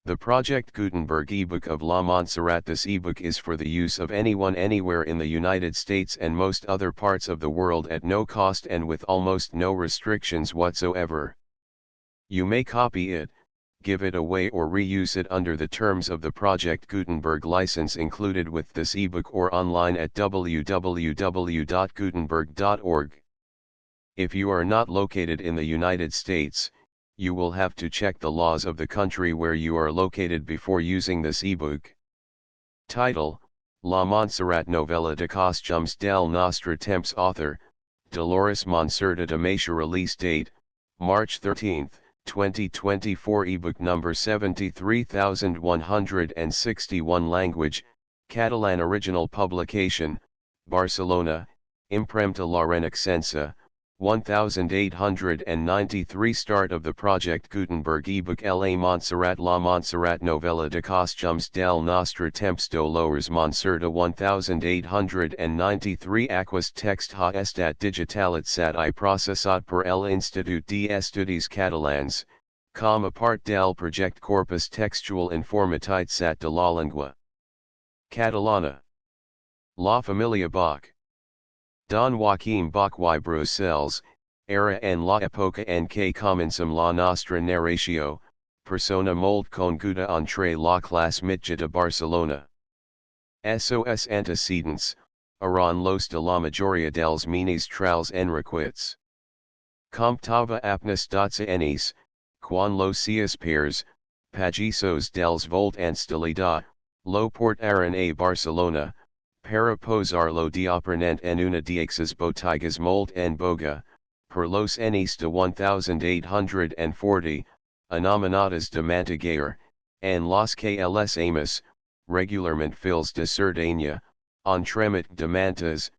The Project Gutenberg ebook of La Montserrat. This ebook is for the use of anyone anywhere in the United States and most other parts of the world at no cost and with almost no restrictions whatsoever. You may copy it, give it away or reuse it under the terms of the Project Gutenberg license included with this ebook or online at www.gutenberg.org. If you are not located in the United States, you will have to check the laws of the country where you are located before using this ebook. Title: La Montserrat Novella de Costumes del Nostre Temps. Author: Dolores Monserdá de Maciá. Release date: March 13, 2024. Ebook number 73161. Language: Catalan. Original publication: Barcelona, Impremta La Renaixença, 1893. Start of the Project Gutenberg ebook. La Montserrat Novella de Costumes del Nostre Temps. Dolores Monserdá. 1893. Aquest text ha estat digitalitzat I processat per el Institut d'Estudis Catalans, com a part del project Corpus Textual Informatitzat de la Llengua Catalana. La Familia Bach. Don Joaquim Bach y Brussels, era en la época en que comenzam la nostra narratio, persona molt coneguda entre la classe mitja de Barcelona. Sos antecedents, eran los de la majoria dels ministrals enriquits. Comptava apenas 12 anys, quan los seus pairs, pagesos dels voltants de l'Ida, lo portaren a Barcelona, para posar-lo d'aprenent en una d'eixes botigues molt en boga, per los anys de 1840, anomenades de Manteguer, en los que els ames, regularment fils de Cerdanya, entremet de mantes,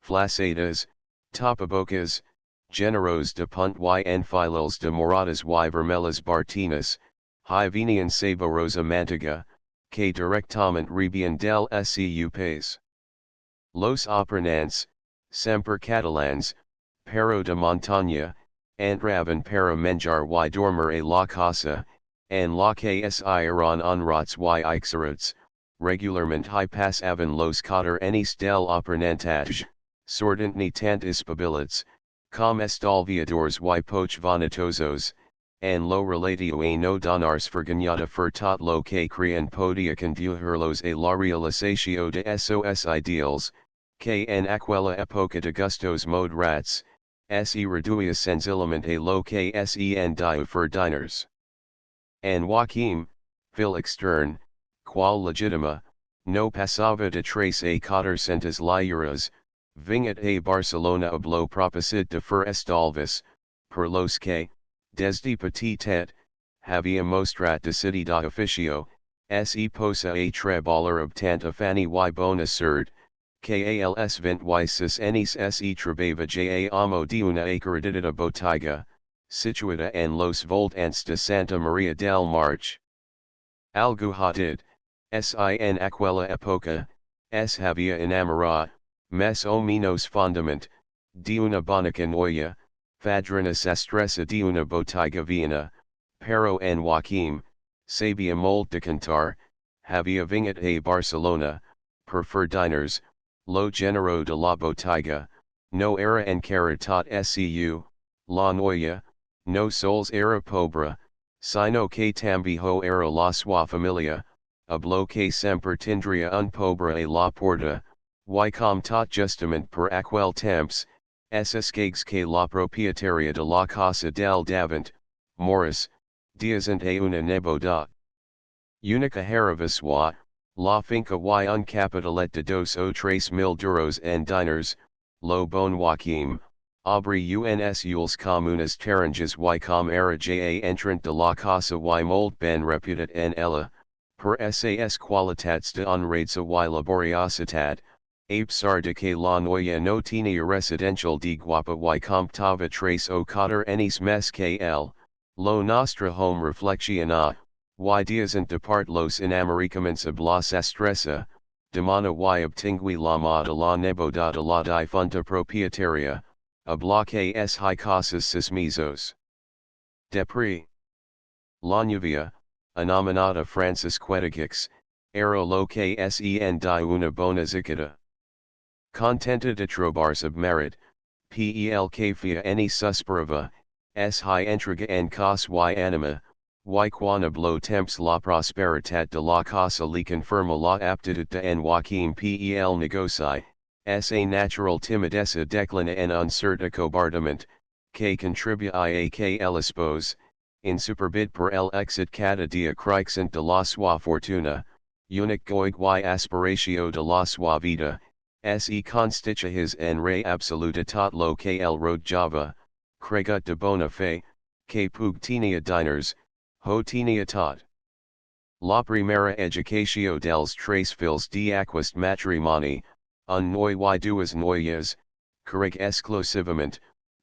flaçades, tapabocas, generos de punt y enfiles de moradas y vermelles bartines, hi venien saborosa mantega, que directament rebien del seu país. Los aprenents, semper catalans, pero de montaña, entraven para menjar y dormir a la casa, en la que eran honrats y exerats, regularment hi passaven los 4 anys del aprenentatge, sortent ni tant espabilits, com estalviadors y poch vanitosos, en lo relatio a no donars vergonyada fer tot lo que creen podia conduirlos a la realizació de sos ideals, que en aquella época de gustos moderats, se reduïa senzillament a lo que sen diu fer diners. En Joaquim, fill extern, qual legitima, no passava de tres a 400 lliures, vingat a Barcelona ob lo propòsit de fer estalvis, per los que, desde petitet, havia mostrat decidida oficio, se posa a treballar ob tant afany y bona sort, que als 26 anys se trebava ja amo d'una acreditada botiga, situada en los voltants de Santa Maria del March. Algú did, sin aquella época, havia enamorat, més o menos fondament, d'una bonica noia, fadrina sastressa d'una botiga viena, pero en Joaquim, sabia molt de cantar, havia vingat a Barcelona, per fer diners, lo genero de la botiga, no era encara tot seu, la noia, no sols era pobre, sino que también era la sua familia, ob lo que semper tindria un pobre a la porta, y com tot justament per aquel temps, escagues que la propietaria de la casa del davant, Morris, diasent a una neboda. Unica Haraviswa, la finca y un capitalet de 2 o 3 mil duros en diners, lo bon Joaquim, obri uns ules comunes taranges y com era ja entrant de la casa y molt ben reputat en ella, per sas qualitats de honradesa y laboriositat, a pesar de que la noia no tenia residential de guapa y comptava 3 o 4 anys més que el, lo nostre home reflexiona, y diasent de part los enamoricaments ob la sastressa, demana y obtingui la mà de la neboda de la difunta propietaria, ob la que es hi casas sis mesos. Depre. La lluvia, anominata francisqueticix, ero lo que sen di una bona zicada. Contenta de trobar sub merit, pel fia any susperava, s hi entrega en cos y anima, y quanab lo temps la prosperitat de la casa li confirma la aptitud de en Joaquim pel negoci, sa natural timidesa declina en uncerta cobardament, que contribui a que el espose, in superbid per el exit cada dia creixent de la sua fortuna, unic goig y aspiratio de la sua vida, se constitua his en re absoluta tot lo que el rod java, cregut de bona fe, que pug tenia diners, ho tenia tot. La primera educatio dels tres fils d'aquest matrimoni, un noi y duas noias, carreg exclusivament,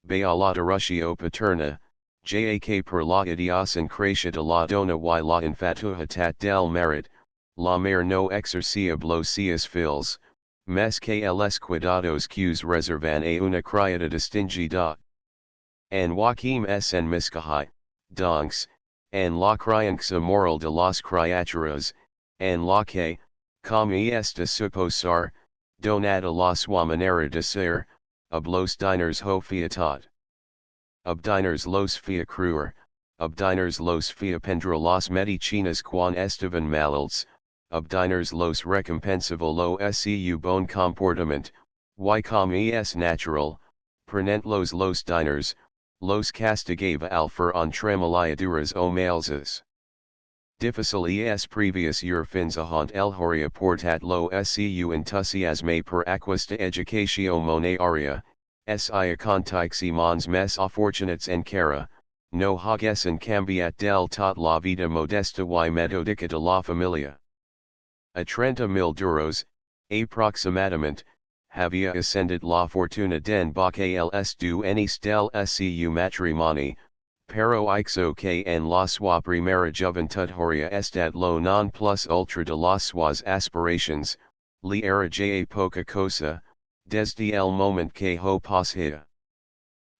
be a la derutio paterna, ja que per la idiosincratia de la dona y la infatuitat del marit, la mare no exercia los seus fils, mes que les cuidados que reservan a una criada distingida. En Joaquim en miscahi, donks, en la criança moral de las criaturas, en la que, como es de suposar, donada la sua manera de ser, ob los diners ho fiatat. Ob diners los fia cruer, ob diners los fia pendra las medicinas quan estaban malilds, ob diners los recompensava lo seu bon comportament, y como es natural, prenent los diners, los castigava al fer entremaliaduras o malzas. Difícil es previous fins ahont el horia portat lo seu entusiasme per aquesta educatio monaria, si acontixi mons mes afortunats encara, no haguessen cambiat del tot la vida modesta y metodica de la familia. A 30,000 duros, aproximadament, havia ascended la fortuna den els duenis del seu matrimoni, pero ixo que en la sua primera juventud horia estat lo non plus ultra de las suas aspirations, li era ja poca cosa, desde el moment que ho poseía.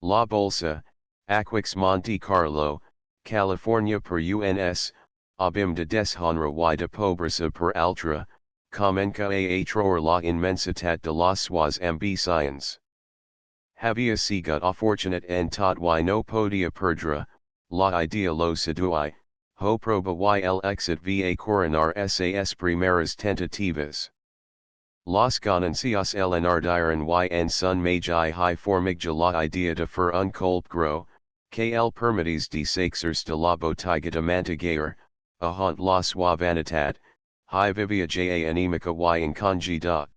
La Bolsa, Aquix Monte Carlo, California per UNS, abim de deshonra y de pobreza per altra, comenca a troer la inmensitat de las suas ambicions. Havia sigut afortunat en tot y no podia perdre, la idea lo sedui, ho proba y el exit va coronar sas primeras tentativas. Las ganancias el enardiren y en son magi hi formigja la idea de fer un colp gros, que el permitis de saxers de la botiga de mantiguer, ahont la sua vanitat, hi vivia ja animica y incongida.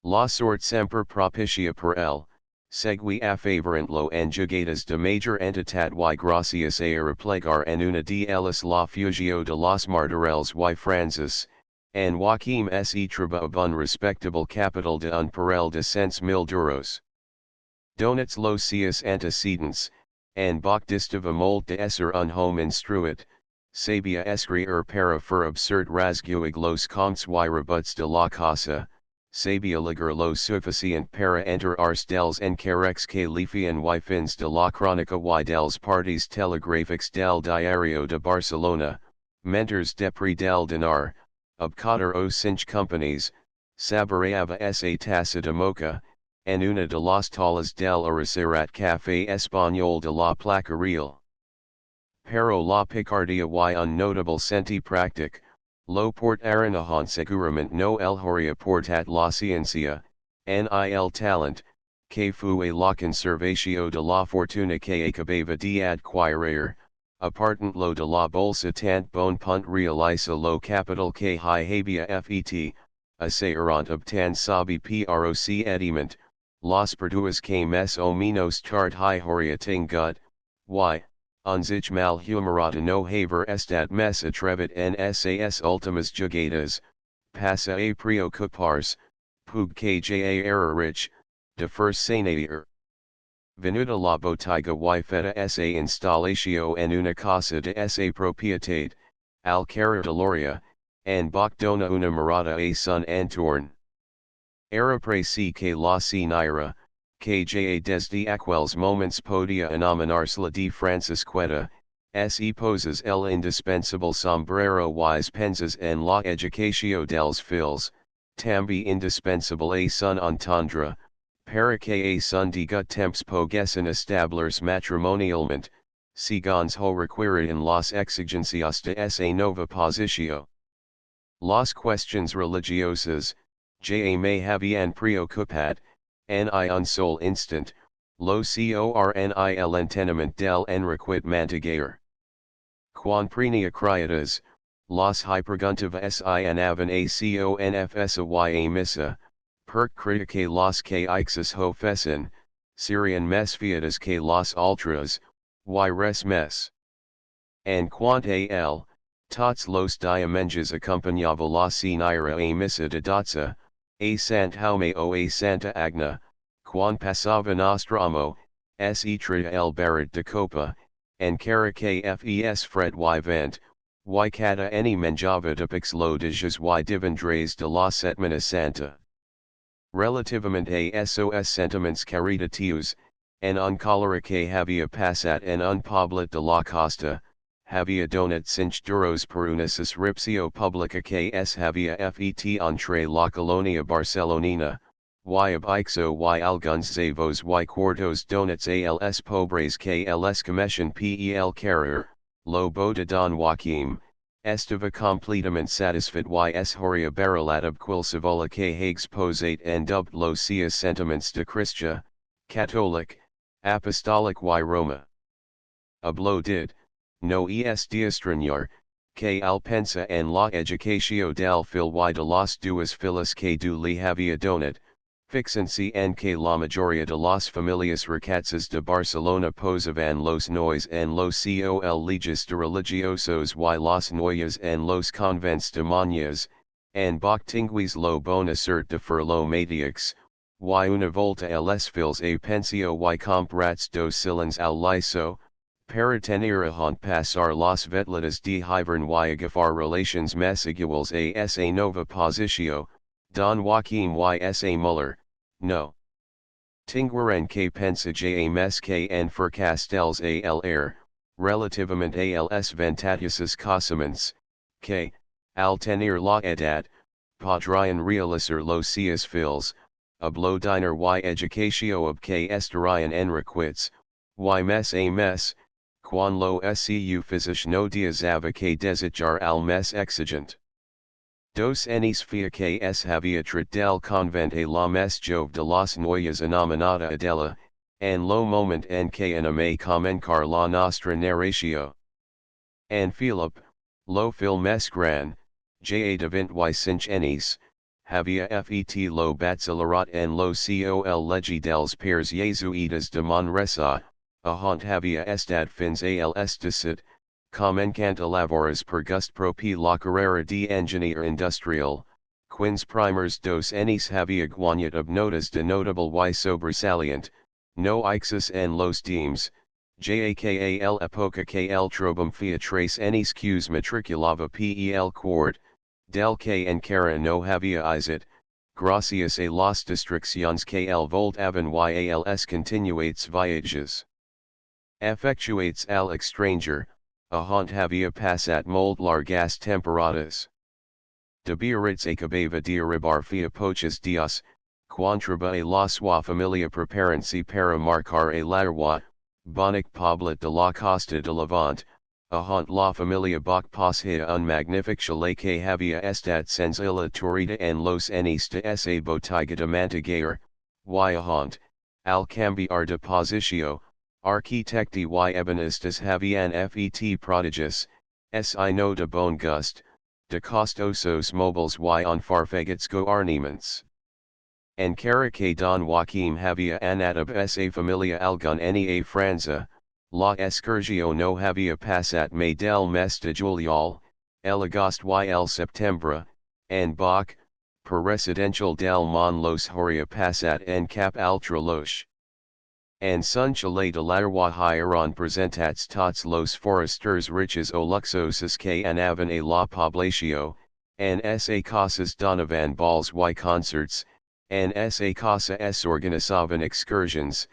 La sort semper propicia per el, segui a favorentlo en jugadas de major entitat y gracias a replegar en una de ellas la fugio de los martirels y franzas, en Joaquim se traba un respectable capital de un parel de 100,000 duros. Donats los seus antecedents, en bok distava molt de esser un home instruit, sabia escriir para fer absurd rasguig los comptes y rebuts de la casa, sabia ligar lo suficient para enterar dels encarrecs que li fien y fins de la crónica y dels parties telegràfics del diario de Barcelona, mentors de prix del dinar, ob cada o cinc companies, saboreava sa tassa de mocha, en una de las talas del Montserrat café español de la placa real. Pero la picardia y un notable senti practic, lo port aranahon segurament no el horia portat la ciencia, ni el talent, que fue la conservatio de la fortuna que acabava de adquirir, apartant lo de la bolsa tant bon punt realiza lo capital que hi habia fet, assaerant obtan sabi proc ediment, las perduas que mes o menos tard hi horia tingut, y, unzig mal humorata no haver estat mes atrevit en sas ultimas jugadas, passa a preocupars, pug que ja era rich, de first sanatir. Venuta la botiga y feta sa installatio en una casa de sa propiedad, al carrer de Loria, en bok dona una morada a son entorn. Era preci que la senyera, que ja desde aquells moments podia anomenar-se la de Francisqueta, se poses el indispensable sombrero y pensas en la educación dels fills, tambi indispensable a son entendre, para que a son diga temps poguesen establerse matrimonialmente, segons ho requieren las exigencias de esa nova posición. Las cuestiones religiosas, ja me habían preocupat, ni un sol instant, lo corni el entendimiento del enriquit Mantegayer. Quan prenia criadas, las hyperguntiva sin avan a confessa y a missa, per critique las que ixus ho fecin, Syrian mes fiatas que las ultras, y res mes. And quant a el, tots los diamenges acompañava la señora a missa de dotza, a sant jaume o a santa agna, quan passava nostramo, se tra el barat de copa, en cara que fes fred y vent, y cada any menjava de pix lo diges y divendres de la setmana santa. Relativamente a esos sentiments caritatius, en un cholera que había passat en un poblet de la costa, había donat cinch duros per una suscriptio publica que había fet entre la colonia barcelonina, y ab ixo y alguns zavos y quartos donats als pobres que els commission pel carrer, lo bo de Don Joaquim, estava completament satisfet y horia baralat qualsevol que hagues posat en dubt los seus sentiments de Christia, catholic, apostolic y Roma. Hablo did, no es de extrañar, que al pensa en la educación del fil y de las duas filas que du le había donat, fixency en que la mayoría de las familias ricatzas de Barcelona posaban los nois en los colegios de religiosos y las noyas en los convents de monjas, en bach tinguis lo bona cert de fer lo matiix, y una volta els fils a pensio y comprats dos silens al liso, para tenir a pasar las vetladas de hivern y agafar relations més iguals a esa nova posició, Don Joaquim y sa Muller, no. Tingueren que pensa ja mes que en fracastels al air, relativamente als ventajosos casaments, que, al tenir la edad, podrían realizar los seus fils, hablo diner y educacio ob que estarían enriquits, y mes a mes, quan lo su physisch no diazava que desejar al mes exigent. Dos años fia que había trat del convent a la mes jove de las noyas anomenada Adela, en lo moment en que anime comencar la nostra narratio. En Philip, lo fil mes gran, ja de 25 años, había fet lo bachellerat en lo col legi dels pairs jesuitas de Manresa, a haunt había estad fins als 17, comencant a labores per gust propi la carrera de engineer industrial, quins primers dos años había guanyat ob notas de notable y sobresalient, no ixus en los deems, ja que al epoca que el trobum fia tres años qs matriculava pel quart, del que encara no había isit, gracias a las distracciones que el voltavan y als continuates viages. Effectuates al extranger, a haunt había passat molt largas temporadas. De Biarritz acabava de arribar fia poches dias, quantraba a la sua familia preparancy para marcar a larwa, bonic poblet de la costa de Levant, a haunt la familia bach pasea un magnific chalet que había estat senzilla turida en los años de esa botiga de Mantegayer, y a haunt, al cambiar de posicio, architecti y ebanistas habían fet prodigious, si no de bon gust, de costosos mobiles y en farfagats guarniments. En cara que Don Joaquim había anat ab esa familia algun a Franza, la excursió no había passat me del mes de juliol, el agost y el septembre, en Bach, per residential del Mon los horia passat en cap altra loche. En son chalet de larwa hieron presentats tots los forasters riches o luxosos que anaven a la poblacio, en sa casas donavan balls y concerts, en sa casa organizaban excursions,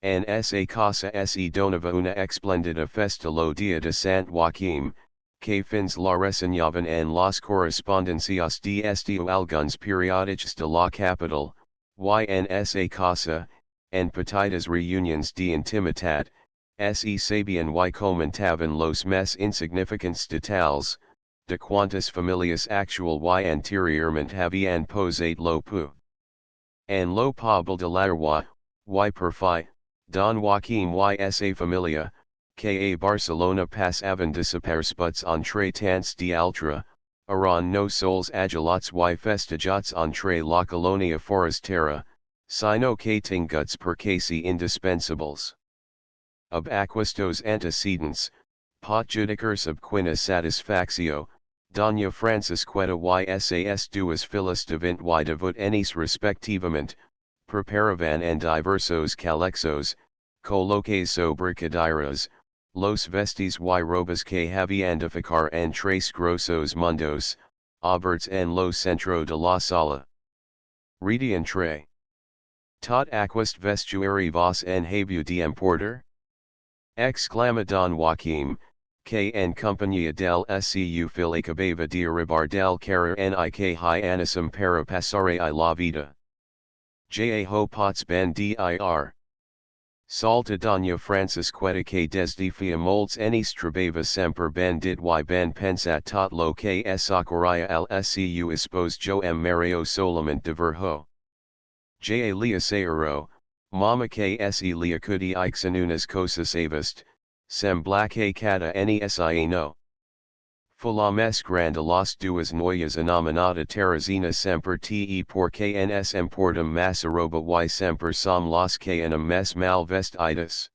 En esa casa se donava una esplendida festa lo dia de Sant Joaquim, que fins la reseñaban en las correspondencias de estilo alguns periódicos de la capital, y en esa casa, en petitas reuniones de intimidad, se sabían y comentaban los más insignificantes detalles, de cuantas familias actual y anteriormente habían posado lo pu. En lo pobl de la y per fi, Don Joaquim y esa familia, que a Barcelona passaven desapercebuts entre tants de altra, eran no sols agilats y festejats entre la colonia forastera, sino que tinguts per casi indispensables. Ab aquestos antecedents, pot judicar sub quina satisfaccio, Doña Francisqueta y sas duas filas de 20 y de vot enis respectivamente, preparaban en diversos calexos, coloques sobre caderas, los vestis y robas que habían de ficar en tres grosos mundos, aberts en lo centro de la sala. Ready entre. Tot aquest vestuari vos en habu de importer? Exclama Don Joaquim, que en compañía del su fil acababa de arribar del carrer ni que hi para pasare I la vida. Ho pots ben dir. Salta Doña Francisqueta que desde fia molts enis trabava semper ben dit y ben pensat tot lo que socorria al su esposo jo Mario solamente de verho. Lia Sayro, mama que lia cudi ixen unas cosas avast, sembla que cada nesi no. Fula mes grande las duas noyas anominada Teresina semper te porque nos importum masaroba y semper som las que enam mes mal vestidas.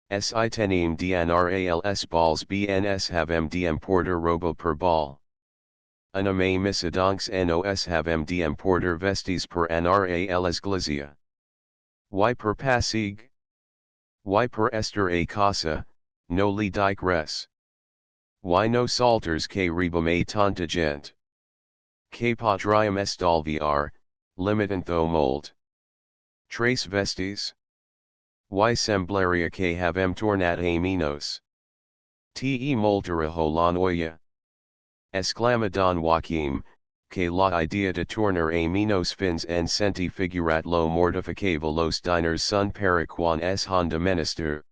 Si tenim dnrals balls bns havem de importer roba per ball. Aname misadonks nos havem de importer vestis per nral esglesia. Y per passig? Y per ester a casa, no li dic res. Y no salters que rebum a tanta gent. Que podriam estalviar, limitantho mold. Tres vestis? Y semblaria que havem tornat a menos. Te moltera la noia. Exclama Don Joaquim, que la idea de tornar a menos fins en senti figurat lo mortificava los diners son para quan es honda menester.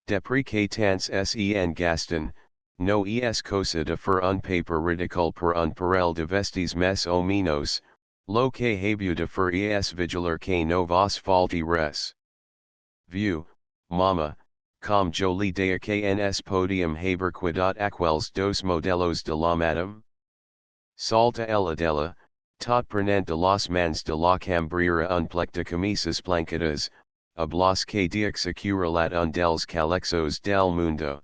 Depre que tants sen gaston, no es cosa de fer un paper ridicule per un parel de vestis mes o menos, lo que habu de fer es vigilar que no vos falti res. View, mama, com jo li dea que ens podium haber cuidat aquels dos modelos de la madam? Salta Adela, tot prenent de los mans de la cambrera un plec de camisas blanquetas, a blas que diac securelat un dels calexos del mundo.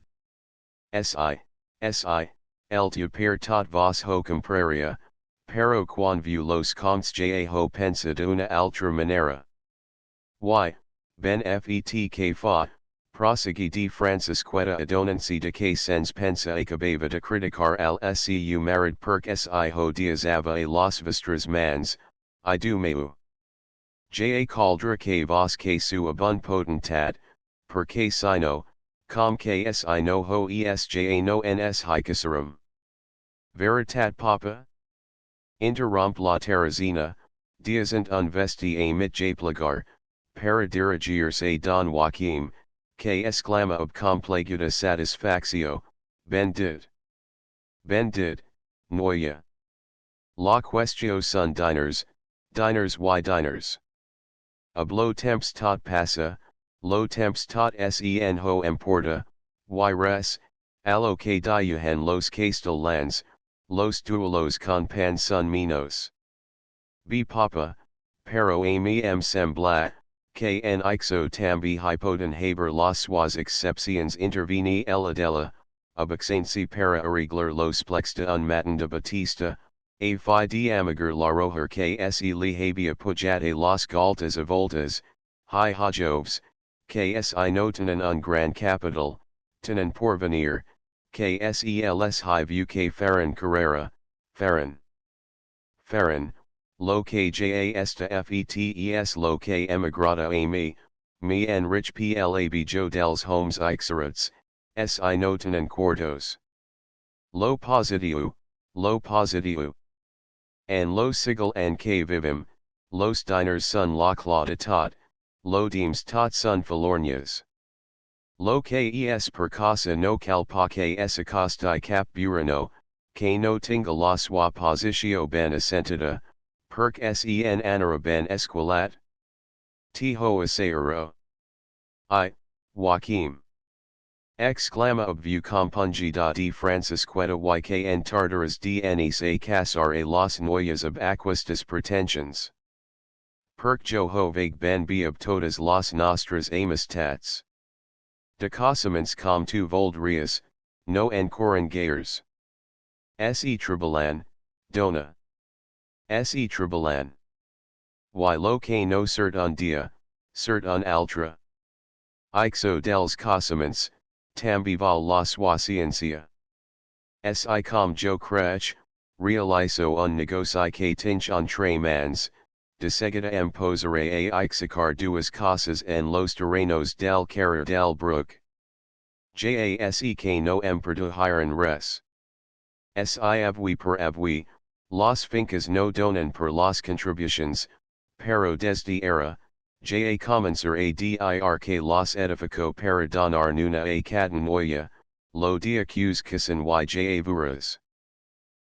El tu per tot vos ho compraria, pero quan vu los comps ho pensa de una altra manera. Y, ben fet que fa, prosegui de Francisqueta adonancy de que sens pensa acabava de criticar al su marid perc si ho diazava a los vostres mans, I do meu. Caldra que vos que su abun potentat, per que sino, com que si no ho esja no ns hicasarum. Veritat papa? Interrompt la Teresina, diazant un vesti a mit plegar, para dirigirse Don Joaquim, que exclama ob compleguda satisfaccio, ben did. Ben did, noia. La questio son diners y diners. Ob lo temps tot passa, lo temps tot sen ho importa, y res, a lo que diuhen los castellans, los duelos con pan son menos. B papa, pero a mi sembla, que en ixo tambi hypoten haber las suas excepciones interveni Adela, abaxensi para arreglar los plex de un matin de Batista, a fi de amigar la rojer que se li habia pujate las galtas voltas, hi hajovs, que si no tenen un gran capital, tenen porvenir, que sels hi vu que farren carrera, farren. Farren, lo que ja esta fetes lo que emigrata a mi, me en rich plab jo dels homes ixerats, si noten en quartos. Lo positiu, and lo sigil en que vivim, los diners son la claude tot, lo deems tot son falornias. Lo que es per casa no calpa que es acosti cap burano, que no tinga la sua positio ben asentida, perc sen anara ben esquilat. Tiho aseiro. Joaquim. Exclama obvu compungida de Francisqueta yk en tartaras de nes a casar a las noyas of aquestas pretensions. Perc jo ho vague ben ob todas las nostras amistats. De casaments com tu voldrias, no en corengayers. Se tribulan, dona. Se tribulan. Y lo que no cert un dia, cert un altra. Ixo dels casaments, tambival la suaciencia. Si com jo crech, realizo un negoci que tinch entre mans, de seguida imposare a ixacar duas casas en los terrenos del carrer del brook. Jase que no emperdo hiren res. Si avui per avui, las fincas no donan per las contributions, pero desde era, ja comenzar a dir que las edifico para donar nuna a cadenoya, lo dia qs kisan y ja vuras.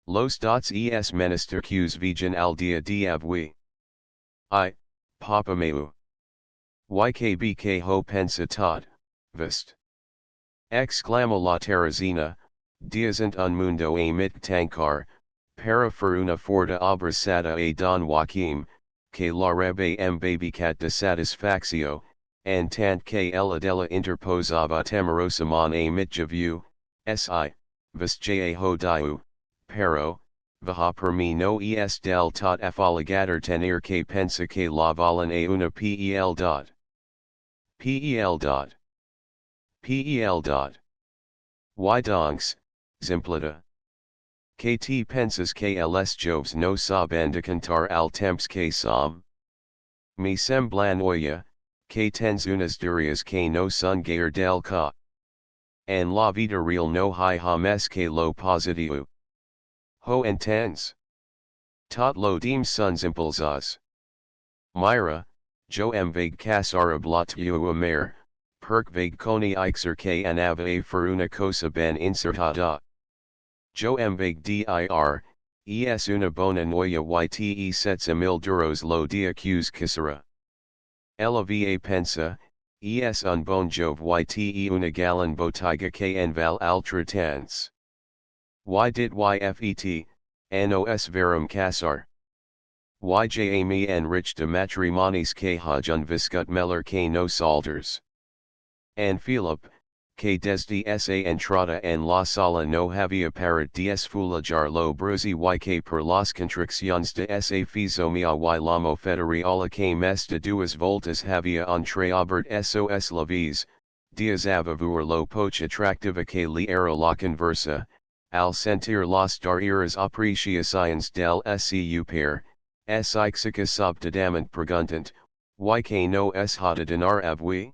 Los dots es menester qs vigen al dia de avui. Papa meu. Ykbk ho pensa tot, vist. Exclama la terrazina, diazant un mundo a mit tankar, para una forta abrasada a don Joaquim, que la rebe babycat de satisfaccio, en tant que ella della interposaba temerosamente a mit javu, si, vist ja ho diu, pero, vaha per mi no es del tot afoligator tener que pensa que la valen a una pel dot. Pel dot. Pel dot. Y donks, zimplida. Que pensas que les jobs no saben de cantar al temps que som? Me semblan oya, que tens unas durias que no son gayer del ca. En la vida real no hay james que lo positivo. Ho entens? Tot lo deem sons impulsas. Myra, jo vague casar blat u amer, perc vague coni ixer que anava a una cosa ben insertada. Jo vague dir, es una bona noya yte sets mil duros lo dia qs kisara. Ella va pensa, es un bon jove yte una galan botiga que en val altra tans. Y dit yfet, nos verum casar. Yja me en rich de matrimonis que hajun viscut meller que no salters. En Philip, que desde esa entrada en la sala no había parat diez fulajar lo brusi y que per las constricciones de esa fizomia y la mofederiala que mes de duas voltas había entre abert sos lavis, dias avavur lo poch atractiva que li era la conversa, al sentir las dariras apreciaciones del su pair, es ixicus obtidament preguntant, y que no es hata dinar avui?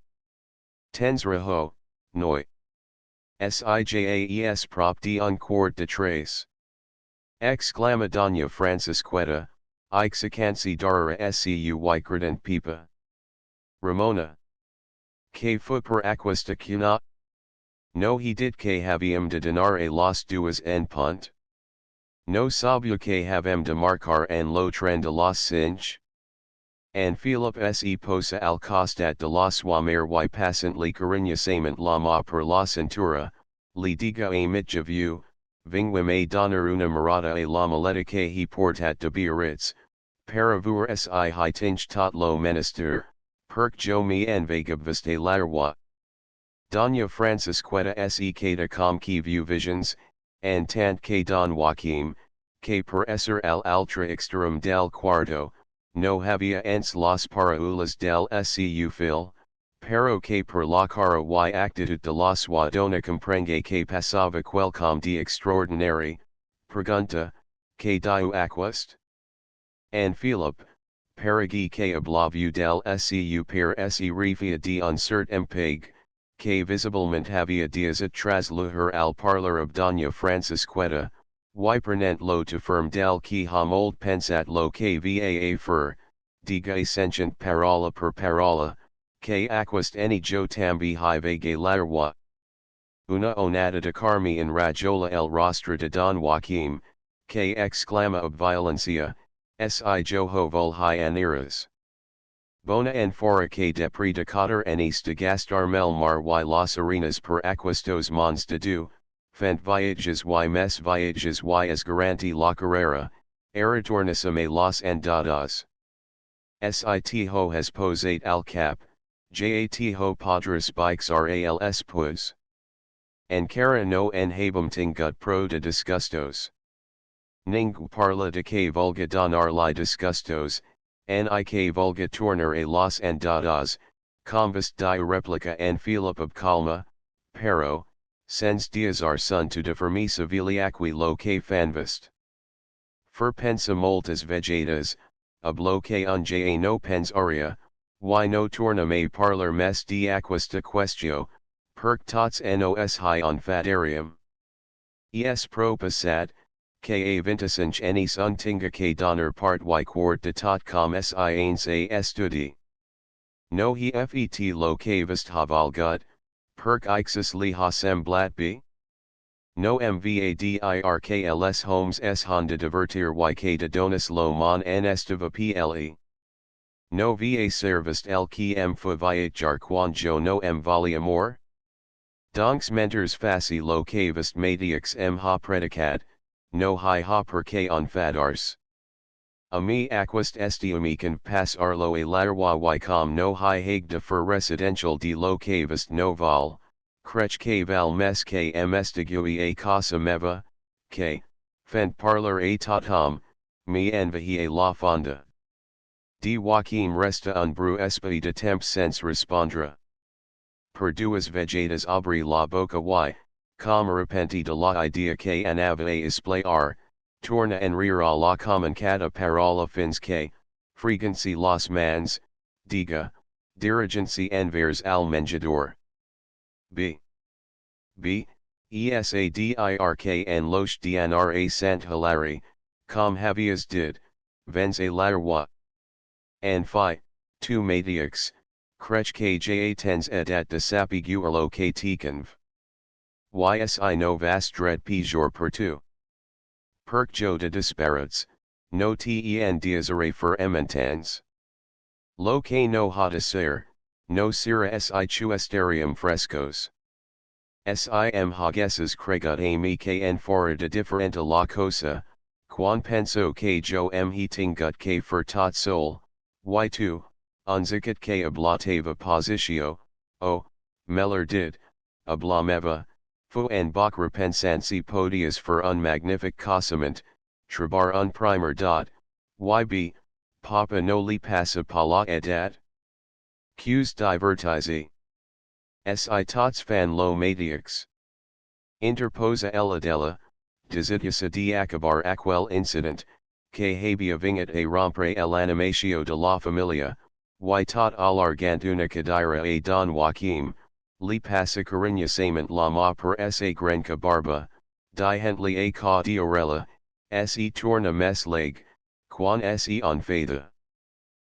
Tens raho, noi. Sijaes prop de un quart de tres. Exclama doña Francisqueta, ixicansi darara scu credent pipa. Ramona. Que fue per aquesta cuna? No he dit que havíem de dinar a las duas en punt? No sabia que havem de marcar en lo tren de las cinch? En Philip se posa al costat de la suamer y passantly cariñosament la ma per la cintura, li diga a mitja view, vingwim a donar una mirada a la maleta que he portat de Biarritz, para ver si hi tinch tot lo menester, perc jo me en vagabvist a larwa. Doña Francisqueta se queda com que view visions, en tant que don Joaquim, que per ser al altra extrem del cuarto, no había ens las paraulas del su fil, pero que per la cara y actitud de la sua dona comprenge que pasaba quelcom de extraordinary, pregunta, que diu aquest? En Philip, paragi que oblavu del seu per se refia de uncert empeg, que visiblement havia dias atras luher al parlar of Doña Francisqueta, y prenent lo to firm del que ha mold pensat lo que va fer, diga sentient parola per parola, que aquast eni jo tambi hi vague larwa. Una onada de carmi en rajola el rostra de Don Joaquim, que exclama ob violencia, si joho vol hi aniras. Bona en fora que depri de cotter enis de gastar mel mar y las arenas per aquestos mons de du, fent viages y mes viages y es garanti la carrera, retornissime las andadas. Sit ho has posate al cap, jat ho padres bikes rals pues. Encara no en habum tingut pro de disgustos. Ningu parla de que vulga donar li disgustos, nik vulga tornar a las andadas, convist di replica en Philip of Calma, pero, sens dias ar sun to defermi civiliaqui lo que fanvist. For pensa moltas vegetas, ob lo que unja no pens aria, y no torna me parlar mes de aquesta questio, perc tots nos hi on fadarium. Es propasat, que vinticinch enis untinga que donar part y quart de tot com science a estudi. No he fet lo que vist havalgut, perc ixus li ha semblat b? No mvadirkls homes s honda divertir y de donis lo mon en estiva ple. No va servist el que fa viajar quan jo no vali amor? Donks mentors faci lo que vist matix ha predicat, no hi ha perque on fadars. A mi aquast estiumi can pass arlo a larwa y com no hi haig de fer residential de lo que vist no val, crech que val mes que estigui a casa meva, que, fent parlar a tothom, mi envahie a la fonda. De Joaquim resta un bru espi de temps sens respondra. Per duas vegetas abri la boca y, com repenti de la idea que anava a esplayar, torna en rira la comunicada parola fins que, frequency los mans, diga, dirigency envers al menjador. B. Esadirk en los dnra sant hilari, com havias did, vens a larwa. And phi, tu matix, crech que ja tens edat de sapiguer lo que teconv. Ysi no vas dred pejor per tu. Perc jo de disparates, no ten diasere fer ementans. Lo que no hadacer, no sira si chuesterium frescos. Sim hagesses cregut a mi que en fora de diferente la cosa, quan penso que jo tingut que fer tot sol, y2, unzicat que ablatava positio, meller did, ablameva, fu en bach repensancy podias fer un magnific casament, trabar un primer dot, yb, papa no li passa pala edat? Qs divertizi. Si tots fan lo matix. Interposa eladella, desidiusa de acabar aquel incident, que habia vingat a rompre el animatio de la familia, y tot alargant una cadira a Don Joaquim, li passa cariñosament la ma per esa grenca barba, dihently a ca diorella, se torna mes leg, quan se enfada.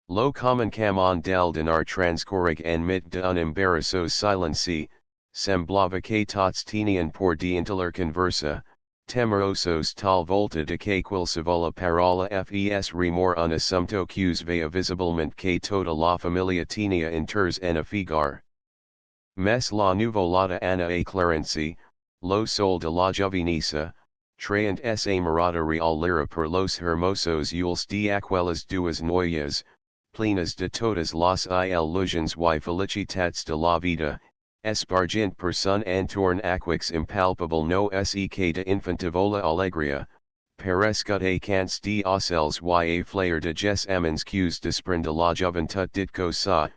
Lo common camon del dinar transcorrig en mit de un embarazoso silenci, semblava que tots tenian por de intaler conversa, temerosos tal volta de que qualsevol parola fes remor un assumpto qs vea visiblement que toda la familia tenia inters en afigar. Mes la nuvolada ana a clarenci, lo sol de la jovinesa, traent esa mirada real lira per los hermosos yules de aquelas duas noyas, plenas de todas las ilusions y felicitats de la vida, espargint per sun antorn aquix impalpable no se que de infantivola alegria, perescut a cants de ocels y a flair de ges amens qs desprende la juventut ditco sa,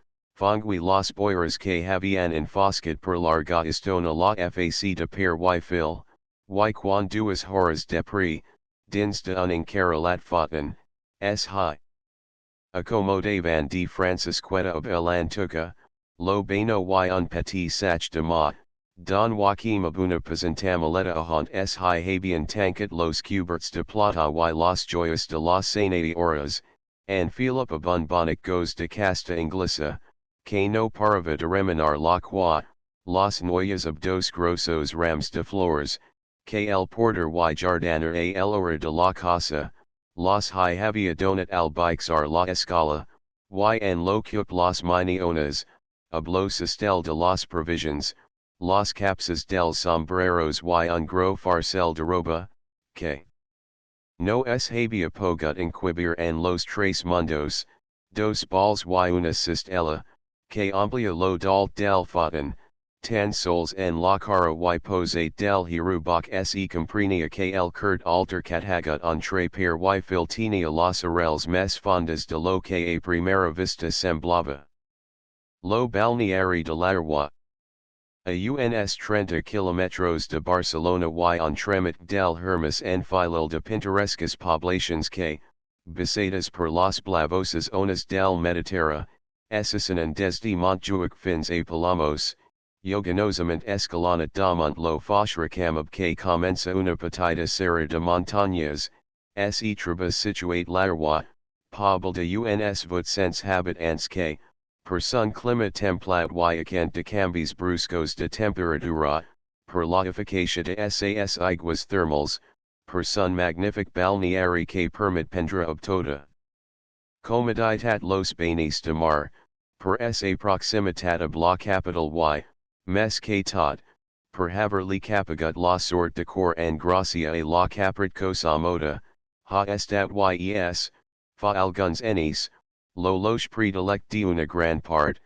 fongui las boiras que havian enfoscat per larga istona la fac de per y fil, y quan duas horas de pre, dins de un encara lat foten, s high. Accomodavan de Francisqueta of el Antuca, lo bano y un petit sach de ma, don Joaquim abuna presentamoleta ahont s high habian tanket los cuberts de plata y los joyas de las 60 horas, and Philip abun bonic goes de casta inglesa, que no parava de remenar la qua, los noyas of dos grosos rams de flores, que el porter y jardaner a el hora de la casa, los high había donat al bixar la escala, y en lo cup las minionas, ab los estel de las provisions, los capses del sombreros y un gros farcel de roba, que no es había pogut inquibir en los tres mundos, dos balls y una cistella, que amplia lo dal del fotin, tan sols en la cara y pose del hirubach se comprenia que el curt altercat hagut entre per y filtinia las arrels mes fondas de lo que a primera vista semblava. Lo balneari de l'Arwa. A uns 30 kilometros de Barcelona y entremit del Hermes en filil de pintorescas poblaciones que, besadas por las blavosas onas del Mediterráneo, asesinan desde Montjuic fins a Palamos, yoganosament escalona damont lo foshracamab que comença una petita serra de montañas, se trabas situate l'Arwa, pobl de uns vuitcents habitants que, per sun climat templat y acant de cambis bruscos de temperatura, per la eficacia de sas aguas thermals, per sun magnific balneari que permit prendre ob tota comoditat los banis de mar, per sa proximitat ab la capital y, mes que tot, per haver li capagut la sorte de cor en gracia a la caprit cosa moda, ha estat yes, fa alguns enis, lo los predilect de una gran part,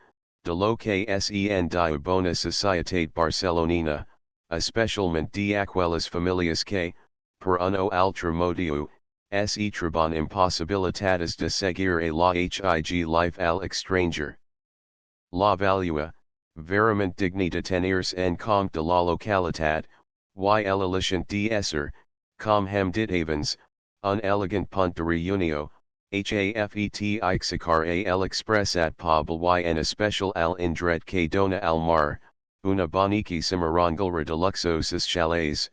de lo que sen de bona societate barcelonina, especialment de aquelas familias que, per uno altre motiu, se traban impossibilitadas de seguir a la hig life al extranger. La valua, verament digna de tenirse en compte de la localitat, y el aliciente de ser, com hem dit abans, un elegant punt de reunio, hafet ixacar al expressat pobl y en especial al indret que dona al mar, una boniquíssima rangalra de luxosos chalets,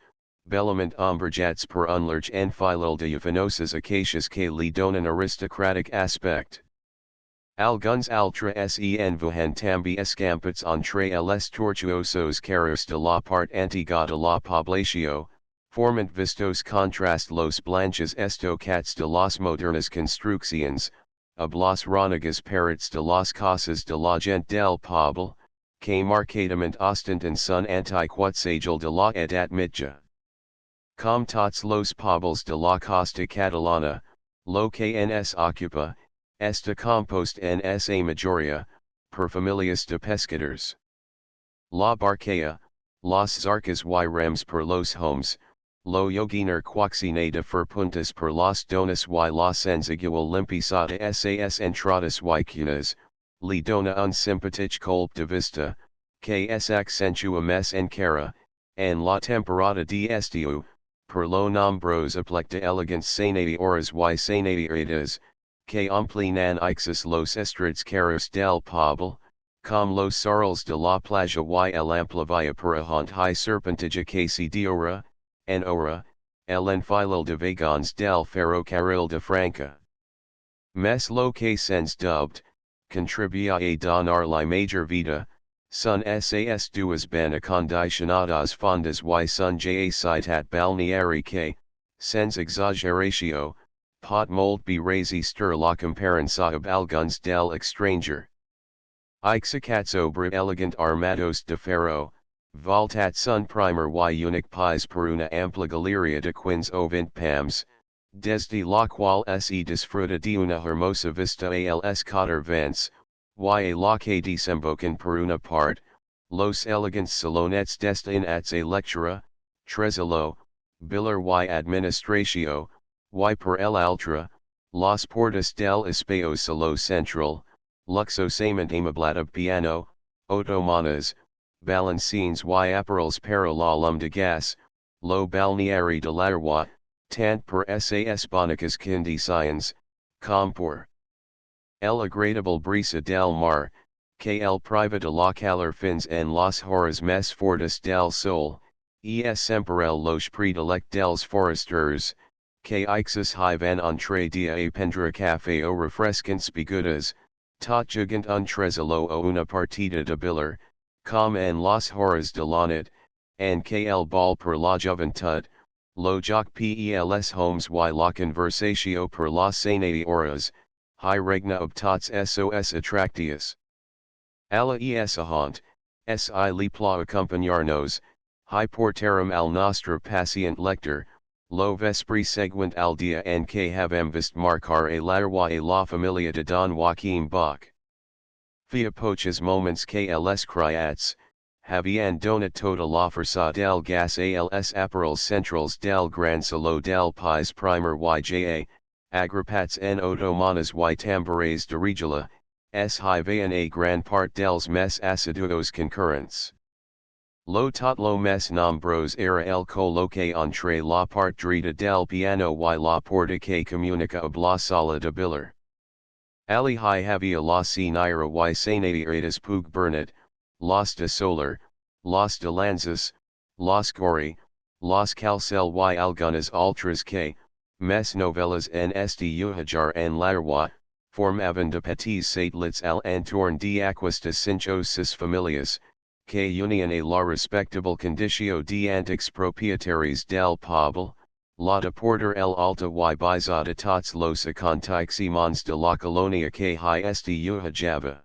bellament ombrajats per un large enfilil de llavinosas acacias que li donan aristocratic aspect. Alguns altra sen vuhan tambi escampats entre les tortuosos carros de la part antigua de la poblacio, formant vistos contrast los blanches estocats de las modernas construcciones, ab las ronagas parrots de las casas de la gent del pobl, que marcadament ostentan son antiquatsagel de la edat mitja. Com tots los pobls de la costa catalana, lo que nos ocupa, esta compost en sa mayoría, per familias de pescadores. La barquea, los zarcas y rems per los homes, lo yoginer quoxine de ferpuntas per las donas y las enzigual limpisada sas entradas y cunas, li dona un simpatic colp de vista, que es accentua mes encara, en la temporada de estiu, per lo nombros aplecta elegant sanati horas y sanati horas, que amplinan ixis los estrades carros del pobl, com los sarls de la playa y el amplavia per ahont high serpentige casi de hora, en hora, el enfilil de vagons del ferrocarril de Franca. Mes lo que sens dubbed, contribuya a donar la major vida, son sas duas ben acondicionadas fondas y son ja citat balneari que, sens exageratio, pot molt be resistir la comparanza ab alguns del extranger. Ixacats obre elegant armados de ferro, voltat sun primer y unic pies per una ampla galeria de quins o 20 pams, desde la qual se disfruta de una hermosa vista als quatre vents, y a la que desembocan per una part, los elegants salonets destinats a lectura, tresillo, billar y administratio, y per el altra, las portas del espacio salo central, luxosamente amablat piano, otomanas, balancines y apparels para la lum de gas, lo balneari de l'Arwa, tant per sas bonicas condiciones, com por El agradable brisa del mar, que el priva de la calor fins en las horas mes fortes del sol, es sempre el loge predilect dels forasters, que ixus hi van entre dia a prendre café o refrescants begudas, tot jugant un trezolo o una partida de biller, com en las horas de la nit, and que el ball per la juventud, lo joc pels homes y la conversatio per las senate horas, hi regna obtats sos attractius. Alla es ahont, si li pla accompagnarnos, hi portarum al nostre pacient lector, lo vespri seguent al dia en que havem vist marcar a larwa a la familia de Don Joaquim Bach. Fia poches moments que els criats, habían donat tota la força del gas als aparells centrals del gran salo del pis primer yja, agripats en otomanes y tambores de regula, hi vean a gran part dels mes assiduos concurrents. Lo tot lo mes nombros era el coloque entre la part dreta del piano y la porta que comunica ab la sala de biller. Ali hi havia la naira y sanitarias pug bernat, los de solar, los de lanzas, los gori, los calcel y algunas altras que, mes novelas en este uhajar en larwa, formaven de petits satellites al entorn de aquestes cinco sis familias, que union a la respectable condicio de antics propietaris del poble, la de porter el alta y bizada tots los aconteciments de la colonia que hi este uhajava.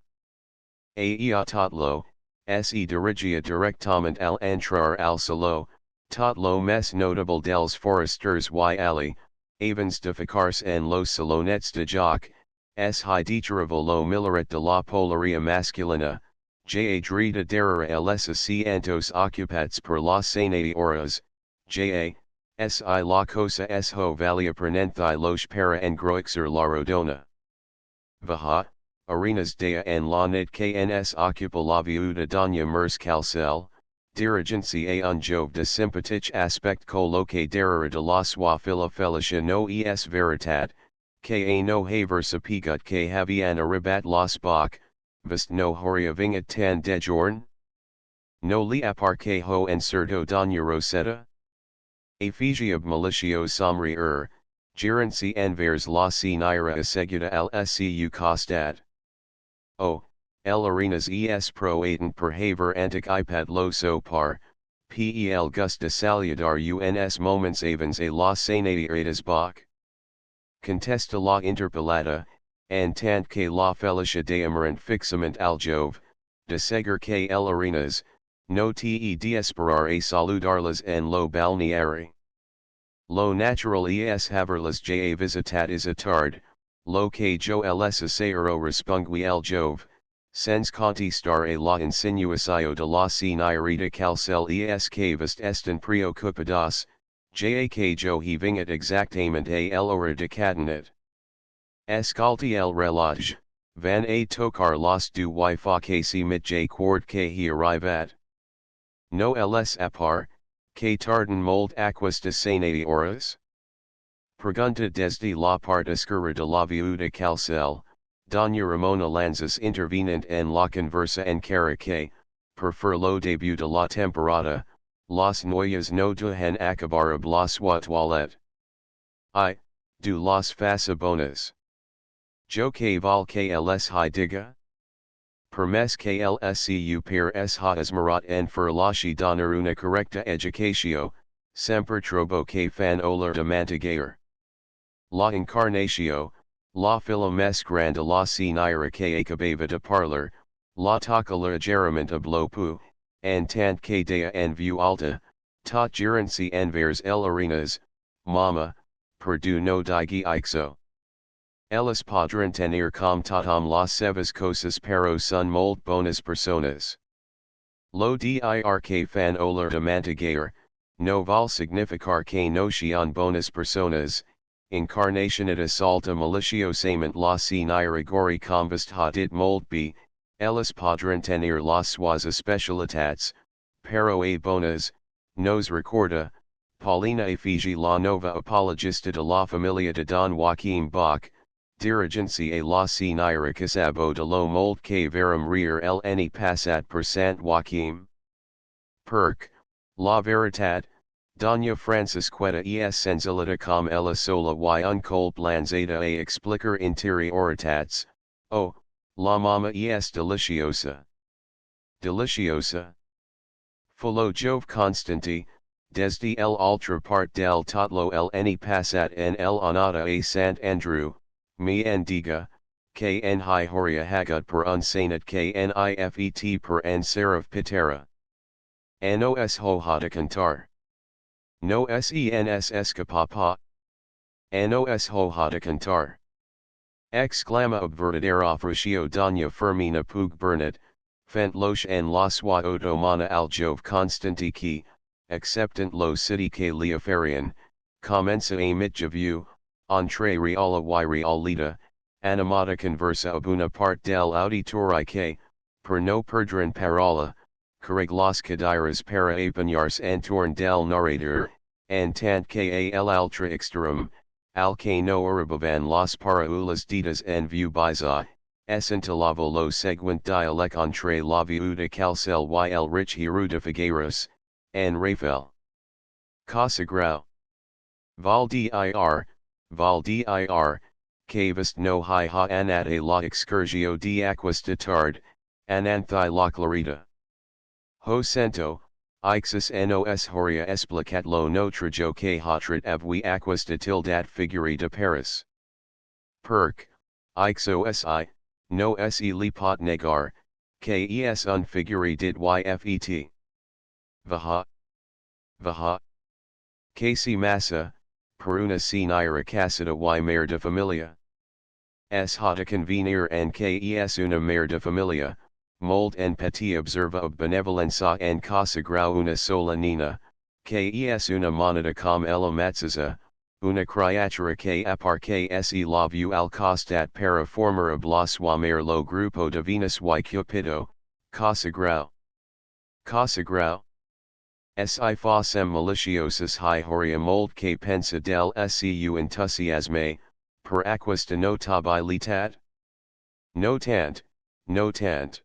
A tot lo, se dirigia directament al entrar al salo, tot lo mes notable dels forasters y ali, avens de ficarse en los salonets de joc, hi deterava lo millaret de la polaria masculina, ja dreta darrere els asientos ocupats per las senate horas, ja, si la cosa ho valia prenenthi los para engroixer la rodona. Vaha, arenas dea en la nit que ens ocupa la viuda doña Mers Calcel, dirigencia un jove de simpatich aspect coloque darrere de la sua fila felicia no es veritat, que a no haver sapigut que havian arribat los Bach, vist no horia vingat tan de jorn? No li aparque ho encerto doña Rosetta? Effigiab malicios somri gerency envers la naira asseguda al scu costat. O, el arenas es proatent per haver antic ipad lo so par, pel gusta saludar uns moments avens a la sanitarias Bach. Contesta la interpellata, en tant que la felicia de amarant fixament al jove, de segur que el arenas, no te de esperar a saludarlas en lo balneari. Lo natural es haverlas ja visitat is a tard, lo que jo els asero respungui el jove, sens contestar a la insinuacio de la nairita calcel es que vist estan preocupados, ja que jo he vingat exactament a el hora de cadenet. Escalti el reloj, van a tocar los du y fa que si mit j quart que he arrivat. No els apar, que tardan molt aquestes senate horas? Pregunta desde la part escura de la viuda calcel, doña Ramona Lanzas intervenant en la conversa en cara que, per lo debut de la temporada, las noyas no dejan acabar ab la sua toilette. Du las fasabonas. Jo que val que els hi diga? Permes que lscu per ha esmarat en ferlashi donar una correcta educatio, semper trobo que fan oler de mantiguer. La encarnatio, la fila mes grande la naira que acabava de parlar, la toca ligerament ab lopu, en tant que dea en view alta, tot gerency envers el arenas, mama, per du no digi ixo. Ellis podrán tener com totam las sevas cosas pero son molt bonas personas. Lo dir que fan oler de mantiguer, no val significar que no sean bonas personas, encarnationita salta maliciosamente la naira gori convist ha dit molt b, ellis podrán tener las suas especialitats, pero a bonas, nos recorda, Paulina Efigi la nova apologista de la familia de Don Joaquim Bach, dirigencia la sinira casabo de lo mold que verum rear el any passat per Sant Joaquim. Perc, la veritat, Doña Francisqueta es senzillita com ella sola y uncold lanzada a explicar interioritats, oh, la mama es deliciosa. Deliciosa. Fullo Jove Constanti, desde el ultra part del totlo el any passat en el anada a Sant Andrew, me endiga, que en hi horia hagut per unsanat que nifet per en seraf pitera. Nos hojada cantar. No sens escapapa. Nos hojada cantar. Exclama obvertidera ofrecio doña Fermina Pug Bernat, fent loche en la sua otomana al Jove Constanti que, acceptant lo city que leoferian, comenza a mitjavu, entre reala y realita, animata conversa ob una part del auditory que, per no perdran parola, carreg las cadiras para apanarse en torn del narrator, en tant que al altra exterum, al que no arribaban las paraulas ditas en view biza, essentilavo lo seguint dialect entre la viuda calcel y el rich hiru de Figueras, en Rafael. Casagrau. Val dir, que vist no hi ha anate la excurgio de aquas de tard, ananthi la clarita. Ho cento, ixus nos horia explicat lo notrajo que hatrat avui aquas de tildat figuri de Paris. Perc, ixosi, no se li pot negar, que es un figuri dit yfet. Vaha. Vaha. Que si massa, per una sinira casada y mare de familia. Es hata convenir en que es una mare de familia, mold en petit observa ob benevolencia en casagrau una sola nina, que es una monada com ella matzaza, una criatura que aparte se la view al costat para formar ob la sua mare lo grupo de Venus y Cupido, casagrau. Casagrau. Si facem maliciosus hi horia mold que pensa del su entusiasme, per aquesta notabilitat? No tant, no tant.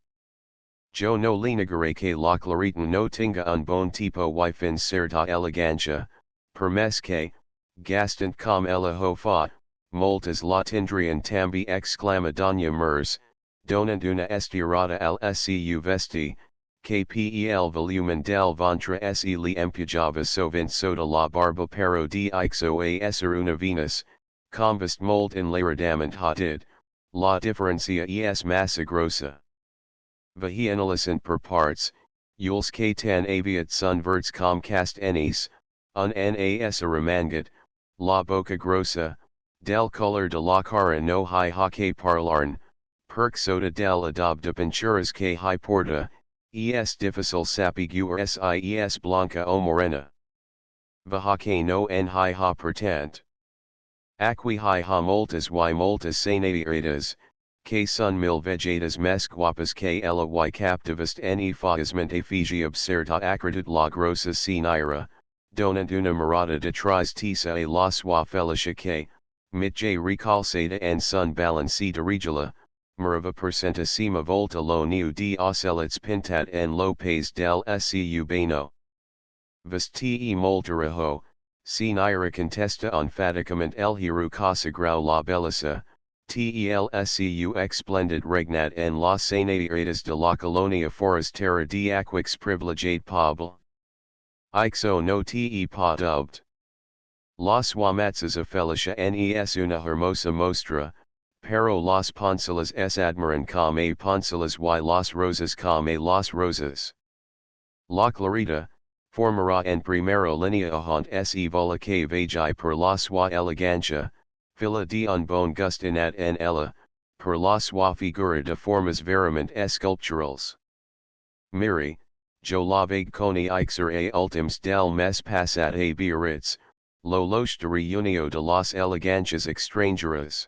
Yo no le negaré que la claritan no tinga un bon tipo y fin certa elegancia, per mes que, gastant com ella ho fa, moltas la tindrian tambi exclama doña Mers, donant una estirada al su vesti, que pel volumen del ventre se le empujava sovint soda la barba pero de ixo a ser una Venus, convist mold en l'airadament hatid, la diferencia es massa grossa. Vahianalicent per parts, yules que tan aviat sun verts com cast enis, un nas a remangat, la boca grossa, del color de la cara no hi ha que parlarn, perc soda del adob de pinturas que hi porta, es difícil sapiguar si blanca o morena. Vaha que no en hi ha per tant. Aqui hi ha moltas y moltas sanidades, que son mil vegetas mes guapas que ella y captivist en efagosment effigie obserta acredit la grossa sinira, donant una mirada de tris tisa a la sua felicia que, mitje recalcada en sun balance de regula, mirava percentissima volta lo niu de ocelets pintat en lo pays del su beno. Viste molteraho, sinira contesta enfaticament el hiru casagrau la belleza, telsu explendid regnat en las sanidades de la colonia forastera de aquix privilegiate pobl. Ixo no te pa dubbed. Las Wamatzas a felicia nes una hermosa mostra, pero las poncelas es admiran com a poncelas y las rosas com a las rosas. La clarita, formará en primera línea ahont se vola que vagi per la sua elegancia, fila de un bon gust inat en ella, per la sua figura de formas verament esculpturals. Miri, jo la vague coni ixer a ultims del mes passat a Biarritz, lo loche de reunio de las elegancias extranjeras.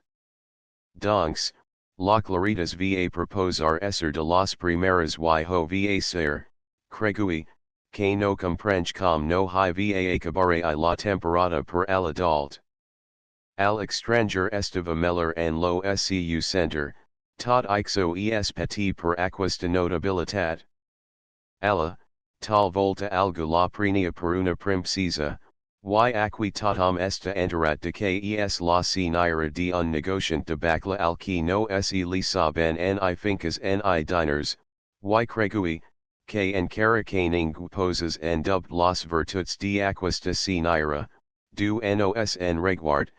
Donks, la claritas va proposar ser de las primeras y ho va ser, cregui, que no comprenge com no hi va acabar a la temporada per el adult. Al extranger estiva meller en lo scu center, tot ixo es petit per aquesta notabilitat. Alla, tal volta algo la prenia per una princesa, y aqui totam esta enterat de que es la senyera de un negociant de bacla al que no se li saben ni fincas ni diners, y cregui, que encara que ningú poses en dubt las virtuts de aquesta senyera, du nos en reguard,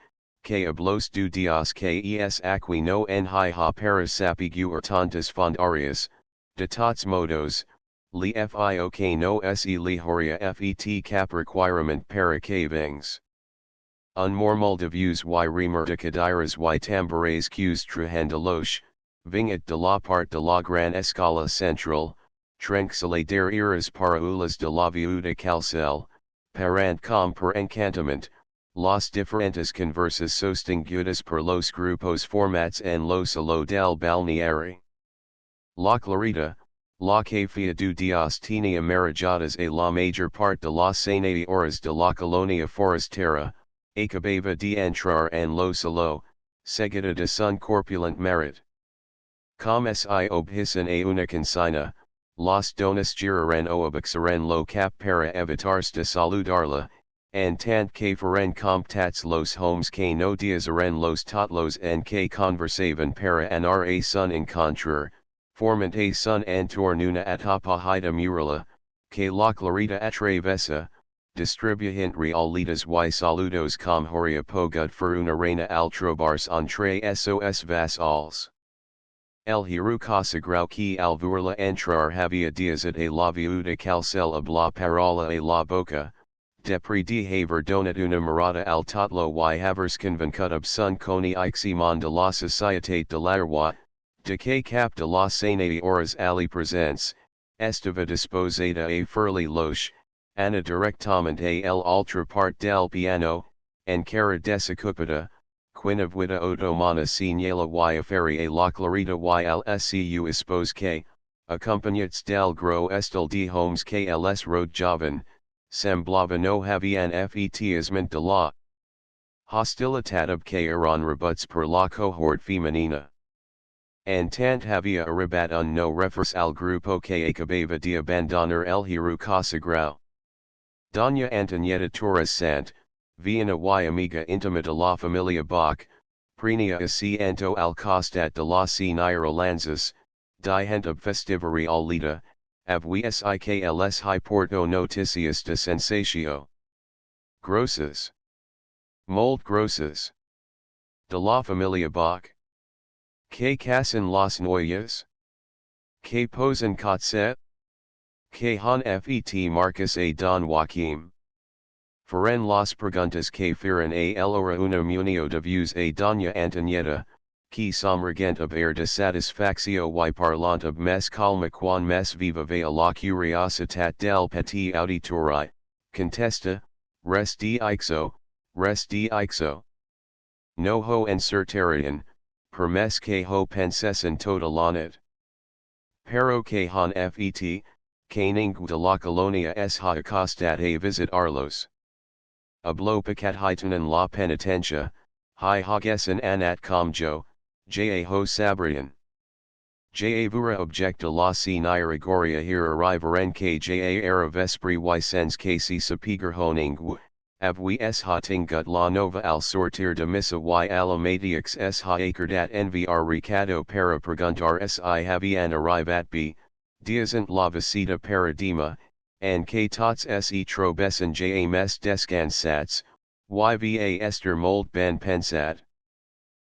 que hablos du dios que es aqui no en hi ha para sapiguar tantas fondarias, de tots modos, li fio que no se li horia fet cap requirement para que vengs. Un mormal de views y remer de cadiras y tambores qs trahandeloche, vingat de la part de la gran escala central, tranquille der iras para ulas de la viuda calcel, parant com per encantament, las diferentes conversas sostingudas per los grupos formats en lo salo del balneario. La clarita, la que fia du dios tenía marijadas a la major parte de las senadoras de la colonia forastera, acababa de entrar en lo salo, seguida de sun corpulent merit. Como si obhisan a una consigna, las donas giraren o abaxaren lo cap para evitarse de saludarla, en tant que fueren comptats los homes que no diazaren los totlos en que conversaban para anar a sun encontrar, formant a sun antor una etapa hida murala, que la clarita atravesa, distribuint realitas y saludos com horia pogud for una reina al trobarse entre esos vassals. El hiru casagrau que al verla entrar había diazat a la viuda calcel a la parola a la boca, depre de haver donat una mirada al totlo y havers convencut ob sun coni iximon de la societate de l'arwa, de que cap de la senadoras ali presents, estava disposada a furli loche, ana directament a el altra part del piano, encara desocupada, quinavida otomana señala y aferi a la clarita y al scu espose que, acompañats del gros estel de homes que els rodejaven, semblava no habían fetisment de la hostilitat ob que eran rebuts per la cohort femenina. En tant había arribat un no refers al grupo que acababa de abandonar el hiru casagrau. Doña Antonieta Torres Sant, Viena y amiga íntima de la familia Bach, prenia asiento al costat de la senyera Lanzas, dient ob festivari alita, avui sikls hi porto noticias de sensacio. Grosses. Mold grosses. De la familia Bach. Que casen las noyas? Que posen kotset? Que han fet Marcus a Don Joaquim? Fueron las preguntas que fueron a el hora una munio de views a Doña Antonieta, que somregent ob air de satisfaccio y parlant ob mes calma quan mes viva vea la curiositat del petit auditori, contesta, res de ixo, res de ixo. No ho encertarian, per mes que ho pensessen tota lanit. Pero que han fet, que ningú de la colonia es ha acostat a visit Arlos. Hablo picat hitanen la penitencia, hi hagessen anat comjo, ja ho sabrian. Ja vura objecta la senyera goria here arrivaren que ja era vespri y sens que se sapiger ho ningú, avui es ha tingut la nova al sortir de missa y alamatix es ha acordat enviar recado para preguntar si habían arrivat b, diasent la visita paradima, and que tots se trobessin ja mes descansats, y va ester molt ben pensat.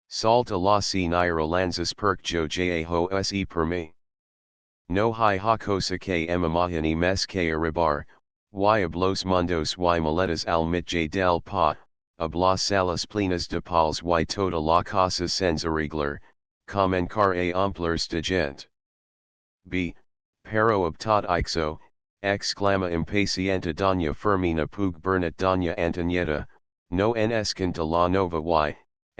Salta la senyera Lanzas perc jo ja ho se per mi. No hi ha cosa que imagini mes que arribar, y hablos mundos y maletas al mitja del pa, hablas salas plenas de pals y toda la casa sens arreglar, comencar a amplers de gent. B. Pero ob tot ixo, exclama impaciente Doña Fermina Pug Bernat Doña Antonieta, no ens canta la nova y,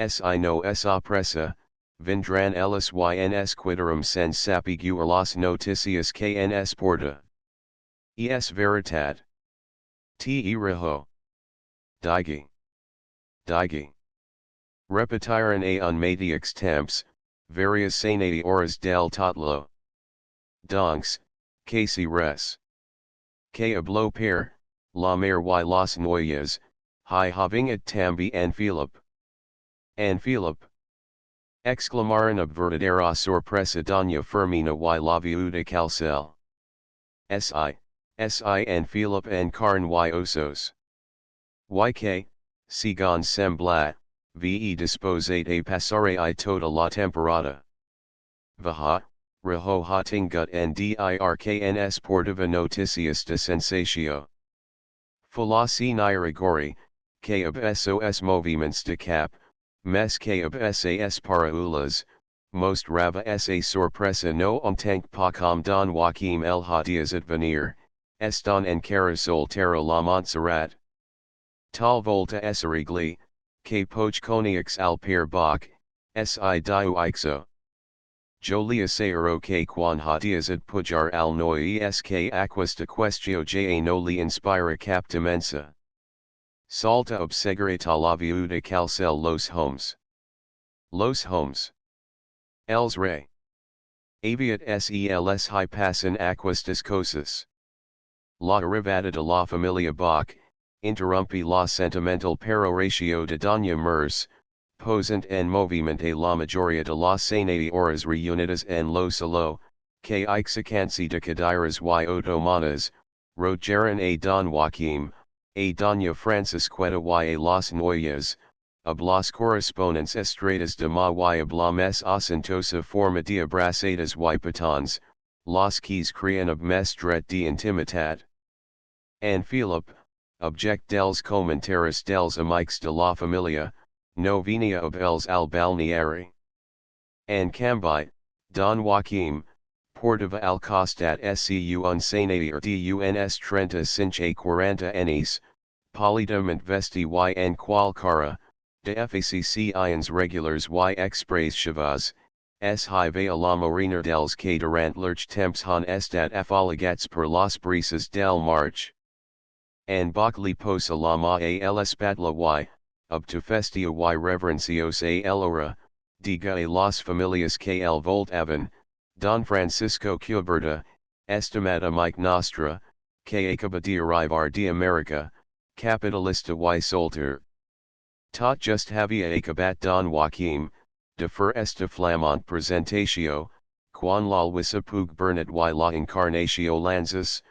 si no esa presa, vendrán ellas y ens quitarum sens sapiguar las noticias que nos porta. Es veritat. Te rejo. Digi. Digi. Repetiren a unmatix temps, various sanati horas del totlo. Donks, casi res. Que hablo per, la mer y las noyas, hi havingat tambi and Philip. Exclamaron ab verdadera sorpresa doña Fermina y la viuda calcel. Si and Philip and carn y osos. Yk, sigon semblat, ve disposate a passare I toda la temporada. Vaha, reho hatingut and dirkns portiva noticias de sensatio. Fulasi nirigori, que ab sos moviments de cap, mes que ab sas paraulas, most rava sa sorpresa no tank pa com don Joaquim el hadias at venir, eston en carasol terra la Montserrat. Tal volta esarigli, que poch coniax al per bach, si diu ixo. Jolia seiro que quan hadias at pujar al noi que aquesta questio ja no li inspira cap demensa. Salta obsegareta la viuda calcel los homes. Els rey. Aviat sels hi passan aquestas cosas. La arrivada de la familia Bach, interrumpi la sentimental peroratio de Doña Mers, posant en movimiento la mayoría de las sanati horas reunidas en lo salo, que ixacansi de cadiras y otomanas, rogeran a Don Joaquim, a Doña Francisqueta y a las noyas, ab las correspondes estratas de ma y ab la mes ostentosa forma de abrazadas y petons, las keys crean ab mestret de intimidad. And Philip, object dels comentaris dels amics de la familia, no venia ob els al balneari. And cambi, Don Joaquim, portava al costat scu un sanati duns 35 a 40 ennis, polidament vesti y en qual cara, de facc ions regulars y expres chavas, hi vea la marina dels que durant lurch temps han estat affolagats per las brisas del march. And Bach li posa la ma al espatla y, ob to festia y reverencios a elora, diga a las familias que el voltavan, Don Francisco Cuberta, estimada Mike Nostra, que acaba de arribar de America, capitalista y solter. Tot just havia acabat Don Joaquim, de fer esta flamant presentatio, quan lalwisa pug bernat y la encarnatio lanzas,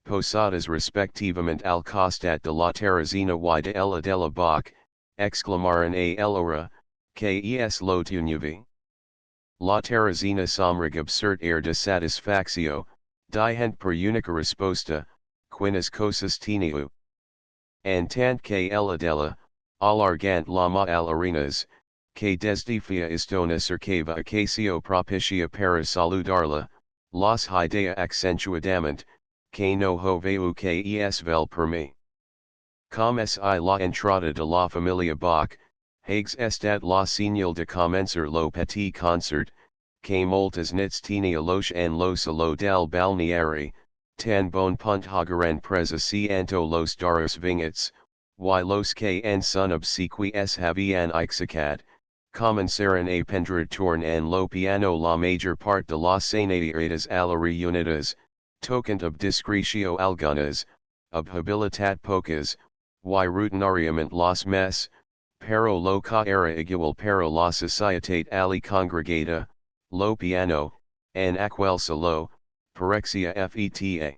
posadas respectivamente al costat de la Teresina y de ella de la Bach, exclamaron a elora, que es lo tunuvi. La Teresina somrig absurt air de satisfaccio, dihent per unica resposta, quinas cosas teniu. And tant que ella della, alargant la ma al arenas, que desdefia istona cercava acacio propicia para saludarla, las idea accentuadament, que no ho veu que es vel per me. Com si la entrada de la familia Bach, hags estat la señal de comencer lo petit concert, que moltes nits tenia loche en lo salo del balneari, tan bon punt hagaran presa ciento los daros vingats, y los que en son obsequies havian ixacat, comenzaron a pendrar torn en lo piano la major part de las sanatarias a la reunidas, tocant ob discretio algunas, ob habilitat pocas, y rutinariamente las mes, pero lo ca era igual para la societate ali congregata, lo piano, en aquel salo, parexia feta.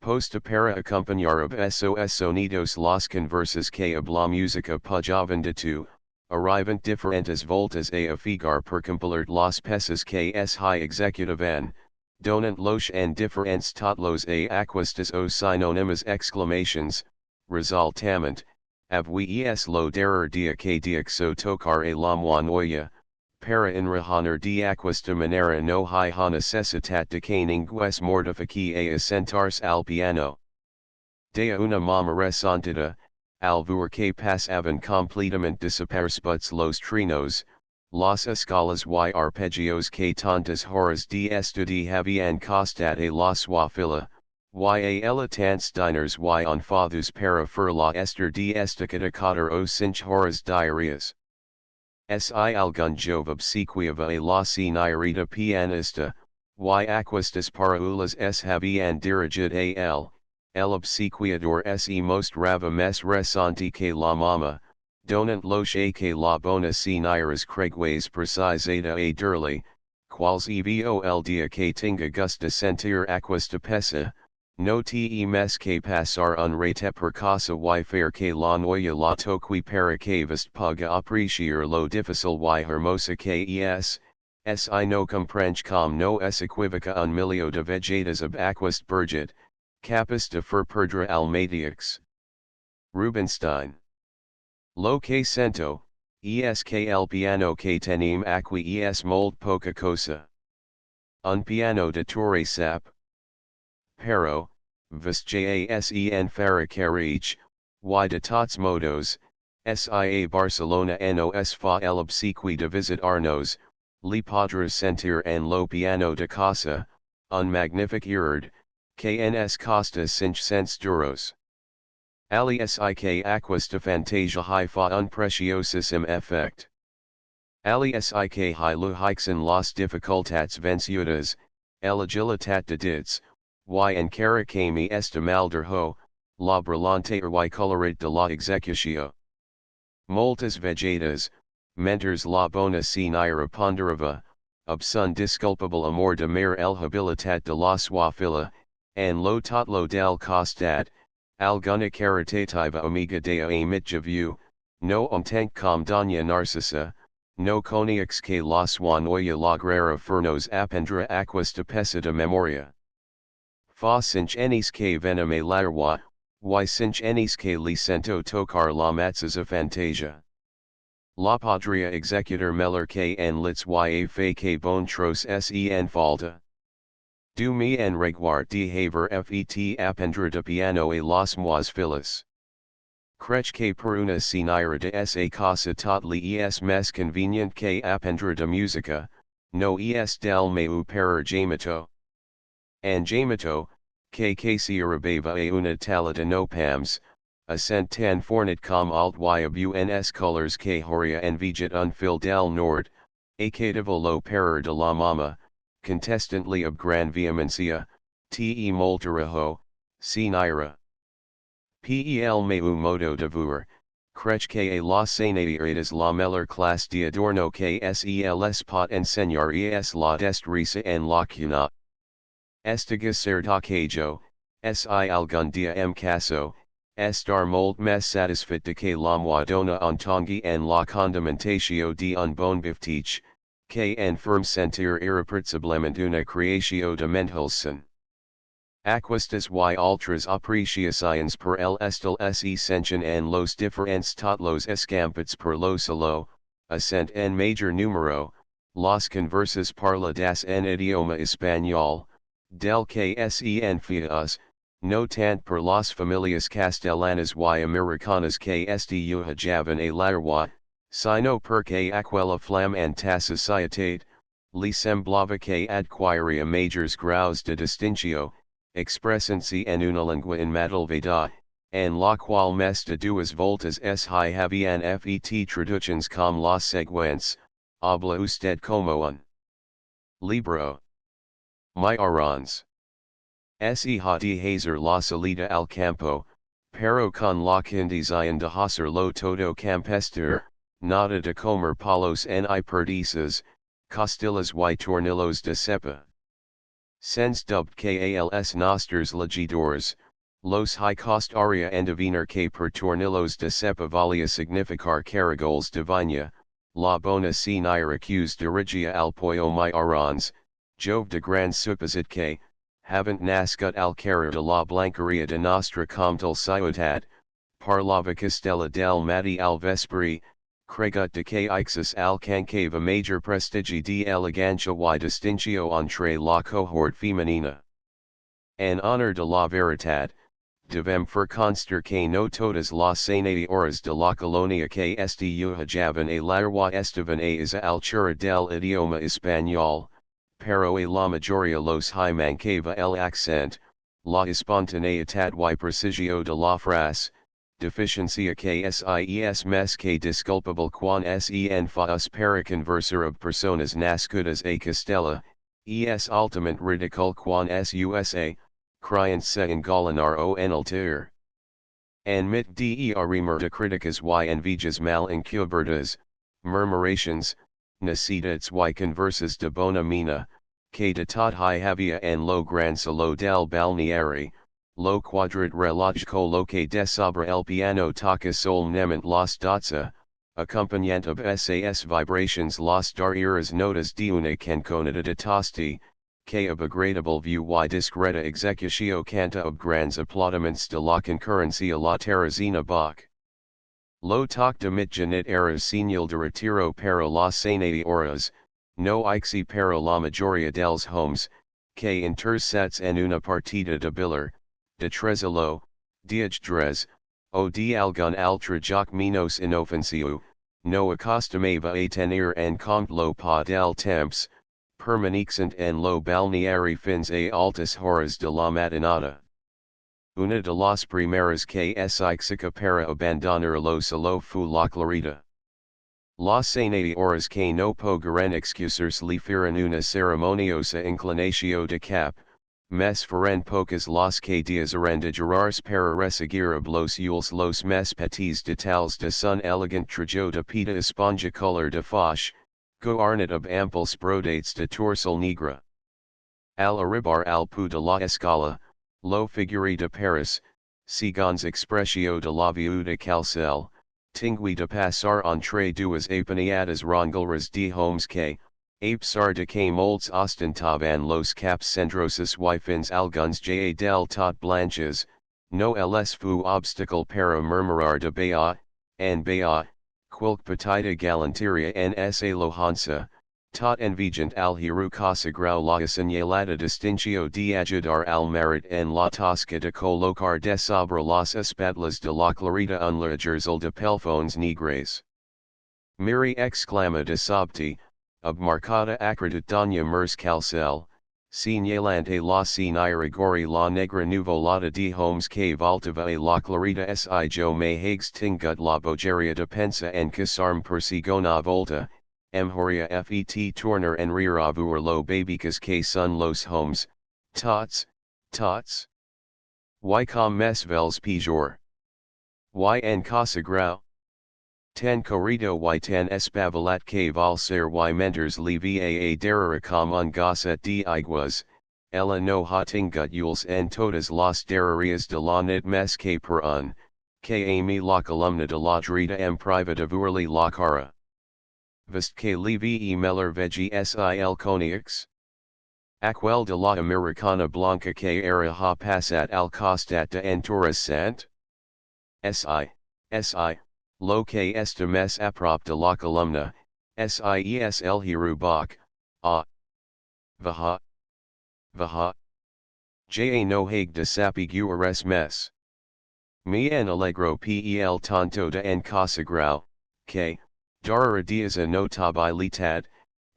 Posta para acompañar ob esos sonidos las conversas que ob la música pujaban de tu, arrivant diferentes voltas a afigar per compilar las pesas que hi executaban, donant los en diferentes totlos a aquestas o synonymas exclamations, resultament, avs lo derer dia que diexo tocar a la moanoia, para enrajonar de aquesta manera no hi ha necessitat de que ningues mortifici a sentarse al piano. De una mamá sentada, al ver que pasaban completamente desapercibidos los trinos, las escalas y arpeggios que tantas horas de estudi habían costat a la suafila, y a ella tants diners y enfados para fer la ester de estacada 4 o 5 horas diarias. si algun jove obsequiava a la señorita pianista, y aquestas paraules es habían dirigid a el obsequiador se mostrava més ressenti que la mama, donant loche que la bona señoras cregues precisada a dirli, quals evo el dia que tinga gust de sentir aquesta peça, no te mes que passar un rate per casa y faire que la noia la toqui para que vist puga apreciar lo difícil y hermosa que es, si no comprenge com no es equivoca un milio de vegetas ab aquest burget, capus de fer perdre almatiix. Rubinstein. Lo que sento, es que el piano que tenim aquí es molt poca cosa. Un piano de torre sap. Pero, vis jasen farà carriage, y de tots modos, sia Barcelona nos fa el obsequi de visitar-nos, li podràs sentir en lo piano de casa, un magnific urd, que ens costa 500 duros. Alias ik aquesta fantasia hi fa un preciosíssim effect. Alias ik hi luhixen las dificultats vençudes, el agilitat de dits, y encara que mi esta malderho, la brillanter y colorit de la executio. Moltes vegetas, menters la bona senyora ponderava, ob son disculpable amor de mer el habilitat de la sua filla, en lo totlo del costat, alguna caritativa amiga de a mitja view, no tenc com doña Narcissa, no coniax que la sua noia lograra fernos aprendre aquesta peça de memoria. Fa cinc anys que venem a l'arwa, y cinc anys que li sento tocar la matza fantasia. La podria executor meller que en lits y fe que bon tros sen falta. Du mi en reguard de haver fet aprendre de piano a las mois filles. Crech que per una senyora de sa casa tot li es mes convenient que aprendre de musica, no es del meu per jamato. En jamato, que si arribava a una tala de nopams, a cent tan fornit com alt y abuns colors que horia en veget un fil del nord, a cativo lo perer de la mama, contestantly ob gran vehemencia, te molteraho, senyora. Pel meu modo de voir, crech que a la senyoritas la meller classe de adorno que sels pot enseñar es la destreza en la cuna. Estiga certacajo, si algun dia caso, estar molt mes satisfit de que la moidona entongui en la condimentacio de un bon biftich, que en firm sentir irreprensiblement una creatio de Mendelssohn. Aquestas y altras apreciaciones per el estil se senchen en los diferentes totlos escampats per lo solo, accent en major número, las conversas parladas en idioma español, del que sen fias, no tant per las familias castellanas y americanas que estudiaban a l'arwa, sino porque aquella flamanta societat, li semblava que adquiria majors graus de distinció, expressency en una lengua inmatilvada, en la qual mes de duas voltas hi habían fet traductions com las seguentes, habla usted como un libro. My arons. Se ha de hacer la salida al campo, pero con la condición de hacer lo todo campestre, nada de comer palos ni perdices, costillas y tornillos de cepa. Sens dubbed kals nosters legidores, los high cost aria endevenir que per tornillos de cepa valia significar caragols de viña, la bona senyora accused dirigia al pollo my arons, jove de gran supposit que, havent nascut al carrer de la blanqueria de nostra comtal ciutat, parlava castella del mati al vespri, cregut de que ixus alcançava major prestigi de elegancia y distincio entre la cohort femenina. En honor de la veritat, devem fer constar que no todas las señoras de la colonia que estudiaban a l'arwa estaban a esa altura del idioma español, pero a la mayoría los hi mancava el accent, la espontaneidad y precisió de la frase, deficiencia que sies mes que disculpable quan sen faus para conversar of personas nascudas a Castella, es altamente ridicule quan susa, criança engalanar o enaltir. And mit der remerta criticas y envijas mal encubiertas, murmurations, necedades y conversas de bona mina, que de tot hi havia en lo gran salo del balneari, lo quadrat reloj lo que de sobre el piano toca solamente los dotza, acompañant of sas vibrations los darreras notas de una canconada de tosti, que of agradable view y discreta executio canta of grands applaudiments de la concurrencia la terrazina bach. Lo toc de mitjanit eras señal de retiro para las 6 horas, no ixi para la mayoría dels homes, que intersets en una partida de billar, de trezelo, diajdrez, o de algun altra joc menos inofensiu, no acostumava a tener en compte lo pas del temps, permanexant en lo balneari fins a altas horas de la matinada. Una de las primeras que exica para abandonar lo salo fu la clarita. Las 6 horas que no pogaren excusers le fieren una ceremoniosa inclinatio de cap, mes fueren pocas las que desearan de gerars para reseguir a los mes petits detalles de son elegant trajo de pita esponja color de foch, guarnit of amples brodates de torsal negra. Al arribar al pu de la escala, lo figuri de Paris, segons expressio de la viuda calcel, tingui de passar entre duas apanhadas rongalras de homes que, apesar de que moldes ostentaban los caps centrosos y fins alguns ja del tot blanches, no les fu obstacle para murmurar de bea, en bea, quilque petita galanteria en esa lojanza, tot envejant al hiru casagrau la señalada distincio de ayudar al marit en la tosca de colocar de sobre las espatlas de la clarita un la jersel de pelfones negres. Miri exclama de sobte, obmarcada acredit doña Mers calcel, señalante la señirigori la negra nuvolada de homes que voltava a la clarita si jo me hags tingut la bogeria de pensa en casarm per segona volta, emhoria fet torner en reravur lo babicas que son los homes, tots. Y com mes vels pejor. Y en casagrau. Tan corrido y tan espavilat que val ser y menters le va derera com un gosset de iguas, ella no ha tingut yules en todas las dererias de la nit mes que per un, que a mi la columna de la drita em privada vurli la cara. Vist que le ve meller vegi sil coniacs? Aquel de la Americana Blanca que era ha passat al costat de Antoras Sant? Si, lo que esta mes aprop de la columna, sies el hiru bach, vaha. Ja no haig de sapigures mes. Me en allegro pel tanto de en casagrau, que, darara dias a notabilitad,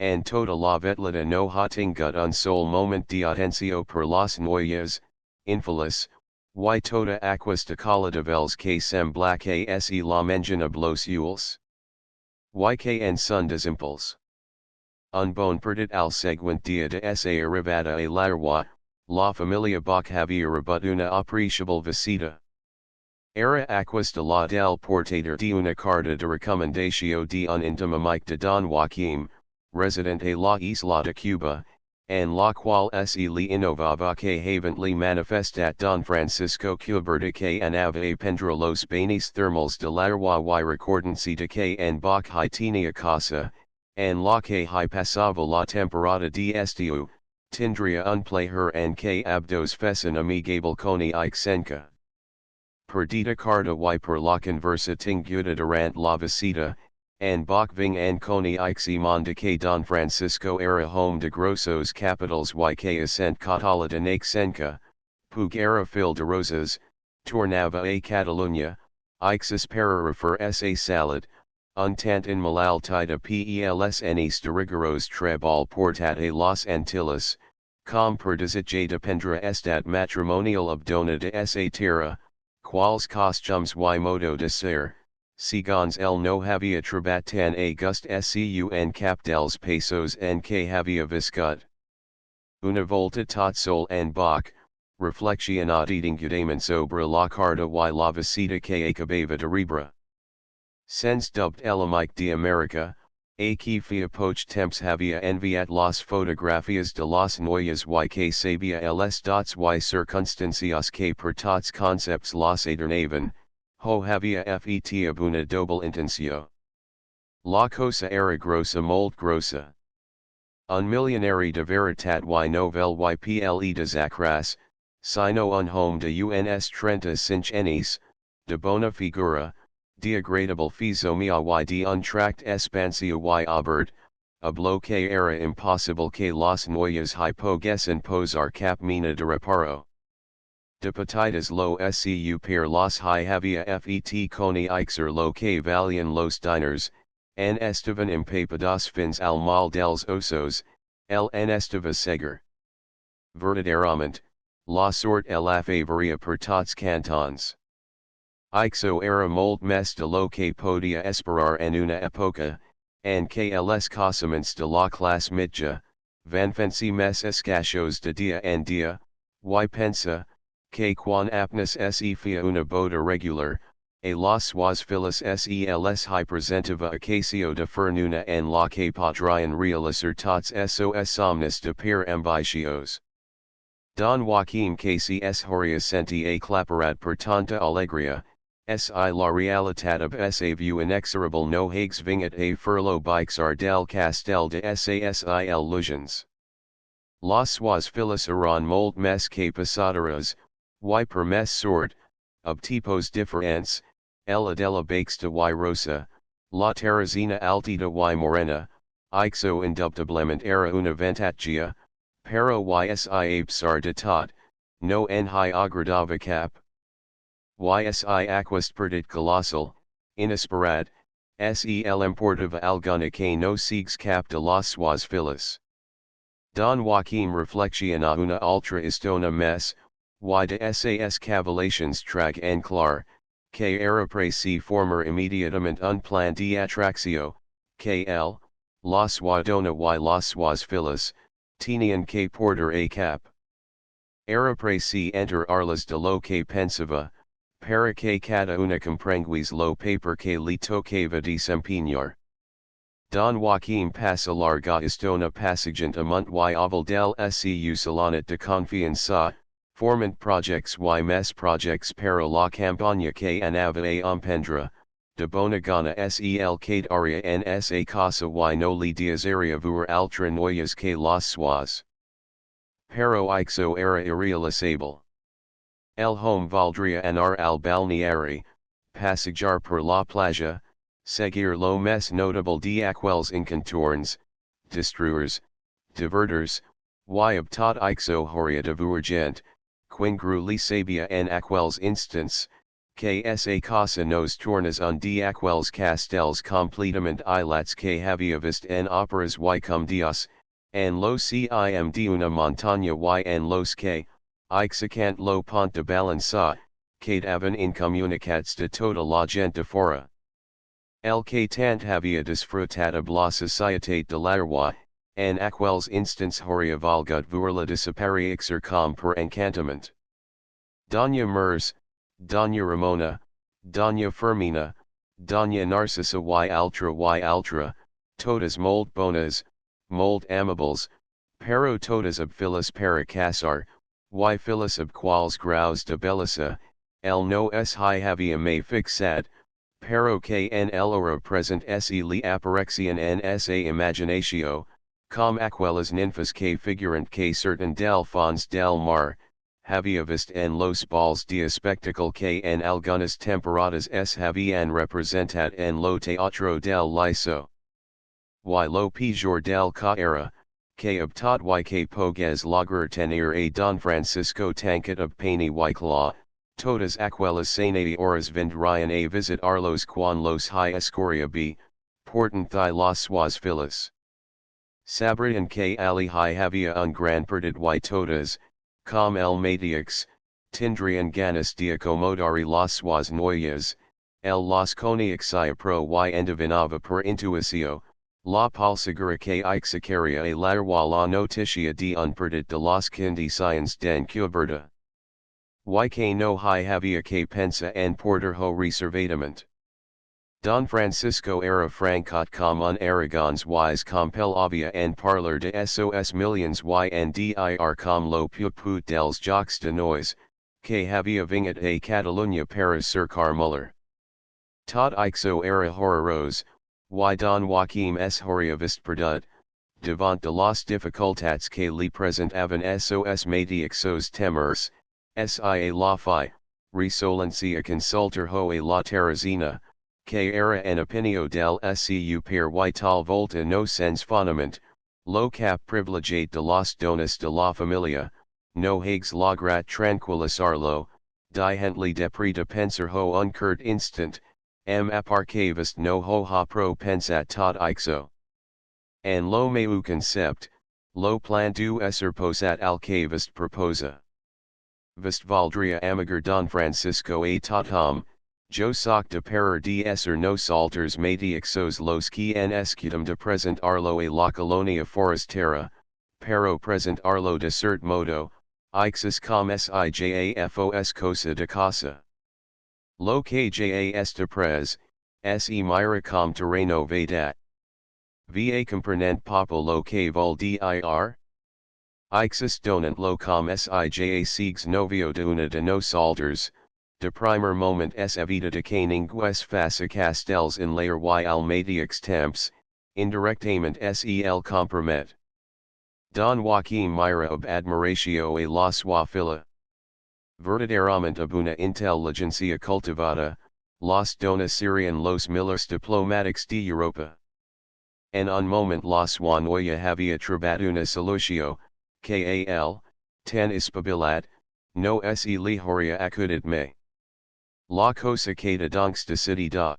and toda la vetlada no ha tingut un sol moment de atencio per las noyas, infeliz, y toda aquesta cala de vels que sembla que se la mengen a los yules. Y que en son desimples. Un bon perdit al seguint dia de esa arrivada a l'Arwa, la familia Bach havia rebut una apreciable visita. Era aquesta la del portador de una carta de recomendacio de un intimo amic de Don Joaquim, resident a la isla de Cuba, en la cual se le innovava que havently manifestat Don Francisco Cuberta que anava a pendra los banis thermals de l'Arwa y recordancy de que en Bach hi tenia casa, en la que hi passava la temporada de estiu, tindria un player en que abdos fessen amigable coni Ixenca. Perdita carta y per la conversa tinguda durant la visita, en Bach ving en coni Iximon de que Don Francisco era home de grossos capitals y que ascent catala de Naxenca, pug era fil de rosas, tornava a Catalunya, Ixis para refer sa salad, un tant in malaltida pels enis de rigoros trebal portat a las Antillas, com per desitja dependra estat matrimonial of dona de sa tierra, quals costumes y modo de ser, segons el no havia trabat tan agust scun cap dels pesos en que havia viscut. Una volta tot sol en Bach, reflectionat sobre la carta y la visita que acabava de rebre. Sens dubt elamic de America, a que fia poch temps havia enviat las fotografias de las noyas y que sabia els dots y circunstancias que per tots concepts las adornaven, ho havia fet ab una doble intencio. La cosa era grossa molt grossa. Un millionari de veritat y novel y ple desacras, sino un homme de uns 35 anys, de bona figura, de agradable physiognomia y de un tract expansio y abord, ab lo que era impossible que las noyas hypogessen posar cap mina de reparo. De petitas lo scu per los hi havia fet coni ixer lo que valian los diners, en estavan empapados fins al mal dels osos, el en estava segur. Verdaderament, la sort la favoria per tots cantons. Ixo era molt mes de lo que podia esperar en una época, en que els casaments de la classe mitja, van fensi mes escachos de dia en dia, y pensa, que quan apnes se fia una boda regular, a las suas filas els hypresentava ocasio de fernuna en la que podrian realizar tots sos somnis de per ambitios. Don Joaquim que si es horia senti a claparat per tanta alegria, si la realitat ab savu inexorable no hags vingat a furlo bixar del castel de sas illusions. Las suas filas eran molt mes que passaderas, y per mes sort, ob tipos diferentes, el adela baxta y rosa, la teresina altita y morena, ixo indubtablement era una ventagia, pero ysi absar de tot, no en hi agradava cap. Ysi aquast perdit colossal, inesperat, sel importava alguna que no sigues cap de las suas filas. Don Joaquim reflexiona una ultra istona mes, y de sas cavalations trag en clar, que era pre si former immediatamente un plan de atraccio, que la suadona y las suas filas, tenian que porter a cap. Era pre si enter arlas de lo que pensava, para que cada una comprenguis lo paper que li tocava desempeñar. Don Joaquim passa larga istona passagent amunt y aval del scu salonat de confianza, formant projects y mes projects para la campaña que anava a emprendre, de bona gana sel quedaria en esa casa y no li desearia ver altra noyas que las suas. Pero ixo era irrealizable. El home valdria anar al balneari, passejar per la playa, seguir lo mes notable de aquels encontorns, destruers, diverters, y ob tot ixo horia de ver gent, quingru li sabia en aquels instants, que esa casa nos tornas un de aquels castells completament ilats que havia vist en operas y cum dios, en lo cim de una montaña y en los que, ixicant lo pont de balança, quedaven incomunicats de toda la gente fora. El que tant havia disfrutat la societat de l'Arwa, en aquels instants horia volgut ver la desapareixer com per encantament. Doña Mers, Doña Ramona, Doña Fermina, Doña Narcissa y altra, todas molt bonas, molt amables, pero todas ob filas para casar, y filas ob quals graus de belleza, el no es hi havia me fixat, pero que en el hora present se li aparexian en esa imaginatio, com aquelas ninfas que figurant que certain del fons del mar, havia vist en los balls de espectacle que en algunas temporadas habían representat en lo teatro del Liceo. Y lo peor del caera, que ob tot y que pogues lograr tener a Don Francisco tancat ob pani y claw, todas aquelas horas vendrían a visitarlos quan los hi escoria b, portant thigh las suas filas. Sabrian que ali hi havia un gran perdit y todas, com el Matix, tindrian ganas de acomodar las suas noyas, el las conexia pro y endivinava per intuicio, la palsegura que ixacaria a larwa la noticia de un perdit de las condiciones den cubierta. Y que no hi havia que pensa en porter ho reservadament. Don Francisco era francot com un Aragons wise compel obvia en parler de sos millions y en dir com lo puput dels jocs de noise, que havia vingut a Catalunya para cercar Muller. Tot ixo era horroroso, y Don Joaquim es horrivist perdut, devant de las dificultats que li presentaven sos mediexos temers, sia la fi, resolencia consultar ho a la terrazina, que era en opinio del SCU per y tal volta no sens fonament, lo cap privilegiate de las donas de la familia, no hags lograt tranquilizarlo, diently depri de pensar ho uncurt instant, aparcavist no ho ha pro pensat tot ixo. En lo meu concept, lo plan du esser posat al cavist proposa. Vist valdria amiger Don Francisco a tothom, jo soc de parer de esser nos alters mediexos los que en escutum de present arlo a la colonia forastera, pero present arlo de cert modo, ixis com sijafos cosa de casa. Lo que jas de pres, se mira com terreno vedat. Va comprenent popo lo que vol dir? Ixis donant lo com sija siegs novio de una de nos alters, de primer moment es evita de que ningues faça castells in layer y almadiax temps, indirectament sel compromet. Don Joaquim mira ob admiratio a la sua fila. Verdaderamente ab una inteligencia cultivada, las donas serían los millers diplomatics de Europa. En un moment la sua noia havia trobat una solucio, kal, tan espabilat, no se li horia acudit me. La cosa que de donks de city da.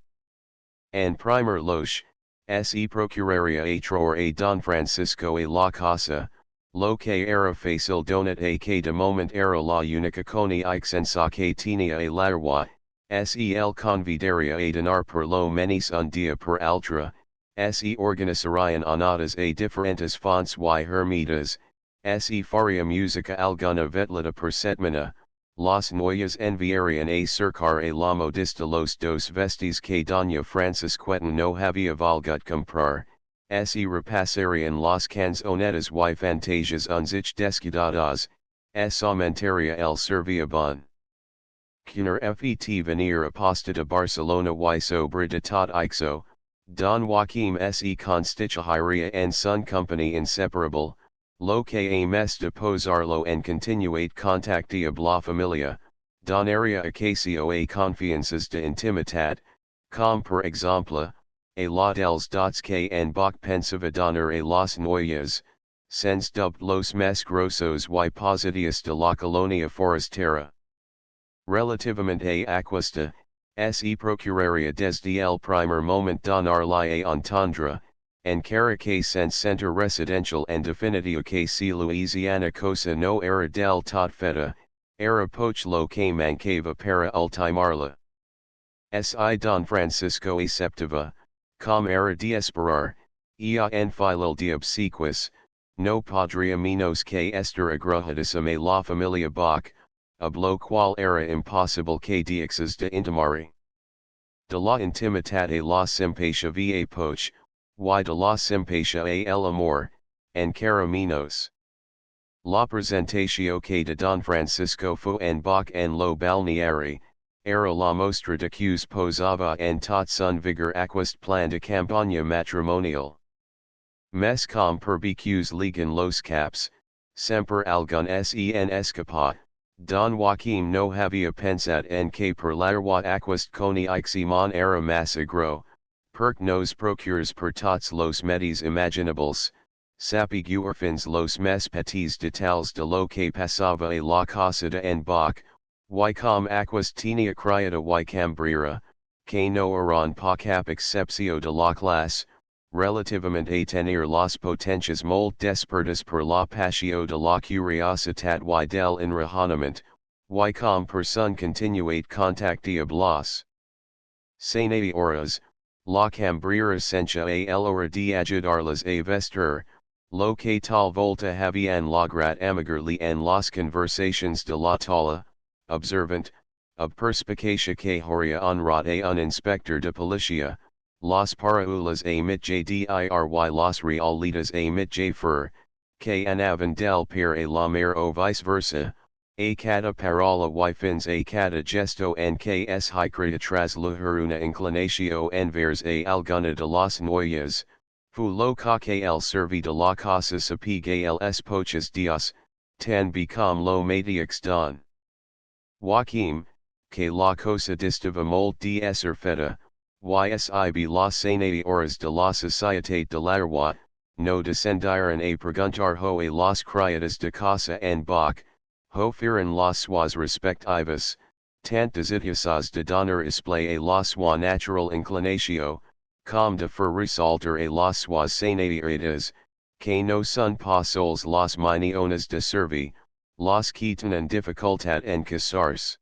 En primer loche, se procuraria a tror a Don Francisco a la casa, lo que era facil donat a que de moment era la única coni ixensa que tenia a larwa, sel convidaria a dinar per lo menis un dia per altra, se organizarian anadas a diferentes fonts y hermitas, se faria musica alguna vetlada per setmana, las noyas enviarian a cercar a la modista los dos vestis que doña Francisqueta no había valgut comprar, se repassarian las canzonetas y fantasias unzich descuidadas, se aumentaria el servia bon. Cuner fet venir aposta de Barcelona y sobre de tot ixo, Don Joaquim se constituiria en son company inseparable, lo que a mes de posarlo en continuate contacti ab la familia, donaria ocasio a confiances de intimitat, com per exemple, a la dels dots que en bach pensiva donar a las noyas, sens dubt los mes grosos y positius de la colonia forastera. Relativamente a aquesta, se procuraria desde el primer moment donar la a entendre, en cara que sen center residencial en definitio que si Louisiana cosa no era del tot feta, era poch lo que mancava para ultimarla. Si Don Francisco aceptava, com era de esperar, en filil de obsequis, no podria menos que estar agrujadísima la familia Bach, ab lo qual era impossible que diexes de intimari. De la intimitat a la simpatia va poch, y de la simpatia a el amor, en cara menos. La presentatio que de Don Francisco fu en Bach en lo balneari, era la mostra de que posava en tot son vigor aquest plan de campaña matrimonial. Mes com per bqs ligan los caps, semper algun sen escapa, Don Joaquim no había pensat en que per larwa aquest coni iximon era massagro, perc nos procures per tots los medis imaginables, sapigu orphans los mes petits detalles de lo que pasava a la casa de en Bach, y com aquest tenia criada y cambrera, que no eran pa cap excepcio de la clase, relativamente a tenir las potencias molt despertas per la passió de la curiositat y del enrajonament, y com person continuate contactia blas. Seine horas, la cambriera sencha a el hora de ajudarlas a vestir, lo que tal volta habían lograt amigarly en las conversations de la tala, observant, ob perspicacia que horia honrat a un inspector de policia, las paraulas a mitj diry las realitas a mitj fur, que anaven del per a la mer o vice-versa, a cada parola y fins a cada gesto en que es hicrita trasluhur una inclinatio envers a alguna de las noyas, fu lo que el servi de la casa sapiga els poches dias, tan becom lo matix don. Joaquim, que la cosa distava molt de ser feta, ysib las seine horas de la societat de l'arwa, no descendiren a preguntar ho a las criadas de casa en bach, ho firen las suas respectivas, tant desitiosas de donar isplay a la sua natural inclinatio, com de fer resaltar a las suas senairetas, que no son pas sols las minionas de servi, las que tienen dificultad en casarse.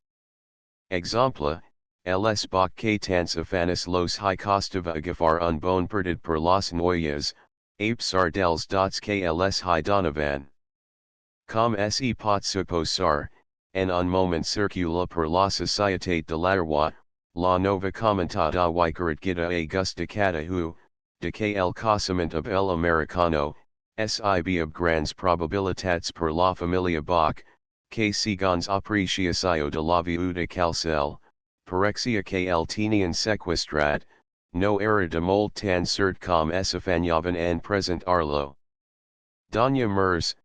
Exemple, els bach que tan afanes los high costava agafar un bon partit per las noyas, apesar dels dots que els high donavan. Com se pot suposar, en un moment circula per la societat de l'arwa, la nova comentada y corregida a gusta cada de que el casament of el americano, sib of grandes probabilitats per la familia Bach, que segons apreciacio de la viuda calcel, parexia que el tenian sequestrat, no era de molt tan cert com es afanyaven en present arlo. Doña Mers,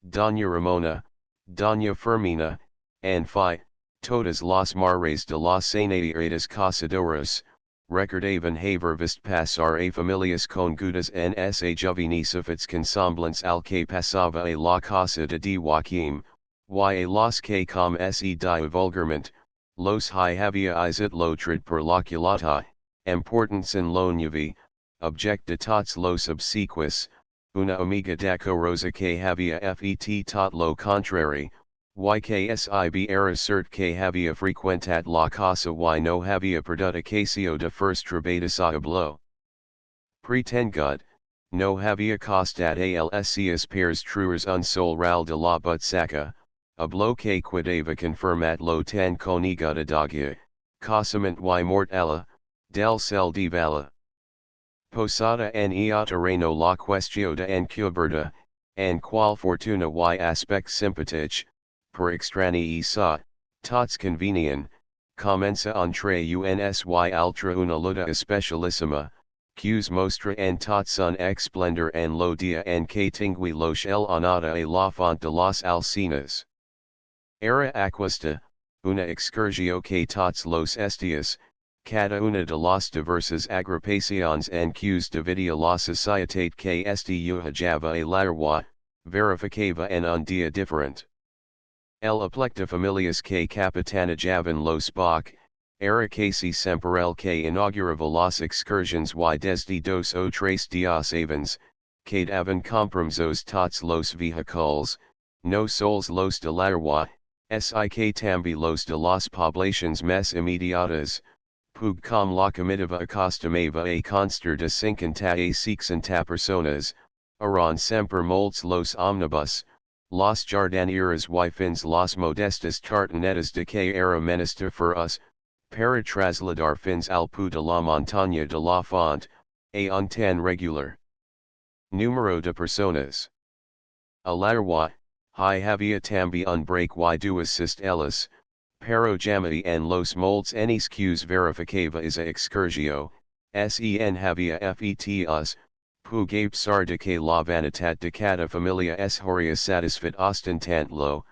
Doña Ramona, Doña Fermina, en fi, todas las mares de las senairetas casadoras, recordaven haver vist pasar a familias congudas en esa juvenicifits consemblants al que pasaba a la casa de Joaquim, y a los que com se dia vulgarment, los high había isit lo trid per la culata, importance en lo nuevi, objecta tots los obsequis, una amiga decorosa que había fet tot lo contrary, YKSIB era cert que había frequentat la casa y no había perduto ocasio de first trabadas a hablo. Pretengut, no había costat alcs pairs truers un sol ral de la butsaca, hablo que quedava confirmat lo tan coniguda dagia, casament y mort ella, del cel de vala. Posada en terreno la questio de encubierta, en qual fortuna y aspect simpatich, per extrañi sa, tots convenien, comença entre uns y altra una luta especialissima, qus mostra en tot son esplendor en lo dia en que tingui los el anada a la font de las alcinas. Era aquesta, una excurgio que tots los estias, cada una de las diversas agrupaciones en qus dividia la societat que hallaba a l'arwa, verificava en un dia diferent. El aplecta familias que capitanajaban los Bach, era casi sempre el que inauguraba las excursions y desde 2 o 3 días avens, quedaban compromisos tots los vehicules, no sols los de l'arwa, que tambi los de las poblaciones más inmediatas, pug com la comitiva acostumava a constar de 50 a 60 personas, eran sempre molts los omnibus, las jardineras y fins las modestas tartanetas de que era menester for us, para trasladar fins al pu de la montaña de la font, a un tan regular número de personas. A l'arwa, había tambi un break y duas sistelas, pero jamai en los molds enis qs verificava is a excurgio, sen había fetus, pug apesar de que la vanitat de cada familia es horia satisfit ostentant lo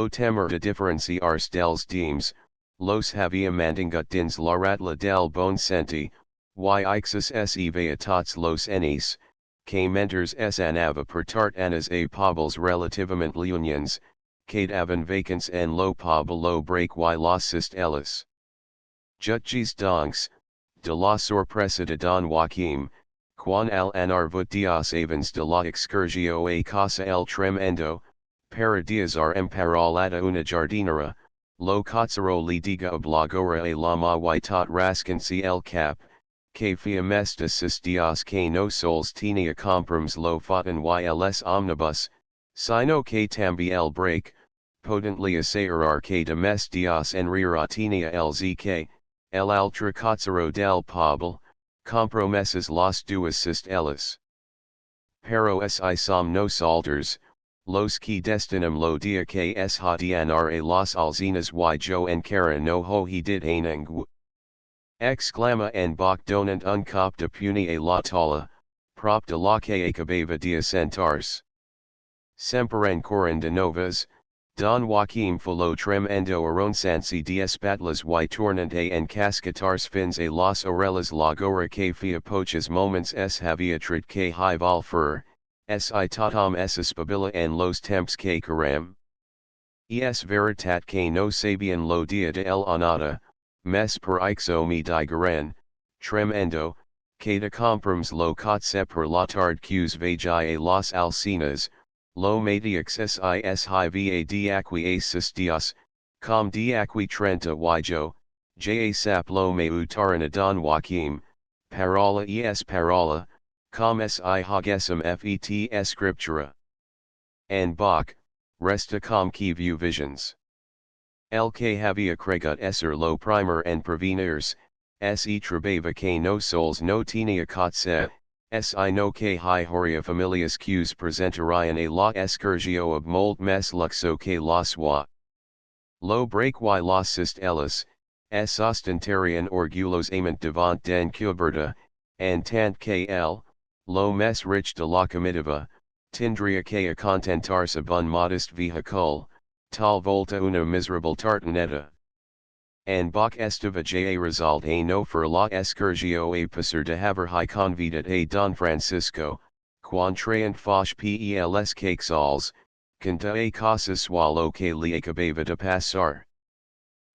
temer de diferenciarse dels deems, los había mandingut dins la ratla del bon senti, y ixus se a tots los enis, que menters es anava per tartanas a pobbles relativament llunyans, quedaven vacants en lo poblo break y las sistelas. Jutgis donks, de la sorpresa de Don Joaquim, quan al anarvut dias avens de la excurgio a casa el tremendo, para diasar emparolada una jardinera, lo Kotsaro li diga oblagora a lama y tot rascansi el cap, que fia mestasis dios que no sols tenia comprams lo foten yls omnibus, sino que también break, potently asearar que de mes dios en tenia el zk, el altra Kotsaro del pobl, compromeses los duas ellis. Pero si som nos alters, los que destinum lo dia que es hadianar a los alzinas y yo en cara no ho he dit anang. Exclama en bok donant un cop de puni a la tala, prop de la que acabava dia centars. Semper coran de novas, Don Joaquim fulo tremendo aronsansi diez patlas y tornante en cascatars fins a las orellas lagora que fia poches moments es havia trit que hi volfer, si totom es espabila en los temps que caram. Es veritat que no sabian lo dia de el anata, mes per ixo mi digaran, tremendo, que de comprams lo cotse per la tard qs vagi a las alcinas, lo matix sis hi va diaquiasis dios, com diaqui trenta yjo, ja sap lo me utarana don Joaquim, parola es parola, com si hogesum fet scriptura. And Bach, resta com que view visions. El que havia cregut esser lo primer en preveners, se trebava que no sols no tenia cotse, si no que hi horia familias qs presentarian a la escurgio of mold mes luxo que los wa. Lo break y los sist ellis, s ostentarian orgulos amant devant den cuberta, and tant que el, lo mes rich de la comitiva, tindria que a contentarse bun modest vehicule, tal volta una miserable tartaneta. And Bach estava ja result a no for la escurgio a passer de haver hi convidat a Don Francisco, quan traent foch pels caixals, canta a casa swallow que li acabava de passar.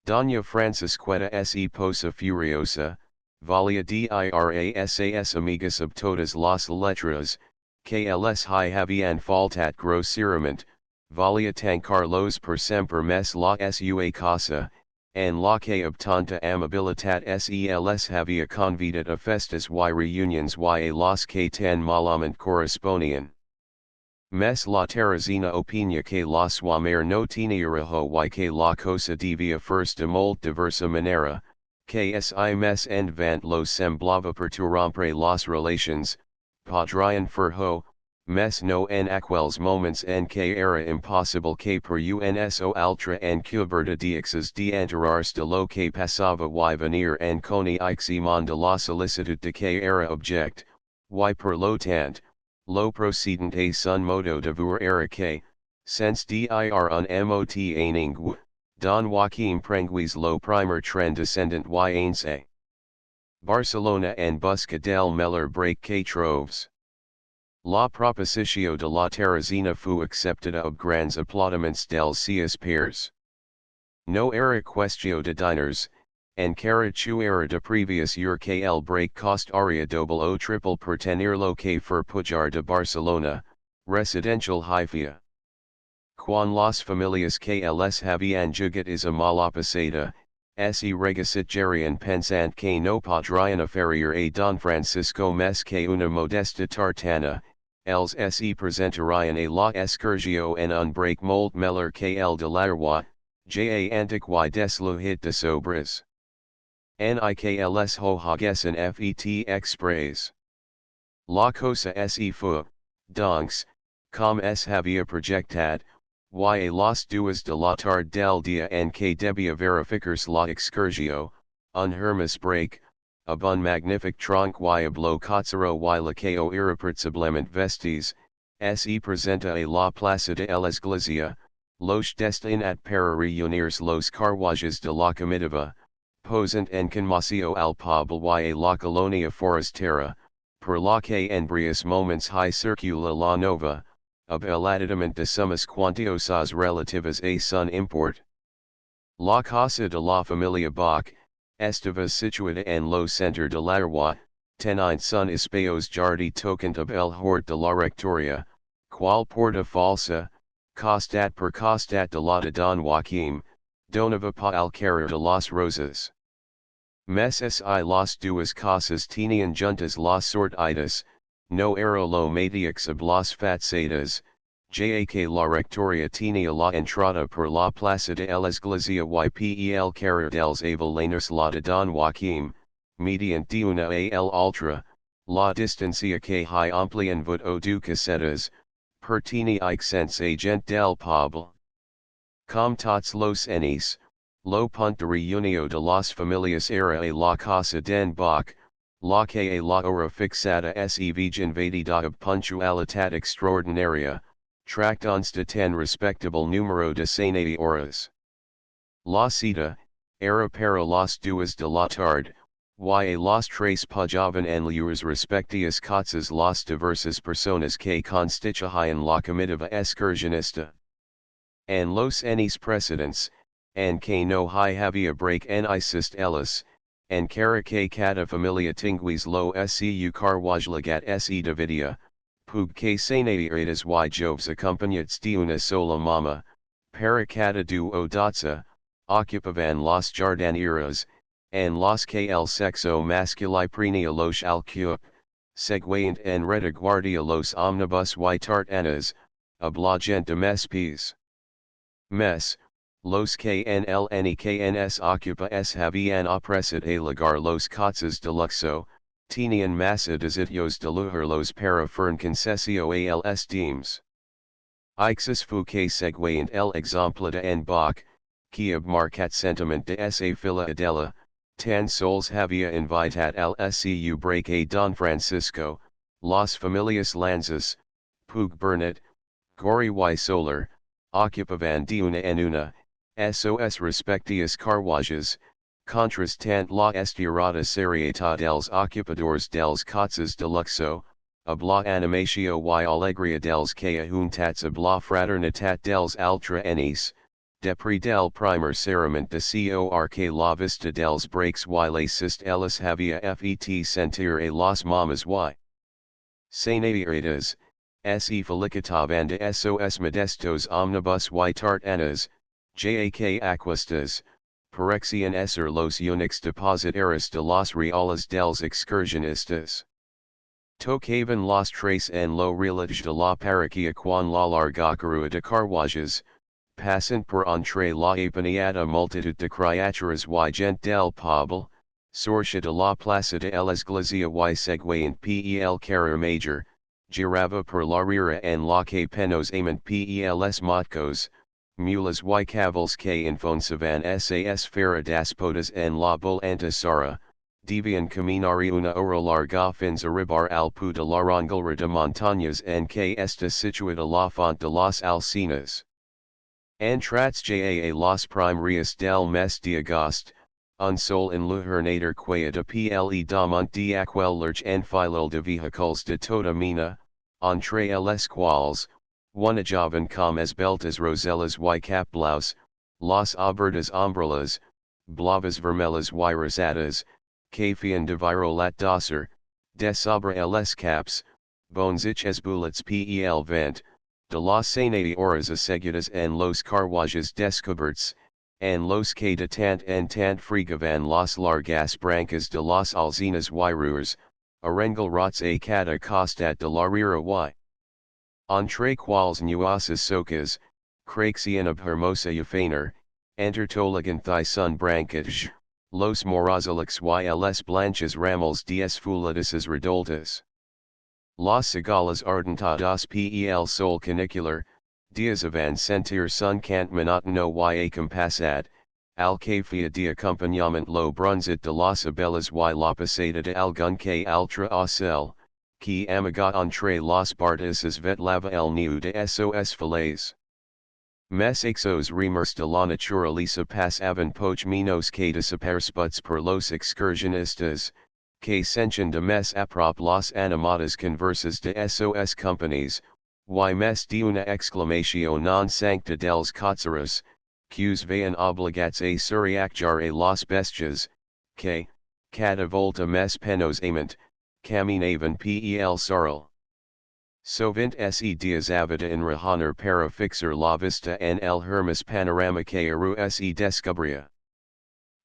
Doña Francisqueta se posa furiosa, valia diras amigas of todas las letras, que les hi havian faltat grossieramente, valia tancar los per semper mes la sua casa, and la que ob tanta amabilitat sels havia convidat a festas y reunions y a los que tan malament correspondian. Mes la Teresina opina que la suamer no tenia rajo y que la cosa devia first de molt diversa manera, que si mes en vant los semblava perturrompre las relations, podrian ferho, mes no en aquels moments en que era impossible que per unso altra en cuberta diexes de enterars de lo que passava y venir en coni iximon de la solicitud de que era object, y per lo tant, lo procedent a sun modo de voir era que, sense dir un mot aning, Don Joaquim prenguis lo primer tren descendant y ainse. Barcelona en busca del Meller break que troves. La proposició de la Teresina fu acceptada ob grands applaudiments dels seus pairs. No era questio de diners, encara chu era de previous year que el break cost aria doble o triple per tenir lo que fer pujar de Barcelona, residential hifia. Quan las familias que les havian jugat is a malapasada, se regasit pensant que no podrian offerir a Don Francisco mes que una modesta tartana, els se presentarian a la escurgio en un break molt meller que el de l'arwa, ja antic y desluhit de sobres. Nikls ho hagesen fet expres. La cosa se fu, donc, com es havia projectat, y a las duas de la tarde del dia en que debia verificarse la excurgio, un hermes break, ab un magnific tronc y ab lo cotzero y laqueo irreprensiblement vestis, se presenta a la plaza de la iglesia, los destinat para reunirse los carruajes de la comitiva, posant en conmocio al pobl y a la colonia forastera, per la que en brios moments hi circula la nova, ob el aditament de sumas cuantiosas relativas a sun import. La casa de la familia Bach, estava situada en lo centre de l'Arwa, tenint sun espaos jardi tocant ob el hort de la rectoria, qual porta falsa, costat per costat de la de Don Joaquim, Donava pa al carrer de las Rosas. Mes si las duas casas tenían juntas las sortidas, no era lo matiix of las fatsadas, ya que la rectoria tenía la entrada por la plaza de la Iglesia y el carrer dels Avelanos la de Don Joaquim, mediante una al altra, la distancia que hay amplian vot o du casetas, pertini sense agent del poble. Com tots los enis, lo punt de reunio de las familias era a la casa den Bach, la que a la hora fixada se vegan vedida of puntualitat extraordinaria, tractans de ten respectable numero de 180 horas. La cita, era para las duas de la tarde, y a las tres pujaban en lures respectivas casas las diversas personas que constituían la comitiva excursionista. En los años precedentes, en que no había break en isist ellis, en cara que cada familia tinguis lo su carwajlagat se dividia, pug que sanadiadas y joves acompañados de una sola mama, para cada duo dotza, ocupaban las jardineras, en los que el sexo masculino prenia los alcup, seguint en retaguardia los omnibus y tartanas, obligeant de mes pies. Mes, los que en el NKNS ocupas habían apresad a lagar los cotzes de luxo, tenían masa de sitios de lujarlos para fern concesio a los demes. Ixus fu que seguint el exemplo de en Bach, que ab marcat sentiment de esa fila adela, tan sols había invitat al su break a Don Francisco, las familias Lanzas, pug Bernat, Gori y Solar, ocupaban de una en una, sos respectivas carwajes, contrastant la estirada serieta dels ocupadores dels cotzes de luxo, ab la animatio y alegria dels que ajuntats ab la fraternitat dels altra enis, depri del primer cerament de cor que la vista dels breaks y l'assist ellis havia fet sentir a las mamas y sanadiadas, se felicitaban de sos modestos omnibus y tartanas, ja que aquestas, parecían ser los únicos depositaris de las reales dels excursionistas. Tocaban las tres en lo reloj de la parroquia quan la larga carrua de carwajes, passant por entre la apaniada multitud de criaturas y gent del poble, sortia de la plaza de la Iglesia y seguint pel carrer major, girava por la rira en la que penos amant pels motcos, mulas y cavalls que enfonsaban sas fera das podas en la volanta sara, debian caminar una hora larga fins arribar al pu de la rongulra de montañas en que está situada la font de las Alcinas. Entrats ja a las primarias del mes de agost, un sol en lujarnader quea de ple damunt de aquel lurch en filol de vehicles de toda mina, entre les quals, una joven com esbeltas rosellas y capblaus, las abertas umbrellas, blavas vermellas y rosadas, que fian de virolat doser, de sobre les caps, bonzich bullets pel vent, de las 180 horas aseguradas en los carwajes descubiertos, en los que de tant en tant fregavan las largas brancas de las alzinas y ruers, arengel rots a cada costat de la rira y entre quals nuasas socas, craxian of hermosa ufaner, entertoligan thigh sun brancage, los morazalix y les blanches ramos dies fulidisas redoltas. Las cigalas ardentadas pel sol canicular, dias avan sentir sun cant monótono y acompasad, al que fia de acompañamiento lo brunzit de las abellas y la pasada de algun que altra ocel, que amiga entre las bartesas vetlava el niu de sos falaise. Mes exos remers de la naturaleza pasaban poch menos que desapercibidos por los excursionistas, que senchen de mes aprop las animadas conversas de sos companies, y mes de una exclamación non sancta dels cotzeras, que vayan obligats a suriacjar a las bestias, que, cada volta mes penos amant, caminavan pel sarl. Sovint se desavida en rehaner para fixar la vista en el hermes panorama que eru se descubria.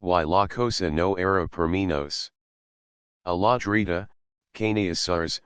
Y la cosa no era por menos. A la dreta, cañasars,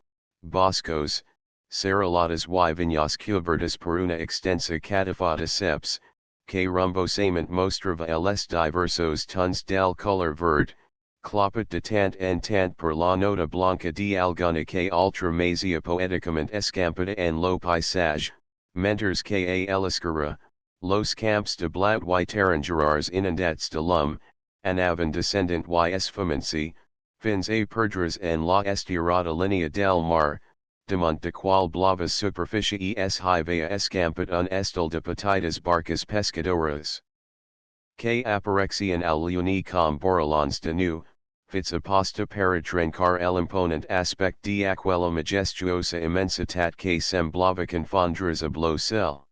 boscos, serraladas y viñas cubiertas por una extensa catafata ceps, que rumbosamente mostrava els diversos tons del color verde, clopot de tant en tant por la nota blanca de alguna que ultramazia poeticamente escampada en lo paisage, menters que a eliscara, los camps de blat y tarangerars inundats de lum, anaven descendent y esfumency, fins a perdres en la estirada linea del mar, demont de qual blava superficie es hivea escampat un estel de petitas barcas pescadoras. Que aparexian al leoni com borrolons de nu, fits aposta para trencar el imponent aspect de aquella majestuosa immensitat que semblava confondres a lo cel.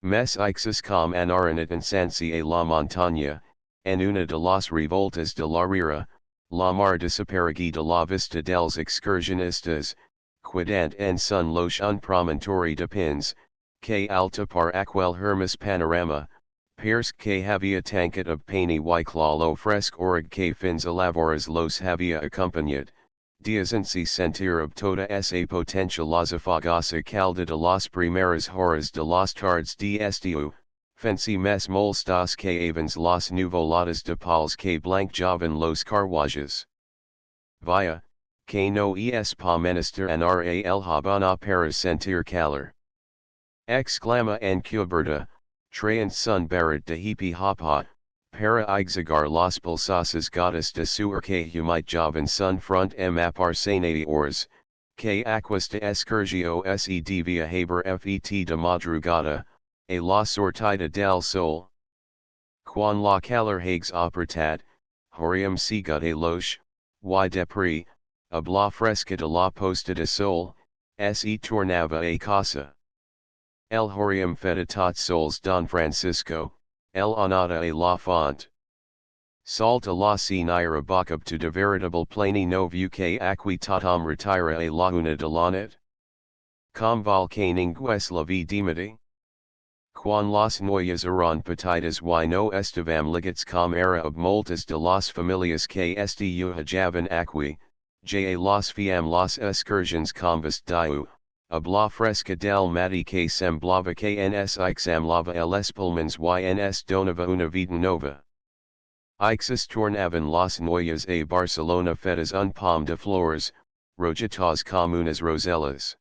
Mes ixus com anaran at insanci a la montaña, en una de las revoltas de la Rira, la mar desaparegi de la vista dels excursionistas, quidant en son los un promontori de pins, que alta par aquel hermes panorama, pers que havia tancat of pani y clalo fresque org que fins alavores los havia acompañado, diazensi sentir of toda esa potencia la zafagasa calda de las primeras horas de las tardes de estiu, fancy mes molstas que avens las nuvoladas de pals que blancjavan los carruajes. Via, que no es pa menester en ra el habana para sentir calor. Exclama en cubierta, traent sun barat de hippie hopha, para exagar las pulsasas gotas de suer que humidjavan sun front em aparcenati ors, que aquesta excurgio se devia haber fet de madrugada, a la sortida del sol. Quan la calor hags apertat, horium sigut a loche, y depri, ab la fresca de la posta de sol, se tornava a casa. El horium feditat sols Don Francisco, el anada a la font. Salta la sinira bacab to de veritable plani no view que aqui tatam retira a la una de la net. Com volcaningues la vi dimity? Quan las noyas eran petitas y no estavam ligats com era ob moltas de las familias que estu hajavan aqui, ja las fiam las excursions convist diu, ab la fresca del mati que semblava que ens examlava els pulmons y ens donava una vida nova. Ixus tornavan las noyas a Barcelona fetas un pom de flores, rojitas comunas rosellas.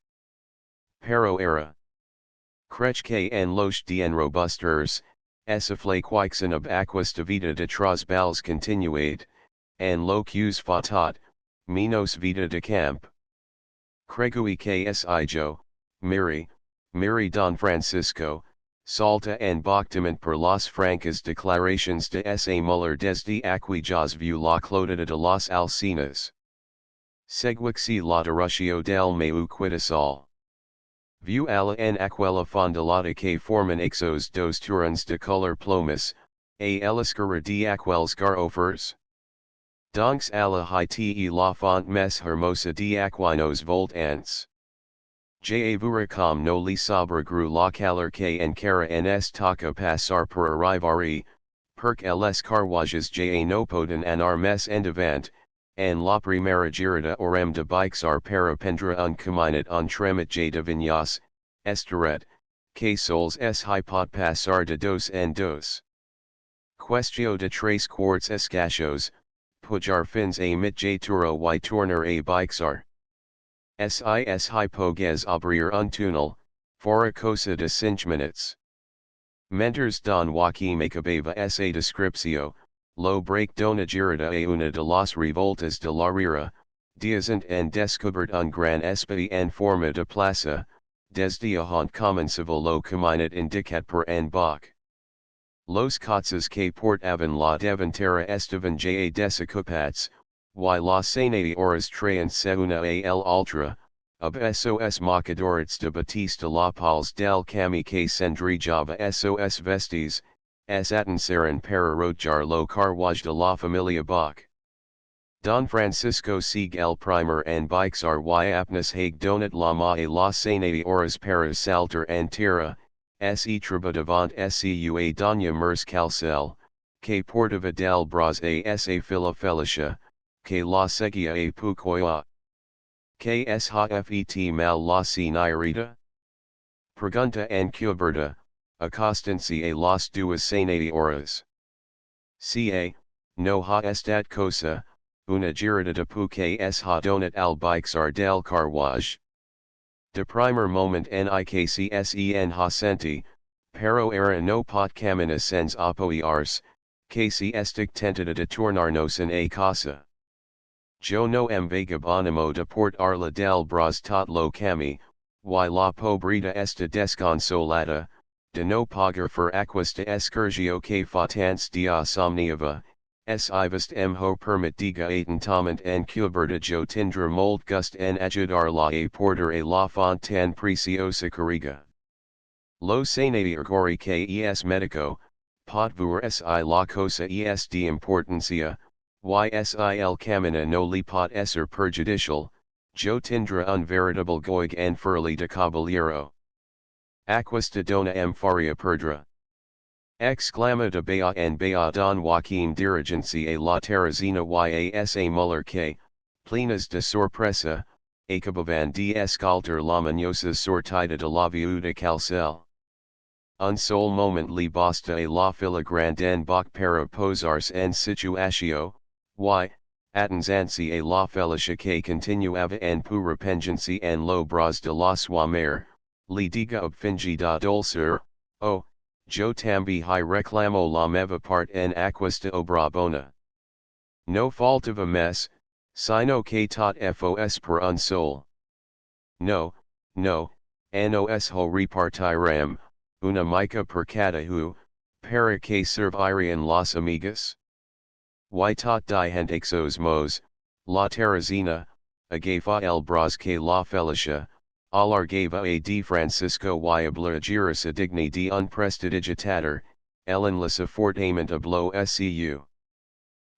Pero era. Crech que en los dien robusters, esafle quixen ab aquas de vida de tras bals continuade, en lo qus fatat, menos vida de camp. Cregui que miri Don Francisco, salta en boctament per las francas declarations de sa Muller desde aquillas view la clodada de las Alcinas. Seguixi la derutio del meu quitasol. View alla en aquella fondalada que forman ixos dos turons de color plomas, a eliscara de aquels garofers. Donks alla high te la font mes hermosa de aquinos voltants. Ja vuricam no li sabra gru la calor que en cara ens taca passar per arrivari, perc els carruages ja no poden anar mes endavant, en la primera girada orem de bixar para prendre un caminat en tremit ja de vinyas, estaret, que sols es hi pot passar de dos en dos. Questio de tres quarts escachos, pujar fins a mit ja turo y tornar a bixar. Sis hi pogues abrir un túnel, fora cosa de 5 minutes. Menters don Joaquim acabava esa descripcio, lo break dona girada a una de las revoltas de la Rira, diazant en descubert un gran espai en forma de plaza, desde a haunt començava lo caminat indicat per en bach. Los cotzes que portaven la davantera estaven ja desocupats, y la senati horas traen se una a el ultra, ab sos mocadores de batista la pals del cami que sendrijava sos vestis, es atensaren para rojar lo carruage de la familia Bach. Don Francisco Sieg el primer en bixar y apnes haig donat la mae la senade horas para salter en tierra, se treba davant scua doña mers calcel, que portava del bras a sa fila felicia, que la seguia a pucoya. Que es ha fet mal la señorita? Pregunta en cubierta, acostancy a las duas senade horas. Ca, no ha estat cosa, una girada de que es ha donat al bixar del carruage. De primer moment nikcsen ha senti, pero era no pot caminar sens apoiarse, que si estic tentada de tornarnos en a casa. Yo no em vagabonimo de port arla del bras tot lo cami, y la pobrita esta desconsolada, de no pagar for aquesta excurgio que fa tants dias omniava, I vist ho permit diga atentament en cubierta jo tindra molt gust en ajudar la a porter a la font tan preciosa carriga. Lo senade ergori que es medico, pot voir si la cosa es de importancia, ysil camina no li pot ser perjudicial, jo tindra un veritable goig en furli de caballero. Aquesta dona em faria perdra. Exclama de Bea en Bea don Joaquim dirigencia la Teresina yasa Muller que, plenas de sorpresa, acababan de escalter la maniosa sortida de la viuda calcel. Un sol moment li basta a la filigrande en bach para posarse en situacio, attendancy a la felicia que continuava en pura pengencia en lo bras de la sua mare, li diga obfingida dulceur, yo tambi hi reclamo la meva part en aquesta obra bona. No faltava mes, sino que tot fos per un sol. No, nos ho repartiram, una mica per cada para que servirian las amigas. Y tot dihendixos mos, la Teresina, agafa el bras que la Felicia, alargava a de Francisco y obligarse digni de un prestidigitator, en la sofortament hablo scu.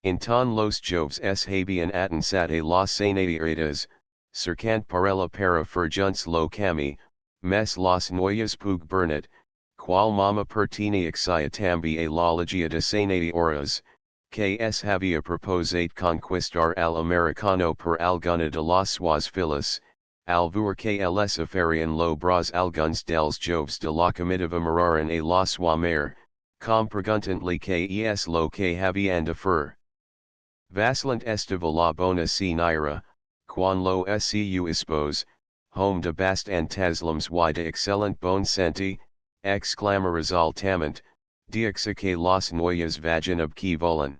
En ton los joves s habian atensat a las senaditas, cercant parella para junts lo cami, mes las noyas pug bernat, qual mama pertini exia tambi a la legia de senadioras, que s había proposate conquistar al americano per alguna de las suas filas, al ver que les afarian lo bras alguns dels joves de la comitiva miraran a la sua mare, com preguntantly que es lo que habían de fer. Vacilant estava la bona señora, quan lo scu espose, home de bastanteslams y de excellent bon senti, exclama resultament, dixa que las noyas vagen ob que volan.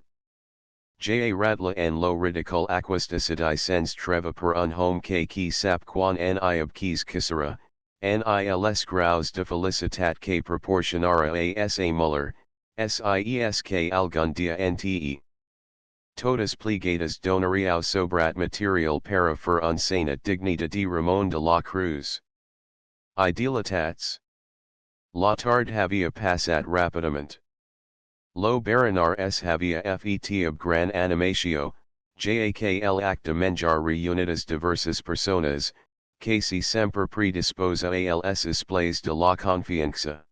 Ja radla en lo ridicule aquesta sens treva per un home que sap quan ni ob quis quisera, nils graus de felicitat que proporcionara a sa Muller, sies que algun dia nte. Todas plegadas donariao sobrat material para fer un sana dignita de Ramon de la Cruz. Idealitats. La tarde havia passat rapidament. Lo Baranar s havia fet ob gran animatio, jakl acta menjar reunidas diversas personas, que si semper predisposa als displays de la confianza.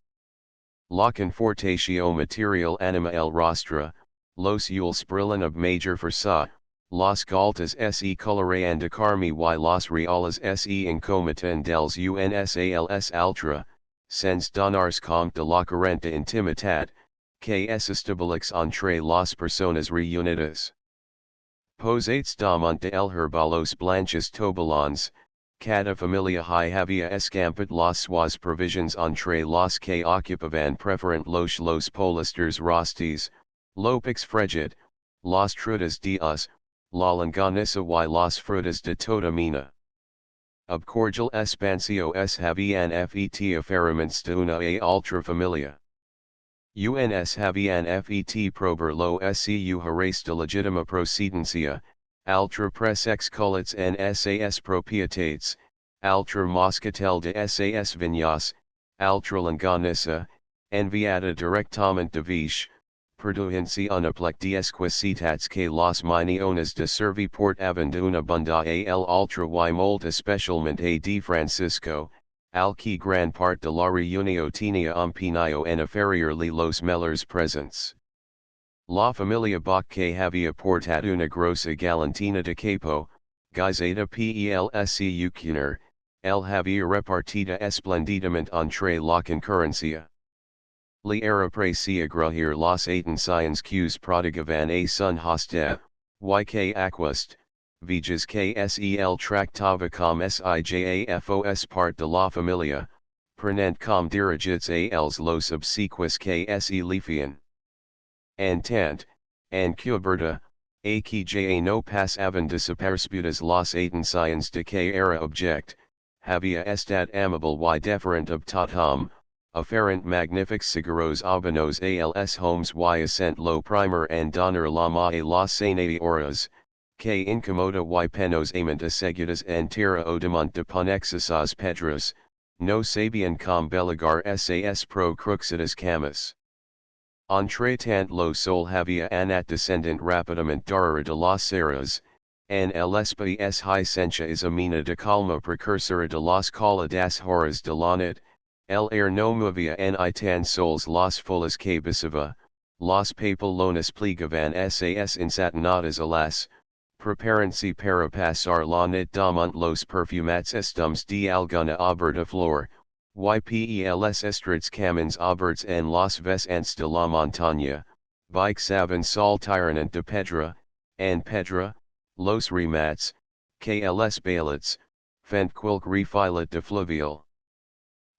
La confortatio material anima el rostra, los yules brillan ob major forza, las galtas se colorean de carmi y las reales se incomatan dels unsals altra, sens donars compte de la correnta intimitat, que es establix entre las personas reunidas. Posates damonte el herbalos blanches tobalons, cada familia hi havia escampet las suas provisions entre las que occupaban preferent los polisters rostis, lopix fregit, las trutas de la longaniza y las frutas de toda mina. Ob cordial expansio s havian fet aferiments de una a altra familia. Uns havian fet prober lo scu hares de legitima procedencia, altra pres exculits en sas propietates, altra moscatel de sas viñas, altra longaniza, enviada directament de Viche, Perduhensi unaplectiesquisitats que las miniones de servi port avenduna bunda al ultra y molt especialmente de Francisco, al que gran part de la reunio tenía empeño en aferirle los mellers presents. La familia Bach que había portat una grosa galantina de capo, guisada pelsucuner, el había repartida esplendidamente entre la concurrencia. Li era pracia grahir los atenciones que prodigavan a sun hoste, y que aquest, vejas que sel tractava com sijafos part de la familia, prenent com dirigits a els los obsequis que se lifian. En tant, en cuberta, a que ja no passaven desapercebudes las atenciones de que era object, havia estat amable y deferent of tothom, afferent magnifics seguros abonos als homes y assent lo primer and donar la ma a las senadoras, que incomoda y penosamente assegudas en tierra o demont de ponexisas pedras, no sabian com beligar sas pro cruxidas camas. Entre tant lo sol havia anat descendent rapidamente darrere de las serras, en el espai es hicentia is amina de calma precursora de las caladas horas de la nit, el air no movia en tan sols las folas que basiva, las papalones plegavan sas insatanadas alas, preparency para pasar la nit damont los perfumats estums de alguna aberta flor, ypels estrats camins aberts en las vessants de la montaña, bique savan sol tirant de pedra, en pedra, los remats, que les bailets, fent quilque refilet de fluvial.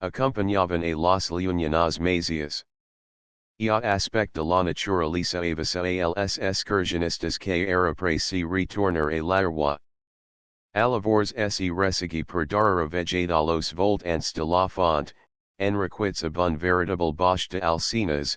Acompañaban a las leoninas macias. Y a aspect de la naturaleza avisa a los excursionistas que era preci retornar a la rua. Alavors se resigi per darrere vegada los voltants de la font, enriquits abun veritable bosque de alcinas,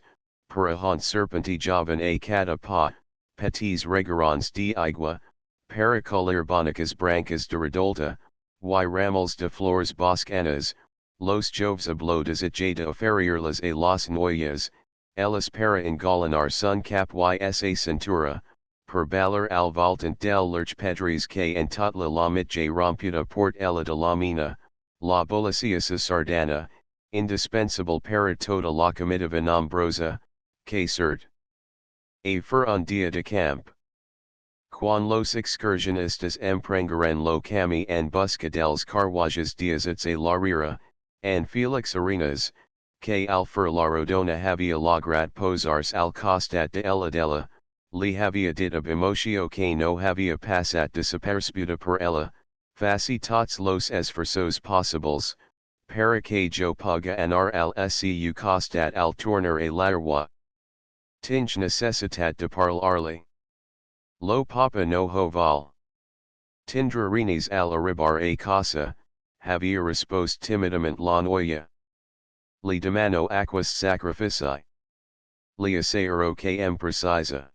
per ahont serpentijavan a cada pas, petits regorons de igua, para colir bonicas brancas de redolta, y ramels de flores boscanas, los joves ablodes de oferirlas a las noyas, elas para engalanar sun cap y sa cintura, per balar al voltant del lurch pedres que en tot la mitja rompuda port ella de la mina, la boliciasa sardana, indispensable para toda la comitiva nombrosa, que cert. A fur un dia de camp. Quan los excursionistas emprengaren lo cami en busca dels carruajes diazats a la rira, and Felix Arenas, que al fur la rodona havia lograt posarse al costat de ella, li havia dit ab emotio que no havia passat desapercebuda per ella, faci tots los esfuerzos possibles, para que jo puga anar al su costat al tornar a la rua. Tinge necessitat de parlarli. Lo papa no ho val. Tindrarenes al arribar a casa, havia respost timidament la noia. Li demano aquas sacrifici. Li asseguro que precisa.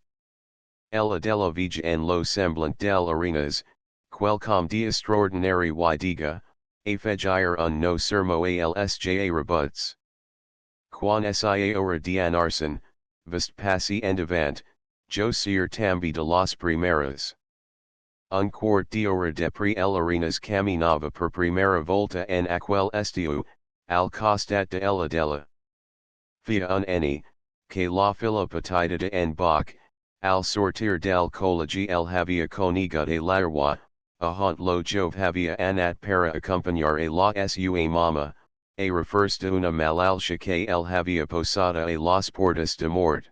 Ella della vega en lo semblant del arenas, quelcom de extraordinary y diga, a fegire un no sermo alsja rebuts. Quan sia ora dianarsen, vist passi endavant, jo ser tambi de las primeras. Un quart de hora de pre el arenas caminava per primera volta en aquel estiu, al costat de ella della. Via un eni, que la fila petita en Bach, al sortir del collegi el havia conigat a la rua, ahont lo jove havia anat para acompañar a la sua mama, a referse de una malaltia que el havia posada a las portas de mort.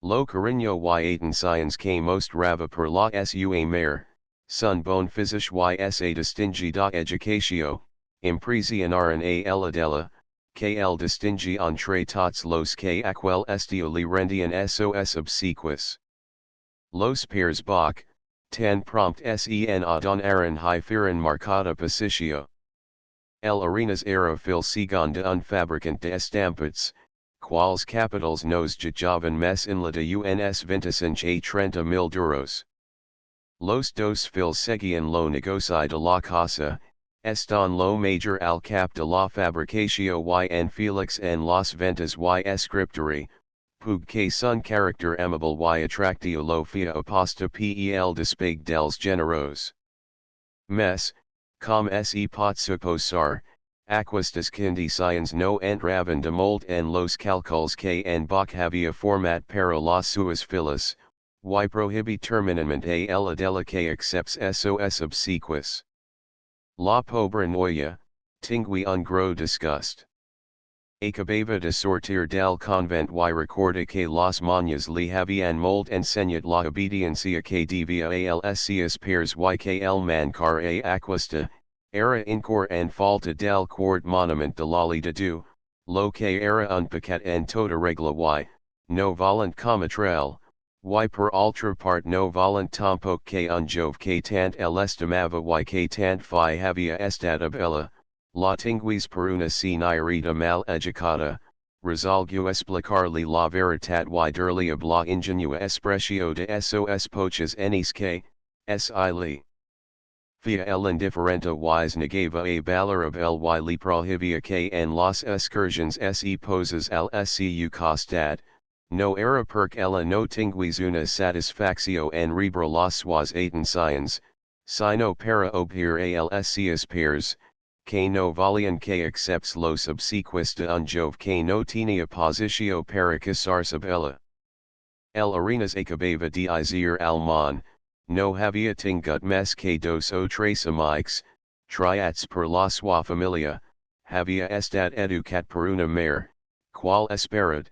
Lo cariño y atenciones que mostrava per la sua mare, son bon physique y sa distingida educatio, impresionaron a ella della, que el distingue entre tots los que aquel estio li rendian sos obsequis. Los pairs Bach, tan prompt sen a donaran hifieren marcada posicio. El arenas era fil segon de un fabricant de estampats, quals capitals nos jajavan mes en la de uns 25 a 30,000 duros. Los dos fil seguían lo negoci de la casa, estan lo major al cap de la fabricatio y en Felix en las ventas y escriptori, pug que son character amable y attractio lo fia oposta pel despeg dels generos. Mes, com se pot supposar, aquestas condiciones no entraven de molt en los calculs que en Bach havia format para las suas filas, y prohibi terminamente a la della que accepts sos obsequis. La pobre noia, tingui un gros disgust. Acabava de sortir del convent y recorda que las monjas le habían molt enseñat la obediencia que debía a los seus pairs y que el mancar a aquesta, era incor en falta del quart monument de la ley de Dieu, lo que era un pecat en toda regla y, no volent cometrel, y per altra part no volent tampoc que un jove que tant l'estimava y que tant fi havia estat ab ella, la tinguis per una señorita mal educada, resolgué explicar-li la veritat y dir-li ab la ingenua expressio de sos poches enis que, si li fia el indiferente wise negava a balar ab el y li prohibia que en las excursions se poses al su costat, no era perc ella no tinguis una satisfaccio en rebre las suas atenciones, sino para obhir a los seus pairs, que no valían que accepts los obsequis de un jove que no tenía positio para casarse ab ella. El arenas acabava de izir al mon, no había tingut mes que dos o tres amics, triats per la sua familia, había estat educat per una mare, qual esperad,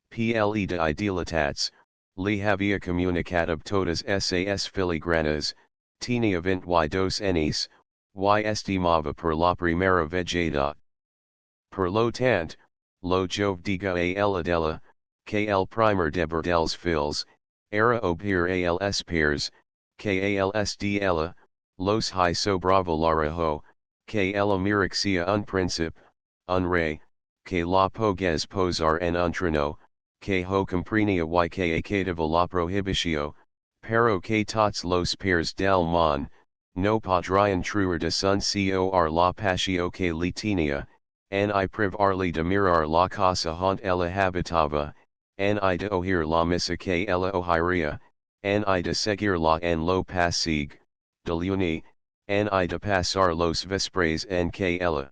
ple de idealitats, li había comunicat ab todas sas filigranas, tenia 22 anis, y estimava per la primera vegada. Per lo tant, lo jove diga a ella della, que el primer deber dels fils, era obhir a los pairs, que als de ella, los hi sobrava la rajo, que ella mirexia un princip, un rey, que la pogues posar en un trono, que ho comprenia y que acatava la prohibitio, pero que tots los pairs del mon, no podrían truer de sun cor la patio que li tenia, ni privarli de mirar la casa hont ella habitava, ni de oír la misa que ella oiria, ni de seguirla en lo pasig, de luni, ni de pasar los vespres en que ella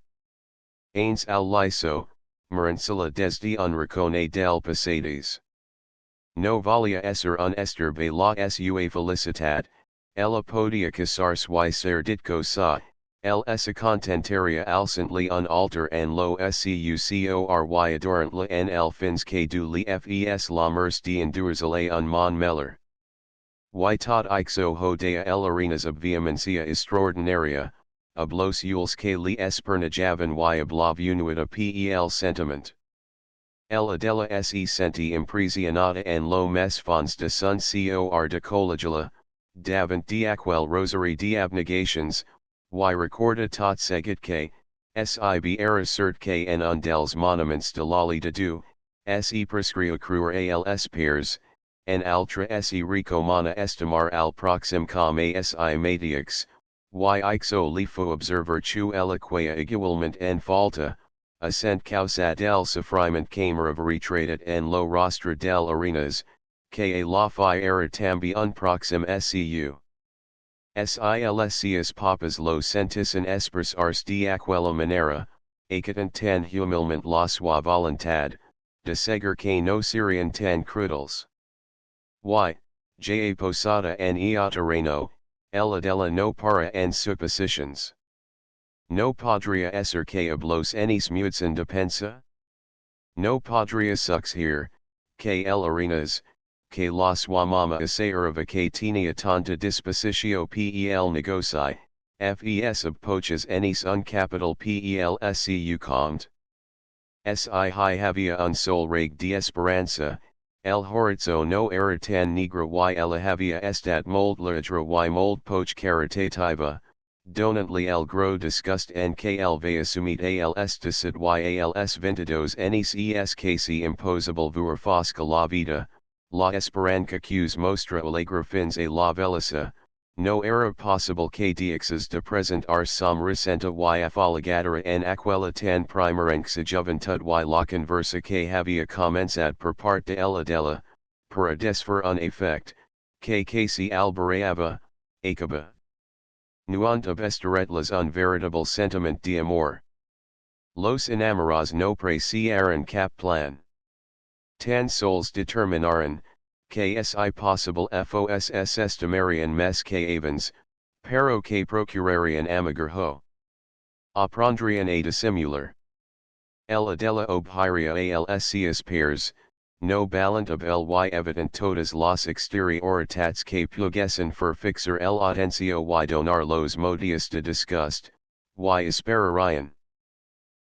ains al liso, merinsula desde un ricone del pasades. No valia esser un estorbe la sua felicitat, ella podia casarse y ser ditcosa, se contentaria alcently un altar en lo secucor y adorantla en el fins que du li fes la mers de endursale un mon meller. Y tot ixo hodea el arenas ab vehemencia extraordinaria, ab los yules que li espernajavan y ab la vunuita pel sentiment. Ella della se senti impresionata en lo mes fons de sun cor de collegiala, davant de aquel rosary de abnegations, y recorda tot seguit que, sib era cert que en un dels monuments de la ley de Dieu, se prescrio cruer als pairs, en altra se recomana estimar al proxim com asi matiix, y ixo li fo observer chu ella quia igualment en falta, assent causa del sufriment camera retratat en lo rostra del arenas, que a la fi era tambi un proxim seu. Silcs papas lo sentisson espers ars de aquella manera, acatant tan humilment la sua voluntad, de segur que no serian tan crudeles. Y, ja posada en terreno, ella della no para en suppositions. No podria esser que hablos enis mudsen depensa? No podria succeer, que el arenas, que la sua mama asaerava que tenia tanta disposicio pel negoci, fes ab poches enis un capital pel su comte. Si hi havia un sol reg de esperanza, el horizo no era tan negro y ella havia estat mold lidra y mold poch caritativa, donantly el gros disgust en que el vea sumit als decid y als 22 enis escasi imposable voir fosca la vida, la esperanca cus mostra allegra fins a la velissa, no era possible que dixes de present are som recenta y afoligadora en aquella tan primerenca juventud y la conversa que havia comenzado per parte de ella, para desfer un effect, que se alberava, acaba. Nuant abesteretlas un veritable sentiment de amor. Los enamorados no preciaran cap plan. Tan sols determinaran, que si possible fosses estimarian mes que avens, pero que procurarian amigar ho. Aprendrian a dissimular. El adela obhiria alscias pairs, no balant of ly evident todas las exterioritats que pudiesen for fixer el atencio y donar los motivos de disgust, y esperarian.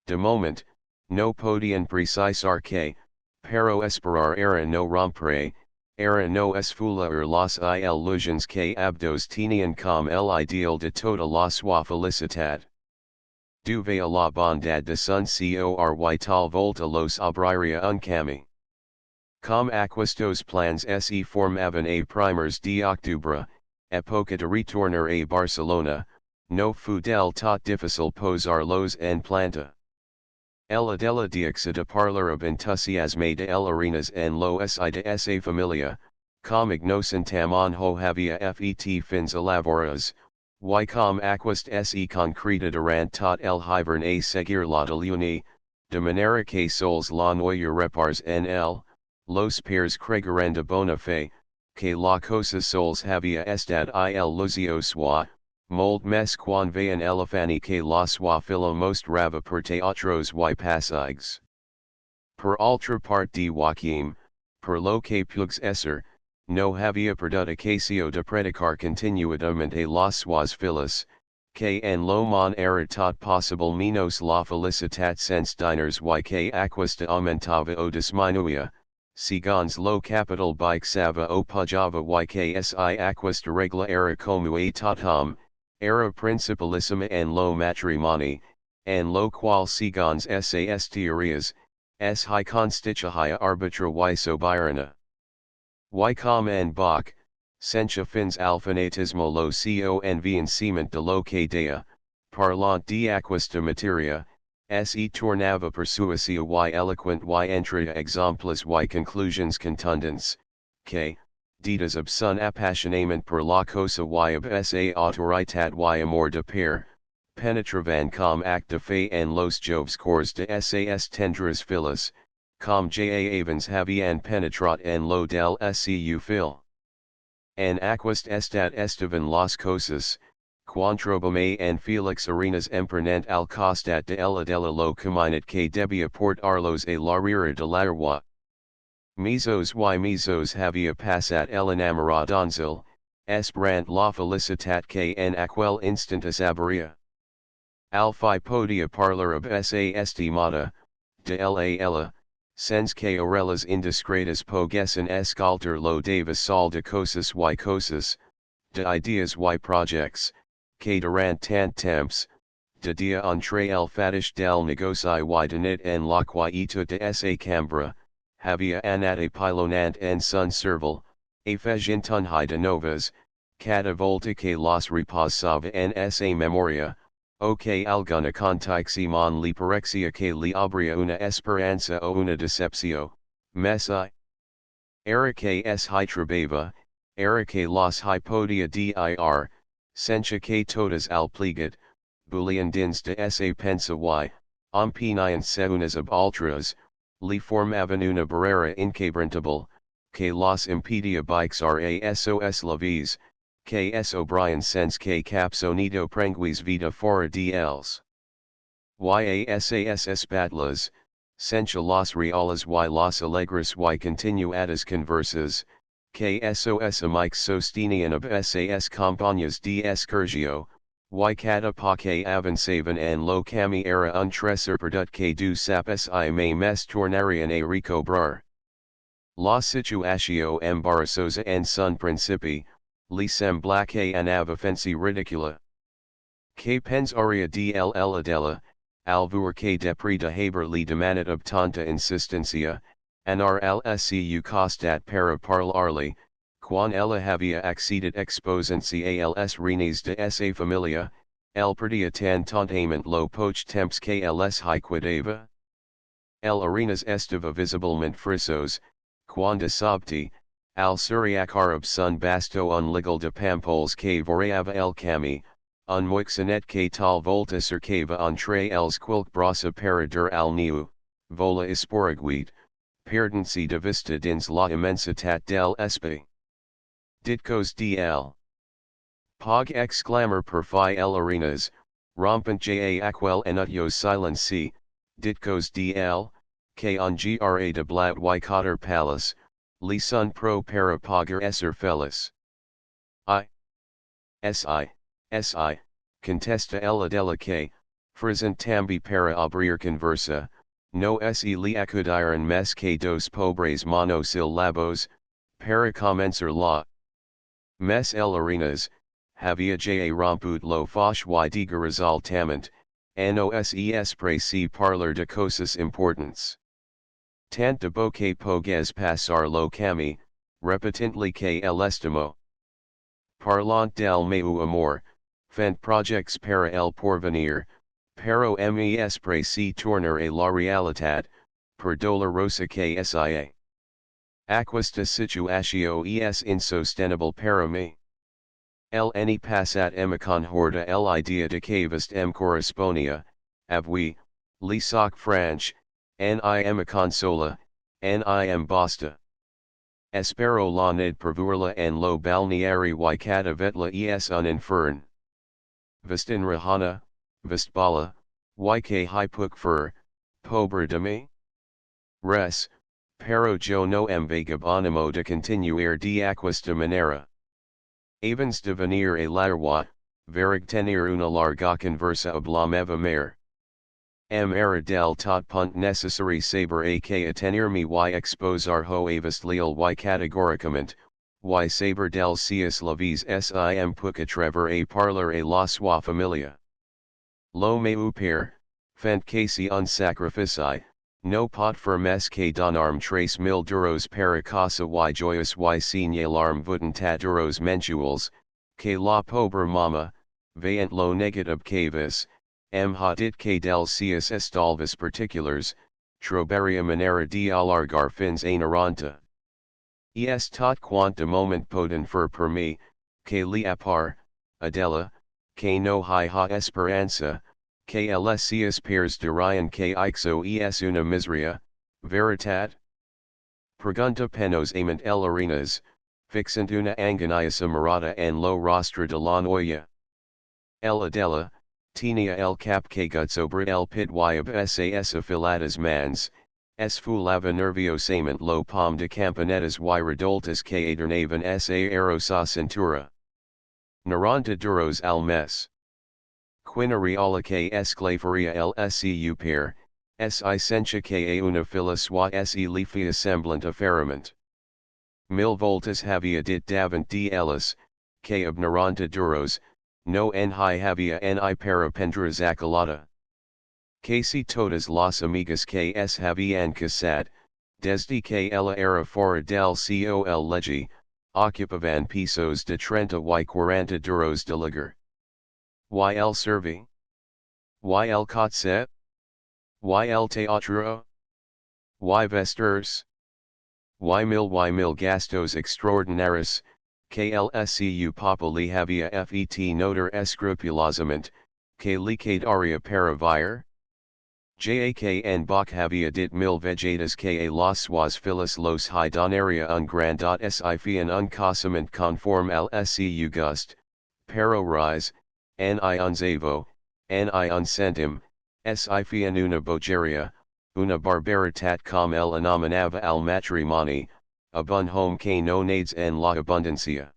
De moment, no podían precisar que, pero esperar era no rompere, era no esfular las illusions que abdos tenían com el ideal de toda la sua felicidad. Duve a la bondad de sun cory tal volta los abriria un cami. Com aquestos plans se formaban a primers de octubre, época de retornar a Barcelona, no fu del tot difícil posar los en planta. El adela dixa de parlar of entusiasme de el arenas en los y de esa familia, com ignocentam ho havia fet fins elaboras, y com aquest se concreta durant tot el hivern a seguir la de luni, de manera que sols la noia repars en el, los pairs cregueren de bona fe, que la cosa sols havia estad il lucio soi, molt mes quan vean elefani que la sua filo most rava per teatros y passaigs. Per altra part de Joachim, per lo que pugs esser, no havia perdut ocasio de predicar continuadamente las suas filas, que en lo mon era tot possible menos la felicitat sense diners y que aquesta aumentava o disminuia, segons lo capital bixava o pujava y que si aquesta regla era como a tothom, era principalissima en lo matrimoni, en lo qual segons sas teorias, hi constituia arbitra y soberana. Y com en Bach, sentia fins al fanatismo lo convenciment de lo que dea, parlant de aquesta materia, se tornava persuasiva y eloquent y entrega exemples y conclusions contundents, que, ditas ab sun appassionament per la cosa y ab sa autoritat y amor de pair, penetravan com acta fe en los joves cors de sas tendras filas, com ja avens havian penetrat en lo del scu fil. En aquest estat estaban las cosas, quantrobame en Felix Arenas emprenent al costat de ella de lo caminat que debia portarlos a la riera de l'agua. Mesos y mesos havia passat el enamorado donzil, esperant la felicitat que en aquel instant asabaria. Al fi podia parlar of sa estimada, de ella, sense que orellas indiscretas poguesen escalter lo de sal de cosas y cosas, de ideas y projects, que durant tant temps, de dia entre el fatish del negoci y de nit en la quieta de sa cambra, havia anat a pilonant en sun cerval, afegintun de novas, cada volta que los reposava en sa memoria, o que alguna contiximon li parexia que li abria una esperanza o una decepcio, messi. Era que es hi trabava, era que los hi podia dir, sencha que todas al pligat, boolean dins de sa pensa y, opinion seunas ab altras, li formavan una barrera inquebrantable, que los impedia bixar a sos lavis, que es O'Brien sense que capsonido prenguis vita fora de els. Yasas espatlas, sencha los reales y los alegres y continuadas conversas, que sos amix sostenian ab sas compañas de escurgio, y cada pa que avanzaban en lo cami era un tresor perdut que du sapes I me mes tornarian a recobrar. La situacio embarazosa en sun principi, li sembla que anava fancy ridicula. Que pensaria de adela, alvur que depri de haber li demanat ob tanta insistencia, anar al scu costat para parlarli, Quan ella havia accedit exposency als renes de essa familia, el perdia tan tontament lo poch temps que els hiquidava? El arenas estava visiblement frisos, quan de sobte, al suriacarab sun basto un legal de pampols que voreava el cami, un moixonet que tal volta cercava entre els quilc brossa para dur al niu, vola esporaguit, perdency de vista dins la immensitat del espai. Ditcos dl. Pog exclamar per fi el arenas, rompant ja aquel enutios silenci, ditcos dl, que on gra de blat y cotter palace, li sun pro para pagar esser feliz. Si, contesta ella della que, frisant tambi para abrir conversa, no se li acudiran mes que dos pobres monosyllabos, para comenzar la. Mes el arenas, havia ja romput lo foch y digarizaltament, nos pre si parlar de cosas importantes. Tant de bo que pogues passar lo cami, repetently que el estimo. Parlant del meu amor, fent projects para el porvenir, pero mes pre si tornar a la realitat, per dolorosa que sia. Aquesta situatio es insostenible para mí. El any passat con horda el idea de que vist corresponia, avui, li soc franch, ni con sola, ni basta. Espero la ned pervurla en lo balneari y cada vetla es un infern. Vist in rahana, vist bala, y que hypuk fur, pobre de mi? Res, pero yo no vagab animo de continuar de aquesta manera. Avens de venir a larwa, verig tenir una larga conversa ob la meva mare. Era del tot punt necessari saber a que tenir mi y exposar ho avast leal y categoricament, y saber del cius lavis sim puc atrever a parlar a la sua familia. Lo meu pere, fent que si un sacrifici, no pot firmes que donarm 3,000 duros para casa y joyous y signalarm vutantat duros mensuals, que la pobre mama, veant lo negative que vis, dit que del cius estalvis particulars, trobaria manera de alargar fins a 90. Es tot quant de moment poden fer per mi, que li apar, Adela, que no hi ha esperanza, que els cius pairs dirian que ixo es una miseria, veritat? Pregunta penos ament el arenas, fixant una anganaisa mirada en lo rostra de la noia. El Adela, tenia el cap que gut sobre el pit y ab sas afiladas mans, esfulava nerviosamente lo pom de campanetas y redoltas que adornaban sa aerosa cintura. 90 duros al mes. Quinaria que esclafaria el scu per, si sencha que a una fila swa se lifia semblant affairament. 1000 voltas havia dit davant de ellis, que ab 90 duros, no en havia ni para pendra zacolata. Casi todas las amigas que habían casad, desde que ella era fora del col legi, ocupaban pisos de 30 y 40 duros de ligar. Y el servi? Y el cotset? Y el teatro? Y vesters? Y mil gastos extraordinarios, que el scu populi havia fet notar escrupulosamente, que li quedaria para vivir? En Bach havia dit 1000 vegetas que a las suas filas los hi donaria un gran dot si fian un casament conforme al scu gust, pero rise, ni un zavo, ni un centim, si fian una bogeria, una barbaritat com el anomenava al matrimoni, abun home que no nades en la abundancia.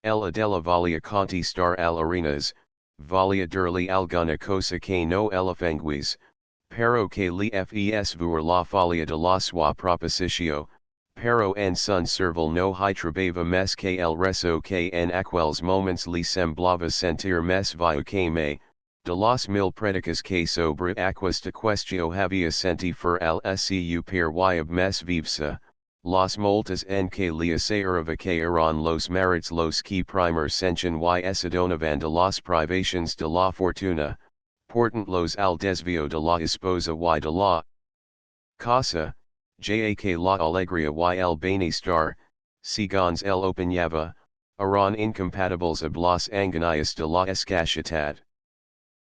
El Adela valia contestar al arenas, valia dirli alguna cosa que no elefanguis, pero que li fes ver la folia de la sua proposicio, pero en sun cerval no hi trabava mes que el reso que en aquels moments li semblava sentir mes viu que me, de las 1000 predicas que sobre aquesta questio havia senti fer al scu per y ab mes vivsa, Las moltas en que le aseurava que eran los marits los que primer senchen y donavan de las privations de la fortuna, portant los al desvio de la esposa y de la casa, ja que la alegría y el bienestar, segons el opinaba, eran incompatibles ab las anganias de la escassidad.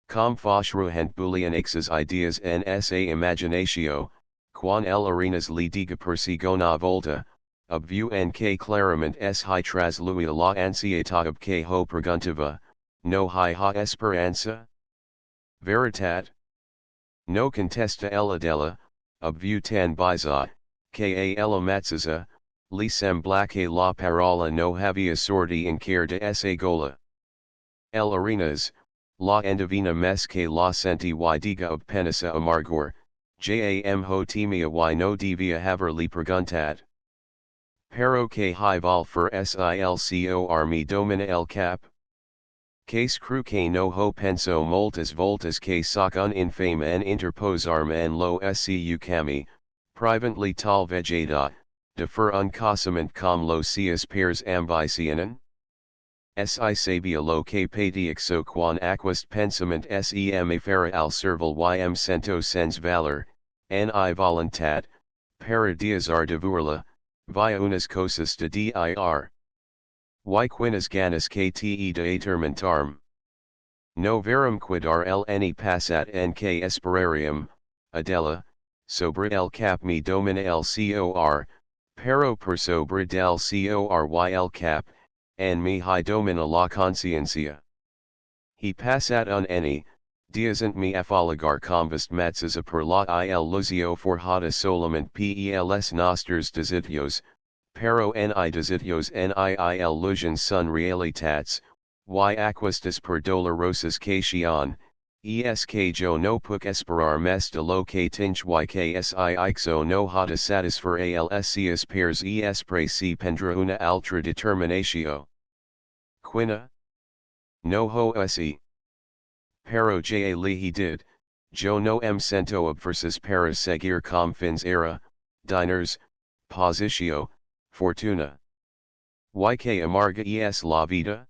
Com fauxruhant bulian ixas ideas en esa imaginatio, quan el arenas li diga persegona volta, ob view en que clarament es hi trasluia la ansieta ob que ho preguntava, no hi ha esperanza? Veritat? No contesta el adela, ob view tan biza, que ella matzaza, li sembla que la parola no havia sorti en care de esa gola. El arenas, la endivina mes que la senti y diga ob penisa amargor, jam ho temia y no devia haver li preguntat. Pero que hi val for silcor mi domina el cap? Case cru que no ho penso moltas voltas que soc un infame en interposarme en lo scu cami, privately tal vegeta, defer un casament com lo seas pairs ambicianen? Si sabia lo que patixo quan aquest pensament sem afera al cerval ym cento sens valor, ni voluntat, para diazar devuerla, via unas cosas de dir. Y quinas ganas que te de atormentarme. No verum quidar el ni passat en que esperarium, Adela, sobre el cap me domina el cor, pero per sobre del cor y el cap, en mi hi domina la conciencia. He passat un eni, diazant mi afoligar convist matzas per la il luzio forjada solament pels nosters desitios, pero ni desitios ni illusions sun realitats, y aquestas per dolorosas cation, que yo no puc esperar mes de lo que tinch y que si ixo no hada satisfer als pairs pre si pendra una altra determinatio. Quina? No ho si. Pero ja li he did, jo no cento ob versus para seguir com fins era, diners, positio, fortuna. Y que amarga es la vida?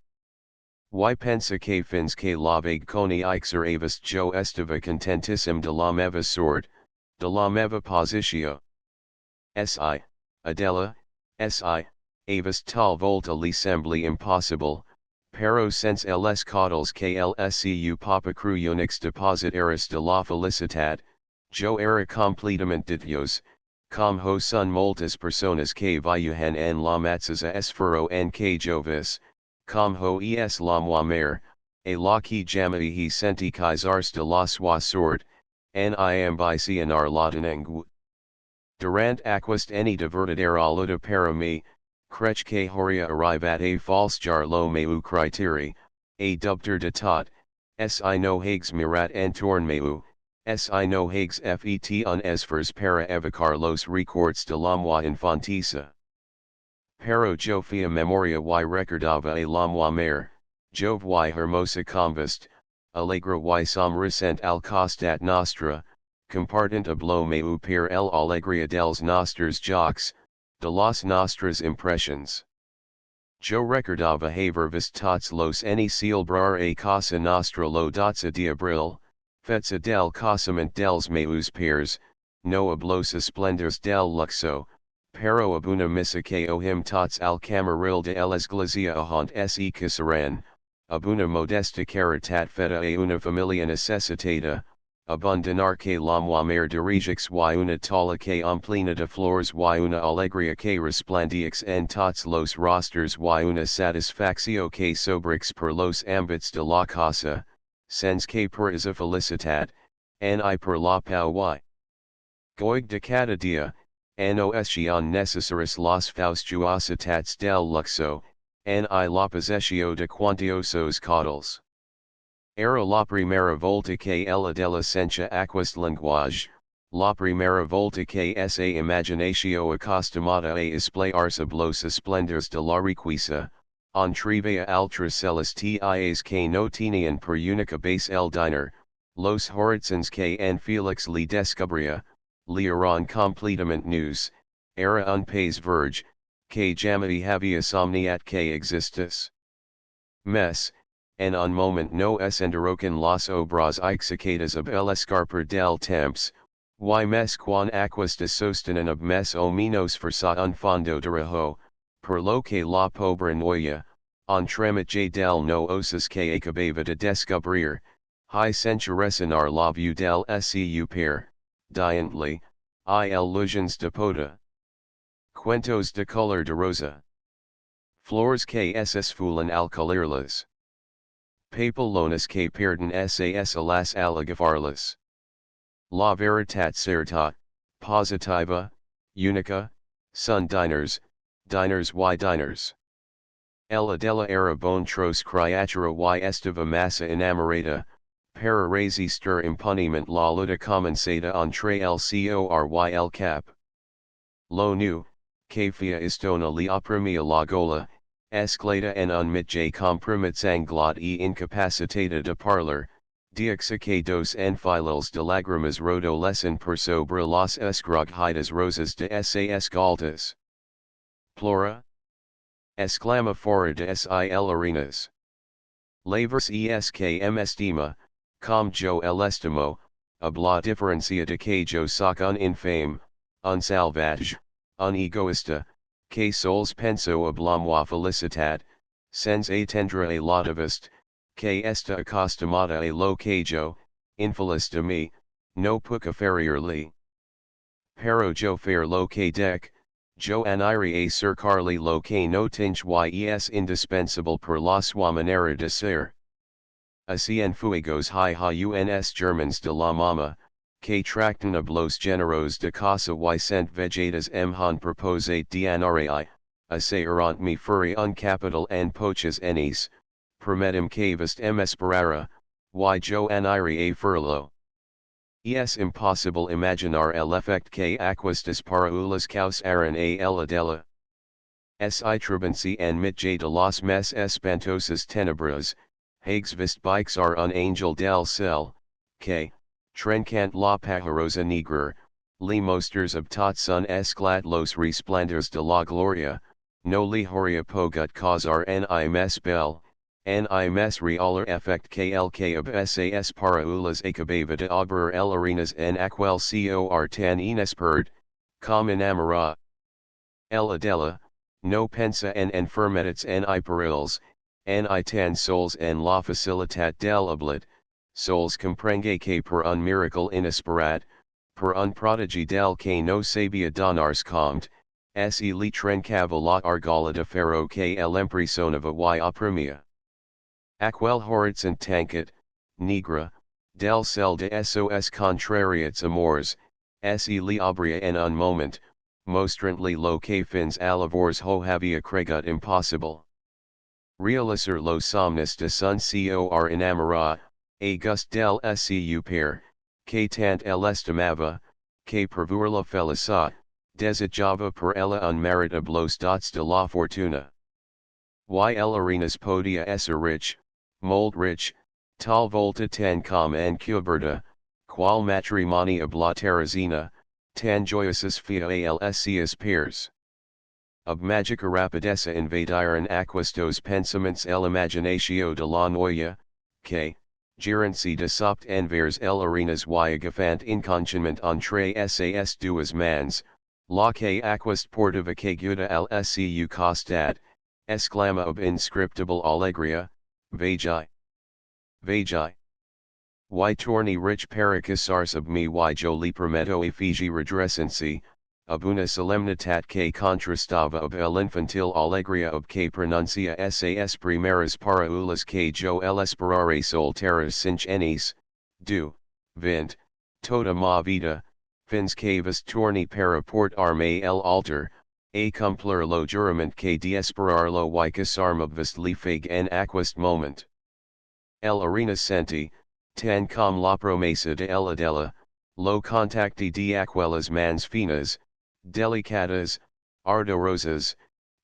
Y pensa que fins que la vague coni ixer avis jo estava contentissim de la meva sort, de la meva positio. Si, Adela, si, avis tal volta li sembli impossible, pero sense els caudals que lscu papa cru unix deposit eris de la felicitat, jo era completament de Dios, com ho son moltas personas que viuhan en la matzaza esfero en que jovis, com ho es la muamer, a la que jamai he senti kaisars de la sua sort, ni ambicianar la denengu. Durant aquest any divertidera luta para mi, crech que horia arrivat a falsjar lo meu criteri, a dubter de tot, si no hags mirat entorn meu, si no hags fet un esfers para evitar los records de la moi infantisa. Pero jo fia memoria y recordava a la muamer, jove y hermosa convist, allegra y somrisent al costat nostra, compartant ab lo meu per el alegria dels nostres jocs, de las nostras impressions. Jo recordava haver vist tots los ni celebrar a casa nostra lo 12 de abril, fetza del casament dels meus pairs, no ab los esplendors del luxo, pero ab una missa que ohim tots al camaril de l'esglesia ahant se casaran, ab una modesta caritat feta a una familia necessitada, abandonar que la muamer dirigix y una tala que emplena de flores y una alegria que resplandeix en tots los rosters y una satisfaccio que sobrix per los ambits de la casa, sens que per isa felicitat, ni per la pau y goig de cada dia, nos sion necessaris las faustuositats del luxo, ni la possessio de quantiosos caudals. Era la primera volta que ella de la sencha aquest lenguage, la primera volta que esa imaginatio acostumada a esplayarse los esplendors de la riqueza, entrevea altra celestias que no tenían per única base el diner, los horizons que en Felix le descubria, le eran completamente news, era un pays verge, que jamais havia somniat que existis. Mes, en un moment no es enderocan los obras execadas ab el escarper del temps, y mes quan aquas de sostenen ab mes o menos versa un fondo de rejo, per lo que la pobre noia, en tremit del no osas que acabava de descubrir, hi sensuresenar la vue del seu per, diently, I illusions de poda. Cuentos de color de rosa. Flores que esfulan al colirlas. Papelones que pierden sas a las alligafarlas. La veritat certa, positiva, única, son diners, diners y diners. Ella della era bon tros criatura y estava massa enamorada, para resistir impuniment la luta comenzada entre el cor y el cap. Lo nu, que fia istona li oprimia la gola, esclata en un mitje comprimitsanglot e incapacitated de parlar, diaxique dos enfiles de lagrimas rodo lesen per sobre las escroghidas rosas de sas galtas. Plora? Exclama fora de sil arenas. Lavers escm estima, com jo el estimo, ab la diferencia de que jo soc un infame, un salvage, un egoista, que sols penso ab la moi felicitat, sens atendre a lativist, que esta acostumada a lo que jo, infeliz de mi, no puc aferirli. Pero jo fair lo que dec, jo aniri a cercarli lo que no tinge y es indispensable per la sua manera de ser. Así en fuegos hi ha uns Germans de la mama, que tractan ab los generos de casa y cent vegetas han proposate dianarii, assaerant mi furi un capital en poches enis, permetim que vist esperara, y jo aniri a furlo. Es impossible imaginar el effect que aquas disparaulas causaran a ella della. Si trubency en mitje de los mes espantosas tenebras, hags vist bixar un angel del cel, que, trencant la pajarosa negrer, li mosters ob tot sun esclat los resplanders de la gloria, no li horia pogut causar ni mes bel, ni mes realer effect que el que ob sas paraulas acabava de obrar el arenas en aquel cor tan inesperd, com enamora. El adela, no pensa en enfermedades ni perils, ni tan sols en la facilitat del oblit, sols comprenge que per un miracle inesperat, per un prodigy del que no sabia donars compt, se li trencava la argala de ferro que el emprisonava y oprimia. Aquel horizon tancat, negra, del cel de sos contrariats amors, se li abria en un moment, mostrantly lo que fins alavors ho havia cregut impossible. Realiser lo somnis de sun cor enamora, a gust del seu per, que tant el estimava, que per la felicat, desejava per ella un merit ab los dots de la fortuna. Y el arenas podia ser rich, molt rich, tal volta tan com en cuberta, qual matrimoni ab la terrazina, tan joyosus fia al seus peers. Ob magica rapidesa invadiran aquestos pensaments el imaginatio de la noia, que, gerency de sopt envers el arenas y agafant inconscienment entre sas duas mans, la que aquest portava caguda al seu costat, exclama ob inscriptible alegria, vagi. Vagi. Y torni rich paracasars ob mi y jo li prometto a figi redrescency, ob una solemnitat que contrastava ob el infantil alegria ob que pronuncia sas primeras paraulas que jo el esperare solteras cinch enis, du, vint, tota ma vida, fins que vis torni para port arme el altar, a cumplir lo jurament que de esperarlo y casarme vist li fig en aquest moment. El arena senti, tan com la promesa de ella della, lo contacti de aquelas mans finas, delicadas, ardorosas,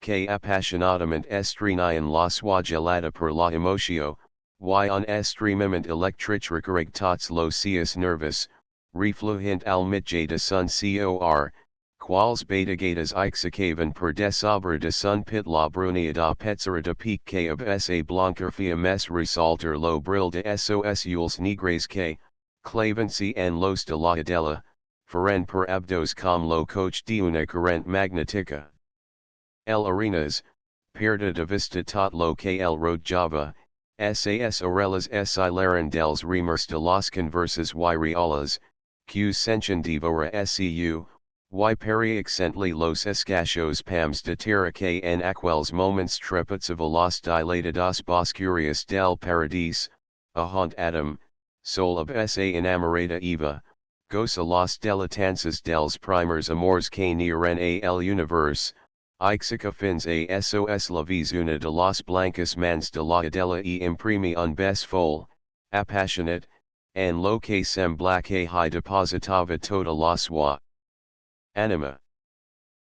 que apasionadamente estrenayan la sua gelada per la emotio, y un estremament electric recarrig tots los seus nervos, refluent al mitje de sun cor, quals betagatas ixacavan per desobra de sun pit la brunia da petzera de pique que of sa blancarfia mes resalter lo bril de sos yules negres que, clavency en los de la adela, feren per abdos com lo coach de una corrent magnetica. El arenas, perda de vista tot lo que el road java, sas orellas s hilaren dels remers de las conversas y realas, qs sension devora scu, y peri accently los escachos pams de terra que en aquels moments trepidsiva las dilatadas boscurias del paradis, ahant adam, sol of sa enamorada eva, goza las delatanzas dels primers amors que nieren al universe, ixica fins a sos la visuna de las blancas mans de la adela e imprimi un bes fol, appassionate, en lo que sembla que hi depositava toda la sua anima.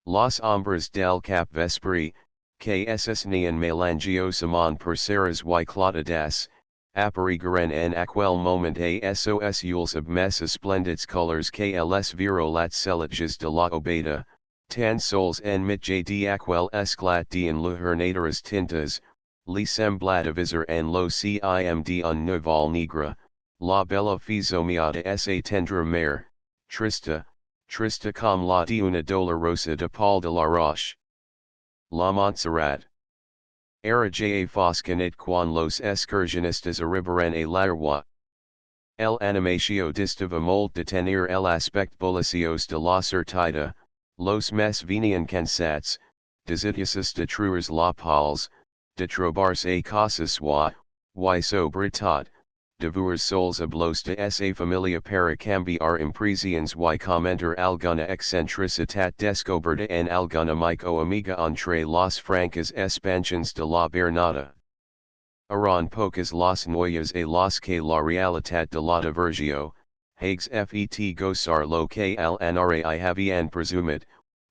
Los hombres del cap vespri, que ss nian melangiosamon per seras y claudadas, apparigaren en aquel moment a sos yules of mes esplendits colors que les virolat celatges de la obeda, tan sols en mitja de aquel esclat de enluhernadoras tintas, li semblat avisar en lo cimd un noval negra, la bella fisomiata sa tendra mare, trista, trista com la de una dolorosa de Paul de la Roche. La Montserrat. Era ja foscanit quan los excursionistas arribaren a l'Arwa. El animatio distava molt de tenir el aspect bolicios de la sortida, los mes venian cansats, desitiosos de truers la pals, de trobar a casas y sobritat, de voir sols hablos de sa familia para cambiar impresiones y comentar alguna excentricitat descoberta en alguna amigo amiga entre las francas expansions de la Bernada. Eran pocas las noyas a las que la realidad de la divergio, hags fet gozar lo que al nra habían presumit,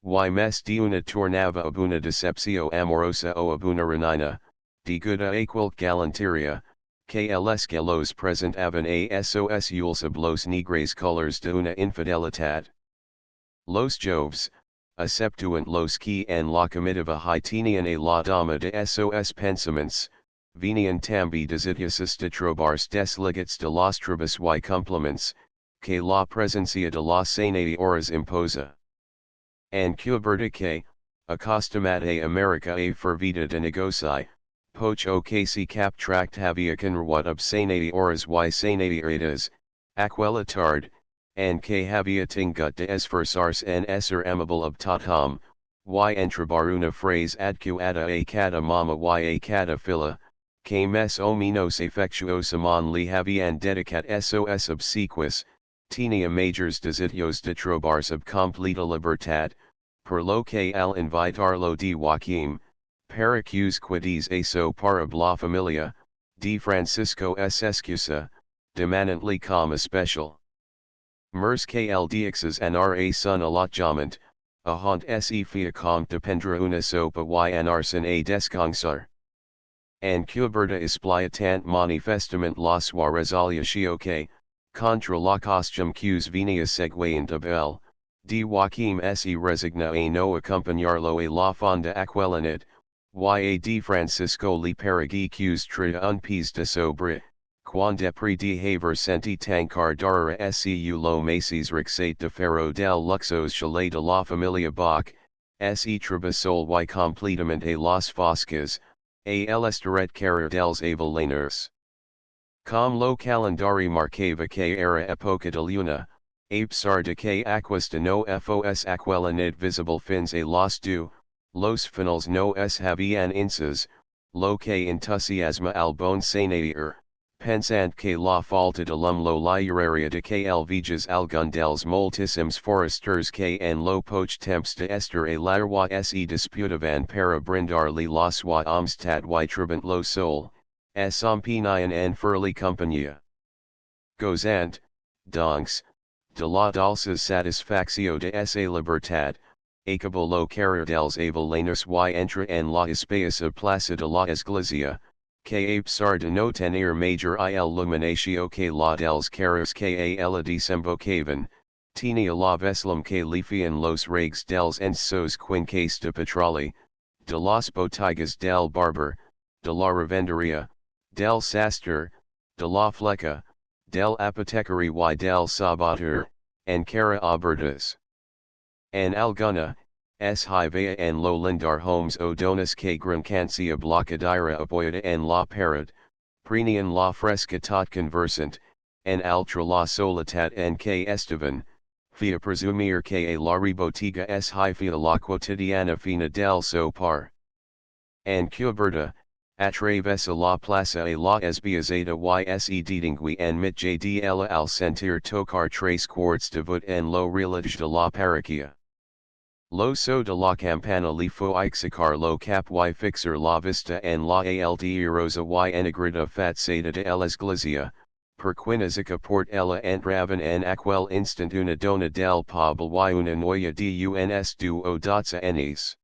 y mes de una tornava abuna decepcio amorosa o abuna renina, de guda aquil galanteria, que les que los presentaban a sos yules of los negres colors de una infidelitat. Los joves, exceptuant los que en la comitiva y tenían a la dama de sos pensaments, venian tambi desitiosos de trobar desligats de las tribus y complements, que la presencia de las senadoras imposa. En cuberta que, acostumat a America a fervida de negoci, poch o que si cap tract haviacan what of senadoras y senadoras, aquella tard, and que havia tingut de esforzarse en ser amable of tatam, y entrebar una phrase adquada a cada mama y a cada fila, que mes o menos affectuosamon li havian dedicat sos obsequis, tenia majors desitios de trobar of completa libertad, per lo que al invitarlo de Joaquim, para qs quides eso para la familia, de Francisco s excusa, demanantly com especial. Mers que el dixes nra son allotjament, ahant se fia com dependra una sopa y anarsen a descansar. En cuberta expliatant manifestament la sua resolució que, contra la costume qs venia seguint de bel, de Joaquim se resigna a no acompañarlo a la fonda aquelanit, y de Francisco li paragui qs tria un pis de sobre, quan depri de haver senti tancar darra scu lo macis rixate de ferro del luxos chalet de la familia Bach, se trabasol y completament a las foscas, a el estaret carrer dels avalaners. Com lo calendari marcava que era epoca de luna, a pesar de que aquesta no fos aquelanit visible fins a las du, los finals no es habían inces, lo que entusiasma al bon senador, pensant que la falta de lum lo literaria de que el vejas algun dels moltissims forasters que en lo poch temps de ester a larwa se disputavan para brindarli la sua amstat y tribant lo sol, es opinion en furli compañía. Gozant, donc, de la dulce satisfaccio de esa libertad, acabo lo carrer dels avalaners y entra en la espaciosa plaza de la iglesia, que a pesar de no tener major illuminacio que la dels carrers que a ella desembocavan, Tiene la veslam que lefian los regs dels ensos quinques de petroli, de las botigas del barber, de la revenderia, del sastre, de la fleca, del apothecary y del sabater, en cara abertas. En alguna, es hivea en lo lindar homes o donas que grancancia blocadira apoyada en la pared, prenian la fresca tot conversant, en altra la solitat en que estaban, fia presumir que a la ribotiga es hifia la quotidiana fina del sopar. En cubierta, atravesa la plaza a la esbiazada y se distingui en mitad de ella al sentir tocar tres quarts de voet en lo reloj de la parroquia. Lo so de la campana le fo sacar lo cap y fixer la vista en la alta y enegrita fatsada de la iglesia, per quinazica port ella entravan en aquel instant una dona del pobl y una noia de uns duodotsa enes.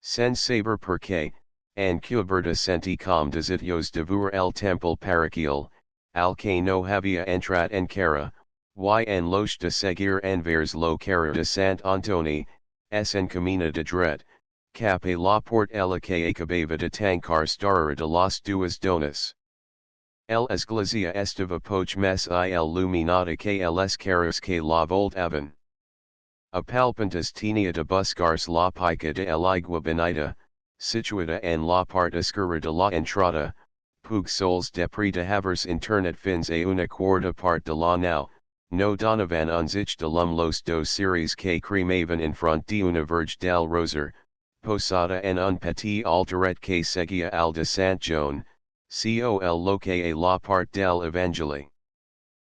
Sen saber porque, en cubierta senti com desitios de voir el temple parochial, al que no había entrat en cara, y en los de seguir envers lo cara de Sant Antoni, es en camina de dret, cap a la port ella que acababa de tancar starra de las duas donas. El esglesia estava poch mes y illuminada que les caras que la voltaban. A palpantas tenia de buscars la pica de el igua benita, situada en la part escura de la entrada, pug sols de havers internet fins a una quarta part de la nau, no donavan unzich de los dos series que cremavan en front de una verge del roser, posada en un petit alteret que seguia al de Sant Joan, col lo que a la part del Evangeli.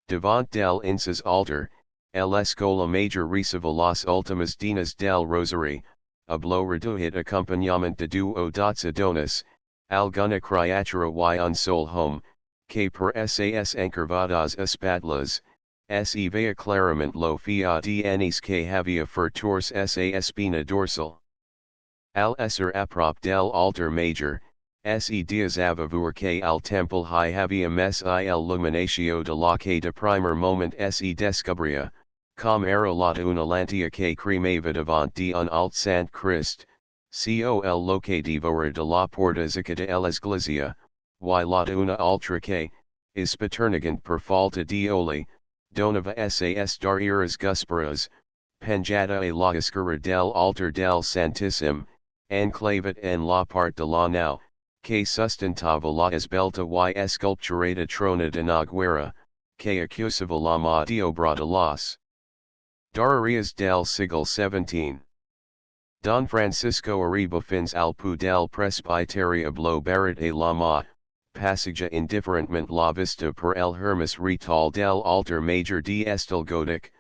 Devant del inces altar, el escola major receba las ultimas dinas del Rosary, hablo reduhit acompañament de duodotsa donas, alguna criatura y un sol home, que per sas encarvadas espatlas, se vea claramente lo fia dns que había fertors sa espina dorsal. Al ser aprop del altar major, se dias avavur que al temple hi había mes y illuminatio de la que de primer moment se descubria, com era la una lantia que cremava devant de un alt sant Christ, col lo que devora de la portazica de la iglesia, y la una altra que, is paternigant per falta de oli, donava sas dar iras gusperas, penjada a la escura del altar del Santissim, enclavat en la part de la nau, que sustentava la esbelta y esculpturada trona de Naguera, que acusava la maniobra de las Darrerías del siglo XVII. Don Francisco Arriba fins al pu del presbyterio blo barat a la ma, passagea indifferentment la vista per el hermes retal del altar major de estel godic,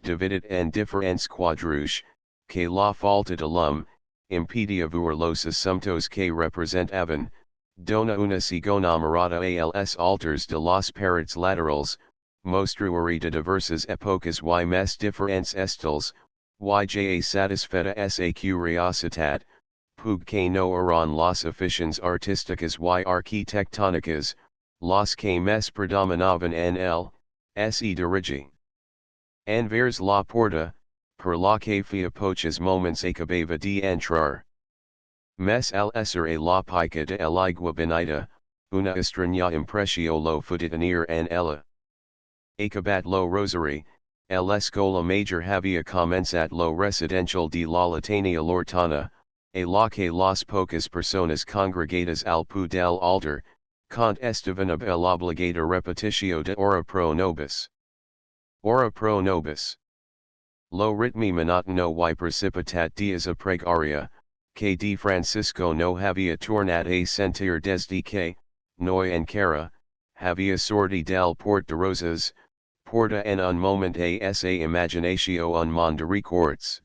dividit en diferents quadruche, que la falta de lum, impedia ver los asuntos que representaban, dona una segona mirada a los altars de las paredes laterales, mostruari de diversas épocas y mes diferentes estiles, y satisfeta sa curiositat, pug que no eran las aficiones artísticas y arquitectónicas, las que mes predominaban en se dirige. Envers la porta, per la que fia poches moments acababa de entrar. Mes al ser a la pica de el igua benita, una extraña impresio lo futitanir en ella. Acabat lo rosary, el escola major había comenzat lo residencial de la Latania Lortana, a la que las pocas personas congregadas al pu del altar, cont estaban ab el obligada repetitio de ora pro nobis. Ora pro nobis. Lo ritmi monotono y precipitat dias a pregaria, que de Francisco no había tornat a sentir desde que, noi en cara, había sorti del port de rosas, porta en un moment a sa imaginatio un monde de records.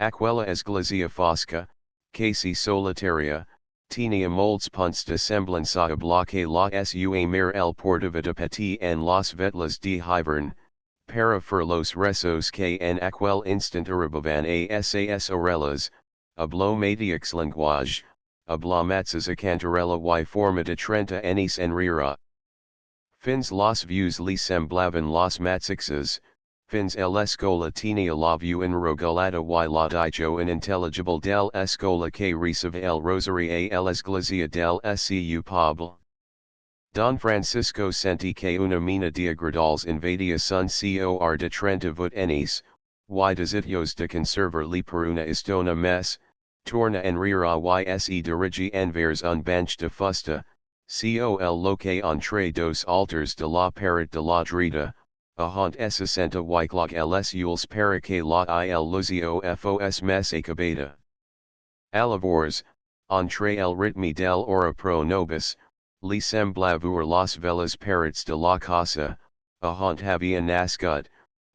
Aquella esglesia fosca, casi solitaria, tenia molts punts de semblança a bloque la sua mir el portava de petit en las vetlas de hivern, para fer los rezos que en aquel instant arribaban a sas orellas, hablo matix lenguage, hablamatzas a cantarella y forma de 30 en rira. Fins los views le semblavan los matzixes, fins l'escola tenia la vue enrogulata y la dicho inintelligible del escola que receive el rosary a l'esglesia del seu poble. Don Francisco senti que una mina de agradals invadia son cor de 38 años, y desitios de conservar li per una estona mes, torna enrere y se dirigi envers un banch de fusta, col lo que entre dos altars de la paret de la dreta, ahont se senta wyclog els ules para que la il luzio fos mes acabada. Alavors, entre el ritmi del ora pro nobis, li semblavur las velas parets de la casa, ahont havia nascut,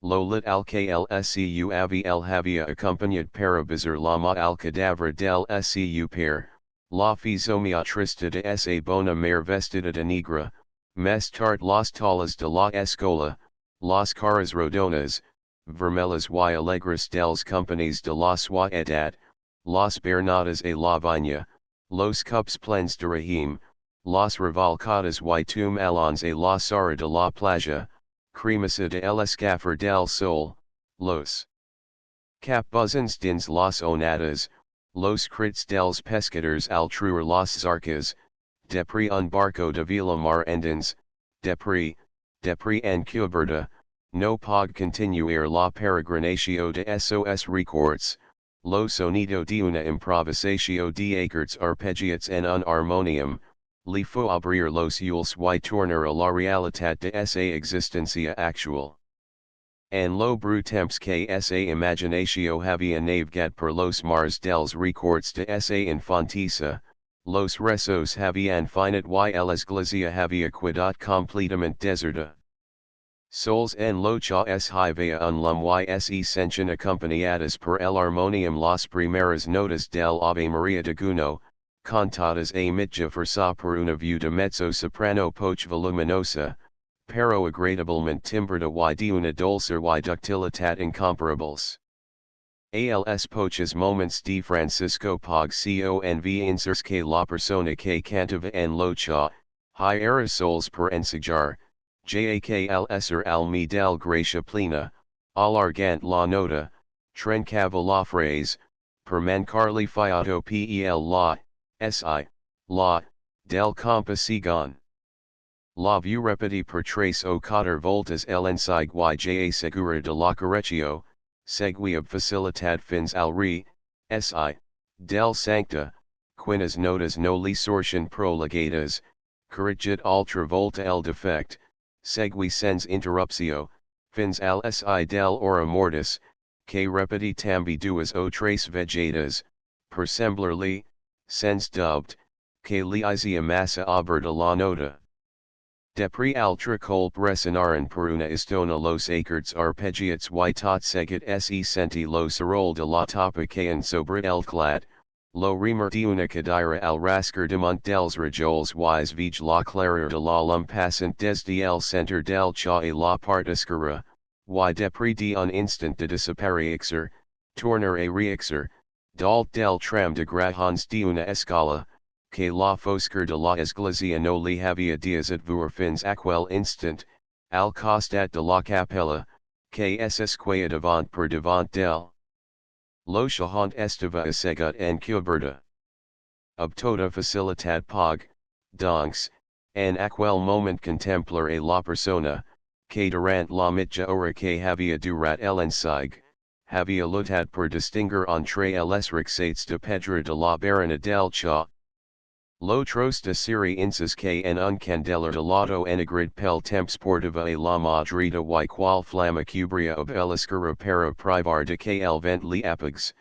lo lit al que el seu aviel havia accompagnat para bizar lama al cadavre del seu pere, la fizomia trista de esa bona mare vestida de negra, més tard las talas de la escola, las caras rodonas, vermelhas y alegres dels companies de la suaedat, las bernadas a la viña, los cups plens de rahim, las revolcadas y tum alons a la sara de la playa, cremasa de el escafar del sol, los capbuzins dins las onadas, los crits dels pescadores al truer las zarcas, depri un barco de Villamar endins, depri en Cuberta, no pog continuar la peregrinatio de sos records, lo sonido de una improvisatio de accords arpeggiates en un harmonium, li fue abrir los ules y tornar a la realitat de esa existencia actual. En lo breu temps que esa imaginatio havia navegat per los mars dels records de esa infantisa, los rezos havian finit y el esglesia havia quedat completament deserta. Sols en lo cha es hivea un lum y se senchen acompaniadas per el harmonium las primeras notas del Ave Maria de Gounod, cantadas a mitja forza per una view de mezzo soprano poch voluminosa, pero agradablemente timbrada y de una dulzor y ductilitat incomparables. Als poches moments de Francisco Pog conv que la persona que cantava en lo cha, hi era sols per ensajar, jakl al mi del gracia plena, alargant la nota, trencava la phrase, per mancarli fiato pel la, si, la, del compasigon. La vue repeti per tres o cuatro voltas el ensaig y ja segura de la correctio, segui ab facilitat fins al re, si, del sancta, quinas notas no li sortion prolongadas, corrigit altra volta el defect, segui sens interruptio, fins al si del ora mortis, que repeti tambi duas o tres vegetas, per semblarli, sens dubbed, que li isia massa aber de la nota. Depri altra colp resinaran per una estona los accords arpeggiates y tot seguit se senti lo sarol de la topa caen sobre el clat, lo remer de una cadira al rascar de mont dels rajols y vij la clarir de la lum passant desde el center del cha a la part oscura, y depri de un instant de desapareixer, tornar a reeixer, dalt del tram de grajons de una escala, que la foscar de la esglesia no li havia dias at voir fins aquel instant, al costat de la capella, que es esquia devant per devant del. Lo shahant estava assegut en cuberta. Ob tota facilitat pog, donc, en aquel moment contemplar a la persona, que durant la mitja hora que havia durat el ensaig, havia lutat per distinguir entre els rexates de pedra de la barana del cha. Lo tros de siri insis que en un candelar de lado enegrid pel temps portava a la madrida y qual flamma cubria ob el escura para privar de que el vent li apags,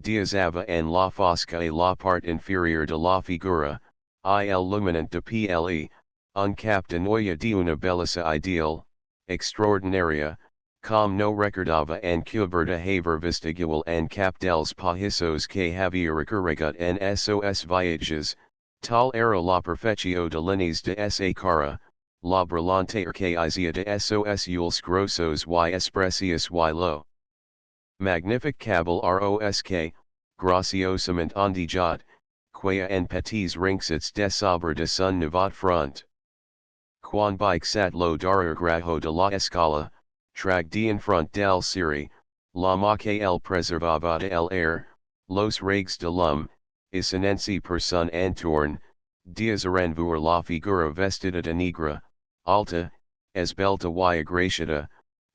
diazava en la fosca a la part inferior de la figura, il luminant de ple, un cap de noia de una belleza ideal, extraordinaria, com no recordava en cuberta haver vestigual en cap dels pajisos que havia recorregut en sos viages, tal era la perfectio de líneas de esa cara, la brillante arcaizia de sos ules grossos y esprecios y lo magnific cabal rosk, graciosamente ondijat, quia en petits rinxits de sobre de son nevot front. Quan bixat lo darar grajo de la escala, Trag de enfront del Siri, la maque el preservaba de el air, los regs de lum, isinensi per sun antorn, dias aranvuer la figura vestida de negra, alta, esbelta y agraciada,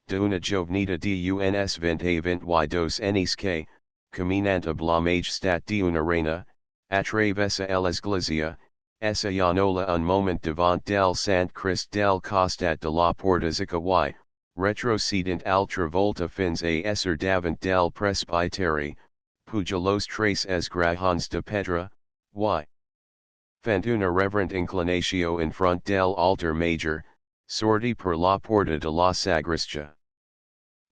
de una jovenita de uns 20 años que, caminanta blamage stat de una reina, atravesa el iglesia, esa llanola un moment devant del Sant Christ del costat de la portazica y, retrocedent altra volta fins a esser davant del presbyteri, puja los tres esgrajons de pedra, y. Fent una reverent inclinatio in front del altar major, sorti per la porta de la sagristia.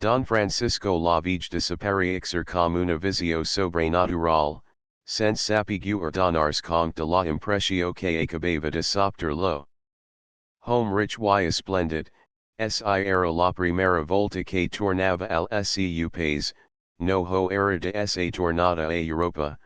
Don Francisco la vige desapareixer com una visio sobrenatural, sense sapiguer donars com de la impressio que acabava de sobter lo. Home rich y esplendid, si era la primera volta que tornava al seu país, no ho era de esa tornada a Europa,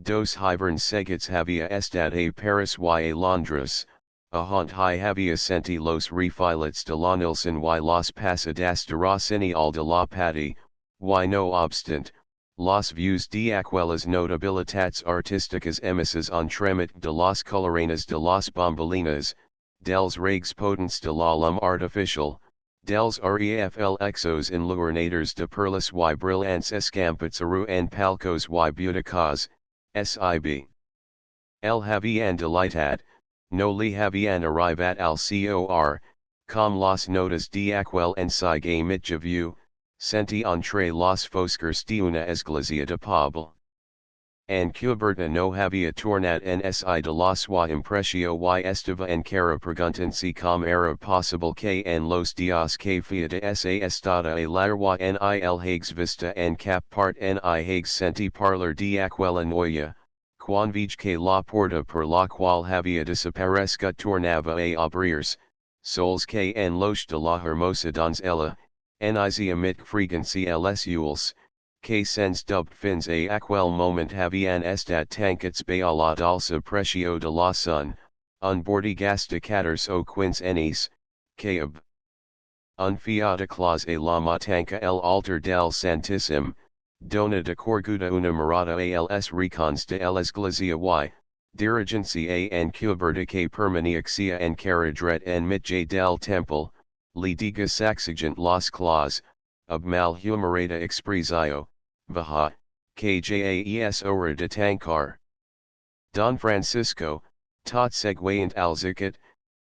dos hiverns seguits havia estat a Paris y a Londres, ahont hi havia senti los refilets de la Nilsen y los pasadas de Rossignol de la Patti, y no obstant, los views de aquelas notabilitats artísticas emisas en tremit de las coloranas de las bombolinas, dels regs potents de la lum artificial, dels reflexos enluernadors de perlas y brillants escampats en palcos y buticas, sib. El havian delitat, no li havian arrivat al cor, com las notas de aquel ensaige mitja view, senti entre los foscos de una esglesia de poble. En Cuberta no havia tornat en si de la sua impressio y estava encara preguntant-se com era possible que en los dias que fia de esa estada a larwa ni el hagues vista en cap part ni hagues senti parlar de aquella noia, quan vige que la porta per la qual havia desaparescut tornava a obrir, sols que en loche de la hermosa donzella, enisia mit frequency els ules, que sens dubt fins a aquel moment havian estat tancats ba la dolça precio de la sun, un bordigas de 14 o 15 anis, que ab. Un fiata claus a la matanca el altar del Santissim, dona de corguda una mirada a els recons de l'esglesia y, dirigencia en cuberta que permaneixia en caradret en mitja del temple, li diga saxigent los claus, ob mal humorata expresio, vaha, que jas ora de tancar. Don Francisco, tot seguint al zicat,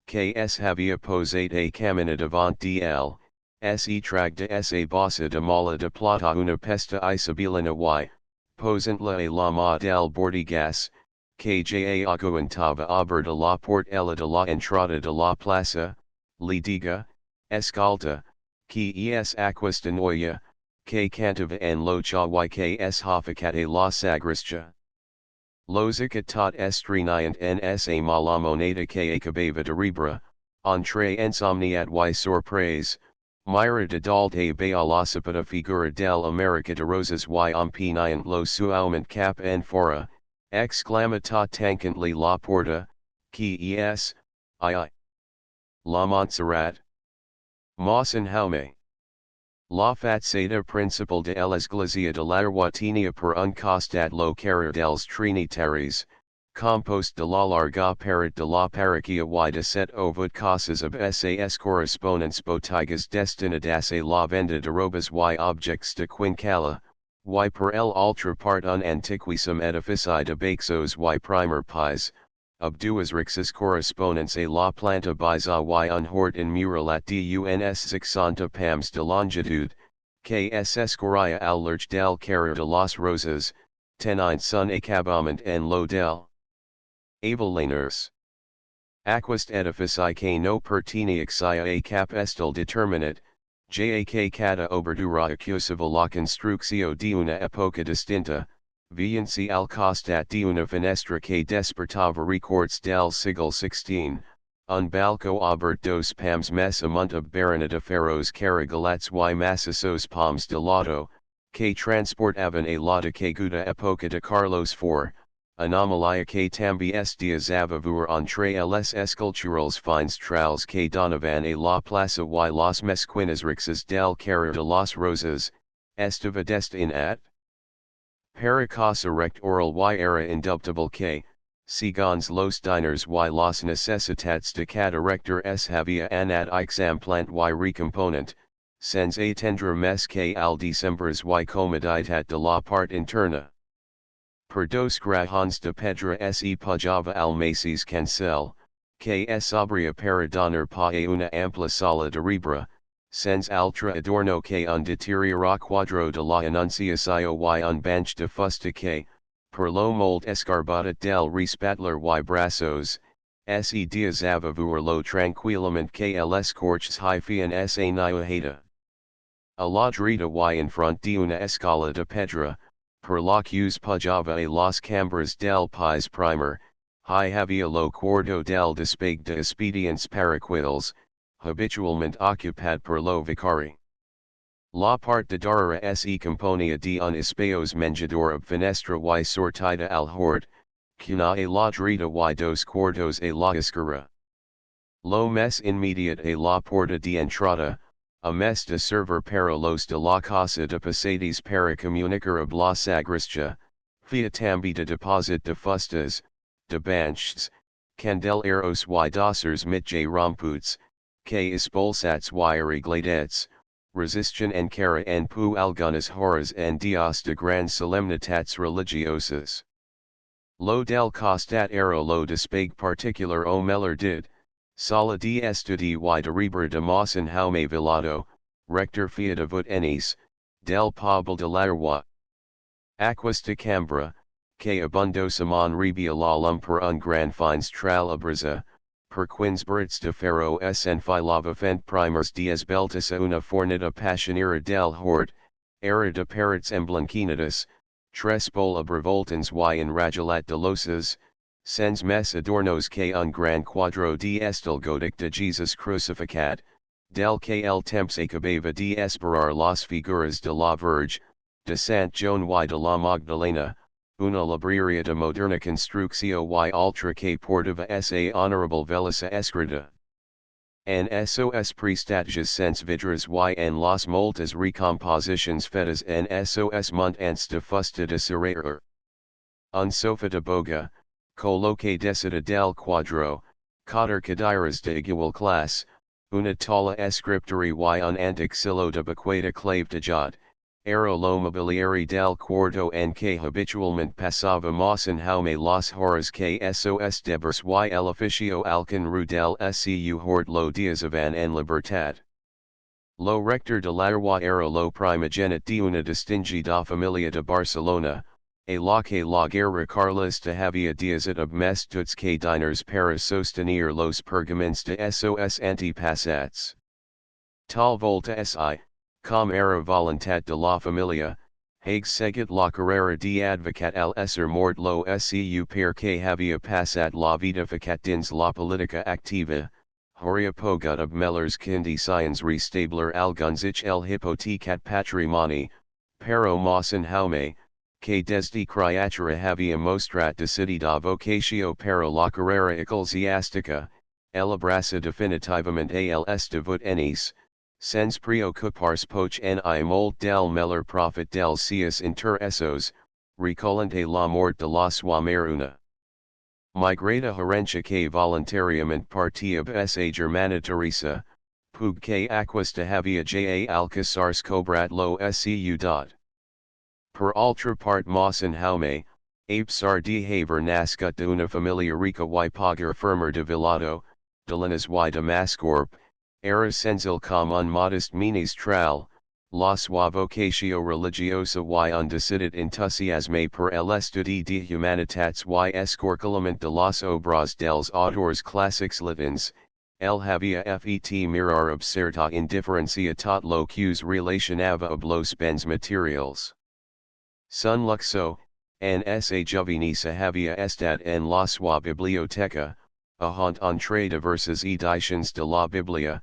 que s havia posat a camina davant del, se trag de sa bossa de mala de plata una pesta isabelina y, posant-la a la ma del bordigas, que ja aguantava aber de la portella de la entrada de la plaza, li diga, escalta, que es aquesta noia, que cantava en lo cha y que es haficat a la sagristia. Lozicat tot estreniant en sa mala moneda que acabava de rebra, entre insomniat y sorpresa, mira de dalte ba la sapata figura del America de rosas y empeniant lo suaument cap en fora, exclama tot tancantly la porta, que es, I. La Montserrat. Mawson Jaume. La fatsada principal de l'esglesia de l'Arwatinia per un costat lo carrer dels Trinitaris, compost de la larga paret de la parroquia y de set ovid casas of sas correspondents botigas destinadas a la venda de robas y objects de quincalla, y per el altra part un antiquíssim edifici de baxos y primer pis, ob duas rixas correspondents a la planta baja y un hort in muralat de uns 60 pams de longitude, que es escorria al lurch del carrer de las rosas, tenint sun acabament en lo del Aveliners. Aquest edifici que no perteneixia a cap estil determinat, ja que cada obertura accusava la construcció d'una època distinta, veient-se al costat d'una finestra que despertava records del segle XVI, un balcó obert dos pams més amunt of barana de ferros carregalats y massissos pams de loto, que transportaven a la decaguda època de Carlos IV, Anomalia que també es desavoir entre les esculturals fins trals que donaven a la plaça y los mesquines rixes del carrer de las Roses, estava destinat para cosa rect oral y era indubtable que, segons los diners y las necessitats de cada rector es havia anat exemplant y recomponent, sens atendre mes que al decembres y comoditat de la part interna. Per dos grajons de pedra se pujava al macis cancel, que es obria para donar pa a una ampla sala de rebre, sens altra adorno que un deterioro quadro de la Anunciacio y un banch de fusta que, per lo mold escarbata del respatler y brazos, se desavoir lo tranquillament que les corches hifian sa niuheta. A la dreta y en front de una escala de pedra, per la que pujava a los cambres del pis primer, hi havia lo quarto del despeg de expedients paraquils, habitualment occupat per lo vicari. La part de darrere se componia de un espaos menjador ab fenestra y sortida al hort, cuna a la dreta y dos quartos a la esquerra. Lo mes inmediate a la porta de entrada, a mes de server para los de la casa de pasades para comunicar ab la sagristia, fia tambi de deposit de fustas, de banchs, candeleros y dossers mitja romputs, que expulsats y arregladets, resistion encara en pu algunas horas en dias de gran solemnitats religiosas. Lo del costat era lo despeg particular o meller did, sala de estudi y de reber de Mossin Jaume Villado, rector fiat enis, del Pobl de l'Arwa. Aquas de Cambra, que abundosament rebia la lum per un gran fins tral abrisa, per quins de ferro en filava fent primers dies beltis a una fornida passionera del hort, era de parrots emblanquinadas, tres bol revoltans y en ragelat de losas, sens mes adornos que un gran quadro de estilgodic de Jesus crucificat, del que el temps acabava de esperar las figuras de la Verge, de Sant Joan y de la Magdalena, una libreria de moderna construccio y ultra que portava sa honorable velisa escrita. En sos prestages sens vidres y en las moltas recompositions fetas en sos montants de fusta de serraer. Un sofá de boga, coloque decida del quadro, cotter cadeiras de igual clase, una tala escriptori y un antic silo de bequeta clave de jod, era lo mobiliari del cuarto en que habitualmente pasaba Mossin Jaume las horas que sos debers y el oficio alcan ru del scu hort lo diazavan en libertad. Lo rector de l'Arwa era lo primogénit de una distingida familia de Barcelona, a la que la guerra carlista havia diazit ab mes tuts que diners para sostenir los pergaments de sos antepassats. Tal volta si, com era voluntat de la familia, hague seguit la carrera de advocat al esser mort lo scu per que havia passat la vida ficat dins la politica activa, horia pogut ab mellers condicions restabler alguns ich el hipotecat patrimoni, pero Mossin Jaume, que desde criatura havia mostrat decidida vocacio para la carrera eclesiástica, el abraça definitivamente als enis, sens preocuparse poch ni molt del meller profit del seus interessos, recolente la mort de la sua meruna. Migrata herencia que voluntariamente partia sa germana Teresa, pug que aquas de havia ja alcazars cobrat lo scu dot. Per altra part Mossin Jaume, apsar de haver nascut de una familia rica y pagar firmer de Villado, de Linas y de Mascorp, era sensil com un modest ministral, la sua vocacio religiosa y un decidit entusiasme per el estudi de humanitats y escorcolament de las obras dels autors clàssics latins, el havia fet mirar ob certa indiferencia tot lo que relacionava ob los bens materials. Sun luxo, en sa juvenisa havia estat en la sua biblioteca, ahant entre diversas editions de la Biblia,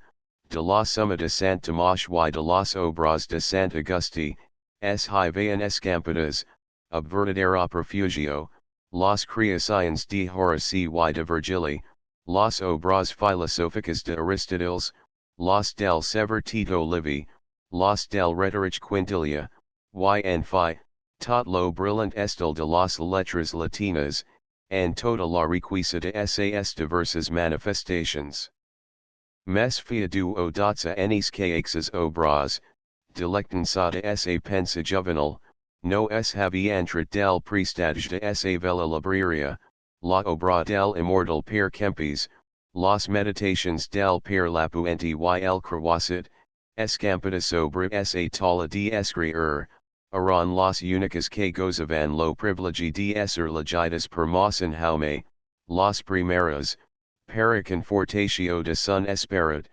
de la Summa de Sant Tomàs y de las obras de Sant Agusti, s hi vayan escampadas, ab verdadera profugio, las creaciones de Horaci y de Virgili, las obras filosóficas de Aristóteles, las del Sever Tito Livy, las del Rhetoric Quintilia, y en fi, tot lo brillant estil de las letras latinas, and toda la riqueza de esas diversas manifestations. Mes fia du o dotsa enis caixas obras, delectança de essa pensa juvenil, no es haviantrat del prestage de essa vela libraria, la obra del immortal per Kempis, las meditations del per Lapuente y el croisset, escampada sobre essa tala de escriir, eran las únicas que gozaban lo privilegi de ser legidas per Mawson Jaume, las primeras, para confortatio de sun esperat,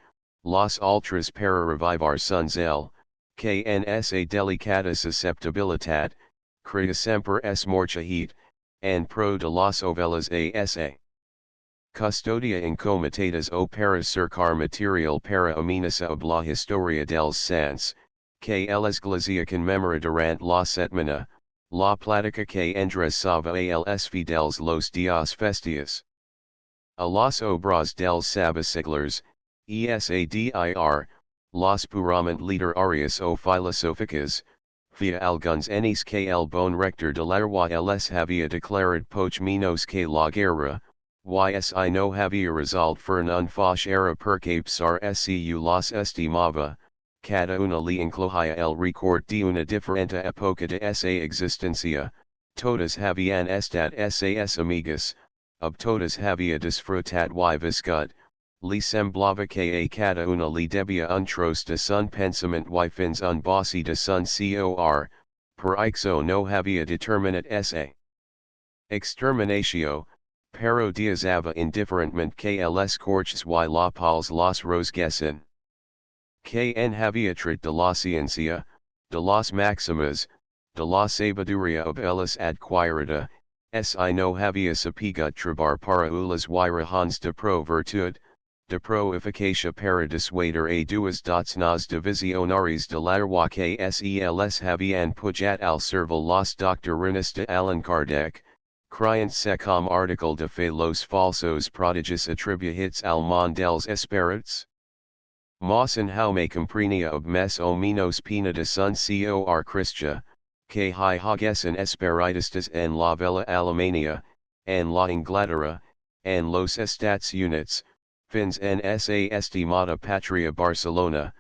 las ultras para revivar sun zel, que en esa delicata susceptibilitat, crea semper es morchahit, and pro de las ovelas asa. Custodia incomitadas o para cercar material para amenaza ob la historia dels sans, que el Iglesia conmemora durante la setmana, la plática que endrezaba a los fideles los días festivos. A las obras dels sabbaciglers, esadir, las purament literarias o filosóficas, via alguns enis que el bon rector de l'Arwa les havia declarat poch menos que la guerra, y no havia result fern un foch era perque psar scu las estimava, cada una le incluía el record de una diferente época de esa existencia, todas havian estat sas amigas, ob todas havia disfrutat y viscut, li semblava que a cada una li debia un tros de sun pensament y fins un bossi de sun cor, per ixo no havia determinat sa. Exterminatio, pero diazava indifferentment que les corches y la pals los rosgessen. Que en havia trit de la ciencia, de las maximas, de la sabiduría ob ellas adquirida, si no havia sapigut trabar para ulas y rajones de pro virtud, de pro efficacia para dissuader a duas dots nas divisionaries de l'Arwa que seles havian pujat al cerval las doctrinas de Allan Kardec, criant secom article de fe los falsos prodigios atribuits al món dels esperits? Mawson Jaume comprenia ob mes o menos pena de sun cor Christia, que hi hagessen espiritistas en la vela Alemania, en la Inglaterra, en los Estats Units, fins en esa estimada patria Barcelona,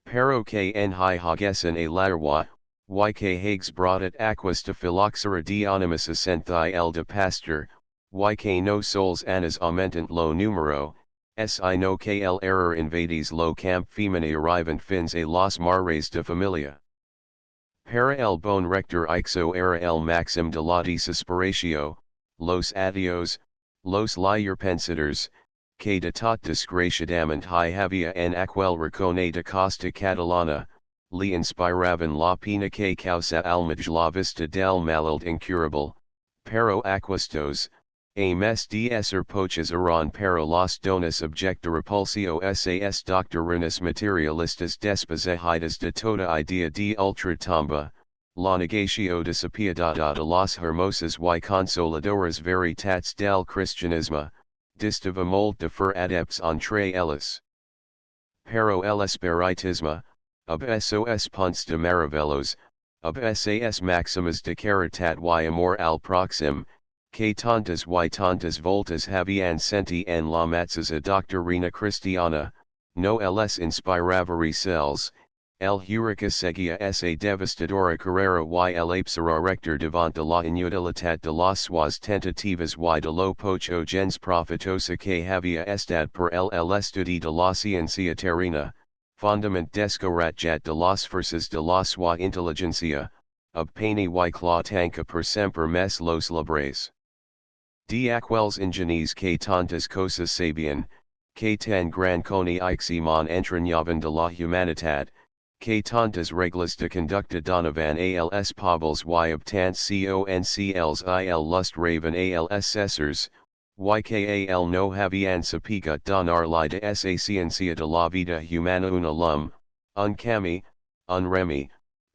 pero que en hi hagessen a l'Arwa, y que hags brodat aquas de phylloxera de animus ascenthi el de pastor, y que no sols anas aumentant lo numero, si no que el error invades lo camp femini arrivant fins a los mares de familia. Para el bon rector ixo era el maxim de la desesperatio, los adios, los liarpensadors, que de tot desgraciadament hi havia en aquel racone de costa catalana, li inspiraven la pena que causa almaj la vista del malalt incurable, pero aquestos, a mes de ser poches eran para las dones objecta repulsio sas doctrinas materialistas desposeídas de toda idea de ultratumba, la negatio de sapiedad de las hermosas y consoladoras veritats del cristianismo, distava molt de fer adepts entre ellas. Pero el espiritismo, ob sos punts de maravillos, ob sas maximas de caritat y amor al proxim, que tantas y tantas voltas havian senti en la matzas doctrina cristiana, no les inspiravari celes, el hurica seguia esa devastadora carrera y el apsara rector devant de la inutilitat de las suas tentativas y de lo pocho gens profitosa que havia estat per el estudi de la ciencia terrena, fondament descoratjat de las fuerzas de la sua inteligencia, obpaini y cla tanca per semper mes los libres. De aquels ingenis que tantas cosas sabian, que tan gran coneixement entrañaven de la humanitat, que tantas reglas de conducta donavan als pobres y obtant concels il lust raven als cessors, y que al no havian sapigut donar la de esa ciencia de la vida humana una lum, un cami, un remi,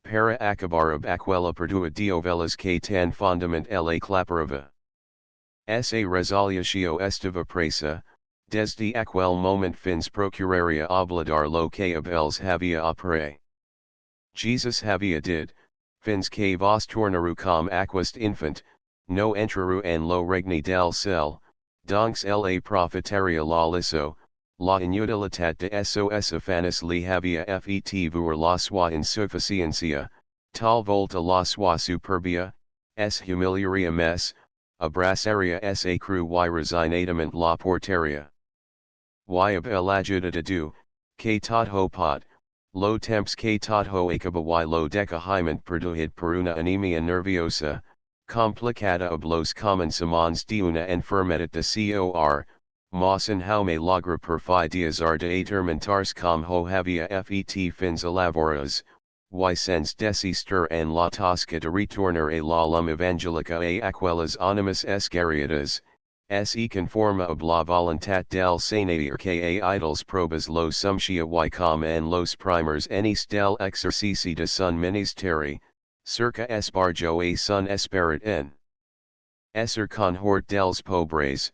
para acabar ab aquella perdua de ovelas que tan fondament la claparava. Sa resolució estava presa, desde aquel moment fins procuraria obladar lo que abels havia opere. Jesus havia did, fins que vos tornaru com aquest infant, no entraru en lo regni del cel, donc la profetaria la liso, la inutilitat de sos afanes li havia fet voir la sua insuficiencia, tal volta la sua superbia, s humiliaria mes, abrasaria sa cru y resignadament la portaria. Y ab el ajudado, que tot ho pot, lo temps que tot ho acaba y lo decahiment produjid por una anemia nerviosa, complicada ob los comencements de una enfermedad de cor, mas en jaume logra per fi diazar de atormentarse com ho havia fet fins elaboras, y sens desister en la tasca de retornar a la lum evangelica a aquelas animas escariadas, se conforma ob la voluntat del Señor que a idols probas los sumcia y com en los primers enis del exercici de sun ministeri, cerca esparjo a sun esperit en. Esser conhort dels pobres,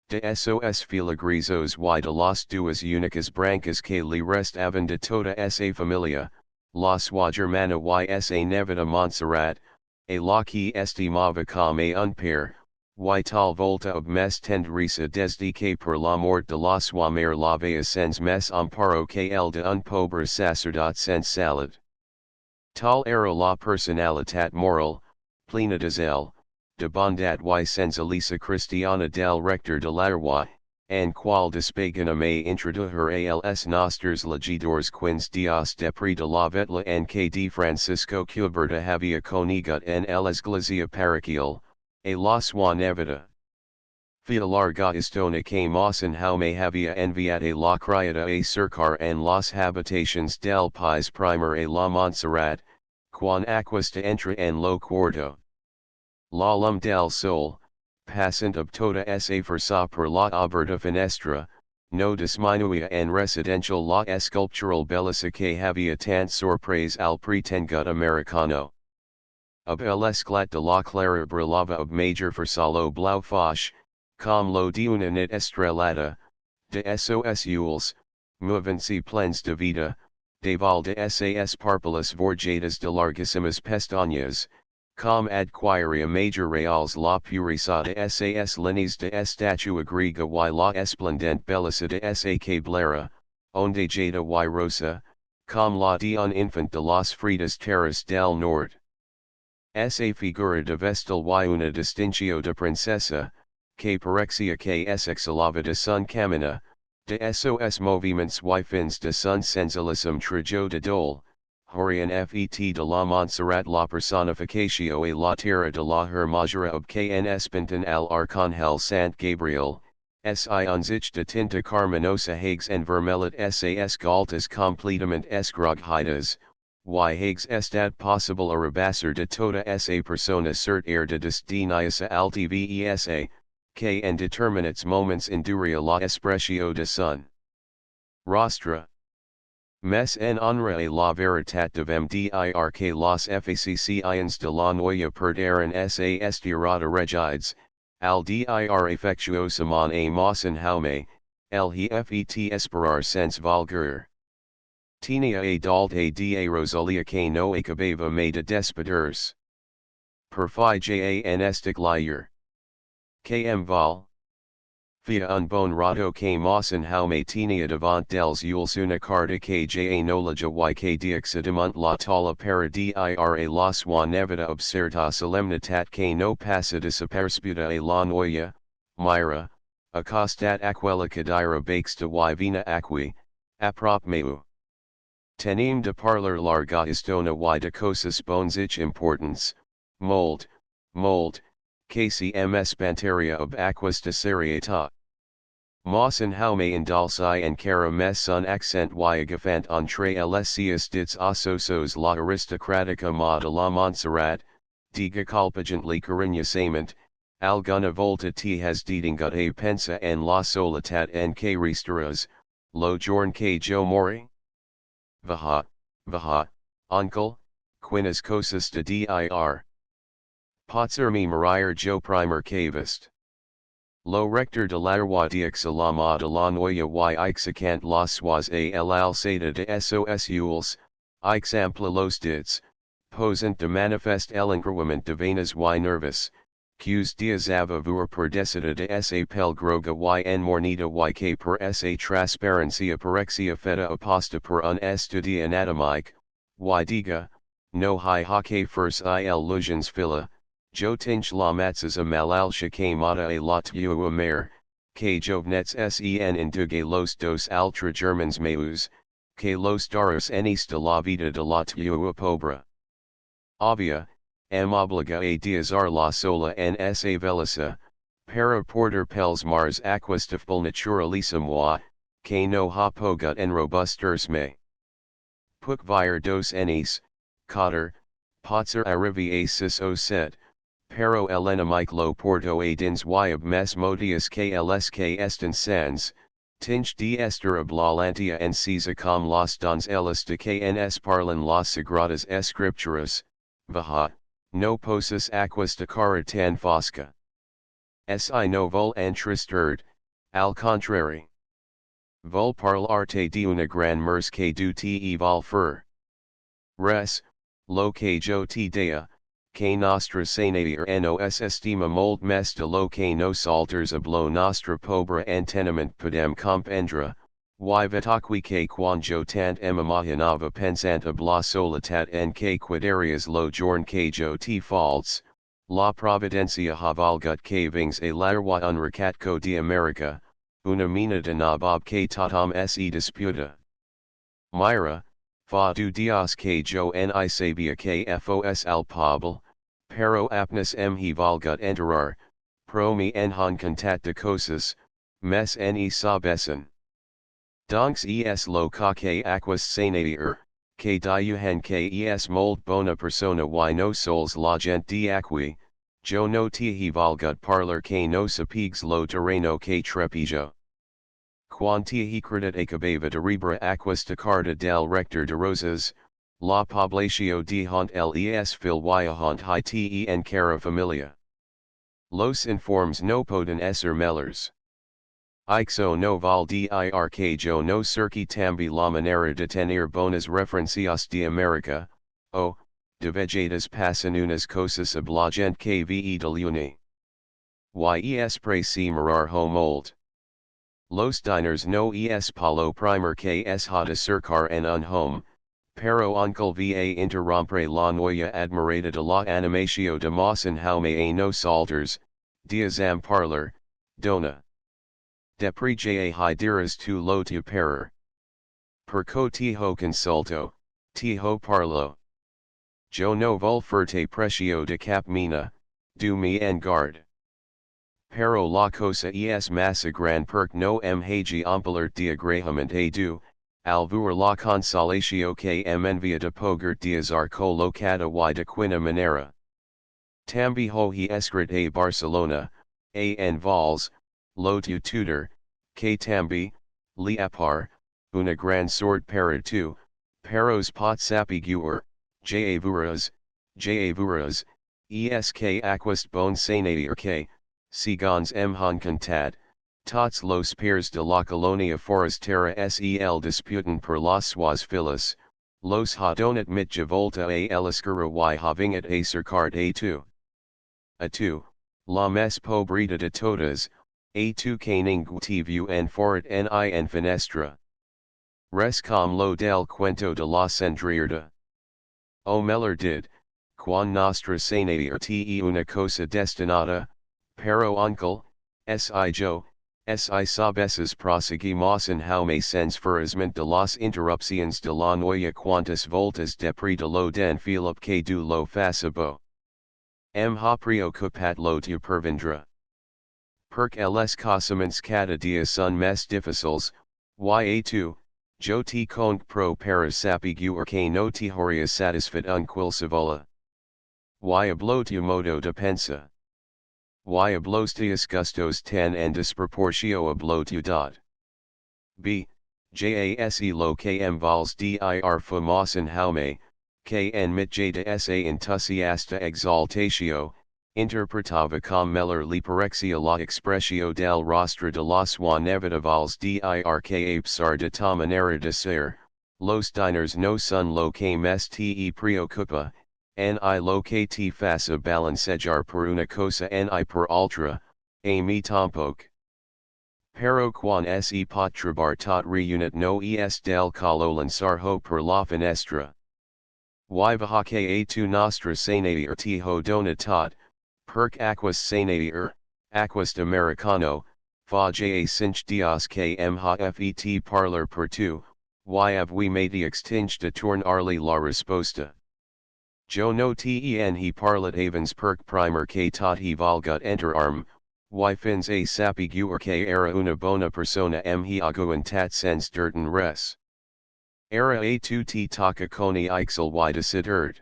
de sos filigrizos y de las duas únicas brancas que li restaban de toda esa familia, la sua germana y sa nevada Montserrat, a la que estimava comme un père, y tal volta ob mes tendrisa desde que por la mort de la sua mère l'avea sens mes amparo que el de un pobre sacerdote sens salad. Tal era la personalitat moral, plena de zel, de bondat y sens elisa cristiana del rector de l'Arwa, en qual despagana me introdujer als nostres legidors quins dios depre de la vetla en que de Francisco Cuberta havia conigat en l'esglesia parochial, a la sua nevada. Fia larga istona que mas en jaume havia enviat a la criada a cercar en las habitations del pais primer a la Montserrat, quan aquesta entra en lo cuarto. La lum del sol, passant ob toda esa força per la aberta finestra, no disminuia en residential la esculptural belleza que havia tant sorpresa al pretengut americano. Ob el esclat de la clara brillava ob major versalo blau foch, com lo de una nit estrellada, de sos ules, movency plens de vida, de val de sas parpalas vorjadas de largissimas pestañas, com adquiria major reals la pureza de sas líneas de estatua griega y la esplendent belleza de sa cablera, onde jada y rosa, com la de un infant de las fridas terras del norte. Esa figura de vestal y una distincio de princesa, que parexia que es exhalava de sun camina, de sos moviments y fins de sun sensilissim trajo de dol, Horian fet de la Montserrat la personificatio a la tierra de la hermosura ob kns pintan al arcangel Sant Gabriel, si unzich de tinta carminosa hags en vermelit sas galtas completament esgroghidas, y hags estad possible a rebasser de toda esa persona cert air de destinisa altvesa, que en determinates moments induria la expressio de sun rostra. Mes en honra a la veritat de mdir que los facciens de la noia perderen sa estirada regides, al dir affectuosament a mas en jaume, el he fet esperar sens vulgar. Tenia a dalt a da Rosalia que no acabava me de despeders. Per fi jan estic liar. Km val. Via un bon rato que mas en jaume tenia devant dels ules una carta que ja nolaja y que diexidimont la tala para dir la sua nevada obserta solemnitat que no passa desapercibuda a la noia, mira, acostat aquella cadira baxta y vina aqui, aprop meu. Tenim de parlar larga estona y de cosas bonzich importance, molt, que cms banteria ob aquas de serieta. Mas en jaume en dulci en cara mes sun accent y agafant entre lcs dits asosos la aristocratica ma de la Montserrat, diga culpagently cariñosament, alguna volta te has dedingut a pensa en la solitat en que restauras, lo jorn que jo mori? Vaha, uncle, quinas cosas de dir. Potser mi marir jo primer que vist. Lo rector de la roi d'Ixalama de la noya y ixacant las sois a l'alçada de sos ules, exemple los dits, posant de manifest l'encreuament de venes y nervous, qs dias avoir per decida de sa pel groga y en mornida y que per sa transparencia parexia feta aposta per un estudi anatomique, y diga, no hi ha que fers il lugens fila, jo tinch la matzes a malalsha que mata a la tua mare, que jovnets sen induge los dos altra germans meus, que los daros enis de la vida de la tua pobra. Obvia, obliga a diazar la sola en sa velisa, para porter pels mars aquas de full naturalisum moi, que no ha pogut en robusters me. Puc vir dos enis, cotter, potser arrivi a sis o set, pero elenamic lo porto a dins y ob mes modius klsk estin sans, tinch de ester ob la lantia en cisa com los dons elis de kns parlan las sagradas escripturas, vaha, no posas aquas de cara tan fosca. Si no vol entristerd, al contrary. Vol parlare de una gran mers que du te vol fer. Res, lo que jo te dea, que nostra sanatir nos estima molt mes de lo que nos alters ob lo nostra pobra enteniment podem comprendre, y vetaqui que quan jo tant imaginava pensant ob la solitat en que quadarias lo jorn que jo te falts, la providencia havalgut que vings a larwa un recatco de America, una mina de nabob que tatam se disputa. Mira, fa du dias que jo ni sabia que fos al pobl, pero apnes he valgut enterar, pro mi enhan contat de cosas, mes ni sabesen. Donks es lo que aquas sanatir, que diuhen que es molt bona persona y no sols la gent de aqui, jo no te valgut parlar que no sapigs lo terreno que trepijo. Quan te credit acabava de rebra aquas de carta del rector de Rosas, la poblatio de hont les fil y hont hi te en cara familia. Los informes no poden ser mellers. Ixo no val dir que jo no circi tambi la manera de tener bonas referencias de America, o, de vegetas pasan unas cosas ab la gent que ve de luni. Yes pre si marar home old. Los diners no es palo primer que es ha de cercar en un home, pero oncle va interrompre la noya admirada de la animatio de Mawson jaume a no salters, diazam parlar, dona. Depre ja hi diras tu lo tu parer. Perco tiho consulto, tiho parlo. Jo no vol ferte precio de cap mina, du me en garde. Pero la cosa es massa gran perc no hagi amplert diagrahament a du, al voir la consolatio que envia de poger diazar colocada y de quina manera. Tambi ho he escrit a Barcelona, a en Vals, lo tu tutor, que tambi, li apar, una gran sword para tu, peros pot sapiguer, javuras, es que aquast bon sanatir que, segons han contat, tots los pairs de la colonia forastera sel disputan per las suas filas, los ha donat mitja volta a eliscura y havingat a cercart a tu, la mes pobrita de todas, a tu que ningú te view en forat ni en finestra. Res com lo del cuento de la cendrierda. O meller did, quan nostra sanatir te una cosa destinada, pero oncle, si jo, si sabesses proseguimos en jaume sens furisment de las interrupciones de la noya quantas voltas depre de lo den Philip que du lo facebo. Ha preocupat lo tu pervindra. Perc les casaments cada dia son mes difíciles, ya jo te conc pro para sapiguer que no te horia satisfit un quilsavola. Lo tu modo de pensa. Los tios gustos tan en disproportio lo tu dot. B. Jase lo que vals dir famosan jaume, que en mit de sa entusiasta exaltatio, interpretava com melhor liparexia la expressio del rostro de los inevitables dirk apesar de ta manera de ser, los diners no son lo que mes te preocupa, ni lo que te faça balancejar por una cosa ni por otra, a mí tampoco. Pero quan se pot trabar tot reunit no es del calo lanzar ho per la finestra. Y baja que a tu nostra sanatir te ho dona tot, perc aquas sanatir, aquas americano, fa ja cinch dias que ha fet parlar per tu, y have we made extinct de torn arli la resposta. Jo no ten he parlat avens perc primer que tot he volgut enter arm, y fins a sapiguer que era una bona persona he aguantat sens dirten res. Era a tu te toca coni ixel y deciderd.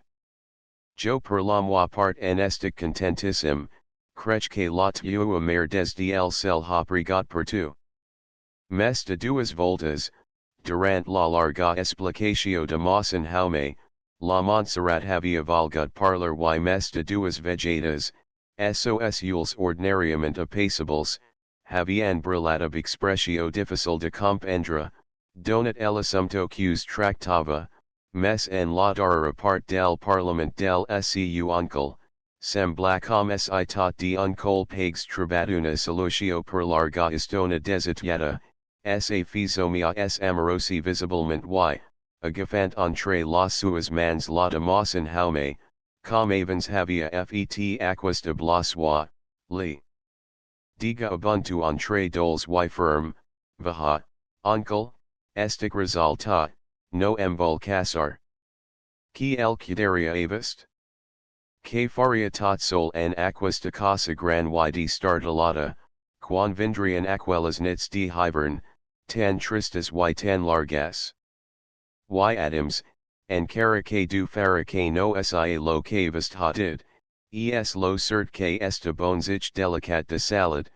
Jo per la moi part en estic contentissim, crech que la tua mer desde el cel ha pregat per tu. Mes de duas voltas, durant la larga explicacio de Mossin Jaume, la Montserrat havia volgut parlar y mes de duas vejadas, sos ules ordinariamente apacibles, havian brillat ab expressio difficil de comprendre, donat el assumpto quus tractava, mes en la darrera part del Parlament del seu uncle, sembla com si tot de uncle pags trabat una solució per larga estona desitiada, sa fizomia amorosi visiblement y, agafant entre las suas mans la de Mossin Jaume, com avens havia fet aquas de blaswa, li. Diga ubuntu entre doles y firm, vaha, uncle, estic resulta, no vol casar. Que el cudaria avist? Que faria tot sol en aquas de casa gran y de startalata, quan vindrian aquelas nits de hibern, tan tristes y tan largas. Y Adams, en cara que du fara que no si lo que vist ha did, es lo cert que esta bonzich delicat de salad,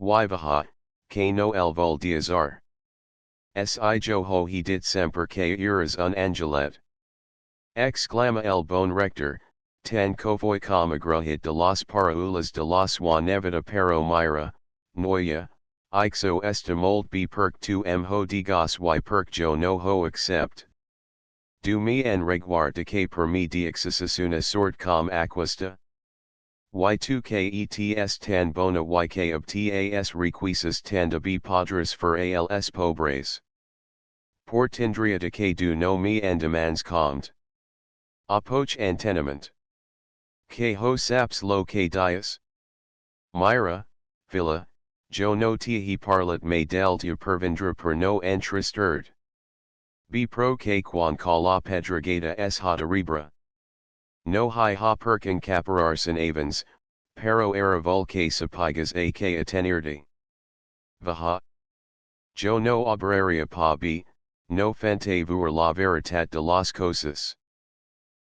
y vaha, que no el vol diazar. Si jo ho he dit semper que eras un angelet. Exclama el bon rector, tan cofoi com agrahit de las paraulas de las nevada pero mira, noia, ixo esta mold be perc tu ho digas y perc jo no ho accept. Du me en reguard de que per mi dixis una sort com aquesta? Y2 que ets tan bona y que obtas requisis tan de be padres for als pobres. Por tindria de que du no me en demands compt. Apoch antenament. Que ho saps lo que dias? Mira, fila, jo no te he parlat me del tu pervindra per no entristerd. Be pro que quan la pedragata es ha deribra. No hi ha perkin capararsen avens, pero era volque sapigas a que atenirdi. Vaha. Jo no obraria pa b, no fente vuer la veritat de las cosas.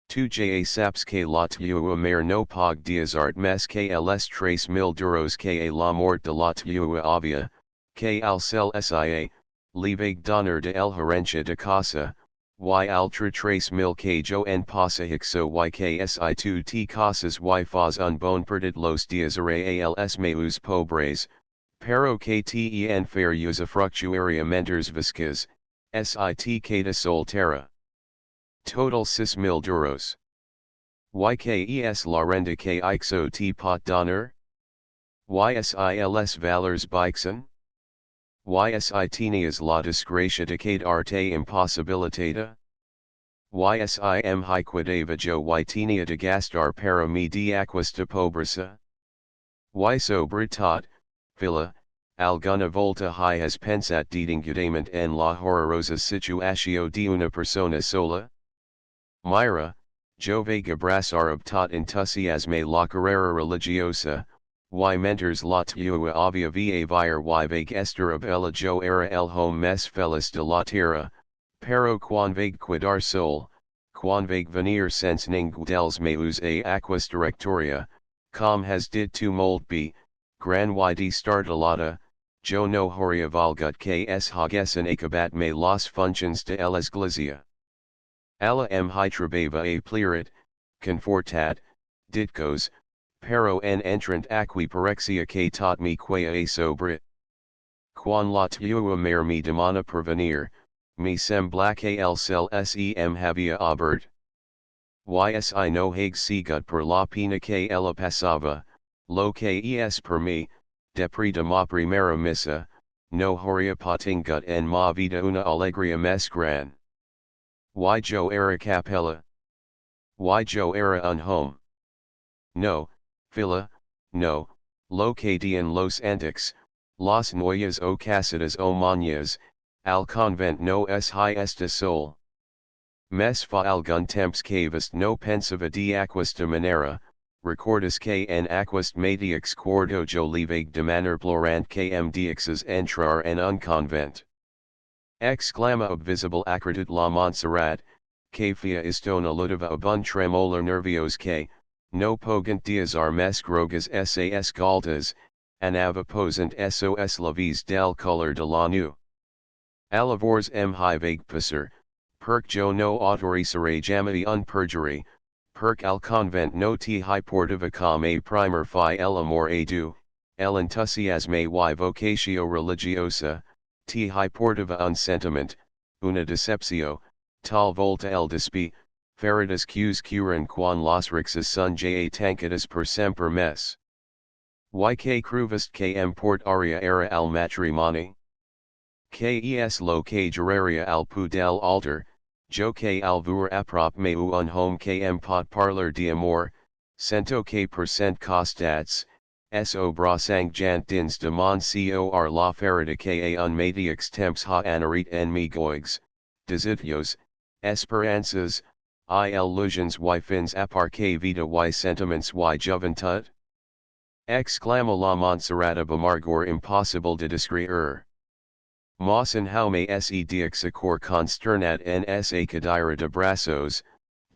Tu ja saps que la tua mer no pag diazart mes que les 3,000 duros que a la mort de la tua avia, que al cel sia, levague donar de el herencia de casa, y altra 3,000 que jo en pasa hixo y que si tu te casas y faz un bon perdid los diazare als meus pobres, pero que te en fair usufructuaria menters viscas, sit cata soltera. Total 6,000 duros. YKES la renda que ixo te pot donar? YSILS valors bixen? YSITenias la desgracia de que arte impossibilitada? YSIM hiquidava jo y de gastar para mi de aquas de pobreza? Y sobre tot, fila, alguna volta hi has pensat dedingudament en la horrorosa situacio de una persona sola? Mira, jo vega abraçar ab tot entusiasme la carrera religiosa, y menters la tua avia va vir y vague ester ab ella jo era el home mes feliz de la tierra, pero quan vague quidar sol, quan vague venir sense ningu dels meus a aquas directoria, com has did tu mold be, gran y de startalata, jo no horia volgut que es hagessen acabat me las functions de el Iglesia. Alla hi trabava a plirit, confortat, ditcos, pero en entrant aqui parexia que tot me quea a sobre. Quan la tua mare me demana prevenir, me sembla que el cel sem havia obert. Ysi no hague sigut per la pena que ella passava, lo que es per me, depri de ma primera missa, no horia patingut en ma vida una alegria mes gran. Y yo era capella. Y yo era un home. No, fila, no, lo que dian los antics, las noyas o casadas o mañas, al convent no es high esta sol. Mes fa algun temps que vist no pensiva de aquesta manera, recordes que en aquest mateix quarto jo levague de manera plorant que em dixes entrar en un convent. Exclama ob visible acritud la Montserrat, que fia istona ludiva ab un tremolo nervios que, no pogant diazar mes grogas sas galtas, anava posant sos lavis del color de la nu. Alavors m high vague passer, perc jo no autorisare jamati un perjury, perc al convent no ti high portiva com a primer fi el amor a du, el entusiasme y vocatio religiosa, ti high portiva un sentiment, una decepcio, tal volta el despi, feridas qs curan quan las rixas sun ja tancadas per semper mes. Yk cruvast km port aria era al matrimoni? Kes lo que geraria al pu del altar, jo que alvur aprop meu un home km pot parler de amor, cento que percent costats, so brasang jant dins de mon cor la ferida que un matix temps ha anarit en mi goigs, desidios, esperanzas, illusions y fins apar que vida y sentiments y juventud? Exclama la Montserrat ab amargor impossible de descrire. Mawson haume se dixicor consternat en sa cadira de brazos,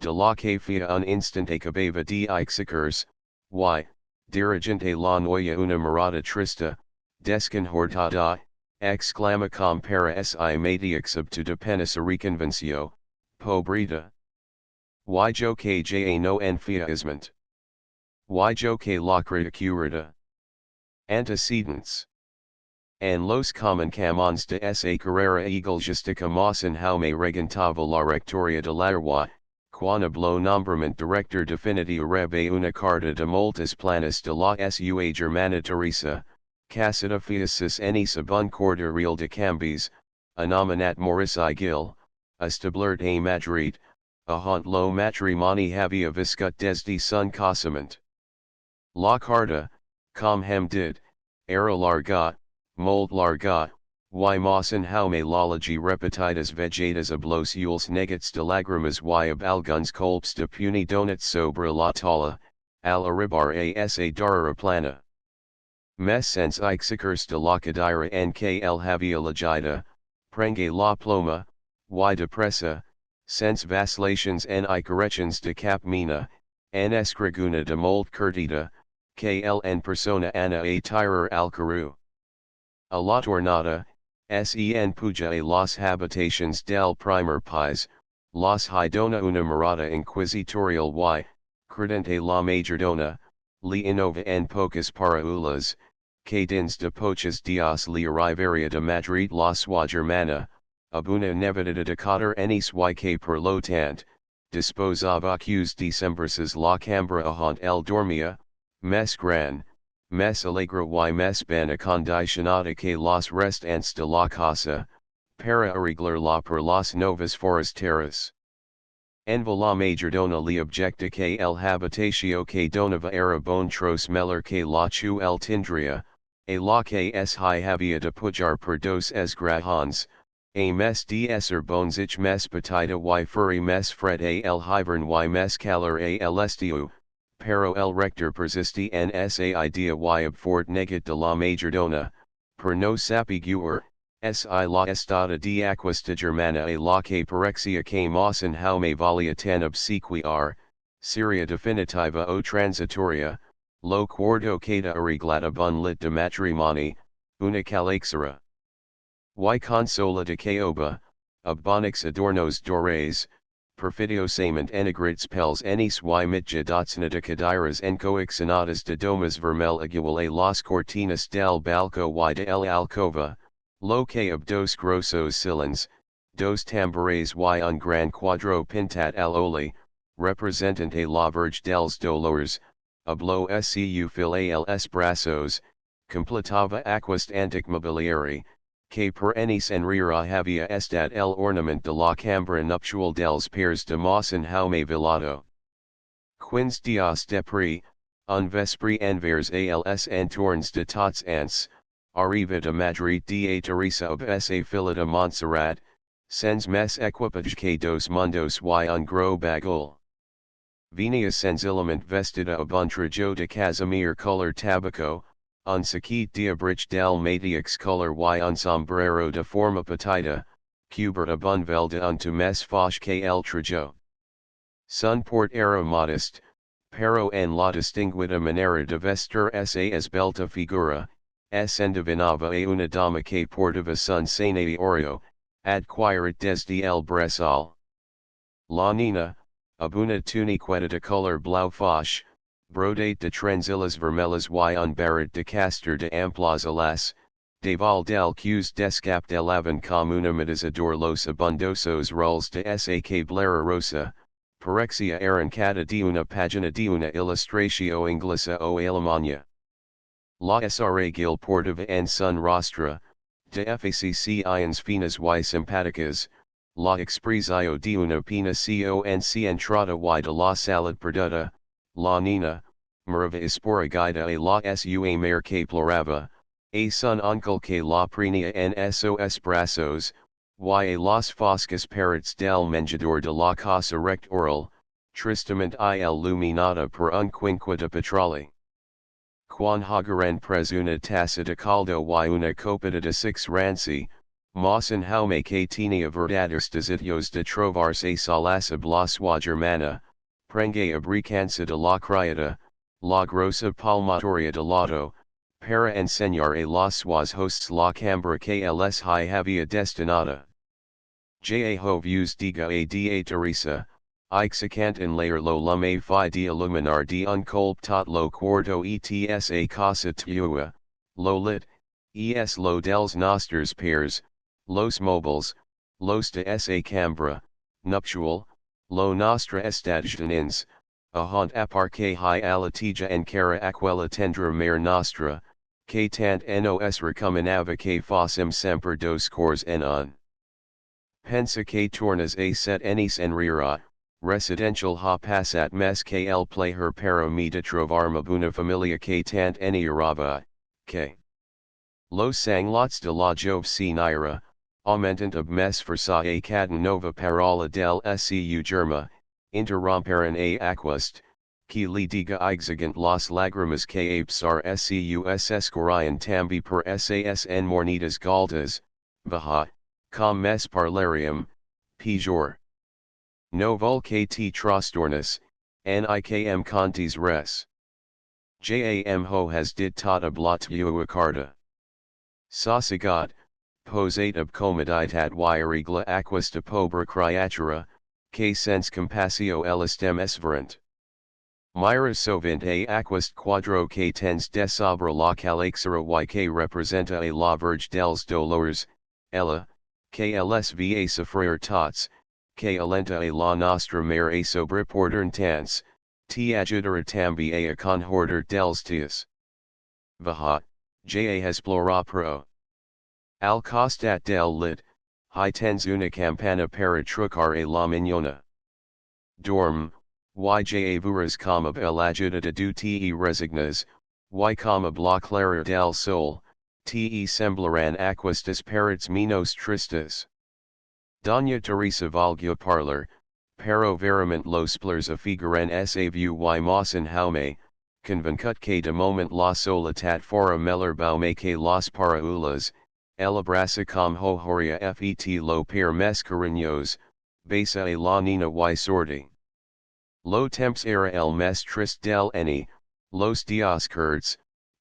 de la que fia un instant acabava de ixicers, y, dirigente la noia una mirada trista, desconhortada, exclama com para si matix obtuda penis a reconvencio, pobrita. Y jo que ja no enfiasment. Y jo que la criticurita. Antecedents. En los comunicamos de esa carrera eaglesistica Mawson jaume regentava la rectoria de l'Arwa, quan hablo nombrament director definitivo rebe una carta de moltes planes de la sua germana Teresa, casada fiasis en sabun corda real de cambis, anomenat Maurice Gil, establert a Madrid, a haunt lo matrimoni havia viscut desde sun casament. La carta, com hem did, era larga, molt larga, y Mawson jaume lologi repetidas vegetas ab los ules negats de lagrimas y ab alguns colps de puni donats sobre la tala, al arribar a sa darrera plana. Mes sense ixicers de la cadira en que el havia legida, prengue la ploma, y depressa, sense vacillations en icorrections de cap mina, en escriguna de molt curtida, que el en persona ana a tirar al caru. A la tornada, sen puja a las habitations del primer pis, las hi dona una mirada inquisitorial y, credente la majordona, li innova en pocas paraulas, que dins de pocas dias li arrivaria de Madrid la sua germana, abuna nevedida de cater enis y que per lo tant, disposava qs decemberses la cambra ahant el dormia, mes gran, mes alegre y mes ben acondicionada que los restantes de la casa, para arreglar la per las novas forasteras. Enva la majordona li objecta que el habitatio que donava era bon tros meller que la chu el tindria, a la que es hi havia de pujar per dos esgrajons, a mes de ser bones ich mes petita y furry mes fred a el hivern y mes calor a el estiu, pero el rector persisti en esa idea y abfort negat de la majordona, per no sapiguer, si la estada de aquesta germana a la que parexia que Mawson jaume valia tan obsequiar, seria definitiva o transitoria, lo quarto queda arreglada bun lit de matrimoni, una calexera. Y consola de caoba, ab bonix adornos dores, perfidiosament enigrits pels enis y mitja dotsnata cadiras encoixanatas de domas vermel igual a las cortinas del balco y de el alcova, lo que ob dos grossos silens, dos tambores y un gran quadro pintat al oli, representant a la Verge dels Dolores, oblo scu fil als brazos, completava aquest antic mobiliari, que per enis enrere havia estat el ornament de la cambra nuptial dels pairs de Mossen Jaume Villado. Quins dies després, un vespre envers als entorns de tots ans, arriva de Madrid de Teresa ob sa filla de Montserrat, sens mes equipage que dos mundos y un gros bagul. Venia senzillament vestida ob un trajo de casimir color tabaco, un saquit de brich del mateix color y un sombrero de forma petita, cubert ab un vel de un mes foch que el trajo. Sun port era modest, pero en la distinguida manera de vestir sa esbelta figura, es endivinava a una dama que portava sun sanatorio, adquirit desde el brezal. La nina, ab una tuniqueta de color blau foch, brodate de transillas vermellas y un barret de castor de amplas alas, de val del cus descap del avan com una medizador los abundosos roles de sa cablera rosa, parexia arrancada de una pagina de una illustratio inglesa o alemana. La sra gil portava en sun rostra, de faccions finas y simpaticas, la expresio de una pena conc entrada y de la salad perduta, la nina, morava esporagida a la sua mare que plorava, a sun uncle que la prenia en sos brazos, y a las foscas parrots del menjador de la casa rect oral, tristament iluminada por un quinque de petroli. Quan hogaran pres una taça de caldo y una copita de six ranci, Mossen Jaume que tenia verdaderos desitios de trovarse solas ab la sua germana, prenge abricança de la criada, la grossa palmatoria de lado, para enseñar a las suas hosts la cambra que les havia destinada. Ja hovius diga a da Teresa, ixicant en layer lo lume fi de illuminar de un colp tot lo quarto ets a casa tua, lo lit, es lo dels nostres pairs, los mobiles, los de sa cambra, nuptial, lo nostra estationins, a haunt aparque hi alatija encara aquella tendra mare nostra, que tant nos recominava que fossem semper dos cors en un. Pensa que tornas a set enis enrere, residential ha passat mes que el player para mi de trovarme una familia que tant enirava, que los sanglots de la jove si naira, aumentant ob mes força a caden nova parola del scu germa, interromperan a aquest, que li diga exigent las lagrimas que absar scus escorian tambi per sas en mornitas galtas, vaha, com mes parlarium, pejor. No vol que te trastornes, nikm contis res. Jam ho has did tot ob la tua carta. Sosigat, posate ob comoditat y regla aquesta pobre criatura, que sens compassio elistem esverant. Mira sovint a aquest quadro que tens de sobre la calexera y que representa a la Verge dels Dolores, ella, que els va sofrir tots, que alenta a la nostra mare a sobreportar tants, te ajudarà també a conhortar dels teus. Vaha, ja has plora pro. Al costat del lit, hi tens una campana para trucar a la mignona. Dorm, ja vuras com ab el ajuda de du te resignas, y com ab la clara del sol, te semblaran aquestas parrots menos tristes. Doña Teresa Valga parlar, pero verament los plers afiguran sa view y Mossen Jaume, convencut que de moment la solitat fora meller baume que las paraulas, el abraça com hohoria fet lo per mes cariños, besa a la nina y sorti. Lo temps era el mes trist del eni, los dias curts,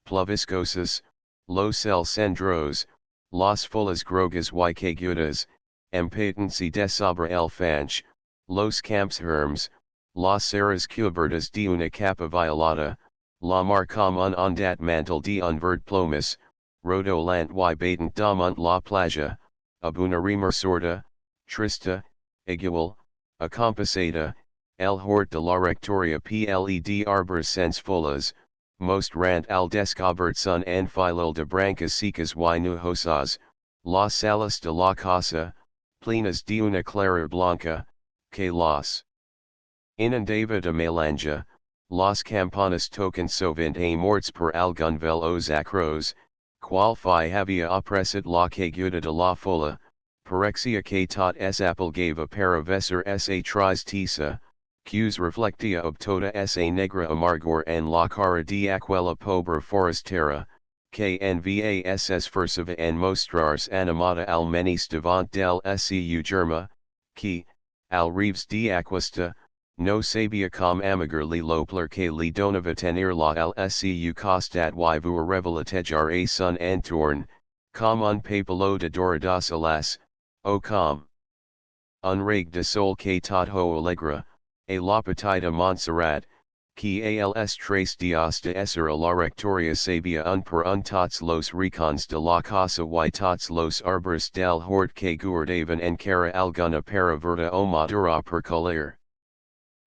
ploviscosos, los el cendros, las folas grogas y cagudas, empatency de sobre el fanch, Los Camps Hermes, las Serras Cubiertas de una capa violada, la mar com un ondat mantel de un verd plomas, rodolant y batent damunt la playa, abuna remer sorda, trista, igual, acompasada, el hort de la rectoria pled arbors sens folas, most rant al descobert son and filil de brancas secas y nujosas, las salas de la casa, plenas de una clara blanca, que las inundaba de melange, las campanas tocan sovint a morts per algun vel os acros, qual fi havia oppressit la caguda de la fola, parexia que tot es applegava para vesser sa tris tisa, qs reflectia ob toda sa negra amargor en la cara de aquella pobre forastera, que nvas versiva en mostrars animada al menis devant del scu germa, que, al reeves de aquesta, no sabia com amiger li lopler que li donava tenir la al scu costat y voir revelatejar a son entorn, com un papelo de doradas alas, o com un reg de sol que tot ho alegra, a la petita Montserrat, que als tres dias de esser a la rectoria sabia un per un tots los recons de la casa y tots los arbors del hort que guardaven encara alguna para verta o madura per colir.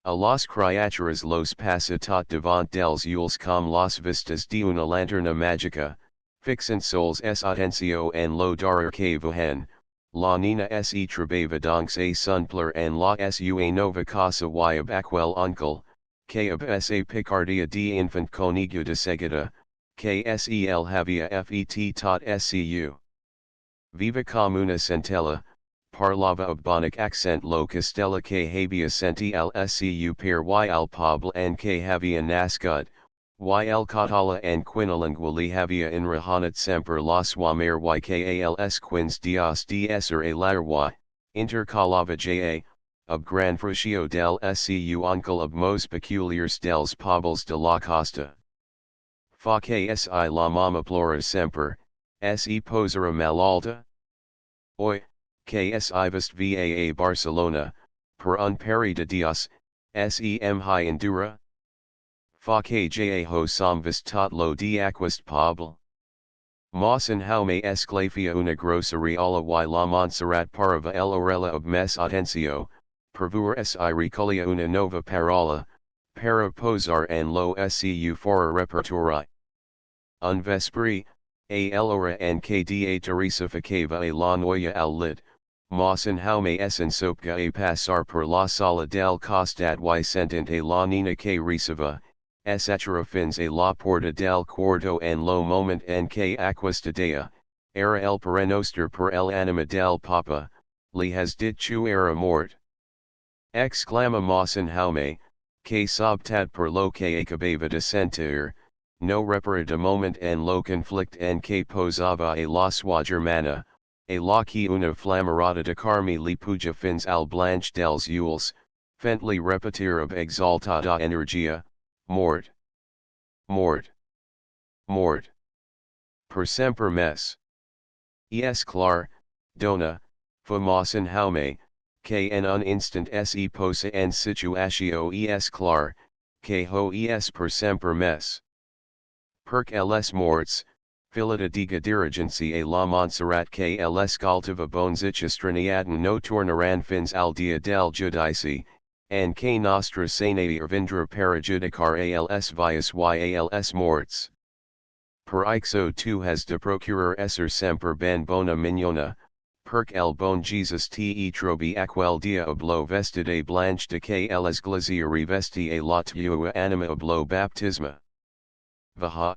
A las criaturas los passa tot devant dels ules com las vistas de una lanterna magica, fixant sols es atencio en lo darar que vuhen, la nina se trebava donks a sunpler en la sua nova casa y ab aquel uncle, que ab sa picardia de infant conigio de seguida, que sel havia fet tot scu. Viva com una centella, parlava ab bonic accent lo castella que habia senti al scu per y al poble en que havia nascut, y el catala en quinalinguali havia enrahanat semper la suamer y que quins dias de esser a lar y, intercalava ja, ab gran frutio del scu uncle ab mos peculiars dels pobles de la costa. Fa que si la mama plora semper, se posera malalta? Oi, que si vist va a Barcelona, per un peri de dias, sem hi endura? Fa que ja ho som vist tot lo de aquest poble? Mawson jaume esclafia una grosseriala y la Montserrat parva el orella ob mes atencio, pervur si reculia una nova parola, para posar en lo scu fora repertori. Un vespri, a elora en que da Teresa ficava a la noia al lit, Mawson jaume sopga a passar per la sala del costat y sentent a la nina que receva, etc. fins a la porta del cuarto en lo moment en que aquesta dea, era el perenoster per el anima del papa, li has dit chu era mort. Exclama Mawson jaume, que sobtad per lo que acabava de sentir, no repara de moment en lo conflict en que posava a la sua germana, a la que una flamarada de carmi li puja fins al blanche dels ules, fent li repetir ab exaltada energia, mort. Mort. Mort. Per semper mes. Es clar, dona, fa Mawson jaume, que en un instant se posa en situatio es clar, que ho es per semper mes. Perc els morts, filita diga dirigency a la Montserrat que els galtava bonzich estraniaden no tornaran fins al dia del judici, and que nostra senator vindra para judicar als vias y als morts. Per ixo tu has de procurar esser semper ben bona mignona, perc el bon Jesus te trobi aquel dia oblo vestide blanche de que els glazier revesti a la tua anima oblo baptisma. Vaha.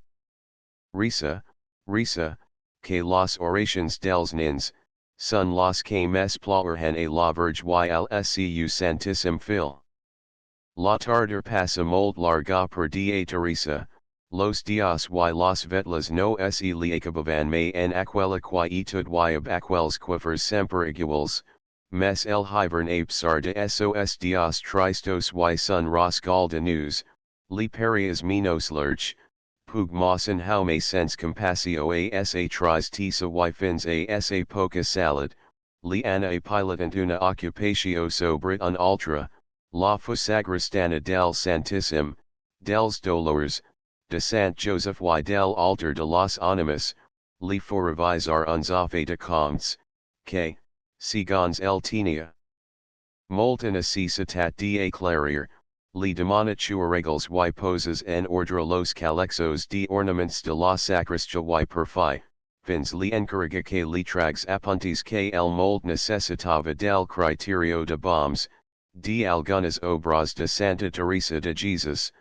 Risa, que las orations dels nins, son las que mes plaurhen a la verge y al scu santissim fil. La tarde pasa molt larga per dia Teresa, los dias y las vetlas no se li acabavan me en aquella quietud y ab aquels quifers semper iguals, mes el hivern apsar de sos dias tristos y son rascal de news, li perias menos lurch, pug Mawson jaume sens compassio a sa tris tisa y fins a sa poca salad, li ana e pilotant una occupatio sobre un ultra, la fu sagrestana del Santissim, dels Dolores, de Sant Joseph y del Altar de los Animas, li fu revisar uns affaires de comptes, que, segons el tenia molta necessitat d'éclairir, li demonitua regals y poses en ordre los calexos de ornaments de la sacristia y per fi, fins li encarrega que li trags apuntis que el mold necessitava del criterio de bombs, de algunas obras de Santa Teresa de Jesus,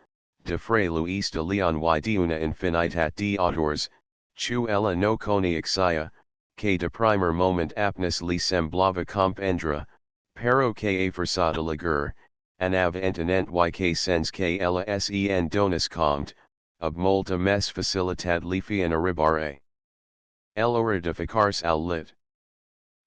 de Fray Luis de Leon y de una infinitat de autors, chu ella no coneixia, que de primer moment aptness li semblava comprendre, pero que a forçada lagur, anava entenent y que sens que ella sen donis compte, ab molta mes facilitat li fien arribare. El hora de ficar-se al lit.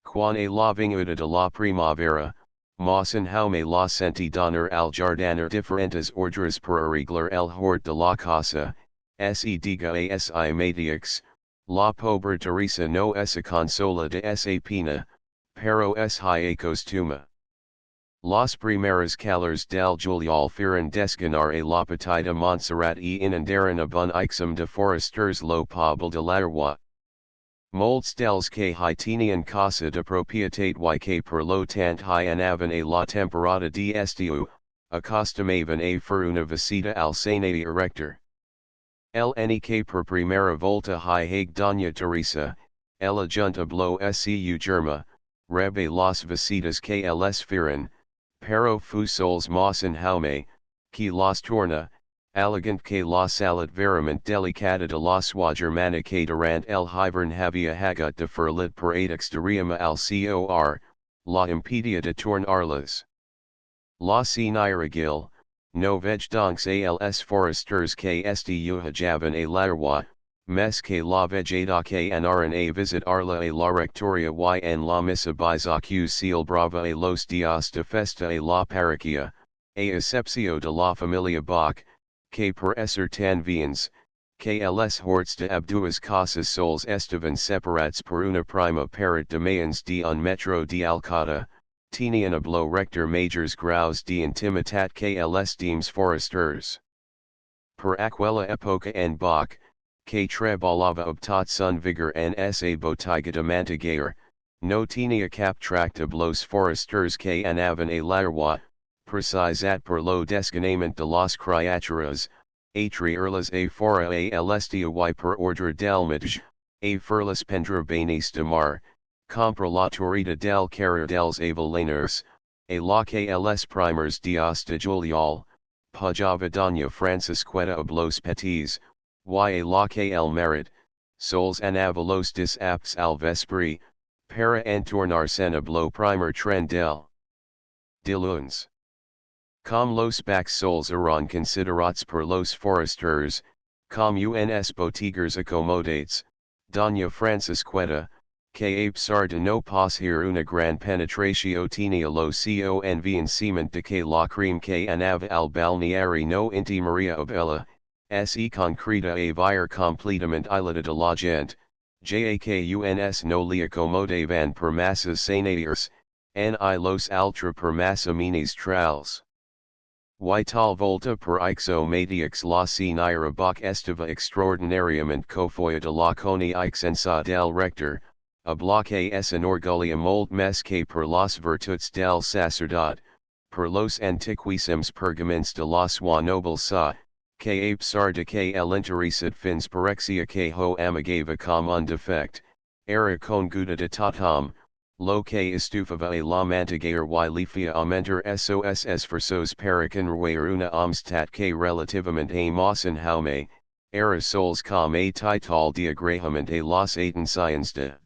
Quan a la vinguda de la primavera, Mossin Jaume la senti donar al jardinar diferentes ordres per arreglar el hort de la casa, se diga asi Matix, la pobre Teresa no esa consola de esa pena, pero es hia costuma. Las primeras calors del Juliol fieren desganar a la petita Montserrat e inundaran abun ixum de foresters lo pobl de l'Arwa. Molts dels que hi tenien casa de propietat y que per lo tant hi anaven a la temporada de estiu, acostumaven a fer una visita al sanati erector. El que per primera volta hi hague Doña Teresa, ella junta blo su germa, rebe las visitas que les fieren, pero fu sols Mossin Jaume, que las torna, elegant que la salat verament delicata de la sua germana que durant el hivern havia hagut de fer lit per exterior al cor, la impedia de tornarlas. La seniragil, no veg donc als foresters que estiujaven a l'arwa, mes que la vegada que anaran a visitarla a la rectoria y en la misa bisacu celebrava a los dias de festa a la parroquia, a excepcio de la familia Bach, que per esser tan viens, que les horts de abduas casas sols estaven separats per una prima paret de mains de un metro de alcada, tenien ablo rector majors graus de intimitat que les deems foresters. Per aquella epoca en Bach, que treballava ob tot son vigor en sa botiga de Mantiguaire, no tenia cap tracta los foresters que anaven a l'arwa, precisat per lo desganament de las criaturas, a traerlas a fora a elestia y per ordre del mitj, a ferlas pendre banis de mar, compra la torrida del carrer dels Avelaners, a la que les primers dias de Juliol, pujava Doña Francisqueta ob los petits, y a la que el merit, sols anava los dis apts al vespri, para entornarse ab lo primer tren del lunes. Com los bax sols eran considerats per los foresters, com uns botigers accommodates, Doña Francisqueta, que a pesar de no poseer una gran penetratio tenía lo convencimiento de que la creme que anava al balneari no intimaria ob ella, se concreta a vir completamente ilata de la gente, ja que uns no li accomodavan per massas sanitarias, ni los altra per massa minis trals. Y tal volta per ixo matix la senira Bach estava extraordinariamente cofoia de la coneixença del rector, a bloque es en orgullo molt mes que per las virtuts del sacerdote, per los antiquíssims pergaments de la sua noble sa, que a pesar de que el interessat fins parexia que ho amagava com un defect, era conguda de tothom, lo que estufava a la Mantiguaire y li fia aumenter sos esforços para conroer una amistad que relativamente a Mossin Jaume, era sols com a tital de agrejament a los atencians de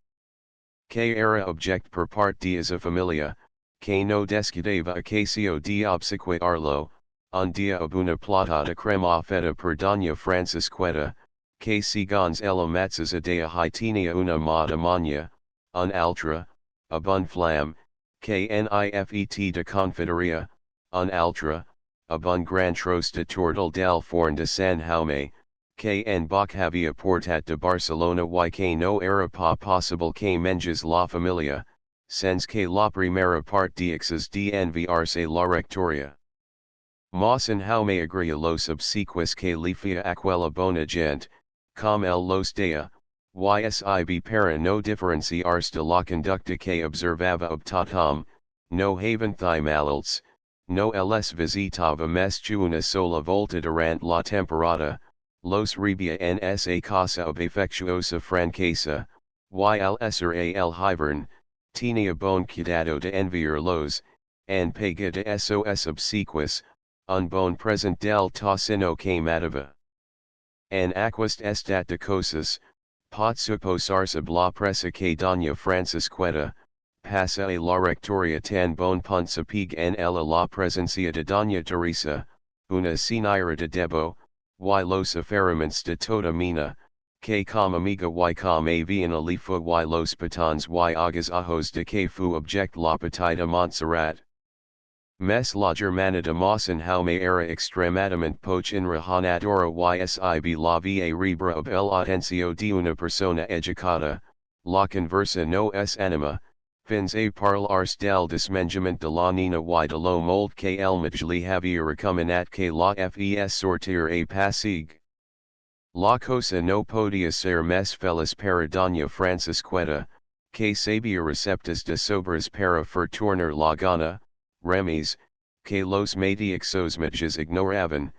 que era object per part de esa familia, que no descuidava acacio de obsequiarlo, un dia ob una plata de crema feta per Doña Francisqueta, que segons ella matzas idea hi tenia una matrimonio, un altra, ab un flam, que nifet de confideria, un altra, ab un gran tros de tortal del forn de San Jaume, que en Bach havia portat de Barcelona y que no era pas possible que menges la familia, sens que la primera part d'exes d'enviarse la rectoria. Mas en jaume agria los obsequis que le fia aquella bona gent, com el los dea, ysib para no differenciarse de la conducta que observava obtatom, no haventhi malalts, no les visitava mes una sola volta durant la temporada, los rebia en esa casa ob affectuosa franqueza, el ser al hivern, tenia bon cuidado de enviar los, en paga de sos obsequis, un bon present del tocino que matava. En aquest estat de cosas, pot suposarse la presa que doña Francisqueta, passa a la rectoria tan bon principig en ella la presencia de doña Teresa, una señora de debo, y los aferraments de toda mina, que com amiga y com avian alifu y los petons y agas de que fu object la petita Montserrat. Mes la germana de Mawson jaume era extremadamente poch en rajonadora ysib la va rebra ob el atencio de una persona educada, la conversa no es anima, fins a parlarse del desmengement de la nina y de lo mold que el majli havia recomendat que la fes sortir a pasig. La cosa no podia ser mes feliz para doña Francisqueta, que sabia receptas de sobras para forturnar la gana, remis, que los mediexos mages ignoraban,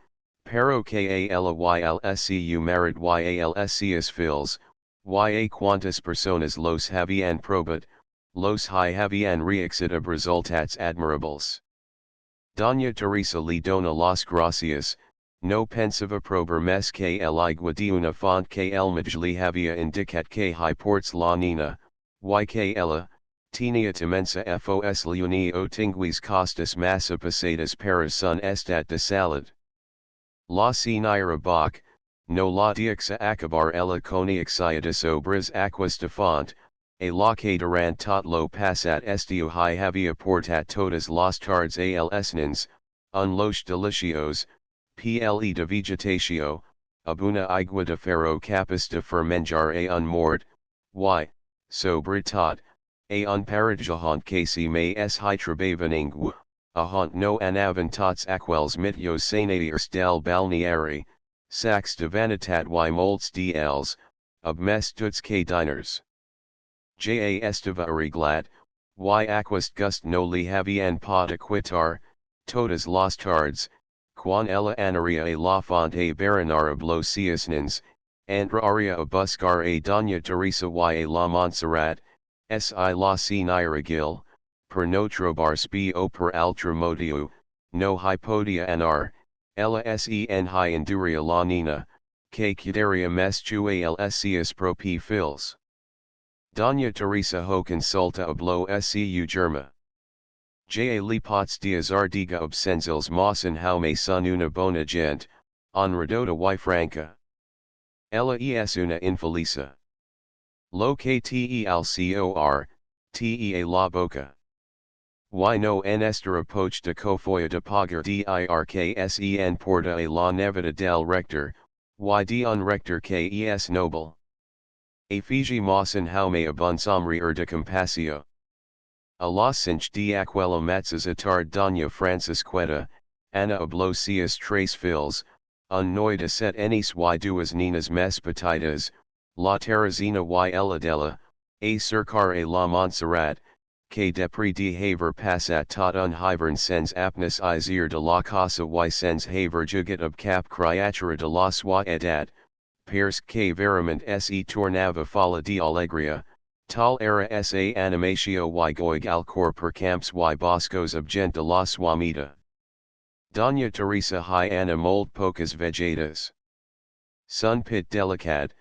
pero que alscu marit y alscias fils, y quantas personas los habían probat, los habían reexit ab resultats admirables. Doña Teresa le dona las gracias, no pensava probar mes que el agua de una font que el majli había indicat que ports la nina, y que ella, tenia temensa fos leoni o tinguis costas massa pasadas para sun estat de salud. La señora Bach, no la diexa acabar ella coniaxiatis obras aquas de font, a la que durant tot lo passat estiu había portat todas las tardes als nens, un los delicios, ple de vegetatio, abuna igua de ferro capaz de fermenjar a un mort, y, sobretot, a un paradjahant que si me es hitrabavening ahant no anavan tots aquels mitios sanatiers del balneari, sax de vanitat y molts dels, ob mes tuts que diners. Ja estava arreglat, y aquest gust no li habían pot quitar, todas las tardes, quan ella anaria a la font a baranar ob los ciasnins, entraria a buscar a doña Teresa y a la Montserrat, si la señora Gil, per no trobarse b o per altra motiu, no podia anar, ella sen enduria la nina, que quedaria mes lscias propi fils. Doña Teresa ho consulta ob lo scu germa. Ja li pots dias ardiga ob senzils mawson jaume son una bona gent, honradota y franca. Ella es una infeliza. Lo que te al cor, te a la boca. Y no en esta poch de cofoya de pagar dirksen porta a la nevada del rector, y de un rector que es noble. A fiji mawson jaume abonsomri de compasio. A la cinch de aquella matzas atard doña Francisqueta, ana ob los cias tres fils, un noi de set enis y duas ninas mes petitas, la Teresina y Eladella, a cercar a la Montserrat, que depri de haver passat tot un hivern sens apnes isir de la casa y sens haver jugat ob cap criatura de la suaedad, pers que verament se tornava fala de alegria, tal era sa animatio y goig al cor per camps y boscos ob gent de la suamita. Doña Teresa hi ana mold pocas vegetas. Sun pit delicad,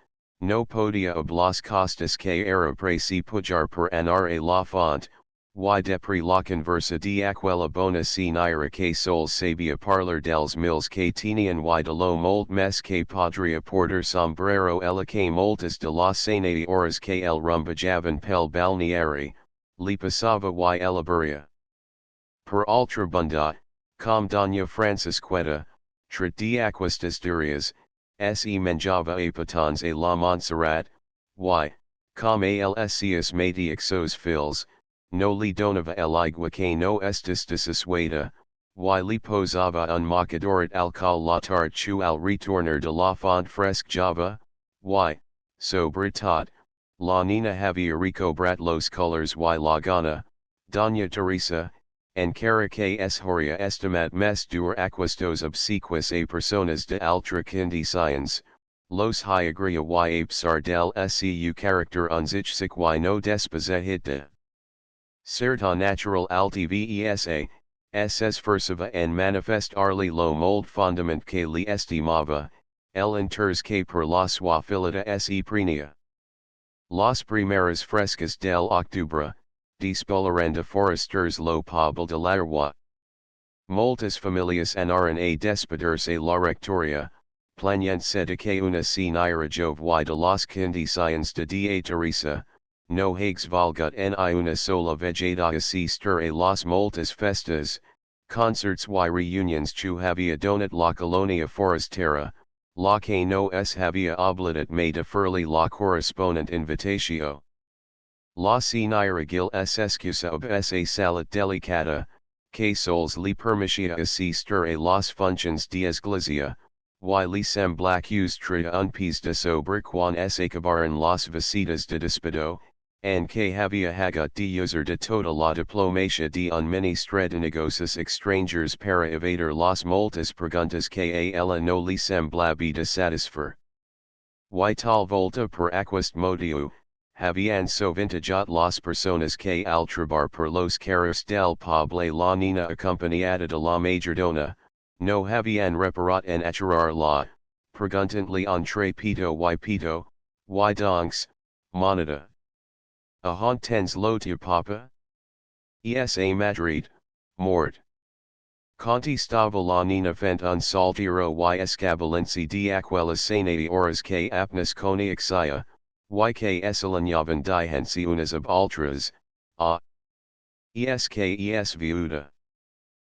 no podia ob las costas que era preci pujar per anar a la font, y depri la conversa de aquella bona señora que sol sabia parlar dels mills que tenian y de lo mold mes que podria porter sombrero ella que moltas de las sanati horas que el rumbajavan pel balneari, li pasava y elaboria. Per ultrabunda, com doña Francisqueta, trat de aquestas durias, se menjava a petons a la Montserrat, y, com a lscias matiexos fils, no li donava eligua que no estis asuada, y li posava un mocadorat alcal latar chu al retornar de la font fresque java, y, sobretot, la nina havia recobrat los colors y la gana, Doña Teresa, encara que es horia estimat mes dur aquestos obsequis a personas de altra condiciones, los hyagria y apsar del seu character unzichsic y no desposahit de certa natural altivesa, es versiva en manifest arli lo mold fundament que li estimava, el enters que per la suafilita se prenia. Las primeras frescas del octubre, dispolaranda foresters lo pobl de l'agua. Moltas familias anaran a despedirse la rectoria, plañense de que una senira jove de las condiciones de Dia Teresa, no hags valgut en una sola vegada asistir a las moltas festas, concerts y reunions chu havia donat la colonia forestera, la que no es havia oblidat me deferli la correspondent invitatio. La senira gil es excusa ob esa salat delicata, que sols li permitia asistir a las funciones de iglesia, y li semblacus un pis de sobre quan es acabaran las visitas de despido, and que havia hagut de user de toda la diplomacia de un ministre de negocios extranjers para evadir las moltas preguntas que a ella no li semblabi de satisfer. Y tal volta per aquest motiu, havian sovintajat las personas que al trabar per los carros del poble la nina acompañada de la majordona, no havian reparat en aturar la, preguntantly entre pito y donks, moneda. A tens lo tu papa? Esa Madrid, mort. Conti stava la nina fent un saltiro y escabalensi de aquelas senati horas que apnas coniaxia, y que esalañavan dihensi unas ab altras, es viuda.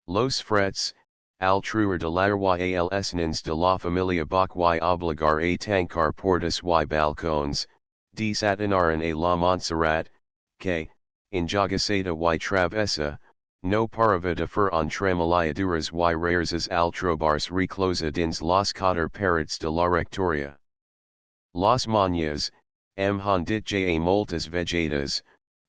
Los frets, al truer de la y als nins de la familia bach y obligar a tancar portas y balcones, desatinaran a la Montserrat, que, in jagaseta y travessa, no parava defer en tremoliaduras y rares al trobars reclosa dins las cotter parets de la rectoria. Las mañas, dit ja moltas vegetas,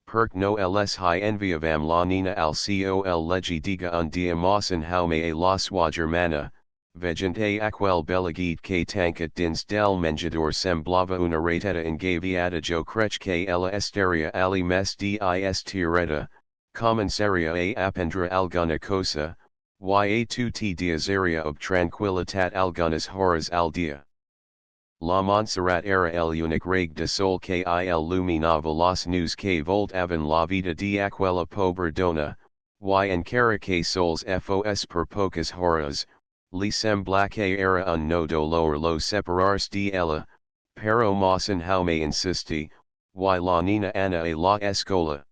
perc no les hi enviavam la nina al col legidiga un dia mossen jaume a la sua germana, vegent a aquel beligid que tancat dins del menjador semblava una rateta engaviada jo crech que ella esteria ali mes dis tireta, comensaria a apprendre alguna cosa, y a tutti diasaria ob tranquilitat algunas horas al dia. La Montserrat era el unique reg de sol que iluminava las news que voltavan la vida de aquella pobre dona, y encara que sols fos per pocas horas, li sembla que era un no dolor lo separarse de ella, pero mossen jaume insisti, y la nina ana a la escola.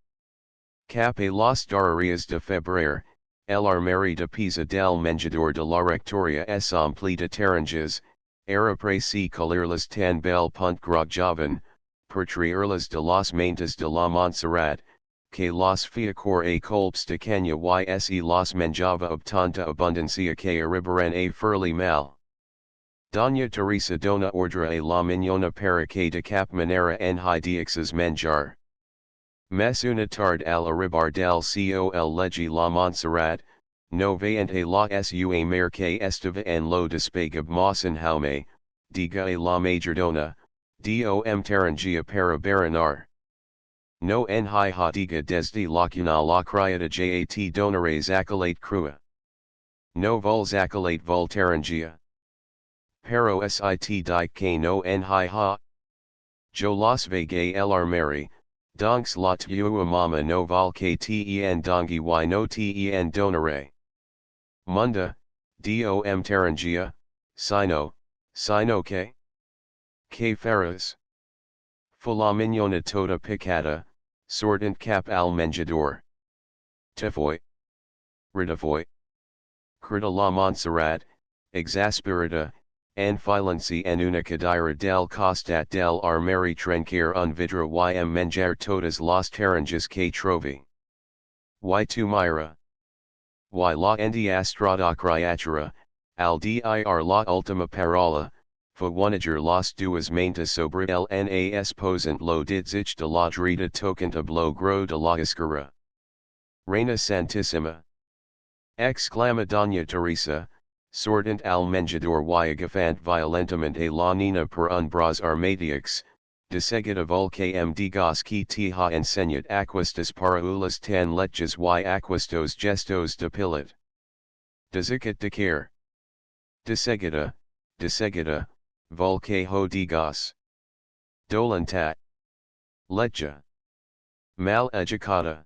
Cap a las darreries de febrero, el armari de pisa del menjador de la rectoria es ampli de taranjas, era preci colirlas tan bel punt grog joven, per traerlas de las maintas de la Montserrat, que las fiacor a colps de caña y las menjava ob tanta abundancia que arribaran a ferli mal. Doña Teresa dona ordre a la mignona para que de cap manera en hidiexes manjar. Mes una tarde al arribar del col legi la Montserrat, no veant a la sua mer que estava en lo despegab mossen jaume, diga a la majordona, dom tarangia para baranar. No en hi diga desde la cuna la criada jat donares accolate crua. No vols accolate vol tarangia. Pero sit di que no en hi. Jo las vega el armari, donks la tua mama no val que ten dongi y no ten donare. Munda, dom tarangia, sino que faras. Fula mignona toda picata, sortant cap al menjador. Tifoy. Ridafoy. Crida la Montserrat, exasperata, en filanci en una cadira del costat del armari trencar un vidro y menjar todas las taranjas que trovi. y2 Myra. Y la endiastrada criatura, al dir la ultima parola, fue onager las duas mentes sobre el nas posent lo didzich de la drita tocant lo gro de la escara. Reina Santissima. Exclama Doña Teresa, sortant al menjador y agafant violentamente la nina per un bras armatiix, de seguida volcam digas que te ha enseñat aquestas paraulas tan leches y aquestos gestos de pilat. Desicat de care. De seguida, volque ho digas. Dolentat. Lecha. Mal educada.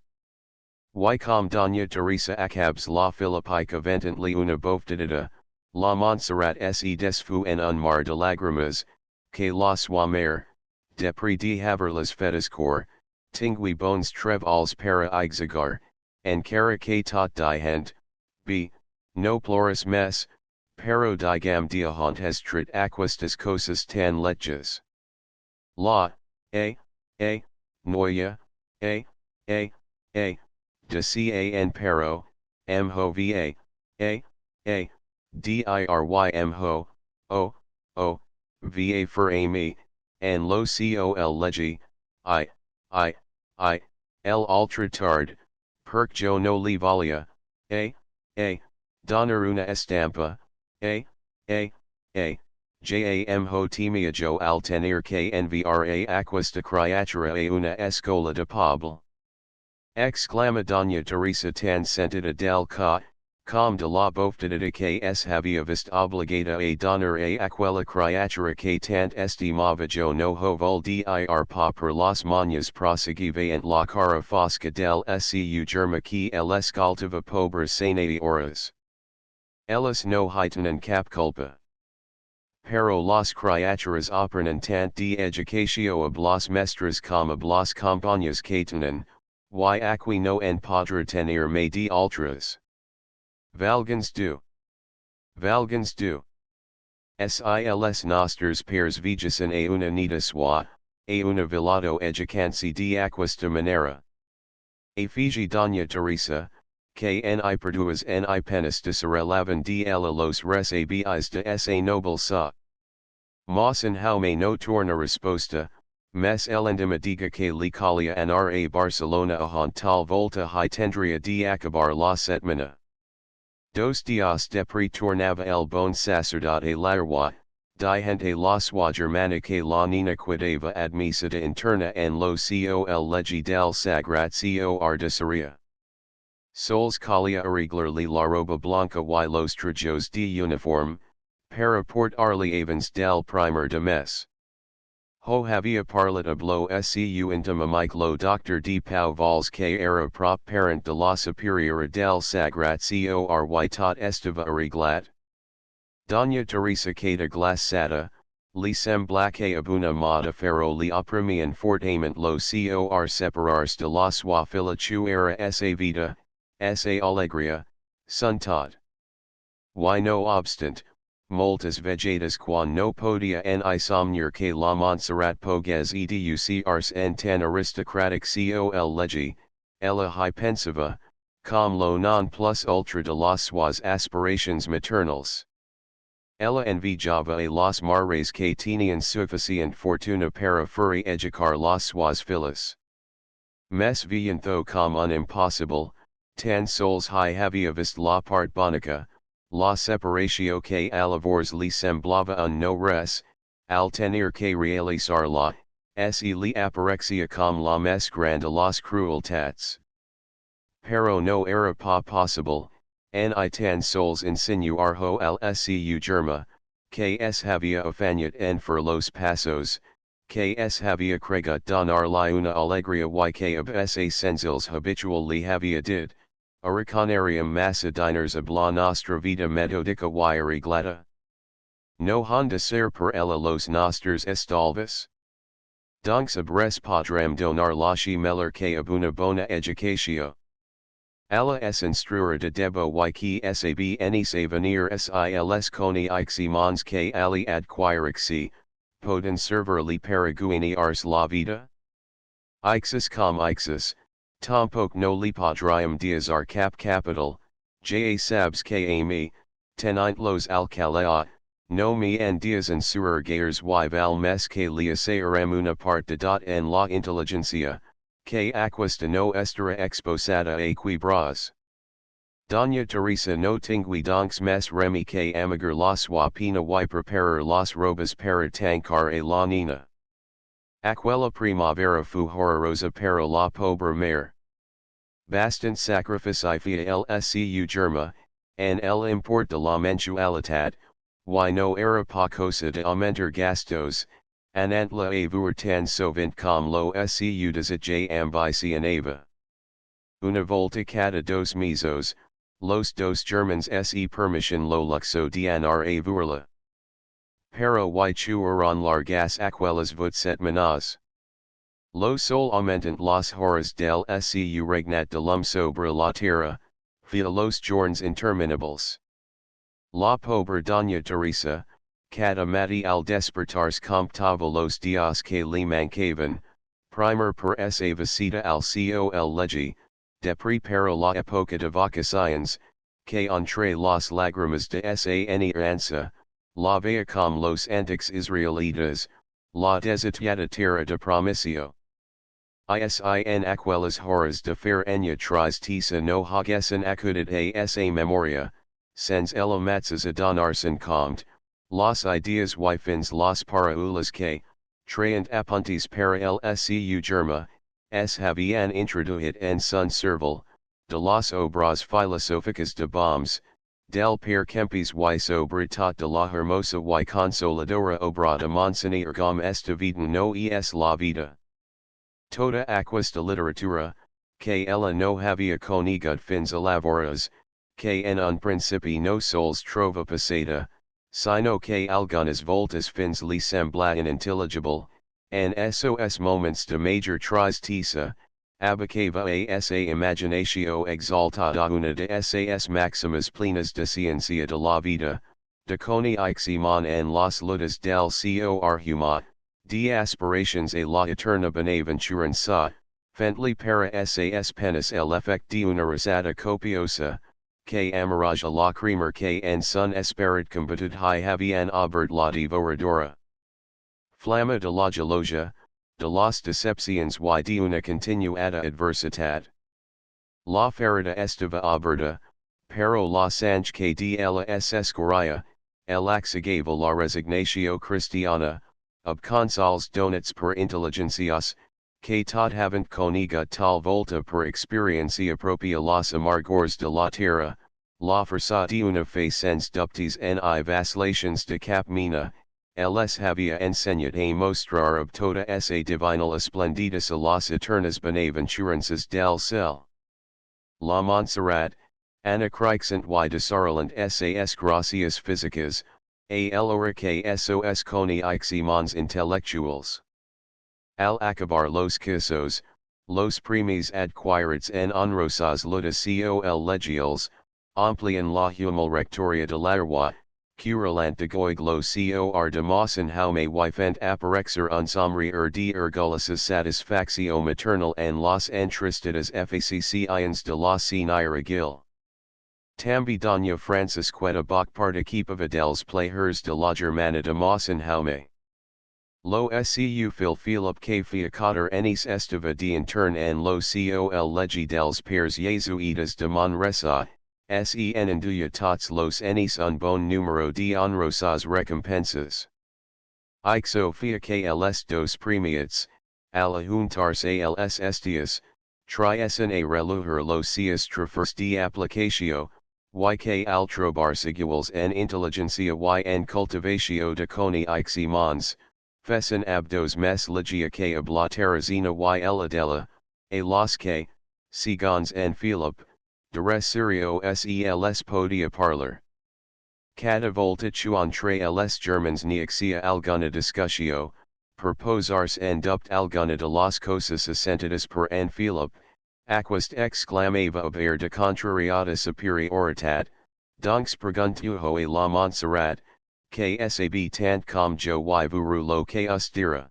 Y com Doña Teresa acabs la Filippica ventantly una bofdadita, la Montserrat se desfu en un mar de lágrimas, que la suamer, depri de haverlas fetascor, tingui bones trev als para exagar, en cara que tot dihent, b, no ploris mes, pero digam diahontes trit aquestas cosas tan leches. La, noia, a, de can pero, mho va, diry mho, va for ami, and lo col legi, el ultra tard, perc jo no li valia, donar una estampa, jam ho timia jo al tenir que envra aquesta criatura a una escola de poble. Exclama Doña Teresa tan sentida del ca, com de la bofdadita que es había vist obligada a donar a aquella criatura que tant estimava jo no ho vol dir pa per las mañas proseguiva la cara fosca del su germa que el escaltava pobres senae horas. Ellas no hightanen cap culpa. Pero las criaturas aprenden tant de educatio ab las mestras como ab las compañas que tenen, y aquí no en podrá tener me de ultras. Valgens du. Sils nosters pairs vigisan a una nida swa, a una velado educansi de aquesta manera. Efigi Doña Teresa, que ni perduas ni penas de serelavan de ella los recibis de esa noble sa. Mas en jaume no torna resposta, mes elendima diga que li calia anra Barcelona a tal volta y tendria de acabar la setmana. Dos dias depri tornava el bon sacerdote larwa, digente la sua germana que la nina quedava admisada interna en lo col legi del sagrat cor de Saria. Sols calia arreglarli la roba blanca y los trajos de uniform, para portarli avance del primer de mes. Ho havia parlat ab lo su intima mic lo doctor de Pau Valls que era prop parent de la superiora del sagrat cor tot estava arreglat. Doña Teresa queda glassada, li sembla que abuna moda ferro li oprimian fortement lo cor separars de la sua fila era esa vida, esa alegria, sun tot. Y no obstant, moltas vegetas quan no podia ni somnir que la Montserrat pogues educars en tan aristocratic col legi, ella hi pensiva, com lo non plus ultra de las suas aspirations maternals. Ella envidiava a los mares que tenían suficient fortuna para furi educar las suas filhas. Mes viento com un impossible, tan sols hi havia vist la part bonica, la separatio que alavors li semblava un no res, al tenir que realizar la, se li aparexia com la mes grande las crueltats. Pero no era pa possible, ni tan sols insinuar ho al su germa, que es havia afanyat en for los pasos, que es havia cregut donar li una alegria y que ab sa senzils habitual li havia did. Araconarium massa diners ab la nostra vida metodica y arreglata. No honda ser per ella los nosters estalvis. Donc ab res podrem donar la meller que ab una bona educatio. Alla es instruira de debo y que sab enis a venir sils coni ixi mons que ali adquirixi, poden server li paraguini ars la vida? Ixis com ixis, Tampoc no li podriam diazar capital, ja sabs que a mi, tenint los alcalá, no me en dias en suer gairs y val mes que liasearem una parte dot en la inteligencia, que aquesta no estará exposada a quibras. Doña Teresa no tingui donks mes remi que amigar la swapina y preparar las robas para tancar a la nina. Aquella primavera fu horrorosa para la pobre mare. Bastant sacrifici fia lscu germa, en el import de la mensualitat, y no era pa cosa de aumentar gastos, anant la avoir tan sovint com lo scu desitjay ambicionava. Una volta cada dos mesos, los dos germans se permission lo luxo dianar averla. Pero y chueron largas aquelas setmanas. Lo sol aumentant las horas del scu regnat de lum sobre la tierra, via los jorns interminables. La pobre Doña Teresa, cada mati al despertarse comptava los dias que le mancaban, primer per esa visita al col legi, de preparo la época de vacaciones, que entre las lágrimas de esa ansia, la vea com los antics israelitas, la desitiada tierra de promicio. Isin aquelas horas de fer enya tristeza no hagesan acudit a esa memoria, sens elamatzas adonarsen compt, las ideas y fins las paraulas que, traent apuntes para el scu germa, habían introduit en sun cerval, de las obras filosóficas de bombs, del per kempis y sobritat de la hermosa y consoladora obra de Monsignor gom esta vida no es la vida. Toda aquesta literatura, que ella no havia conegut fins elaboras, que en un principi no sols trova passada, sino que algunas voltas fins li semblaven intelligible, en esos moments de major tristeza, abocava a esa imaginatio exaltada una de esas maximas plenas de ciencia de la vida, de coneixement en las lutas del cor de aspirations a la eterna benaventuranza, fently para esas penas el efect de una risada copiosa, que amaraja la creamer que en sun esperit combatud y habían abert la devoradora. Flama de la gelosia, de las decepciones y de una continuada adversidad. La ferida estaba aberta, pero la sange que de ella es escorria, el axigava la resignatio cristiana, ob consols donats per intelligencias, que tot havent conegut tal volta per experiencia propia las amargors de la tierra, la força de una fe sens dubtes en I vacillations de cap mina, les havia enseñat a mostrar ob toda esa divinal esplendidez a las eternas benaventuranzas del cel. La Montserrat, anacreixent y desarrollant esas gracias físicas, a elora que sos coneixements intellectuals. Al acabar los cursos, los premios adquiridos en honrosas lutas col legials, amplían la humal rectoria de l'agua, current de goig lo cor de mossen jaume y fent aparexer un somrier de ergolosa satisfaccio maternal en las entristadas faccions de la señora Gil. Tambi doña Francisqueta bach participava dels players de la Germana de mossen jaume. Lo scu Philip que fiacater enis estava de intern en lo col legi dels pairs jesuitas de Manresa, sen enduya tots los enis un bon numero de honrosas recompensas. Ixo fia que els dos premiats, al juntarse els estias, triesen a relujer los cias trafers de aplicatio, y que al trobarse iguals en inteligencia y en cultivatio de coneixements, fesen abdos mes ligia que ab la terrazina y eladela, a los que, segons en Philip, de resirio sels podia parlar. Cada volta entre els germans neixia alguna discussio, per posarse en dupt alguna de las cosas asentadas per en Philip, aquest exclamava ob air de contrariata superioritat, donc preguntujo a la Montserrat, que sab tant com jo y vuru lo que us dira.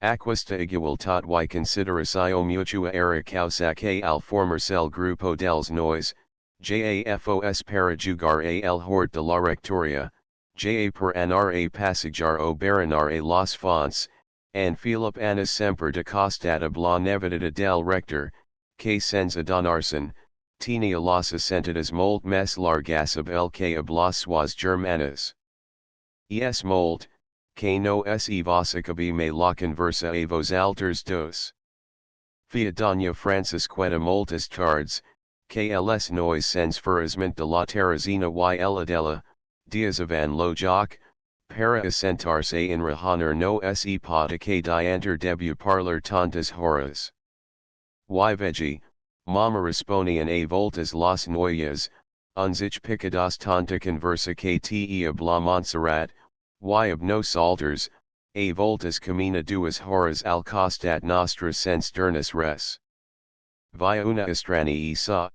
Aquesta igualtat y consideração mutua era causa al former cell grupo dels nois, jafos para jugar al hort de la rectoria, ja per anar a passejar o baranar a los fonts, and Philip Anas semper de costat a bla nevidita del rector, que sens adonarsen, tenia los assentadas molt mes largas ab el que hablaswas germanas. Es molt, que no es evasicabi me la conversa a vos alters dos. Fia doña Francisqueta moltes tards, que els nois sens furisment de la terrazina y eladella, dias avan lo joc, para assentarse en rajonar no se pota que dianter debu parlar tantas horas. Y vegi, mama responian a voltas las noyas, unzich picadas tanta conversa que te habla Montserrat, y ob nos alters, a voltas camina duas horas al costat nostra sens dernus res. Via una estrani sa.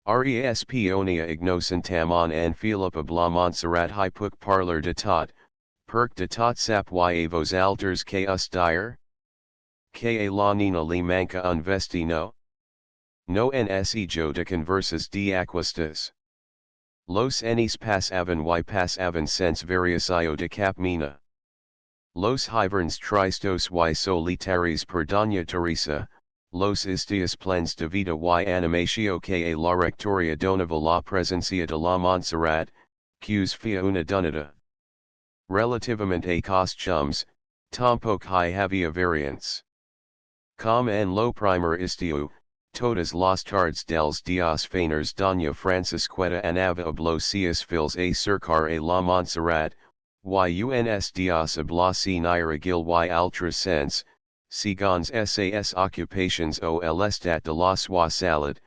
Responia ignocentam an Philip habla Montserrat hi puc parlar de tot, perc de tot sap y vos alters que us dire? Que a la nina li manca un vestino? No nse jo de conversas de aquestas. Los enis pasavan sens variacio de capmina. Los hiverns tristos y solitaris per doña Teresa, los istios plens de vida y animatio que a la rectoria donava la presencia de la Montserrat, qs fia una donata. Relativamente a costumes, tampoc hi havia variance. Com en lo primer istio, todas las tardes dels dias fainers doña Francisqueta anava oblocias fils a cercar a la Montserrat, y uns dias oblaci niragil y altra sense, segons sas occupations o el estat de la sua salad,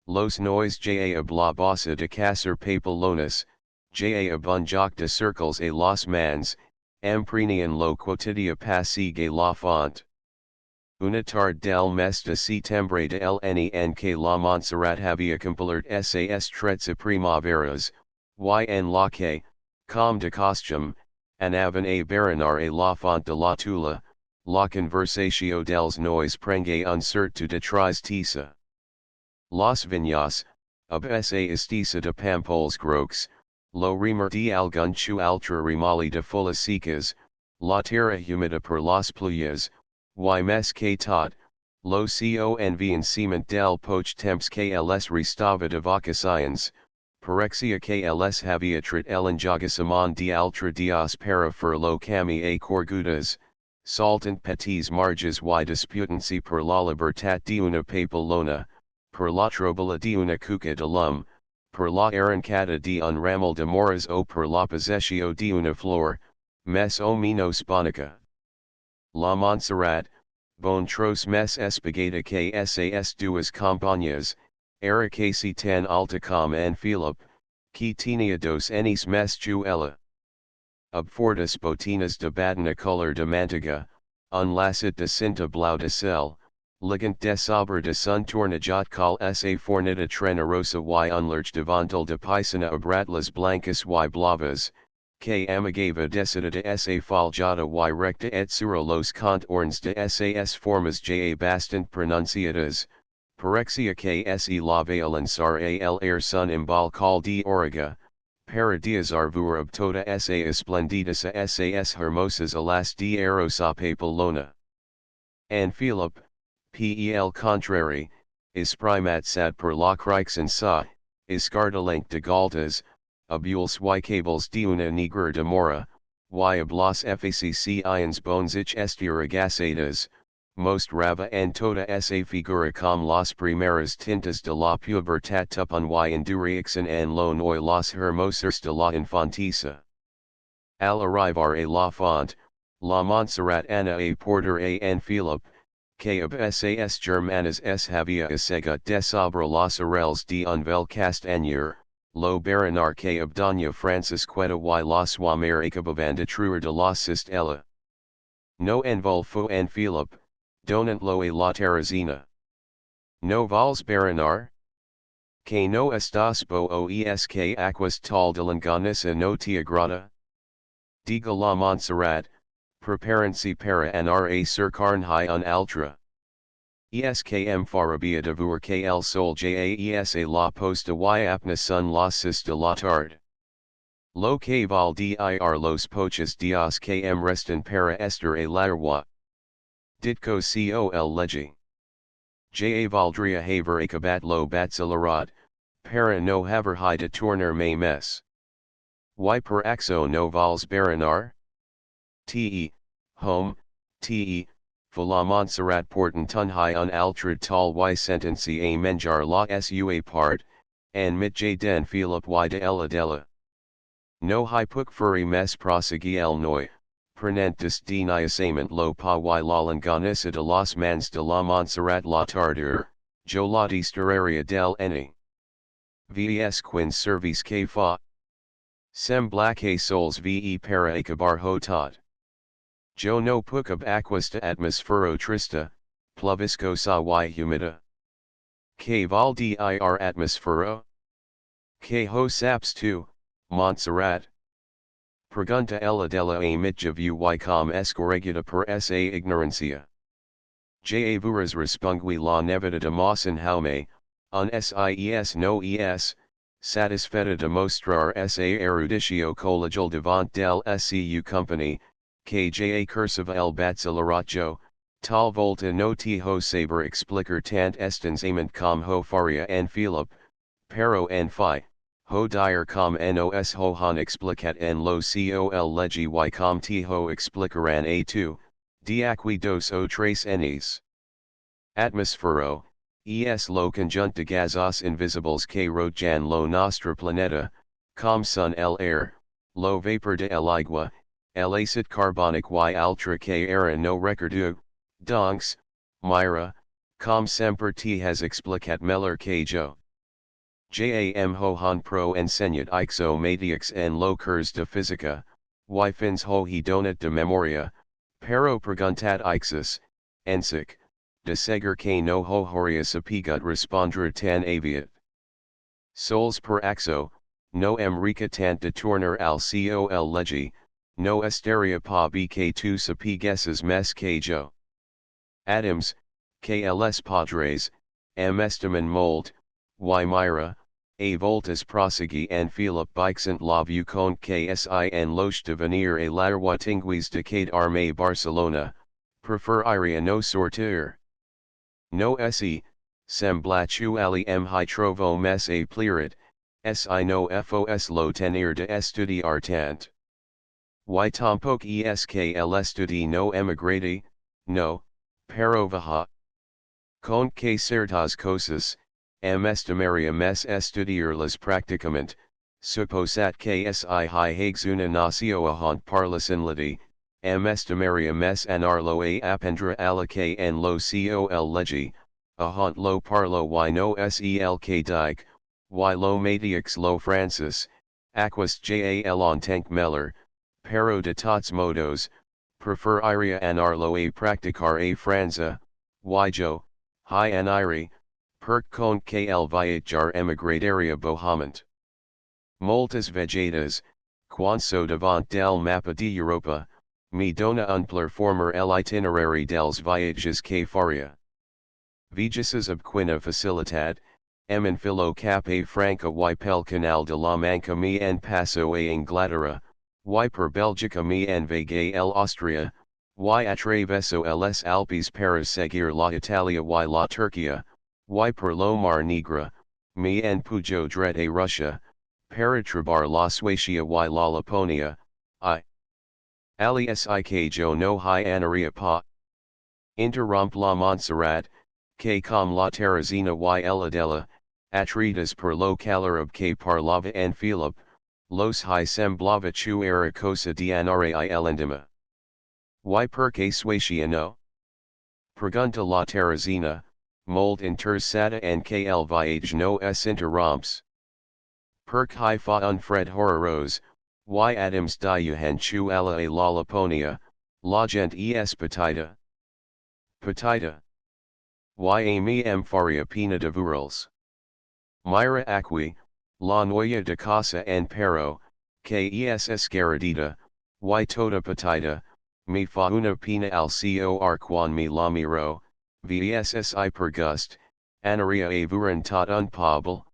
los nois ja habla bossa de cacer papelones, ja abun joc de circles a los mans, emprenian lo quotidia passigue la font. Una tarde del mes de septiembre de ln que la Montserrat havia complert sas tretze primaveras, y en la que, com de costume, anaven a baranar a la font de la Tula, la conversatio dels nois prengue un certo de tristesa. Los viñas, ab sa estesa de pampols grocs, lo remer de algun chu altra remali de fulasicas, la tierra humida per las pluyas, y mes que tot, lo convenciment del poch temps que els restava de vacaciones, parexia que els havia tret el enjogasamon de altra dias para fer lo cami a corgudas, saltant petits marges y disputancy per la libertat de una papelona, per la trobala de una cuca de lum, per la arrancada de un ramal de moras o per la possessio de una flor, mes o menos bonica. La Montserrat, bon tros mes espagata que sas duas compañas, era casi tan alta com en Philip, que tenia dos enis mes juela. Ab fortis botinas de badana color de mantega, un lacet de cinta blau de sel, ligant de sobre de sun tornajat cal sa fornita trenerosa y unlerch devantal de pisana abratlas blancas y blavas, que amigava decida de sa faljada y recta et sura los contorns de sas formas ja bastant pronunciadas, parexia que se lave lanzar al air sun imbal cal de origa, para diazarvur ab toda sa esplendidas a sas hermosas alas de erosa papelona. And Philip, pel contrary, is primat sad per la crixen sa, escartalenc de galtas, abules y cables de una negra de mora, y ablas facc ions bonzich estiragasadas, most rava en toda esa figura com las primeras tintas de la pubertat tupan y endurixen en lo noi las hermosas de la infantisa. Al arrivar a la font, la Montserrat ana a porter a en Philip, que ab sas germanas s havia asegut de sobre las arrels de un vel castañer, lo baranar que ab doña Francisqueta y la sua mare acababan de truer de la cistella. No envolfo en Philip, donant lo a la terrazina. No vals baranar? Que no estas boes que aquas tal de longanisa no te agrada? Diga la Montserrat, preparency para anra surcarnhi un altra. Eskm farabia devur kl sol jaesa la posta y apna sun la sista la tard. Lo que val dir los poches dias km restan para estar a larwa. Ditko col legi. Ja valdria haver acabat lo batsilarad, para no haver hi de tourner may mess. Y per axo no vals baranar? Te, home, te, la Montserrat porten tunhi un altrad tal y sentenci a menjar la sua part, and mit j den Philip y de ella della. No hi puk furi mes prosegui el noi, prenentis de niasament lo pa y la longanissa de los mans de la Montserrat la tardur, jo la disteraria del eni. Ves quin servis que fa. Sem blaque sols ve para acabar hotat. Jo no puk ab aquesta atmosfero trista, pluvisco sa y humida. Que val dir atmosfero? Que ho saps tu, Montserrat? Pregunta ella della a mitjavu y com escorregida per sa ignorancia. Ja vuras respungui la nevada de Mawson Jaume, un sis no es, satisfeta de mostrar sa erudicio collegial devant del SCU company, que ja cursiva el batsilaratjo, tal volta no te ho saber explicar tant estens amant com ho faria en Philip, pero en fi, ho dire com nos ho han explicat en lo col legi y com te ho explicaran a tu, diaqui dos o tres enes. Atmosfero, es lo conjunt de gazos invisibles que rodean lo nostre planeta, com son el air, lo vapor de el agua, el acid carbonic y altra que era no recordu, donc, Myra, com semper te has explicat meller que jo. Jam ho han pro enseñat ixo matiix en lo curs de física, y fins ho he donat de memoria, pero preguntat ixus, ensic, de segur que no ho horia sapigut respondre tan aviat. Sols per axo, no rica tant de tourner al col legi, no esteria pa bk tu sapigueses mes que jo. Adams, kls padres, estiman molt, y Myra, a voltas prosegui en Philip bixent la vue con KSI en loche de venir a larwa tinguis de cade arme Barcelona, prefer iria no sortir. No se, semblatu ali hi trovo mes a plirit, si no fos lo tenir de estudiar tant. Y tampoc es que el estudi no emigrati, no, pero viaja. Con que ciertas cosas, estimaria mes estudiarlas practicament, supposat que si hi hags una nacio ahant parlasinlity, estimaria mes anarlo a appendra ala que en lo col legi, ahant lo parlo y no sel que dike, y lo matix lo francis, aquas jal en tank meller, pero de tots modos, prefer iria anarlo a practicar a franza, y jo, hi aniri, perc con kl viajar emigradaria bohamant. Moltas vegetas, quanso devant del mapa de Europa, me dona un former el itinerari dels viages que faria. Viajes ob quina facilitat, en filo cap a Franca y pel canal de la Manca me en paso a Inglaterra, y per Belgica me en vague el Austria, y atraveso les Alpes para seguir la Italia y la Turquia, y per lo Mar Negra, me en pujo dret a Russia, para trabar la Suecia y la Laponia, alias que jo no hi anaria pa. Interromp la Montserrat, que com la Terrazina y Eladella, atridas per lo calor que parlava en Philip, los hi semblava chu era cosa de anare I elendima. Y perque Suecia no? Pregunta la Terrazina, mold intersata en que el viage no es interromps. Perc hi fa un fred horroroso, y Adams diuhen chu ala a la Laponia, la gent es petita. Petita. Y a mi faria pena de vurals. Myra aqui, la noia de casa en pero, que es escaradita, y toda petita, mi fa una pena al cor quan mi la miro, vssi per gust, anaria avuran tot un pobl,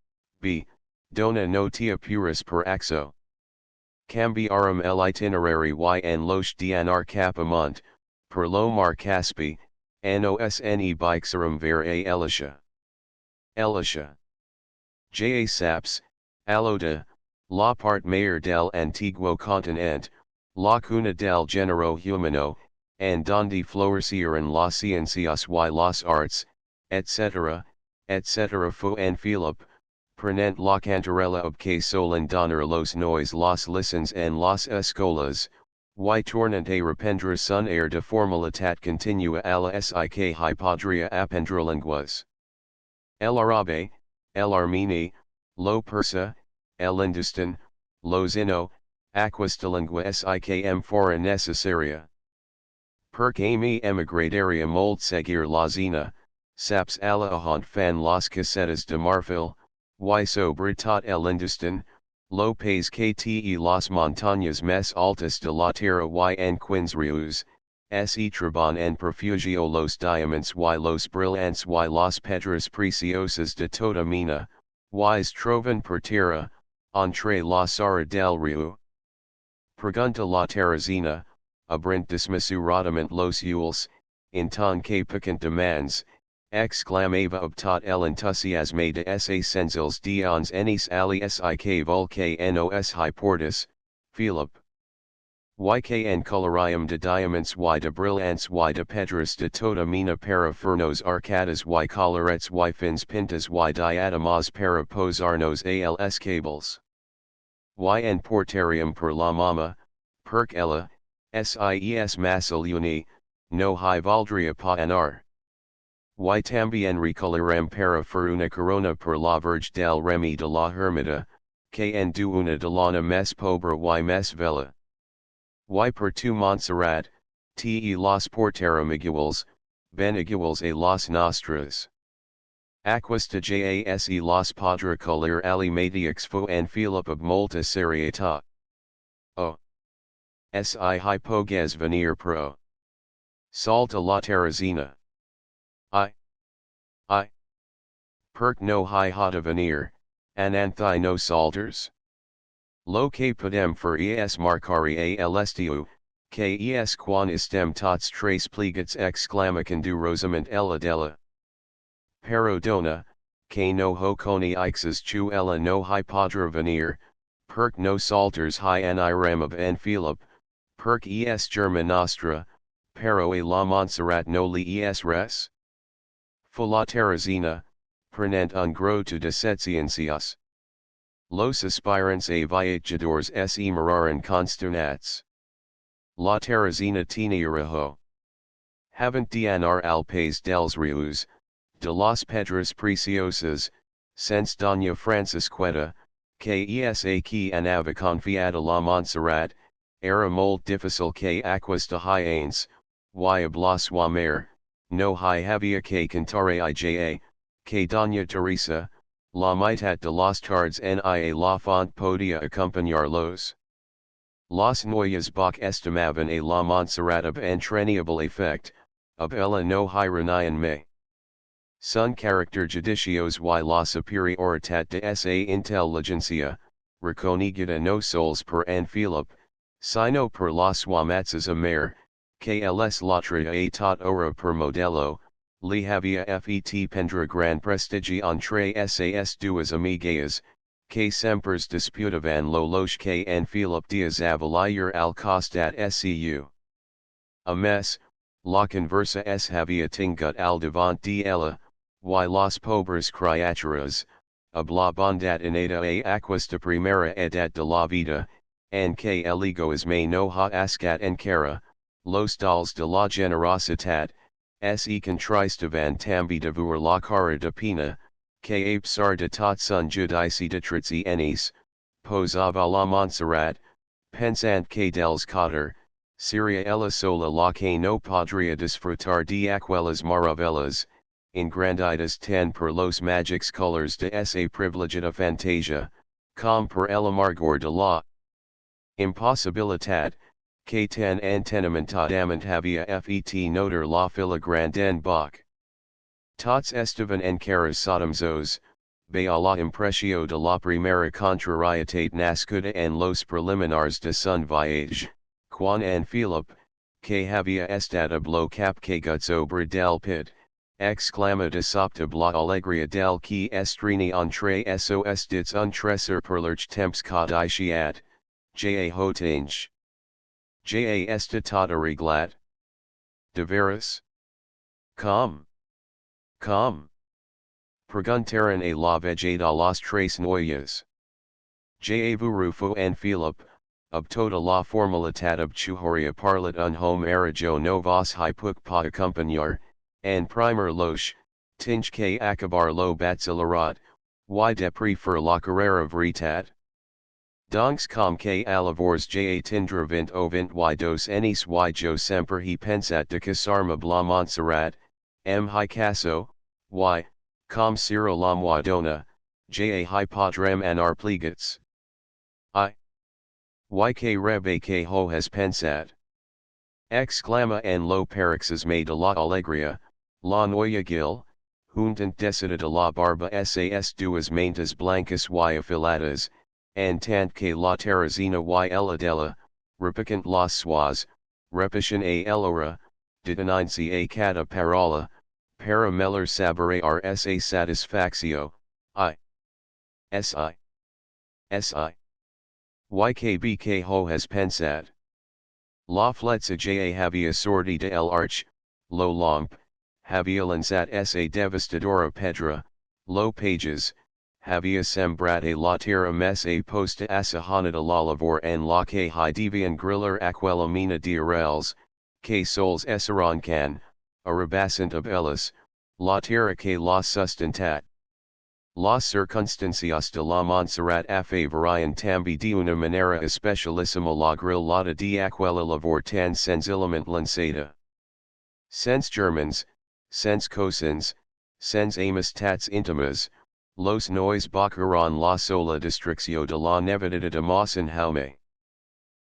b. Dona notia puris per axo. Cambiarum el itinerary y en loge dnr capamont, per lo mar Caspi, nosne bixerum ver a Elisha. Elisha. Ja saps, aloda, la part mayor del antiguo continente, la cuna del género humano, and donde florecieron las ciencias y las arts, etc., etc. Fue en Philip, prenent la cantarella ob que solen donar los nois las listens en las escolas, y tornant a rependre sun air de formalitat continua a la sik hi podria aprendre lenguas. El árabe, el armeni, lo persa, el hindustan, lo zino, aquesta lengua sikm fora necessaria. Perque mi emigradaria mold seguir la zina, saps a la ahont fan las casetas de marfil, y sobre tot el hindustan, lo país que las montañas más altas de la tierra y en quins rius, se traban en perfugio los diamantes y los brillantes y las pedras preciosas de toda mina, y trovan per tierra, entre la sara del rio. Pregunta la terrazina, abrint desmesuradament los yules, en ton que picant demands, exclamava obtot el entusiasme de ese senzils dions enis alias ik volque nos hyportis, Philip. Yk en colorium de diamonds y de brillants y de pedras de toda mina para fernos arcadas y colorets y fins pintas y diademas para posarnos als cables. Y en portarium per la mama, perc ella, sies masculini, no hi valdria pa anar. Y tambien recolorem para fer una corona per la verge del remi de la hermida, que en du una de lana mes pobre y mes vela. Y per tu Montserrat, te los portarum iguals, ben iguals a los nostras. Aquesta jas los podra colir alimatics fo en Philip of molta serieta. O. Si hypoges venir pro. Salta la terrazina. I. Perc no hi hata venir, ananthi no salters? Lo que podem fer es marcari a elestiu, que es quan istem tots tres plegats exclamacandu rosament ella della. Pero dona, que no ho coni ixes chu ella no hi podra venir, perc no salters hi aniram of en Philip, perc es germa nostra, pero a la Montserrat no li es res? Fu la terrazina, prenent un gros to desetciencias. Los aspirants a viagadores se miraran consternats. La terrazina tenieraho. Havent dnr al país dels rius, de las pedras preciosas, sense doña Francisqueta, que es aquí anava confiada la Montserrat, era molt difícil que aquesta hienes, y habla suamer, no hi havia que cantare ija, que doña Teresa, la mitad de las tardes nia la font podia acompañarlos. Las noyas bach estimaban a la Montserrat of entrañable effect, of ella no hi renian me. Sun character judicios y la superioritat de esa inteligencia, reconigida no sols per en Philip, sino per las suamatzas amer, que els l'altre a tot ora per modelo, li havia fet prendre gran prestigi entre sas duas amigas, que sempers disputavan lo loge que en Philip dias avalier al costat scu. A mes, la conversa es havia tingut al devant de ella, y las pobres criaturas, hablabandat inada a aquesta primera edad de la vida, en que el egoisme no ha ascat encara, los dals de la generositat, se contristavan tambi de voir la cara de pena, que a pesar de tot son judici de tritzi enis, posava la Montserrat, pensant que dels cotter, seria ella sola la que no podria disfrutar de aquellas maravillas, engrandidas ten per los magics colors de esa privilegiada fantasia, com per el amargor de la impossibilitat, que tan antenamentadamente havia fet notar la filigranden Bach. Tots estaban encarezados os, a la impressió de la primera contrarietat nascuda en los preliminares de son viage, quan en Philip, que havia estat blo cap que guts obre del pit, exclama de sobte la alegria del qui estrini entre sos dits un tresor per lurch temps codiciat, ja hotange. Ja esta tot arreglat. De veras? Com. Preguntaron a la vegada las tres noyas. Ja Rufo and Philip, ob toda la formalitat ob chuhoria parlat un home arajo no vos hypuk pa acompañar, and primer loche, tinge que acabar lo batsilarat, y de prefer la carrera veritat. Donks com que alavors ja tindravint ovint y dos enis y jo semper he pensat de casarma bla Montserrat, hi caso, y, com ciro la moidona, ja hypodrem anar plegats. Y que rebe que ho has pensat. Exclama en lo paroxes de la alegria, la noia gil, juntant decidida la barba sas duas mantas blancas y afiladas, and tant que la terrazina y eladela, repicant las suas, repetition a elora, detenency a cada parola, para meller saborear sa satisfaccio, si. YKBK ho has pensat. La fletsa ja havia sorti de el arch, lo lomp, havia lanzat sa devastadora pedra, lo pages, havia sembrat a la tierra mes a posta asahanada la labor en la que hi devian griller aquella mina de arrels, que sols esarrancan, arabasant of ellas, la tierra que la sustentat. Las circunstancias de la Montserrat afavorían tambi de una manera especialísima la grillada de aquella labor tan sencillamente lanzada. Sens Germans, sens cosins, sens amistats intimas, los nois bacaran la sola districcio de la nevedad de Mossin Jaume.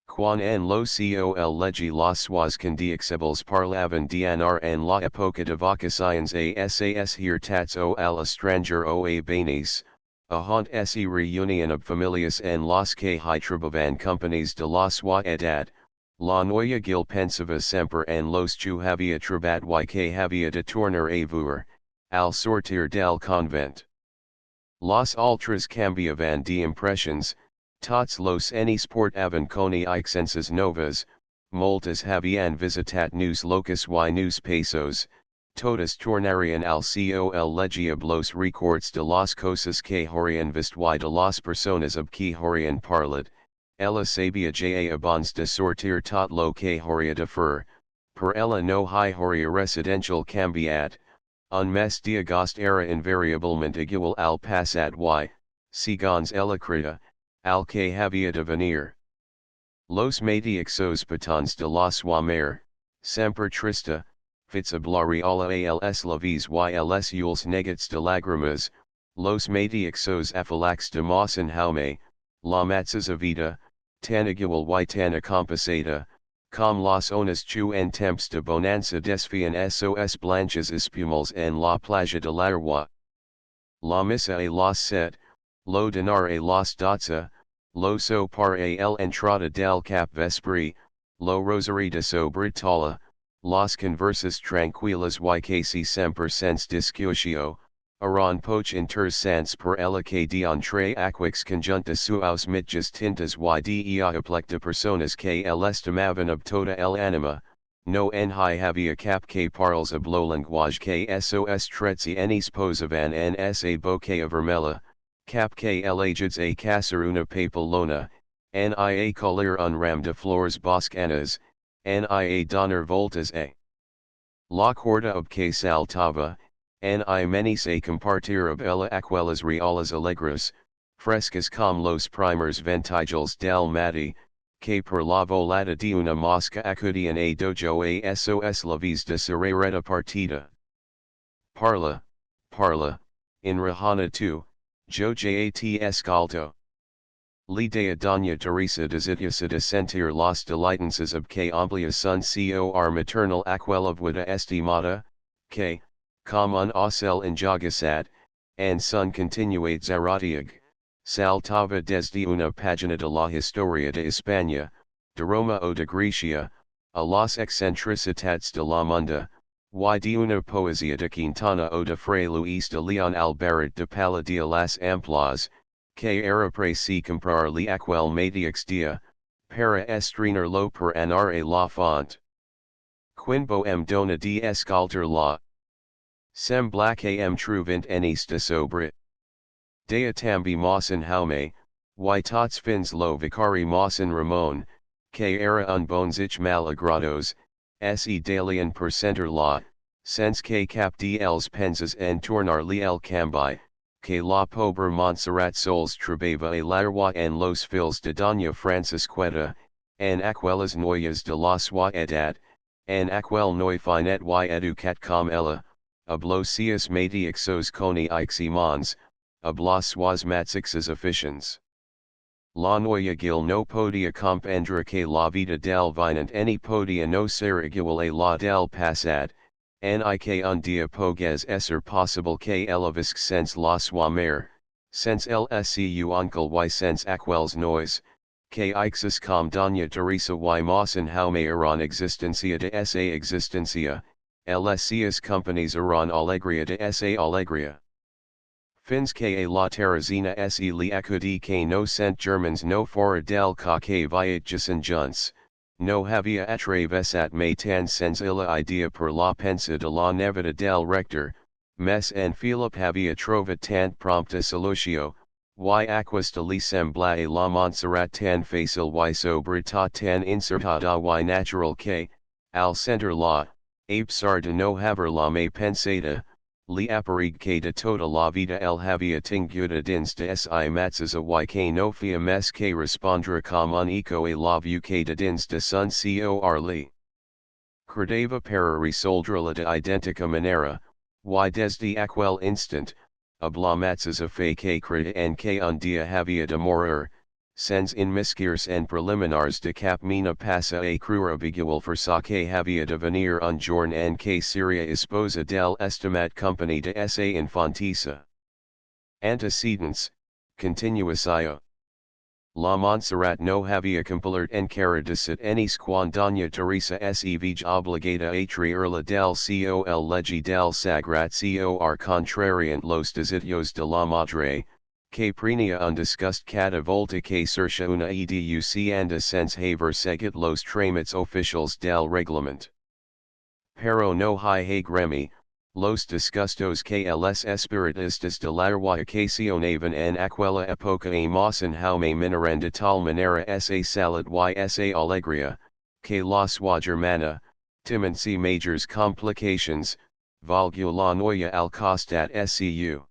Quan en lo col legi las suas condicibles parlavan d'anar en la época de vacaciones a sas hirtats o al estranger o a banis, a haunt se reunion of familias en las que hi trabavan companies de la sua edad, la noia gil pensava semper en los que havia trabat y que havia de tornar a voir, al sortir del convent. Las altras cambiavan de impressions, tots los enis portavan coni ixenses novas, moltas havian visitat neus locus y neus pesos, todas tornarian al col legiab los records de las cosas que horian vist y de las personas ob que horian parlat, ella sabia ja abans de sortir tot lo que horia de fer, per ella no hi horia residential cambiat, un mes de agost era invariablement igual al passat y, segons ella crida, al que havia de venir. Los matiexos petons de la sua mare, semper trista, fitzablariala als lavis y els ules negats de lagrimas, los matiexos afilax de Mossin Jaume, la matzas avida, tan igual y tan acompasada, com las onas chu en temps de bonanza desfian sos blanches espumals en la playa de l'Arwa. La misa a las set, lo dinar a las dotza, lo so par a el entrada del cap vespri, lo rosary de sobritala, las conversas tranquilas y casi semper sens discutio, aron poch inters sans per ella que de entre aquix conjunta suaus mitjas tintas y de aplec de personas que el estimavan ob toda el anima, no en hi havia cap que parles ob lo language que sos tretzi enis posavan en sa bouquet vermella, cap que elagids a cacer una papelona, nia colir un ram de flores boscanas, nia donar voltas a la corda ob que saltava, ni menis a compartir ob ella aquelas realas alegres, frescas com los primers ventigels del mati, que per la volada de una mosca acudian a dojo a sos lavis de serereta partida. Parla, in Rahana tu, jo jat escalto. Li de Doña Teresa desitiosa de sentir las delightances of que amplia sun cor maternal aquella vida estimada, que, com un ocel enjagasat, and sun continuate zaratiag, saltava desde una página de la historia de España, de Roma o de Grecia, a las excentricitats de la munda, y de una poesía de Quintana o de Fray Luis de León Albaret de Paladia las Amplas, que era preci comprar li aquel mateix dia, para estrenar lo per anar a la font. Quinbo em dona de escalter la. Sem black am truvint enis de sobre. Dea tambi mausen jaume, y tots fins lo vicari mausen Ramon, que era un bonzich malagrados, se dalian per center la, sense que cap de els penses en tornar li el cambi, que la pobre Montserrat sols trebava a larwa en los fils de Doña Francisqueta, en aquelas noyas de la sua edad, en aquel noi finet y educat com ella, ab los seus mateixos coni iximons, ab las suas matixes aficions. La noia gil no podia comprendre que la vida del vinant any podia no ser igual a la del passat, ni que un dia pogués ser possible que ella visc sense la sua mare, sense el seu oncle y sense aquels nois, que ixes com Doña Teresa y mausen jaume eran existencia de esa existencia, les seus companies eran alegria de esa alegria. Fins que a la Teresina se li acudi que no sent Germans no fora del que viajasen junts, no havia atravesat mai tan senzilla idea per la pensa de la nevada del rector, mes en Philip havia trovat tant prompta solucio, y aquesta li sembla a la Montserrat tan facil y sobretot tan insertada y natural que, al sentir la, a pesar de no haver la mai pensada, li aparig que de toda la vida el havia tinguda dins de si matzes y que no fia mes que respondra com un eco a la view que de dins de sun cor li. Credeva para resoldrala de identica manera, y desde aquel instant, ab la matzes a fe que crede en que un dia havia de morir, sens in misquirs en preliminars de cap mina passa a crura bigual for sa que havia de venir un jorn en que seria esposa del estimat company de sa infantisa. Antecedents, continuacio. La Montserrat no havia compilert encara de sit enis quan Doña Teresa se vij obligada a traerla del col legi del sagrat cor contrariant los desitios de la madre, que prenia un disgust cada volta que cerca una educanda sense haver seguit los tramits oficials del reglamento. Pero no hay gremi, los disgustos que les espiritistas de la ocasionaban en aquella época a mausen jaume minaran de tal manera esa salud y esa alegria, que la sua germana, timensi majors complications, valgu la noia al costat su.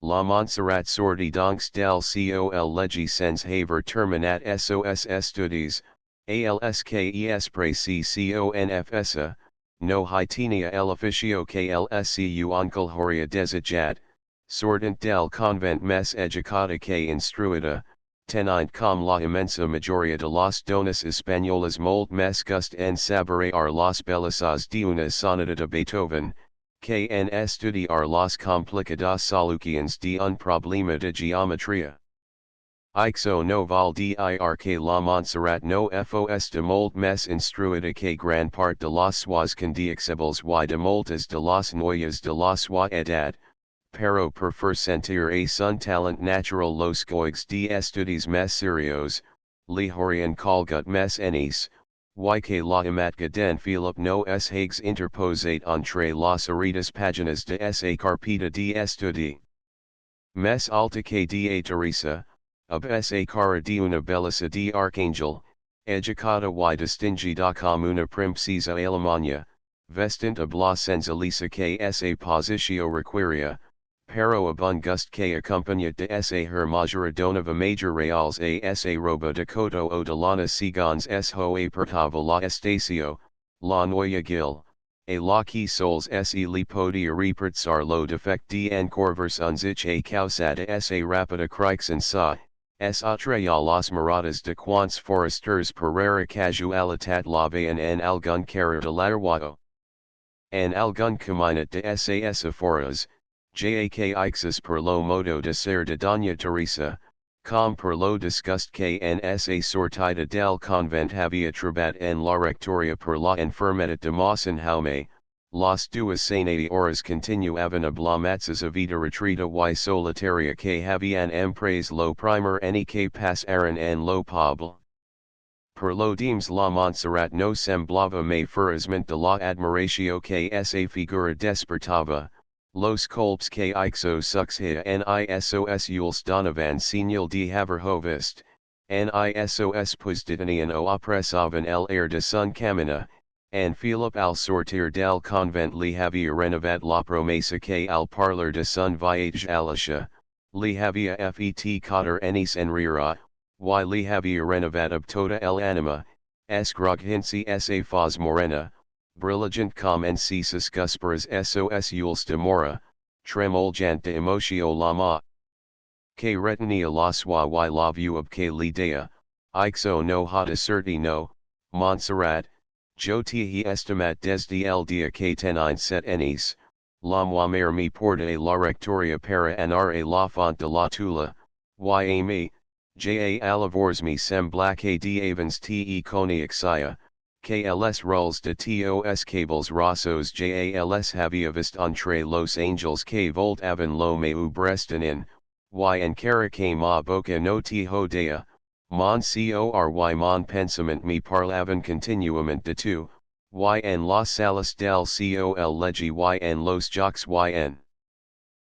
La Montserrat sorti donc del col legi sens haver terminat sos estudies, alskes preci confsa, no hitenia el officio que lsu oncle horia desijat, sortent del convent mes educata que instruida, tenint com la inmensa mayoría de las donas españolas molt mes gust en saborear las bellezas de una sonata de Beethoven, que en estudiar las complicadas soluciones de un problema de geometría. Ixo no val dir que la Montserrat no fos de molt mes instruida que gran part de las suas condicibles y de moltas de las noyas de la sua edad, pero prefer sentir a sun talent natural los goigs de estudios mes serios, li horian colgut mes enis, y que la imatga den Philip no es hags interposate entre las heridas páginas de esa carpeta de estudi. Mes alta que da Teresa, ab esa cara de una belleza de arcángel, educada y distinguida como una princesa alemana, vestent ab la sencilleza que esa posicio requiria, pero ab un gust que acompaña de esa hermosura donava major reals a esa roba de coto o de lana segons es ho apertava la estacio, la noia gil, a la que sols se li podia repertsar lo defect de encorvers uns ich a causada esa rapida creixen sa, es otra las moradas de quants forasters perera casualitat la vean en algun carrer de larwao. En algun caminat de sas aforas, jak ixas per lo modo de ser de Doña Teresa, com per lo disgust que en esa sortida del convent había trabat en la rectoria per la enfermedad de Mosén Jaume, las duas sanadas horas continuaban hablamatses a vida retrita y solitaria que habían empres lo primer en que pasaran en lo poble. Per lo deems la Montserrat no semblava me furazment de la admiratio que esa figura despertava, los colps que ixo suxia nisos uls donavan señal de haver hovist, nisos pues detenian o apresavan el air de sun camina, and Philip al sortir del convent li havia renovat la promesa que al parlar de sun viage alicia, li havia fet cotter enis enrira, y li havia renovat ab toda el anima, esgroghinsi sa faz morena, brilligant com en sus cusperas sos uls de mora, tremoljant de emotio lama. Que retenia la swa y la view ab que lidea, ixo no ha deserti no, Montserrat, jo te estimat desde el dia que tenin set enis, la muamer mi porta la rectoria para anar a la font de la tula, y a mi, ja alavors mi semblaque de avans te coniaxia, que els ruls de tos cables rossos jals havia vist entre los angels que voltavan lo meu brestanin, y encara que ma boca no te hodea, mon cory mon pensament me parlavan continuamente de tu, y en las salas del col legi y en los jocs y en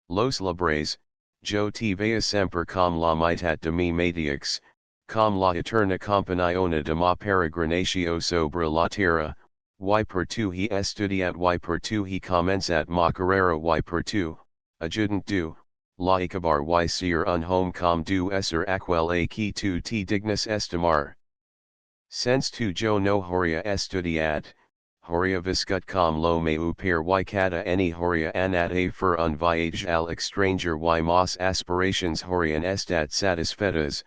los libres, yo te veia semper com la mitad de mi mediax, com la eterna companiona de ma peregrinatio sobre la tierra, y per tu he estudiat y per tu he comenzat ma carrera y per tu, adjutant du, la acabar y ser un home com du esser aquel a que tu te dignas estimar. Sense tu yo no horia estudiat, horia viscut com lo meu per y cada any horia anat a fer un viage al extranger y mas aspirations horian estat satisfetas,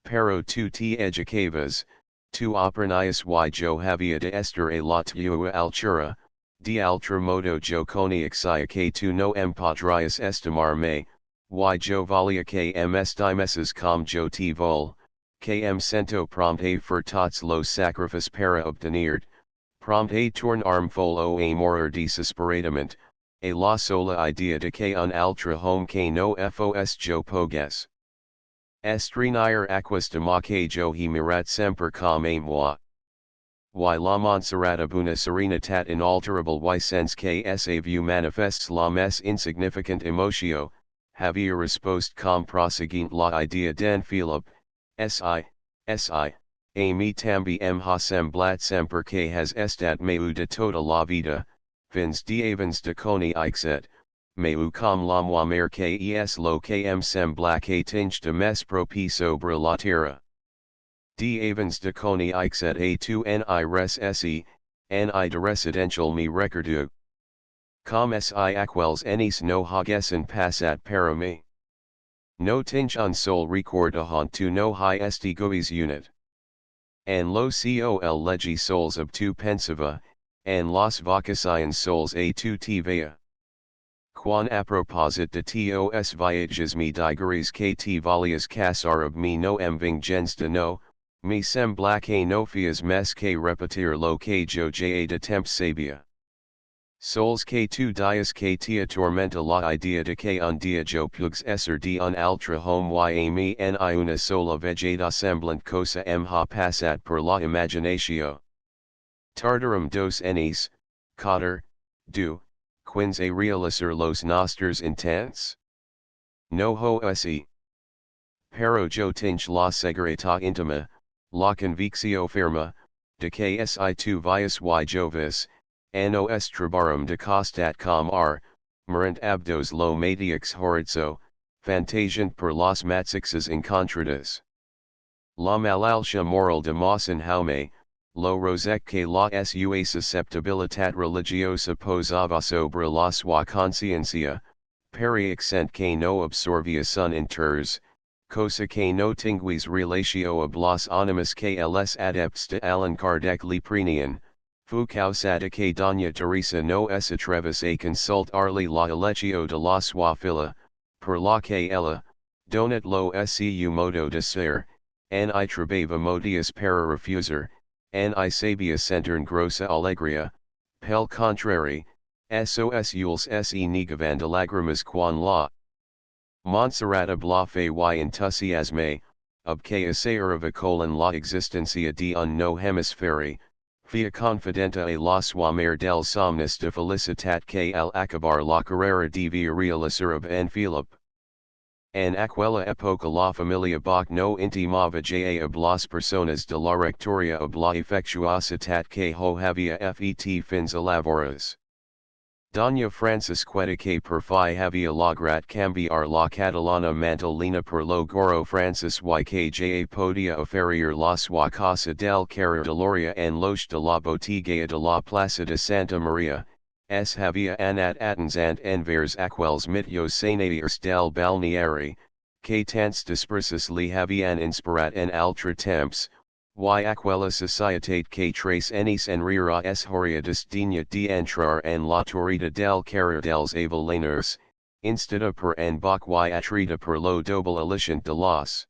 pero tu te educavas, tu aprenias y yo havia de estar a la tua altura, de altra modo yo coniaxia que tu no podrias estimar me, y yo valia que estimeses com yo te vol, que sento prompt a fer tots los sacrifices para obtenir, prompt a torn armful o a morir desesperadamente, a la sola idea de que un altra home que no fos yo pogues estrenir aquas de ma que yo he mirat semper com a moi. Y la Montserrat ab una serenatat inalterable y sense que sa view manifests la mes insignificant emotio, havia respost com proseguint la idea den Philip, si, a mi tambi ha semblat semper que has estat meu de toda la vida, fins de avans de coni ixet, meu com la muamer que es lo que sembla que tinge de mes propi sobre la tierra. De avans de coni ixet a tu ni res se, ni de residential mi recordu. Com si aquels enis no hagessen passat para mi. No tinge un sol record ahont tu no hi estigois unit. En lo col legi sols ob tu pensiva, en las vacaciones sols a tu te vea. Quan aproposit de tos viages me digeris que te valias casar ob me no gens de no, me sembla que no fias mes que repetir lo que yo ja de temps sabia. Sols que tu dias que te atormenta la idea de que un dia yo pugs esser de un altra home y a mi ni una sola vegeta semblant cosa ha passat per la imaginatio. Tardarum dos enis, cotter, du, quins a realicer los nosters intents? No ho si. Pero yo tinge la seguridad intima, la conviccio firma, de que si tu vias y jovis, nos trabarum de costat com morant abdos lo matiix horizzo, fantasiant per las matsixes encontradas. La malaltia moral de Mosén Jaume, lo rosec que la sua susceptibilitat religiosa posava sobre la sua conciencia, peri accent que no absorbia sun inters, cosa que no tinguis relatio ab los animus que els adepts de Allan Kardec le prenian, fu causada que Doña Teresa no se atrevis a consultarle la electio de la suafila, per la que ella, donat lo su modo de ser, ni trebava motius para refusar, ni sabia centern grossa alegria, pel contrari, sos ules se negavan de lagrimas quan la Montserrat ab la fe y entusiasme, ob que asaerava colon la existencia de un no hemisferi, fia confidenta a la suamer del somnis de felicitat que al acabar la carrera devia realizar ab en Philip. En aquella época la familia Bach no intimava ja ab las personas de la rectoria ab la effectuositat que ho havia fet fins a labores. Doña Francisqueta que per fi havia lograt cambiar la catalana mantolina per lo goro Francis y que ja podia oferir la sua casa del carrer de Loria en loge de la botiga de la plaza de Santa Maria, s havia anat atensant envers aquels mitios sanadiers del balneari, que tants dispersus li havian inspirat en altre temps, y aquella societate que tres enis enrere es horia desdigna de entrar en la torrida del carrer dels Avelaners, instada per en Bach y atrida per lo doble aliciente de las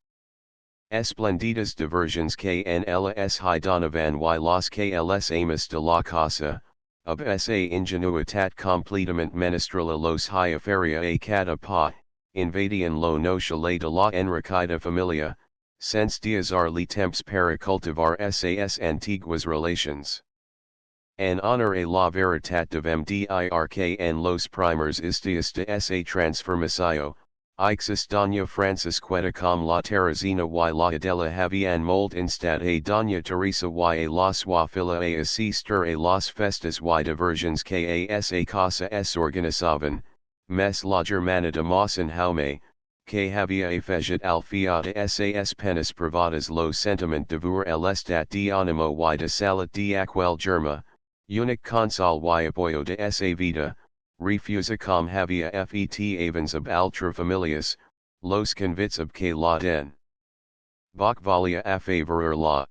esplendidas diversions que en las donavan y los que les amas de la casa, ob esa ingenuitat completamente menestrela los feria a cada pa, invadian lo no chalet de la enriquida familia, sense diazar le temps para cultivar sas antiguas relations. En honor a la veritat devem dir que en los primers isdias de esa transformacio, ixis Doña Francisqueta com la Teresina y la Adela havian molt instat a Doña Teresa y a la suafila a asistir a las festas y diversions que a esa casa s organizaban, mes la germana de Mosén Jaume, que havia afegit al fiat sas penas privadas lo sentiment de voir l'estat de animo y de salut de aquel germa, unic consol y apoyo de esa vida, refusa com havia fet avens ab altra familias, los convits ab que la den Bach valia a favorer la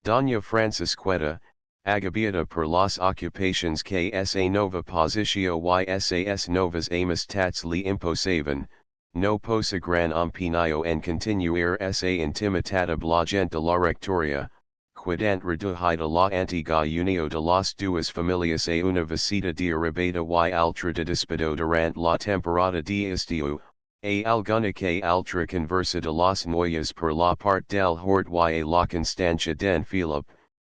Doña Francisqueta, agabiata per las ocupations que sa nova positio y sas novas amistades le imposaban, no posa gran empeño en continuar esa intimidad ab la gente de la rectoria, quidant redujida la antigua unio de las duas familias a una visita de arrebata y altra de despido durante la temporada de estiu, a alguna que altra conversa de las noyas per la part del hort y a la constancia den Philip,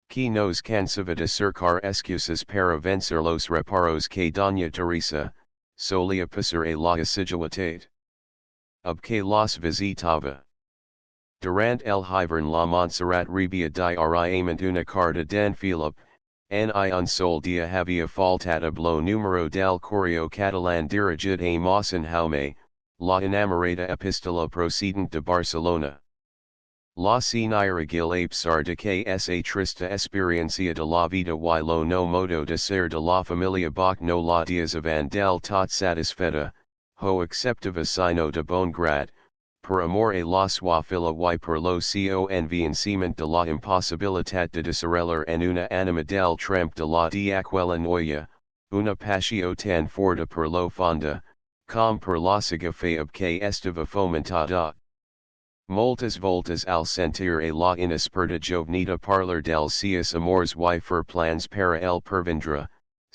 que nos cansaba de cercar excusas para vencer los reparos que Doña Teresa, solia pasar a la assiduitate ob que las visitaba. Durant el hivern la Montserrat rebia diariamente una carta den Philip, ni un sol dia havia faltat ab lo numero del correo catalán dirigid a Mosén Jaume, la enamorada epistola procedent de Barcelona. La señora Gil apesar de que esa trista experiencia de la vida y lo no modo de ser de la familia Bach no la diazavan del tot satisfeta, ho acceptava sino de bon grad, per amor a la suafila y per lo convencimiento de la imposibilitat de desarrollar en una anima del tramp de la de aquella noya, una passió tan forte per lo fonda, com per la fe ab que estava fomentada. Moltes voltas al sentir a la inesperta jovenita parlar dels seus amors y fer plans para el pervindre,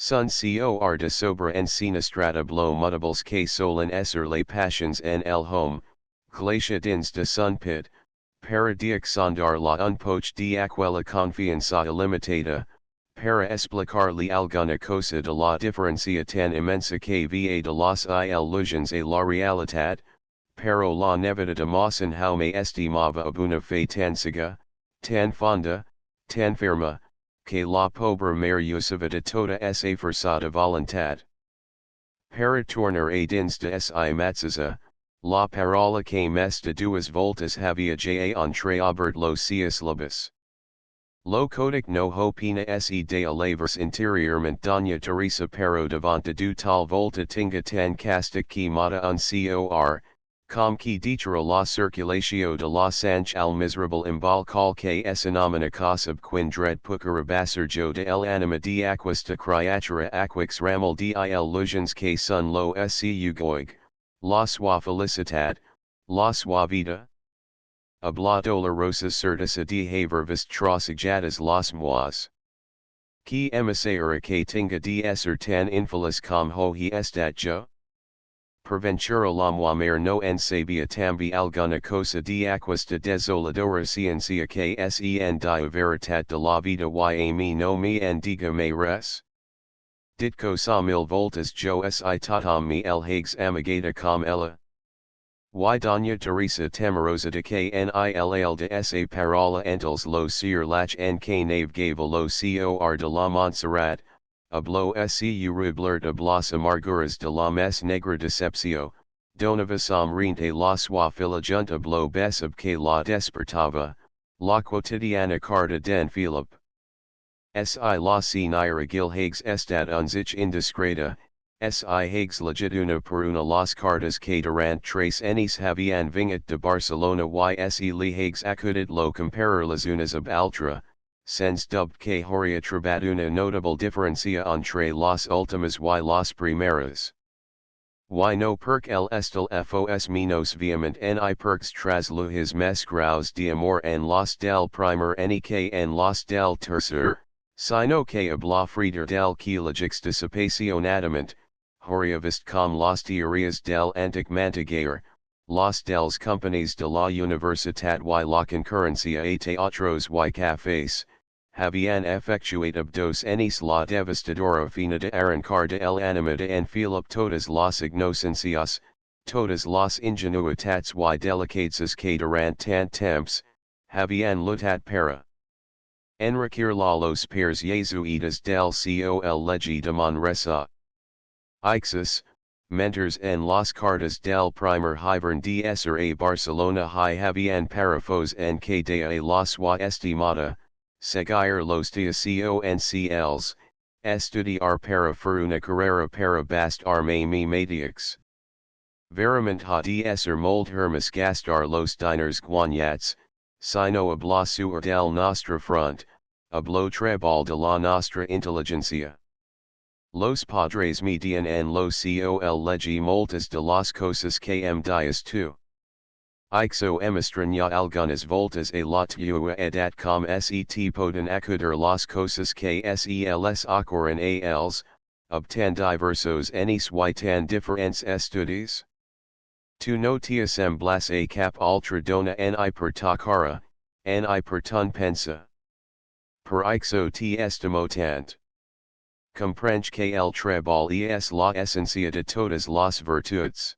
sun cor de sobre en sinistrata blo mutables que solen esser les passions en el home, glacia dins de sun pit, para dixondar la un poch de aquella confianza ilimitada, para explicarle alguna cosa de la diferencia tan inmensa que va de las illusions a la realidad, pero la nevada de Mosén Jaume estimava ab una fe tan ciega, tan fonda, tan firme, que la pobre mare usava de toda esa forzada voluntad. Para tornar a dins de esa matzaza, la parola que mes de duas voltas havia ja entreabert los seus labios. Lo codic no ho pena se de alaverse interiormente Doña Teresa pero devant de du tal volta tinga tan castic que mata un cor, Com que ditera la circulatio de la sanche al miserable imbal cal que es anomena cosab quindred pucarabasserjo de el anima de aquesta criatura aquix ramal de il lugens que son lo scu goig, la sua felicitat, la sua vida. Habla dolorosa certeza de haver vist trasegjadas las moas. Que emissaria que tinga de ser tan infeliz como hoy estat yo? Perventura la mujer no en sabia tambi alguna cosa de aquesta desoladora ciencia que sen dia veritat de la vida y a mí no me en diga me res? Ditko sa mil voltas jo si tatam mi el hags amigata com ella? Y doña Teresa temerosa de que nil de esa parola entels lo seer lach en que nave gave lo cor de la Montserrat, hablo su ribler de las amarguras de la mes negra decepcio, donavasam rente la sua fila junta blo besab que la despertava, la quotidiana carta den Philip. Si la si nira gil hags estat unzich indiscreta, si hags legituna per una las cartas que durant tres años habían vingut de Barcelona y se li hags acudit lo comparar las unas ab altra, sens dubt que horia trabat una notable diferencia entre las ultimas y las primeras. Y no perc el estel fos menos vehement ni percs tras lo his mes graus de amor en los del primer ni que en los del tercer, sino que habla frieder del que la juxtaposicionadament, horia vist com las teorías del antic Mantegaer, los dels companies de la universitat y la concurrencia a teatros y cafés, habían effectuado dos años la devastadora fina de arrancar de el anima de en Philip todas las ignocencias, todas las ingenuitats y delicatezas que durant tant temps, habían lutat para enriquir los pairs jesuitas del col legi de Montserrat. Ixus, mentors en las cartas del primer hivern de ser a Barcelona y habían parafos en que de a la sua estimada, seguir los concls, estudiar para fer una carrera para bastar mi mediux. Verament ha de ser mold hermes gastar los diners guanyats, sino habla sur del nostra front, hablo trebal de la nostra inteligencia. Los padres median en lo col legi moltas de las cosas que dias tu. Ixo emistranya algunas voltas a la tua edat com set poden acudir las cosas que seles ocurren a els, ob tan diversos enis y tan diferents estudis? Tu no te semblas a cap ultra dona ni per ta cara, ni per ton pensa. Per ixo te estimo tant. Comprenge que el trebal es la esencia de todas las virtudes.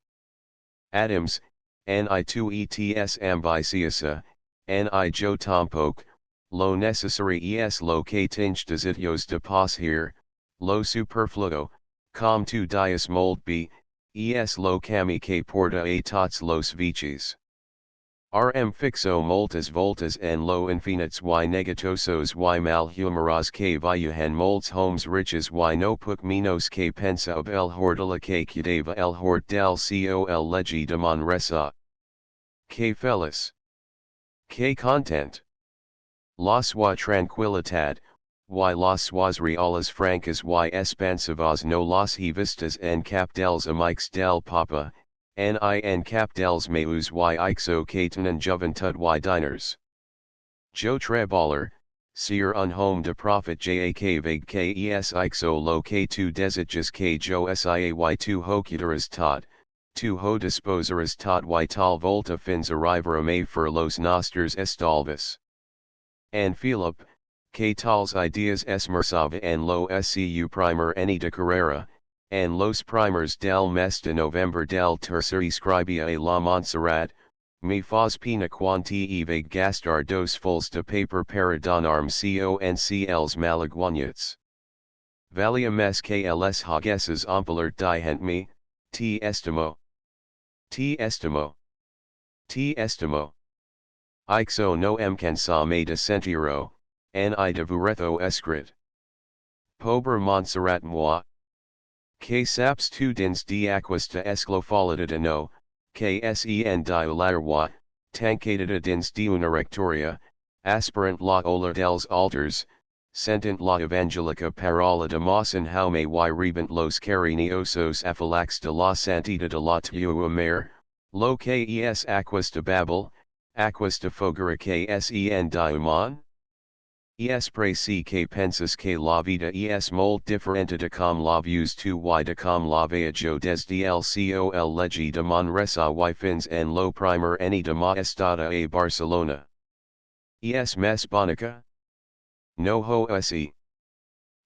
Adams, ni tu ets ambiciosa, ni yo tampoc, lo necessary es lo que tinge deseos de paz here, lo superfluo, com tu dias mold b, es lo cami que porta a tots los vicis. Rm fixo moltas voltas en lo infinites y negatosos y malhumoros que viajan molts homes riches y no puc menos que pensa ob el hordala que quedava el hort del col legi de Montserrat. Que feliz. Que content. La sua tranquilidad, y las suas reales francas y expansivas no las he vistas en cap dels amics del papa, ni en cap dels meus y ixo que tenen juventud y diners. Jo treballer, ser un home de profit jak vague que es ixo lo que tu desitjas que jo sia y tu ho quieras tot, tu ho disposaras tot y tal volta fins arrivar a me fer los nostres estalvis. And Philip, que tals ideas esmerzava en lo scu primer ni de carrera, en los primers del mes de november del tercer escribia a la Montserrat, me faz pena quanti vague gastar dos fulls de paper para donarm concls malaguanyats. Valia mes que les hagesses ampelert dihent me, te estimo. Te estimo. Te estimo. Ixo no cansa me de sentiro, ni de vuretho escrit. Pobre Montserrat moi. Que saps tu dins de aquesta esclofalida de no, KSEN diolarwa, tankadita dins diuna rectoria, aspirant la ola dels altars, sentent la evangelica parola de Mawson haume y rebent los cariniosos aphylax de la santita de la tua mare, lo kes aquas de Babel, aquas de fogara KSEN diamon? Es preci que pensas que la vida es molt diferente de com la views tu y de com la veo desde el col legi de Manresa y fins en lo primer eni de ma estada a Barcelona. Es mes bonica? No ho se.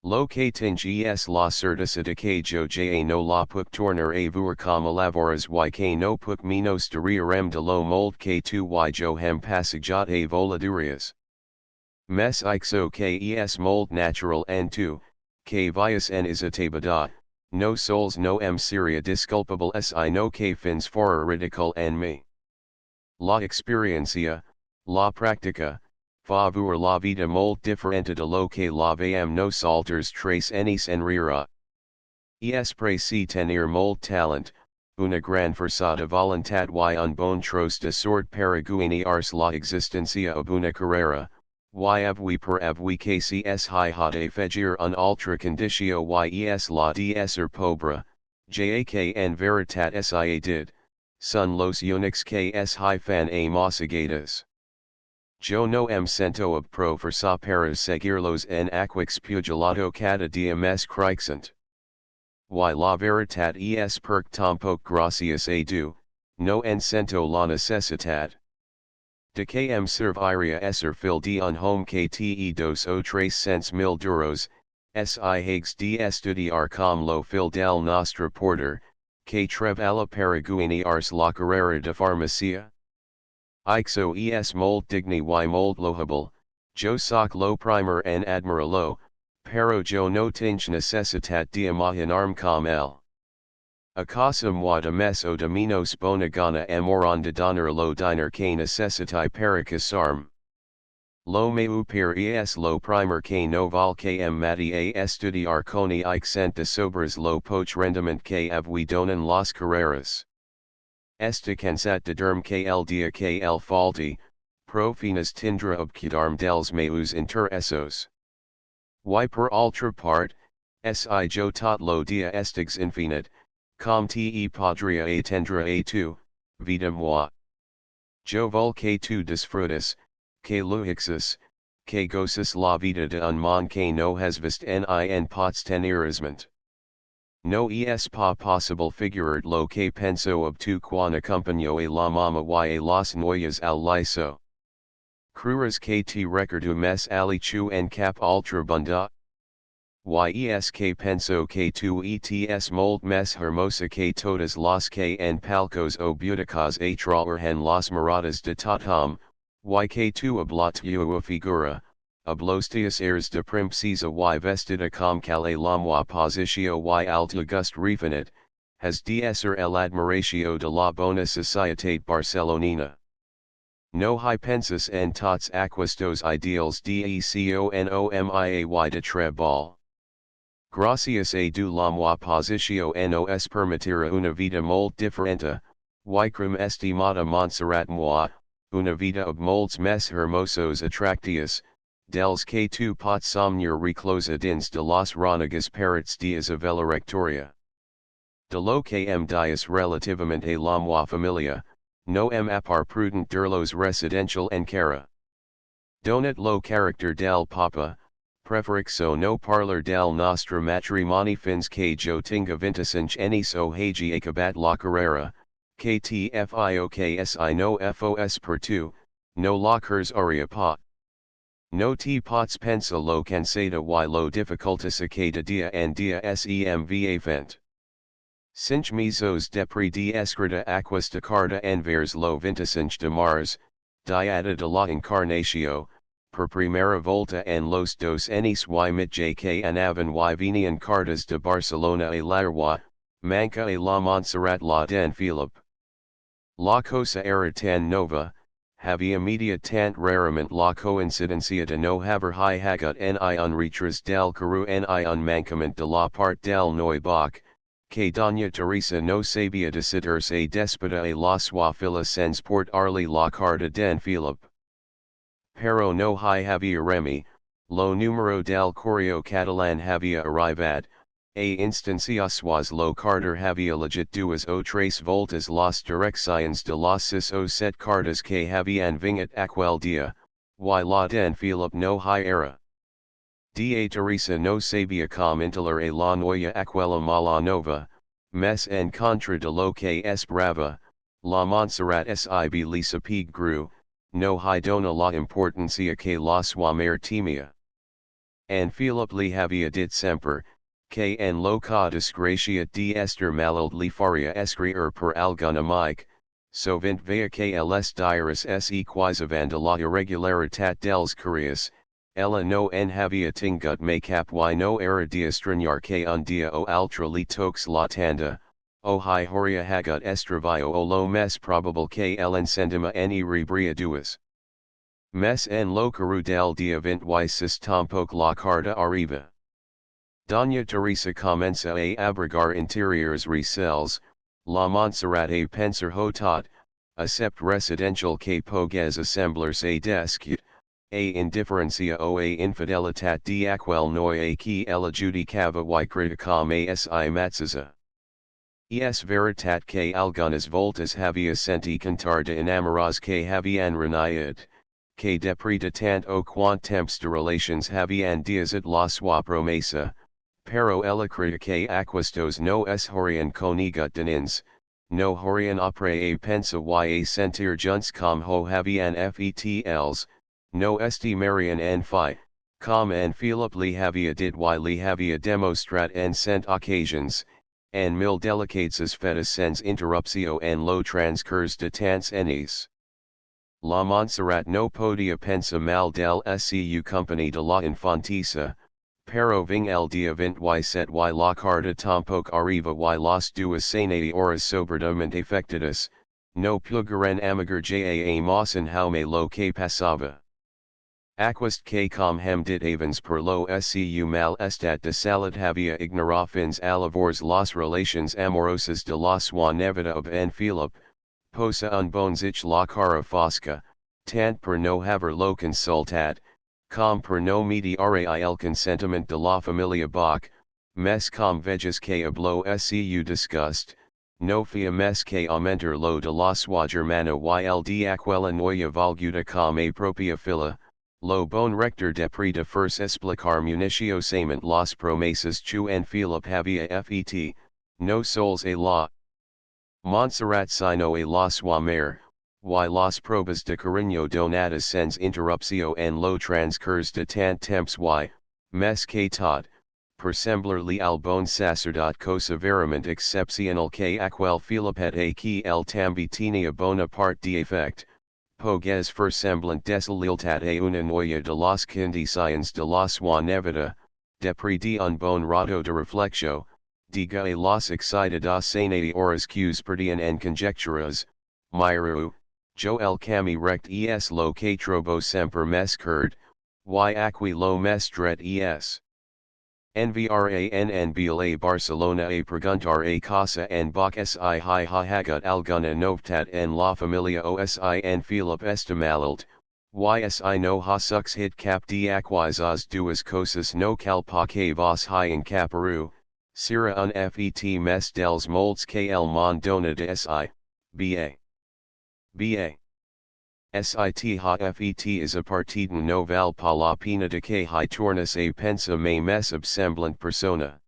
Lo que tinge es la certeza de que yo ja no la puc tornar a voir como lavoras y que no puc menos de rem de lo mold que tu y yo hem passajat a voladurias. Mes ixo kes mold natural en tu, que vias en isatabada, no sols no em seria disculpable si no que fins fora ridicule en me. La experiencia, la práctica, favor la vida molt diferente de lo que la veam nos alters trace enis en rira. Es preci tenir molt talent, una gran fuerza de voluntad y un bon tros de sort para guiar la existencia of una carrera. Y avui per avui KCS hi hot a fegir un ultra condicio yes la ser pobre, jakn veritat sia did, son los unix ks hi fan a mosagadas. Yo no em sento of pro versa para seguirlos en aquix pugilato cada dia mes creixent. Y la veritat es perc tampoc gracias a du, no en sento la necessitat. De que em serviria ser fil de un home kte dos o tres cents mil duros, si hags de estudiar com lo fil del nostre porter, que treballa para guiar la carrera de farmacia? Ixo es molt digni y molt loable, yo soc lo primer en admirarlo, pero yo no tinc necessitat de imaginarme com él. Acaso moi de mes o de menos bona gana moron de donar lo diner que necessiti para casarme. Lo meu per es lo primer que no val que mati a estudiar con ixent de sobres lo poch rendement que avui donan las carreras. Esta cansat de derm que el dia que el falti, pro finas tindra obquidarm dels meus interessos. Y per altra part, si jo tot lo dia estigs infinite, com te podria atendre a tu, vida moi. Jo vol que tu disfrutas, que luixas, que goces la vida de un mon que no has vist en pots tenerisment. No es pas possible figurar lo que penso of tu quan acompaño a la mama y a las noyas al liso. Cruras que te recordu mes alichu en cap ultra bunda? Yes que penso que tu ets mold mes hermosa que todas las que en palcos o buticas a traerhan las miradas de tothom, y que tu habla tua figura, hablostias airs de princesa y vestida com cale la posicio y alta gust refinit, has de ser el admiratio de la bona societate barcelonina. No hi pensas en tots aquestos ideals deconomia de treball. Gracias a du la moi posicio nos permitira una vida molt diferente, y crem estimada Montserrat moi, una vida of molds mes hermosos atractius, dels que tu pot somniar reclosa dins de las ronegas parets dias of la rectoria. De lo que dias relativamente a la moi familia, no apar prudent derlos residential encara. Donat lo character del papa, preferixo no parlar del nostra matrimoni fins que jo tinga 25 años o hagi acabat la carrera, que tfioksi no fos per tu, no la curs auria pa. No te pots pensa lo cansada y lo dificultosa que de dia en dia semva vent. Cinch mesos depri de escrita aquas de carta envers lo 25 de mars, diada de la encarnacio, per primera volta en los dos años y mitja que anavan y venian cartas de Barcelona a Larwa, manca a la Montserrat la den Philip. La cosa era tan nova, havia media tant rarament la coincidencia de no haver hi hagut ni un retras del Caru ni un mancament de la part del Neubach, que doña Teresa no sabía decidirse despida a la suafila sens port arli la carta den Philip. Pero no hay había remi, lo número del correo catalán había arribad, a instancias lo carter había legit duas o tres voltas las direcciones de las 6 o 7 cartas que habían vingut aquel dia, y la den Philip no hay era. Da Teresa no sabía comentar a la noya aquella mala nova, mes en contra de lo que esperaba, la Montserrat sib lisa pig gru, no hay dona la importancia que la sua mare temia. And Philip li había dit semper, que en lo ca desgracia de ester malald li faria escriir per algun amic, sovint vea que els diaris se quizavant la irregularitat dels curios, ella no en había tingut me cap y no era de estranyar que un dia o altra li toques la tanda, o hi horia hagut estravío o lo mes probable que el encendima en rebria duas. Mes en lo caru del dia 26 tampoc la carta arriba. Doña Teresa comença a abrigar interiors recels, la Montserrat a pensar hotat, accept residential que pogues assemblarse descut, a indiferencia o a infidelitat de aquel noia que ella judicava y criticam a si matzaza. Es veritat que algunas voltas había senti cantar de enamorados que habían renaid, que deprida tant o quant temps de relations habían diazit la sua promesa, pero ella critique aquestos no es horian conigut denins, no horian apre a pensa y a sentir junts com ho habían fetls, no estimarian en fi, com en Philip li había dit y li había demostrat en cent occasions, en mil delicates fetas sens interruptio en lo transcurs de tants enis. La Montserrat no podia pensa mal del SCU company de la infantisa, pero ving el dia 27 y la carta tampoc arriba y las duas senate horas sobradamente efectidas, no pugueren amigar ja mossen jaume lo que pasaba. Aquest que com hem dit avans per lo scu mal estat de salad había ignorá fins alavors las relations amorosas de la sua nevada ob en Philip, posa un bonzich la cara fosca, tant per no haver lo consultat, com per no mediare el consentiment de la familia Bach, mes com veges que hablo scu disgust, no fia mes que aumenter lo de la sua germana y el de aquella noia valguda com a propia fila, lo bon rector deprida first explicar municiosament las promesas chu en Philip había fet, no sols a la Montserrat sino a la sua mare, y las probas de cariño donadas sens interruptio en lo transcurs de tant temps y, mes que tot, per semblarli al bon sacerdot cosa verament excepcional que aquel Philipet a que el tambi tenia bona part de effect, pogues fer semblant desaliltat a una noia de las condiciones de la sua nevada, depri de un bon rato de reflexio, diga a las excitadas senate horas qs perdian en conjecturas, miru, jo el cami rect es lo que trobo semper mes curd, y aqui lo mes dret es. Nvran Bila Barcelona a preguntar a casa en Bach si hi ha hagut alguna novedad en la familia osi en Philip estimalalt, ysi no ha sux hit cap de aquizas duas cosas no calpa que vos hi en caparu, sira un fet mes dels molds que el mon dona de si, ba. Sit ha fet is a partiden no val pa la pena de que hi tornas a pensa me mes ob semblant persona.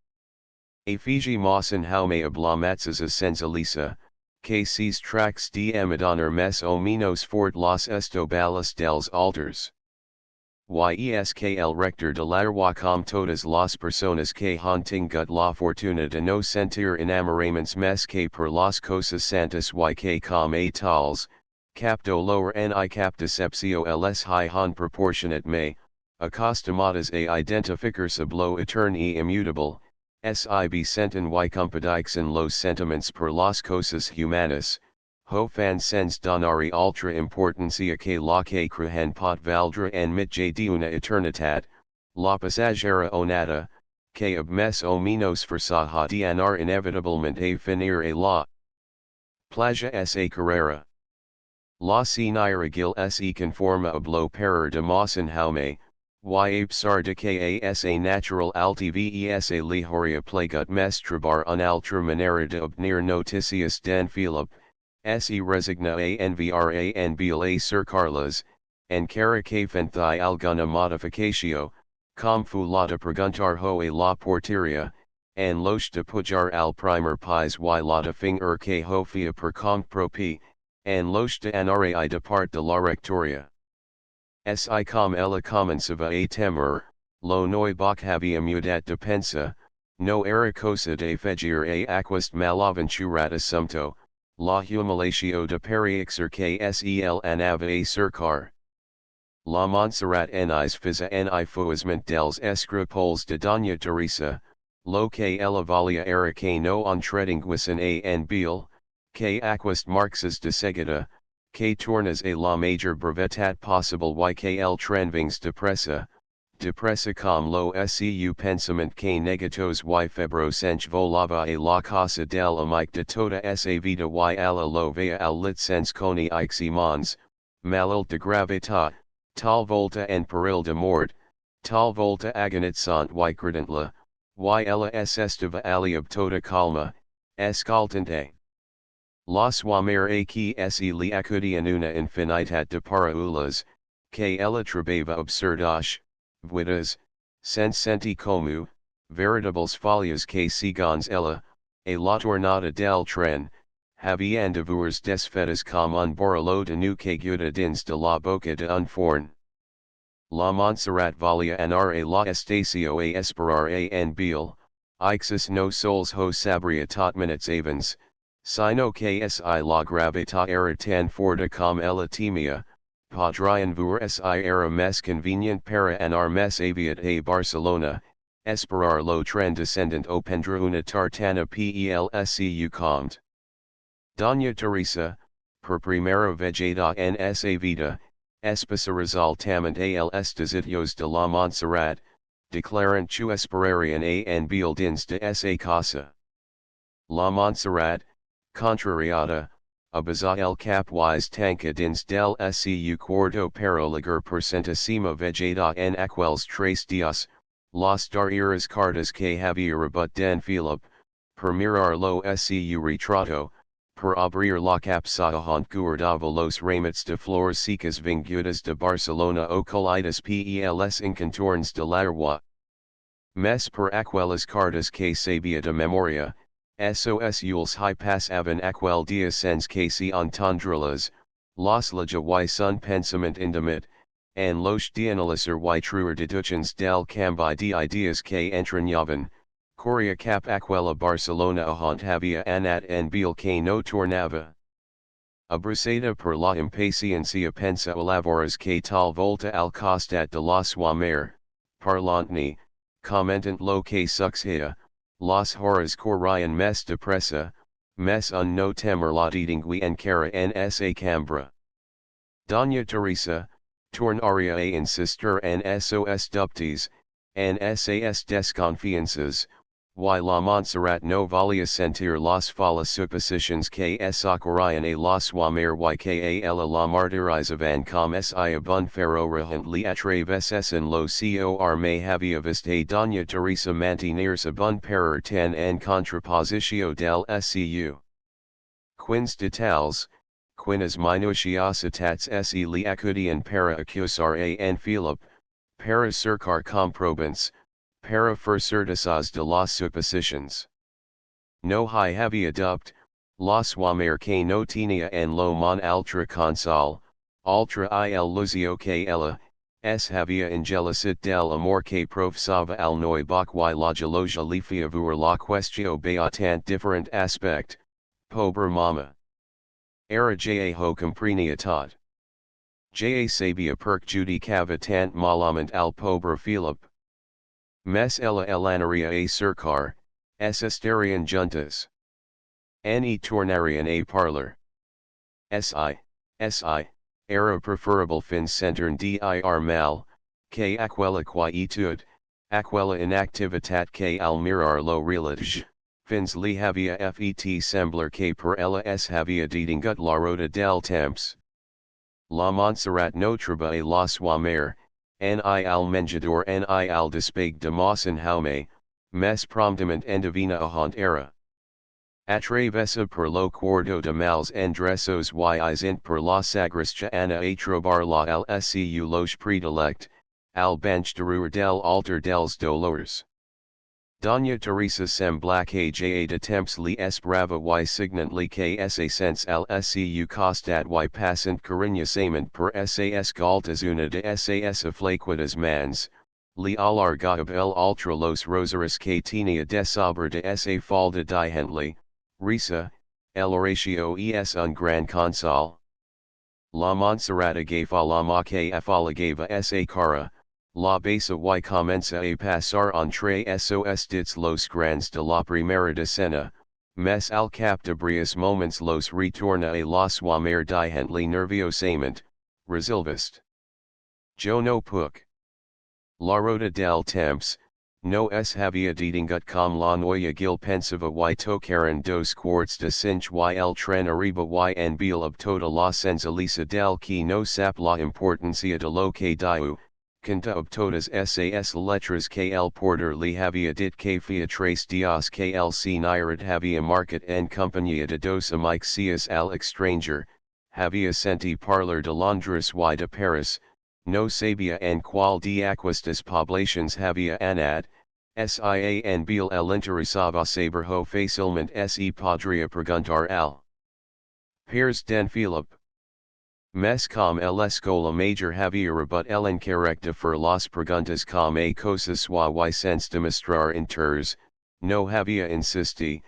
A fiji mossen jaume oblamatzas a sensalisa, que sis trax de emidonar mes o menos fort los estobalas dels altars. Yes que el rector de la com todas las personas que han tingut la fortuna de no sentir enamoraments mes que per las cosas santas y que com a tals, capto lower ni cap decepcio ls hi han proportionate me, acostumadas a identificarse lo etern y immutable, sib senten y compadixen los sentiments per las cosas humanas, ho fan sens donari ultra importancia que la que crehen pot valdra en mitja de una eternitat, la pasajera onata, que ob mes o menos versahadianar inevitablemente finir a la plagia sa carrera. La siniragil se conforma oblo parer de mossen jaume, y absar de que asa natural altvesa lihoria plagut mestrabar un altra manera de obtenir noticias den Philip, se resigna a enviar a enviar a cercarlas, en cara que fenthi alguna modificatio, com fu la de preguntar ho a la porteria, en los de pujar al primer pis y la de finger que ho fia per compte propi, en los de anrai de part de la rectoria. Si com ella comenzava a temer, lo noi bach havia mudat de pensa, no era cosa de fegir a aquest malaventurat assumpto, la humilatio de periexer que sel anava a cercar. La Montserrat enis fisa ni fuisment dels escrupols de Doña Teresa, lo que ella valia era que no entredinguissen a en bil, que aquest marxes de seguida, que tornas a la major brevetat possible y que el trenvings depressa com lo seu pensament que negatos y febrosench volava a la casa del amic de toda esa vida y alla lo vea al lit sens coni iximons, malil de gravitat, tal volta en peril de mort, tal volta agonizant y credentla, y ella es estava aliab toda calma, escaltante. La suamer aquí se li acudian una infinitat de paraulas, que ella trebava absurdas, vidas, sens senti como, veritables folias que segons ella, a la tornada del tren, havian devours desfetas com un borreló de nu que guda dins de la boca de un forn. La Montserrat valia anar a la estacio a esperar a en bil, ixus no sols ho sabria tot minutes avans, sino que si la gravita era tan forta com ella temia, podrian voir si era mes convenient para anar mes aviat a Barcelona, esperar lo tren descendant o prendre una tartana pelsu comte. Doña Teresa, per primera vegada en esa vida, especializaltament a los desitios de la Montserrat, declarant chu esperarian a en bil dins de esa casa. La Montserrat, contrariada, abaza el capwise tanca dins del su cuarto para ligar percentasima vegada en aquels tres dias, las darreras cartas que había rebut den Philip, per mirar lo su retrato, per abrir la capsahan guardava los ramets de flores secas vingudas de Barcelona o colitas pels encontorns de l'agua. Mes per aquelas cartas que sabia de memoria, sos yules hi passaven aquel dia sens que se entendrelas, los leja y sun pensament indemit, en los dianalizer y truer deductions del cambi de ideas que entrañaven, Coria cap aquella Barcelona ahont havia anat en bil que no tornava. Abrasada per la impaciencia pensa olavores que tal volta al costat de la suamer, parlantni, commentant lo que succedia, las horas corrian mes depressa, mes un no temer la distingui en cara en esa cambra. Doña Teresa, tornaria a insistir en sos dubtes, en sas desconfianzas, y la Montserrat no valia sentir las fallas suposiciones que ocurrían a la suamer y que a ella la martirizaban com si abun ferorahant li atraveses en lo cor me havia vista Doña Teresa mantenerse bun parer tan en contraposicio del su. Quins detalles, quinas minuciosidades se li acudian para acusar a en Philip, para cercar comprobants, para fer certezas de las suposiciones. No hi havia dupt, la suamer que no tenía en lo mon altra consol, altra il lucio que ella, havia ingelisit del amor que profesava al noi bach y la gelosia li fia voir la questio beatant different aspect, pobre mama. Era ja ho comprenia tot. Ja sabia perc judicava tant malament al pobre Philip. Mes ella elanaria a cercar, estarian juntas. Ni tornarian a parlar. Si, era preferable fin centern dir mal, que aquella quietud, aquella in activitat que al mirar lo relage, fins li havia fet semblar que per ella es havia detingut la rota del temps. La Montserrat no troba a la soimere, ni al menjador ni al despeg de mossen jaume, mes promptament endevina ahant era. Atravessa per lo quarto de mals endreços y isint per la sagristiana a trobar la lsu loge predilect, al bench de ruer del altar dels dolors. Doña Teresa sembla que ja de temps li esperava y signantly que sens al su costat y passant cariñosament per sas galtas una de sas aflaquidas mans, li alargab el ultra los rosaris que tenia de sobre de sa falda digently, risa, el Horatio es un gran consol. La Montserrat agafa la ma que afalagava sa cara, la besa y comença a pasar entre sos dits los grands de la primera decena, mes al cap de brios moments los retorna a la soimere digently nerviosament, resilvest. Jo no puc. La rota del temps, no es havia detingut com la noia gil pensiva y tocaran dos quarts de cinch y el tren arriba y en bil ob tota la senzalisa del que no sap la importancia de lo que diu, canta ob todas sas letras que el porter li havia dit que fia tres dias que el senirat havia marcat en compañía de dos amics al extranger, havia senti parlar de Londres y de Paris, no sabia en qual de aquestas poblations havia anat, sia en bil el interesava saber ho facilment se podria preguntar al Piers den Philip. Mes com el escola major havia rebut el encarec de fer las preguntas com a cosas y sense demostrar interés, no havia insisti,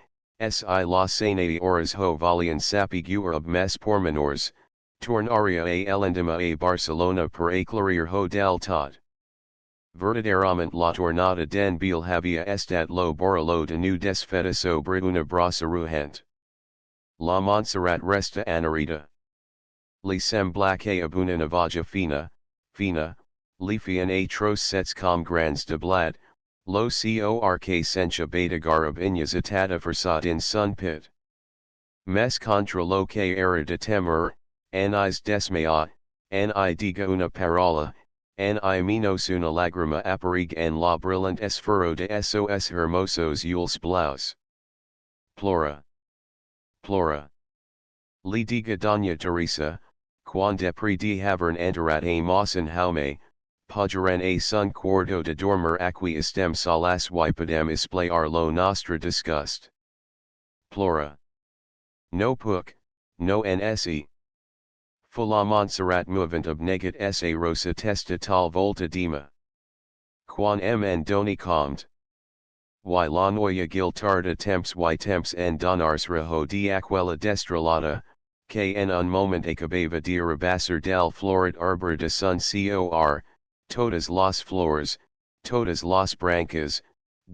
si la senada horas ho valian sapiguar ob mes pormenors, tornaria a elendima a Barcelona per aclarir ho del tot. Verdaderament la tornada den bil havia estat lo borralo de nu desfeta sobre una brasa ruhent. La Montserrat resta anarita. Li sembla que abuna navaja fina, li fian a tros sets com grands de blat, lo cor que sencha betagar of iñas atata versat in sun pit. Mes contra lo que era de temer, nis desmaya, ni diga una parola, ni menos una lagrima aparig en la brillant esfero de sos hermosos yules blaus. Plora. Li diga Doña Teresa, quan depre de havern enterat a mossen jaume, podrán a sun quarto de dormir aquí estem solas y podem esplayar lo nostra disgust. Plora. No puc, no nse. Fula Montserrat movent ob negat sa rosa testa tal volta dima. Quan en doni comte. Y la noia gil tarda temps en donars rejo de aquella destrelada, que en un moment acababa de rebasar del florid arbor de sun cor, todas las flores, todas las brancas,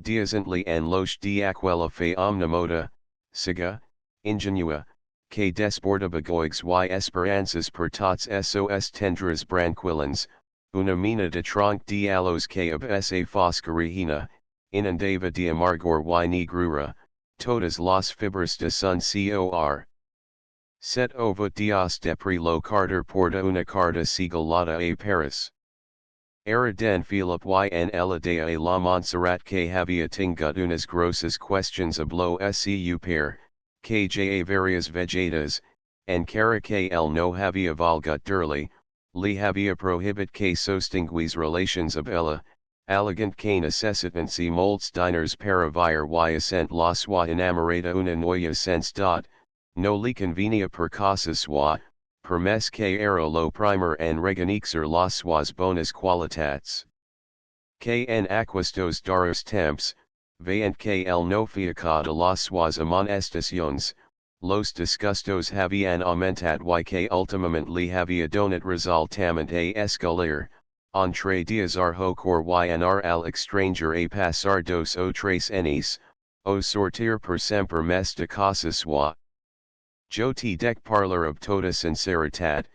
diazently en loche de aquella fe omnimoda, siga, ingenua, que desbordaba goigs y esperanzas per tots sos tendres branquillans, una mina de tronc de alos que ab sa foscarihina, inundaba de amargor y negrura, todas las fibras de sun cor. Set ovo dios depre lo carter porta una carta sigalada a Paris. Era den Philip y en ella de a la Montserrat que havia tingut unas grosas questions ob lo su pair, que ja varias vegetas, en cara que el no havia valgut durli, li havia prohibit que sostinguis relations ob ella, elegant que necessitancy molts diners para vir y ascent la sua enamorada una noia sense dot, no li convenia per casa sua, per mes que era lo primer en reganixer las suas bonas qualitats. Que en aquestos daros temps, veant que el no fiaca de las suas amonestaciones, los disgustos havian aumentat y que ultimament li havia donat resultament a escalir, entre dias arjo cor y anar al extranger a pasar dos o tres años, o sortir per semper mes de casa sua. Jo te dec parlar ob toda sinceritat,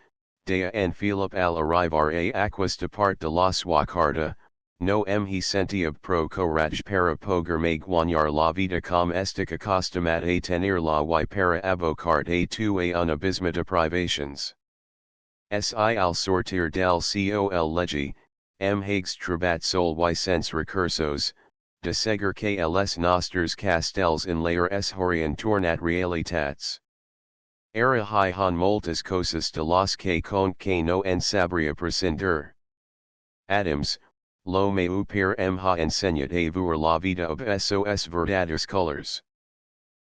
dea en Philip al arrivar a aquesta part de la sua carta, no he sentib pro coraj para poger me guanyar la vida com estic acostumat a tenir la y para abocart a tu a un abisma de privations. Si al sortir del col legi, hagues trabat sol y sens recursos, de segur que els nostres castells in lair es horien tornat realitats. Era hi han moltes cosas de las que no en sabria prescindir. Adams, lo meu per ha enseñat a ver la vida ob esos verdaderos colors.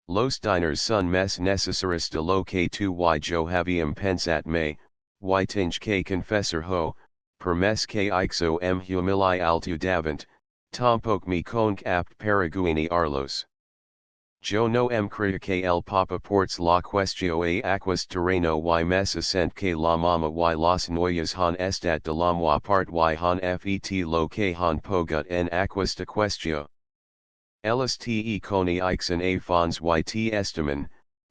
Los diners son mes necessaris de lo que tu y yo haviam pensat me, y tinge que confessar ho, per mes que ixo humili altu davant, tampoc me conc apt paraguini arlos. Yo no critique el papa ports la questio a aquas terreno y mes ascent que la mama y las noyas han estat de la moi part y han fet lo que han pogut en aquas de questio. Elis te coni ixen a fons y te estiman,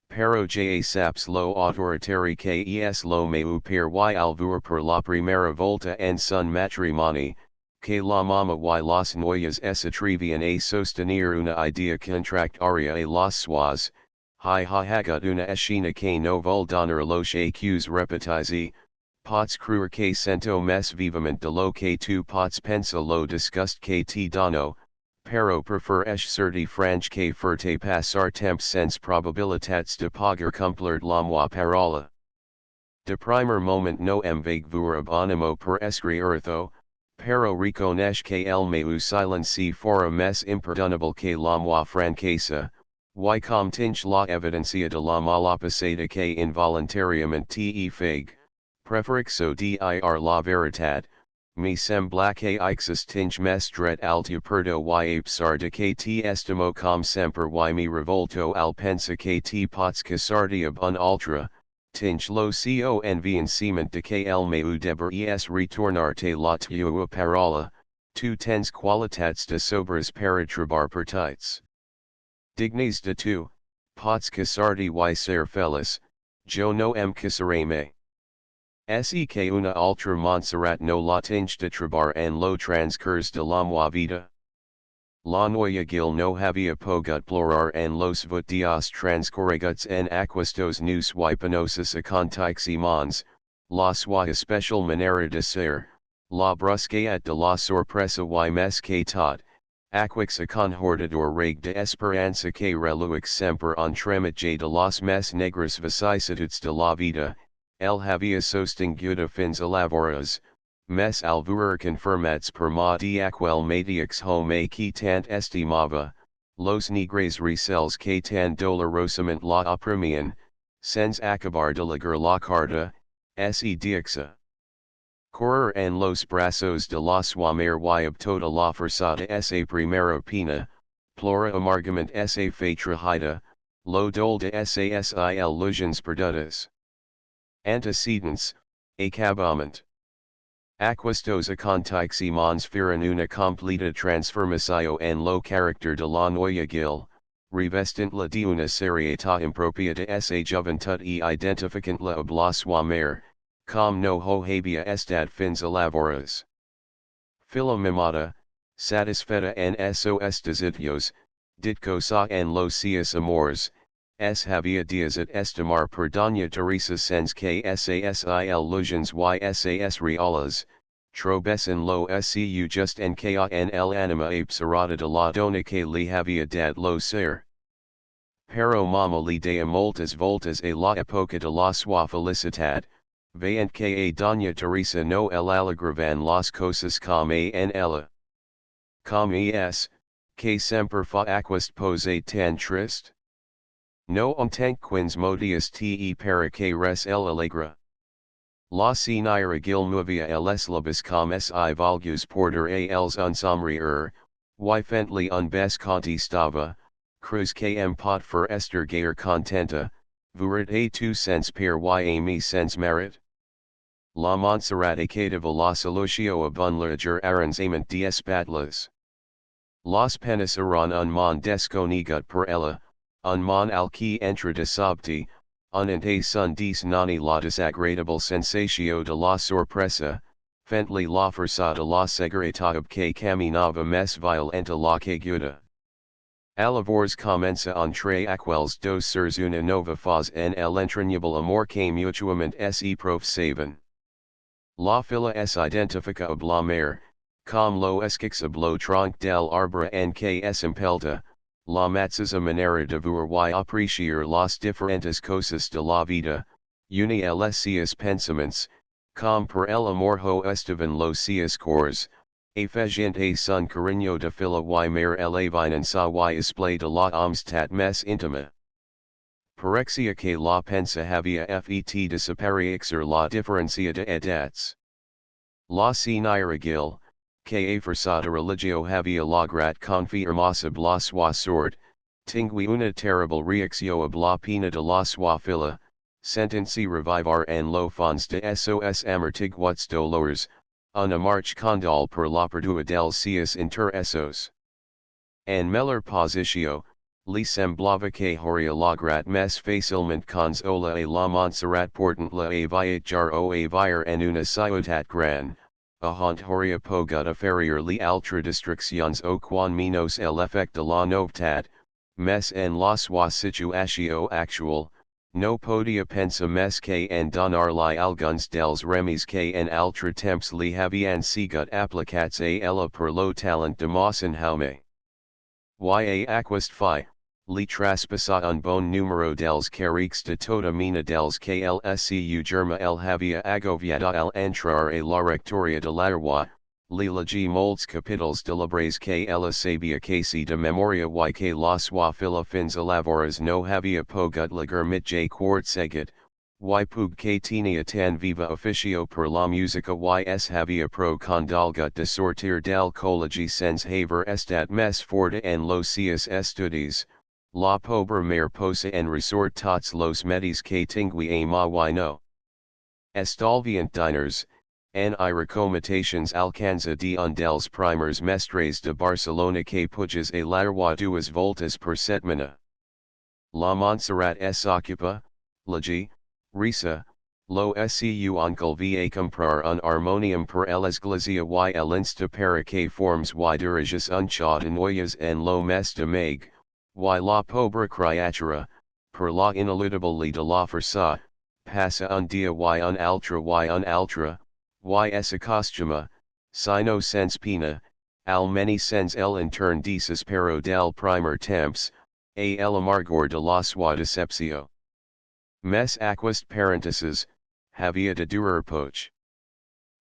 pero ja saps lo autoritari que es lo meu per y alvur per la primera volta en sun matrimoni, que la mama y las noyas se atrevian a sostenir una idea contractaria a las suas, hi ha hagut una escena que no vol donar los accus repetizi, pots cruer que sento mes vivament de lo que tu pots pensa lo disgust que te dono, pero prefer certi franche que ferte passar temps sens probabilitats de poder cumplir la moi parola. De primer moment no vague ver ab animo per escrire tho, pero reconech que el meu silenci fora mes imperdonable que la moi franqueza, y com tinge la evidencia de la malapasada que involuntariamente te fig, preferixo dir la veritat, me sembla que ixus tinge mes dret altu perdo y apsar de que te estimo com semper y me revolto al pensa que te pots casarti ab un ultra, tinge lo convenciment de que el meu deber es retornarte la tua parola, tu tens qualitats de sobres para trabar partites. Dignes de tu, pots casarti y ser feliz, yo no casaré me. Se que una ultra Montserrat no la tinge de trabar en lo transcurs de la moi vida. La noia gil no había pogut plorar en los 20 dias transcorreguts en aquestos nous y penosos aconteciments, la sua especial manera de ser, la brusqueat de la sorpresa y mes que tot, aquix aconhortador reg de esperanza que reluix semper entremetje de las mes negras vicissitudes de la vida, el había sostinguda fins alaboras, mes alvuer confirmats per ma de aquel mediux home que tant estimava, los negres recels que tan dolorosament la oprimian, sens acabar de ligar la carta, se dixa. Correr en los brazos de la sua mare y ab toda la forzada esa primera pena, plora amargament esa fe trahida, lo dol de sas illusions perdudas. Antecedents, acabament. Aquestos aconteciments fieren una completa transformacio en lo carácter de la noia gil, revestent la de una serieta impropia de esa juventud y identificant la ob la sua mare, com no ho habia estat fins alaboras. Fila mimada, satisfeta en sos desiderios, ditcosa en los seus amores, había dias et estimar per doña Teresa sens que sas illusions y sas realas, trobes en lo su just en que en el anima absurada de la dona que li había dad lo ser. Pero mama li dea moltas voltas a la época de la sua felicitat, veant que a doña Teresa no el alegravan las cosas como en ella. Como es, que semper fa aquest pose tan triste? No tanquins modius te para que res el alegra. La senira gil movia els labis com si volgus porter a els unsomrier, y fently un bes conti stava, cruz que pot for ester gayer contenta, vurit a tu sens per y a mi sens merit. La Montserrat acadeva la solucio abunlager arrangement de espatlas. Los penis eran un mon desconigut per ella, un mon al que entra de sobte, un ente son des nani la desagradable sensatio de la sorpresa, Fently la forzada la segurata que caminava mes violenta la que guda. Alavores comença entre aqueles dos seres una nova faz en el entranhable amor que mutuamente se professaven. La fila s identifica a la mer, com lo esquix lo tronc del arbre en que es impelta, la matzes a manera de ver y apreciar las diferentes cosas de la vida, uni les seus pensaments, com per el amor ho estaban los seus cores, afegente sun cariño de fila y mer elevinen sa y isplay de la amstat mes intima. Parexia que la pensa havia fet desapareixer la diferencia de edats. La siniragil, que a forzada religio havia lograt confirmarse la sua sort, tingui una terrible reaccio ab la pena de la sua fila, sentenci revivar en lo fons de sos amortiguats dolores, una march condal per la perdua del seus interessos. En meller positio, li semblava que horia lograt mes facilment cons ola a la Montserrat portant la a viatjar o a vir en una ciutat gran, a haunt horia pogut a ferrier li altra districcions o quan menos el effect de la novetat, mes en la sua situatio actual, no podia pensa mes que en donar li alguns dels remis que en altra temps li havian sigut applicats a ella per lo talent de mossen jaume. Ya aquest fi, li traspassa un bon numero dels carics de tota mina dels que lscu germa el havia agoviada al entrar a la rectoria de l'Arwa, li legi molts capitals de libres que ella sabia casi de memoria y que la sua fila fins alavores no havia pogut legar mitja quart seguit, y pug que tenia tan viva officio per la musica y s havia pro condalgut de sortir del collegi sens haver estat mes forta en los seus estudis, la pobre mare posa en resort tots los medis que tingui a ma y no. Estalviant diners, en I recomitations alcanza de un dels primers mestres de Barcelona que puges a l'Arwa dues voltes per setmana. La Montserrat s ocupa, legi, risa, lo scu oncle va comprar un harmonium per l'esglesia y l'insta para que forms y diriges un chat noyes en lo mes de meg, y la pobre criatura, per la ineludible de la força, passa un dia y un altra, y es acostuma, sino sens pena, almeni sens el intern desespero del primer temps, a el amargor de la sua decepcio. Mes aquest parenthesis, havia de durar poch.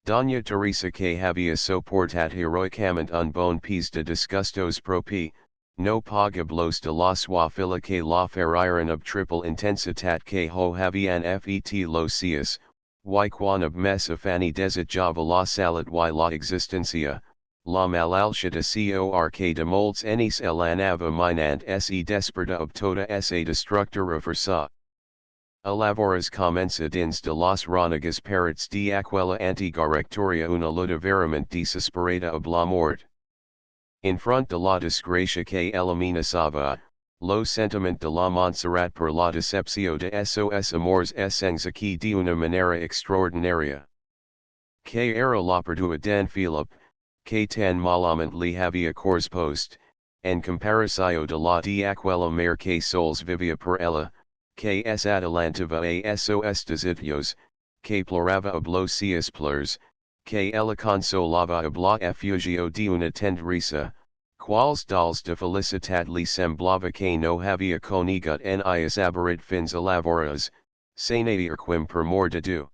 Doña Teresa que havia soportat heroicament un bon pis de disgustos propi, no pagablos de la sua fila que la ferrieren ob triple intensitat que ho havian fet los seus, y quan ob mes afani desitjava la salut y la existencia, la malaltia de cor que de molts enis el anava minant se desperta ob tota sa destructora força. Alavores comença dins de las ronegas parets de aquella antiga rectoria una luta verament desesperada ob la mort. In front de la desgracia que amenazaba, lo sentiment de la Montserrat per la decepcio de sos amors essengs aquí de una manera extraordinaria. Que era la perdua d'en Philip, que tan malament li havia correspost, en comparacio de la de aquella mare que sols vivia per ella, que es adelantava a sos desitios, que plorava ob los seus plers, que ella consolava ob la effugio de una tendresa, quals dals de felicitat li semblava que no havia conegut en ias aberrit fins alavores, sanadirquim per mor de Déu.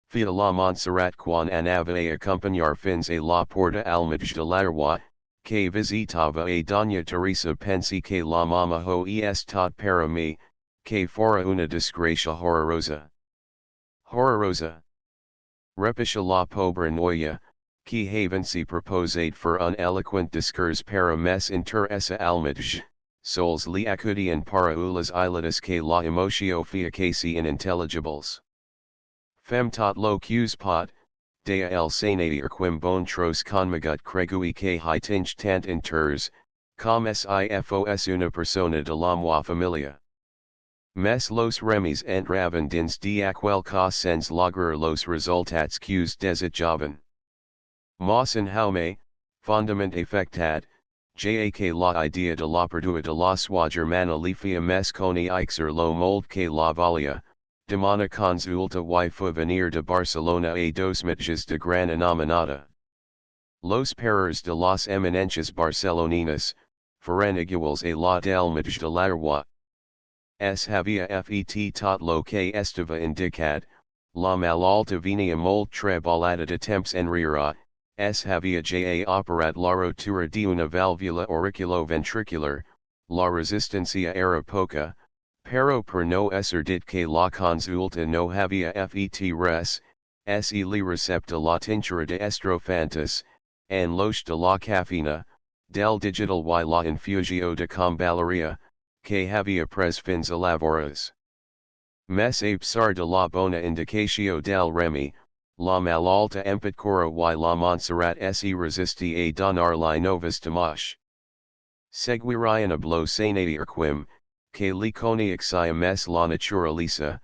Fia la Montserrat quan anava a acompanyar fins a la porta al mig de l'Arwa, que visitava a Doña Teresa pensi que la mama ho es tot para mi, que fora una desgracia horrorosa. Horrorosa. Repisha la pobre noia, que havensi proposate for un eloquent discours para mes interesa almij, sols li acudian para ulas iladas que la emotio fia casi inintelligibles. Fem tot lo cus pot, dea el sanadir quim bon tros conmagut cregui que hi tinch tant inters, com sifos una persona de la mua familia. Mes los remis entravendins de aquel sens lograr los resultats que desitjaban. Mausen Jaume, fondament afectat, ja que la idea de la perdua de la sua germana lefia mes coni ixer lo mold que la valia, demana consulta y fue venir de Barcelona a dos mitges de gran anomenada. Los perers de las eminencias barceloninas, fueron iguales a la del mitge de l'Arwa. Havia fet tot lo que estava indicat, la malalta venia molt treballada de temps enrere, havia ja operat la rotura d'una valvula auriculoventricular, la resistencia era poca, pero per no esser dit que la consulta no havia fet res, li recepta la tinctura de estrofantes, en los de la cafina, del digital y la infusio de comballeria, que havia pres fins elaboras. Mes a pesar de la bona indicació del remi, la malalta empatcora y la Montserrat resisti a donar li novas temach. Seguirian ab lo sanatirquim, que li coneixia mes la naturalesa,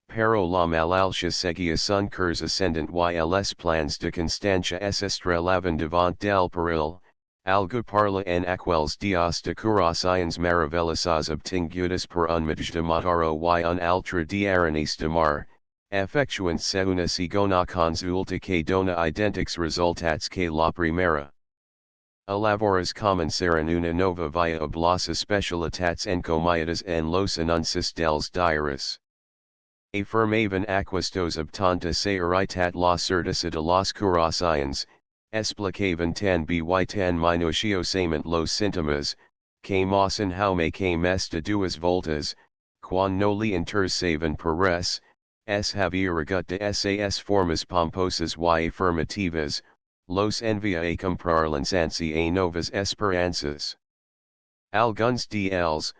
pero la malaltia seguia sun curs ascendent y els plans de constancia estrellaven davant del perill. Algo parla en aquels dias de curacions maravillosas obtingudes per un mitge de mataro y un altre de arenis de mar, effectuant-se una segona consulta que dona idèntics resultats que la primera. Elaboras començaren una nova via ab las especialitats encomiades en los anuncis dels diaris. Afirmaven aquestos ab tanta seritat la certesa de las curacions, explicaven tan by tan minuciosament los sintomas, que Mausen Jaume que mes de duas voltas, quan no li interessaven per res, havia regut de sas formas pomposas y afirmativas, los envia a comprar l'ansi a novas esperanças. Alguns dels,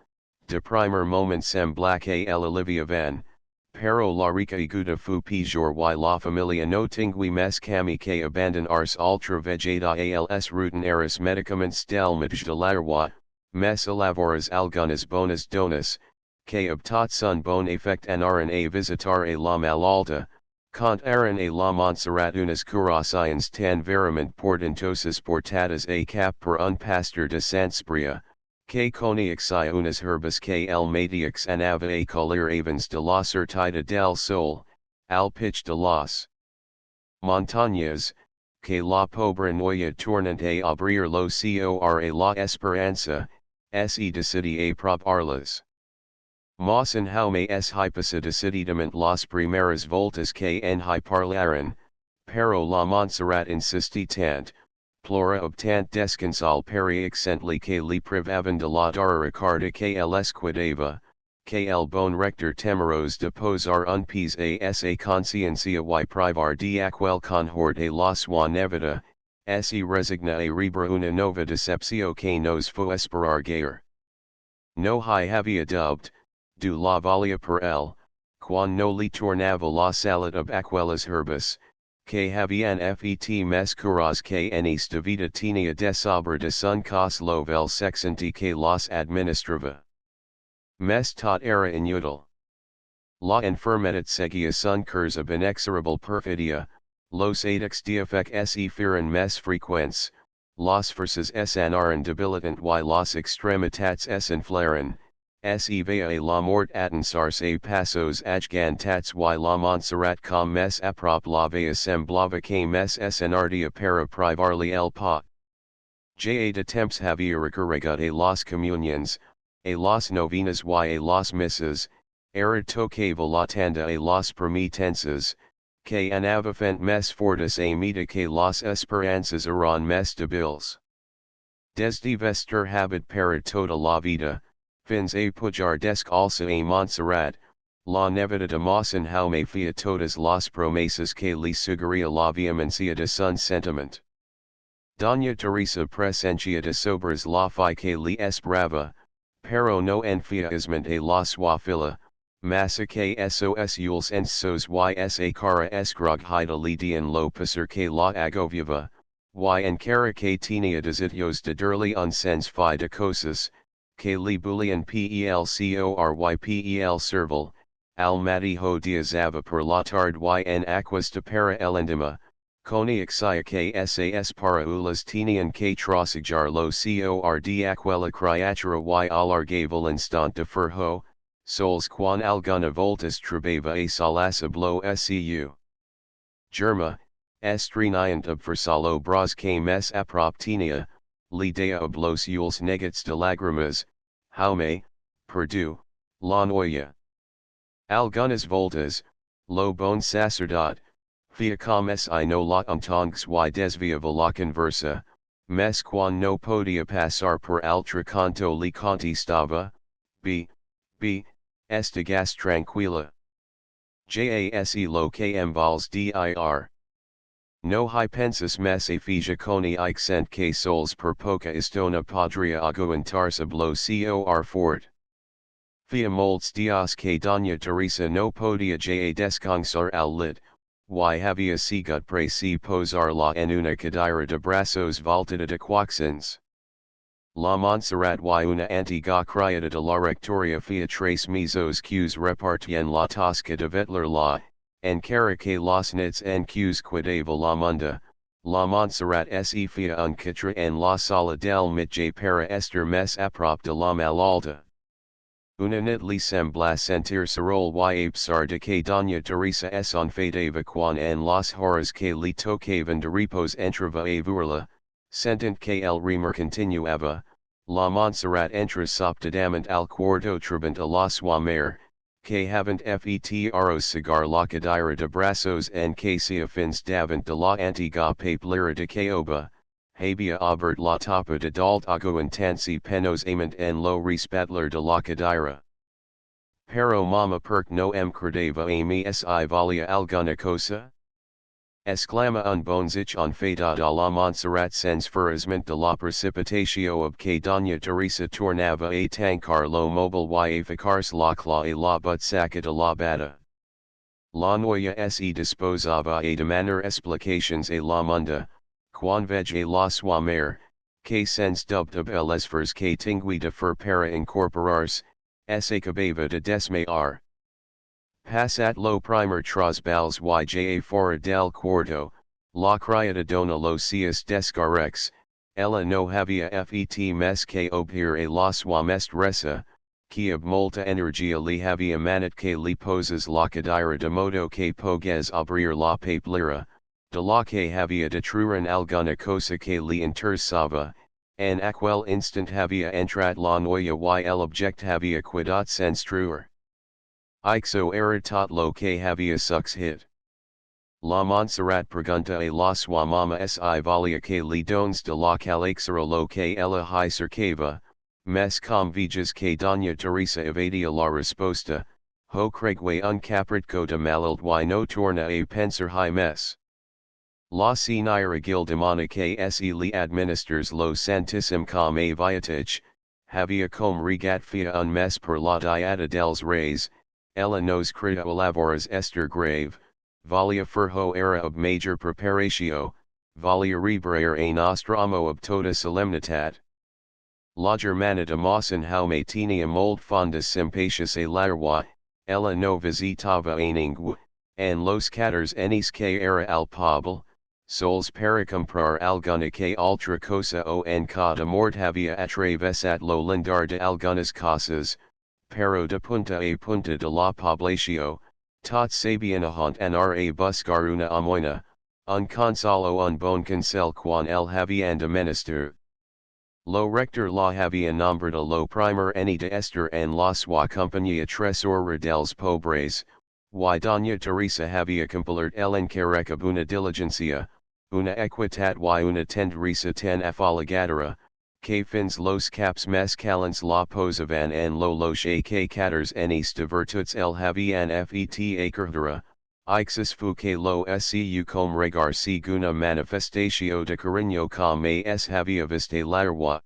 de primer moment semblac a l'aliviaven, pero la rica iguda fu pejor y la familia no tingui mes camí que abandon ars ultra vegeta als routinarios medicaments del mitge de l'Arwa, mes elaboras algunas bonas donas, que obtat sun bon effect anaren a visitar a la malalta, cont aren a la Montserrat unas curaciones tan verament portentosas portadas a cap per un pastor de Santspria, que coneixia unas herbas que el médix anava a colir avans de la sortida del sol, al pitch de las montañas, que la pobre noia tornant a abrir lo cor a la esperanza, decidi a probarlas. Mausen Jaume hypasa decididament las primeras voltas que en parlaren, pero la Montserrat insisti tant, plora obtant descansal periexently que li privaven de la dara ricarda que els quedava, que el bon rector temeros de posar un pis a sa conciencia y privar de aquel conhort a la sua nevada, resigna a rebre una nova decepcio que nos fu esperar gayer. No havia dubbed, du la valia per el, quan no li tornava la salad ab aquelas herbas, que havian fet mes curas que enis de vida tenia de sobre de sun cos lo vel sexenti que las administrava. Mes tot era inútil. La enfermedad seguia sun curs ab inexorable perfidia, los adix defec fieren mes frequents, las fuerzas anaren debilitant y las extremitats inflaren, vea a la mort atensars a passos aggantats y la Montserrat com mes aprop la vea semblava que mes enardia para privarli el pa. Ja de temps havia recorregut a las comunions, a las novenas y a las misas, era tocava la tanda a las permitences, que anavafent mes fortis a medida que las esperanzas eran mes debiles. Desde vestir habit para toda la vida, fins a pujar desc also a Montserrat, la nevada de Mausen Jaume fia todas las promesas que li sugeria la vehemencia de sun sentiment. Doña Teresa presentia de sobras la fe que li esperaba, pero no enfiasment a la sua fila, massa que sos yules ensos y sa cara escrogida li dien lo passer que la agoviava, y encara que tenia desitios de derli un sens fi de cosas, que li boolean pelcorypel serval, al matiho diazava per la tarde y en aquesta para elendima, coniaxia que sas para ulas tenian que trosigar lo cord aquella criatura y alargava l'instant de furho, sols quan alguna voltas trebava a salasa blo seu. Germa, estreniant ob versalo bras que mes aproptenia, l'idea ob los ules negats de lagrimas, jaume, perdu, la noia. Algunas voltas, lo bon sacerdote, fia com si no la tongs y desviava la conversa, mes quan no podia passar per altra canto li contestava, b, estigas tranquila. Jas lo que vals dir. No hypensis mes effigia coni ixent que sols per poca istona podria aguantarse blo cor fort. Fia molts dias que Doña Teresa no podia descansar al lit, y havia sigut pre si posar la en una cadira de brazos voltada de quaxins. La Montserrat y una antigua criada de la rectoria fia tres mesos que repartien la tasca de vetlar la, encara que los nits en que quedava la munda, la Montserrat se fia un catre en la sala del mitge para estar mes aprop de la malalta. Una nit li sembla sentir sarol y apsar de que Doña Teresa es enfadava quan en las horas que li tocavan de repos entrava a verla, sentent que el remer continuava, la Montserrat entra sobtadament al cuarto trabant a la sua mare, que havent fetros cigar la cadira de brazos en que se fins davant de la antigua papelera de caoba, habia obert la tapa de dalt aguantancy penosament en lo respatler de la cadira. Pero mama perc no credava a mi si valia alguna cosa? Exclama un bonzich enfadada la Montserrat sens furisment de la precipitatio ob que Doña Teresa tornava a tancar lo mobile y a ficarse la cla a la butsaca de la bata. La noia se disposava a demanar explications a la munda, quan veg a la sua mare, que sens dubte el esfers que tingui de fer para incorporarse, se acabava de desmayar. Passat lo primer trasbals y fora del cuarto, la criada dona los cias descarex, ella no havia fet mes que obir a la sua mestressa, que ab molta energia li havia manat que li poses la cadira de modo que pogues abrir la papelera, de la que havia de truren alguna cosa que li interessava, en aquel instant havia entrat la noia y el object havia quedat sens truer. Ixo era tot lo que havia succeed. La Montserrat pregunta a la sua mama si valia que li dones de la calexera lo que ella hi cercava, mes com vejas que Doña Teresa evadia la resposta, ho cregue un capricho de malald y no torna a pensar hi mes. La senira gil demana que se li administers lo santissim com a viatich, havia com regat fia un mes per la diada dels reis, ella nos crida labores ester grave, valia furho era ob major preparatio, valia rebraer a nostramo ob toda solemnitat. La Germana de Mawson jaume tenia molt fondas sympatias a larwa, ella no visitava a ningú, en los caters enis que era al pobl, sols para comprar alguna que altra cosa o en cada mort havia atravesat lo lindar de algunas casas, pero de punta a punta de la poblacio, tot sabienahant anar a buscar una amoina, un consolo un bon consel quan el havian de menester. Lo rector la havia nombrado lo primer eni de Esther en la sua compañía tresora dels pobres, y Doña Teresa havia compilat el encarec ab una diligencia, una equitat y una tendresa ten afoligadora, que fins los caps mes calents la posavan en lo los a que caters enis de virtuts el havian fet acurdura, ixus fu que lo scu com regar seguna manifestatio de cariño com as havia viste larwa.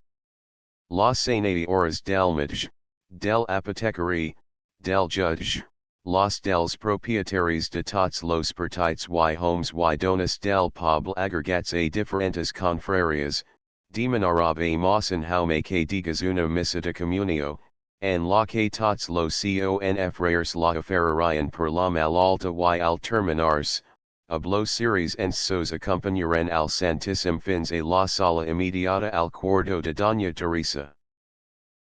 La sanae horas del midge, del apotecari, del judge, los dels propietaries de tots los partites y homes y dones del pobl agregats a diferentes confrerias, Demonarabe Mawson Haume que digas una misa de comunio, and la que tots los conf la aferrarian per la malalta y al terminars, hablo series en sos acompañarán al santissim fins a la sala inmediata al cuarto de Doña Teresa.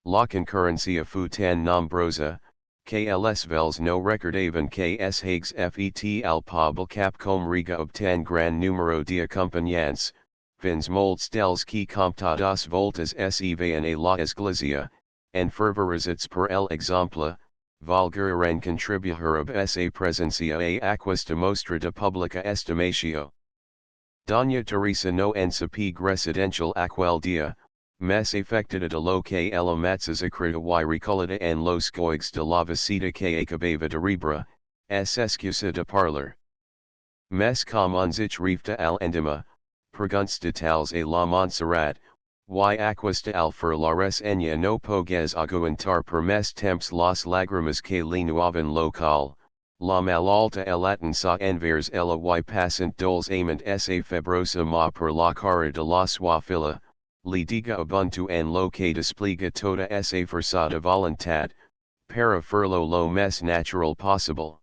La concurrencia fu tan nombrosa, que els vels no recordaven que es hags fet al pobl cap com riga obtan gran numero de acompañants, fins molts dels qui comptados voltas iban a la esglesia, en fervorizats per el exemple, volgueren contribuir ab sa presencia a aquesta mostra de publica estimatio. Doña Teresa no en sapig residential aquel dia, mes afectada de lo que ella matzas acrita y recolada en los coigs de la visita que acababa de rebra, es excusa de parlar. Mes com unzich rifta al endema, pregunts de tals a la Montserrat, y aquesta al fer la reseña no pogues aguantar per mes temps las lágrimas que le nuaven local, la malalta elaten sa envers ella y passant dols amant sa febrosa ma per la cara de la suafila, le diga ubuntu en lo que despliega toda sa fuerza voluntad, para ferlo lo mes natural possible.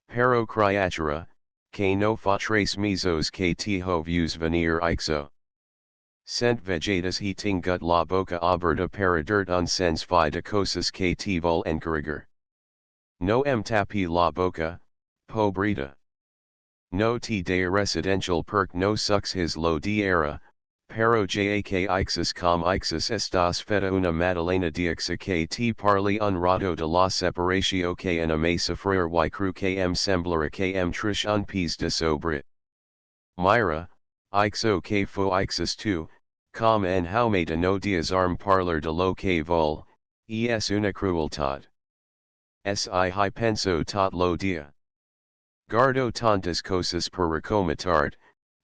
Pero criatura, que no fa tres mesos que te ho views venir ixo. Sent vegetas he tingut la boca aberta para dirt un sens fi de cosas que te vol encarrigar. No em tapi la boca, pobrita. No te de residential perk no sucks his lo diera, pero ja que ixus com ixus estas feta una madalena dioxa que te parli un rato de la separatio que en me sufrir y cru que semblara que trish un pis de sobre. Mira, ixo que fo ixus tu, com en haume de no dias arm parlar de lo que vol, es una crueltad. Si hi penso tot lo dia. Guardo tantas cosas per recomatard,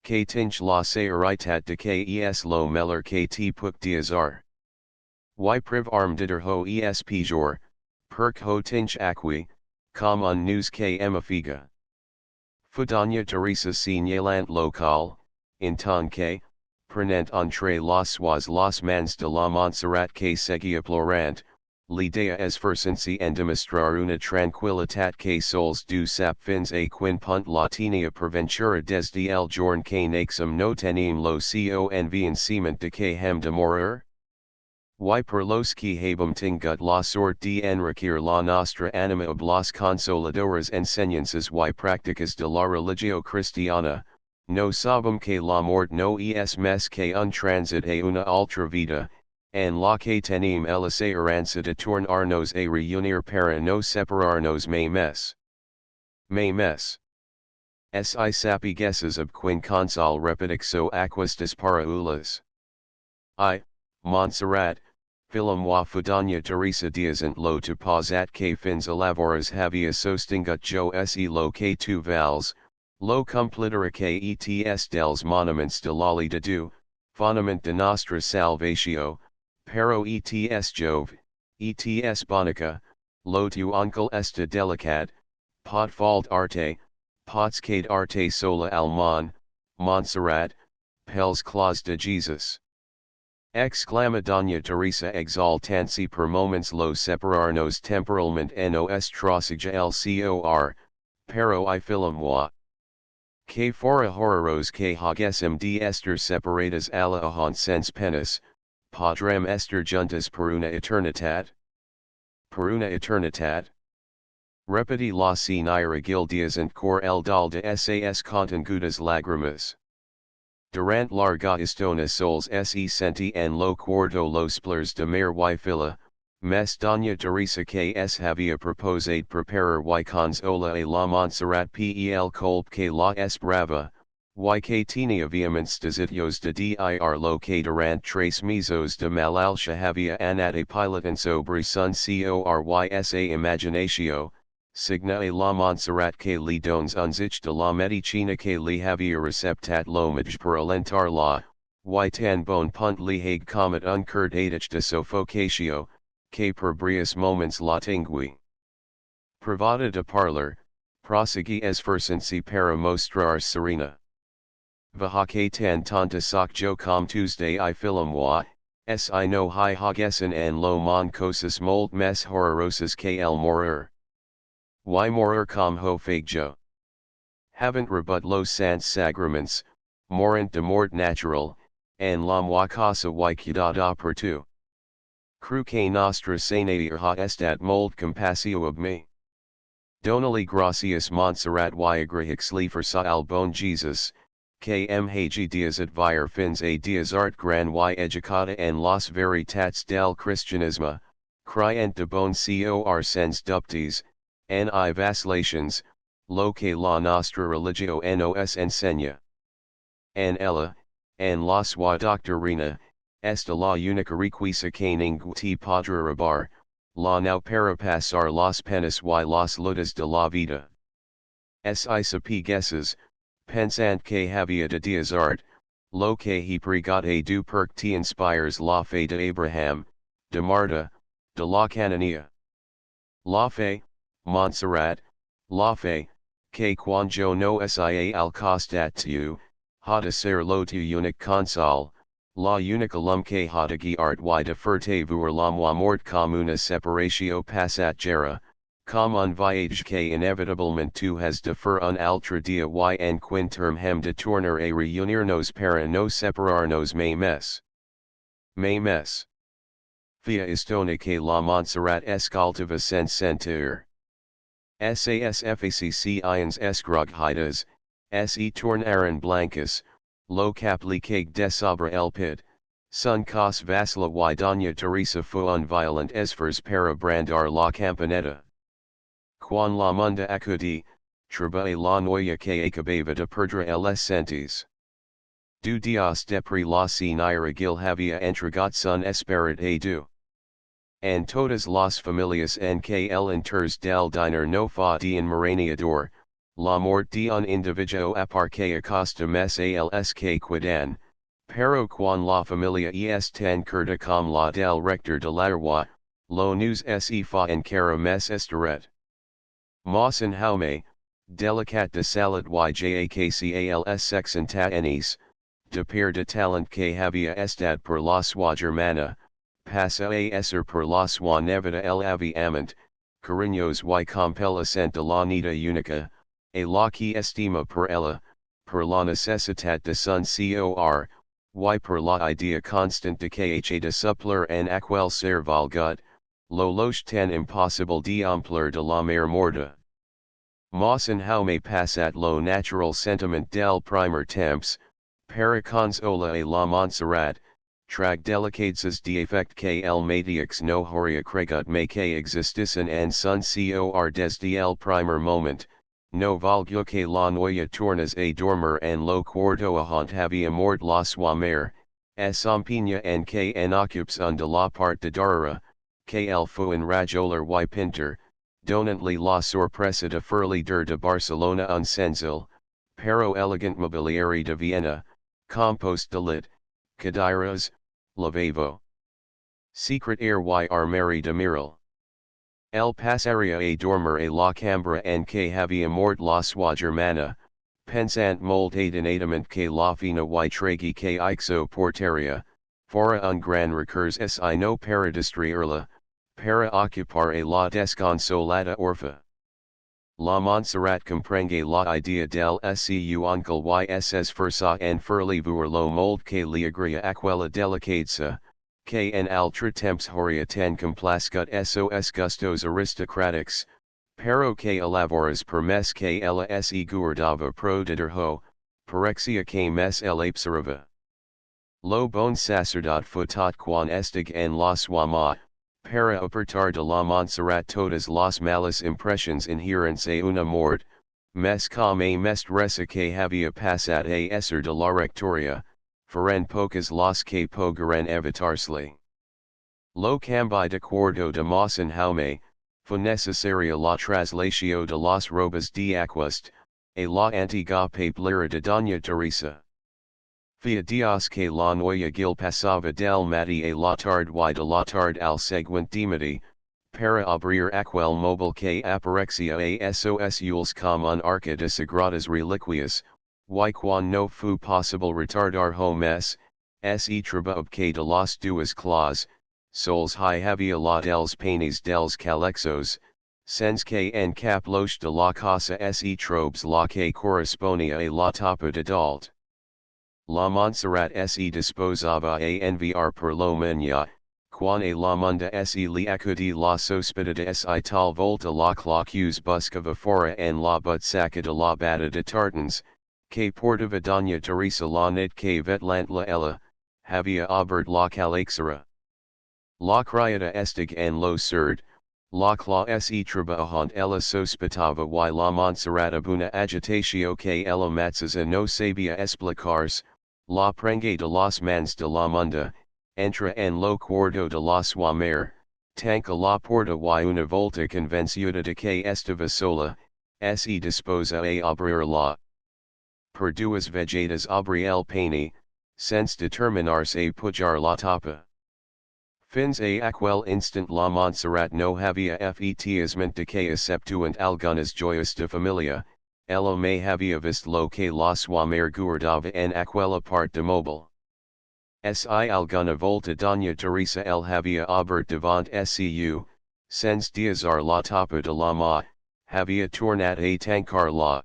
que tinch la searitat de que es lo meller que te puc diazar. Y priv arm dider ho es pejor, perc ho tinch acqui, com un news que emafiga. Doña Teresa señalant local, in tan que, prenant entre las mans de la Montserrat que seguia plorant, l'idea es versenci en demostrar una tranquilitat que sols du sap fins a quin punt la tenia preventura desde el jorn que naxem no tenim lo convenciment de que hem de morir? Y per los que habem tingut la sort de enriquir la nostra anima ob las consoladoras enseñanzas y prácticas de la religio cristiana, no sabem que la mort no es mes que un transit a una altra vida, en la que tenim el esperanza de tornarnos a reunir para no separarnos may mes. May mes. Si sapigueses ob quin consol repetixo aquestas paraulas. I, Montserrat, film wa Doña Teresa diazant lo to posat que fins elaboras havia sostingut jo se lo que tu vals, lo cumplidera que ets dels monuments de lali de du, fonament de nostra salvatio, pero ets jove, ets bonica, lo tu uncle esta delicat, pot fault arte, pots cade arte sola almon, Montserrat, pels claus de Jesus. Exclama Doña Teresa exaltancy per moments lo separarnos temporalmente nos trosiga el cor, pero I film moi. Que fora horroros que hagesem de estar separadas a la ahon sens penis, podrem estar juntas per una eternitat? Per una eternitat? Repeti la senira gildiazant cor el dal de sas contengudas lagrimas. Durant larga estona sols se senti en lo cuarto los splurs de mer y fila, mes Doña Teresa que es havia proposade preparar y consola a la Montserrat pel colp que la esperaba, y que tenia vehementes desitios de dir lo que durant tres mesos de malaltia havia anat a pilotan sobre sun corsa imaginatio, signa a la Montserrat que li dones unzich de la medicina que li havia receptat l'homage per alentar la, y tan bon punt li hague comet uncurt adich de suffocation, que per brius moments la tingui. Privada de parlar, prosegui esforcency para mostrar serena. Vahake tan tanta sok jo com Tuesday I film wa, si no hi hagessen and lo mon kosis mold mes horrorosis kl morer. Y morer com ho fagjo. Haven't rebut los sans sagraments, morant de mort natural, and la moi casa y cuidada per tu. Cru que nostra sanatir ha estat mold compassio ob me. Donali gracias Montserrat y agrihixli for sa al bon Jesus, kmhg dias advire fins a dias art gran y educada en los veritats del cristianismo, crient de bon cor sens dubtes, ni vacillations, lo que la nostra religio nos enseña. En ella, en la sua doctrina, esta la única requisa que ningú te podrá robar, la now para pasar las penas y las lutas de la vida. Si sapigueses, pensant que había de dias art, lo que he pregat a du perc te inspires la fe de Abraham, de Marta, de la cananea. La fe, Montserrat, la fe, que cuando no sia al costat tu, ha de ser lo tu unic consol, la unica lum que ha de guiart y de ferte voir la mort comme una separatio passagera, comme un voyage que inévitablement tu has de faire un altre dia y en quinterm hem de tourner a reunirnos para no separarnos mais mes. Mais mes. Via istona que la Montserrat escaltiva sens sentir. Sasfacc ions esgroghidas, se tornaran blancas, lo caplique desobra el pit, sun cos vacila y doña Teresa fue un violent esfers para brandar la campaneta. Quan la munda acudi, trabae la noia que acababa de perdre el sentes. Du dias depre la senira gil havia entregat sun esperit a du. And todas las familias en que el enters del diner no fa en maraniador, la mort de un individuo aparque acosta mes als que quidan, pero quan la familia es tan curta com la del rector de l'Arwa, lo news se fa en cara mes estaret. Mas en jaume, delicat de salat yjakcals sexenta enis, de per de talent que habia estad per la sua germana, passa a ser per la sua nevada el aviament, cariños y compelacent de la nida única, a la que estima per ella, per la necessitat de sun cor, y per la idea constant de que ha de suppler en aquel ser valgut, lo loge tan impossible de emplir de la mer morta. Mas en jaume passat lo natural sentiment del primer temps, para consola a la Montserrat, trag delicades de effect que el mateix no horia cregut me que existissen en sun cor desde el primer moment, no valgu que la noia tornes a dormir en lo cuarto ahont havia mort la sua mare, es empeña en que en occups un de la part de darrere, que el fue en rajoler y pinter, donantly la sorpresa de ferli de Barcelona un senzill, pero elegant mobiliari de Viena, compost de lit, cadires, lavabo. Secret air y armari de Miral. El pasaria a dormir a la cambra en que habia mort la sua germana, pensant molt adenadament que la fina y tragi que ixo porteria, fora un gran recurs si no para distraerla, para ocupar a la desconsolada orfa. La Montserrat comprenge la idea del su oncle y esforza en ferli voir lo mold que li agria aquella delicadeza, que en altre temps horia tan complascut sos gustos aristocratics, pero que elaboras per mes que ella se guardava pro diderho, parexia que mes el observa. Lo bon sacerdote futat quan estig en la sua para apartar de la Montserrat todas las malas impressions inherentes a una mort, mes como mest resa que había passat a ser de la rectoria, fueran pocas las que pogaran evitarsle. Lo cambio de cuarto de mas en jaume, fue necesaria la traslatio de las robas de aquest, a la antigua papelera de Doña Teresa. Via dios que la noia gil pasaba del mati a la tarde y de la tarde al seguinte midi, para abrir aquel móvil que aparecía a sos yules como un arca de sagradas reliquias, y quan no fu possible retardar homes, se treba ob que de las duas claus, sols hi havia la dels panes dels calexos, sens que en cap loche de la casa se trobes la que correspondia a la tapa de dalt. La Montserrat se disposava a enviar per lo menya, quan a la munda se li acudi la sospita si tal volta la clocus buscava fora en la butsaca de la bata de tartans, que portava Doña Teresa la nit que vetlant la ella, havia obert la calexera. La criada estig en lo surd, la cla se trabajant ella sospitava y la Montserrat abuna agitatio que ella matzas a no sabia explicarse, la prengue de los mans de la munda, entra en lo cuarto de la suamer, tanca la porta y una volta convenciuda de que estava sola, se disposa a abrir la. Per duas vegetas abri el pane, sense determinarse a pujar la tapa. Fins a aquel instant la Montserrat no havia fetisment de que exceptuant algunas joyas de familia, ella me havia vist lo que la suamer guardava en aquella part de mobile. Si alguna volta Doña Teresa el havia obert devant su, sens diazar la tapa de la ma, havia tornat a tancar la.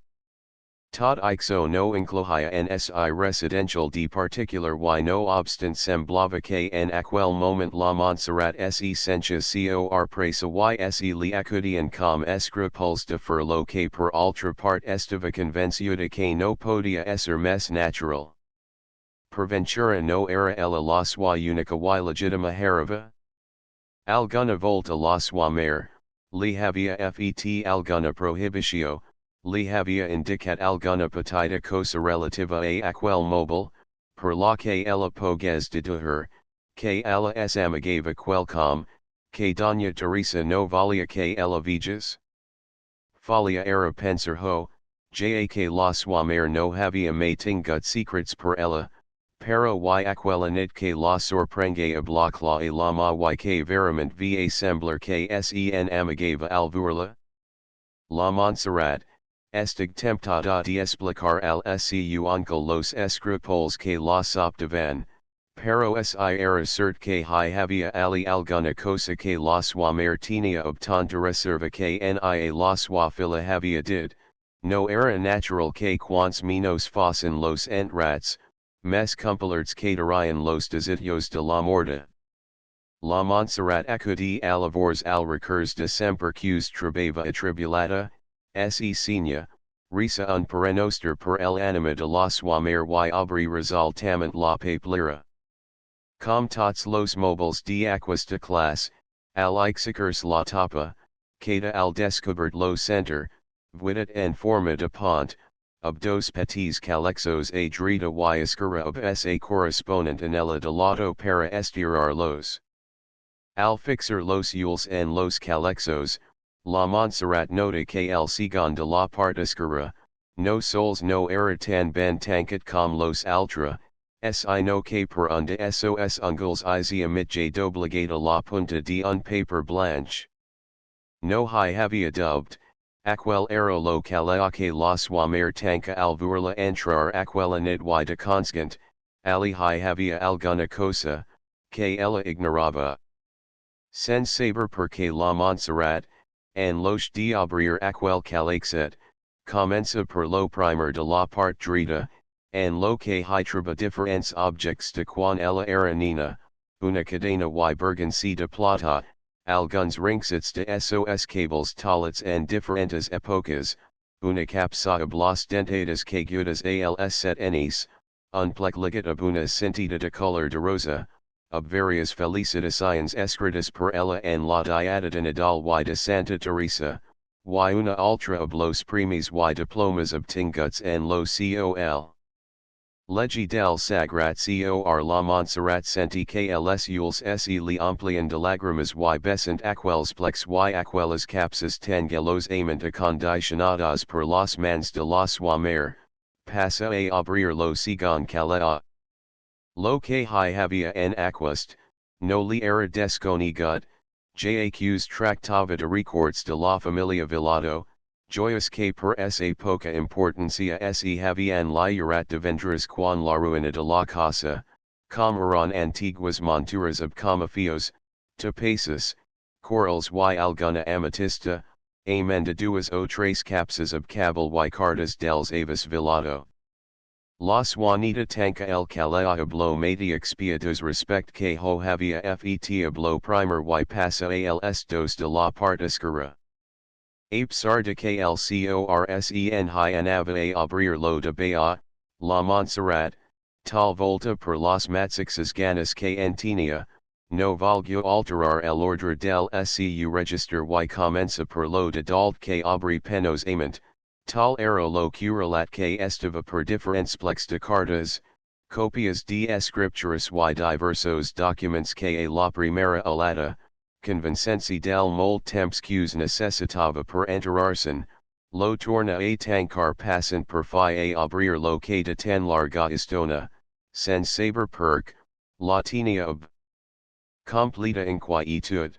Tot ixo no inclohia en si residential de particular y no obstant semblava que en aquel moment la Montserrat se sentia cor presa y se li acudian com escrúpulos de fer lo que per altra part estava convenciuda que no podia ser mes natural. Per ventura no era ella la sua única y legitima hereva? Alguna volta la sua mare, li havia fet alguna prohibitio, li havia indicat alguna petita cosa relativa a aquel mobile, per la que ella pogués deduir, que ella es amigava quelcom, que Doña Teresa no valia que ella viges? Falia era pensar ho, ja que la sua mare no havia me tingut secrets per ella, pero y aquella nit que la sorprenge a bloc la y la ma y que verament va semblar que sen amigava alvurla? La Montserrat, estig temptada de explicar al su uncle los escrúpulos que la optaban, pero si era cert que hi havia ali alguna cosa que la sua mare tenia obtanta reserva que nia la sua filla havia did, no era natural que quants menos fossen los entrats, mes compilards catarian los desitios de la morta. La Montserrat acudi alavors al recurs de sempercus trabava atribulata, se signa, risa un perenoster per el anima de la sua mare y abri resultamment la papelera. Com tots los mobiles de aquesta classe, al exicurs la tapa, queda al descubert lo center, vidat en forma de pont, ob dos petits calexos a dreta y escura ob sa corresponent anella de lado para estirar los. Al fixer los yules en los calexos, la Montserrat nota que el sigon de la part escura, no sols no era tan ben tancat com los altra, si no que per un de sos ungles izia mitja doblegada la punta de un paper blanche. No hi havia dubbed, aquel era lo calea que la sua mare tanca alvurla entrar aquella nit y de constant, ali hi havia alguna cosa, que ella ignoraba. Sen saber porque la Montserrat, en loche de abrir aquel calexet, comença per lo primer de la part dreta, en lo que hi troba diferents objects de quan ella era nina, una cadena y bergancy de plata, alguns rinxets de sos cables talets en diferentes épocas, una capsa ob las dentadas caigudas als set enis, un plec ligat ob una cintita de color de rosa, ob varias felicitaciones escritas per ella en la diada de Nadal y de Santa Teresa, y una ultra ob los premis y diplomas obtinguts en lo col. Legi del Sagrat cor la Montserrat senti que els ules se li amplian de lagrimas y besant aquels plex y aquelas capsas tangelos amant acondicionadas per los mans de la sua mare, passa a abrir lo sigon calea. Lo que hi havia en aquest, no li era desconegut, jaqs tractava de records de la familia Villado, Joyous que per esa poca importancia se habían liurat de vendras quan la ruina de la casa, como eran antiguas monturas of comafios, tapaces, corals y alguna amatista, amenda duas o tres capsas of cabal y cartas dels aves velado. La Juanita tanca el calea hablo mati expiatos respect que ho havia fet hablo primer y pasa als dos de la part escura. A pesar de que el corsen hyanava a abrir lo de Bea, la Montserrat, tal volta per las matsixas ganas que entenia, no valgio alterar el ordre del SCU register y comença per lo de dalt que abri penos ament, tal era lo curalat que estava per diferents plex de cartas, copias de escrituras y diversos documents que a la primera alada, convincency del molt temps que necessitava per enterarsen, lo torna a tancar passant per fi a abrir lo que de tan larga estona, sen saber perc, la tenia ob. Completa inquietud.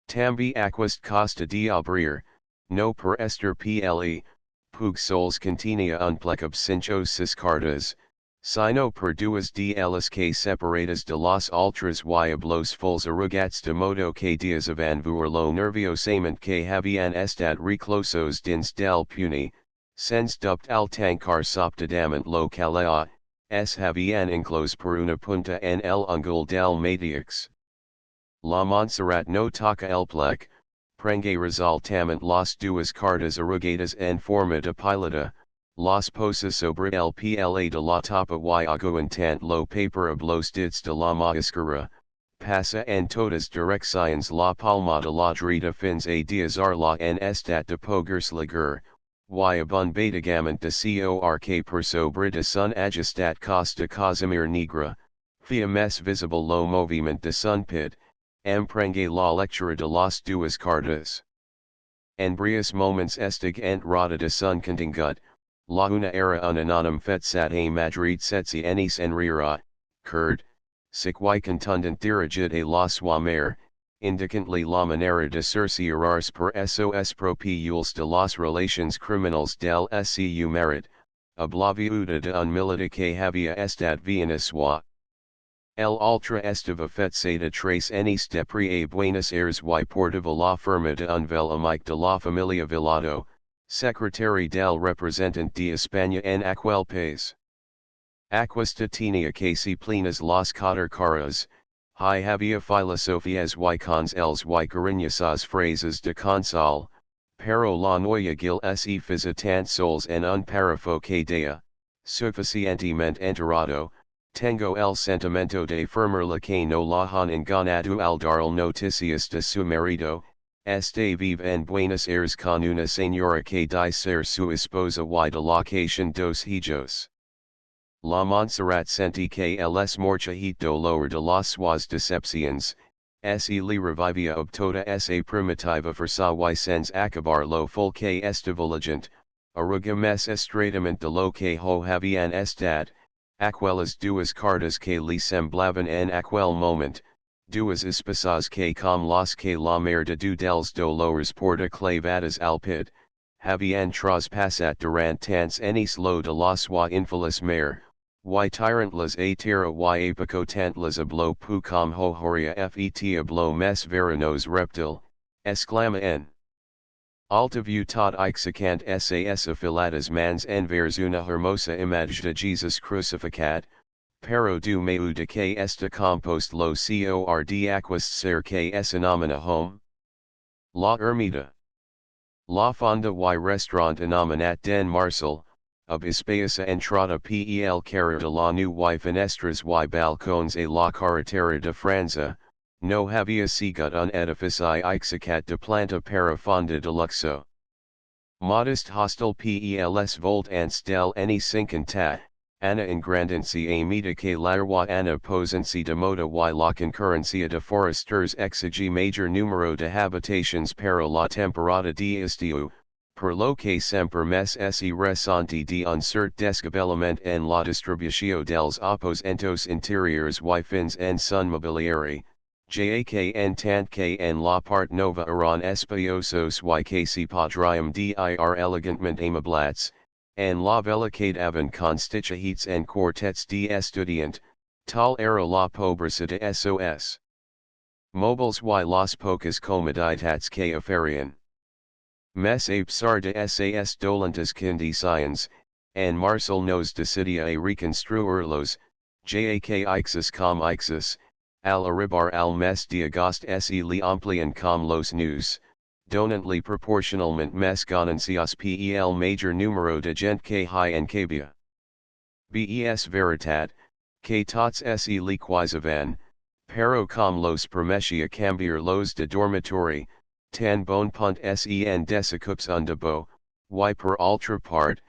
Tambi aquest costa de abrir, no per ester ple, pug sols continia un plec ob cinco sis cartas, sino per duas de ellas que separadas de los altras y hablos fuls arrugats de modo que dias van ver lo nerviosament que habían estat reclosos dins del puni, sens dupt al tancar soptadament lo calea, habían enclos per una punta en el ungul del Matix. La Montserrat no toca el plec, prenge resultament las duas cartas arrugadas en forma de pilota, las posas sobre el pla de la tapa y aguantant lo paper of los dits de la máscara, pasa en todas direcciones la palma de la dreta fins a diazar la en estat de pogers lager, y abundantament de cork per sobre de sun ajustat costa casimir negra, fia mes visible lo moviment de sun pit, emprenge la lectura de las duas cartas. En brios moments estig entrada de sun contingut, la una era un anonymum fetsat a Madrid setsi enis enrira, curd, siqui contundent dirigid a la suamer, indicantly la manera de cerciorarse per sos propiules de las relations criminals del SCU merit, oblaviuda de un milita que había estat vieneswa. El ultra estava fetsata trace enis depri a Buenos Aires y portava la firma de un vel amic de la familia Velado, secretary del representante de España en aquel país. Aquesta tenia casi plenas las caras, hi havia filosofias y cons els y cariñosas phrases de consol, pero la noia gil se fiza tant sols en un parafo que dea, suficientemente enterado, tengo el sentimento de firmarla que no la han enganado al dar noticias de su marido, este vive en Buenos Aires con una señora que dice ser su esposa y de location dos hijos. La Montserrat senti que el es morchajito lower de las suas decepciones, se le revivia ob toda esa primitiva fuerza y sens acabar lo full que estivaligent, arruga mes estreitamente de lo que ho habían estat, aquelas duas cartas que le semblaban en aquel moment, duas esposas que com las que la merda de dels dolores porta clavadas al pit, habían traspassat durant tants enis lo de la sua infeliz mare, y tirantlas a tierra y apicotantlas ablo pu com hohoria fet ablo mes veranos reptil, exclama en. Alta view tot ixicant sas afiladas mans envers una hermosa image de Jesus crucificat, pero du meu de que esta compost lo cord aquist ser que es anomina home? La ermita. La fonda y restaurant anominat den Marcel, ob espaisa entrada pel cara de la nu y fenestras y balcones a la carretera de Franza, no había sigut un edifici ixicate de planta para fonda de luxo. Modest hostel pels volt ans del eni cinquanta, ana ingrandencia a meta que larwa ana posencia de moda y la concurrencia de forasters exige major número de habitations para la temporada de estiu, per lo que semper mes se resanti de un cert descabellament en la distribució dels aposentos interiors y fins en sun mobiliari, Jak en tant que en la part nova eran espaciosos y que si podriam dir elegantment amablats, en la velicade avant constituits en quartets d'estudiant, tal era la pobreza de sos. Mobiles y las pocas comoditats que oferian. Mes a pesar de sas dolentes condiciones, en Marcel nos decidia a reconstruirlos, jak ixus com ixus, al arribar al mes de agost se le amplian com los news, donantly proporcionalment mes ganancias pel major número de gent que hi en cabia. Bes veritat, que tots se le quizavan, pero com los permetia cambiar los de dormitory, tan bon punt sen desocups un de beau, y per altra part,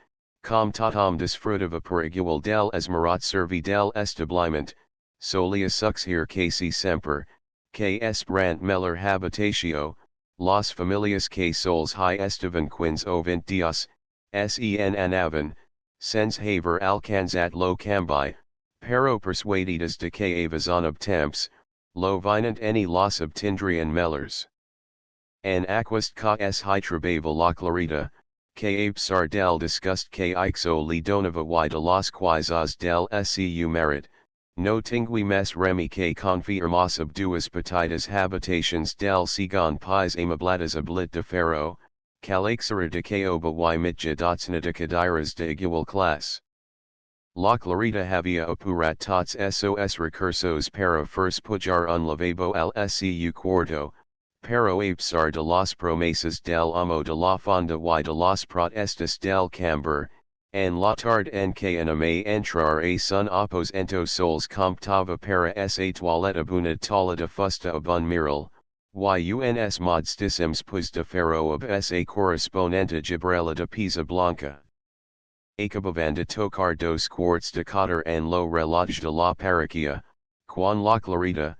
com tothom disfrutava per igual del esmerat servi del establiment, solia succeir casi semper, que esperant meller habitatio, las familias que sols hi estavan quins o 20 dias, sen anavan, sens haver alcanzat lo cambi, pero persuadidas de que avazan temps, lo vinant any los obtindrian mellers. En aquest ca es hi trebava la clarita, que a pesar del disgust que ixo le donava y de los quizas del su merit, no tingui mes remi que confirmas duas petitas habitations del segon pis amabladas oblit de ferro, calixera de que oba y mitja dotzna de cadiras de igual class. La clarita havia apurat tots sos recursos para first pujar un lavabo al su cuarto, pero a pesar de las promesas del amo de la fonda y de las protestas del camber, en la tarde en que anime entrar a son aposento sols comptava para esa toilette abuna tala de fusta abun miral, y uns modstissims pues de ferro ab esa corresponente gibrela de pisa blanca. Acababan de tocar dos quarts de cotter en lo reloj de la parroquia, quan la clarita,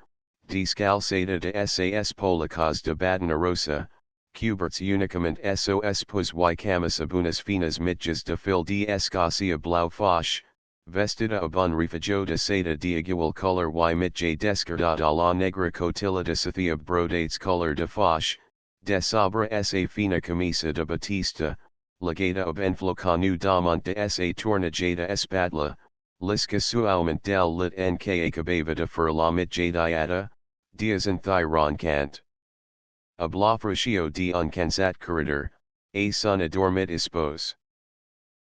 descalzada de sas polacas de badana rosa, cuberts unicament sos pues y camas abunas finas mitjas de fil de escacia blau foch, vestida abun refugio de seda de igual color y mitja descardada la negra cotilla de sathia brodates color de foch, de sobre esa fina camisa de batista, legada ob enflocanu damant de esa tornajada espadla, lisca suaument del lit en que acabava de fer la mitja diada, dias en thyron cant. Ab la frutio de un cansat corridor, a son adormit espos.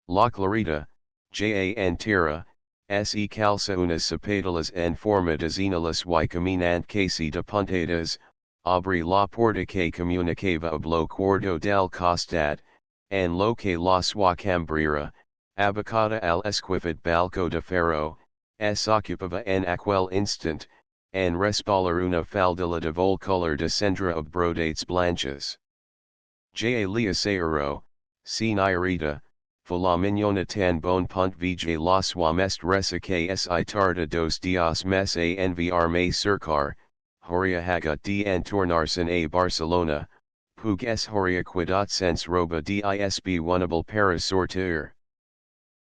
La clarita, en tierra, se calza unas zapatalas en forma de zinales y caminant casi de puntadas, abri la porta que comunicava ab lo cuarto del costat, en lo que la sua cambrera, abocada al esquifit balco de ferro, ocupava en aquel instant, en respalar una faldilla de vol color de cendra of brodates blanches. Ja lea saero, si nairita, la mignona tan bon punt vj la suamest resa que si tarda dos dias mes a enviar me cercar, horia haga de entornarsen a Barcelona, pug es horia quidat sens roba disb winnable para sortir.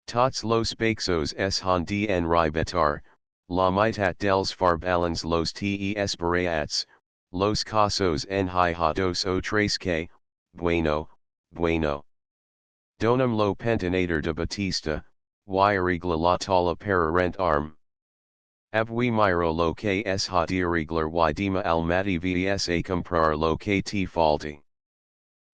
Tots los paixos es han de en ribetar, la mitad dels farbalans los tes barats, los casos en hijados o tres que, bueno, bueno. Donum lo pentinator de Batista, y arregla la tala para rent arm. Abui miro lo que es ha de arreglar y dima al mati vs a comprar lo que te falti.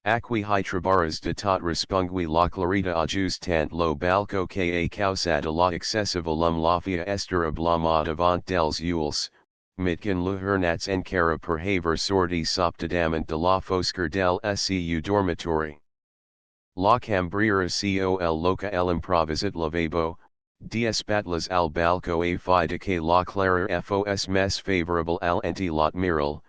Aqui hi trabaras de tot respungui la clarita ajus tant lo balco que a causada la excessiva la fia ester ablamad avant dels ules, mitken luhernats encara per haver sorti soptadament de la foscar del su dormitory. La cambrera col loca el improvisit lavabo, diespatlas al balco a fi de que la clara fos mes favorable al enti lot miral,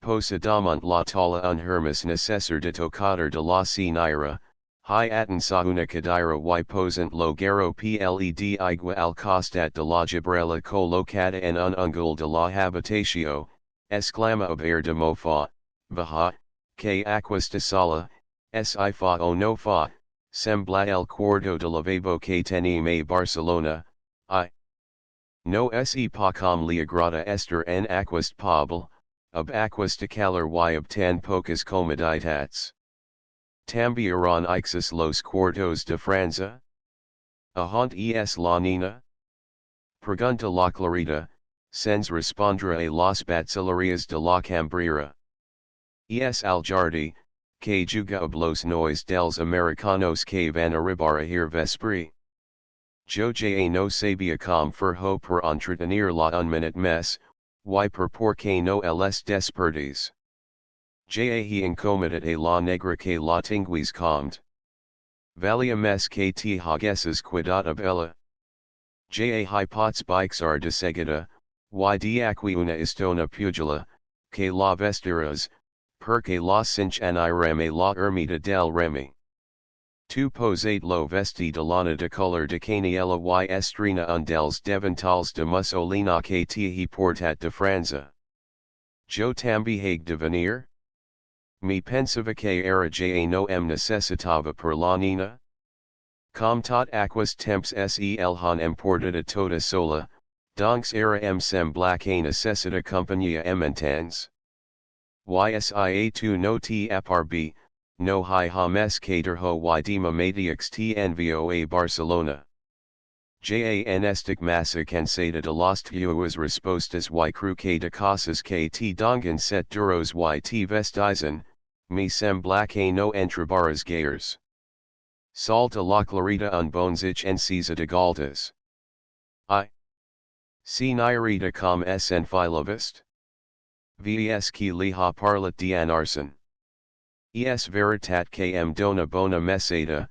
posadamant la tala un hermes necessar de tocader de la cinaira, hi atensa una cadira y posant lo garo pled igua al costat de la gibrela colocada en un ungul de la habitatio, exclama ob air de mofa, vaha, que aquesta sala, si fa o no fa, sembla el cuarto de lavabo que tenim a Barcelona, I. No se pa com le agrada ester en aquest pobl, Ob aquas de calor y obtan pocas comoditats. También ixus los cuartos de Franza? Ahont es la nina? Pregunta la Clarita, sens respondra a las bacillerias de la Cambrera. Es al jardi, que juga ob los nois dels americanos que van arribar a ir vespri. Yo ja no sabia com furho per entretenir la un minute mes, y porque no les despertes. Ja he incomodat a la negra que la tinguis comed. Valia mes que te hagesses cuidado ab ella. Ja hipots bixar de seguida, y de aquí una istona pugila, que la vestiras, porque la cinch anirem a la ermita del remi. Tu posate lo vesti de lana de color de caniela y estrena un dels devantals de mussolina que te he portat de Franza. Jo tambi haig de venir? Mi pensava que era ja no em necessitava per la nina? Com tot aquas temps se el han importada toda sola, donks era em semblak a necessita compagnia ementans. Ysia tu no te aprb, no hi hames caterho y de mamatiix te envio a Barcelona. Jan estic massa cansada de las tuas respostas y cruque de cosas que te dongan set duros y te vestizan, me semblak a no entrabaras gayers. Salta la Clarita un bonzich en cisa de galtas. Si nirita com es enfilovist? Ves que liha parlat dian arson. Es veritat que em dona bona mesada,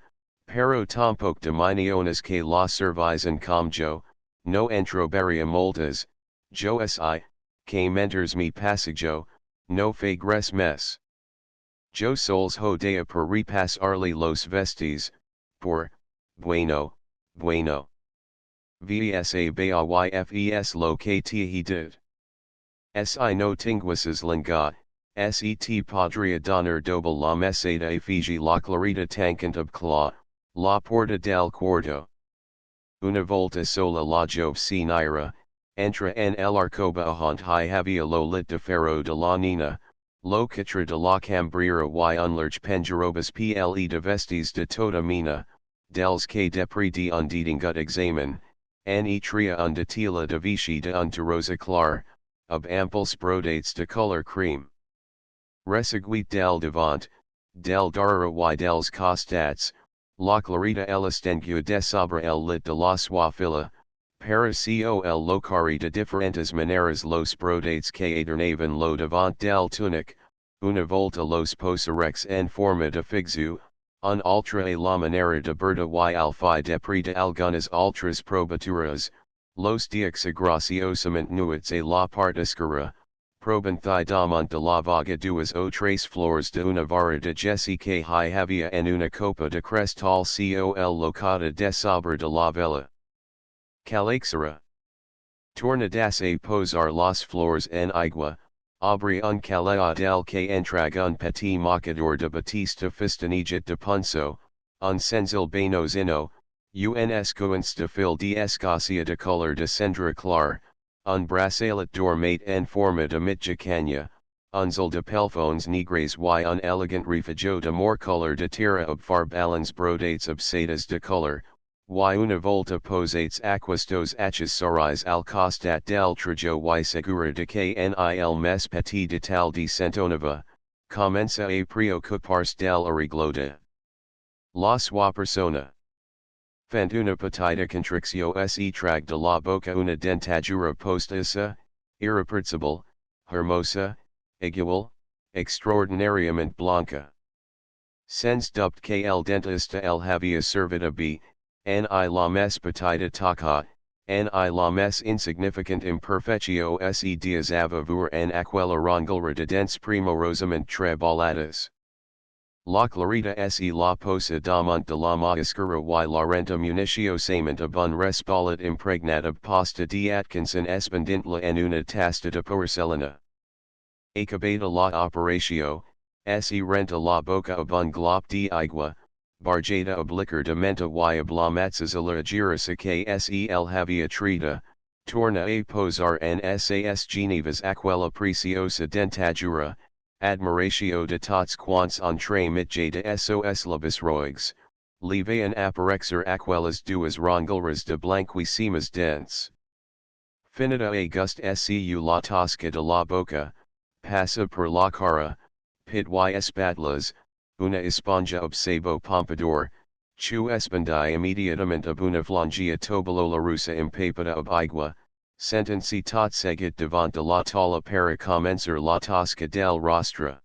pero tampoc dominiones que la servizan com jo, no entrobaria moltas, jo si, que menters me passaggio, no fagres mes. Jo sols hodea per repasarli los vestis, por, bueno, bueno. Vsa bayfes lo que te he did. Si no tinguises linga, set podria donar doble la mesada a Fiji la Clarita tancant ob cla, la porta del cuarto. Una volta sola la jove si nira, entra en el arcoba ahont hi havia lo lit de ferro de la nina, lo citra de la Cambrera y unlarge penjarobas ple de vestis de toda mina, dels que depri de undeeding gut examen, en tria un de tela de vichy de un rosa clar, ob ample sprodates de color cream. Resiguit del devant, del darra y dels costats, la Clarita elastengu de sobre el lit de la suafila, para col locari de diferentes maneras los brodates que adornaban lo devant del tunic, una volta los posarex en forma de figzu, un ultra a la manera de berta y alfi depri de algunas ultras probaturas, los dix graciosamente nuits a la partiscara, probanthi damont de la vaga duas o tres flores de una vara de Jesse que hi havia en una copa de crestal col locada de sobre de la vela. Calixera. Tornadas a posar las flores en agua, abri un calea del que entrag un petit macador de batista fistanijit de punso, un senzil bainozino, uns coins de fil de escacia de color de cendra clar, un bracelet dormate en forma de mitjacanya, unzil de pelfones negres y un elegant refugio de more color de tierra ob farbalans brodates ob sedas de color, y una volta posates aquestos accessoris al costat del trajo y segura de que nil mes petit de tal de centonova, comenza a preocuparse del arreglo de la sua persona. Fent una petita contriccio se trag de la boca una dentadura postiza, irrepressible, hermosa, igual, extraordinariamente blanca. Sens dupt que el dentista el havia servida b, ni la mes petita taca, ni la mes insignificant imperfectio se dias avavur en aquella rongalra de dents primorosamente trebaladas. La Clarita se la posa damont de la magiscara y la renta municiosamente ab un respalat impregnat ab pasta de Atkinson espandintla en una tasta de porcelana. Acabada la operatio, se renta la boca ab un glop de agua, barjada ab liquor de menta y ab la matzazilla girasa que se el havia trita, Torna a posar en sas Genevas aquella preciosa dentadura, admiratio de tots quants entre mitje de sos labis roigs, levain apparexer aquellas duas rongalras de blanquissimas dents. Finita a gust seu la tosca de la boca, passa per la cara, pit y espatlas, una esponja obsebo pompadour, chu espondi immediatamente ab una flangia tobolola rusa empapata ab igua, sentenci tot seguit devant de la tala para comencer la tosca del rostra.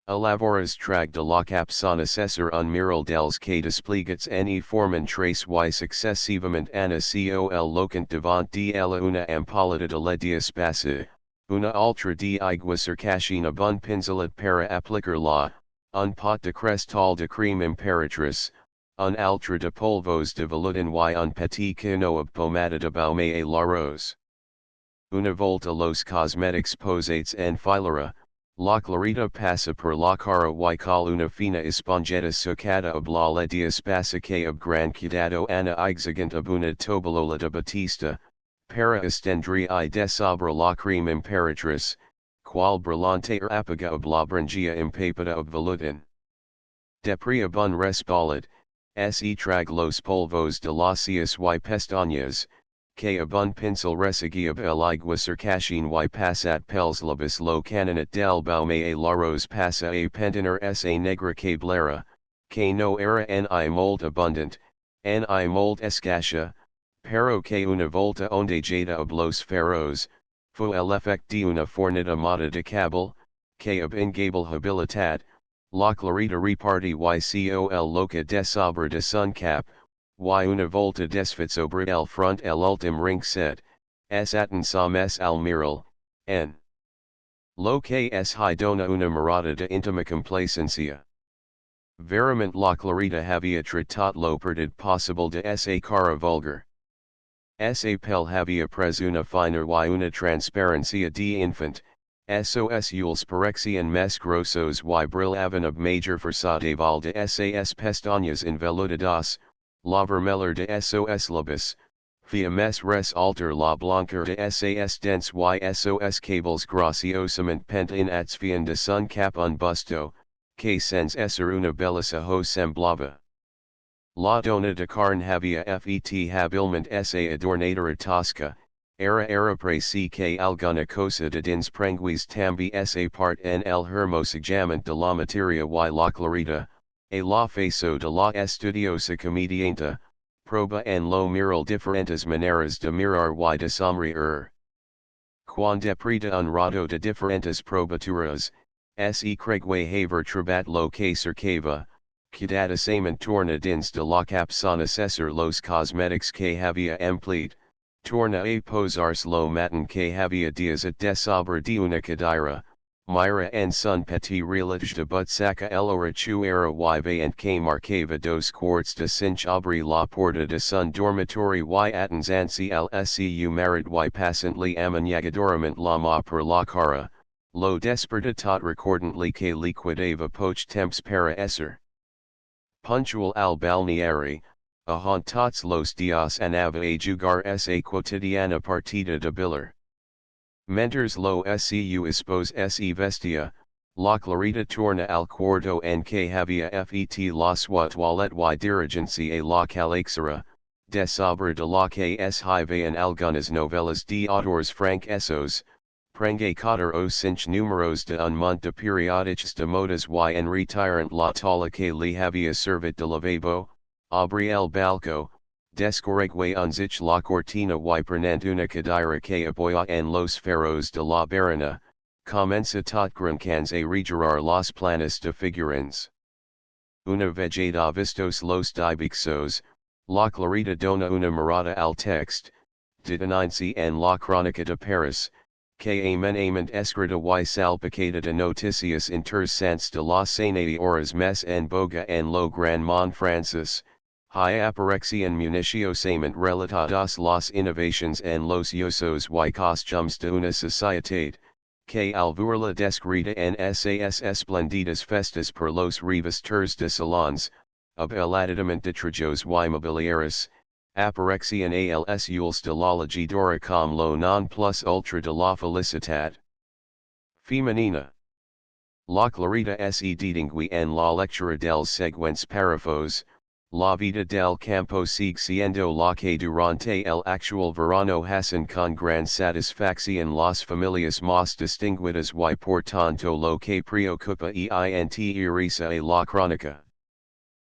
Alavoras trag de la capsona cesar un mural dels que desplegats ne forman trace y successivament ana col locant devant de la una ampolata de la diaspasa, una ultra de igua circashina bun pinzelet para aplicar la, un pot de crestal de creme imperatrice, un ultra de polvos de velutin y un petit quino of pomada de baume a la rose. Una volta los cosmetics posates en filera, la clarita passa per la cara y cal una fina esponjeta sucata ab la diaspasa que ab gran cuidado ana exigent ab una tobolola de batista, para estendri I de sobre la creme imperatrice, qual brillante apaga ab la brangia empapata ab velutin. Depri abun respalat, se trag los polvos de las cias y pestañas, que abun pincel resigi ab el igua circashine y passat pels labis lo canonet del baume a la rose passa a pentiner sa negra cablera, que no era ni mold abundant, ni mold escasha, pero que una volta onde jada ab los ferros, fu el effect de una fornita mata de cable, que ab ingable habilitat, la clarita reparti y col loca de sobre de sun cap, y una volta desfit sobre el front el ultim ring set, s aten mes al miral, n. Lo que es hi dona una mirada de intima complacencia. Verament la clarita havia tratat lo perdid possible de sa cara vulgar. Sa pel havia pres una finer y una transparencia de infant, sos ules parexian mes grossos y brillavan ab major versadaval de sas pestañas inveludadas, la vermeller de sos labis, via mes res alter la blanquer de sas dents y sos cables graciosamente pent in atsvian de sun cap un busto, que sens ser una belleza ho semblava. La dona de carne havia fet habilment sa adornadora tosca, era preci que alguna cosa de dins prenguis tambi sa part en el hermosamente de la materia y la clarita, a la faso de la estudiosa comedianta, proba en lo miral diferentes maneras de mirar y de sonreír. Quando preta un rato de diferentes probaturas, se cregue haver trabat lo que cercava, cuidadosamente torna dins de la capsona cesar los cosmetics que havia empleado, torna a posars lo matin que havia dias at de sobre de una cadira, mira en sun petit relage de but saca el orachu era y veant que marcava dos quarts de cinch abri la porta de sun dormitory y atens ansi el su marid y passantly amanagadorament la ma per la cara, lo desperta tot recordantly que liquidava poch temps para esser punctual al balneari, a tots los dias anava a jugar sa quotidiana partida de billar. Mentors lo su espos se vestia, la clarita torna al cuarto en que havia fet la sua toilette y dirigencia a la calexera, de sobre de la que es hivean algunas novelas de autores frank esos, prenge cotter o cinch números de un mont de periódicos de modas y en retirant la tala que li havia servit de lavabo, abri el balco, descorregue un zich la cortina y prenant una cadira que apoya en los ferros de la barana, comenza tot grancans a regerar las planas de figurines. Una vegada vistos los dibixos, la clarita dona una mirada al text, de denuncia en la crónica de Paris, que amenamente escrita y salpicada de noticias interesantes de las senae horas mes en boga en lo gran Mont Francis, hi aparexian municiosamente relatadas las innovations en los usos y costumes de una sociedad, que al verla descrita en esas esplendidas festas per los revisters de salons, ab el aditamento de trajos y mobiliarios, Aparexian als ules de la legidora com lo non plus ultra de la felicitat. Femenina. La clarita se distingui en la lectura dels seguentes párrafos, la vida del campo sigue siendo la que durante el actual verano hacen con gran satisfacción las familias más distinguidas y por tanto lo que preocupa y interesa a la crónica.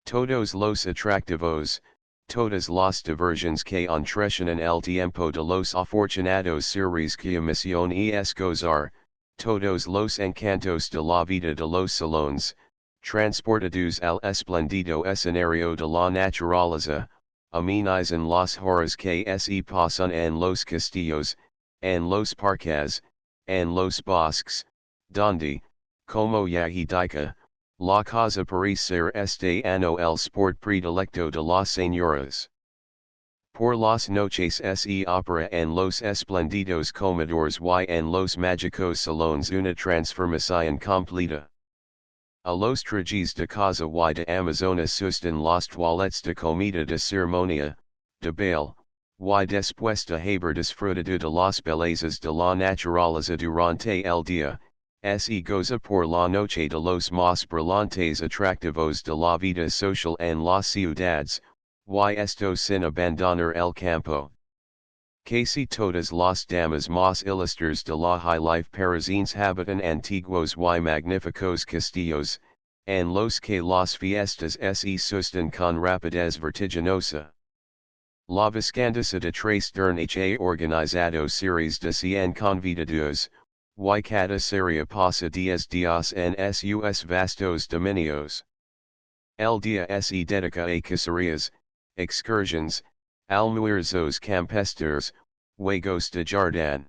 Todos los atractivos, todas las diversiones que entretienen el tiempo de los afortunados seres que misión es gozar, todos los encantos de la vida de los salones, transportados al espléndido escenario de la naturaleza, amenizan las horas que se pasan en los castillos, en los parques, en los bosques, donde, como ya indica, la casa parece ser este año el sport predilecto de las señoras. Por las noches se opera en los espléndidos comedores y en los mágicos salones una transformación completa. A los trajes de casa y de Amazona sustan las toilettes de comida de ceremonia, de baile, y después de haber disfrutado de las bellezas de la naturaleza durante el día, se goza por la noche de los más brillantes atractivos de la vida social en las ciudades, y esto sin abandonar el campo. Casi todas las damas más ilustres de la high life parisiense habitan antiguos y magníficos castillos, en los que las fiestas se sustan con rapidez vertiginosa. La viscondesa de Trasturn ha organizado series de 100 convidados, y cada serie pasa 10 días en sus vastos dominios. El día se dedica a cacerías, excursions, almuerzos campestres, juegos de jardín.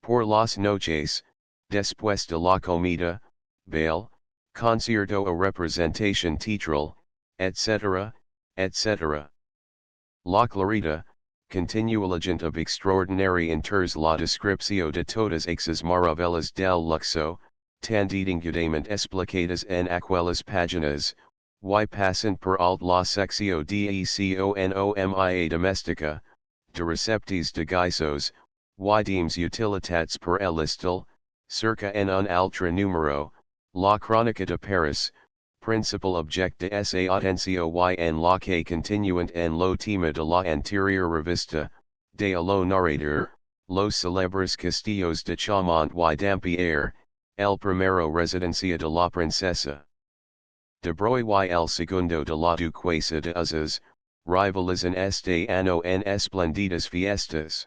Por las noches, después de la comida, baile, concierto o representación teatral, etc., etc. La clarita, continua legend of extraordinary enters la descripción de todas esas maravillas del luxo, tan detingudament explicadas en aquellas páginas, y pasan por alt la sección de economía doméstica, de receptes de guisos, y deems utilitats per el estil, cerca en un altre numero, la crónica de Paris, principal object de esa atención y en la que continuant en lo tema de la anterior revista, de lo narrador, los celebres castillos de Chaumont y Dampierre, el primero residencia de la princesa de Broglie y el segundo de la duquesa de Uzes, rivalizan este año en espléndidas fiestas.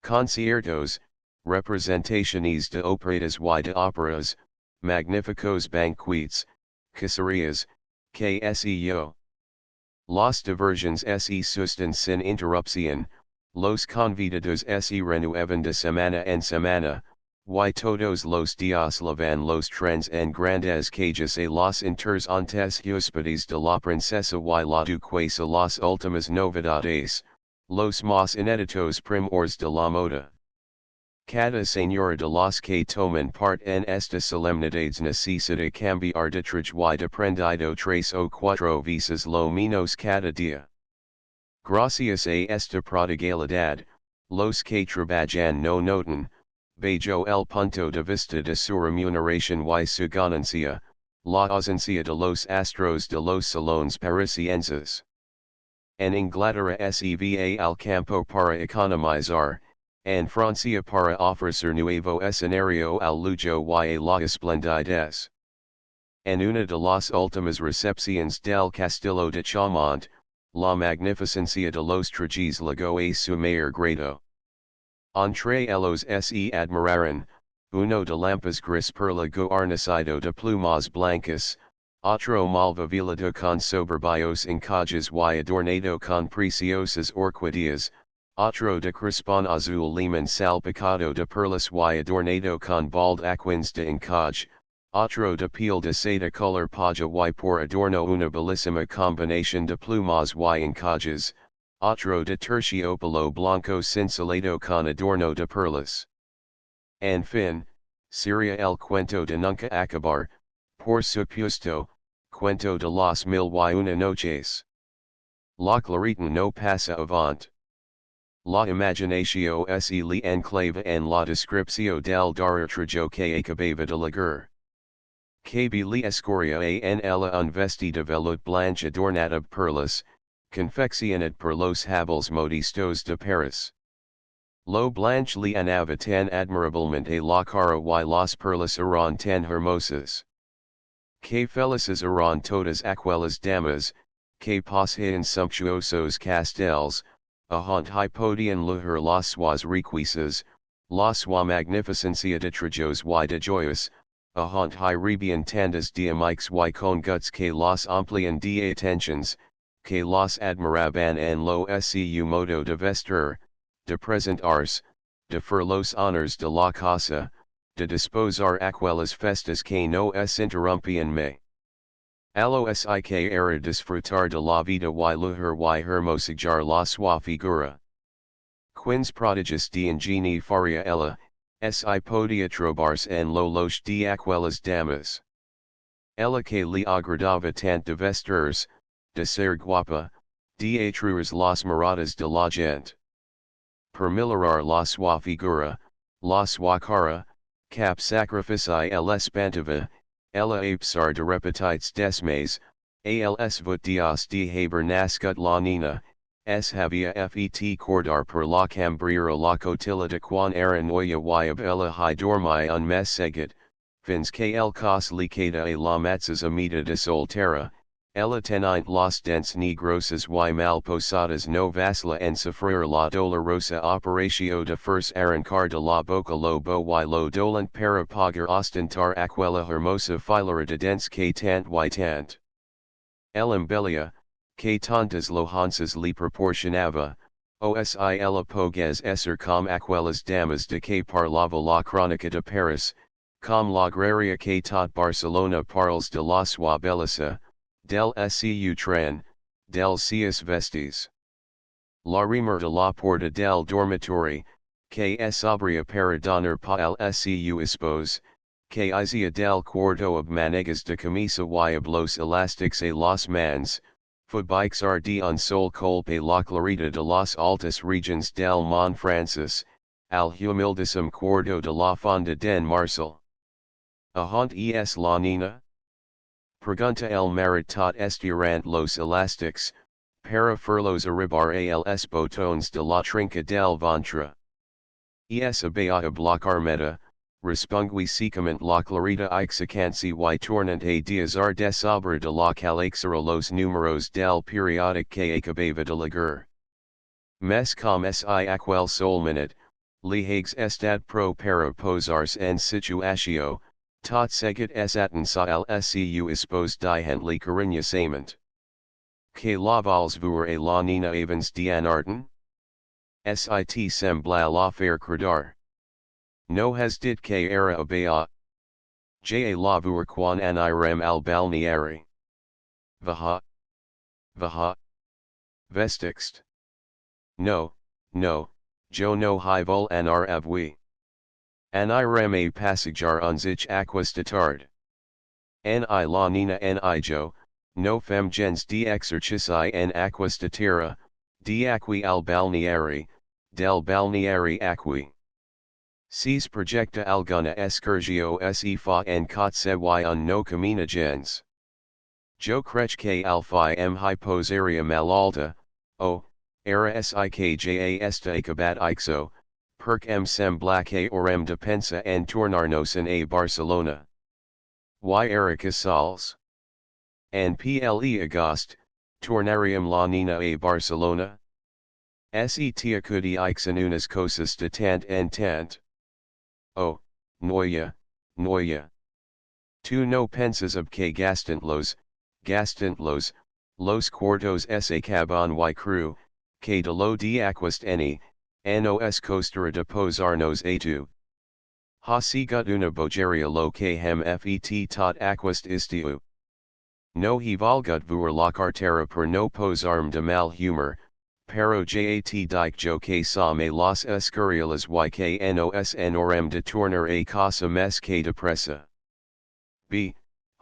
Conciertos, representaciones de operetas y de óperas, magníficos banquets, cacerías, que sé. Las diversiones se sustan sin interrupción, los convidados se renuevan de semana en semana, y todos los días llevan los trens en grandes cajas a las interesantes huéspedes de la princesa y la duquesa las últimas novedades, los más inéditos primores de la moda. Cada señora de las que toman parte en estas solemnidades necesita cambiar de traje y de prendido 3 o 4 veces lo menos cada día. Gracias a esta prodigalidad, los que trabajan no notan, bajo el punto de vista de su remuneración y su ganancia, la ausencia de los astros de los salones parisienses. En Inglaterra se va al campo para economizar, en Francia para ofrecer nuevo escenario al lujo y a la esplendidez. En una de las últimas recepciones del Castillo de Chaumont, la magnificencia de los trajes llegó a su mayor grado. Entre ellos se admiraron, uno de lampas gris perla guarnecido de plumas blancas, otro malvavilado con soberbios encajes y adornado con preciosas orquídeas, otro de crispón azul limón salpicado de perlas y adornado con baldaquins de encaje, otro de piel de seda color paja y por adorno una bellísima combinación de plumas y encajes, otro de terciopelo blanco cincelado con adorno de perlas. En fin, sería el cuento de nunca acabar, por supuesto, cuento de las 1001 noches. La clariton no passa avant. La imaginatio se li enclave en la descriptio del darretrajo que acabava de leger. KB li escoria en ella un vestido velut blanche adornada perlas, confeccionat per los hables modistos de Paris. Lo blanche li anava tan admirablemente la cara y las perlas eran tan hermosas. Que felices eran todas aquellas damas, que poseían sumptuosos castells, ahant hi podian lujar las suas riquezas, la sua magnificencia de trajos y de joyas, ahant hi rebian tandas de amix y con guts que las amplian de attentions, que las admiraban en lo su modo de vestir, de presentarse, de fer los honors de la casa, de disposar aquellas festas que no es interrumpian me. A lo sik era disfrutar de la vida y lujar y hermosejar la sua figura. Quins prodigios de ingenii faria ella, si podia trobarse en lo loche de aquellas damas. Ella que li agradava tant de vestirse, de ser guapa, de atraer las miradas de la gente. Per milorar la sua figura, la sua cara, cap sacrifici el espantava, ella apsar de repetites desmes, als vot dias de haber nascut la nina, s havia fet cordar per la cambriera la cotilida quan era noia y ab ella hi dormi un mes seguit, fins que el cos li queda a la matzas amida de soltera, ella tenint los dents negrosas y mal posadas no vacila en sufrir la dolorosa operatio de first arrancar de la boca lo bo y lo dolent para pagar ostentar aquella hermosa filera de dents que tant y tant. El embellia, que tantas lohanzas li proporcionava, osi ella pogues esser com aquellas damas de que parlava la crónica de Paris, com la graria que tot Barcelona parles de la sua belleza, del seu tren, del seus vestis. La remer de la porta del dormitory, que es abria para donar pa al seu espos, que izia del cuarto ab manegas de camisa y ab los elastics a los mans, fubixar de un sol colpe la clarita de las altas regions del Mont Francis, al humildísimo cuarto de la fonda den Marcel. Ahant es la nina? Pregunta el marit tot estirant los elastics, para furlos arribar a los botones de la trinca del ventre. Es abaya blocar meta, respongui secament la clarita ixacansi y tornant a diazar de sobre de la calexera los números del periodic que acabava de leger. Mes com si aquel sol minute, li hags estad pro para posars en situatio, tot seguit es atensa al seu espos dihent li cariñosament. Que la vals voir a la nina avans d'anarten? Sit sembla la faire credar. No has dit que era abaya. Ja la voir quan anirem al balneari. Vaha. Vaha. Vestixt. No, no, jo no hi vol anar avui. Anirem a passajar uns ich aquesta tard. Ni la nina ni jo, no fem gens de exercici en aquesta terra, de aqui al balneari, del balneari aqui. Sis projecta alguna excurgio se fa en cotse y un no camina gens. Jo crech que alfi m hyposaria malalta, o, era sikja esta acabat ixo, perc m sembla que orem depensa en tornarnos en a Barcelona. Y era casals. En ple agost, tornarium la nina a Barcelona? Set acudi ixen unas cosas de tant en tant. Oh, noia, noia. Tu no pensas ob que gastantlos, los cuartos se caban y cru, que de lo de aquist nos costera de posarnos a tu. Ha sigut una bogeria lo que hem fet tot aquist istiu. No he valgut voir la cartera per no posarm de mal humor, pero jat dike jo que sa me las escurialas y que nos enorem de tornar a casa mes que depressa. B.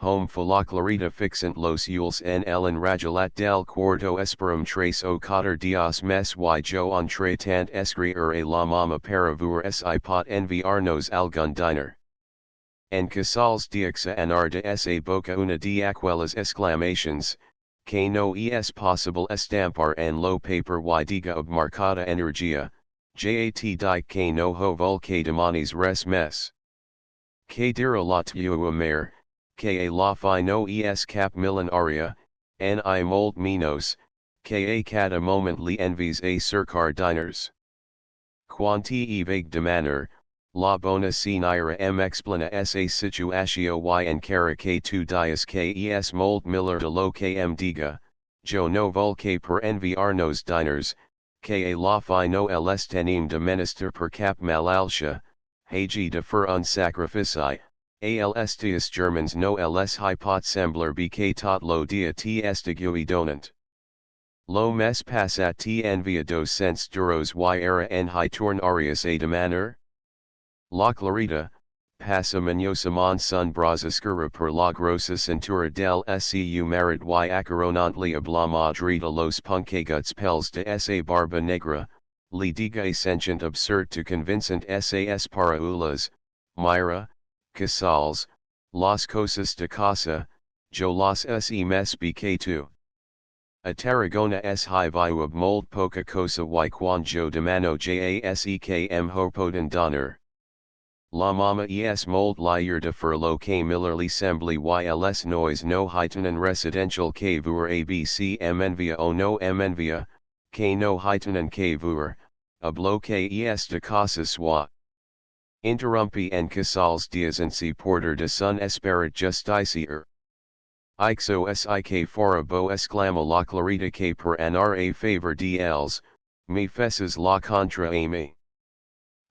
home la clarita fixant los yules en el rajolat del cuarto esperum tres o cuatro dias mes y yo entre tant escribir a la mama para ver si pot enviarnos algun diner. En casals diaxa anar de esa boca una de aquelas exclamations, que no es possible estampar en lo paper y diga ob marcada energia, jat di que no ho vol que demanes res mes. Que dira la tua mare, que a la fi no es cap milenaria, ni mold menos, que a cada moment li envies a cercar diners. Quanti vague demaner, la bona sinira explana esa situatio y encara que tu dias que es mold miller de lo que diga, yo no vol que per enviarnos diners, que a la fi no les tenim de menester per cap malaltia, hagi de fer un sacrifici, als tias Germans no les hypot sembler que tot lo dia t estigui donant. Lo mes passat t envia dos cents duros y era en hi tornarius a demaner? La clarita, passa mañosamon sun brasascura per la grossa cintura del su marit y acaronantli obla madrida los punqueguts pels de esa barba negra, li diga sentient absurd to convincent sas para ulas, mira, casals, las cosas de casa, yo las mes bk tu. A Tarragona es hi viu ob mold poca cosa y quan yo demano jasek hopoden doner. La mama es mold lier de fer lo que millerly sembly yls noise no hitanen residential que vur abc envia o no envia, que no hitanen que vur, ob lo que es de casa swa. Interrumpi en casals dias en si porter de sun esperit justicier. Ixo sik fora bo exclama la clarita que per anar a favor dels, me feces la contra a me.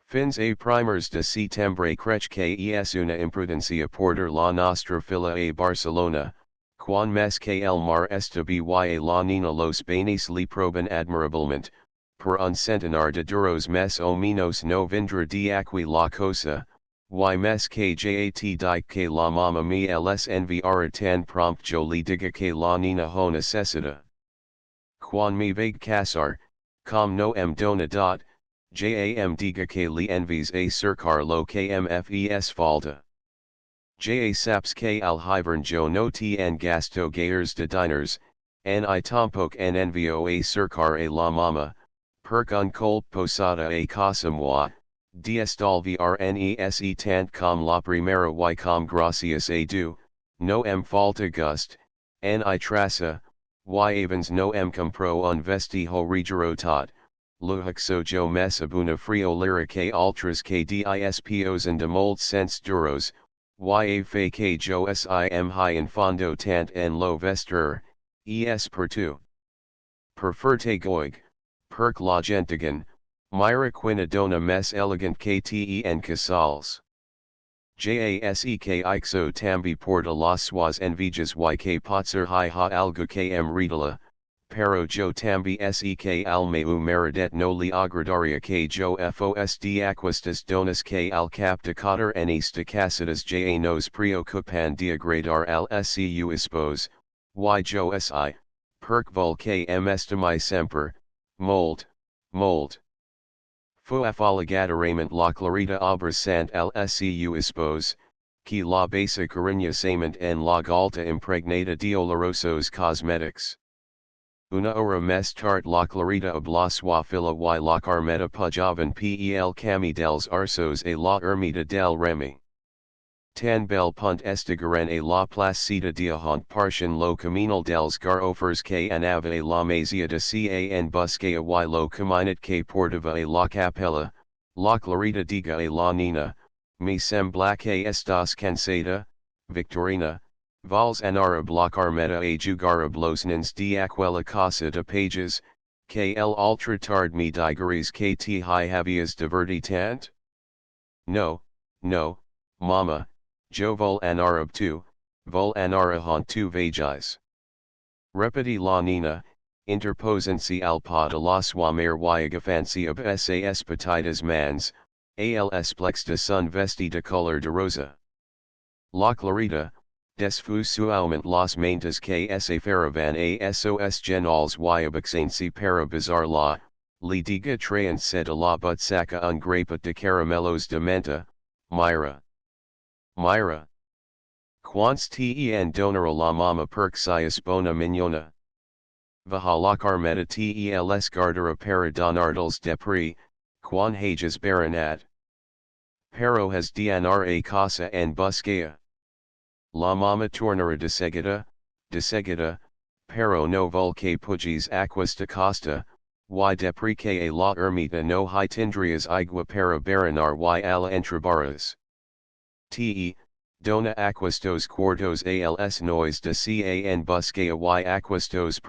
Fins a primers de setembre crech que es una imprudencia porter la nostra fila a Barcelona, quan mes que el mar esta by la nina los banis li proben admirablement, per un centenar de duros mes o menos no vindra de aqui la cosa, y mes que jat di que la mama me les enviara tan prompt yo li diga que la nina ho necessita. Quan me vague casar, com no dona dot, jam diga que li envies a cercar lo que mfes falta. Ja saps que al hivern yo no tn gasto gayers de diners, ni tampoc en envio a cercar a la mama, perc un colp posada a casa moi, diestalvrnese tant com la primera y com gracias a du, no falta gust, ni traça, y avens no compro un vestijo regiro tot. Luhuxo jo mes abuna frio lira que ultras que dispos en de mold cents duros, y fe que jo sim high en fondo tant en lo vestir, es per tu. Per ferte goig, perc la gentigan, mira quina dona mes elegant que en casals. Jasek ixo tambi porta las suas envidias y que potser hi ha algo que redala, pero yo tambi sek al meu maridet no li agradaria que yo fos de aquestas donas que al cap de cotter enis de casadas ja nos preocupan de agradar al su esposo, y yo si, perc vol que estimi semper, mold. Fu afoligatorament la clarita abrasant al su esposo, que la basa cariñosamente en la galta impregnada de olorosos cosmetics. Una hora mes tard la clarita oblasua fila y la carmeta pujavan pel cami dels arsos a la ermita del remi. Tan bel punt estigaran a la placida diahont partian lo caminal dels garofers que anava a la mazia de can busquea y lo caminat que portava a la capella, la clarita diga a la nina, me sembla que estás cansada, Victorina, vals anar la carmeta a jugar los nens de aquella casa de pages, que el ultra tard me digaris que te havias diverti tant? No, mama. Jo vol anar tu, vol anar hon tu vagis. Repeti la nina, interposensi al pa de la sua mare y agafansi ob sas petitas mans, als plex de sun vesti de color de rosa. La clarita, desfusualmente las mentes que se faravan a sos genals y abaxense para bizar la, li diga traen se de la butsaca un grapa de caramelos de menta, Myra. Myra. Quants ten donara la mama perxias bona mignona. Vahalacar meta tels gardera para donardals depri, quan hages baronat. Pero has dnra casa en busquea. La mama tornara de seguida, pero no volque pugis aquas de costa, y depri que a la ermita no hay tendrias igua para baronar y ala entrebaras. Te, dona aquestos cuartos als nois de can busquea y aquestos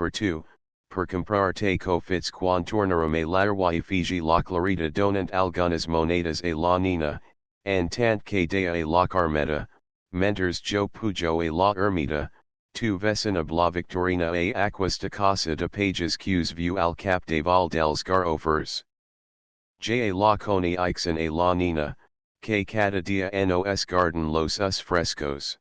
per comprarte cofits quan tornarame lar y fiji la clarita donant algunas monedas a la nina, en tant que dea a la carmeta, menters jo pujo a la ermita, tu vecina bla victorina a aquas de casa de pages qs view al cap de val dels garofers. Ja la coni ixen a la nina, que cada dia nos garden los us frescos.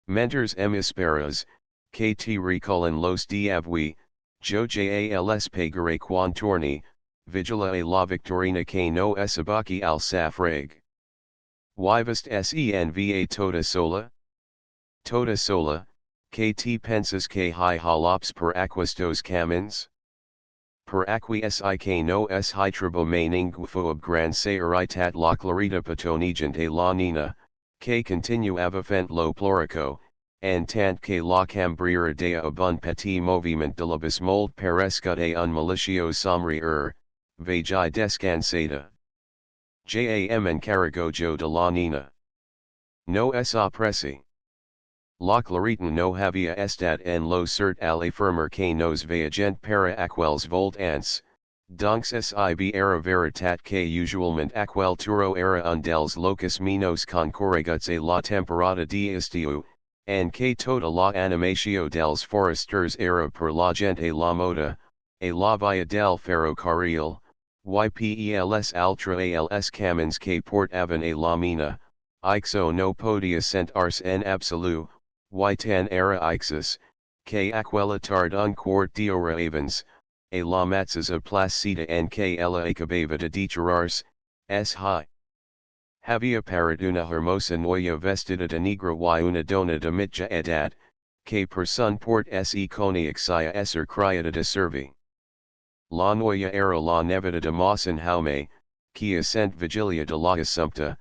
Menters esperas, que te recolin los diabui, jo jals pagare quan torni, vigila a la victorina que no esabaki al safrag. Vivest senva toda sola? Toda sola, que te pensas que hi halops per aquestos camins? Per aquis que no es hi tribome ninguo ab gran saeritat la clarita patonigent a la nina, que continuava fent lo plorico, en tant que la cambriera de un petit moviment de la bismold perescut a un malicio somrier, vagi descansada. Jam encaragojo de la nina. No es opresi. La clarita no había estat en lo cert al afirmer que nos veagent para aquels voltants, donc sib era veritat que usualment aquel turo era un dels locus menos concorreguts a la temporada de estiu, en que tota la animatio dels foresters era per la gent a la moda, a la via del ferrocarril, ypels altra als camins que portaven a la mina, ixo no podia sentarse en absolu, y tan era ixus, que aquella tard un quart d'hora avens, a la matzas a placida en que ella acabava de deterrarse, es high. Havia parat una hermosa noia vestida de negra y una dona de mitja edad, que per sun port se conixia esser criada de servi. La noia era la nevada de Mossin Jaume, que sent vigilia de la Assumpta,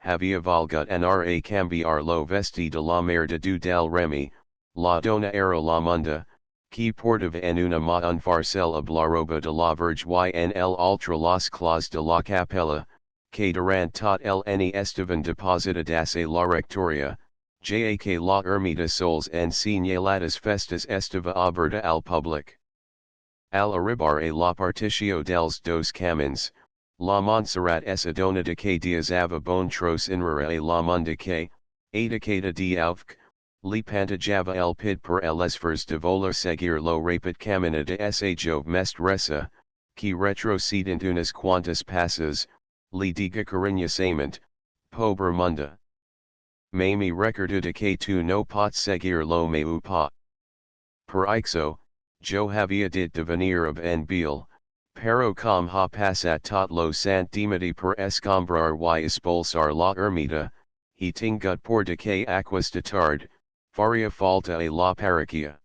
havia valgut nra cambiar lo vesti de la mare de du del Remi, la dona era la munda, que portava en una ma un farcel ab la roba de la Verge y en el ultra las claws de la capella, que durant tot el ne estaban depositadas a la rectoria, ja que la ermita sols en señaladas festas estava aberta al public. Al arribar a la particio dels dos camins, la Montserrat esa dona de que diasava bon tros inrara a la munda que, edicada de aufc, li pantajava el pid per el esfers de voler seguir lo rapid camina de esa jove mestressa, que retrocedent unas quantas passes, li diga cariñosamente, pobre munda. Me recuerdo de que tu no pots seguir lo meu pa. Per ixo, jo havia dit de venir ab en bil, pero com ha passat tot lo sant dimedi per escombrar y expulsar la ermita, he tingut por de que aquas de tard, faria falta a la parroquia.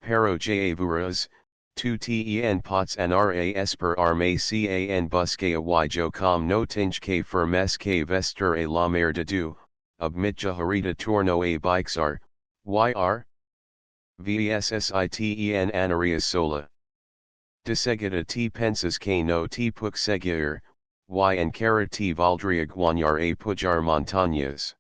Pero ja vuras, tu ten pots nras per arme can busquea y jo com no tinge que firmes que vestir a la mer de du, ab mitja harita torno a bixar, yr? Vssiten anarias sola. De seguida te pensas que no te puc seguir, y encara te valdria guanyar a pujar montañas.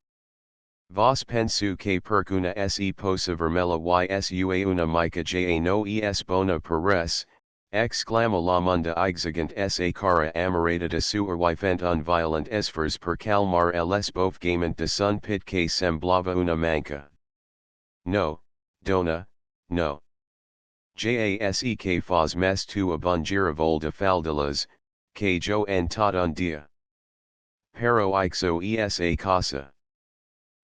Vos pensu que percuna se posa vermella y sua una mica ja no es bona per res, exclama la munda exigent sa cara amarada de suer y fent un violent esfers per calmar el esbofgament de sun pit que semblava una manca. No, dona, no. Jase que faz mes tu abungiravol de faldelas, que jo en tot un dia. Pero ixo esa casa.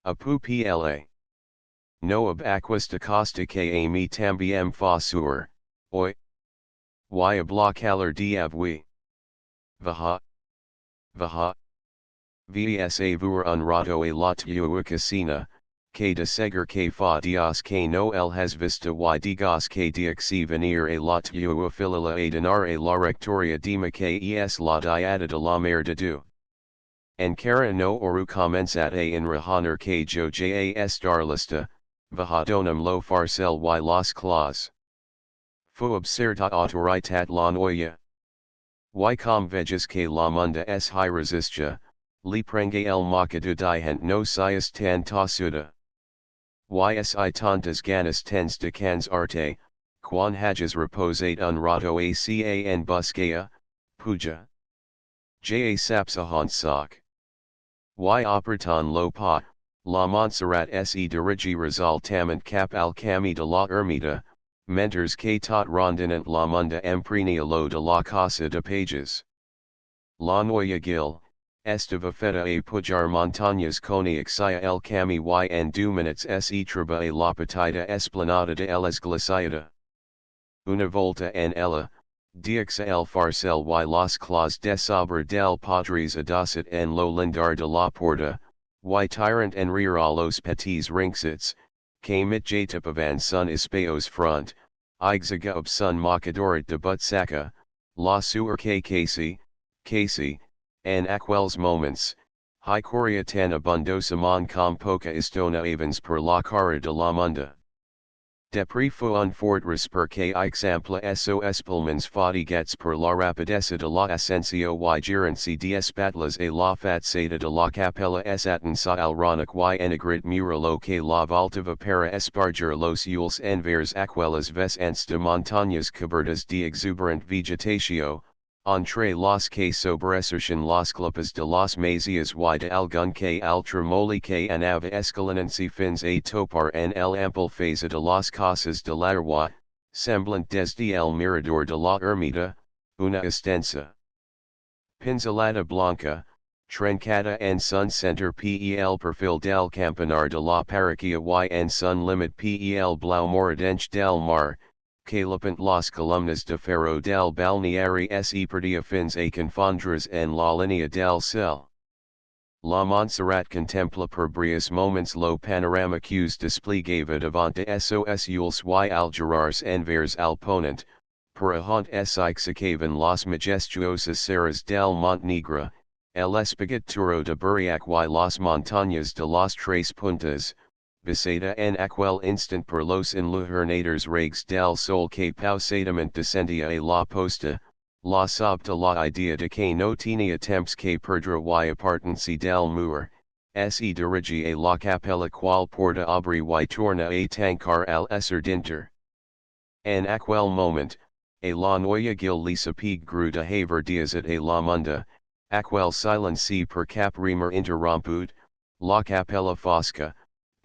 Apu pla. no ab aquas de costa que a mi tambiem fa sur, oi. Y abla calar diabui. Vaha. Vaha. Vsa vur un rato a la tuucasina, que de segur que fa dios que no el has vista y digos que dixi venir a la tuufilila a dinar a la rectoria dima que es la diada de la mer de du. Encara no oru comensat a in rahaner que jo jas darlista, vahadonum lo farcel y las claus. Fu abserta autoritat la noia. Y com veges que la munda es high resistia, li prenge el macadu dihent no sias tan tasuda. Ysi tantas ganas tens de cans arte, quan hages reposate un rato aca en buscaya, puja. Ja sapsahant soc. Y operton lo pa, la Montserrat se dirigi resultamment cap al cami de la ermita, mentors que tot rondinant la munda emprenia lo de la casa de pages. La noia gil, estava feta a pujar montañas coni exia el cami y en 2 minutes se treba a la petita esplanada de el esglasiada. Una volta en ella, dixa el farcel y las claus de sobre del padres adosat en lo lindar de la porta, y tirant en rear a los petits rinxits, que mitjatapavan sun ispeos front, igzaga ob sun mocadorat de butsaca, la suer que casi, en aquels moments, hi coria tan abundosamon com poca istona avens per la cara de la munda. Depri fu un fort resper que exemple sos pulmons fatigats per la rapidesa de la ascencio y gerency de espatlas a la fatsada de la capella es atensa al ronic y enigrit muralo que la voltava para esparger los yules envers aquelas ves ants de montañas cobertas de exuberant vegetatio, entre las que sobresurgen las clupas de las mazias y de algun que altramoli que anava escalinensi fins a topar en el ample phase de las casas de l'Arwa, semblant desde el mirador de la ermita, una extensa pincelada blanca, trencada en sun center pel perfil del campanar de la parroquia y en sun limit pel blau moradench del mar, calipant las columnas de ferro del balneari se perdia fins a confondres en la linea del cel. La Montserrat contempla per brios moments lo panorama cus desplegava davant de sos ules y algerars envers al ponent, per ahont s'exacavan las majestuosas serras del Montenegro, el espigaturo de Buriac y las montañas de las Tres Puntas, besada en aquel instant per los enluhernadores regs del sol que pausadament descendia a la posta, la sobta la idea de que no tenía temps que perdre y apartency del mur, se dirigi a la capella qual porta abri y torna a tancar al esser dinter. En aquel moment, a la noia gil lisa pig gru de haver diazat a la munda, aquel silenci per cap remer interromput, la capella fosca,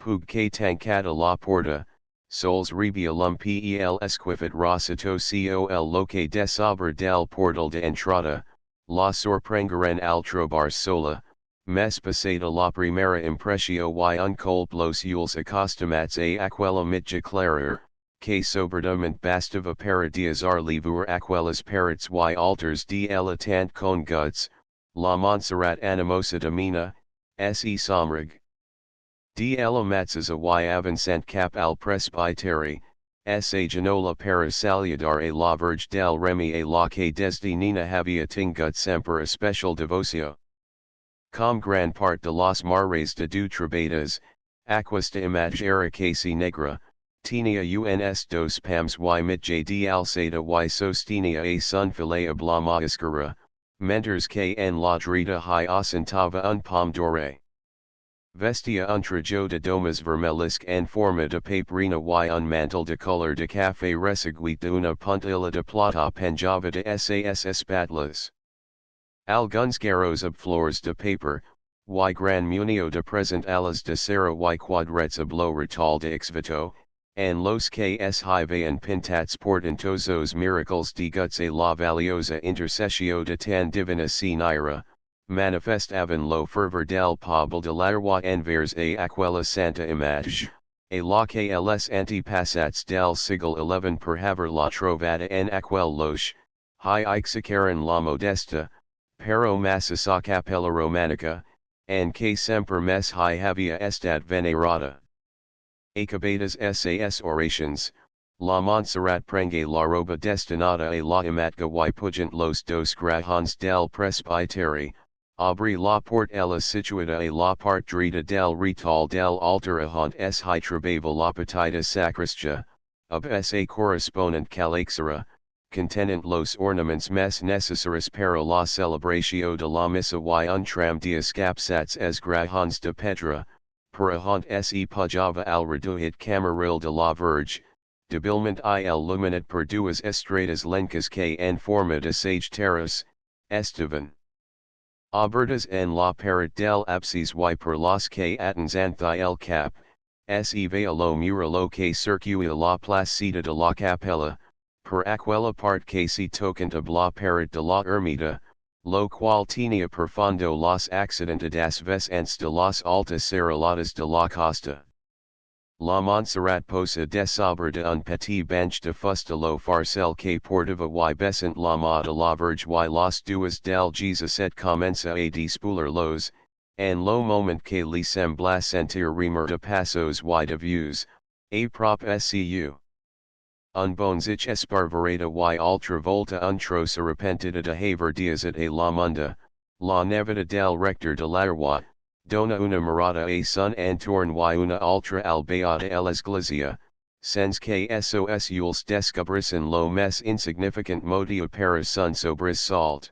pug que tancada la porta, sols rebialum pel esquifit rosito col loque de sobre del portal de entrada, la sorprengeren al trobar sola, mes pasada la primera impressio y un colp los yules acostumats a aquella mitja clarer, que sobradament bastava para diazar livur aquelas parrots y altars de ella tant con guts, la Montserrat animosa domina, se somrig. De ella matzes y avancent cap al presbyteri, sa genola para saludar a la Verge del Remi a la que desde nina había tingut semper especial devocio. Com gran part de las mares de du trabadas, aquesta imagera casi negra, tenia uns dos pams y mitja de alçada y sostenia a sun filea blama oscura, menters que en la dreta hi ostentava un pom doré. Vestia un trajo de domas vermellisque en forma de paperina y un mantel de color de café resseguit de una puntilla de plata penjava de sas espatlas. Alguns garros ob flores de paper, y gran munio de present alas de cera y quadrets ob lo retal de exvito, en los que hivayan pintats portentosos miracles de guts a la valiosa intercessio de tan divina si naira, manifest avan lo fervor del pobl de l'Arwa envers a aquella santa image, a la kls antipassats del siglo 11 per haver la trovada en aquel loche, hi ixacaran la modesta, pero massa capella romanica, and que semper mes hi havia estat venerata. Acabadas sas orations, la Montserrat prenge la roba destinada a la imatga y pugent los dos grajons del presbyteri, abri la portella situada a la part dreta del retal del altar ahont s hi trebava la petita sacristia, ab sa correspondent calixera, contenent los ornaments mes necessaris para la celebratio de la missa y untram dias capsats es grajons de pedra, per ahont se pujava al reduhit camaril de la Verge, debilment il luminat per duas estradas lencas que en forma de sage terras, estaban abertas en la paret del absis y per las que attens anthi el cap, se vea lo muralo que circuia la placida de la capella, per aquella part que se tocant ab la paret de la ermita, lo qual tenia per fondo los accidentadas vessants de las altas serraladas de la costa. La Montserrat posa de sobre de un petit banc de fusta lo farcel que portava y besant la ma de la Verge y los duas del Jesus et comença a dispular los, en lo moment que li sembla sentir remer de passos y de vues, a prop scu. Un bonzich esparverada y ultra volta un tros arrepentida de haver dias at a la munda, la nevada del rector de l'Arwa, dona una mirada a son antorn y una ultra albeata el esglesia, sens que sos ules descubris en lo mes insignificant motiu para son sobris salt.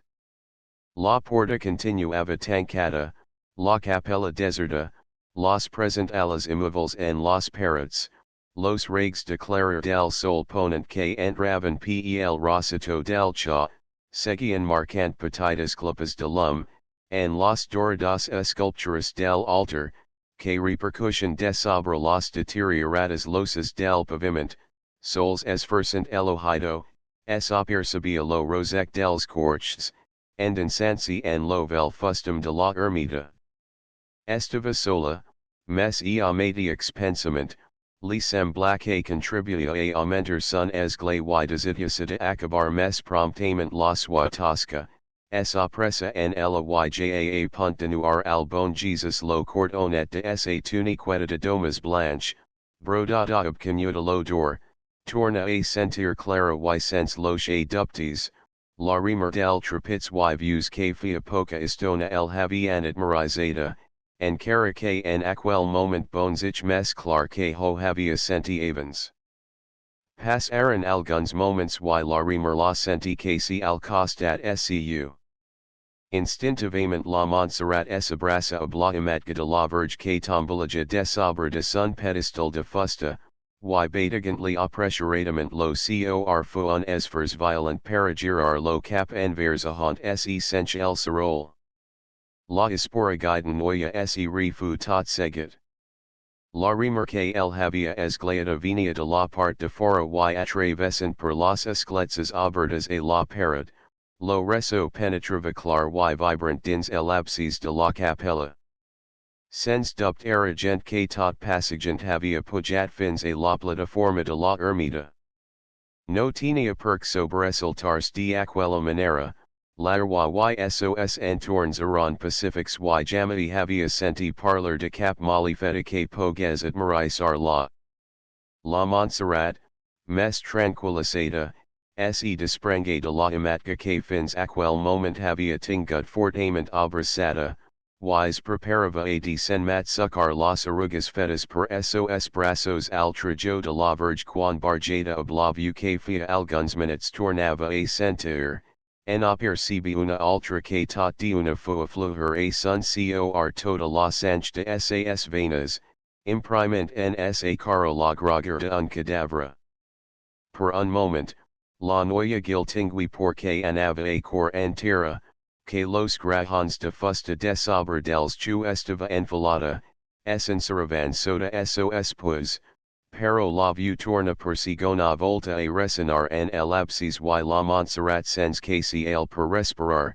La porta continuava tancada, la capella deserta, los present a las immovals en los parrots, los regs declarar del sol ponent que entraban pel rosito del cha, seguían marcant petitas clupas de lum, en los doradas esculturas del altar, que repercussion de sobre los deterioradas losas del paviment, sols esversant el ojido, es apercibia lo rosec dels corches, endansancy en lo vel fustum de la ermita. Estava sola, mes y amati expensament, li sembla que contribuia a aumentar son esgle y desidia de acabar mes promptament la sua tasca, esa presa en ella yja continuar al bon Jesus lo cordonet de esa tuniqueta de domas blanche, brodada ob canuda lo dor, torna a sentir clara y sens los aduptis, la remer del trapits y views que fia poca estona el havian admirizada, en cara que en aquel moment bonzich mezclar que ho havia senti avans. Passaran alguns moments y la remer la senti que si al costat scu. Instintivament la Montserrat es abraça ab la imatga de la Verge que tombolaja de sobre de son pedestal de fusta, y batigantly apressuradament lo cor fu un esfers violent para girar lo cap envers ahont se sench el sarol. La esporagiden noia se refu tot seguit. La remer que el havia esgleada venia de la part de fora y atravesant per las escletzas abertas a la pared, lo reso penetrava clar y vibrant dins el absis de la capella. Sens dupt era gent que tot passagent havia pujat fins a la plataforma de la ermita. No tenia perc sobresaltars de aquella manera, ladderwa y sos entorns eran pacifics y jamai havia senti parlar de cap malifeta que pogues admirizar la Montserrat, mes tranquilizada, se desprenge de la imatga que fins aquel moment havia tingut fortament abrasada, wise preparava a desenmat sucar las arrugas fetas per sos brazos al trajo de la Verge quan barjada ob la view que fia alguns minutes tornava a sentir, en apercibi una ultra que tot de una fua fluher a son cor toda la sanch de sas venas, imprimant en sa caro la grogger de un cadavre. Per un moment, la noia giltingui porque anava a cor entera, que los grajons de fusta de sobre dels chu estava enfilada, essenseravan soda sos pues, pero la view torna per segona volta a resonar en el absis y la Montserrat sens que si el per respirar,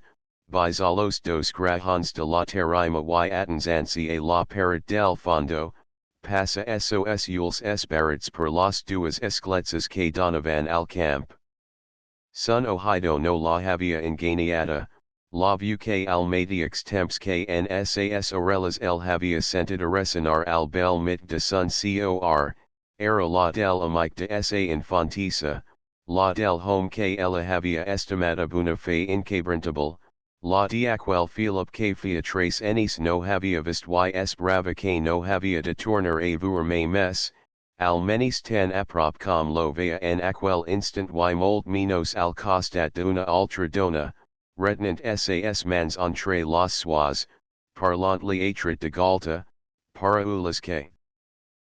bis a los dos grajons de la tarima y attensancy a la pared del fondo, passa sos ules esperits per las duas escletzas que donavan al camp. Sun ohido no la havia enganiata, la vue que al mateix temps que nsas orellas el havia sentit a resinar al bel mit de sun cor, era la del amic de sa infantissa, la del home que ella havia estimada bona fe inquebrantable, la diaquel Philip que fia trace enis no havia vist ys brava que no havia de tourner a voir mes, almenis ten aprop com lo vea en aquel instant y mold menos al costat de una altra dona, retenant sas mans entre las sois, parlant liatrit de galta, para ulas que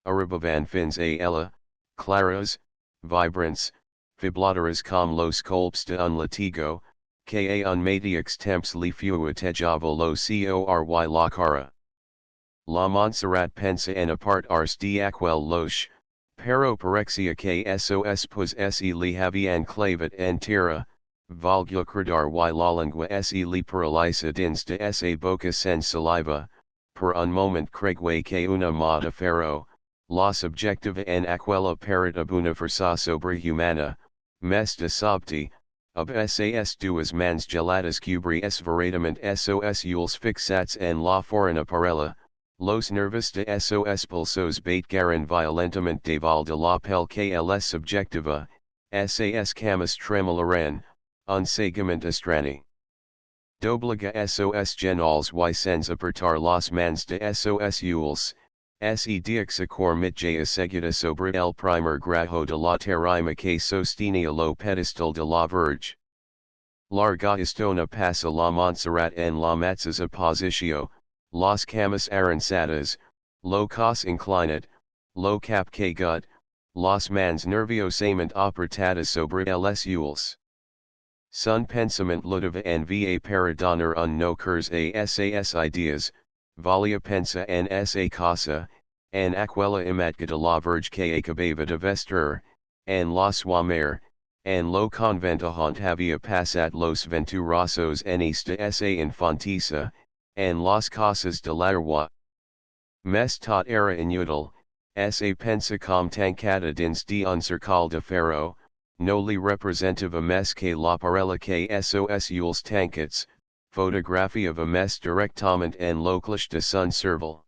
arribavan fins a ella, claras, vibrants, fiblateras com los colps de un latigo, que a un mateix temps li fuetejava lo cory la cara. La Montserrat pensa en apart ars de aquel loche, pero parexia que sos pues se li havian clavat en tierra, valga credar y la lengua se li paraliza dins de sa boca sen saliva, per un moment cregue que una ma de ferro, la subjectiva en aquella parita una versa sobre humana, mes de sobte, ob sas duas mans geladas cubri es veradament sos ules fixats en la forana parella, los nervos de sos pulsos bate garan violentament de val de la pel que ls subjectiva, sas camas tremolaran, un segament estrani. Doblega sos genals y sens apertar las mans de sos ules, se dixacor mitja asegura sobre el primer grado de la terima que sostenía lo pedestal de la Verge. Larga estona pasa la Montserrat en la matzas opositio, las camas aranzadas, lo cos inclinat, lo cap que gut, las mans nerviosamente apretadas sobre els ules. Sun pensament ludiva en va para donar un no curs a sas ideas, valia pensa en sa casa, en aquella imatga de la Verge que acabava de vestir, en la soirée, en lo conventajant havia passat los venturosos enis de sa infantissa, en las casas de la roi. Mes tot era inútil, sa pensa com tancada dins de un cercal de ferro, no li representava mes que la parella que sos ules tancats, fotografia of a mes directament en lo cloche de sun cerval.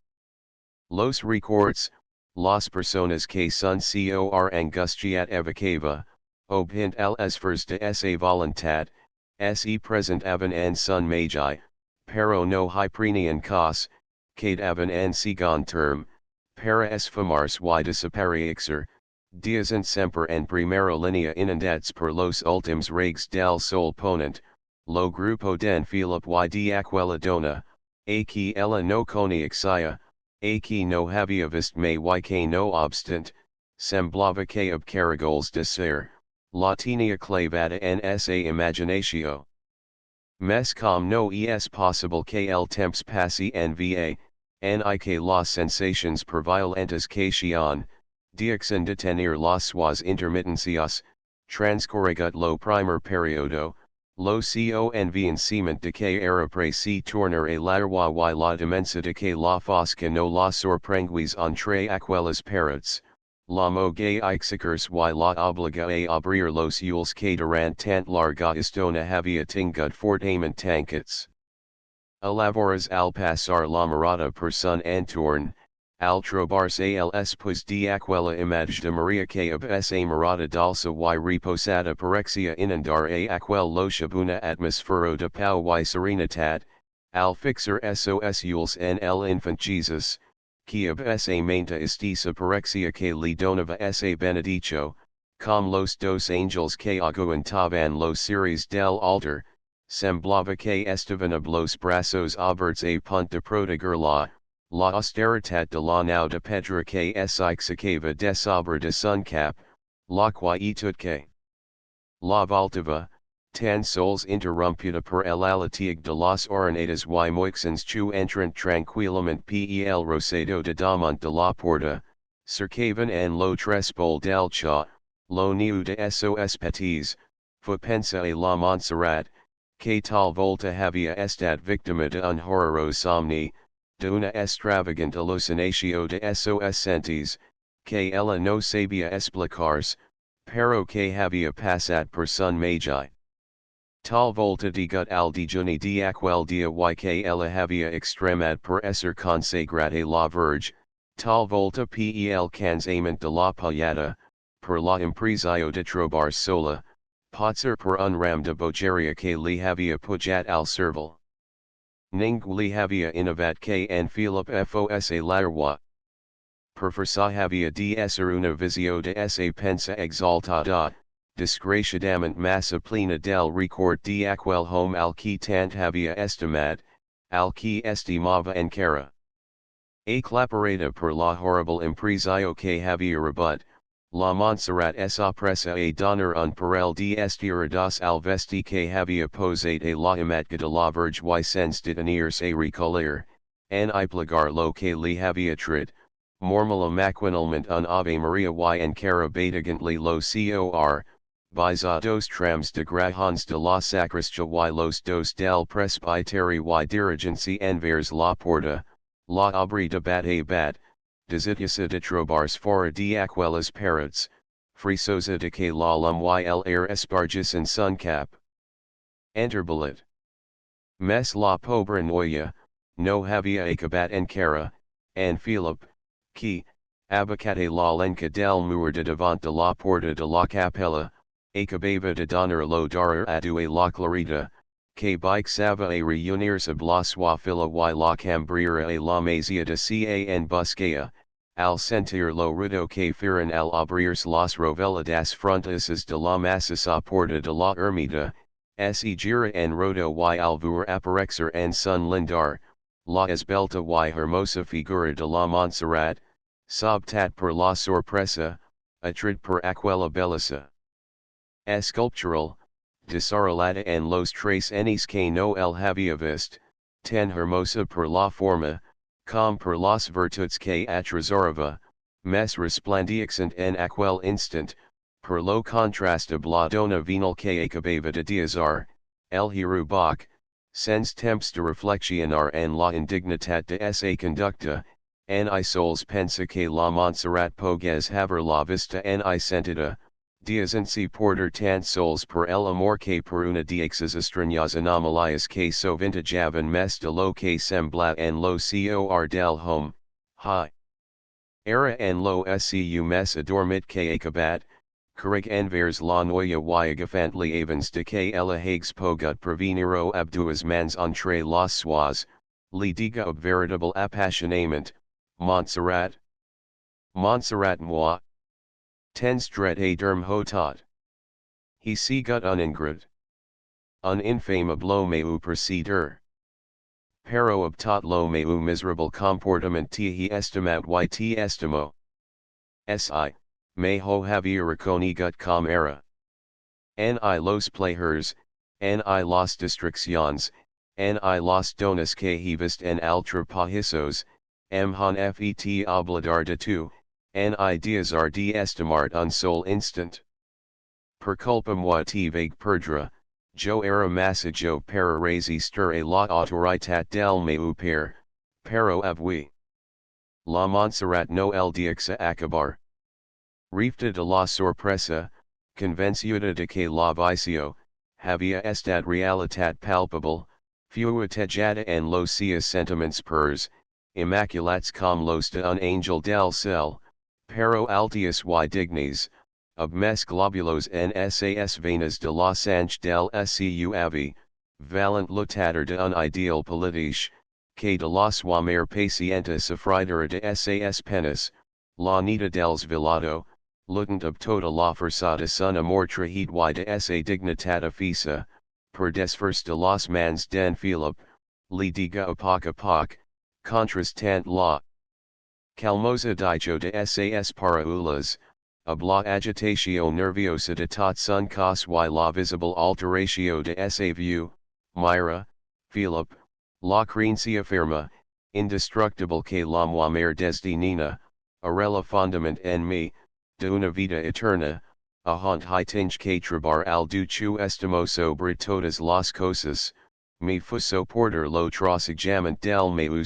Los records, las personas que sun cor angustiat evocava, obhint al esfers de sa voluntat, se present avan en sun magi, pero no hyprenian cos, cade avan en segon term, para esfamars y desapareixer, diasent semper en primera linea inundats per los ultims regs del sol ponent, lo grupo den Philip y de aquella dona, aquí ella no coneixia, aquí no havia vist me y que no obstant, semblava que ob caragols de ser, la tenia clavada en sa imaginatio. Mes com no es possible que el temps passi en va, ni que las sensations per violentas cation, dixen de tenir las suas intermitencias, transcorregut lo primer periodo, lo convenciment de que era preci tornar a la roi y la demensa de que la fosca no la sorprenguis entre aquellas parrots, la mogue ixicers y la obliga a abrir los ules que durant tant larga estona havia tingut fortament tancats. Alavoras al pasar la mirada per sun entorn, al trobarse als pues de aquella image de Maria que ob esa mirada dulce y reposada parexia inundar a aquel loche una atmosfero de pau y serenatat, al fixer sos ules en el infant Jesus, que ob esa mainta estisa parexia que li donava esa benedicho, com los dos angels que aguantaban los series del altar, semblava que estaban ob los brazos aberts a punt de proteger la austeritat de la nau de pedra que sacava de sobre de sun cap, la quietud que la voltava, tan sols interrumpida per el alatieg de las ornadas y moixens chu entrant tranquillament pel rosado de damont de la porta, cercavan en lo trespol del cha, lo niu de sos petits, fu pensa a la Montserrat, que tal volta havia estat victima de un horroroso somni, de una extravagant alucinatio de esos sentes, que ella no sabía explicarse, pero que había pasat per sun magi. Tal volta de gut al dejuni de aquel dia y que ella había extremad per ser consagrate la Verge, tal volta pel cansament de la payada, per la impresio de trobar sola, potser per un ram de bogeria que li havia pujat al cerval. Ningú li havia innovat que en Philip fos a larwa. Per força havia de ser una visio de esa pensa exaltada, desgraciadament massa plena del record de aquel home al que tant havia estimad, al que estimava encara. Aclaparada per la horrible impresio que havia rebut, la Montserrat esa presa a donar un parel de estiradas al vesti que havia posat a la imatga de la Verge y sens de tenirse a recolir, en I plegar lo que li havia trid, mormala maquinalment un Ave Maria y encara batigantly lo cor, Biza dos trams de grajons de la sacristia y los dos del presbytery y dirigencia envers la porta, la abri de bat a bat, desitiosa de trobars fora de aquelas parrots, frisosa de que la lum y el air espargis en sun cap. Enterbalit. Mes la pobre noia, no havia acabat encara, and Philip, que, abacate la lenca del mur de devant de la porta de la capella, acabava de donar lo darar a a la clarita, que bixava a reunirse la suafila y la cambrera a la mazia de can busquea, al sentir lo rudo que firan al abrirse las roveladas fronteses de la maciza porta de la ermita, se gira en rodo y al ver aparexer en sun lindar, la esbelta y hermosa figura de la Montserrat, sobtat per la sorpresa, atrid per aquella belleza. Escultural, desarrollada en los tres años que no el había vist, tan hermosa per la forma, com per las virtudes que atresoraba, mes resplandeixent en aquel instant, per lo contrastable la dona venal que acabava de diazar, el hirubach, sens temps de reflexionar en la indignitat de esa conducta, en I sols pensa que la Montserrat pogues haver la vista en I sentida, diazensi porter tant sols per el amor que per una d'exes estranyas anomalias que sovintajaven mes de lo que sembla en lo cor del home, hi. Era en lo scu mes adormit que acabat, Carrig envers la noia y agafantly avans de que ella hagues pogut preveniro abduas mans entre las sois, li diga ob veritable appassionament, Montserrat. Montserrat moi. Tens dret a derm hotat. He sigut un ingrat. Un infamable meu proceder. Pero obtat lo meu miserable comportament he estimat y te estimo. Si, me ho había reconigut com era. En I los players, en I las distracciones, en I las donas que he vist en altra pajisos, han fet obladar de tu, en I diazar de estimart un sol instant. Per culpa moi te vague perdra, jo era masajo para resistir a la autoritat del meu pere, pero avui. La Montserrat no el dixa acabar. Rifta de la sorpresa, convenciuda de que la vicio, había estat realitat palpable, fuitejada en los seus sentiments purs, immaculats com los de un angel del cel, pero altius y dignes, ob mes globulos en sas venas de la sanche del scu avi, valent lutader de un ideal politique, que de la suamer pacienta sofridera de sas penas, la nita dels velado, lutant ob tota la forzada sun amor trahid y de esa dignitata fisa, per desfers de los mans den Philip, li diga a poc, contrastant la calmosa dijo de sas paraulas, ob la agitatio nerviosa de tot sun cos y la visible alteratio de esa view, mira, Philip, la creencia firma, indestructible que la mujer destinina, arrela fundament en me, de una vida eterna, a haunt high tinge que trabar al duchu estimo sobre todas las cosas, me fuso porter lo trosexament del meu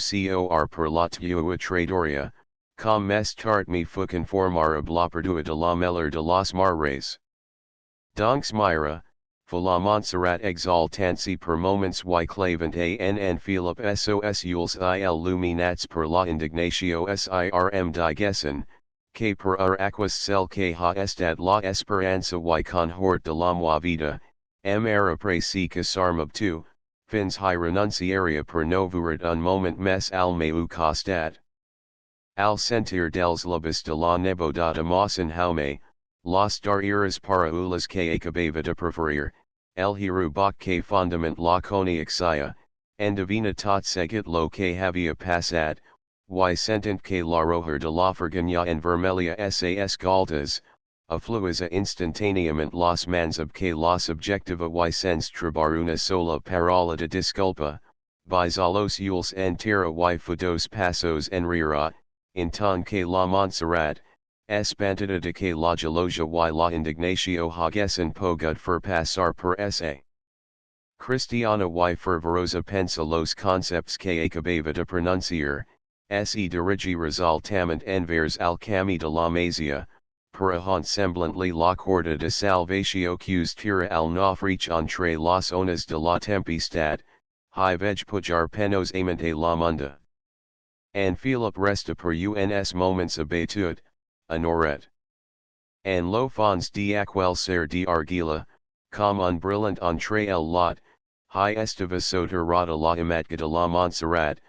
cor per la tua tradoria, com mes tart me fu conformar ob la perdua de la meller de las mares. Donks mira, fu la Montserrat exaltancy per moments y clavant ann Philip sos ules il luminats per la indignatio sirm digesen, que per aquas cel que ha estad la esperanza y conhort de la moavida, era preci casarm ob tu, fins hi renunciaria per novurat un moment mes al meu costat. Al sentir dels lobos de la nebodata mossen haume, las dar iras para ulas que acabava de preferir, el hiru bach que fondament la coniaxia, endivina tot seguit lo que havia passat, y sentent que la rojer de la Ferganya en vermelia sas galtas, afluisa instantaneamente las mans ob que la subjectiva y sens trabar una sola parola de disculpa, bis a los ules entera y fudos pasos en rira, in ton que la Montserrat, espantada de que la gelosia y la indignatio hagessen pogud fer pasar per sa. Cristiana y fervorosa pensa los concepts que acabava de pronunciar, se dirigi resultament envers al cami de la Masia, per ahont semblantly la corda de salvatio qs tira al nofrich entre las onas de la tempestad, hi veg pujar penos amente la munda. And Philip resta per uns moments abatut, honoret. And lo fons de aquel ser de argila, com un brillant entre el lot, hi estava soter rata la imatga de la Montserrat,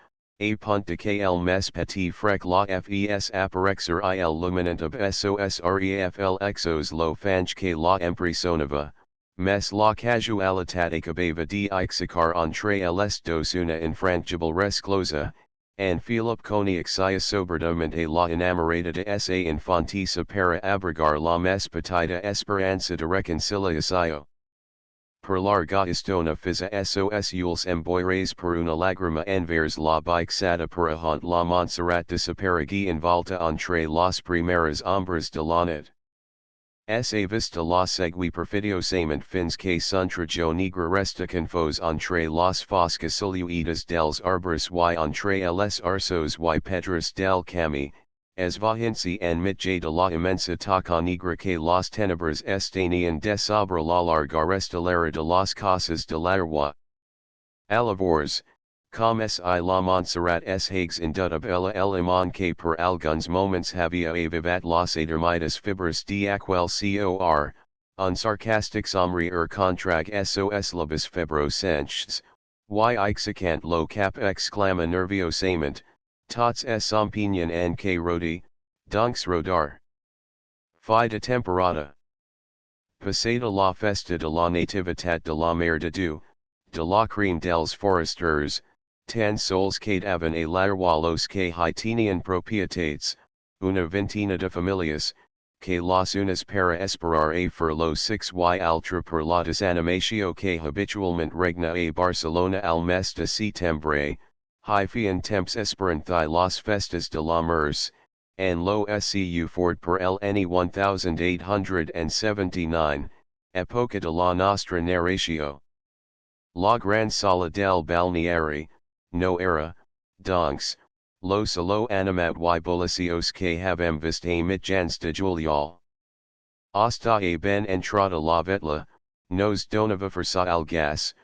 a punt de que el mes petit frec la fes aparexer il luminant ob sos refl exos lo fange que la empresonava, mes la casualitat acabava de ixacar entre els dos una infrangible resclosa, and Philip coniaxia sobradamente la enamorada de esa infantisa para abrigar la mes petita esperanza de reconciliacio. Per larga estona fisa sos ules emboires per una lagrima envers la bixada per ahont la Montserrat desaparigi envolta entre las primeras ombres de la nit. Sa vista la segui perfidiosament fins que suntrajo negra resta confos entre las foscas siluidas dels arbres y entre els arsos y pedras del cami, esvahinci en mitja de la inmensa taca negra que las tenebras estanían de sobre la larga restelera de las casas de l'agua. Alavors, com si la Montserrat hagues indut el iman que per alguns moments havia avivat las etermitas fibras de aquel cor, un sarcastic somrier contrag sos labis fibrosenches, y ixicant lo cap exclama nerviosament, tots es opinion en que rodi, dunks rodar. Fi de temporada. Passada la festa de la nativitat de la Mare de Déu, de la creme dels forasters, tan sols quedaven a larwalos que hi tenian propietats, una ventina de familias, que las unas para esperar a fer los 6 y altra per la desanimatio que habitualmente regna a Barcelona al mes de septiembre, hi fian temps esperanthi las festas de la Mers, en lo scu fort per el n 1879, epoca de la nostra narratio. La gran sala del balneari, no era, donks, lo solo animat y bolicios que habem vist a mitjans de juliol. Hasta a ben entrada la vetla, nos donava força al gas,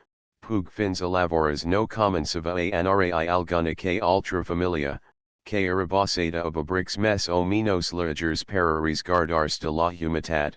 pug fins a lavores no començava a anare I alguna que altra familia, que arabasada ob abrics mes o menos llegers para resguardars de la humitat,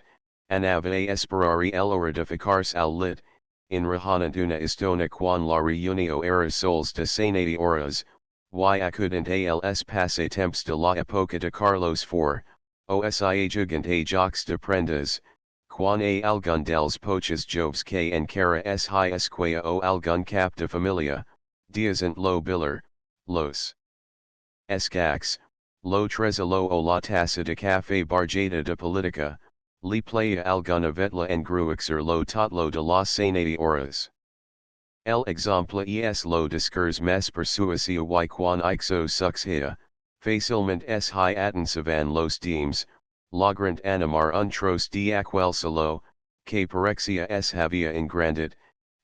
anava a esperari el edificarse al lit, in rehanant una estona quan la reunio era sols de 6 horas, y acudent als passatemps de la época de Carlos IV, osia jugant a jocs de prendas, quan a algun dels poches joves que encara es hi esquia o algun cap de familia, diasent lo biller, los escacs, lo trezolo o la tassa de café barjada de politica, li playa alguna vetla en gruixer lo totlo de las 6 horas. El exemple es lo discurs mes persuasio y quan ixo suxia, facilment es hi attensavan los deems, logrant animar un tros de aquel solo, que parexia es havia ingrandit,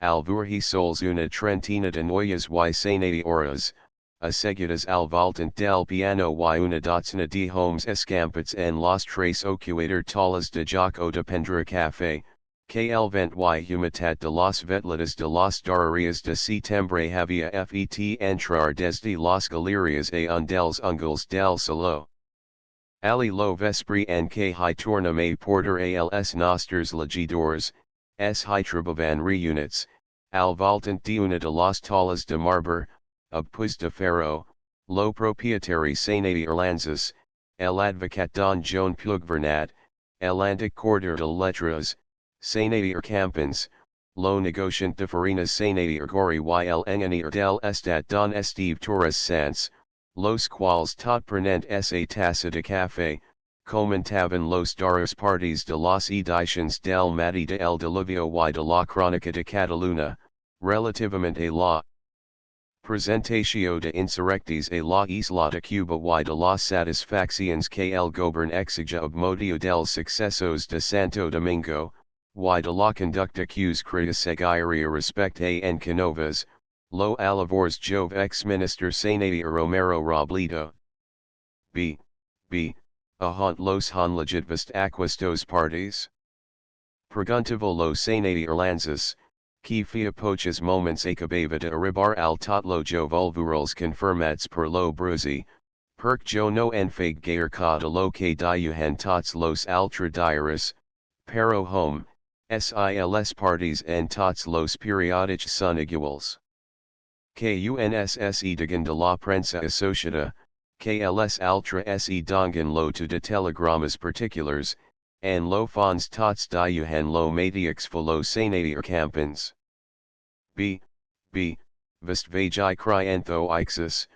Alvurhi sols una trentina de noyas y senati horas, aseguradas al voltant del piano y una dotzena de homes escampats en los tres ocuator talas de joc o de prendre café, que el vent y humitat de los vetladas de los darreries de septiembre havia fet entrar desde los galerias a un dels ungles del salo. Ali lo vespri en que hi tornam a porter als nostres legidors, s hi tribavan reunits, al voltant de una de los talas de marbre, pues de ferro, lo proprietari senati Irlandses, el advocat don Joan Pugvernat, el antic corder de letras, senati campans, lo negociant de farinas senati gori y el engineer del estat don Esteve Torres Sanz, los quals tot prenent sa tassa de café, comentaban los daros parties de las ediciones del Matí de el Diluvio y de la Crónica de Catalunya, relativamente a la presentatio de insurrectis a la isla de Cuba y de las satisfacciones que el gobierno exige ob motivo del sucesos de Santo Domingo, y de la conducta que seguiría respect a en Canovas, lo alivores Jove ex-minister senati Romero Robledo. B. Ahont los han legitvist aquestos parties. Preguntivo los senati Irlandses, que fia poches moments acabava de arribar al tot Jove volvurals confirmats per lo brusi, perc jo no enfag gair ca de lo que diuhan tots los altra diaris, pero home, sils parties en tots los periodic son iguals. KUNSSE digan de la prensa asociada, KLS altra se dongan lo to de telegramas particulars, and lo fons tots diuhan lo matix folo senati campans. B. Vist vagi criantho ixus,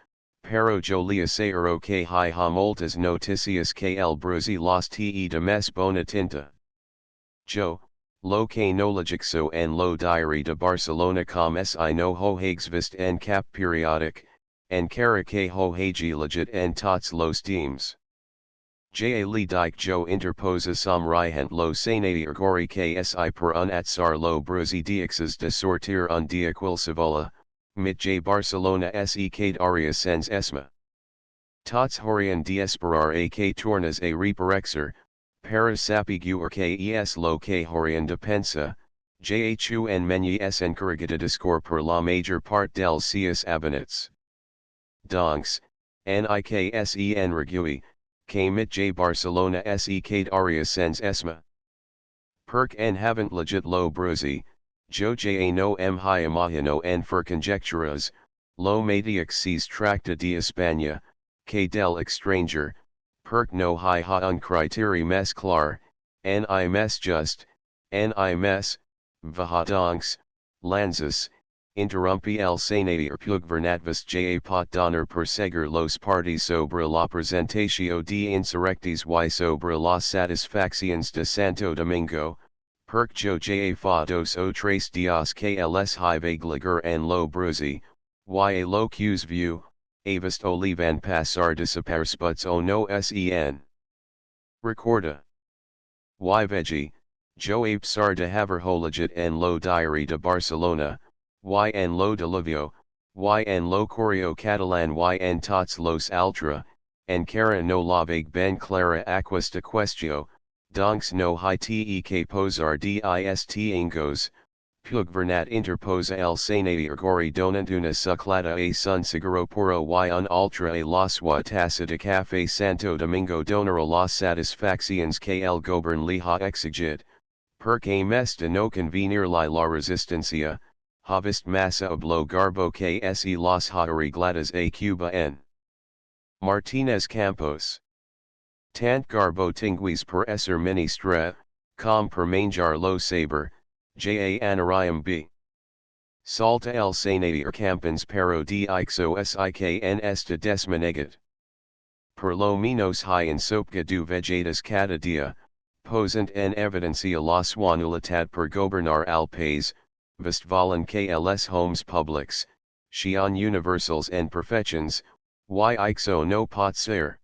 pero jolia saero que hi ha moltas noticias que el brusi los te de mes bona tinta. Jo, lo que no legixo en lo diary de Barcelona com si no ho hags vist en cap periodic, en cara que ho hagi legit en tots los teams. Ja li dike jo interposa som rihent lo senati gori que si per un atsar lo brusi dixes de sortir un dia quilsavola, mit j Barcelona se cade aria sens esma. Tots horian de esperar a que tornas a reparexer, para sapigur que es lo que horian de pensa, jhu en menu es encargada de score per la major part del seus abonets. Donks, nikse en regui, que mit j Barcelona se cade aria sens esma. Perc en havent legit lo brusi, jo ja no hi imagino en fer conjecturas, lo matix sees tracta de España, que del extranger, perc no hi ha un criteri mes clar, ni mes just, ni mes, vahadonks, lanzas, interrumpi el senati pugvernatvis ja pot donar perseguir los parties sobre la presentatio de insurrectis y sobre las satisfacciones de Santo Domingo, perc jo ja fa dos o tres dias que els hi vagliger en lo brusi, y a lo q's view, avist olivan passar desapercebuts o no sen. Recorda. Y vegi, jo apsar de haver legit en lo diary de Barcelona, y en lo Diluvio, y en lo Correo Catalan y en tots los altra, en cara no la vague ben clara aquesta questio, donks no hi te que posar dist ingos, Pugvernat interposa el senati gori donant una suclada a sun seguro puro y un ultra a la sua tassa de café Santo Domingo donara las satisfacciones que el gobern li ha exigid, perque mes de no convenir la resistencia, havist massa ob lo garbo que se las ha arregladas a Cuba en Martinez Campos. Tant garbo tinguis per esser ministra, com per manjar lo saber, ja anarium b. Salta el senati campans pero de ixo sikns de desmanegat. Per lo menos hi en sopga du vegetas cada dia, posant en evidencia la swanulitat per gobernar al país, vist valen que els homes publics, xion universals en perfections, y ixo no pot ser.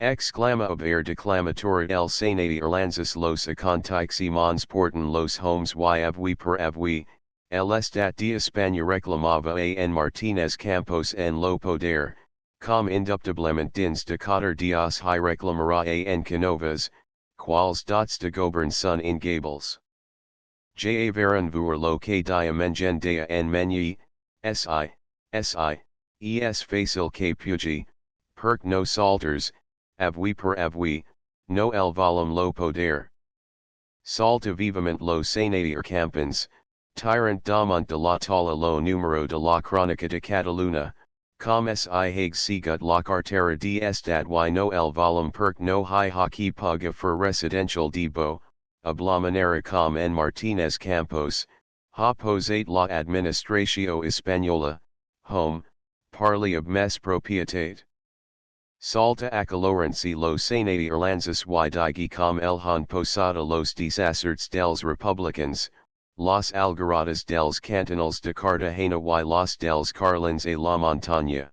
Exclama ob declamator el senati Irlandses los acontixi mons portan los homes y avui per avui, el estat de España reclamaba a en Martínez Campos en lo poder, com indubtablement dins de 4 dias y reclamará a en Canovas, quals dots de govern son ingables. Ja veron voir lo que diamengenda en menyi, si, es facil que pugi, perc no salters, avui per avui, no el volum lo poder. Salta vivament lo senator campans, tyrant damant de la tala lo numero de la crónica de Cataluna, com si hague sigut la cartera de estat y no el volum perc no hi hockey puga for residential debo, ablamanera com en Martínez Campos, ha posate la administratio española, home, parli ob mes propietate. Salta acalorency los senator lanzas y digi com el han posada los desacerts dels republicans, los algaradas dels cantonals de Cartagena y los dels Carlins a la montaña.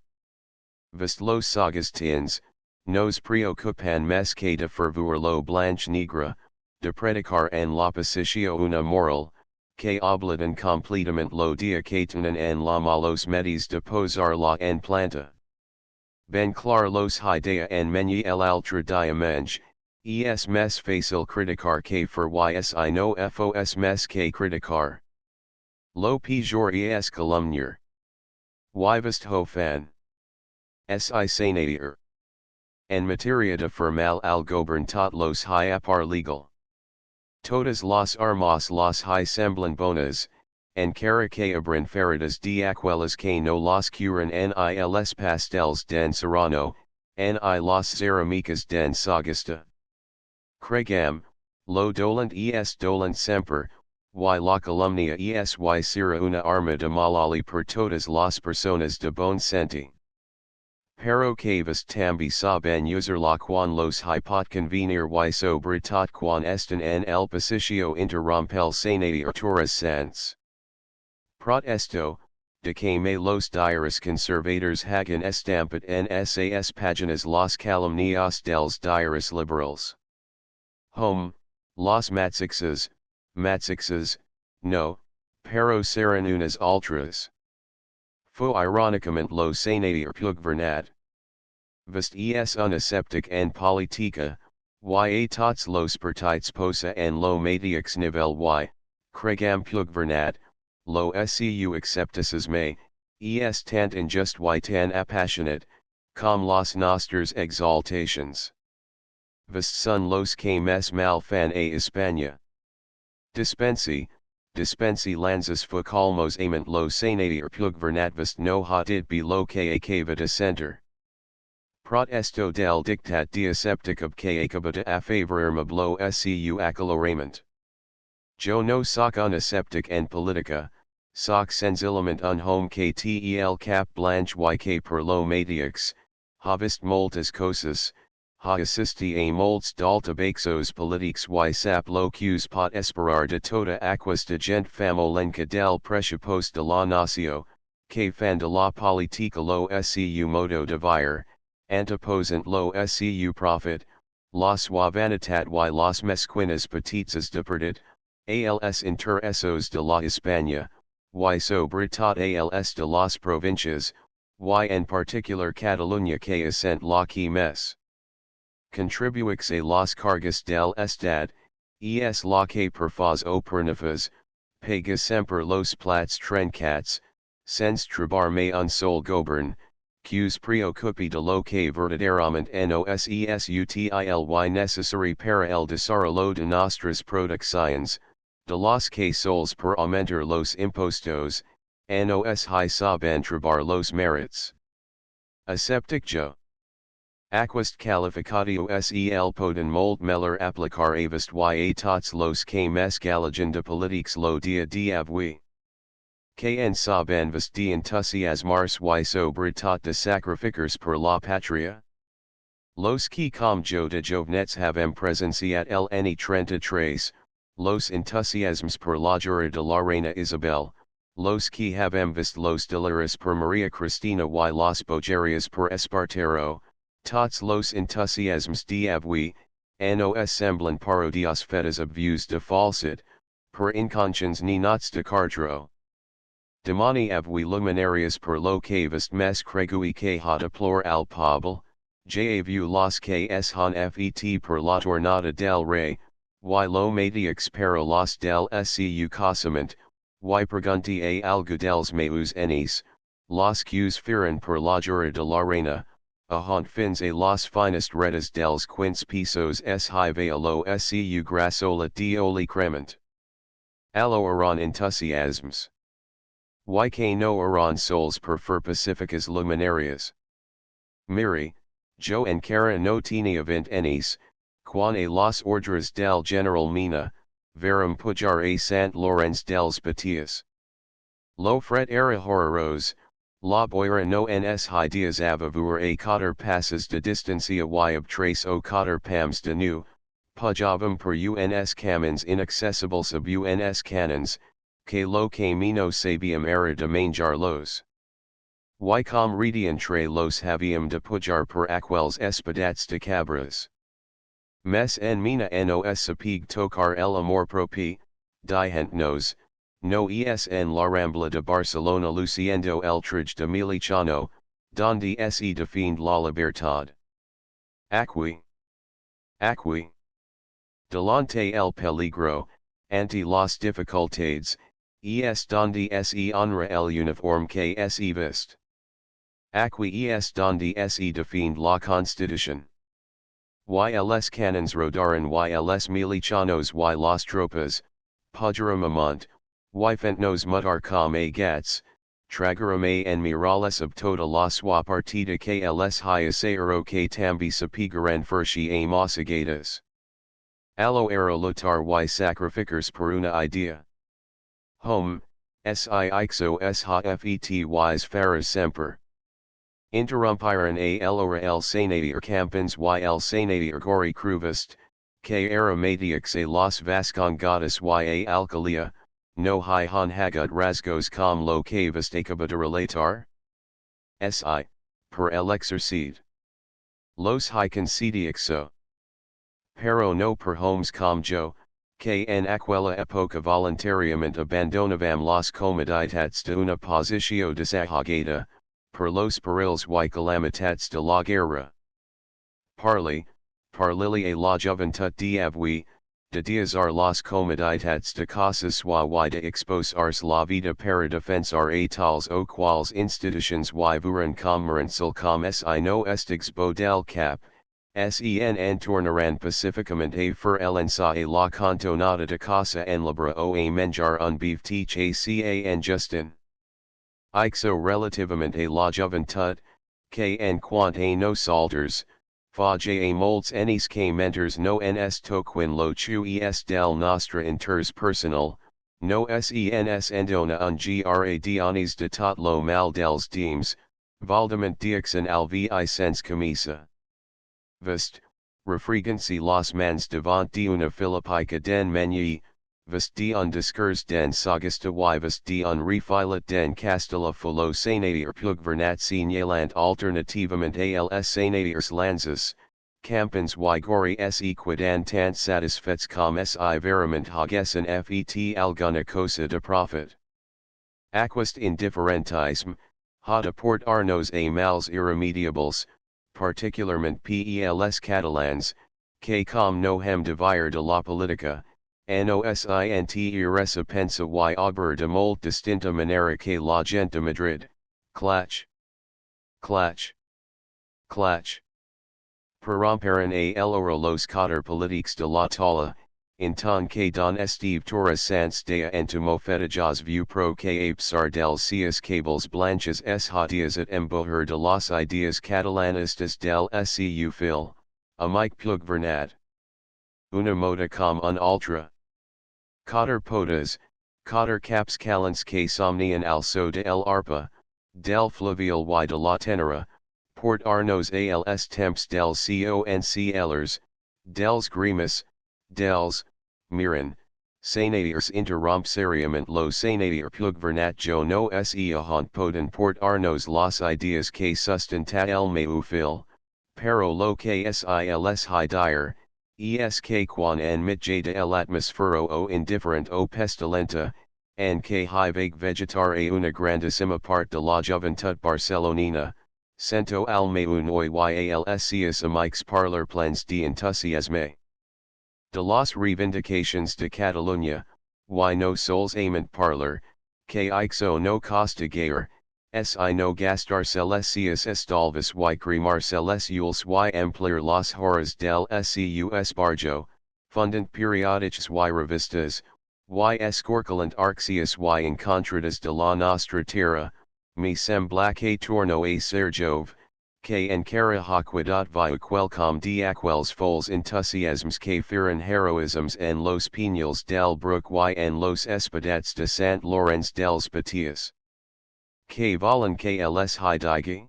Vist los sagastins, nos preocupan mes que de fervor lo blanche negra, de predicar en la posicio una moral, que oblidan completamente lo dia que tienen en la malos medios de posar la en planta. Ben clar los idea en menyi el altra diamenge, es mes facil criticar que for ysi no fos mes que criticar. Lo pejor es calumniar. Yvest ho fan. Si senator. En materia de formal al gobern tot los hi apar legal. Todas las armas las hi semblan bonas, en cara que abren feridas de aquelas que no las curan ni les pastels den serrano, ni las ceramicas den sagasta. Cregam, lo dolent es dolent semper, y la calumnia es y sera una arma de malali per todas las personas de bon senti. Pero que vos tambi saben usar la quan los hi pot convenir y sobre tot quan estan en el posicio interrompel senator torres sans. Prot esto, de que me los diaris conservadores hagan estampat en sas páginas las calumnias dels diaris liberals. Home, las matsixas, no, pero serán unas ultras. Fo ironicamente lo senator pugvernat. Vist es una septic en politica, y tots los partites posa en lo matix nivel y, cregam pugvernat, lo scu acceptaces me, es tant injust y tan appassionate, com las nostras exaltations. Vist son los que mes mal fan a España. Dispensi lanzas focalmos ament lo senator pugvernat vist no hotid be lo que acaba de center. Prot esto del dictat deceptic ob que acaba de a favorirme lo scu accalorament. Yo no soc una septic en politica, soc senzillament un home que tel cap blanche y que per lo matix, ha vist moltes cosas, ha assisti a molts d'altabexos politics y sap lo que pot esperar de toda aquesta gent famolenca del pressupost de la nacio, que fan de la politica lo scu modo de vir, anteposant lo scu profit, la suavanitat y las mesquinas petitas de perdit, als interesos de la España, y sobre tot als de las provincias, y en particular Catalunya que ascent la que mes. Contribuix a las cargas del Estad, es la que perfaz o pernifas, paga semper los plats trencats, sens trabar me un sol gobern, qs preocupi de lo que verdaderamente nos util necessary para el desarrollo de nostras producciones, de los que sols per aumentar los impostos, nos hi saben trabar los méritos. Aseptic jo. Aquest calificatio sel poden molt meller aplicar avast y a tots los que mes galagen de politics lo dia de avui. Que en saben vast de entusiasmars y sobre tot de sacrificars per la patria? Los que com jo de jovenets havem presenciat el ni 33, los entusiasms per la jura de la reina Isabel, los que havem vist los delirios per Maria Cristina y las bojerias per Espartero, tots los entusiasms de avui, nos semblan parodias fetas ob views de falsit, per inconscients ni nots de cardro. Demani avui luminarias per lo que vest mes cregui que hata plor al pobl, ja vu los que es han fet per la tornada del rey, y lo matix para los del scu casament, y pregunti a algo dels meus enis, los qs firan per la jura de la reina, a haunt fins a los finest redes dels quince pesos es hive a lo scu grasola de oli crement. Allo eran entusiasms. Y que no eran sols per pacificas luminarias. Miri, jo en cara no tenía vint enis, quan a los ordres del general Mina, verum pujar a Sant Lorenz dels Patias. Lo fret era horroroso, la boira no ens ideas avavur a cotter passes de distancia y ob trace o cotter pams de nu, pujavam per uns camins inaccessible sub uns canons, que lo camino sabium era de manjarlos. Y com rediantre los haviam de pujar per aquels espadats de cabras. Mes en mina nos sapig tocar el amor propi, dihent nos, no es en la Rambla de Barcelona luciendo el trij de Milichano, donde se defiende la libertad. Aquí. Delante el peligro, ante las dificultades, es donde se honra el uniforme que se viste. Aquí es donde se defiende la constitución. Y los canons rodaron y los milichanos y las tropas, pujaram y fentnos mutar com a gats, tragaram en mirales of toda la sua partida que les hiasaero que tambi sapigaran furshi a mosagadas. Allo era lutar y sacrificars por una idea. Home, si ixo s ha fet ys faras semper. Interrumpiran a elora el sanadier campans y el sanadier gori cruvist, que era matix a los vascongadas y a alcalia, no hi han hagut rasgos com lo que vist acaba de relatar? Si, per el exercid. Los hi concedixo. Pero no per homes com jo, que en aquella época voluntariamente abandonavam las comoditats de una posicio desahogada, per los perils y calamitats de la guerra. Parli a la juventud de avui, de diazar las comoditats de casas y de exposars la vida para defensar a tals o quals institutions y vuran com merancil com si no estigs bo del cap, sen tornaran pacificamente fer el ensa a la cantonada de casa en libra o a menjar un beef tcan justin. Ixo relativamente la juventud, que en quant a nosaltres, fa ja molts enis que menters no ens toquin lo chu es del nostre inters personal, no sens endona un gra dionis de tot lo mal dels deems, valdement dixen al vi sens camisa. Vist, refregancy los mans devant de una philippica den menu, vist de un discours den sagasta y vist de un refilat den castella fulo sanadier pugvernat signalant alternativamente als sanadiers lanzas, campans y gori se quidan tant satisfets com si verament hagesen fet alguna cosa de profit. Aquist indifferentisme, hada port arnos a mals irremediables, particularment pels catalans, que com no hem devir de la politica, nosint iresa pensa y obra de molt distinta manera que la gent de Madrid, clach. Perromparan a elora los cotter politiques de la tala, en ton que don Esteve Torres sans dea entomofetigas vu pro que apsar del cias cables blanches es hatias at emboher de las ideas catalanistas del scu fil, amic pugvernat. Una moda com un ultra. Cotter potas, cotter caps calents que somnian also de el arpa, del fluvial y de la tenera, port arnos als temps del conclers, dels grimus, dels, miran, sanadiers interrompsariamente lo sanadier pugvernat jo no se ahont poden port arnos las ideas que sustenta el meu fil, pero lo que sils hidier, es que quan en mitja de el atmosfero o indifferent o pestilenta, and que high vague vegetar a una grandissima part de la juventud barcelonina, cento al meun hoy yalscius amix parler plens de entusiasme. De las reivindications de Catalunya, y no sols amant parler, que ixo no costa gaire, si no gastar celesius estalvis y cremar celestials y emplir las horas del seus barjo, fundant periodics y revistas, y escorculant arxius y encontradas de la nostra tierra, me sembla que torno a ser jove, que encara haquedat viu quelcom de aquels fols entusiasms que fieren heroisms en los piños del brook y en los espadats de Sant Lorenz dels Patias. Que volen que els hidige?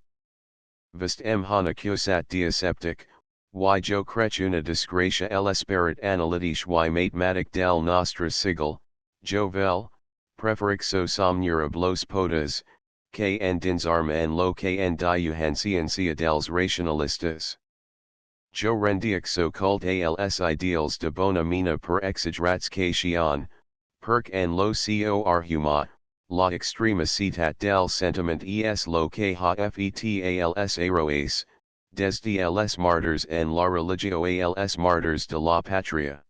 Vist hana cusat diaseptic, y jo crech una desgracia el esperit analytisch y matematic del nostre sigil, jo vel, preferixo somnura los podas, que en dins arma en lo que en diuhanciencia dels rationalistas. Jo rendiaxo cult als ideals de bona mina per exagratcation, perc en lo cor huma, la extrema citat del sentiment es lo que ha fetals aroas, desde els martyrs en la religio als martyrs de la patria.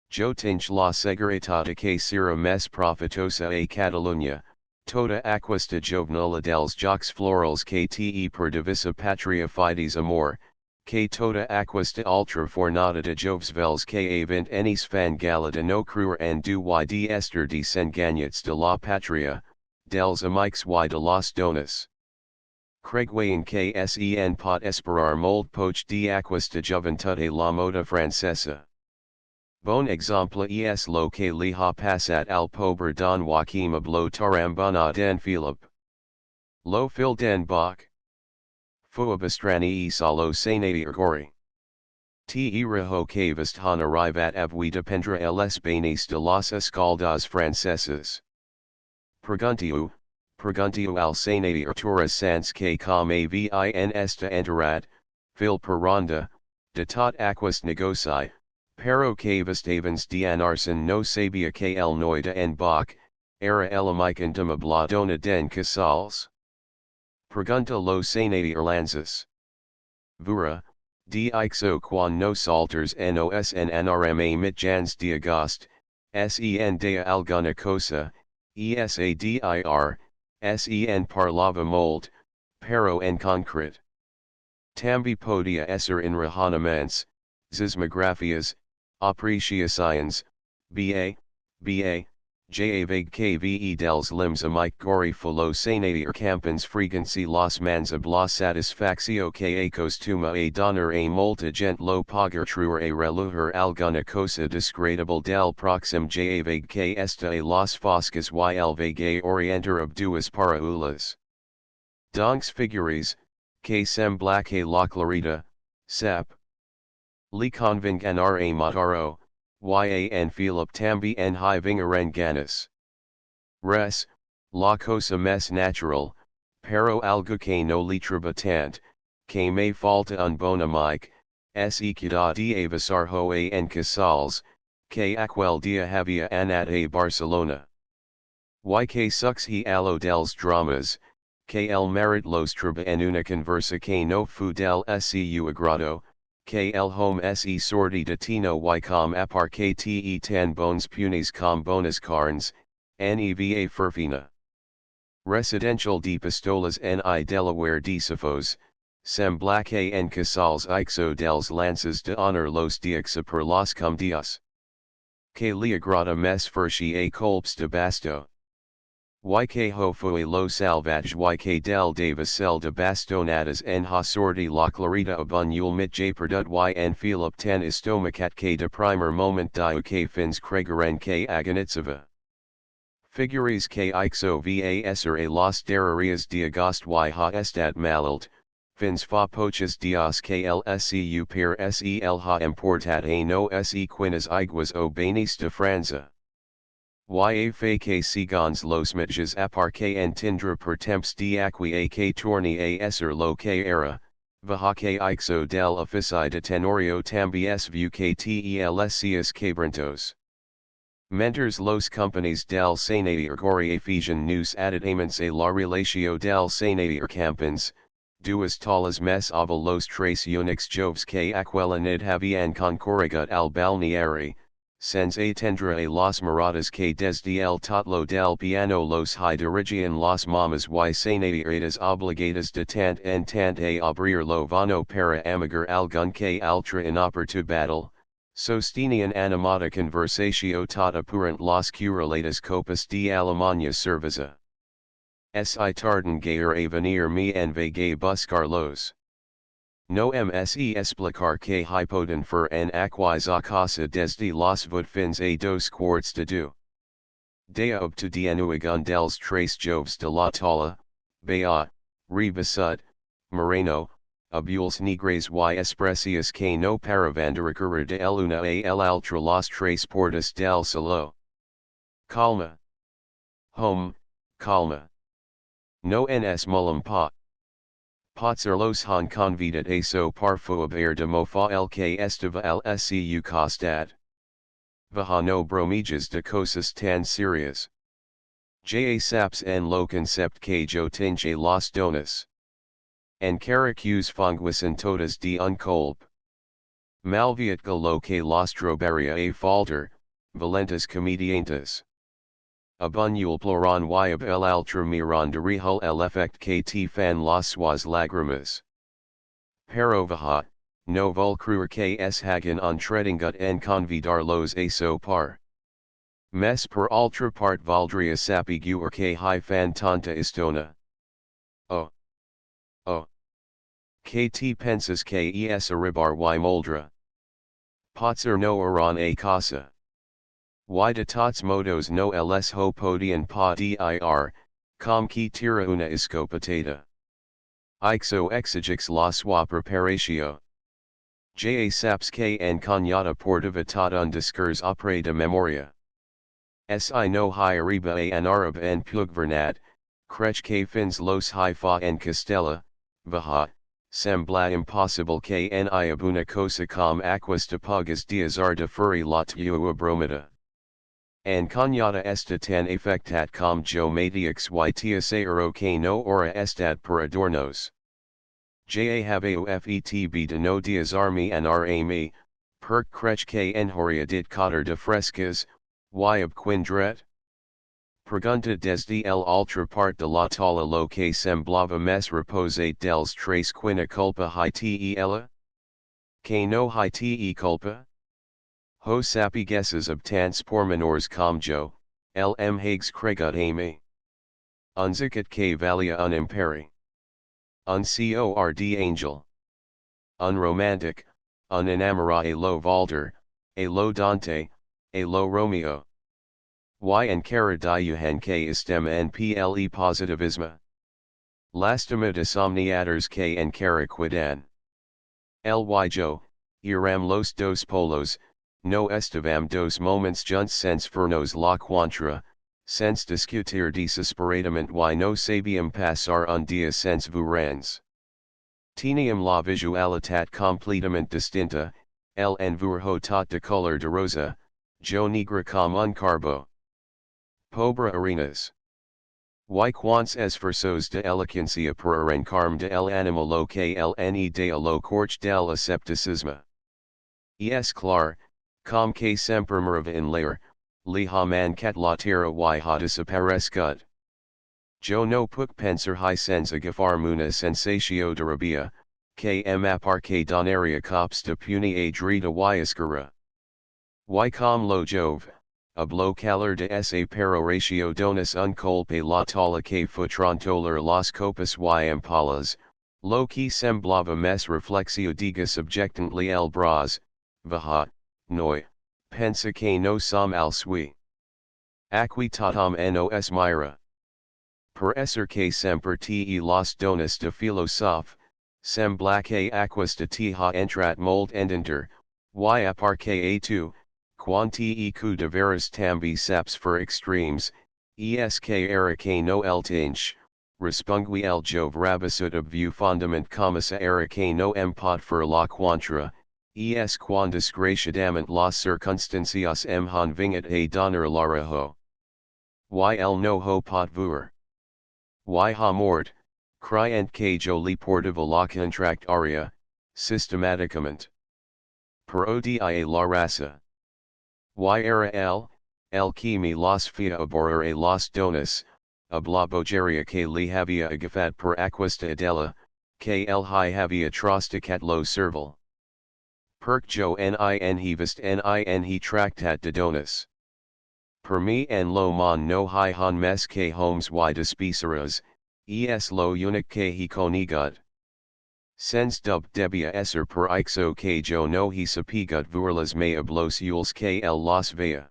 Jo tinch la seguretat que sera mes profitosa a Catalunya, tota aquesta jovenula dels jocs florals que te per divisa patria fides amor, que tota aquesta ultra fornada de joves vels que avent enis fan galida no cruer en du y de ester desenganyats de la patria, dels amics y de las dones. Cregwayan que sen pot esperar mold poch de aquesta juventud a la moda francesa. Bon exemple es lo que li ha passat al pobre Don Joaquim ab lo tarambana den Philip. Lo fil den Bach. Fuabastrani e salo sanati ergori. Te reho que vist han arrivat avui dependre els banis de las escaldas franceses. Preguntiu al sanati arturas sans que com avins de enterat, fil perronda, de tot aquist negoci. Pero que vist avans dianarsen no sabia que el noida en Bach, era elamican de mabladona den casals. Pregunta lo sanati erlanzas. Vura, de ixo quan no salters nos en nrma mitjans de agost, sen dea alguna cosa, esadir, sen parlava molt, pero en concret. Tambi podia esser in rahanaments, zismografias, apreciacions, ba, javag kve dels limbs amic gori fulo sanatir campans frequency los mans ab la satisfaccio que acostuma a donar a molta gent lo pagar truer a reluher alguna cosa desgradable del proxim javag que esta a los foscas y el vague orienter ab duas paraulas. Donks figures, que sembla que la clarita, sep. Li conving en ra mataro, en Philip tambi en hi vingaren ganas. Res, la cosa mes natural, pero algo que no li tributant, que me falta un bon amic, se queda de avisar ho en casals, que aquel dia havia anat a Barcelona. Y que sux he allo dels dramas, que el merit los triba en una conversa que no fu del su agrado, que el home se sorti de tino y com apar que te tan bones punis com bonas carnes, neva furfina. Residential de pistolas ni Delaware de sofos, sembla que en casals ixo dels lances de honor los diaxa per los com dias. Que li agrada mes furshi a colps de basto. Que ho fue lo salvage que del Davisel de bastonadas en ha sorti la clarita abunul mit j perdut en Philip tan estomacat que de primer moment diu que fins cregaren que agonitsava. Figures que ixo vaser a los derarias de agost y ha estat malalt, fins fa poches dias que lscu per sel ha importat a no se quinas iguas o banis de Franza. Fa que sigons los mitjas apar que en tindra per temps de aqui a que torni a esser lo que era, vaha que ixo del offici de tenorio tambies vu que telsius cabrantos. Mentors los companies del Senador Gori Ephesian News aditamente a la relatio del Senador Campans, duas talas mes ava los tres unix joves que aquelanid havian concorregut al balneari, sens atendra a las miradas que desde el totlo del piano los high dirigian las mamas y senadoritas obligadas de tant en tant a abrir lo vano para amigar algun que altra inoportunidad, sostenian animata conversatio tot apurant las currelatas copas de Alemania cerveza. Si tardan gayer a venir me en vega buscar los. No mse explicar que hypoden fer en aquis a casa desde los fins a dos quarts de deux. De obto dienuigan dels tres joves de la tala, bea, rebasut, moreno, abules negres y esprecias que no paravandaricura de el una a el altra los tres portas del salo. Calma. Home, calma. No ens mullum pa. Potser los han convidat a so parfo aber de mofa el que estava al scu costat. Vaha no bromijas de cosas tan serias. Ja saps en lo concept que yo tinge los donas. En caracus fonguisen todas de un colp. Malviat lo que los drobaria a falter, valentas comediantes. Abunul ploran y ab el altra miran de rehul el effect que te fan las suas lagrimas. Pero vaha, no volcruer que es hagen entredingut en convidar los a so par. Mes per altra part valdria sapiguer que hi fan tanta istona. Oh. Oh. Que te pensas que es arribar y moldra. Potser no aran a casa. Y de tots modos no les ho podian pa dir, com que tira una escopetada. Ixo exigix la sua preparatio. Ja saps que en cañada portava tot un discurs apre de memoria. Si no hi arriba a an arab en pugvernat, crech que fins los hi fa en castella, vaha, sembla impossible que en iabuna cosa com aquesta pugas diazar de furi la tua bromida. En cañada esta tan afectat com jo matix y tia saero que no ora estat per adornos. Ja habeo fetb de no diazarmi an me, perc crech que enhoria dit cotter de frescas, y ab quindret? Pregunta desde el altra part de la tala lo que semblava mes reposate dels tres quina culpa hi te ella? Que no hi te culpa? Ho sapiguesses obtants pormenors com jo, lm hags cregut a me. Unzicit que valia un imperi. Un cord angel. Un romantic, un enamora a lo Valder, a lo Dante, a lo Romeo. Y encara diuhen que estem en ple positivisma. Lastima de somniators que encara quidan. Ly jo, iram los dos polos, no estavam dos moments juntos sense fernos la contra, sense discutir desesperadamente y no sabiam passar un dia sense vurans. Teniam la visualitat completamente distinta, el envurho tot de color de rosa, jo negra com un carbo. Pobre arenas. Y quants esfuerzos de elegancia per arrancarme de el animo lo que el ne de lo corch del ascepticismo. Es clar, com que semper merva in lair, li ha mancat la tierra y ha desaparescut. Jo no puc pensar hi sense agafar una sensatio de rabia, que apar que donaria cops de puni a drita y escura. Y com lo jove, ab lo calor de esa peroratio donas un colpe la tala que futrontoler las copas y impalas, lo que semblava mes reflexio diga subjectantly el bras, vaha, noi, pensa que no som al sui. Aqui totam nos mira. Per esser que semper te las donas de filosof, sembla que aquesta te ha entrat molt endenter, y apar que a tu, quan te cu de veras tambi saps for extremes, esk era que no el tinch, respungui el jove rabasut ob view fondament comissa era que no empot for la contra, es quan desgraciadament las circunstancias em han vingat a donar lara ho. Y el no ho pot voir. Y ha mort, crient que jo li portava la contractaria, systematicament. Per odia la raza. Y era el que me las fia aborar a las donas, a la bogeria que li havia agafat per aquesta adela, que el hi havia trosticat lo cerval. Perc jo nin he vist nin he tractat de donas. Per me en lo mon no hi han mes que homes y despesaras, es lo unic que he conigat. Sens dub debia esser per ixo que jo no he sapigut vurlas me los yules que el las vea.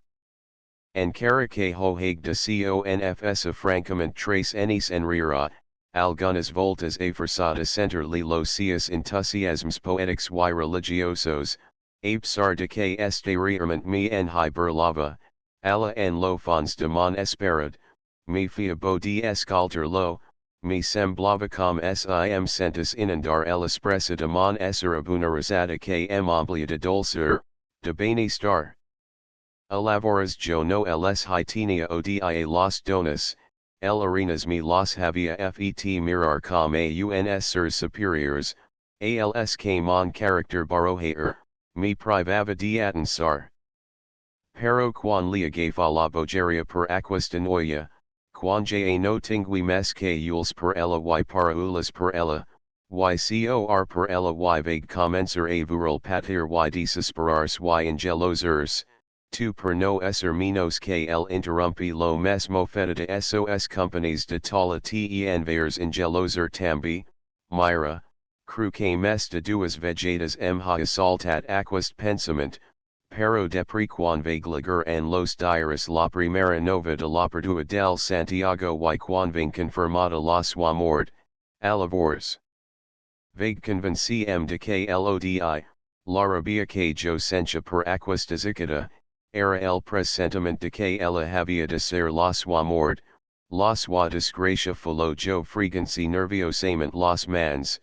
Encara que ho haig de confs a francament trace enis enrira, algunas voltas a versada center li los seus entusiasms poetics y religiosos, a pesar de que este rearment me en hiberlava, alla en lo fons de mon esperad, me fia bo de escalter lo, me semblava com sim sentis inundar el espressa de mon esser abuna rosada que amplia de dulceur, de bienestar. Alavoras jo no les hitenia odia las donas, el arenas me las havia fet mirar com auns sers superiors, als que mon character barohater, me privava de atensar. Pero quan li agafa la bogeria per aquesta noia, quan ja no tingui mes que yules per ella y paraules per ella, cor per ella y vague comencer a vural patir y desesperars y angelosers, tu per no esser menos que el interrumpi lo mesmo feta de sos companies de tala te enviers angeloser tambi, mira, cru que mes de duas vegetas ha assaltat aquest pensament, pero deprequan vague en los diaris la primera nova de la perdua del Santiago y quan ving confirmada la sua mort, alavors. Vague convenciem de que lodi, la rabia que jo sentia per aquesta zicada, era el presentiment de que ella havia de ser la sua mort, la sua desgracia folo jo frequency nerviosament las mans,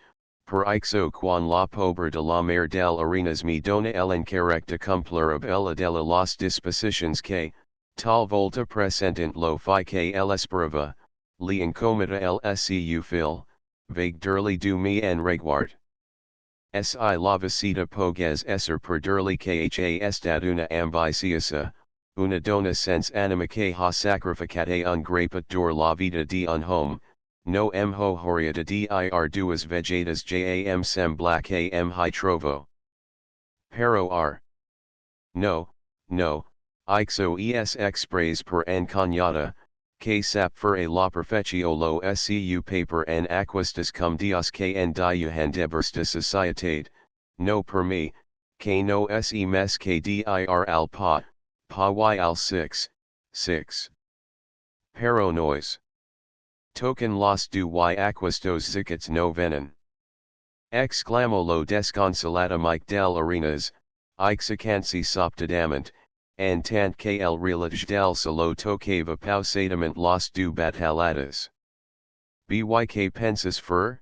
per ixo quan la pobre de la mare del arenas me dona el encarec de cumplir ab ella de las dispositions que, tal volta presentant lo fi que el esperava, li incomita el scu fil, vague durli du me en reguard. Si la visita poges esser per durli que estat una ambiciosa, una dona sens anima que ha sacrificat a un grapet dur la vida de un home, no ho horia de dir duas vegetas jam sembla que hi trovo. Pero no, ixo es expres per encañada, que sapfer a la perfeccio lo scu paper en aquestas cum dias que en diuhan debers de societate, no per me, que no se mes que dir al pa y al 6. Pero nois. Token los du y aquestos zicats no venen. Exclamó lo desconsolata Mike del Arenas, ixacansi soptadament, en tant que el reloj del solo tocava pausadament los du bataladas. Byk pensas fer?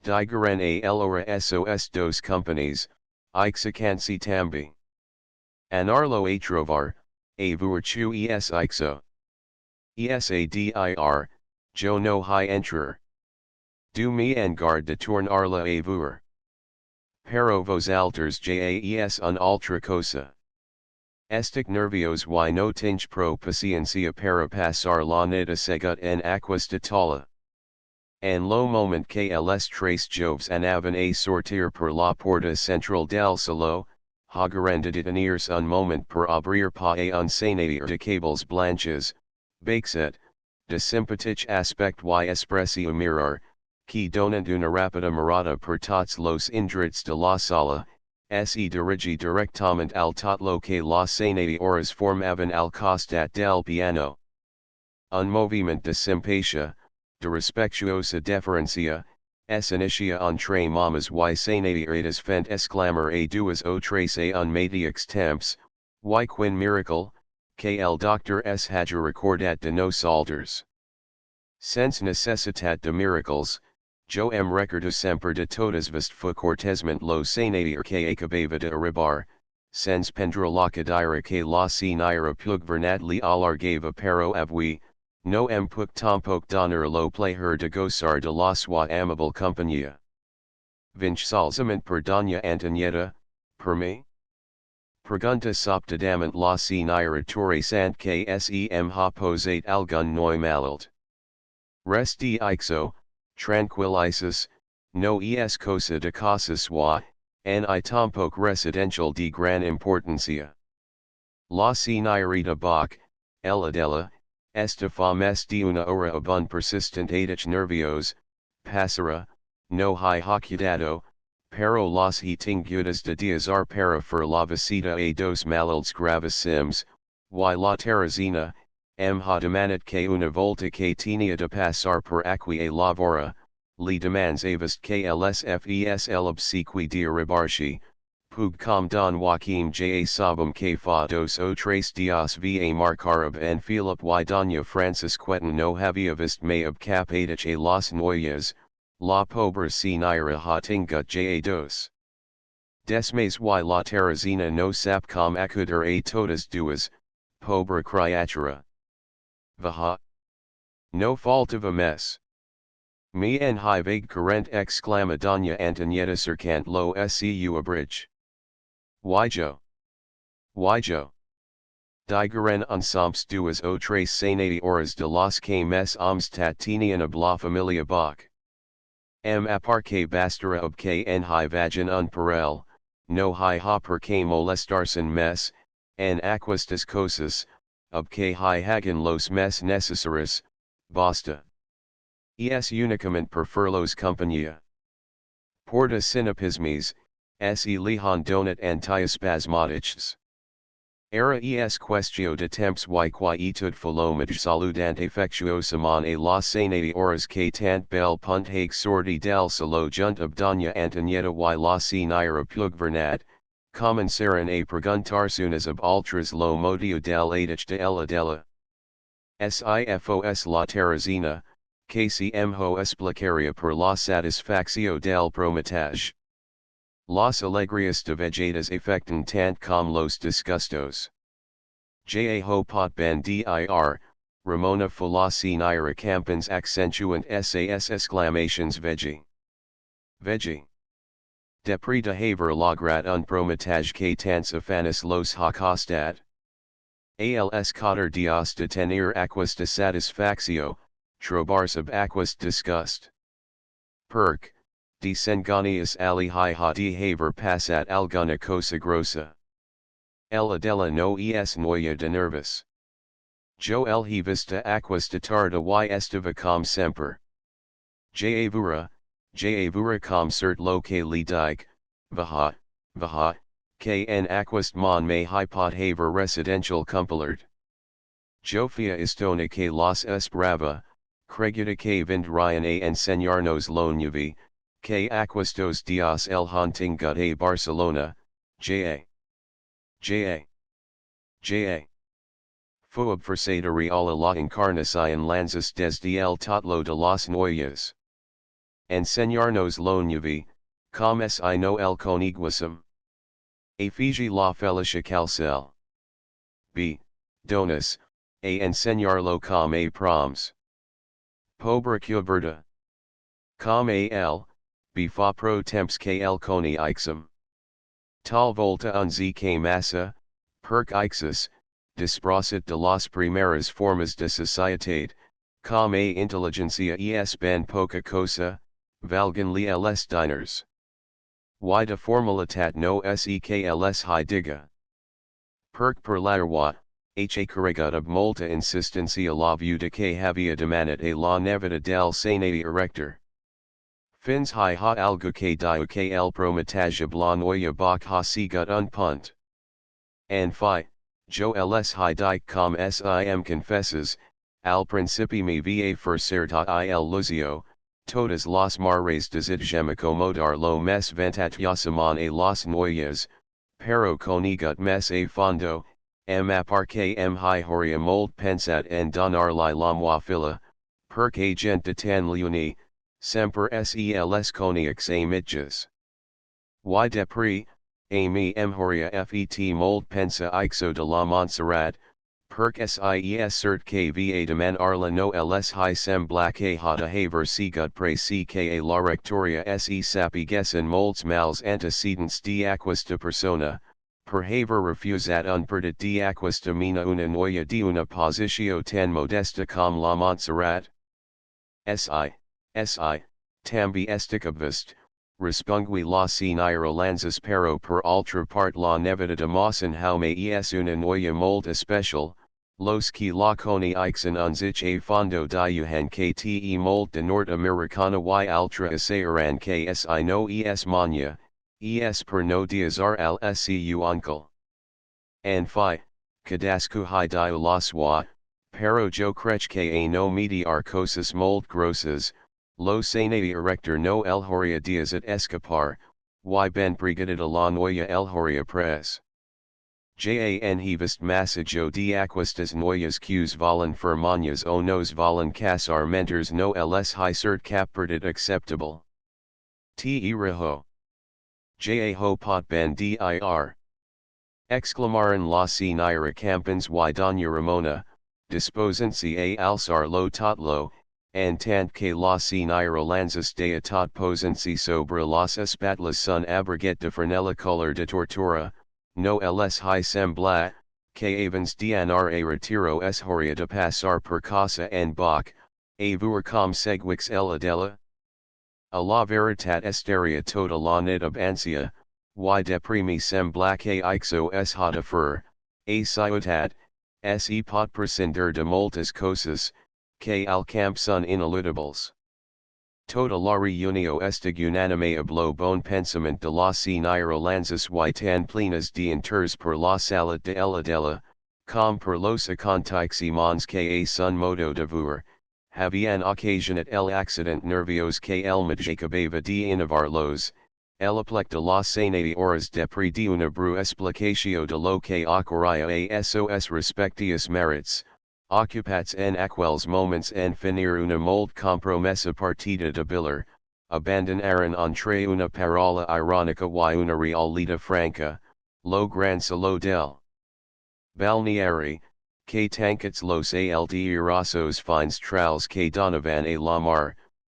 Digaran a elora sos dos companies, ixacansi tambi. Anarlo a trovar, a vuerchu es ixo. Esadir, jo no hi entrer. Du me en garde de tornarla a vuer. Pero vos alters jas un ultra cosa. Estic nervios y no tinge pro paciencia para pasar la neta segut en aquesta tala. En lo moment que les tres joves anaven a sortir per la porta central del salo, hagaran de detenirse un moment per abrir pa a un senator de cables blanches, baixet, de simpatic aspect y expressio mirar, que donant una rapida mirada per tots los indrets de la sala, se dirigi directament al tot lo que las senadores formaven al costat del piano. Un moviment de simpatia, de respectuosa deferencia, es inicia entre mamas y senadores fent exclamar a duas o tres a un mateix temps, y quin miracle, que el doctor s haja recordat de nosaltres. Sense necessitat de miracles, Jo m recordo semper de todas vest fu cortesment lo senator que acabava de arribar, sens pendra la cadira que la senira pugvernat li alargava pero avui, no em puc tampoc donar lo player de gozar de la sua amable compañía. Vinch salsament per doña Antonieta, per me? Pregunta soptadament la senira torre sant que sem ha posate algun noi malalt. Resti ixo, tranquilisis, no es cosa de casa sua, ni tampoc residencial de gran importancia. La señorita Bach, Eladella, esta mes de una hora abun persistente nervios, pasara, no hay cuidado, pero las hetingudas de diazar para fer la visita a dos malades gravissims, y la Teresina, ha demanat que una volta que tenia de passar per aquí a lavora, li demans avast que lsfes el obsequi de arribarshi, pug com don Joaquim ja sabum que fa 2 o 3 dias va marcarab en Philip y doña Francis Quetin no havia vist me ob capatich a las noyas, la pobre senira ha tingut ja 2 desmes y la Teresina no sap com acudir a todas duas, pobre criatura. Vaha. No fault of a mess. Me en high vague current exclama doña Antonieta cercant lo seu abridge. Why jo? Digeren ensemble duas o tres senati horas de las que mes amstat tenian ob la familia Bach. Apar que bastara ob que en high vagin un parel, no high ha per que molestarsen mes, en aquestas cosas, ob que high hagen los mes necessaris, basta. Es unicament per los compañía. Porta sinapismes, se lihan donat antispasmodics. Era es questio de temps y quietud folomage saludant affectuosamon a la senati horas que tant bel punt hague sorti del salo junt ob doña Antonieta y la senira pugvernat, comenzaron a preguntar sunas ob altras lo modio del adich de Eladella. Sifos la Teresina, que si ho explicaria per la satisfaccio del prometage. Las alegrias de vegetas afectan tant com los disgustos. Ja ho pot ben dir, Ramona la senira campans accentuant sas exclamations vegi. Depre de haver lograt un prometage que tant afanis los ha costat. Als cotter dias de tener aquesta satisfaccio, trobars ob aquest disgust. Perc, desenganias ali ha de haver passat alguna cosa grossa. Eladella no es noia de nervous. Jo el he vista aquesta tarda y estava com semper. Ja vura com cert lo que li dic, vaha, que en aquest mon may hi pot haver residential compilert. Jofia istona que los esperava, creguda que vendrán a enseñarnos lo nuevo, que aquestos dias el huntingut a Barcelona, ja. Fu obversatari a la encarnacion lanzas desde el totlo de las noyas. Enseñarnos lo nuevo, com si no el coniguisum. Afigi la felicia calcel. B. Donis, a enseñarlo com a proms. Pobre cuberta. Com a el, b fa pro temps que el coni ixum. Tal volta un z que massa, perc ixus, disprosit de las primeras formas de societate, com a intelligencia es ben poca cosa, valgan li els diners. Y de formalitat no sekls hi diga. Perc per laterwa, ha carregat ob molta insistencia la view de que havia demanat a la nevada del senati erector. Fins hi ha algo que diu que el prometage la noia Bach ha sigut un punt. En fi, jo els hi dic com sim confesses, al principi me va forcerta il lucio, todas las mares desitgem acomodar lo mes ventajosamon a las noyas, pero conigut mes a fondo, apar que hi horia molt pensat en donar li la moafila, perc agent de tan leoni, semper sels coniax amitjas. Y depri, a mi emhoria fet mold pensa ixo de la Montserrat, perc sies cert kva de man arla no ls hi sem black a hata haver sigut pre tka la rectoria se sapiges en molds mals antecedents de aquas de persona, per haver refusat unperdit de aquas de mina una noia de una positio tan modesta com la Montserrat. Si, tambi esticabvist, respungui la si naira lanzas pero per ultra part la nevada de mossin how me es una noia mold especial, los que la coni ixen unzich a fondo diuhan kte mold de Norte Americana y ultra asayaran ksi no es manya, es per no diazar al scu uncle. And fi, cadascu hi dio la swa, pero yo crech que no medi arcosis mold grosses, lo sanati erector no el horia dias at escapar, y ben pregadid a la noia el horia pres. Jan hevist massajo de aquestas noias qs valen fermanias o nos valen casar mentors no ls hi cert caperdit acceptable. Te reho. Ja ho pot ben dir. Exclamaran la si naira campans y doña Ramona, disposensi a alzar lo totlo, and tant que la si naira lanzas de tot posensi sobre las espatlas son abreget de frenella color de tortura, no ls hi sembla, que avans dianar a retiro es horia de pasar per casa en bach, a vuer com seguix el adela. A la veritat esteria tota la nit ob ansia, y deprimi sembla que ixo es hata fer, a ciutat, se pot prescinder de moltas cosas, que al camp son inelutables. Tota la reunio estig unanime ab lo bon pensament de la si naira lanzas y tan plenas de inters per la salat de el adela, com per los aconteciments que a son modo de voir, habían occasionat el accident nervios que el majacababa de innovarlos, el aplec de las sanati horas depri de una bru explicacio de lo que ocurria a sos respectius merits, occupats en aquels moments en finir una mold compromesa partida de biller, abandonaran entre una parola ironica y una realita franca, lo gran salo del balneari, que tankets los aldeirasos fines trals que donavan a la mar,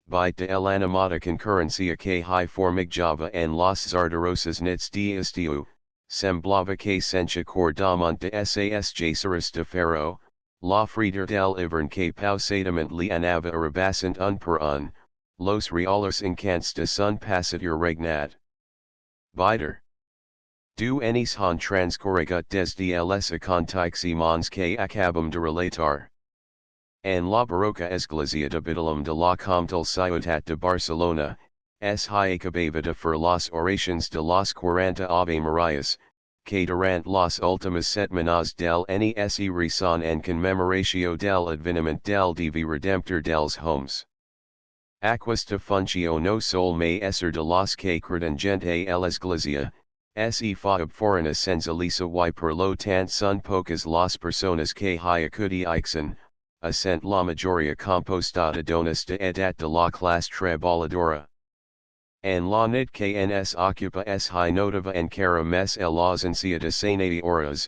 bite de el animada concurrencia que hi formigjava en las zarderosas nits de estiu, semblava que sencha cordamont de sas jaceres de ferro, la frieder del ivern que pausadament li anava arabasant un per un, los realos incants de sun passatur regnat. Biter. Du enis han transcorregut desde ls aconteciments que acabam de relatar. En la barroca esglesia de Bidalum de la Comtal Ciutat de Barcelona, es hi acabava de fer las orations de las 40 Ave Marias, que durant las últimas setmanas del nes reson en conmemoratio del adveniment del divi redemptor dels homes. Aquesta funcio no sol may esser de las que creden gente el esglesia, se fa ob foreigna senza lisa y per lo tant son pocas las personas que hi acudi ixen, ascent la mayoria compostada dones de edad de la clase trabajadora. En la nit que nos ocupa es hi notava encara mes el ausencia de sanati horas,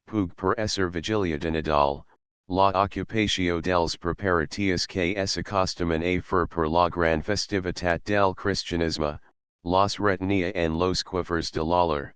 pug per esser vigilia de Nadal, la occupatio dels preparatius que es acostuman a fer per la gran festivitat del cristianismo, los retenia en los quifers de l'allar.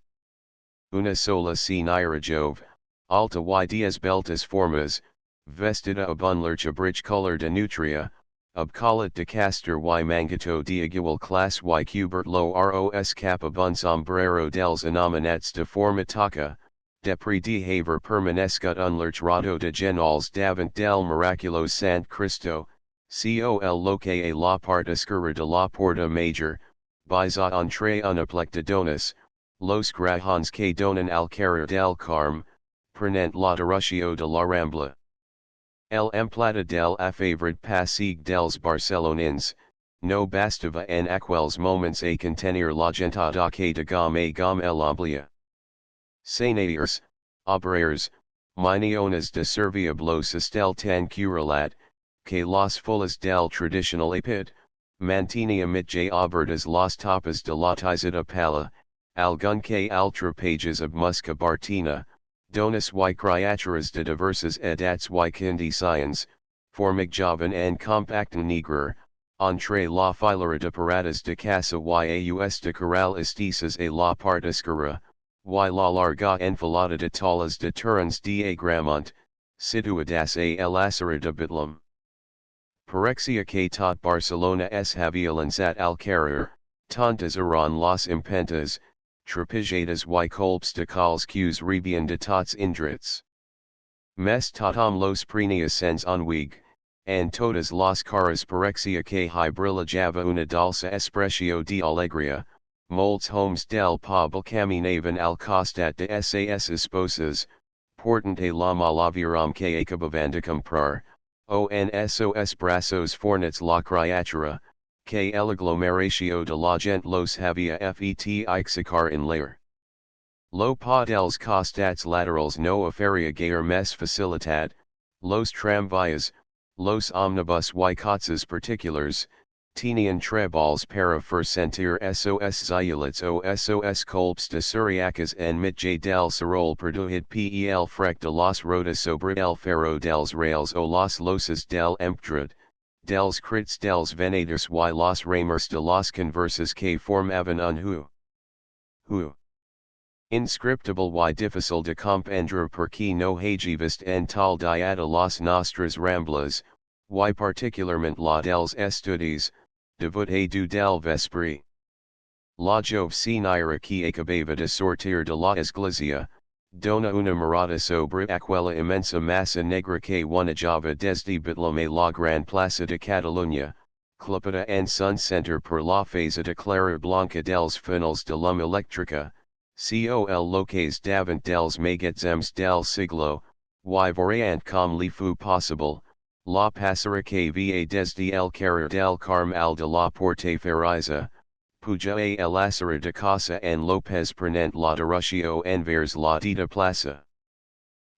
Una sola si naira jove, alta y diez beltas formas, vestida ab un lercha bridge color de nutria, ab collet de castor y mangato de igual class y cubert lo ros cap ab un sombrero dels anomenats de formataca, depri de haver permanescut un lerch rado de genals davant del miraculo Sant Cristo, col lo que a la part escura de la porta major, bisa entre una plectadonis, los grajons que donan al carrer del Carme, prenent la direcció de la Rambla. El emplata del afavrid passig dels Barcelonins, no bastava en aquels moments a contenir la gentada que de gom a gom el omplia. Sanatiers, obrers, miniones de serviablos estel tan curalat, que las folas del traditional apid, Mantinia mitje abertas las tapas de la tizada pala, algun que altra pages of musca bartina, donas y criaturas de diversas edats y condiciones, formigjavan and compactan negrer, entre la filara de paradas de casa y aus de corral estisas a la partiscara, y la larga enfilada de talas de turns diagramont, situadas a el acera de bitlum. Parexia que tot Barcelona es havia lanzat al carrer, tantas eran las impentas, trapijadas y colps de calls qs rebian de tots indrets. Mes totam los prenias sens enwig, and todas las caras parexia que hybrilajava una dulce expressio de alegria, molts homes del pobl caminaven al costat de sas esposas, portante la malaviram que acabavan de comprar, onsos brazos fornits la criatura, que el aglomeratio de la gent los havia fet ixacar in lair. Lo pa dels costats laterals no oferia gayer mes facilitat, los tramvias, los omnibus y cotzes particulars, tenian treballs para fer sentir sos ziulets o sos colps de suriacas en mitja del serol perduhid pel frec de las rodas sobre el ferro dels rails o las losas del emptrad, dels crits dels veneders y los ramers de las conversas que formaven un hu. Inscriptable y difícil de comprendre porque no hagi vist en tal diada las nostras ramblas, y particularment la dels estudis, debut a du del vespri. La jove senira que acabava de sortir de la iglesia, dona una mirada sobre aquella immensa massa negra que onejava desde Bitlum a la gran plaza de Catalunya, clupada en sun center per la fase de clara blanca dels finals de llum electrica, col loques davant dels magatzems del siglo, y variant com li fu possible, la passera que va desde el carrer del Carmel de la Portaferrisa, puja a el acera de casa en López prenent la direcció envers la dita plaça.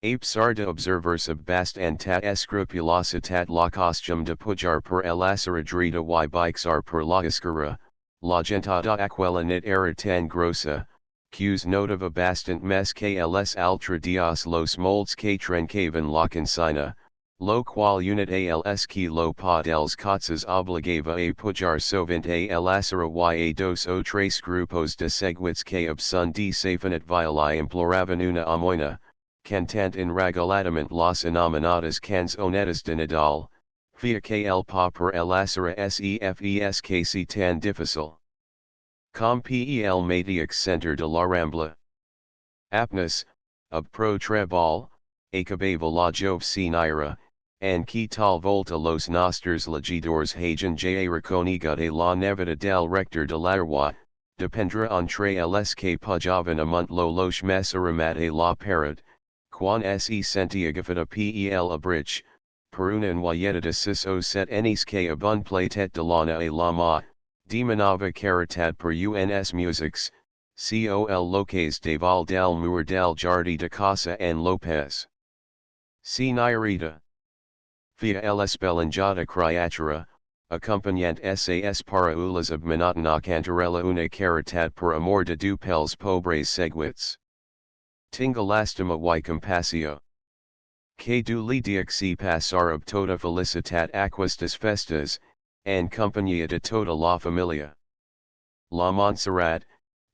A pesar de observerse bastantat escrupulositat la costum de pujar per el acera dreta y bixar per la esquerra, la gentada aquella nit era tan grossa, qs notava bastant mes que els altra dias los molds que trencaven la consigna, lo qual unit als que lo pa dels cotzes obligava a pujar sovint a el acera y a dos o tres grupos de seguits que ab sun de safanat violi imploraven una amoina, cantant in regaladament las inominadas canzonetas de Nadal, via que el pa per el acera sefes que si tan difícil. Com pel Mateix Center de la Rambla. Apnes, ob pro treball, acabava la jove senira, and que tal volta los nostres legidors hagen ja reconegut a la nevada del rector de l'Arwa, dependre entre els que pujaven amunt lo loix mes aramat a la parade, quan se sentia agafada pel abrich, per una enwayeta de 6 o 7 enis que abun platet de lana a la ma, demanava caritat per uns musics, col loques de val del mur del jardí de casa en López. Senirita. Via el espelonjada criatura, accompagnant sas para ulas ab monotona cantarella una caritat per amor de du pels pobres seguits. Tinga lastima y compassio. Que du li diexi passar ab tota felicitat aquestas festas, en compañía de toda la familia. La Montserrat,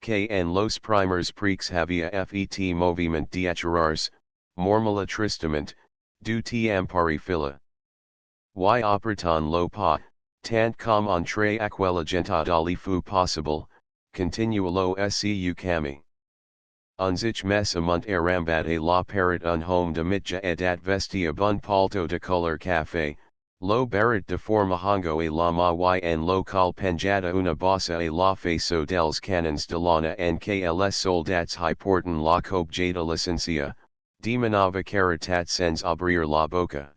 que en los primers prex havia fet moviment de attirars, mormala tristament, du ampari fila. Y operton lo pa, tant com entre aquella gentada li fu possible, continualo su cami. Unzich mes amunt arambat a la parat un home de mitja edat vestia bun palto de color café, lo barat de forma hongo a la ma y en lo cal penjada una bossa a la faso dels canons de lana en que els soldats hyportan la cope jada licencia, demanava caritat sens abrir la boca.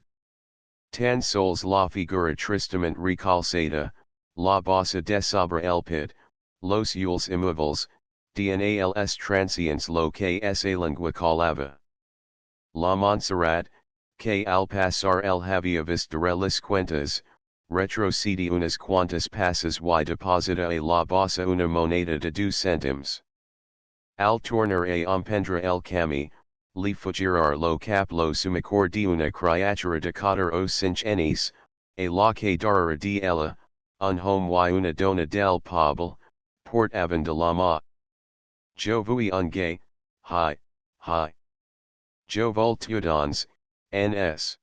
Tan sols la figura tristement recalcada, la bossa de sobre el pit, los yules immovals, dnals transients lo que esa lengua calava. La Montserrat, que al pasar el havia vist de relis cuentas, retrocede unas quantas passes y deposita a la bossa una moneda de 2 centimes. Al tornar a emprendre el cami, li fugirar lo cap lo sumicor de una criatura de 4 o 5 años, a la que dará de ella, un home y una dona del pobl, port avon de la ma. Jo vui un gay, hi. Jo voltudons, ns.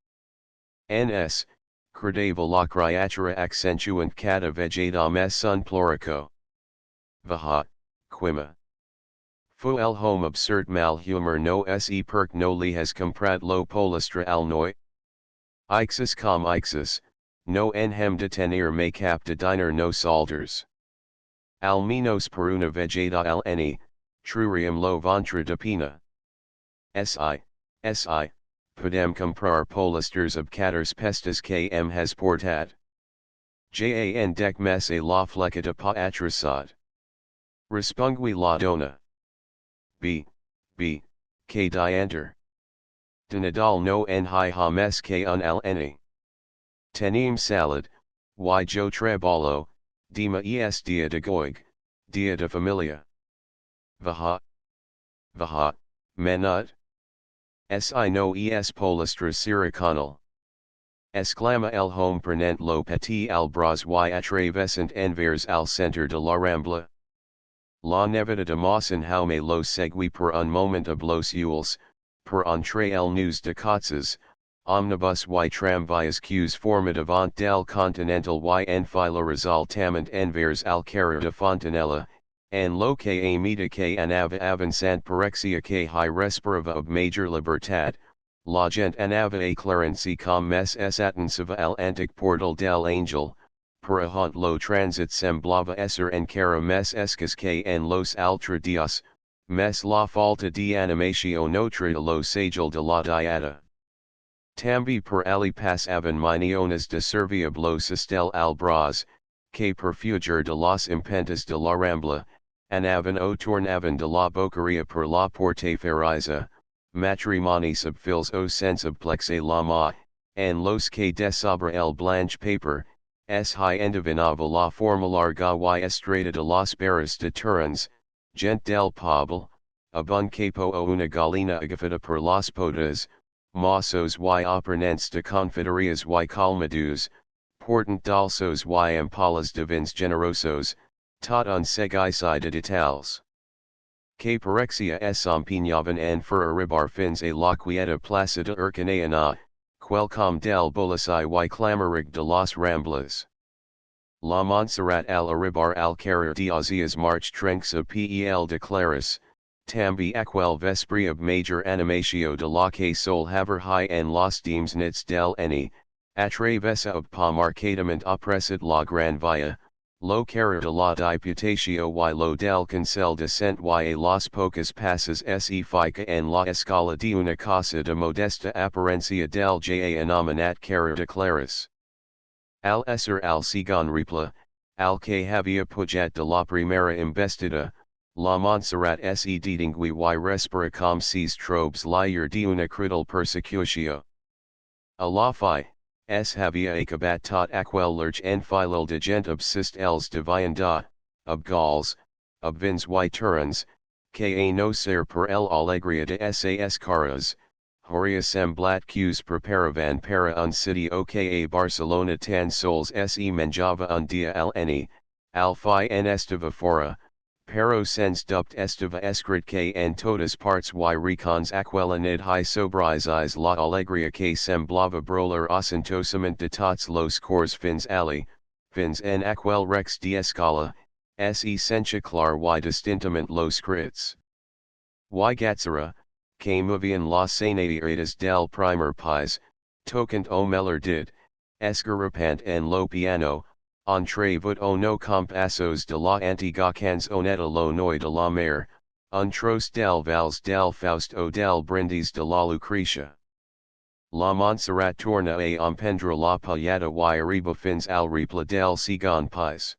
Ns, credeva la criatura accentuant cata vegetam es sun plorico. Vaha, quima. Fu el home absurd mal humor no se perc no li has comprad lo polistra al noi. Ixus com ixus, no enhem de tenir me cap de diner no solders. Al menos per una vegeta al eni, trurium lo ventre de pina. Si, podem comprar polisters of caters pestes km has portat. Jan dec mes a la fleca de pa atrasad. Respungui la dona. B. K dianter. De Nadal no en hi ha mes k un al eni. Tenim salad, y jo trebalo, dima es dia de goig, dia de familia. Vaha, menut. Si no es polistra siriconal. Exclama el home prenent lo petit al bras y atravesant envers al centre de la rambla. La nevada de Mawson jaume lo segui per un moment of los yules, per entre el news de cotzes, omnibus y tramvias queues formadavant del continental y enfila resultamment envers al carrer de Fontanella, en lo que a meta que anava avanzant parexia que hi respirava ob major libertad, la gent anava a clarency com mes es atensava al antic portal del angel, per ahont lo transit semblava esser encara mes escas que en los altra dias, mes la falta de animatio notre de lo sagel de la diada. Tambi per ali passavan miniones de servia los estel al bras, que per fuger de las impentas de la rambla, anavan o tornavan de la boqueria per la porteferiza, matrimoni sub fils o sense of plexe la ma, en los que desobra el blanche paper, es hi endivinava la forma larga y estreta de las barras de Turins, gent del pobl, abun capo o una galina agafada per las potas, mossos y aprenents de confiderias y calmadus, portant dalsos y ampalas de vins generosos, tot un seguicide de tals. Que parexia es empeñavan en arribar fins a la quieta placida urcaneana, quelcom del bolasi y clamorig de las ramblas. La Montserrat al arribar al carrer de Azias march trencs of pel de Claris, tambi aquel vespri of major animatio de la que sol haver hi en los deems nits del eni, atravesa ob pa marcadament oppressit la gran via, lo carrer de la diputatio y lo del cancel descent y a las pocas passes se fica en la escala de una casa de modesta apariencia del ja anomenat carrer de Claris. Al esser al segon repla, al que havia pujat de la primera embestida, la Montserrat se distingui y respira com ses trobes l'air de una cruel persecutio. A la fi, es havia acabat tot aquel lurch enfilil de gent obsist els de vianda, ob gauls, ob vins y turins, que a no ser per el alegria de sas caras, horia semblat queus preparavan para un sitio que a Barcelona tan sols se menjava un dia al eni, al fi en estava fora, pero sens dupt estava escrit que en todas parts y recons aquella nid hi sobrizis la alegria que semblava broller ostentosament de tots los cors fins ali, fins en aquel rex de escala, se sentia clar y distintament los crits. Y gatzera, que movian las sanidades del primer pis, tocant o meller did, escarapant en lo piano, entrevut o no compassos de la antiga canzoneta lo noi de la mer, un tros del vals del Faust o del brindis de la Lucretia. La Montserrat torna a empendre la payada y arriba fins al repla del segon pis.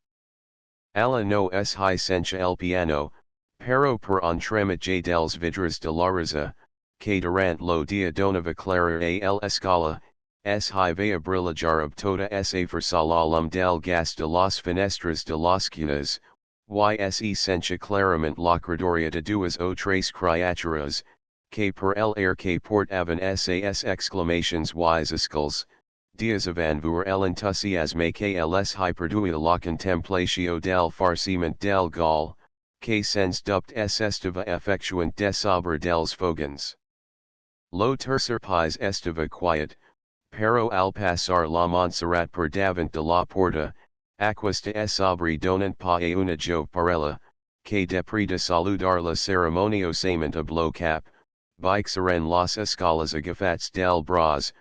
Alla no es hi sentia el piano, pero per entremig dels vidres de la risa, que durant lo dia donava clarer a el escala, es hive abrilajar of toda esa versalalum del gas de las fenestras de las cunas, y es esencia claramente lacradoria de duas o tres criaturas, que per el air que portaban sas exclamations y dias avanvur el entusiasme que les hyperduia la contemplatio del farciment del gall, que sens dupt es estava effectuant desobra dels fogans. Lo tercer pis estava quiet, pero al pasar la Montserrat per davant de la porta, aquesta es obri donant pa a una jo parella, que depri de saludar la ceremoniosament a blow cap, bixeren las escalas agafats del bras,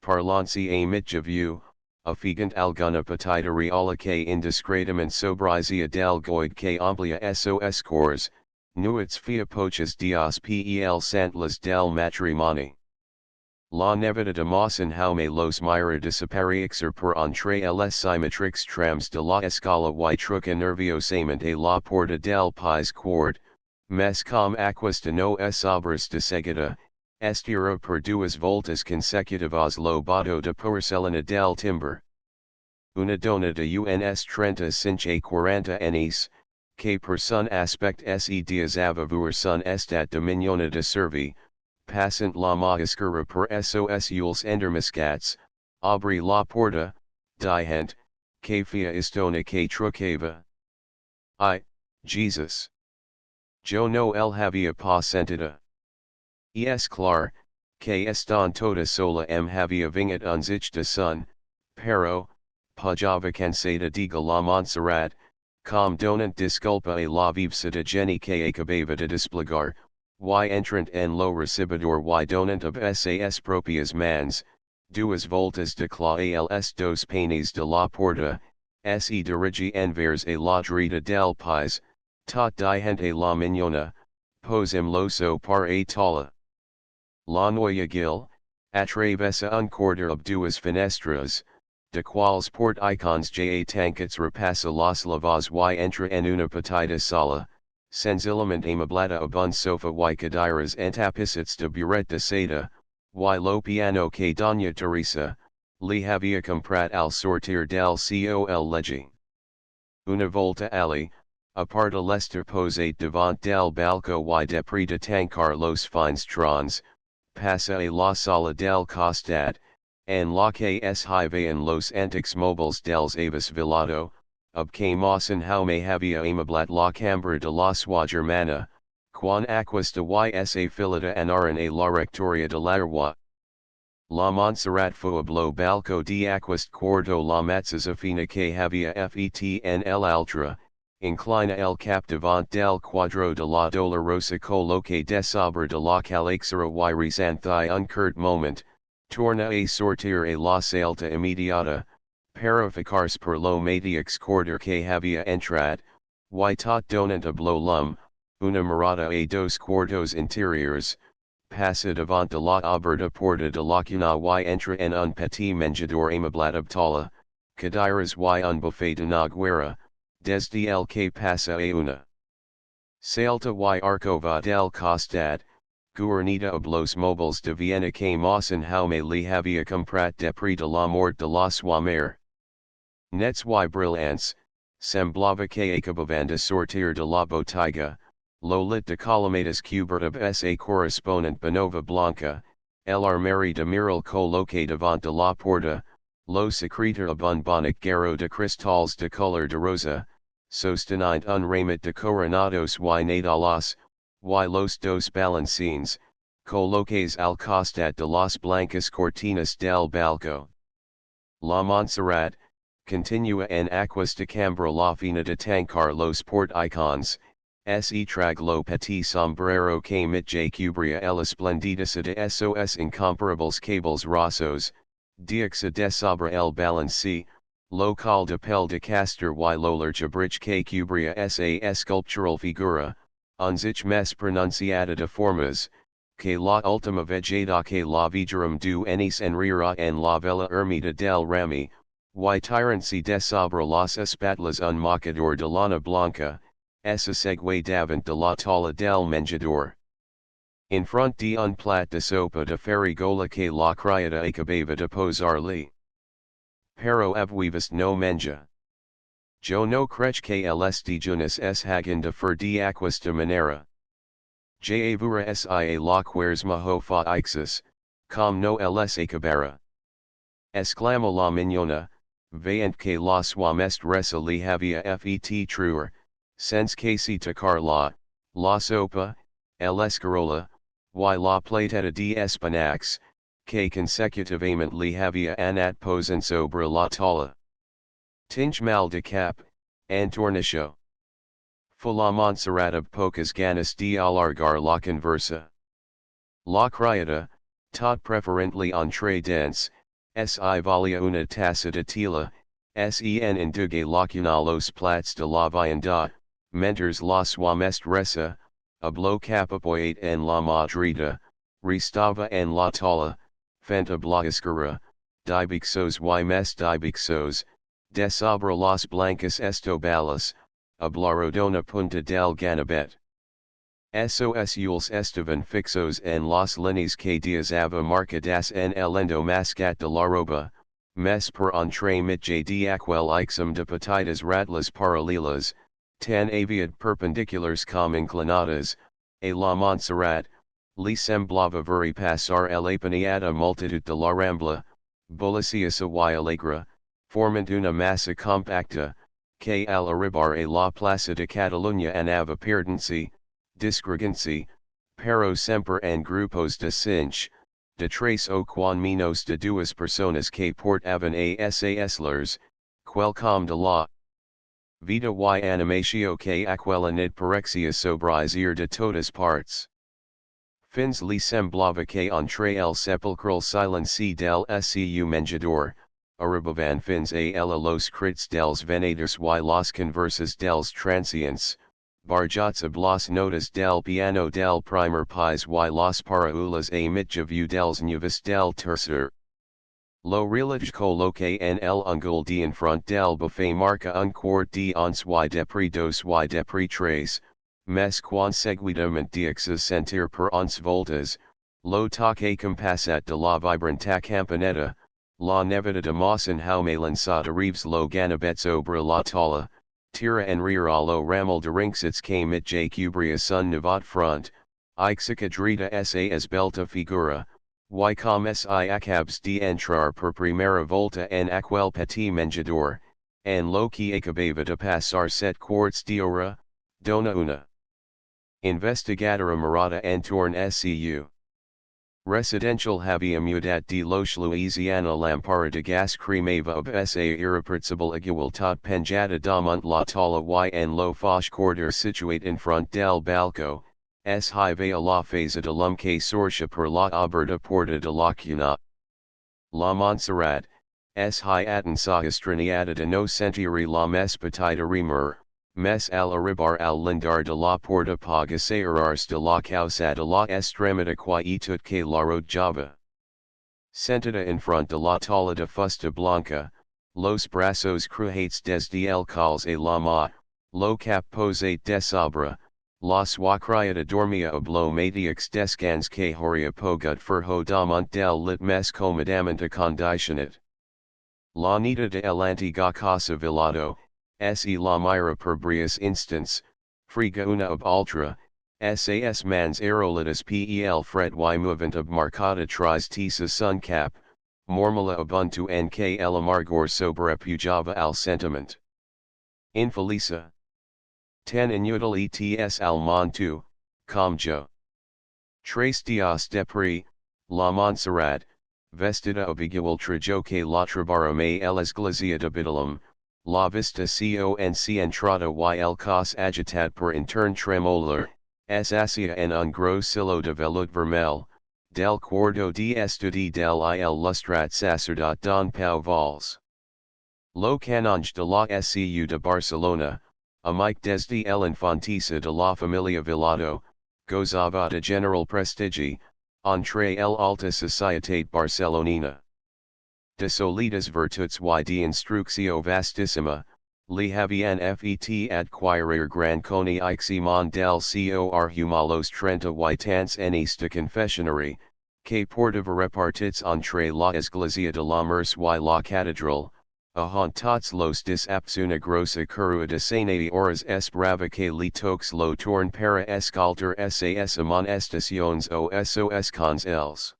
parlanci a mitja view, afigant alguna petita reala que indiscretament sobrizia del goid que amplia sos cors, nuits fia poches dias pel santlas del matrimoni. La nevada de Mawson Jaume los mira desapareixer per entre les simetrix trams de la escala y truca nerviosament a la porta del pis quart, mes com aquesta no es obras de seguida, estira per duas voltas consecutivas lo bado de porcelana del timber. Una dona de uns 35 a 40 anis, que per son aspect se dias avavur son estat de mignona de servi, passant la magiscura per sos ules endermiscats, abri la porta, dihent, que fia istona que trucava. Jesus. Yo no el havia pa sentida. Es clar, que estan toda sola havia vingut uns ich de sun, pero, pujava cansada diga la Montserrat, com donant disculpa a la vivsa de Jenny que acabava de desplegar, y entrant en lo recibidor y donant of sas propias mans, duas voltas de clals dos panes de la porta, se dirigi envers a la dreta del pis, tot dihent a la mignona, posem loso par a tala. La noia gil, atravessa un corder of duas fenestras, de quals port icons ja tankets repassa las lavas y entra en una petita sala, senzillament amoblada abun sofa y cadires entapisats de buret de seda, y lo piano que doña Teresa, li havia comprat al sortir del col legi. Una volta ali, aparta lester posate devant del balco y depri de tancar los fines trons, passa a la sala del costat, en la que es hivean los antics mobiles dels avis velado, ob que Mawson Jaume havia amoblat la cambra de la sua germana, quan aquesta y filita anaran a la rectoria de l'Arwa. La Montserrat fue ab lo balco de aquest quarto la matzazafina que havia fet en el altra, inclina el cap devant del quadro de la dolorosa coloque desobra de la calexera y resanthi un curt moment, torna a sortir a la salta immediata, para ficarse per lo mateix quarter que havia entrat, y tot donant ab lo lum, una mirada a dos quartos interiors, passa devant de la oberta porta de la cuna y entra en un petit menjador amoblat ab tala, cadires y un buffet de naguera, desde el que passa a una salta y arcova del costat, guarnida ab los mobiles de Viena que Mawson Jaume li havia comprat depri de la mort de la sua mare. Nets y brillants, semblava que acababan de sortir de la botiga, lo lit de colomades cubert ab sa correspondent benova blanca, el armari de miral coloque devant de la porta, lo secreter ab un bonic garro de cristals de color de rosa, sostenint un ramet de coronados y nadalas, y los dos balancines, coloques al costat de las blancas cortinas del balco. La Montserrat, continua en aquesta cambra la fina de tancar los port icons, se trag lo petit sombrero que mitja cubria el esplendidesa de sos incomparables cables rossos, dixa desobra el balanci, lo cal de pel de castor y lo large que cubria sa sculptural figura, uns ich mes pronunciada de formas, que la ultima vegada que la vigerum du enis enrira en la vela ermita del rami, y tirancy desobra las espatlas un mocador de lana blanca, esa segue davant de la tala del menjador. In front de un plat de sopa de farigola que la criada acabava de posar-li. Pero avivas no menja. Jo no crech que els dijunas es hagen de fer de aquesta manera. Ja avura sia la quaresma fa ixus, com no els acabara. Exclama la mignona, veient que la suamest resa li havia fet truer, sense que si tocar la sopa, l'escarola, y la plateta de espinacs, que consecutivament li havia anat posant sobre la taula. Tinc mal de cap, entornicho. Fu la Montserrat of pocas ganas de alargar la conversa. La criada, tot preferently entre dents, si valia una taza de tila, sen induge lacuna los plats de la vianda, menters la suamest resa, hablo capapoyate en la madrida, restava en la tala, fenta blascara, dibixos y mes dibixos, de sobre las blancas estobalas, hablarodona punta del ganabet. Sos yules estaban fixos en las líneas que dias ava marcadas en el endo mascat de la roba, mes per entre mitja de aquel ixum de petitas ratlas paralelas, tan aviad perpendiculars com inclinadas, a la Montserrat, li semblava veri passar el apaniada multitud de la Rambla, bulliciosa y alegre, formant una massa compacta, que al arribar a la plaza de Catalunya anava perdency, disgregancy, pero semper en grupos de cinch, de tres o quan menos de duas personas que portaban a saslers, quelcom de la vida y animatio que aquella nid parexia sobreir de todas partes. Fins li semblava que entre el sepulcral silence del su menjador, arribavan fins a ella los crits dels venedors y las conversas dels transients, barjats ab las notas del piano del primer pis y las paraulas a mitja view dels nuevas del tercer. Lo reloj coloque en el ungul de en front del buffet marca un quart de once y depri dos y depri tres, mes quan seguidament dixes sentir per once voltas, lo toque compassat de la vibranta campaneta, la nevada de Mawson jaume lançada reeves lo ganabet sobre la tala, tira en rear a lo ramal de rinxits que mitja cubria sun nevat front, ixica drita sa esbelta figura, y com si acabs de entrar per primera volta en aquel petit menjador, en lo que acabava de passar set quarts de hora, dona una investigadora mirada en torn su. Residencial havia mudat de los Louisiana lampara de gas cremava ob sa irrepartible igualtat penjada damunt la tala y en lo foch corridor situate in front del balco, hive a la phase de l'homme que sortia per la oberta porta de la cuna. La Montserrat, hi atten sa estraniada de no sentiri la mes petita remur, mes al arribar al lindar de la porta pagasairas de la causa de la extremida qui tut que la rodjava. Sentada en front de la tala de fusta blanca, los brazos crujates desde el calz a la ma, lo cap posate de sobre, la suacriada dormia oblo matix descans que horia pogut ferho damunt del lit mes comodamente conditionat. La nita de el antiga casa villado, se la mira per brius instants, friga una ob ultra, sas mans aerolitas pel fret y movent ob marcada tris tisa sun cap, mormala ubuntu en que el amargor sobrepujava al sentiment. Infelica. Ten inutil ets al montu, com jo. Tres dias depri, la Montserrat, vestida ob igual trajo que la trabaram a el esglesia de Bidalum, la vista conc entrada y el cos agitat per intern tremolar, es hacia en un gros silo de velut vermel, del cuarto de estudi del il lustrat sacerdot don Pau Valls. Lo canonge de la SCU de Barcelona, amic desde el infantiza de la familia Villado, gozava de general prestigi, entre el alta societate barcelonina. De solidas virtuts y de instructio vastissima, li havian fet adquirir gran coni iximon del cor humalos trenta whitans enista confessionary, que portava repartits entre la Iglesia de la Merce y la Catedral, ahontats los disapts una grossa curua de senati horas esperava que li toques lo torn para escalter sas amonestaciones o sos cons els.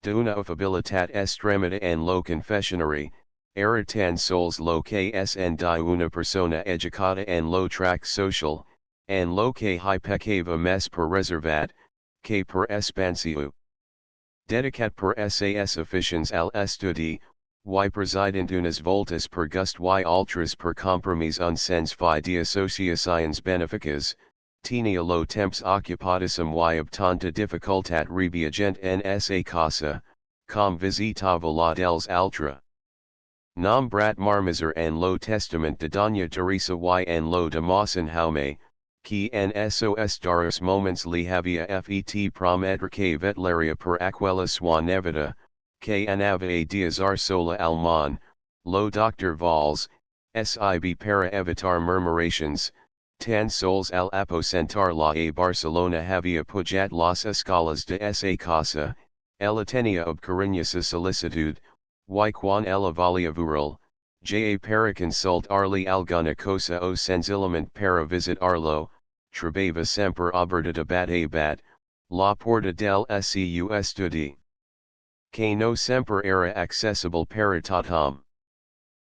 De una affabilitat extremada en lo confessionary, era tan sols lo que es en di una persona educada en lo tract social, en lo que hi pecava mes per reservat, que per expansiu. Dedicat per sas officians al estudi, y president unas voltas per gust y altras per compromis un sens fi de associaciones beneficas, tenia lo temps occupadissum y ob tanta difficultat reviagent en sa casa, com visitava la dels altra. Nom brat marmiser en lo testament de Doña Teresa y en lo de Mawson Jaume, qui en sos daros moments li havia fet prometre que vetlaria per aquella sua nevada, que anava a diazar sola al mon, lo Dr. Valls, sib para evitar murmurations, tan sols al aposentar la a Barcelona havia pujat las escalas de esa casa, ella tenia ob cariñosa solicitud, y quan ella valia vural, ja para consultarli alguna cosa o senzillament para visitarlo, trebava semper oberta de bat a bat, la porta del seu estudi. Que no semper era accessible para tothom.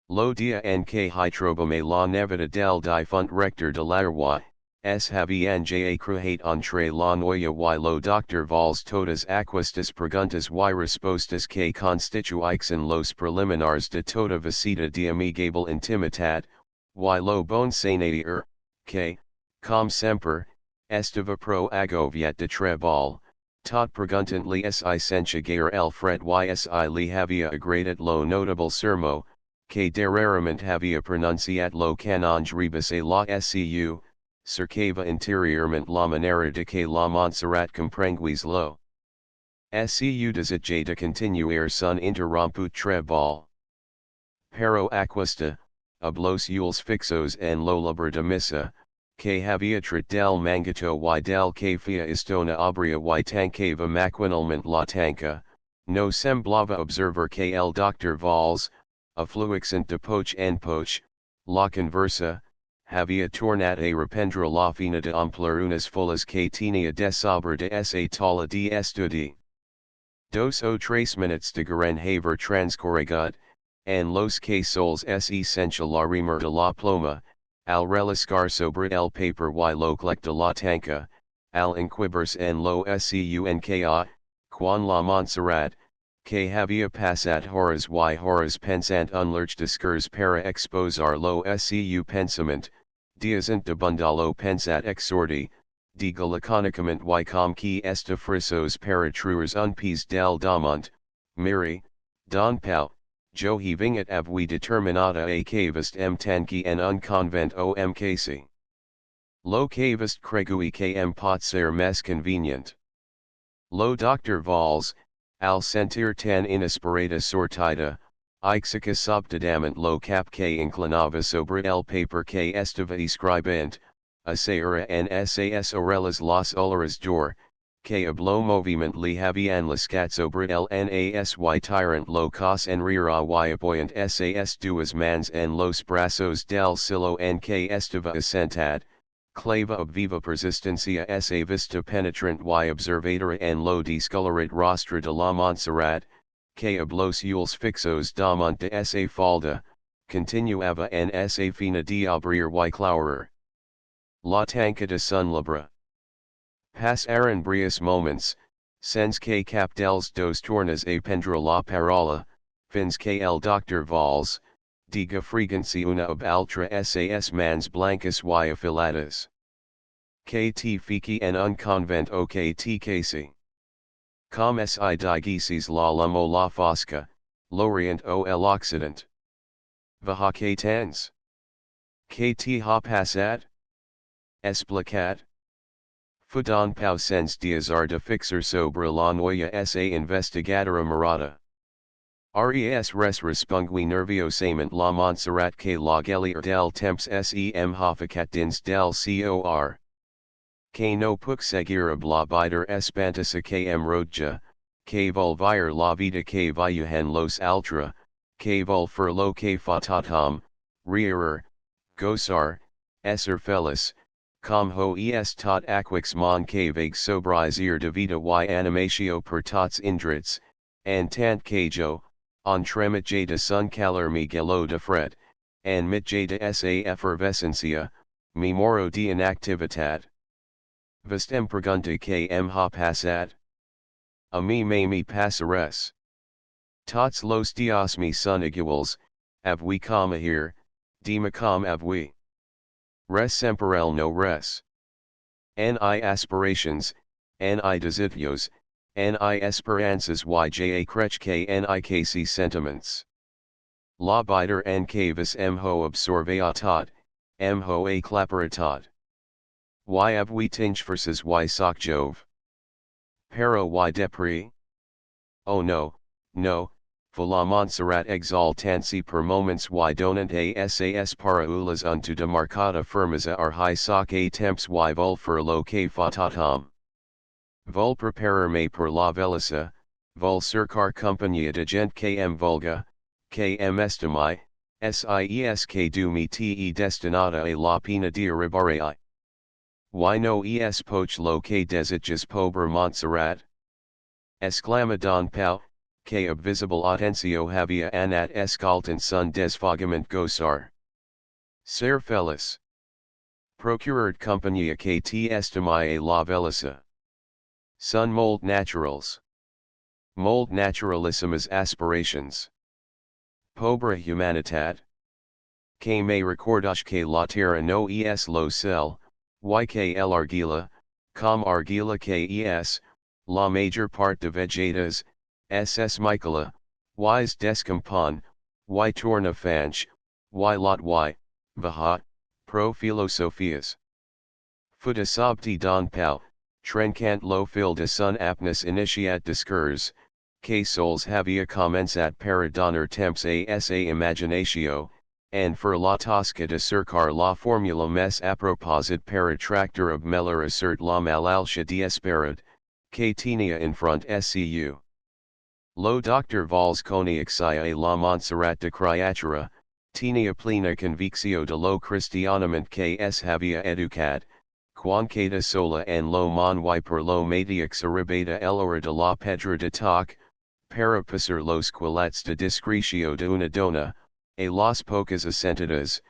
Lo dia en que hi trobame la nevada del difunt rector de l'Arwa, s havian ja crujat entre la noia y lo Dr. Valls todas aquestas preguntas y respostas que constituixen los preliminares de toda visita de amigable intimitat, y lo bon senatier, que, com semper, estava pro agoviat de treball, tot preguntant li si senchagaire el fred y si li havia agradit lo notable sermo, que darrerament havia pronunciat lo canonge rebus a la scu, cercava interiorment la manera de que la Montserrat comprenguis lo scu desitja de continuer son interromput treball. Pero aquesta, ob los yules fixos en lo libre de missa, que havia trat del mangato y del que fia istona obria y tancava maquinalment la tanca, no semblava observer que el Dr. Valls, affluixant de poch en poch, la conversa, havia tornat a reprendre la fina de emplear unas folas que tenia de sobre de esa tala de estudi. Dos o tres minutes de gran haver transcorregut, en los que sols es essential la remer de la ploma, al reliscar sobre el paper y lo clec de la tanca, al inquibers en lo scunka, quan la Montserrat, que havia passat horas y horas pensant un large discours para exposar lo seu pensament, diasent de bundalo pensat exordi, diga laconicament y com qui esta frisos para truers un pis del damont, miri, don pau. Jo he vingat avui determinada a cavist tanki en un convent o mkc. Lo cavist cregui que pot ser mes convenient. Lo Dr. Valls, al sentir tan inesperada sortida, ixica subtidament lo cap que inclinava sobre el paper que estava escribint, asaera en sas orellas las olaras dor, que hablo moviment li havian lascat sobre el nas y tyrant lo cos enrira y apoyant sas duas mans en los brazos del silo en que estava asentad, clava ob viva persistencia esa vista penetrant y observadora en lo discolorat rostra de la Montserrat, que ob los yules fixos damont de esa falda, continuava en esa fina de abrir y claurer. La tanca de sun libre. Passaran brios moments, sens que cap dels dos tornas a prendre la parola, fins que el Dr. Valls, diga frequency una ob altra sas mans blancas y afiladas. Que te fici en un convent o que te casi. Com si digices la lum o la fosca, l'orient o el occident. Vaha que tens? Que te ha passat? Explicat? Fudon pau sens dias de fixer sobre la noia sa investigadora morada. Res respungui nerviosament la Montserrat que la gelier del temps sem hoficat dins del cor. Que no puc seguir a la bider espantasa km rodja, que volvir la vida que viuhen los altra, que volfer lo que fatatam, rearer, gosar, esser feliz, com ho est tot aquix mon que vague sobrisir de vida y animatio per tots indrits, and tant que jo, entremit j de sun calor mi gelo de fret, and mit j de sa effervescencia, mi moro de inactivitat. Vestem pregunta que ha passat? A mi passares. Tots los dias mi son iguals, avui comme here, dima comme avui. Res semperel no res. Ni aspirations, ni desitios, ni esperanzas yja crech que ni kc sentiments. La bider en cavis ho absorvatat, ho a claparatat. Y avui tinge versus y soc jove. Pero y depri? Oh no, no, la Montserrat exaltancy per moments y donant a sas para ulas unto de marcada firmeza ar high soc a temps y vol fer lo que fatatam. Vol preparer me per la velisa, vol cercar compañía de gent km vulga, km estimi, sies que du mi te destinada a la pena de arribare. Y no es poch lo que desitjas pobre Montserrat? Exclama Don Pau, que ob visible atencio havia anat escaltant sun desfogament gosar. Ser feliz. Procured compañía que te estimi a la velisa. Sun mold naturals. Mold naturalissimas aspirations. Pobre humanitat. Que me recordash que la tierra no es lo cel, y que el argila, com argila que es, la major part de vegetas, ss Michaela, y's descompon, y torna fanch, y lot y, vaha, pro filosofias. Futa sabti don pau, trencant lo fil de sun apnis initiat discurs, que sols havia comensat para donar temps a sa imaginatio, and for la tasca de cercar la formula mes aproposit para tractor of meller assert la malaltia de esperad, que tenia in front scu. Lo doctor vols coniaxia a la Montserrat de criatura, tenia plena convictio de lo cristianament que es havia educat, quancata sola en lo mon y per lo matiax arribada el hora de la pedra de toc, para pasar los quilats de discretio de una dona, a las pocas asentadas,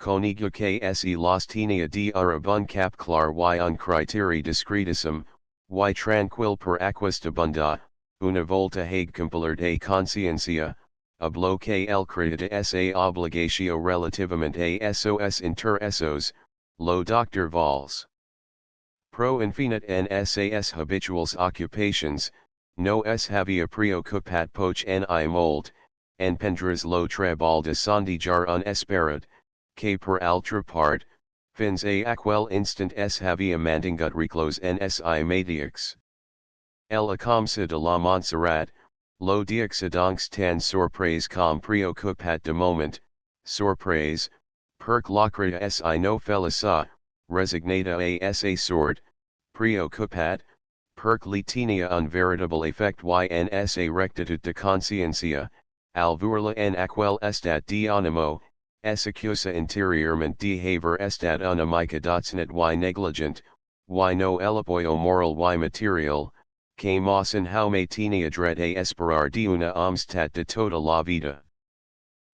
conigua que se las tenia de arabun cap clar y un criteri discretissim, y tranquil per aquesta bunda, una volta hague compilar de conciencia, ob lo que el credit sa obligatio relativamente a sos inter esos, lo doctor vols. Pro infinite en sas habituals occupations, no es havia preocupat poch ni mold, en pendras lo trebal de sondijar un esperad, que per altra part, fins a aquel instant es havia mantingut reclos en si matiax. El acomsa de la Montserrat, lo diaccidoncs tan sorprese com preocupat de moment, sorprese, perc lacrita si no felica, resignata a sa sort, preocupat, perc litenia un veritable effect y en sa rectitude de conciencia, alvurla en aquel estat de animo, esecusa interiorment de haver estat una mica dotsnat y negligent, y no el apoyo moral y material, que mossen jaume tenia dret a esperar de una amstat de toda la vida.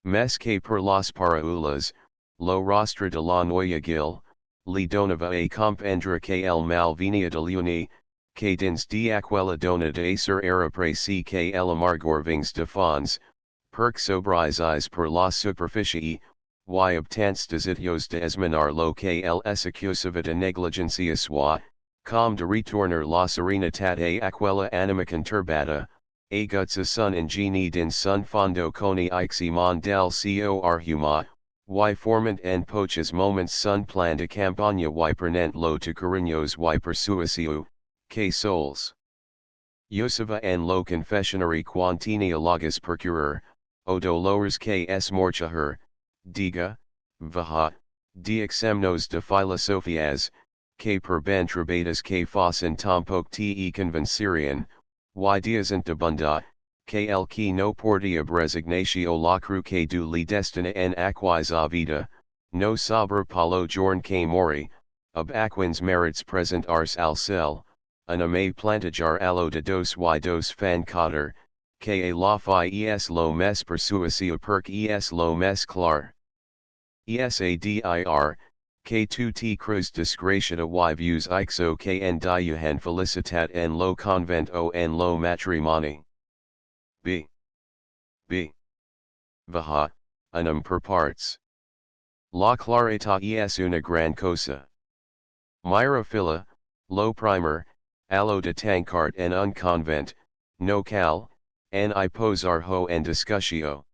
Mes que per las paraulas, lo rostra de la noia gil, li donava a comprendre que el mal venia de l'uni, que dins de aquella dona de ser era preci que el amargor vings de fons, perc sobrizis per la superficie, y obtants desitios de esminar lo que el execusava de negligencia sua, com de retornar la serenatat a aquella anima conturbata, agutsa sun ingeni din sun fondo coni iximon del cor huma, y formant en poches moments sun plan de campaña y pernent lo to cariños y persuasio, que sols. Yoseva en lo confessionary quantinia logis procureur, o dolores ks morchaher, diga, vaha, dixemnos de philosophias, que per ben trabatas que fossin tampoc te convencerian, y diasent abunda, que el que no portia resignatio la cru que du li destina en aquis a vida, no saber palo jorn que mori, ob aquins merits present ars al cel, aname plantajar allo de dos y dos fan cotter, que a la fi es lo mes persuasio perc es lo mes clar. Esadir, que tu te cruz disgratiata y views ixo que en diuhen felicitat en lo convent o en lo matrimoni. B. Vaha, unum per parts. La clarita es una gran cosa. Mira fila, lo primer, allo de tancart en un convent, no cal, en I posar ho en discussio.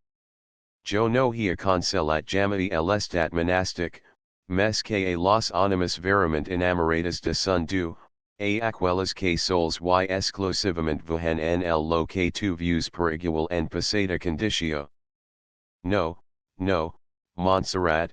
Jo no hia concelat jamati elestat monastic, mes que a los animas verament enamoradas de sun du, a aquelas que sols y exclusivamente vuhen en el lo que tu views per igual en pasada condicio. No, Montserrat,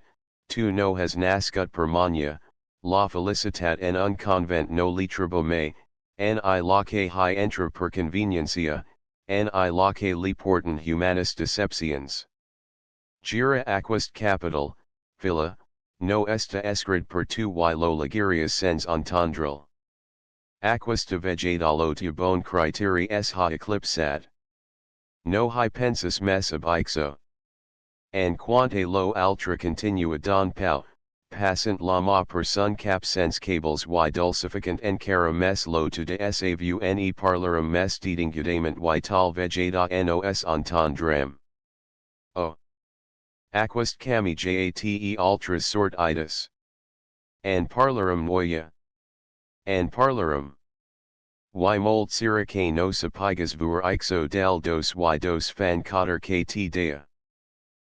tu no has nascut per mania, la felicitat en un convent no li turbo me, en I la que hi entra per conveniencia, en I la que li porten humanis deceptions. Gira aquist capital, fila, no esta escrid per tu y lo ligurias sens entendril. Aquista vegetalo tu bon criteri es ha eclipsat. No hi pensus mes ab ixo. And quante lo altra continua don pau, passant la ma per sun cap sens cables y dulcificant en cara mes lo to de savu ne parlerum mes dedingudament y tal vegeta nos entendrem. O. Aquist cami jate ultras sort itis. And parlerum noia. And parlerum. Y mold sira que no sapigas vuer ixo del dos y dos fan cotter kt dea.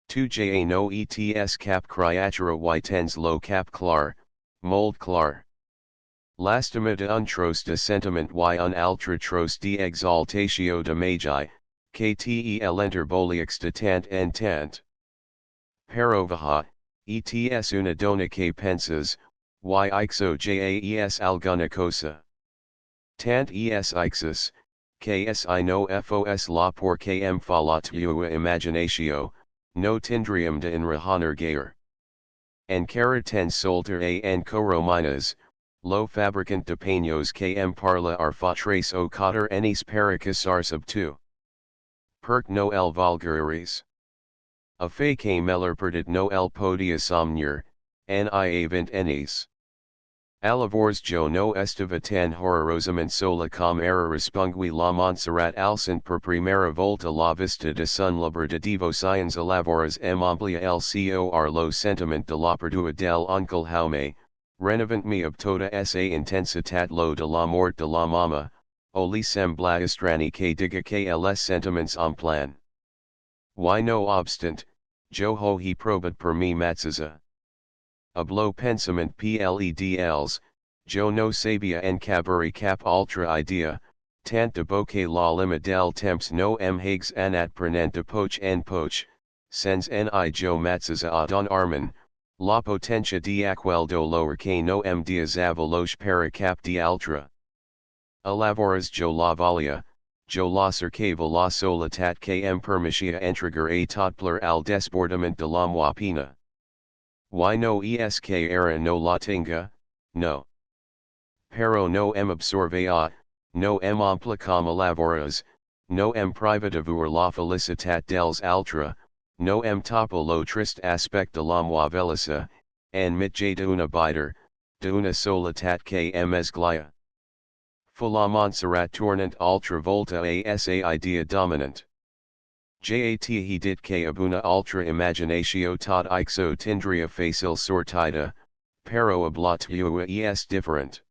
Tu ja no ets cap criatura y tens lo cap clar, mold clar. Lastima de untros de sentiment y un altra tros de exaltatio de magi, ktel enter bolix de tant en tant. Pero vaha, ets una dona que pensas, y ixo jaes alguna cosa. Tant es ixus, ksi no fos la por km falat tua imaginatio, no tindrium de in rehaner gayer. En cara ten solter a en corominas, lo fabricant de paños km parla arfatres o cotter enis paricus arsub tu. Perc no el vulgaris. A fe que meller perdit no el podia somnir, ni avent enis. Alavors jo no estava tan horrorosamente sola com era respungui la Montserrat alcent per primera volta la vista de sun libre de devociones alavores amplia el cor lo sentiment de la perdua del uncle Jaume, renovant me ob toda esa intensitat lo de la mort de la mama, o li sembla estrani que diga que les sentiments en plan. Y no obstant, jo ho he probat per mi matzaza. Ob lo pensament pledls, jo no sabia en caburi cap ultra idea, tant de bouquet la lima del temps no hags anat prenant de poch en poch, sens ni jo matzaza a don arman, la potencia de aquel dolor que no diazavaloche para cap de ultra. Alavoras jo la valia, jo la cercava la solitat que permitia entregar a totpler al desbordament de la muapina. Y no esk era no la tinga, no. Pero no absorbea, no ampla como lavoras, no privatavur la felicitat dels altra, no topo lo triste aspect de la muavelisa, en mitja de una biter, de una solitat que esglia. Fula Montserrat tournant ultra volta a esa idea dominant. Jat he dit que abuna ultra imaginatio tot ixo tindria facil sortida, pero abla tua es different.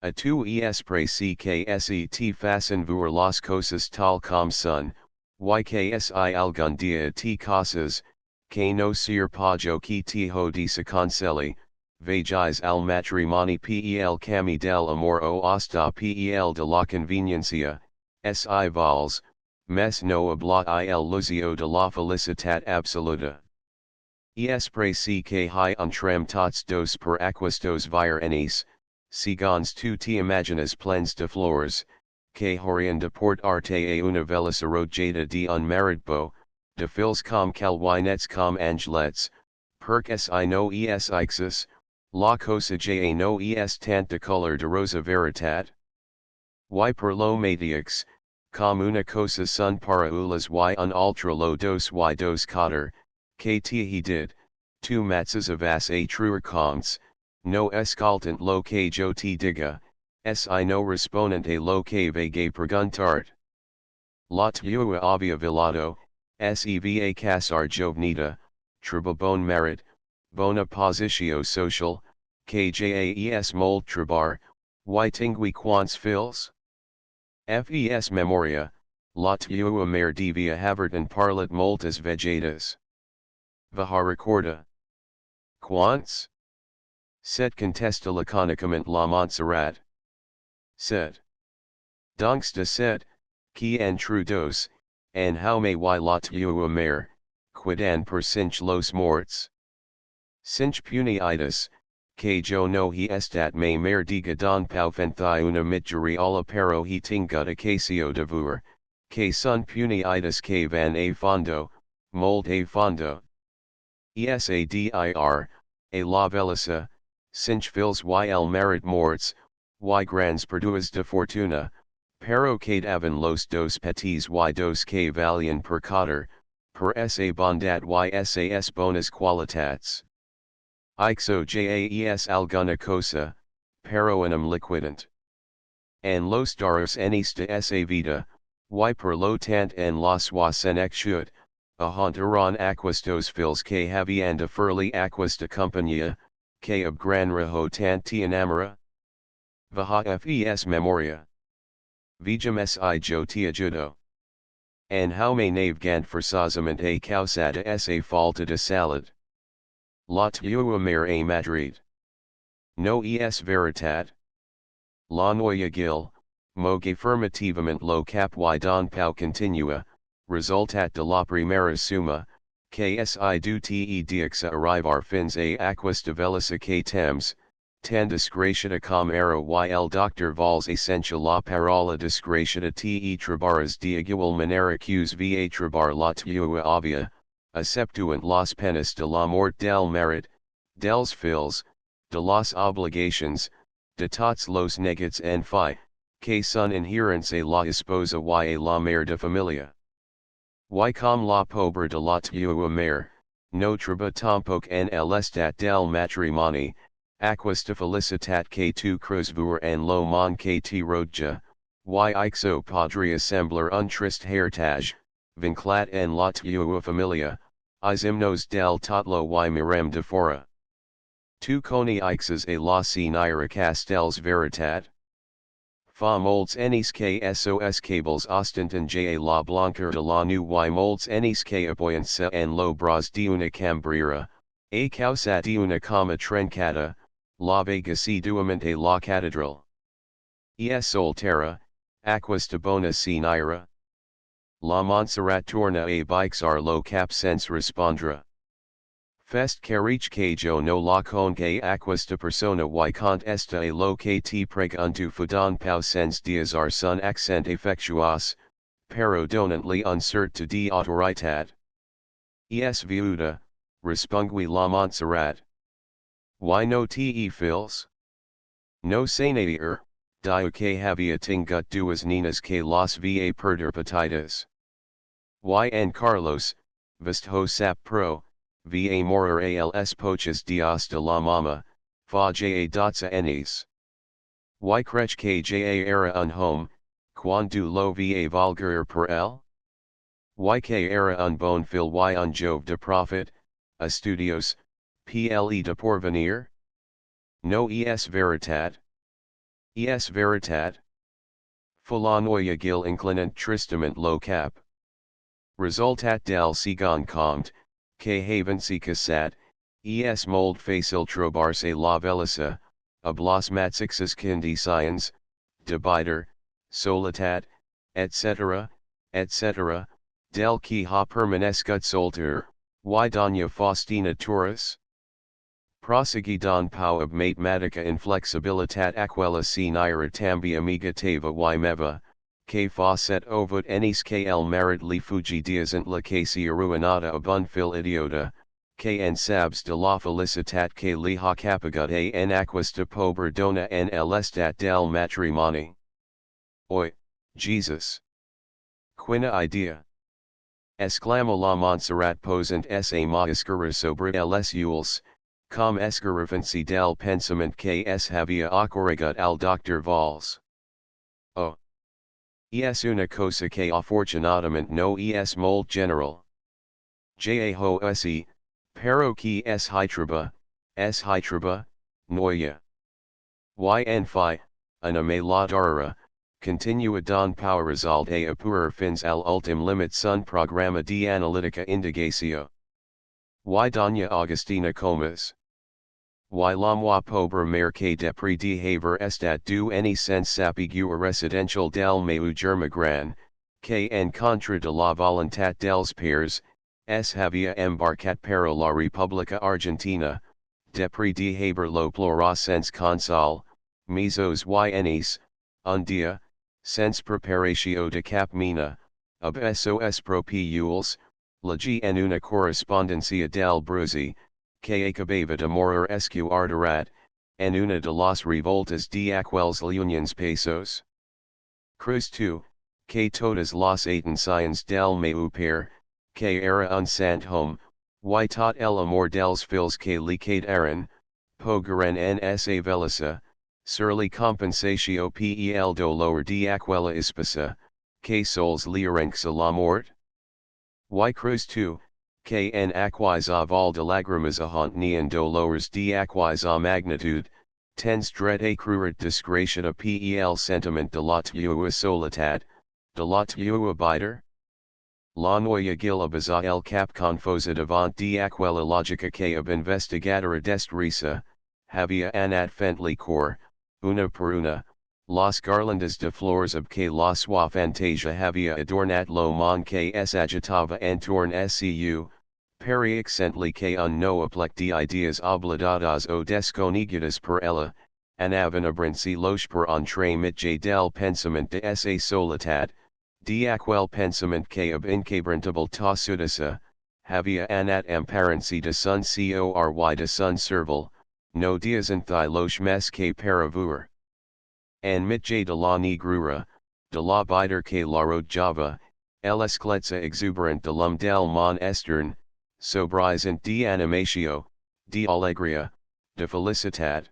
A tu es preci que set facin vuer las cosas tal com son, y que si algun dia te casas, que no ser pajo que te hodisa conceli, vagis al matrimoni pel cami del amor o hasta pel de la conveniencia, si vols, mes no habla il luzio de la felicitat absoluta. Es preci que hi entrem tots dos per aquestos vir enis, segons tu te imaginas plens de flores, que horien de port arte a una velis arrojada de un maritbo, de fils com calwinets com angelets, perc si no es ixus, la cosa ja no es tant de color de rosa veritat. Y per lo matix, com una cosa son para ulas y un ultra lo dos y dos cotter, que te he did, tu matzes avas a truer comts, no escaltant lo que jo te diga, si no responent a lo que vague preguntart. La tua avia velado, seva casar jovenita, triba bon merit, bona positio social, que jas mold tribar, y tingui quants fils? Fes memoria, la tua mare devia haverton parlat moltas vegetas. Vaha recorda. Quants? Set contesta laconicament la Montserrat. Set. Donks de set, qui en trudos, en how may y la tua mare, quidan per cinch los morts? Cinch puniitis, que jo no he estat me mare diga don paufenthi una mitjuri alla pero he tingut acacio devur, que son puniitis que van a fondo, mold a fondo. Esadir, a la velisa, cinch fils y el merit morts, y grands perduas de fortuna, pero cadavan los dos petits y dos que valian per cotter, per sa bondat y sas bonas qualitats. Ixo jas alguna cosa, pero enum liquidant. En los daros enis de sa vida, y per lo tant en la soisen exut, ahontaron aquestos fils que havian de furli aquesta compañía, que ab gran reho tant te enamora? Vaha fes memoria. Vejam si jo te ajudo. En how may navegant forzosament a causada sa falta de salad. La tua mare a Madrid. No es veritat. La noia gil, mogue affirmativament lo cap y don pau continua, resultat de la primera suma, que si du te dix arrivar fins a aquesta velisa que temps, tan disgraciata com era y el doctor vols essential la parola disgraciata te trabaras de igual manera qs va trabar la tua avia, exceptuant las penas de la mort del merit, dels fils, de las obligations, de tots los negats en fi, que son inherents a la esposa y a la mare de familia. Y com la pobre de la tua mare, no treba tampoc en el estat del matrimoni, aquesta felicitat que tu creus voir en lo mon que te rodja, y ixo podria semblar un trist heritage, vinclat en la tua familia, isimnos del totlo y mirem de fora. Tu coni ixes a la sinira castells veritat? Fa molds enis que sos cables ostentan ja la blanquer de la nu y molds enis que apoyanse en lo bras de una cambrera, a causa de una cama trencata, la vega si duamente la catedral. Es soltera, aquesta bona sinira. La Montserrat torna a bixar lo cap sense respondra. Fest carich que jo no la con que aquesta persona y contesta a lo que te pregunto fudon pau sense diazar son accent effectuos, pero donantly uncerta de autoritat. Es viuda, respongui la Montserrat. Y no te fils? No sanadir, dio que havia tingut duas ninas que las va perder petitas. Y en Carlos, visto sap pro, va morir als poches dias de la mama, fa ja dotsa enis. Y crech que ja era un home, quando lo va vulgar per el? Y que era un bon fil y un jove de profit, estudios, ple de porvenir? No es veritat? Es veritat? Fulanoia gil inclinant tristement lo cap. Resultat del segon compte, que havensi casat, es mold facil trobarse la velisa, a blas matsixis condicions, debider, solitat, etc., etc., del que ha permanescut solter, y doña Faustina Torres? Prosegui don pau ob matematica inflexibilitat aquella si naira tambi amiga teva y meva, que facet ovut enis que el marit li fugi diasant la casi arruinata abun fil idiota, que en sabs de la felicitat que li ha capagut en aquesta pobre dona en el estat del matrimoni. Oi, Jesus! Quina idea! Exclama la Montserrat posant sa máscara sobre els ulls, com escarafancy del pensament que es havia ocorregut al Dr. Valls. Oh! Es una cosa que afortunadament no es molt general. Ja ho si, pero que es hitraba, noia. En fi, una me la darara, continua don pau result a apurar fins al ultim limit sun programa de analítica indigacio. Y doña Agustina Comas. Y la moi pobre mare que depre de haver estat du any sense sapigua residential del meu germe gran, que en contra de la voluntat dels pares, es havia embarcat para la República Argentina, depre de haber lo plora sense consol, mesos y enis, un dia, sense preparatio de cap mina, ob sos propiules, legi en una correspondencia del Bruzzi, que acabava de morir escuarterat, en una de las revoltas de aquellos lunes pesos. Cruz tu, que todas las atenciones del meu père, que era un sant home, y tot el amor dels fils que li quedaren, pogaren en sa velissa, sur la compensatio pel dolor de aquella esposa, que sols li arranca la mort? Y cruz tu, que en aquisa val de lágrimas ahont ni en dolores de aquisa magnitude, tens dret a cruret disgratiata pel sentiment de la tua solitat, de la tua biter? La noia gil abaza el cap confosa davant de aquella logica que ab investigadora dest risa, havia anat fent li cor, una per una, las garlandas de flores ab que la sua fantasia havia adornat lo mon que es agitava entorn su, peri accently que un no aplec de ideas obligadas o desconigudas per ella, anaven abrinci loche per entre mitje del pensament de sa solitat, de aquel pensament que ab inquebrantable ta sudiça, havia anat amparency de sun cory de sun serval, no diasanthi loche mes que paravuer. En mitje de la negrura, de la biter que la rodjava, el escletza exuberant de lum del mon estern, sobrizant de animatio, de alegria, de felicitat.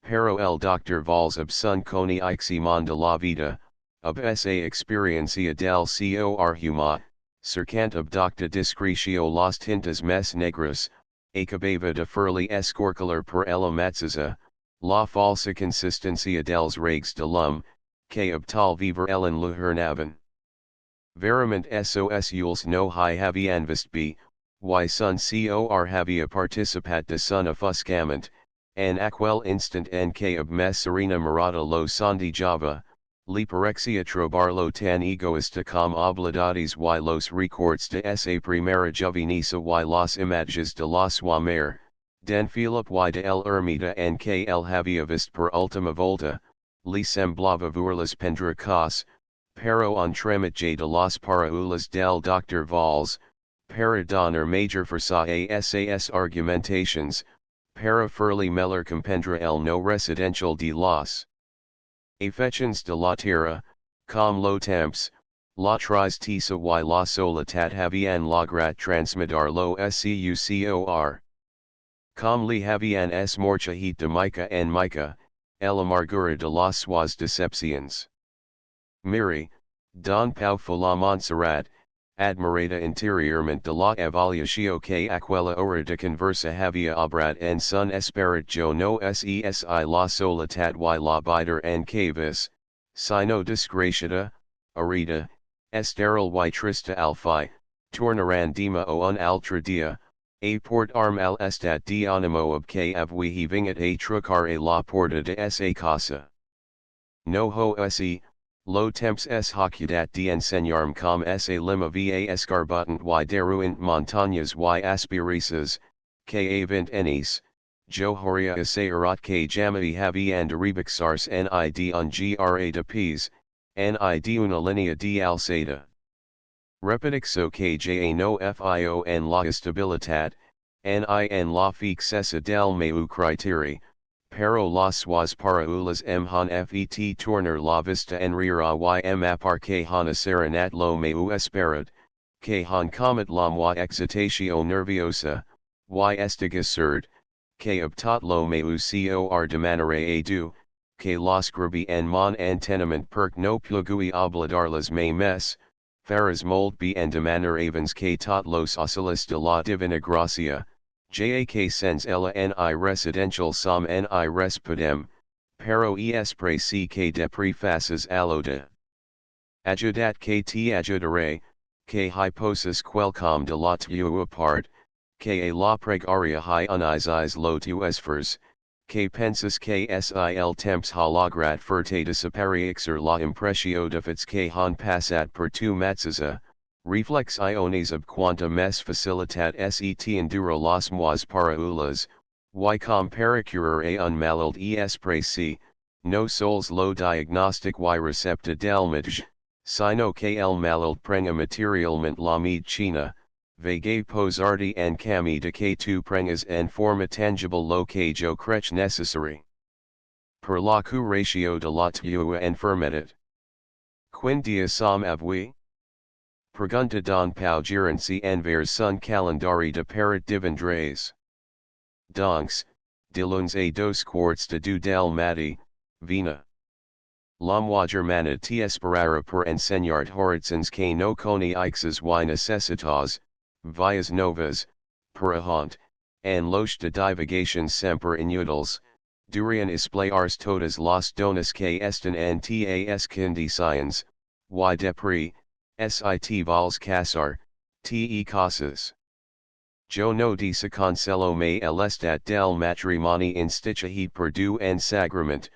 Pero el Dr. Valls ab sun coni iximon de la vida, ab sa experiencia del cor huma, cercant ab docta discretio las tintas mes negras, acabava de furli escorcular per ella matzaza, la falsa consistencia dels regs de lum, que ab tal viver ellen luhernaven. Verament sos ules no hi havian vist b, y sun cor havia participat de sun offuscament, en aquel instant en que ab mes serena morada lo sondi java, li parexia trobarlo tan egoista com obligadas y los records de sa primera juvenisa y las images de la sua mare, den Philip y de el ermita en que el havia vist per ultima volta, li semblava verlas pendricas, pero entremitje de las paraulas del Dr. Valls, para donar major fuerza a sas argumentations, para furli meller compendre el no residencial de las affections de la tierra, com lo temps, la tristeza y la solitat havian lograt transmitir lo scucor. Com li havian es morchahit de mica en mica, el amargura de las suas decepciones. Miri, don Pau la Montserrat, admirada interiormente de la evaluación que aquella hora de conversa havia obrat en sun esperit yo no sesi la solitat y la biter en cavis, sino disgratiata, arida, esteril y trista al fi, tornaran dima o un altra dia, a port arm al estat de animo ob que avui vingat a trucar a la porta de sa casa. No ho si, Lo temps es hocudat de enseñarme com sa lima va escarbutant y deruint montañas y aspirices, que avent enis, jo horia asaerat que jamai havi and rebixars nid un gra de pes, nid una linea de alzada. Repetixo que ja no fio en la estabilitat, ni en la fixeza del meu criteri, pero las suas para ulas han fet tornar la vista en rira ym apar que han serenat lo meu esperat, que han comet la moi excitatio nerviosa, y estigaserd, que optat lo meu cor de manera adu, que los grabi en mon enteniment perc no plugui obladar las mes, faras mold b en de manera avans que tot los oscilis de la divina gracia, ja que sens ella ni residential som ni res podem, pero es preci que de prefaces aloda. Ajudat que te ajudare, que hyposis quelcom de la tua part, que a la pregaria hi unizis lo tu esfers, que pensis que sil temps halagrat ferte de superixer la impressio de fits que han passat per tu matzaza, reflex iones ob quanta mes facilitat set enduro las mois para ulas, y com pericuror a un malald es preci, no sols lo diagnostic y recepta del midj, sino que el malald prenga materialment la medicina, vagae posardi en cami de que tu prengas en forma tangible lo que jo crech necessary. Per la curatio de la tua enfermedad. Quindia som avui? Pregunta don pau gerency envers sun calendari de parat divendres. Donks, de lunes a dos quarts de du del mati, vina. Lomwa germana t esperara per enseñart horitzons que no coni ixes y necessitas, vias novas, per ahont, and loch de divagations semper inutils, durian isplayars todas las donas que estan en tas condiciones, y depri, sit vols casar, te casas. Jo no dice cancelo me el estat del matrimoni institui per du en sagrament,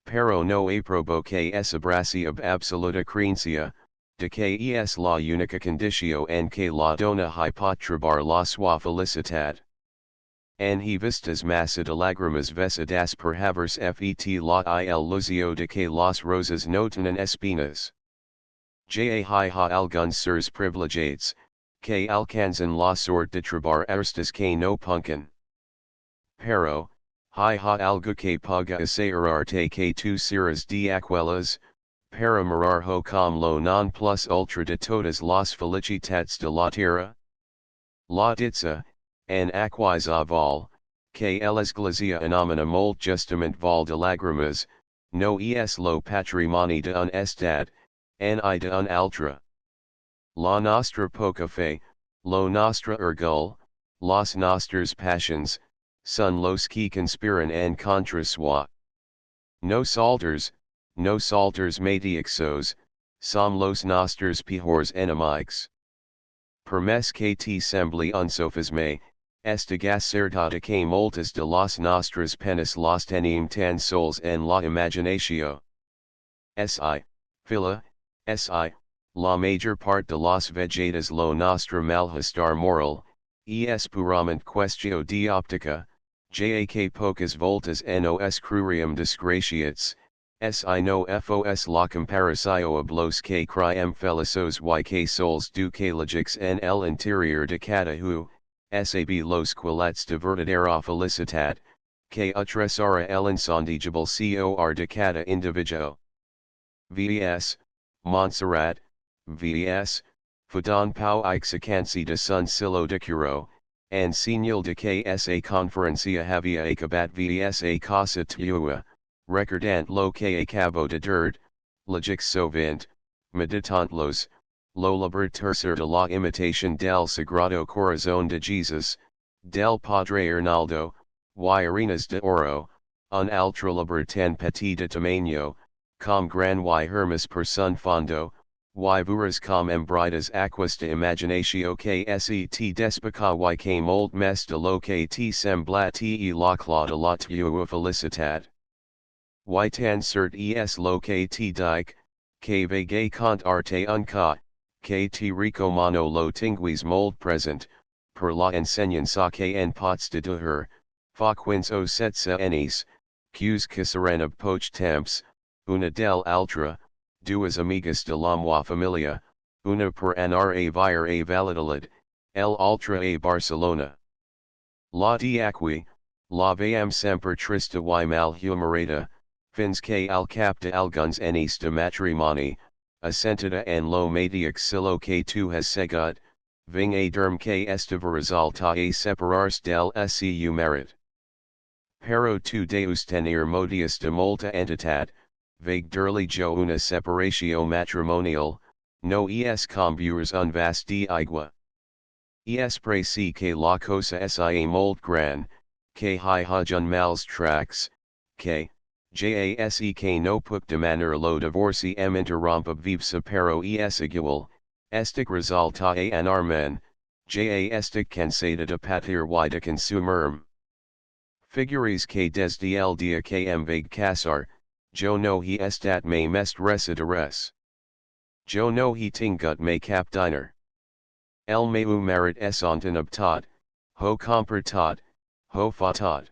pero no aprobo que es abraci ob absoluta creencia, de que es la única condicio en que la dona hypotribar la sua felicitat. En he vistas massa de lagrimas vesidas per havers fet la il lucio de que las rosas no tienen espinas. Ja hi ha alguns sers privilegiates, que alcanzan la sort de trabar aristas que no puncan. Pero, hi ha algo que paga asaerarte que tu seras de aquelas, para mirar ho com lo non plus ultra de todas las felicitats de la tierra? La ditza, en aquis vol, que el esglesia anomina molt justament vol de lagrimas, no es lo patrimoni de un estad, ni de un altra. La nostra poca fe, lo nostra orgull, los nostres passions, son los que conspiran en contra sua. No salters mediixos, som los nosters pejors enemics. Per mes que te sembli un sophisme, estigas certada que moltas de las nostras penas las tenim tan sols en la imaginatio. Si, fila, si, la major part de las vegetas lo nostra malestar moral, es purament questio de optica, ja que pocas voltas nos crurium disgratiates, si no fos la comparacio ob los que criem felisos y que sols du que logix en el interior de cada sab los quilats de verdadera felicitat, que utresara el insondigible cor de cada individuo. Vs. Montserrat, Vs. Fadon pau ixacansi de sun silo de curo, and señal de que esa conferencia había acabat Vs a casa tua, recordant lo que acabo de dirt, logix sovint, meditant lo libertarse de la imitación del Sagrado Corazón de Jesus, del Padre Arnaldo, y arenas de oro, un altra libertad petit de tamaño, com gran y hermes per sun fondo, y vuras com embridas aquas de imaginatio que set despaca y que mold mes de lo que te sembla te la cla de la tua felicitat. Y tan cert es lo que te dic, que vegue cont arte unca, que te recomano lo tinguis mold present, per la enseñanza que en pots de her, fa quins o setsa enis, qs kisaren of poch temps, una del altra, duas amigas de la moi familia, una per anar a vir a validolid, el altra a Barcelona. La diaqui, la veam semper trista y malhumorata, fins que al cap de alguns enis de matrimoni, assentada en lo matiac silo que tu has segut, ving a derm que estava resulta a separarse del seu merit. Pero tu deus tenir modius de molta entitat, vague derli jo una separatio matrimonial, no es combures un vas de igua. Es preci que la cosa sia mold gran, que hi hajun mals trax, que, jase que no puc demaner lo divorci em interrompa vivsa pero es igual, estic resulta a anarmen, estic cansada de patir y de consumerm. Figures que desde el dia que em vague casar, yo no he estat me mest residores. Yo no he tingut me cap diner. El meu marit esonten obtat, ho comportat, ho fatat.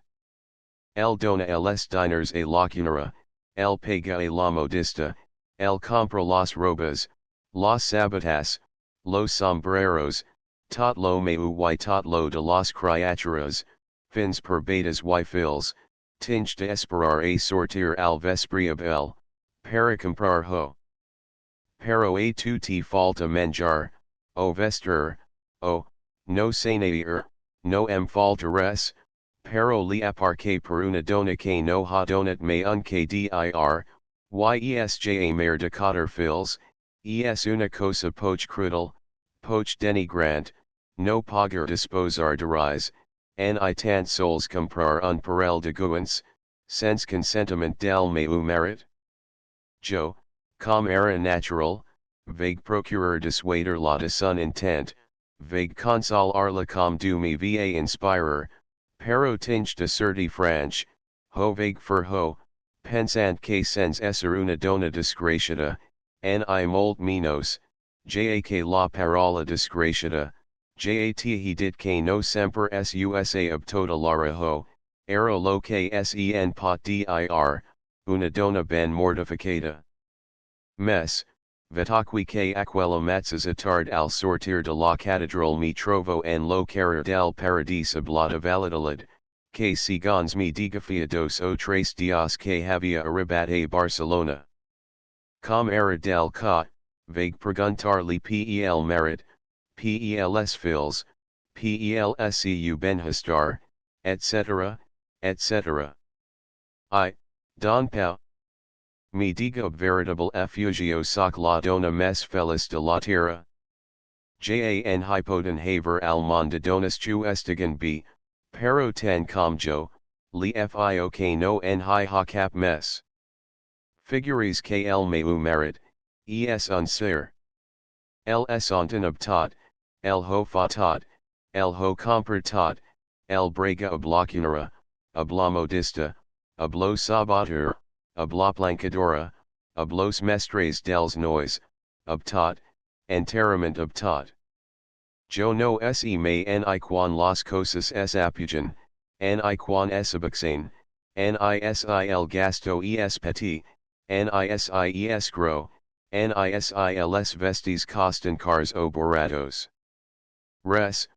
El dona els diners a la cunera, el paga a la modista, el compra las robas, las sabatas, los sombreros, tot lo meu y tot lo de las criaturas, fins per betas y fils, tinge de esperar a sortir al vespriable, para comprar ho. Pero a tu te falta manjar, o vestir, o, no sanair, no em faltares, pero li aparque per una dona que no ha donat me un que dir, yesja mer de cotter fils, es una cosa poch crudel, poch denigrant, no pagar disposar de rise, ni tant sols comprar un parel de guants, sense consentiment del meu marit? Jo, com era natural, vague procurer dissuader la de son intent, vague consolar la com du me va inspirer, pero tinge de certi franche, ho vague for ho, pensant que sens esser una dona disgraciata, ni molt menos, ja que la parola disgraciata, jat he dit que no semper susa obtoda lara ho, era lo que sen pot dir, una dona ben mortificata. Mes, vetaqui que aquella matzas atard al sortir de la catedral me trovo en lo carrer del paradis oblada validolid, que segons me digafia dos o tres dias que havia arribat a Barcelona. Com era del ca, vague preguntar li pel merit, pels fils, pelsu benhestar, etc., etc. Don Pau. Me digo veritable effugio soc la dona mes feliz de la tierra. Jan hypoten haver al monde donas chu estigan b, pero ten com jo, li fio que no en hi ha cap mes. Figures que el meu merit, es un ser. El esonten obtat, el ho fatat, el ho comportat, el brega oblacunera, obla modista, oblo sabater, obla plancadora, oblos mestres dels nois, obtat, enterrament obtat. Jo no se me ni quan las cosas es apugen, ni quan es abuxane, nisil gasto es petit, nises gros, nisis vestes costan cars o borados. Res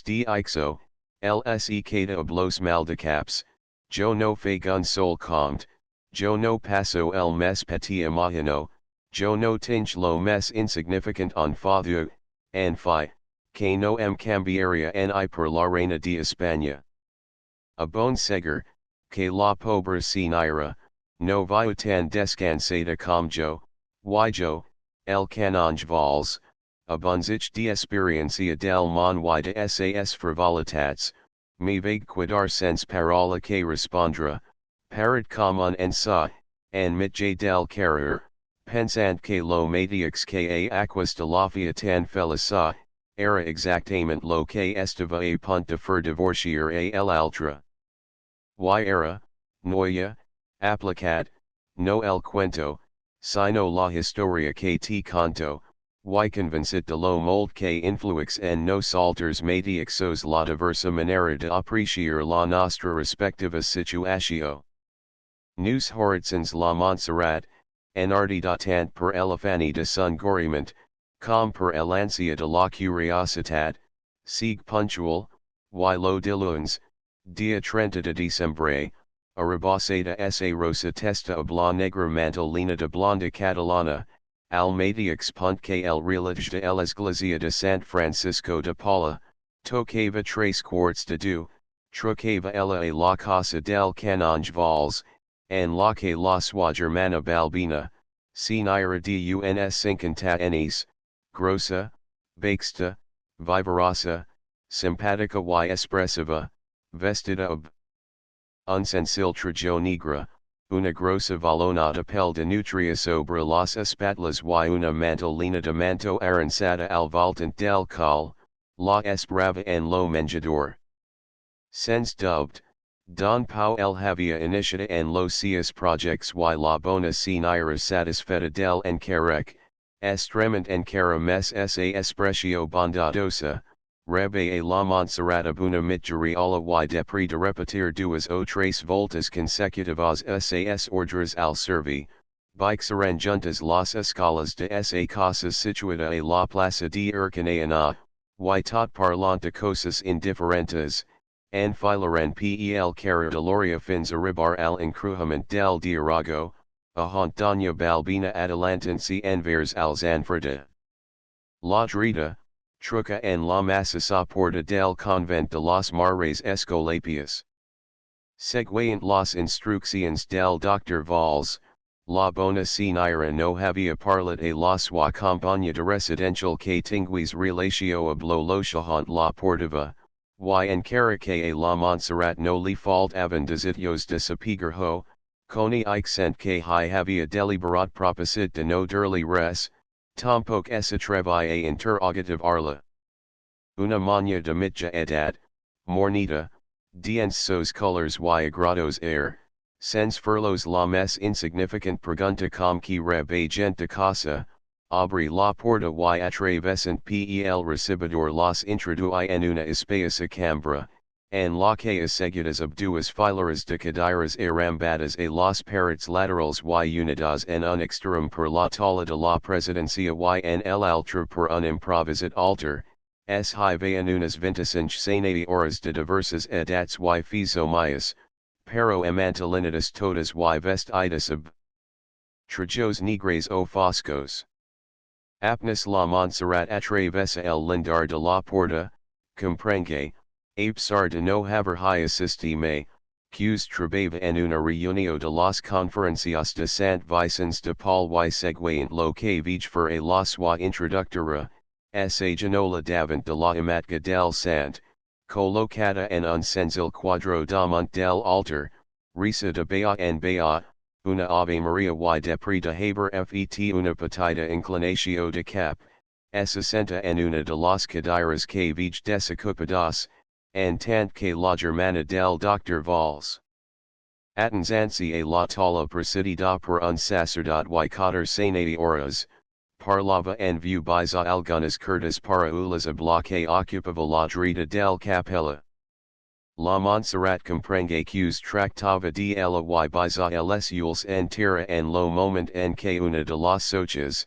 de ixo, lse cada oblos maldecaps, jo no fagun sol comte, jo no paso el mes petit imagino, jo no tinge lo mes insignificant en fadu, en fi, que no em cambiaria ni per la reina de España. A bon segur, que la pobre señora, no viu tan descansada com jo, y jo, el canonge vals, abunzich de experiencia del mon y de sas frivolitats, me vague quidar sense parola que respondra, parat com en sa, en mitje del carrer, pensant que lo matiax que aquas de la fia tan felica, era exactament lo que estava a punt de fer divorciar a el altra. Y era, noia, aplicat, no el cuento, Sino la historia que te canto, y convencit de lo mold que influix en nosaltres mateixos la diversa manera de apreciar la nostra respectiva situació. Nous horitzons la Montserrat, en tant per elefani de son goriment, com per l'ansia de la curiositat, sigue puntual, y lo diluns, dia 30 de diciembre, arrabasada esa rosa testa a bla negra mantolina de blonda catalana, al mediax punt que el reloj de l'esglesia de Sant Francisco de Paula, tocava 3 quarts de 2, trucava ella a la casa del canonge Valls, en la que la sua germana Balbina, si naira de uns 50 años, grossa, baxta, vivarosa, simpatica y expressiva, vestida ob un sencil trajo negra, una grossa valonata pel de nutria sobre las espatlas y una mantolina de manto aranzada al voltant del col, la esperaba en lo menjador. Sens dubbed, Don Pau el havia initiata en los seus projects y la bona si naira satisfeta del encarec, estrement encara mes esa esprecio bondadosa, rebe a la Montserrat abuna mitjuriala y depri de repetir duas o tres voltas consecutivas esas ordres al servi, bixeran juntas las escalas de esa casas situada a la plaza de Urcaneana, y tot parlant cosas indiferentes, enfilaran pel carrer de Loria fins arribar al encrujament del diarago, a haunt doña Balbina adelantancy envers als Anfreda. La dreta, truca en la masa porta del convent de los Mares Escolapios. Seguint las instrucciones del Dr. Valls, la bona señora no había parlat a la sua compañía de residential que tinguis relatio ab lo loxahant la portava, y encara que a la Montserrat no li faltaven desitios de sapigerho, coni ixent que hi havia deliberat proposite de no derli res, tampoc es atrevi a interrogative arla. Una maña de mitja edad, mornita, diens sos colors y agrados sens furlos la mes insignificant pregunta com que rebe gent de casa, abri la porta y atravesant pel recibidor las introduí en una espaciosa cambra, en la que asseguidas ab duas fileras de cadeiras arrambadas a las parets laterals y unidas en un extrem per la tala de la presidencia y en el altre per un improvisat altar, es hi vean unas 25 senadoras de diversas edats y fisomias, pero amantolinidas todas y vestidas ab trajos negres o foscos. Apnes la Montserrat atravesa el lindar de la porta, comprengue, a pesar de no haber assistime, qs trebava en una reunio de las conferencias de Sant Vicens de Paul y seguint lo que vige fer a la sua introductora, esa genola davant de la imatge del Sant, collocada en un senzill quadro damunt del altar, risa de bea en bea, una Ave Maria y depri de haber fet una petita inclinatio de cap, esa senta en una de las cadeiras que vige desocupadas, en tant que la germana del Dr. Valls. Atenzansi a la tala presidida por un sacerdote y 4 senadoras, parlava en view biza algunas curtas para ulas a que ocupava la dreta del capella. La Montserrat comprengue qs tractava de ella y biza les ules en tierra en lo moment en que una de las sochas,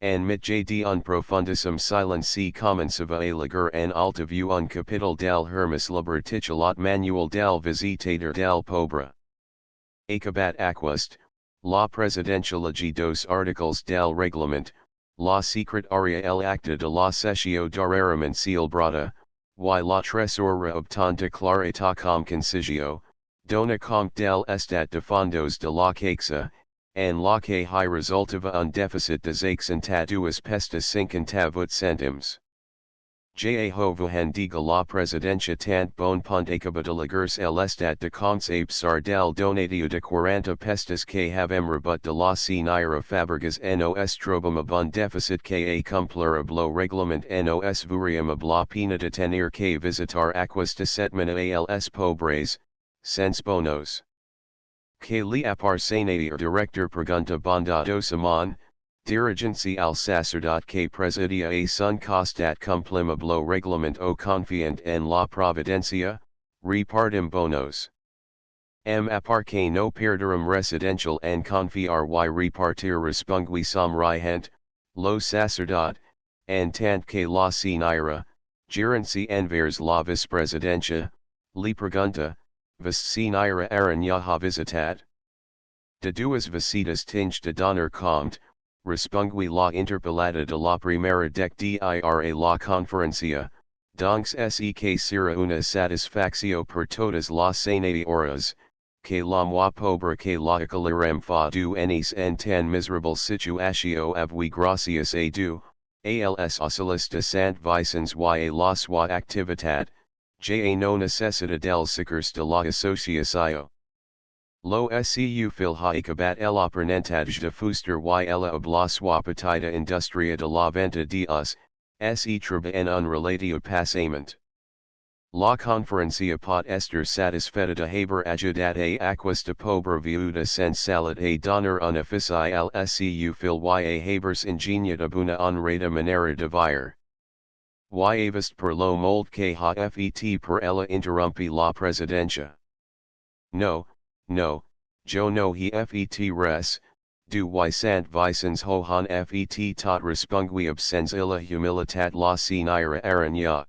en mitja de un profundissum silenci comenzava a legar en alta view un capital del Hermes liberticulat manual del visitador del pobre. Acabat aquest, la presidencialigi dos articles del reglement, la secretaria el acta de la sessió darrerament celebrada, y la tresora obtanta clarita com consigio, dona compte del estat de fondos de la caixa, en la que hi resultava un déficit de 62 pestes 58 cèntims. Ja hovuhan diga la presidencia tant bon punt acaba de legars el estat de comptes a pesar del donatio de 40 pestes que havem rebut de la senyora Fabregas nos trobam ab un déficit que a cumplir ab lo reglement nos vuriam ab la pena de tener que visitar aquesta setmana als pobres, sense bonos. que li aparsenator director pregunta bondados amon, dirigencia al sacerdote que presidia a sun costat cumplimablo reglamento o confiant en la providencia, repartim bonos. Apar que no perderum residential en confiar y repartir respungui somrihent, lo sacerdote, en tant que la sinira, gerenci envers la vicepresidencia, li pregunta, vis sinira aranya ha visitat? De duas visitas tinge de donar compte, respungui la interpelada de la primera dec dira la conferencia, donc se que sera una satisfaccio per todas las senadoras, que la moi pobre que la aclarem fa du enis en tan miserable situatio avui gracias a du, als ocelis de sant vicens y a la sua activitat, ja no necessita del securs de la asociacio. Lo seu fil ha acabat el aprenentage de fuster y ella ob la sua petita industria de la venta de us, se treba en un relatio passament. La conferencia pot estar satisfeta de haber ajudat a aquesta pobre viuda sense salat a donar un ofici al seu fil y a habers ingeniat ab una honrada manera de vivir. Y avist per lo mold que ha fet per ella interrumpi la presidencia. No, yo no he fet res, du y sant vicens ho han fet tot respungui absens illa humilitat la sinira aranya.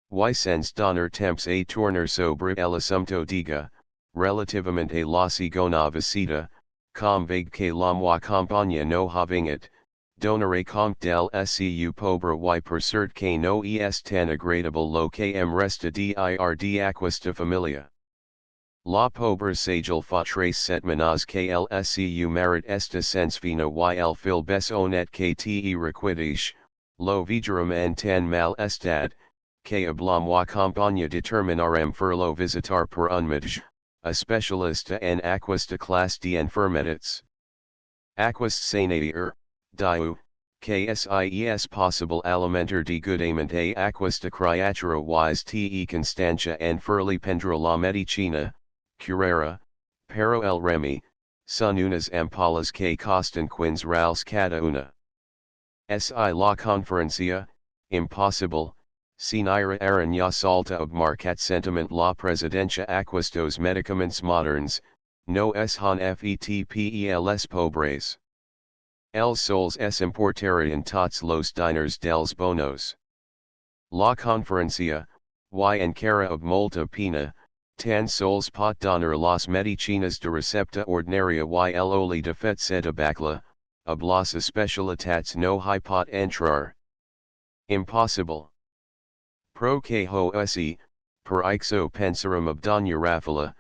Y sens donar temps a tornar sobre el asunto diga, relativamente la segona visita, com vague que la moi campaña no having donare compte del seu pobre y per cert que no es tan agradable lo que resta dir de aquesta familia. La pobre sagel fa 3 setmanas que el seu marit esta sens fina y el fil besonet que te requidish, lo vigerum en tan mal estad, que hablam wa campaña determinarem furlo visitar per un médecin, a specialista en aquesta clase de enfermedades. Aquest sanator, diu, que es possible alimentar de gudament a aquesta criatura wise te constancia en furli pendra la medicina, curera, pero el remi, son unas ampollas que costan quins rals cada una. Si la conferencia, impossible, sinira aranya salta ob marcat sentiment la presidencia aquestos medicaments moderns, no es han fetpels pobres. Els sols es importarian tots los diners dels bonos. La conferencia, y encara ob molta pena, tan sols pot donar las medicinas de recepta ordinaria y el oli de fet sedabacla, ob las especialitats no hi pot entrar. Impossible. Pro que ho se, per ixo pensarum ob doña Rafaela,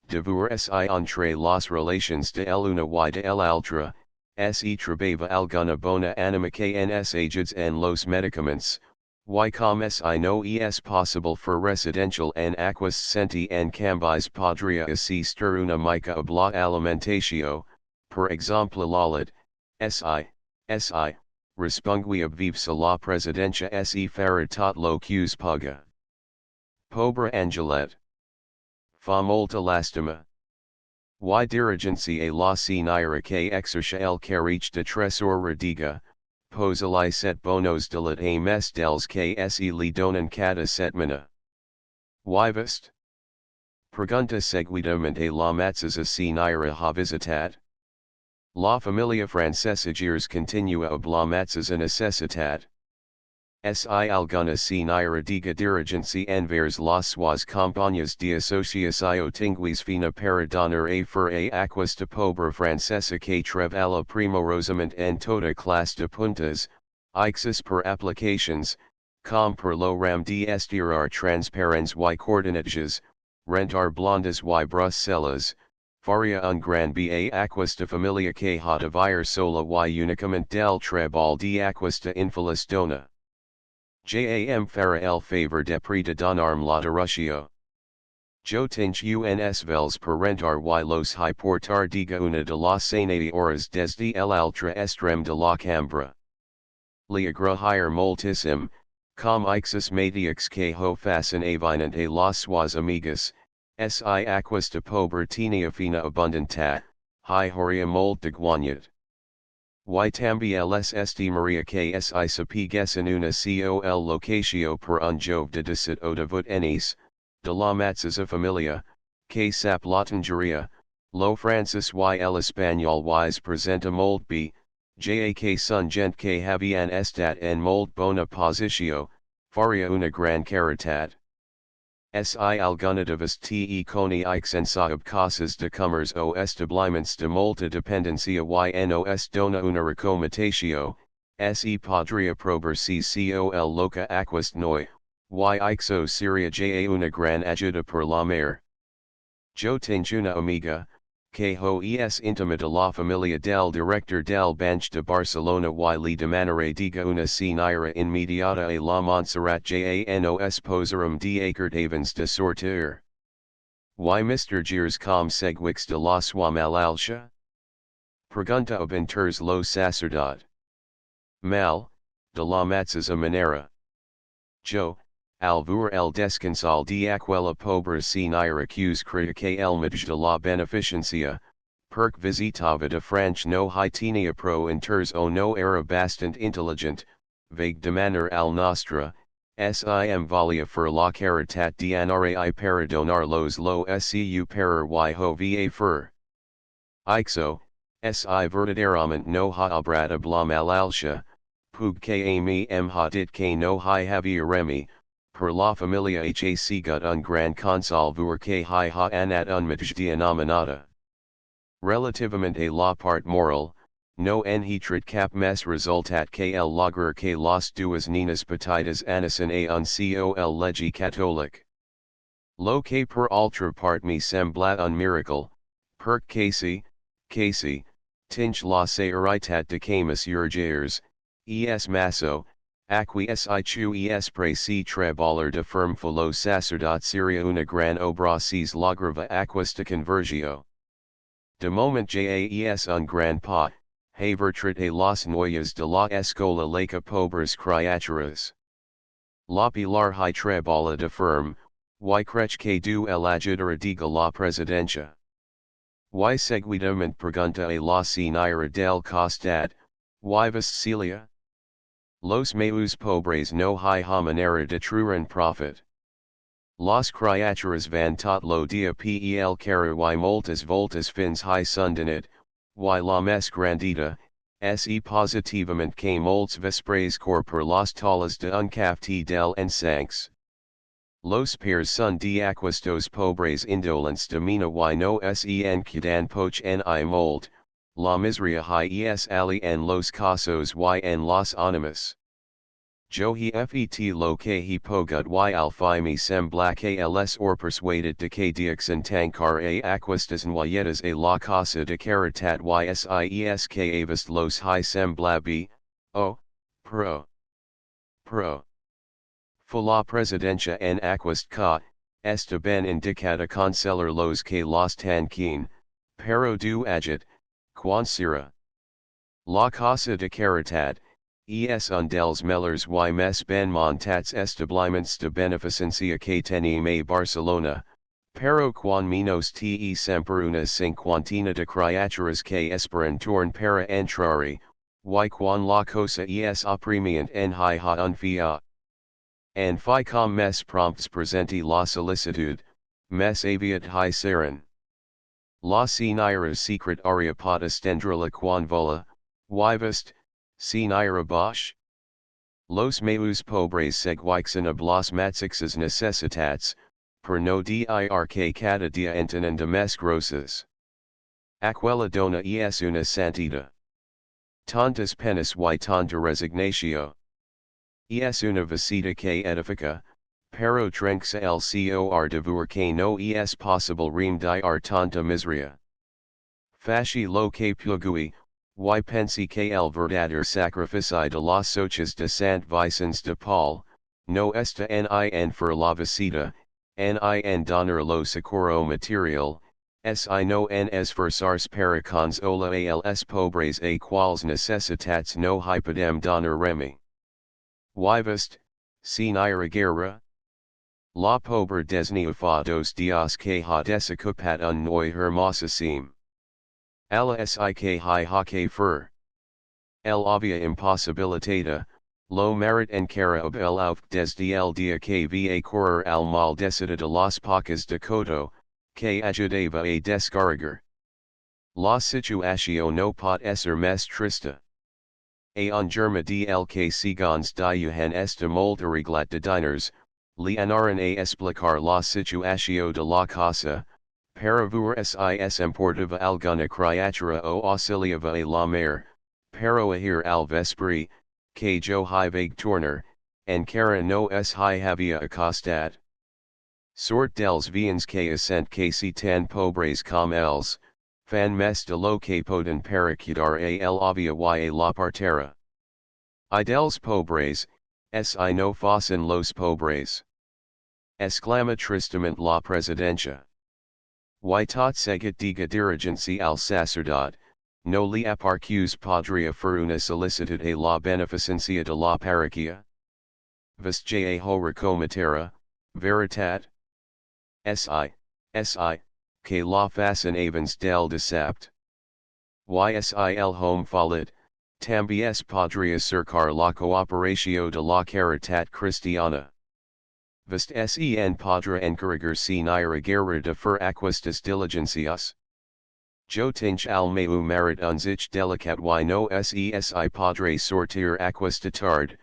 devur si entre las relations de el una y de el altra, se trebava alguna bona anima que ens ajuds en los medicaments, y com si no es possible for residential en aquas senti en cambis podria assistir una mica ob la alimentatio, per exemple lalat, si, respungui ob vivsa la presidencia se farà tot lo que puga. Pobre Angelet. Fa molta lastima. Y dirigencia la sinira que exerce el carich de tresor radiga, posali set bonos de lat a mes dels que se li donan cada setmana. Y vist? Pregunta seguidamente la matzas a sinira ha visitat? La familia francesa gires continua ob la matzas a necessitat. Si alguna sinira diga dirigencia envers las suas campañas de asociacio tinguis fina para donar a fer a aquesta pobre francesa que treballa primorosament en toda clase de puntas, ixis per applications, com per lo ram de estirar transparens y coordinages, rentar blondas y bruselas, faria un gran ba aquesta familia que ha de vivir sola y unicament del treball de aquesta infeliz dona. Jam farà el favor de de donarm la derutio. Jo tinc uns vels per rentar y los hi portar diga una de las senadoras desde el altra extrem de la cambra. Li agrair moltissim, com ixis matiix que ho facin avinant a las suas amigas, Si aquas de pobertina fina abundanta, hi horia mold de guanyat. Y tambi ls esti Maria ksi sapigues en una col locatio per un jove de decit o de vut enis, de la matzes a familia, que sap la tangeria, lo Francis y el Español wise presenta mold b, jak sun gent que havian estat en mold bona positio, faria una gran caritat. Si alguna de vos te coni exensaab casas de comers o establiments de molta dependencia y nos dona una recomendatio, se podria probar si col loca aquast noi, y ixo seria ja una gran ayuda per la mer. Yo tengo una amiga, que ho es intima de la familia del director del Banch de Barcelona y le demanare diga una señora inmediata a la Montserrat nos posarum de acordavans de sortir. Y Mr. Gears com seguix de la sua malaltia? Pregunta ob enters lo sacerdote. Mal, de la matzes a manera. Yo, Alvur el descansal de aquella pobre señora accuse critique el maj de la beneficencia, perc visitava de Franch no hi tenia pro inters o no era bastant intelligent, vague demaner al nostra, sim valia fer la caritat dianare para donar los lo scu parer y ho va fer. Ixo, si verdaderament no ha obrada bla malaltia, pug que mi ha dit que no hi havia remi, per la familia hac gut un gran consolvur que hi ha anat un maj denominata. Relativamente la part moral, no enhetrit cap mes resultat que el lograr que las duas ninas petitas anasan a un col legi catholic. Lo que per altra part me sembla un miracle, perc Casey, tinch la seiritat de camus urgers, es masso, acquies ichu es pre si treballer de firm folo sacerdot seria una gran obra sis lograva aquas de convergio. De moment jaes un gran pas, havertrit a las noyas de la escola laica pobres criaturas. La pilar hi treballa de firm, y crech que du el ayudara diga la presidencia. Y seguidament pregunta a la señora del costad, y Celia? Los meus pobres no hi ha manera de truren profit. Las criaturas van tot lo dia pel cara y moltas voltas fins hi sundanit, y la mes grandita, se positivament que molts vespres cor per las talas de un cafti del ensanx. Los pairs son de aquestos pobres indolents de mina y no sen quedan poch ni mold, la miseria hi es ali en los casos y en las animas. Yo he fet lo que he pogud y al fi me sembla que els or persuaded de que dixen tancar a aquestas noyetas a la casa de caritat y sis que avist los hi sembla b, o, pro. Fu la presidencia en aquest ca, esta ben indicata conceler los que los tanquin, pero du agit, quan sera. La casa de caritat, es un dels mellers y mes ben montats establiments de beneficencia que tenim a Barcelona, pero quan menos te semper unas cinquantina de criaturas que esperan torn para entrare, y quan la cosa es apremiant en hi ha un fia. And fi com mes prompts presenti la solicitud, mes aviat hi seren. La señora secret aria potas tendrila quan vola, vivest, señora Bosch? Los meus pobres seguixen ab las matzixes necessitats, per no dir que cada dia entenen de mes grosses. Aquella dona es una santita. Tantas penas y tanta resignatio. Es una visita que edifica, pero trenxa el cor devur que no es possible rem dir tanta miseria. Faci lo que pugui, y pensi que el verdadero sacrifici de las soches de Sant Vicens de Paul, no está en fer la visita, en donar lo socorro material, si no en esforzarse para consola a los pobres a quals necessitats no hi podem donar remi. Vivest, señora Guerra? La pobre desneofados dias que ha desocupat un noi hermosíssim. Alla sik hi ha que fur. El obvia impossibilitada, lo marit encara ob el auf desde el dia que va correr al mal decida de las pocas de coto, que ajudava a descarregar. La situación no pot ser més trista. A un germa del que segons diuhan esta molt arreglat de diners, li anaran a explicar la situació de la casa, para ver si es importava alguna criatura o auxiliava a la mare, pero ahir al vespre, que jo hi vaig tornar, encara no es hi havia acostat. Sort dels viens que assent que si tan pobres com els, fan mes de lo que poden para quedar a el obvia y a la partera. I dels pobres, si no fossen los pobres. Exclama tristement la presidencia. Y tot seguit diga dirigency al sacerdote, no li aparcus podria fer una solicitud a la beneficencia de la parroquia? Vestja ho recomatera, veritat? Si, que la facen avans del decept. Ysi el home follet, también podria cercar la cooperació de la caritat cristiana. Vest sen podrà encarregar si nira guerra de fer aquestes diligencias. Jo tinc al meu marit uns ich delicat y no si podré sortir aquesta tard,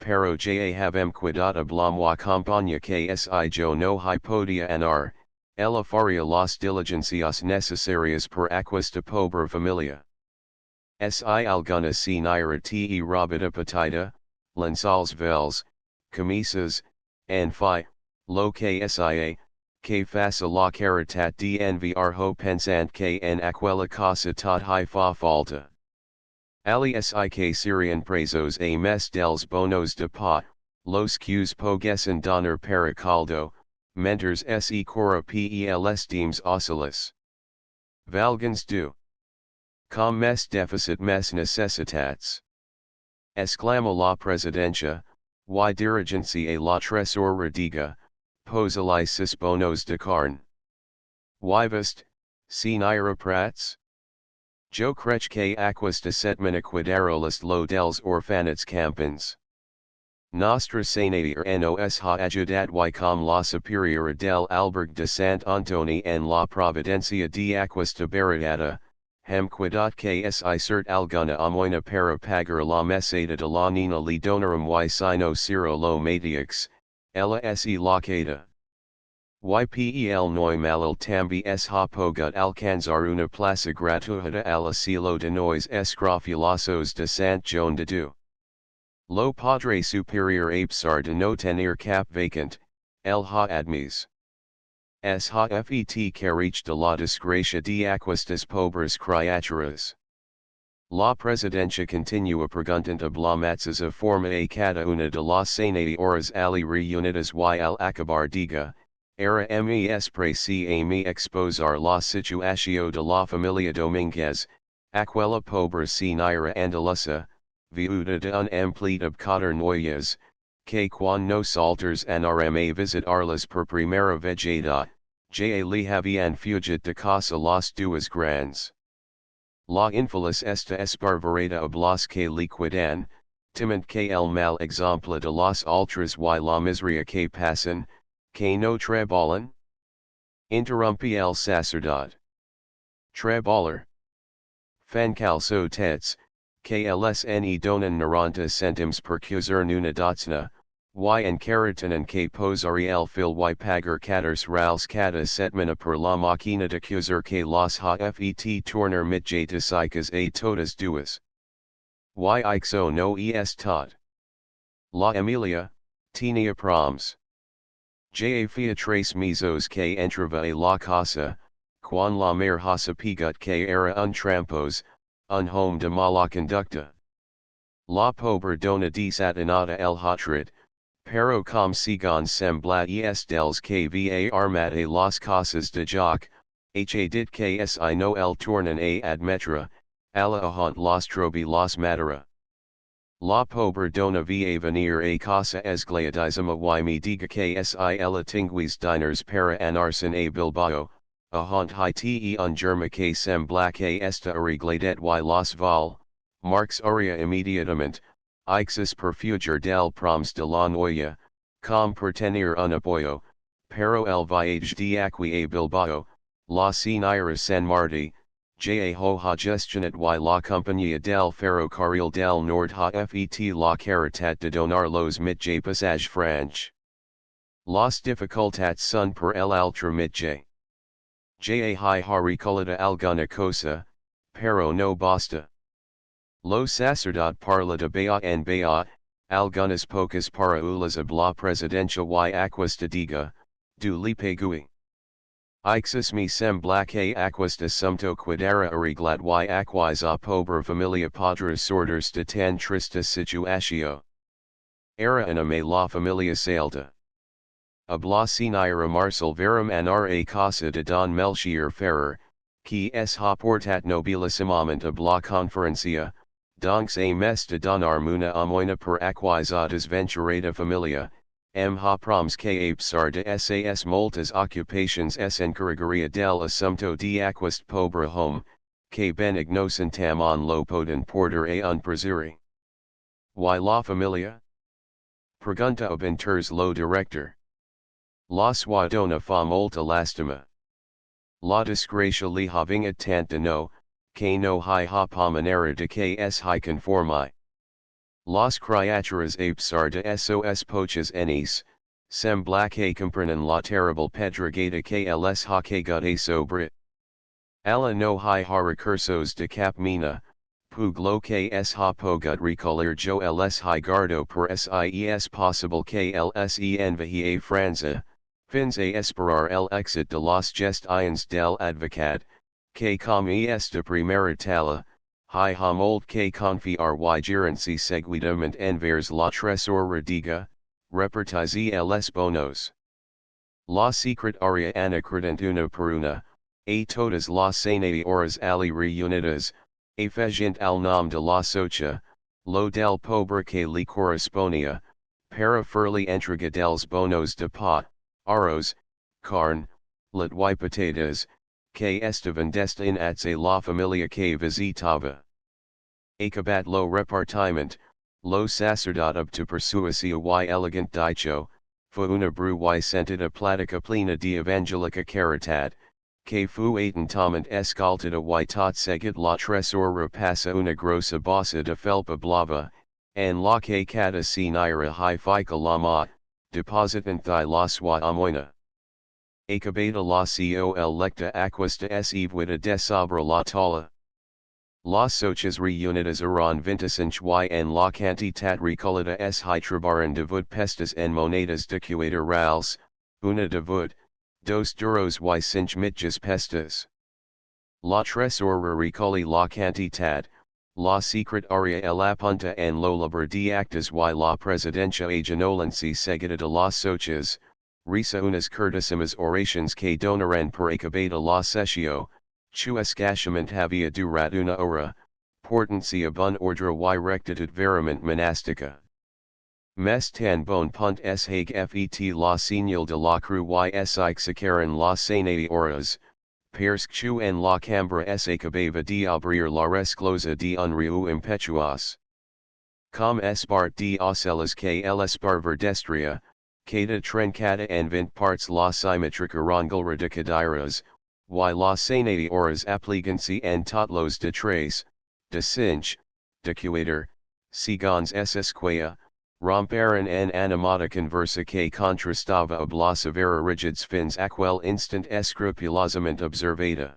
pero ja havem cuidat amb la moi companya que si jo no hi podia anar, ella faria las diligencias necessarias per aquesta pobre familia. Si alguna si nira te robada petita, llençols vells, camises, en fi, lo que sia, que faça la caritat d'enviar ho pensant que en aquella casa tot hi fa falta. Alias que serian presos a mes dels bonos de pa, los que poguessen donar para caldo, menters se cora pels deems ocelis. Valgens du. Com mes deficit mes necessitats. Exclama la presidencia, y dirigencia la tresora diga, posalicis bonos de carn. Y vest, si nira prats? Jo crech que aquesta setmana cuidarolas lo dels orfanats campins. Nostra senator nos ha ajudat y com la superiora del alberg de Sant Antoni en la providencia de aquesta barriada, hem cuidat que si cert alguna amoina para pagar la mesada de la nina li donarum y si no ciro lo matiix, ella se locada. Ypel noi malil tambi es ha pogut alcanzar una plaza gratuita al asilo de nois escrofulosos de Sant Joan de Déu. Lo padre superior apsar de no tenir cap vacant, el ha admis. Es ha fet carich de la desgracia de aquestas pobres criaturas. La presidencia continua preguntant oblamatses a forma a cada una de las senadoras ali reunidas y al acabar diga, era mes preci a mi exposar la situación de la familia Dominguez, aquella pobre señora andaluza, viuda de un empleado of Cadernoyes, que quan nosaltres anarem a visitarlas per primera vegada, ja li habían fugit de casa las duas grandes. La infeliz esta esparverada ob las que liquidan, timant que el mal exemple de las altras y la miseria que pasan, que no trabajan? Interrumpi el sacerdote. Trabajar. Fan calso tets, que lsne donan 90 centims per cusar una dotzna, y en caritanen que posari el fil y pagar 14 rals cada setmana per la máquina de cusar que los ha fet tornar mitjaticicas a todas duas. Y ixo no es tot. La Emilia, tenia proms. Ja fia tres mesos que entrava a la casa, quan la mare hasapigut que era un trampos, un home de mala conducta. La pobre dona desatinada el hatred, pero com segons semblat es dels que va armat a las casas de joc, ha dit que si no el tornan a admetre, a la ahont los trobi los matera. La pobre dona va venir a casa esgleadísima y me diga que si ella tinguis diners para anarse a Bilbao, a haunt te un germa que sembla que esta arregladet y los val, marx aria immediatamente, ixis per fugar del proms de la noia, com per tenir un apoyo, pero el viaje de aquí a Bilbao, la señora San Marti, ja ho ha gestionat y la compañía del ferrocarril del Nord ha fet la caritat de donar los mitjans passage franch. Las dificultats son per el altre mitja. Ja hi ha recolada alguna cosa, pero no basta. Lo sacerdote parla de bea en bea, algunas pocas para ulas ab la presidencia y aquesta diga, du li pagui. Ixis me sembla que aquesta sumto quidara arreglat y aquis a pobre familia podrá sorters de tan trista situacio. Era anime la familia salta. Ab la señora Marcel verum anar a casa de don Melchior Ferrer, que es ha portat nobilissimament ab la conferencia, donks a mes de donar muna amoina per aquis a desventurada familia, ha proms que a pesar de sas moltas ocupations es encargaria del asunto de aquest pobre home, que ben ignocentam on lo poden porter a un presuri. Y la familia? Pregunta ob inters lo director. La suadona fa molta lastima. La desgracia li havingat tant de no, que no hi ha pa manera de que es hi conformi. Las criaturas a pesar de sos poches enis, sembla que comprenen la terrible pedregada que les ha cagut a sobre. Ala no hi ha recursos de cap mina, pug lo que es ha pogut recolir jo les hi gardo per sies possible que ls envie a Franza, fins a esperar el exit de los gestions del advocat, que com es de primera tala, hi ha molt que confiar y gerency seguidament envers la tresora diga, repartizi les bonos. La secretaria anacredent una per una, a todas las senadoras ali reunidas, afegint al nom de la socia, lo del pobre que li corresponía, para ferli entrega dels bonos de pot, arroz, carn, lat y patatas, que estaban destinados a la familia que visitaba. Acabat lo repartiment, lo sacerdote obtu persuasia y elegant dicho, fue una bru y sentida plática plena de evangelica caritat, que fu atentament escaltada y tot seguit la tresora passa una grossa bossa de felpa blava, en la que cada señora hi fica la ma, depositant thi la sua amoina. Acabada la col lecta aquesta es evita de sobre la tala. Las socias reunidas eran 25 y en la cantitat recolada es hi trebaran de vud pestas en monedas de cuadrals, una de vud, dos duros y cinch mitjas pestas. La tresora recoli la cantitat, la secretaria el apunta en lo libre de actas y la presidencia a genolense seguida de las socias, risa unas curtisimas oraciones que donaran per acabada la sesio, chu escasamente había durat una hora, portancia bun ordre y rectitud veramente monástica. Mes tan bon punt es hag fet la señal de la cruz y es execaran las senadoras, parce que en la cambra es acababa de abrir la resclosa de un riu impetuos. Com es part de ocelas que el esparver destria, cada trencada en 20 parts la simétrica rangulra de cadiras, y las senadoras aplicancy en totlos de tres, de cinch, de cuater, segons es esquia, romperan en animada conversa que contrastava ob la severa rigids fins aquel instant escrupulosamente observada.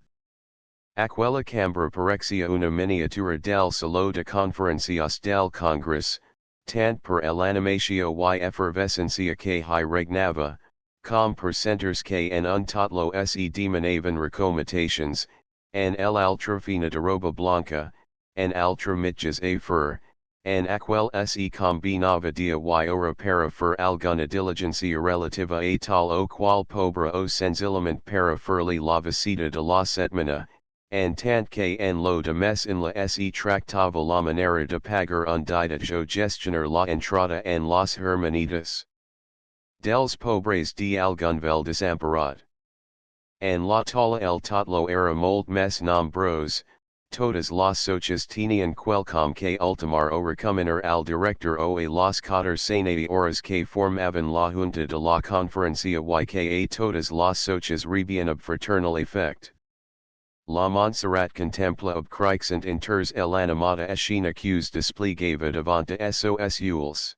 Aquella cambra parexia una miniatura del salo de conferencias del Congress, tant per el animatio y effervescencia que hi regnava, com per centers que en un totlo se demonaven recomitations, en el altra fina de roba blanca, en altra mitjas a fur, en aquel se combinava dia y hora para fer alguna diligencia relativa a tal o qual pobre o sencillamente para ferli la visita de la setmana, and tant que en lo de mes en la se tractava la manera de pagar undida jo gestionar la entrada en las hermanitas dels pobres de algunvel desamparad. En la tala el totlo era molt mes nombros, todas las soches tenían quelcom que ultimar o recomendar al director o a las 14 horas que formaban la junta de la conferencia y que a todas las soches rebien ob fraternal effect. La Montserrat contempla ob creixent inters el animada eschina qs desplegava davant sos ules.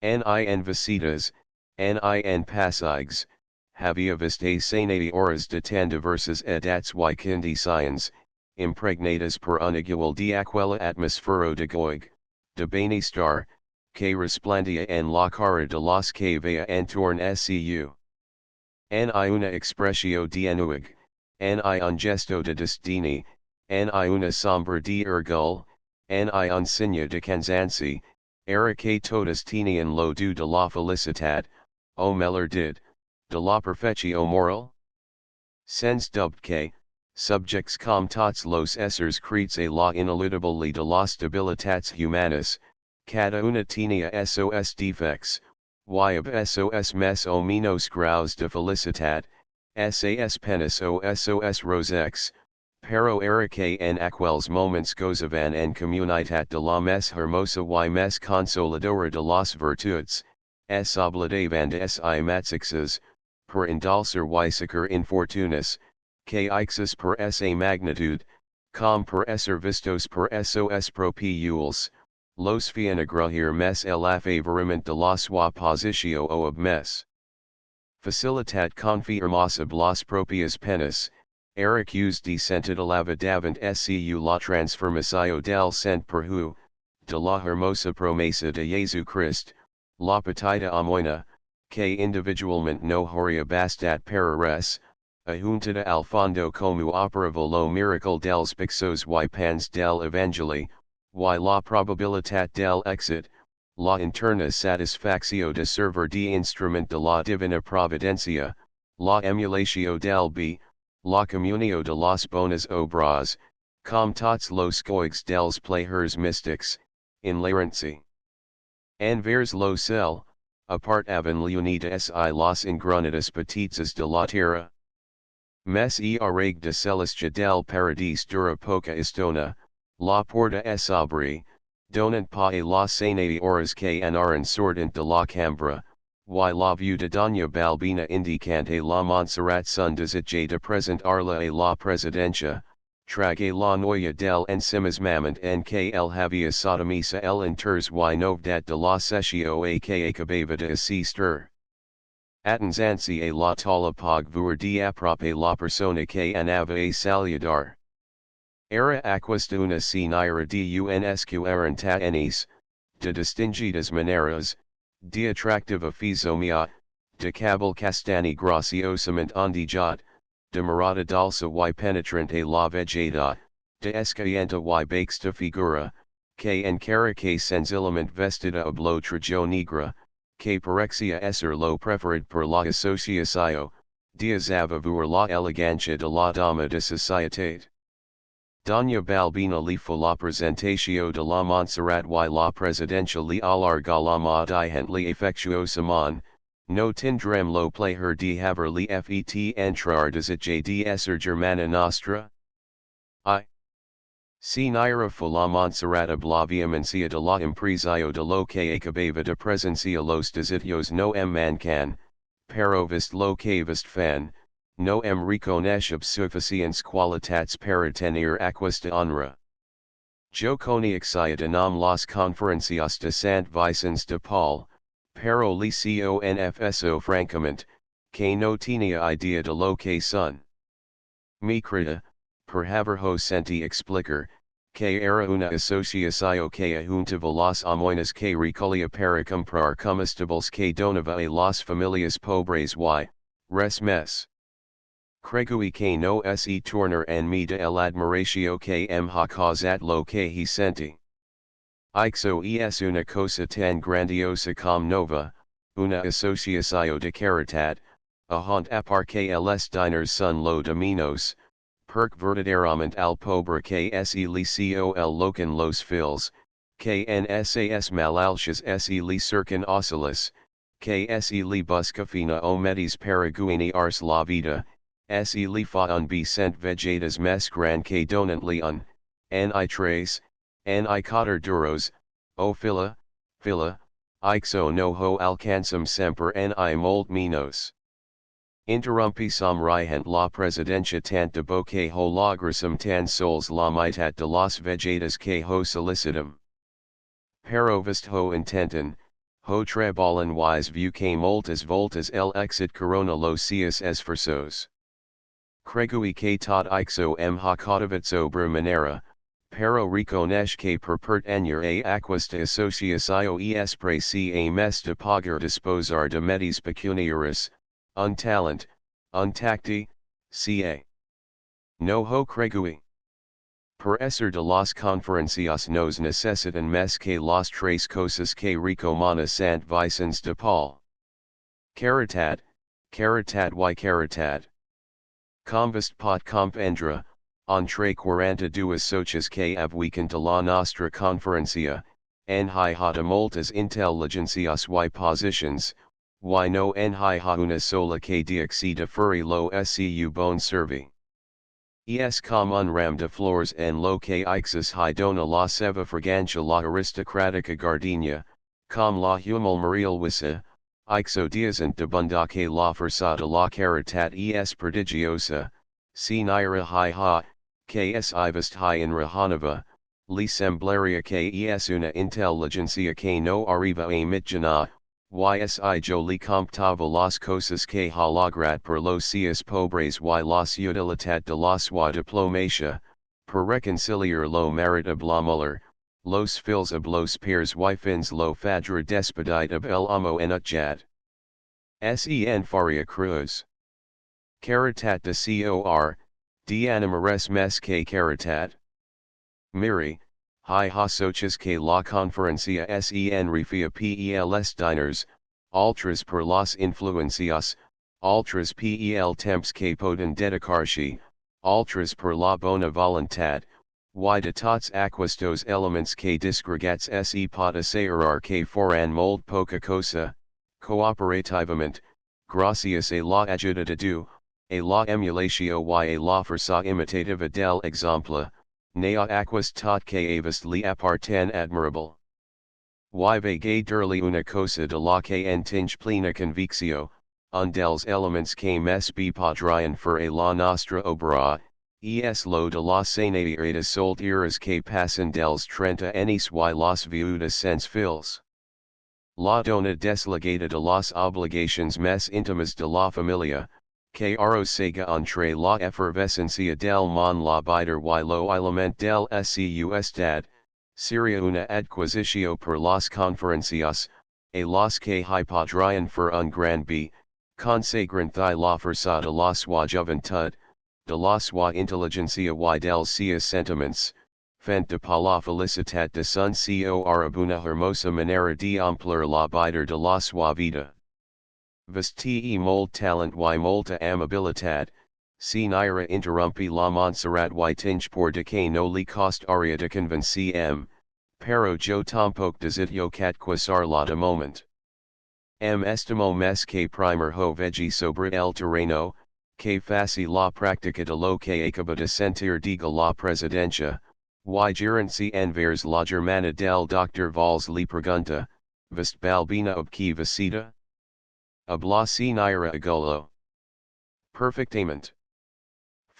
Nin visitas, nin passaigs, havia vist a sanae horas de tan diversas edats y condições, impregnadas por unigual de aquella atmosfero de goig, de bienestar, que resplandia en la cara de los que vea entorn su. Ni una expressio de enuig, ni un gesto de destini, ni una sombra de orgull, ni un signo de cansanci, era que todas tenían lo do de la felicitat, o meller did, de la perfectio moral? Sens dubte que, subjects com tots los essers creats a la ineludible de las debilitats humanas, cada una tenía sos defects, y ob sos mes o menos graus de felicitat, sas penis o sos rosex, pero era que en aquels moments gozaban en comunitat de la mes hermosa y mes consoladora de las virtudes, s oblidavan de si matsixes, per indulcer y sacar infortunas, que ixus per sa magnitude, com per ser vistos per sos propiules, los fian agrahir mes el afavoriment de la sua positio o ob mes. Facilitat confirmasab las propias penas, eric us de sentidalava davant su la transformacio del sent perhu, de la hermosa promesa de Jesu Christ, la petita amoina, que individualmente no horia bastat para res, ajuntada al fondo como operavo lo miracle dels pixos y pans del Evangeli, y la probabilitat del exit, la interna satisfaccio de servir de instrument de la divina providencia, la emulatio del b, la comunio de las bonas obras, com tots los goigs dels players mystics, in larency. Envers lo cel, apart avan leonida si las ingranadas petitas de la tierra. Mes e arreg de celestia del paradis dura poca istona, la porta es abri, donant pa a la sanae horas que anaran sortent de la cambra, y la view de doña Balbina indicante la Montserrat sun desitge de present arla a la presidencia, trague la noya del ensimismament en que el havia sodomisa el inters y novedad de la sesio a que acabava de asistir. Atenzansi a la tala pag vuer de aprope la persona que anava a saludar. Era aquesta una señora de unsqrenta enis, de distinguidas maneras, de atractiva fisonomía, de cabal castani graciosamente ondijat, de mirada dulce y penetrante la vegeta, de escayenta y baxta figura, que encara que sencillamente vestida ob lo trajo negra, que parexia ser lo preferid por la asociacio, de azavar la elegancia de la dama de societate. Doña Balbina le fue la presentacio de la Montserrat y la presidencia le alarga la madiente afectuosamon, no tindrem lo placer de haver le fet entrar desitge de ser germana nostra? Si naira fue la Montserrat la vehemencia de la empresario de lo que acabava de presencia los desitios no mancan, pero vist lo que vist fan, no reconeixeb suficients qualitats para tener aquesta honra. Jo coneixia de nom las conferencias de Sant Vicens de Paul, pero le confeso francament, que no tenía idea de lo que son. Mi crida, per haberho senti explicar, que era una asociacio que ajuntava las amoinas que recolía para comprar comestibles que donava a las familias pobres y, res mes. Cregui que no se tornar en mi de el admiratio que ha causat lo que he senti. Ixo es una cosa tan grandiosa como nova, una asociacio de caritat, a haunt apar que els diners son lo de menos, perc verdaderamente al pobre que es liceo el locan los fils, que nsas malalcias es li circun ocelis, que es li busca fina o medis para guini ars la vida, es li fa un b cent vegetas mes gran que donant li un, ni tres, ni cotter duros, o fila, ixo no ho alcanzum semper ni molt menos. Interrumpi somrihent la presidencia tant de bo que ho lograsum tan sols la mitad de las vegetas que ho solicitum. Pero vist ho intentan, ho trabalan wise view que moltas voltas el exit corona los seus esfuerzos. Cregui que tot ixo ha sobre manera, pero reconesh que perpert añer a aquesta asociacio es preci a mes de pagar disposar de medis pecuniaris, un talent, un tacti, ca. No ho cregui. Per esser de las conferencias nos necesitan mes que las tres cosas que recomana Sant Vicens de Paul. Caritat y caritat. Convist pot comprendre, entre 42 soches que abweekend de la nostra conferencia, en hi ha de moltas intelligencias y positions, y no en hi ha una sola que dixi de furi lo scu bon servi. Es com un ram de flores en lo que ixus hi dona la seva fragancia la aristocratica gardenia, com la humil marialwissa, ixo diasant de bunda que la fuerza de la caritat es prodigiosa, si nira hi ha, que es ivest hi en rahanava, li semblaria que es una inteligencia que no arriba a mitjana, ysi yo li comptava las cosas que ha lograt per los seus pobres y las utilidad de la sua diplomacia, per reconciliar lo marit la muller, los fils ab los peers y fins lo fadra despedite ab el amo en utjat. Sen faria cruz. Caritat de cor, de animares mes que caritat. Miri, hi ha soches que la conferencia sen refia pels diners, altras per las influencias, altras pel temps que poden dedicarse, altras per la bona voluntad, y de tots aquestos elements que disgregats se pot assegurar que foran molt poca cosa, cooperativament, gracias a la ayuda de Dieu, a la emulatio y a la fuerza imitativa del exemple, nea aquas tot que avast li aparten admirable. Y vague derli una cosa de la que en tinge plena conviccio, un dels elements que mes b podrian fer a la nostra obra, es lo de las sanidades solteras que pasan dels 30 años y las viudas sans fils. La dona desligada de las obligations mes íntimas de la familia, que arrosega entre la efervescencia del mon la biter y lo element del su estad, seria una adquisicio per las conferencias, a las que hi podrian fer un gran b, consagrant la fuerza de la sua juventud, de la sua inteligencia y del seus sentiments, fent de pa la felicitat de sun cor ab una hermosa manera de emplear la biter de la sua vida. Veste molt talent y molta amabilitat, si nira interrumpi la Montserrat y tinge por de que no li costaria de convencim, pero yo tampoc desitio catquisar la de moment. Estimo mes que primer ho vegi sobre el terreno, que faci la práctica de lo que acaba de sentir diga la presidencia, y gerenci envers la germana del Dr. Valls li pregunta, vist balbina ob qui visita? Habla si nira agolo. Perfectament.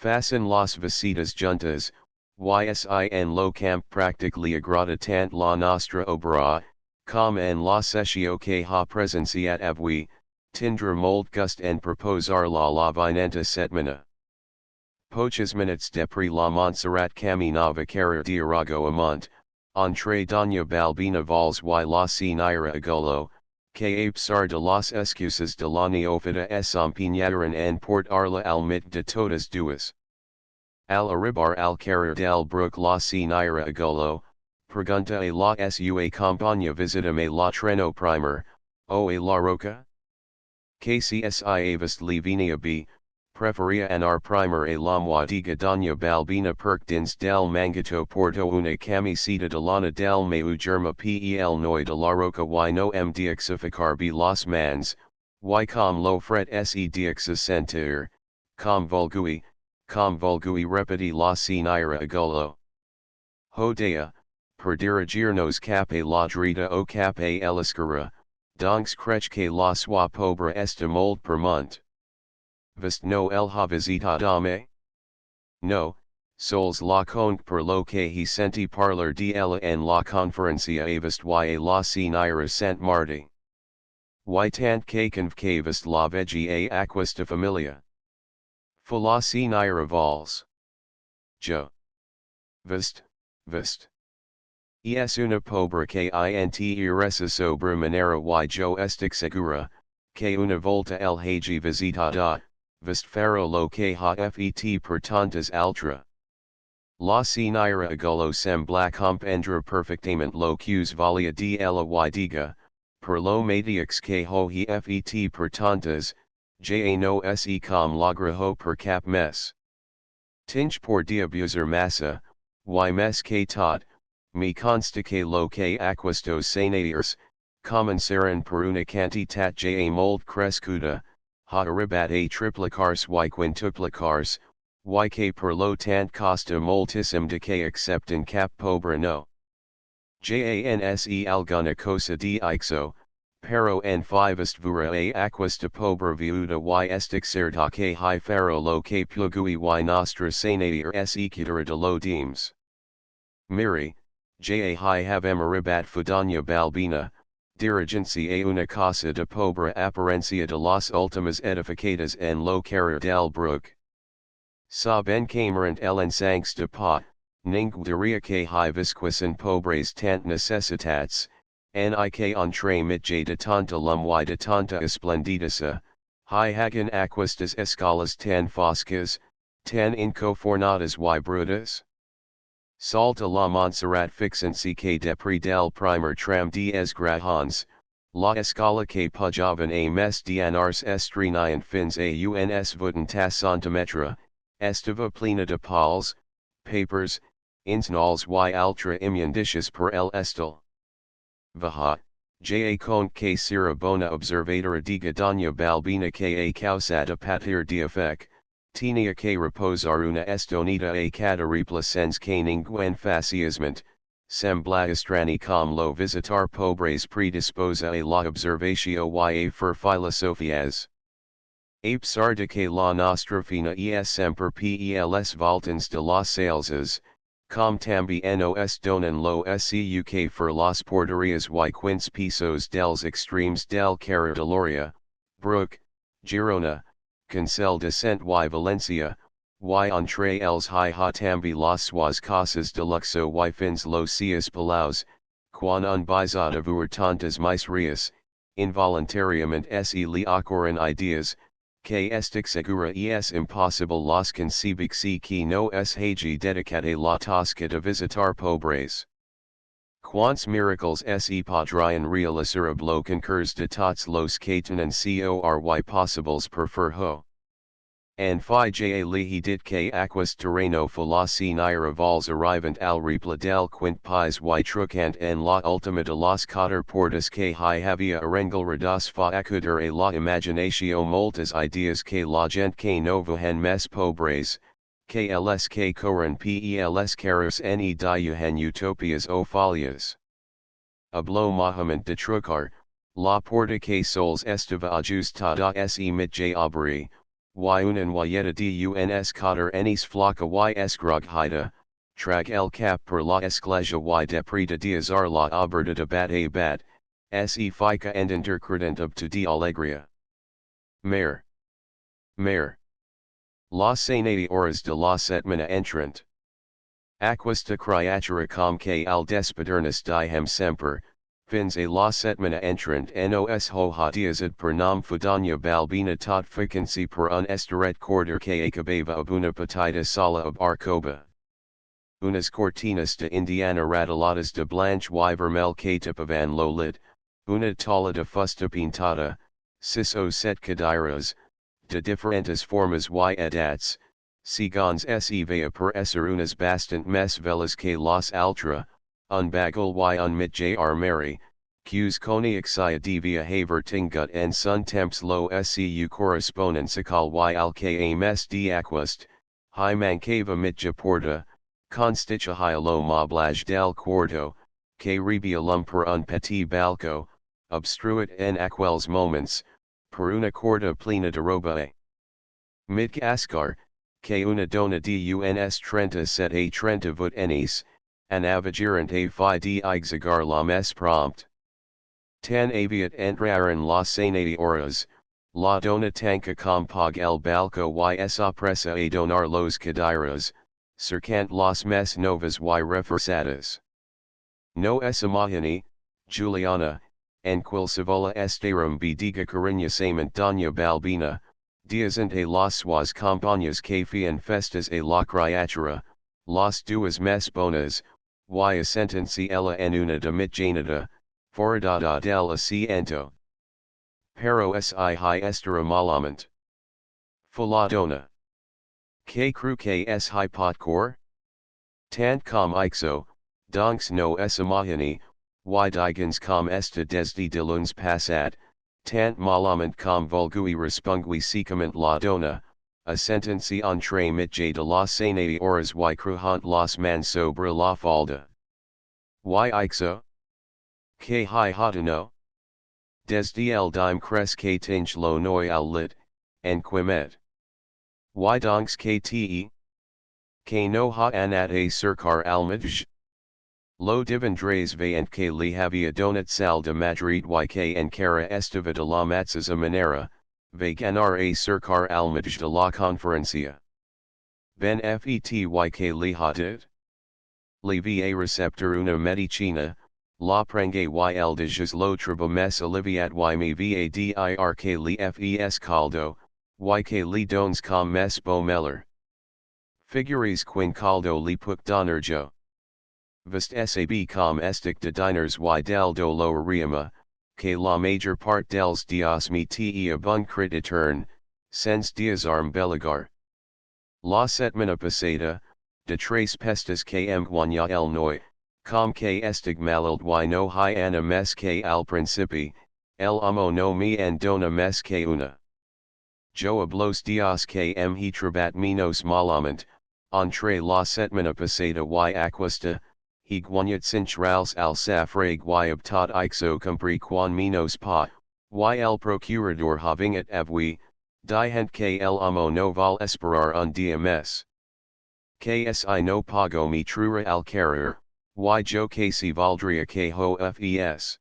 Facen las visitas juntas, ysi en lo camp practically agrada tant la nostra obra, com en la sessio que ha presenciat avui, tindre molt gust en proposar la vinenta setmana. Poches minutes depre la Montserrat caminava carrer d'Arago amont, entre doña Balbina Valls y la señora Agolo, que a pesar de las excusas de la neófita empeñaron en portarla al mit de todas duas. Al arribar al carrer del Brook la señora Agolo, pregunta a la sua compañía visitame la treno primer, o a la roca? Que si avast li venia b, preferia anar primer a la moadiga danya balbina perc dins del mangato porto una camiseta de lana del meu germa pel noi de la roca y no em diexificar b los mans, y com lo fret se diexacentir, com vulgui repeti la sinira agolo. Hodea, per dirigirnos cape la drita o cape eliscara, donks crech que la sua pobre esta mold per munt. Vist no el ha visitadame? No, sols la conque per lo que he senti parlar de ella en la conferencia avist y a la sinira sant marti. Y tant que convque vist la vegi a aquesta familia. Fu la sinira vols. Jo. Vist. Es una pobre que int iresa sobre manera y yo estic segura, que una volta el hagi visitada, vist faro lo que ha fet per tantas altra. La sinira agolo sembla comprendre perfectament lo que valia de ella y diga, per lo matiix que ho he fet per tantas, ja no se com lograho per cap mes. Tinch por dia abuser massa, y mes que tot, me consta que lo que aquestos senators, comenzaron per una cantitat ja mold crescuda, ha arribat a triplicarse y quintuplicarse, y que per lo tant costa moltissim de que accepten cap pobre no. Janse alguna cosa de ixo, pero en fivest vura a aquesta pobre viuda y estic certa que hi faro lo que plugui y nostra senator se quitera de lo deems. Miri, ja hi havem arribat fudanya balbina, dirigencia a una casa de pobre apariencia de las ultimas edificadas en lo carrer del Brook. Sa ben camerant ellen sangs de pa, ningú diria que hi visquisen pobres tant necessitats, ni que entre mitja de tanta lum y de tanta esplendidesa, hi hagen aquestas escalas tan foscas, tan inconfornadas y brutas. Salta la Montserrat fixency que depri del primer tram de esgrajons, la escala que pujaven a mes d'anars estrenian fins a uns vuitanta centimetre, estava plena de pals, papers, insnals y altra immundicis per el estil. Vaha, ja con que sera bona observadora de gadanya balbina que a causada patir de effect, tenia que reposar una estonita a cada replacens que ninguen faciasment, sembla estrani com lo visitar pobres predisposa a la observatio y a fer filosofias. A pesar de que la nostra fina es semper pels voltans de las salesas, com también nos donan lo suc fer las porterias y quince pisos dels extremes del carrer de Loria, Brook, Girona, Cancel de Cent y Valencia, y entre els hi ha tambi las suas casas de luxo y fins los seus palaus, quan un bisada vuer tantas miserias, involuntariamente se le ocurren ideas, que estic segura es impossible las concebirse que no es hagi dedicat a la tasca de visitar pobres. Quants miracles se podrien realizar ab lo concurs de tots los que tenen cory possibles per fer ho. And fi ja li dit que aquas terreno falaci nira vols arrivant al repla del quint pis y trucant en la ultima de las quatre portas que hi havia arengalradas fa acudir a la imaginatio moltas ideas que la gent que no vuhen mes pobres, que els que corren pels caros ni diuhen utopias o folias. Hablo Mohammed de trucar, la porta que sols estava ajustada se mitja abri, y unan yeta de uns cotter enis flaca y esgrogida, trag el cap per la esclesia y deprida diazar la oberta de bat a bat, se fica and intercredent up to de alegria. Mare. La senati horas de la setmana entrant. Aquesta criatura com que al despedirnos diem semper, fins a la setmana entrant nos hojadiazad per nom fudanya balbina tot ficancy per un estaret corder que acabava ab una petita sala ab arcoba. Unas cortinas de Indiana raduladas de blanche y vermel que tapavan lo lit, una tala de fusta pintada, 6 o 7 cadeiras, de diferentes formas y edats, segons se vea per ser unas bastant mes velas que las altra, un bagul y un mitjay armari, qs coniaxia devia haver tingut en sun temps lo scu correspondencial y al que mes de aquast, hi mancava mitja porta, constitua hi lo moblage del quarto, que rebialum per un petit balco, obstruit en aquels moments, per una corta plena de roba. Mitc ascar, que una dona de uns 37 a 30 vot enis, an avigirant a fi de exagar la mes prompt. Tan aviat entraren las 60 horas, la dona tanca compag el balco y esa presa a donar los cadiras, cercant las mes novas y reforzadas. No esa mahani, Juliana, en quil civola estarum bidiga cariñosamente doña Balbina, diazant a las suas compañas que fian festas a la criatura, las duas mes bonas, y assentancy ella en una de mitjanada, foradada del asiento. Pero si hi estera malament. Fuladona. Que cru que es hi potcor? Tant com ixo, donks no esamahani, y digans com esta desde de lunes passat, tant malament com vulgui respungui secament la dona, a sentenci entre mitjay de las 60 horas y crujant las man sobre la falda. Y ixo? Que hi hotano? Desde el dime cres que tinge lo noi al lit, en quimet. Y donks que te? Que no ha anat a cercar al midj? Lo divendres veant que li havia donat sal de Madrid y que encara estava de la matza manera, ve ganar a cercar al midj de la conferencia. Ben fety que li hatit? Li va receptor una medicina, la prenge y el dejes lo tribo mes aliviat y me va dir que li fes caldo, y que li dones com mes bo meller. Figures quin caldo li puc donerjo. Vast sab com estic de diners y del do lo riema, que la major part dels dias me te abun crit etern, sens diasarm beligar. La setmana pasada, de tres pestes que guanya el noi, com que estig malald y no hi ana mes que al principi, el amo no me en dona mes que una. Jo hablos dias que he trabat menos malament, entre la setmana pasada y aquesta, he guanyat cintrals al safrag y optat ixo compri quan menos pa, y el procurador havingat avui, dihent que el amo no val esperar un dia mes. Que si no pago mi trura al carrer, y jo que si valdria que ho fes.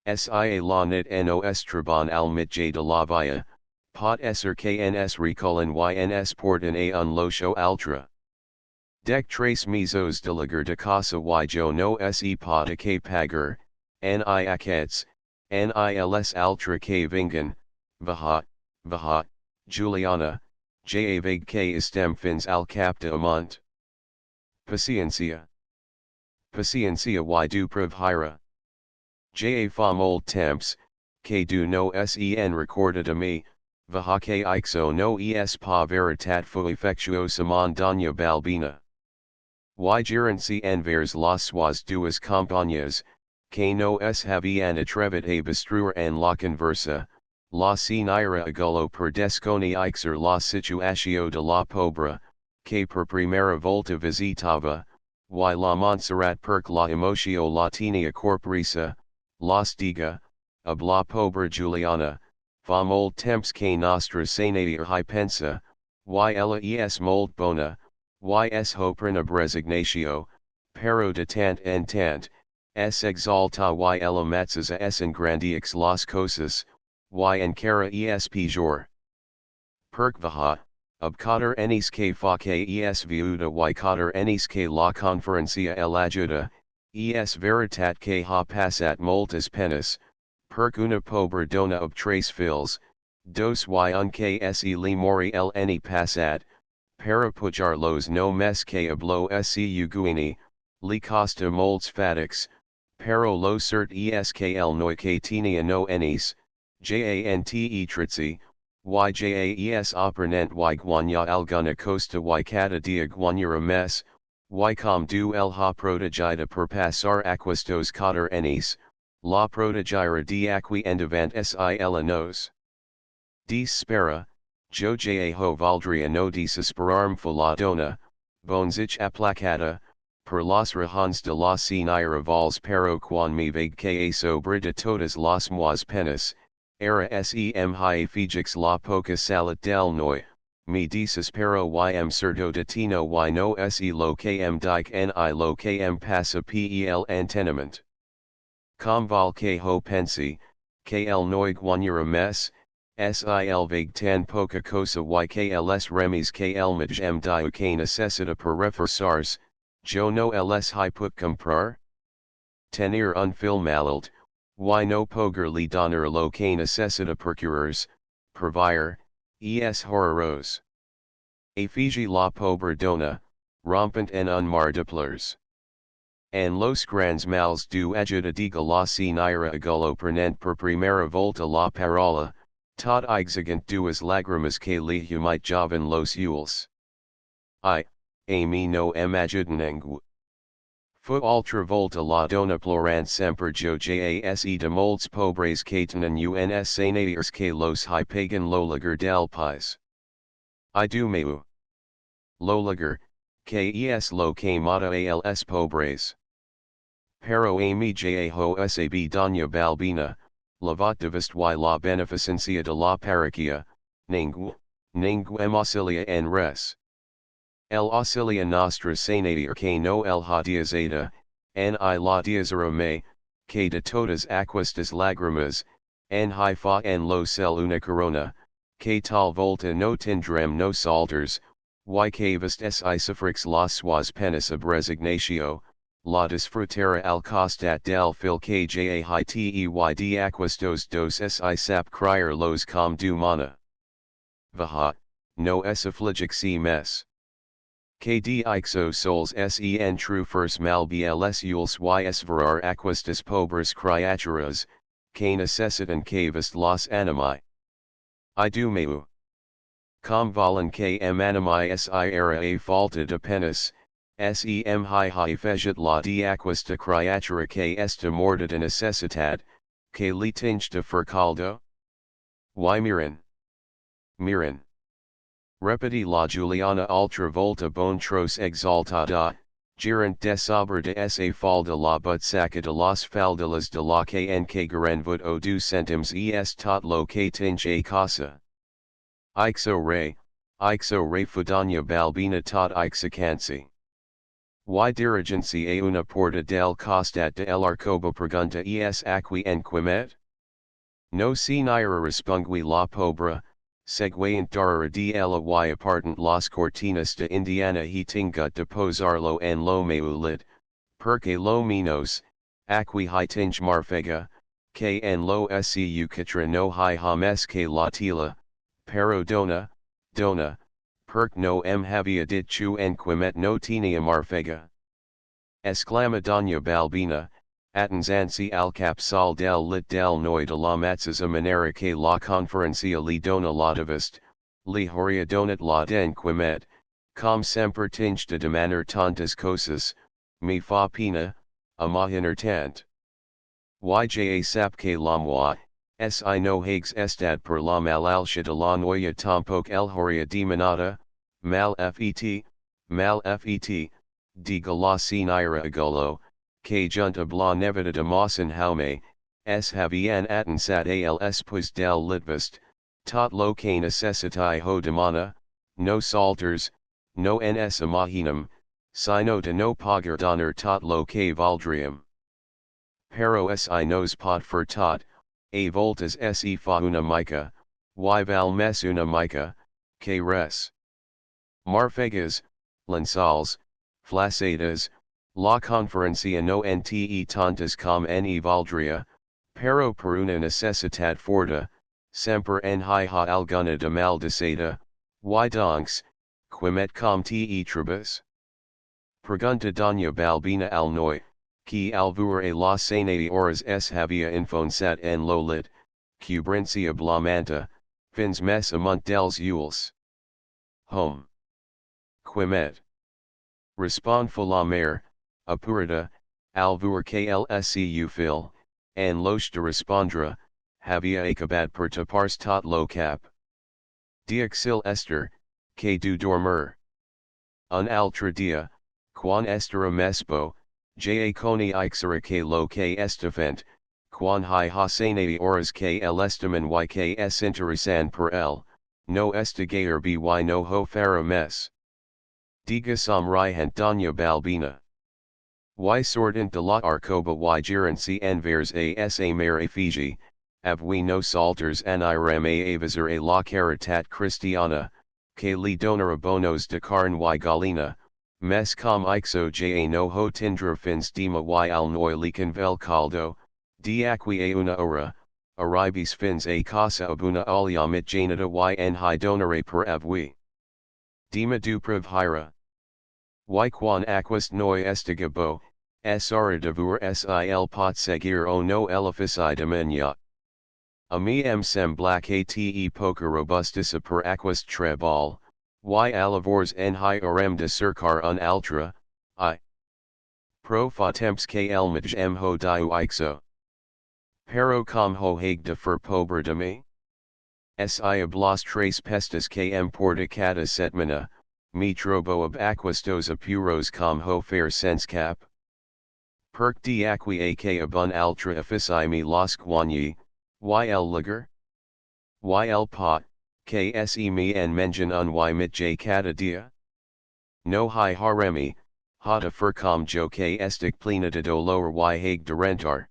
Si la nit nos traban al mitjay de la via, pot ser que ns recolin y ns portan a un locho altra. Dec tres mesos de lagar de casa y jo no se pot que pagar, ni aquests, nils altra que vingan, vaha, Juliana, ja vague que estem fins al cap de amont. Paciencia. Paciencia y du prevhira. Ja fa molt temps, que du no sen recorda de mi, vaha que ixo no es pa veritat fu effectuosament doña Balbina. Y gerenci envers las suas duas compañas, que no habían atrevit a bestruir en la conversa, la sinira agulo per desconi ixer la situacio de la pobra, que per primera volta visitava, y la Montserrat perc la emotio latina corporisa, las diga, ab la pobra Juliana, fa molt temps que nostra senator hi pensa, y ella es molt bona, y es hopren ab resignatio, pero de tant en tant, es exalta y ella matzas es engrandix las cosas, y encara es pejor. Perc vaha, ab cotter enis que fa que es viuda y cotter enis que la conferencia el ajuda, es veritat que ha passat moltes penas, perc una pobra dona ob tres fils, dos y un que se li mori el eni passat, para pujar los no mes que hablo scu guini, li costa molts fatix, pero lo cert es que el noi que tenia no enis, jante tritzi, yjaes operant y guanya alguna costa y cada dia guanyara mes, y com du el ha protegida per passar aquestos cater enis, la protegira de aqui endavant sil nos. Spera, jo ho valdria no desesperarm la dona, bonzich aplacada, per las rajones de la sinira vals pero quan me vague que sobre de todas las mois penas, era sem hiefigix la poca salat del noi, me desespero ym certo de tino y no se lo km dike ni lo km passa pel antenament. Com val que ho pensi, que el noi guanyara mes, sil vague tan poca cosa y que els remis que el magem diu que necessita per reforçars, jo no els hi puc comprar? Tenir un fill malalt, y no poder li donar lo que necessita procurers, purvire, es horroroso. Afigi la pobre dona, rompant en un mar de pleurs. En los grands mals du ajuda diga la sinira agulo prenent per primera volta la parola, tot exigent duas lagrimas que li humit joven los ules. A mi no ajudanengu. Fu altra volta la dona plorant semper jo jas de molts pobres que tenen uns sanators que los hi pagan lo lager del pais. I do meu. Lo lager, que es lo que mata als pobres. Pero a mi ho sab doña Balbina, lavat de vist y la beneficencia de la parroquia, ningu auxilia en res. El auxilia nostra sanator que no el ha diazada, ni la diazara me, que de todas aquestas lagrimas, hi fa en lo cel una corona, que tal volta no tindrem no salters, y que vist si sufrix las suas penas ab resignatio, la disfrutera al costat del fil que jahitey de aquestos dos si sap crier los com du mana. Vaha, no es affligixi mes. Que de ixo sols sen true first mal bls ules y esverar aquestas pobres criaturas, que necessitan que vist los animi. I do meu. Com valen que animi si era a falta de penas, sem hi feget la de aquesta criatura que esta morta de necessitat, que li tinge de caldo? Y miren. Repeti la Juliana ultra volta bon tros exaltada, girant de sobre de esa falda la but saca de las faldelas de la que en que garanvut o du centimes es tot lo que tinge a casa. Ixo re fudanya balbina tot ixacansi. Y dirigency a una porta del costat de el arcoba pregunta es aqui enquimet? No si nira respungui la pobre, seguent darara de ella y apartant las cortinas de Indiana he tingut de posarlo en lo meulit, porque lo menos, aqui hi tinge marfega, que en lo su catra no hi hames que la tila, pero dona, perc no havia dit chu enquimet no tenia marfega. Exclama doña Balbina, attensansi al capsal del lit del noi de la matzas manera que la conferencia li dona la devist, li horia donat la denquimet, com semper tinge de demanar tantas cosas, me fa pena, imaginar tant. Yja sap que la moi, si no hags estad per la malalcia de la noia tampoc el horia demanada, mal fet, diga la sinira agolo, que junta bla nevada de masan jaume, s havian attensat als pues del litvist, tot lo que necessitai ho demana, no salters, no ns imaginum, sino de no pagar donar tot lo que valdriam. Pero si nos pot fer tot, a voltas se fa una mica, y val mes una mica, que res. Marfegas, lanzals, flacedas, la conferencia no nte tantas com ne valdria, pero per una necessitat forta, semper en hi ha alguna de maldicada, y donks, quimet com te tribus? Pregunta doña Balbina al noi, que alvura a la sanata horas s havia infonsat en lo lit, cubrincia blamanta, fins mes amunt dels ules. Home. Quimet. Respond la mer, apurada, alvur klscu fil, en loche de respondre, havia acabad per tapars tot lo cap. Diaxil Esther, que du dormir. Un altre dia, quan estera mespo, ja coni ixera que lo que estafent, quan hi hasenati horas que el estiman y que es interesan per el, no estigayer by no ho fara mes. Diga somrihant doña Balbina. Y sortent de la arcoba y gerency envers a mare Fiji, avui no salters anirem a avisar a la caritat cristiana, que li donara bonos de carn y galina, mes com ixo ja no ho tindra fins dima y al noi li convel caldo, de aqui a una hora, arribis fins a casa abuna aliamit janita y en hi donare per avui. Dima du prevhira. Y quan aquist noi estigabo, sara devur sil pot seguir o no elifici domenia. A mi sem black ate poker robustissa per aquist trebal, y alavors en hi orem de cercar un altra, I. Pro fatemps que el maj ho diu ixo. Pero com ho haig de fer pobre de me? Si ablas tres pestes que porta cada setmana, mi trobo ab aquistos apuros com ho fer sense cap. Perc de aqui a que abun altra effici me los quanyi, yl liger? Yl pot, kse me en mengen un y mit j cada dia? No hi haremi, hata fer com jo que estic plena de dolor y haig de rentar.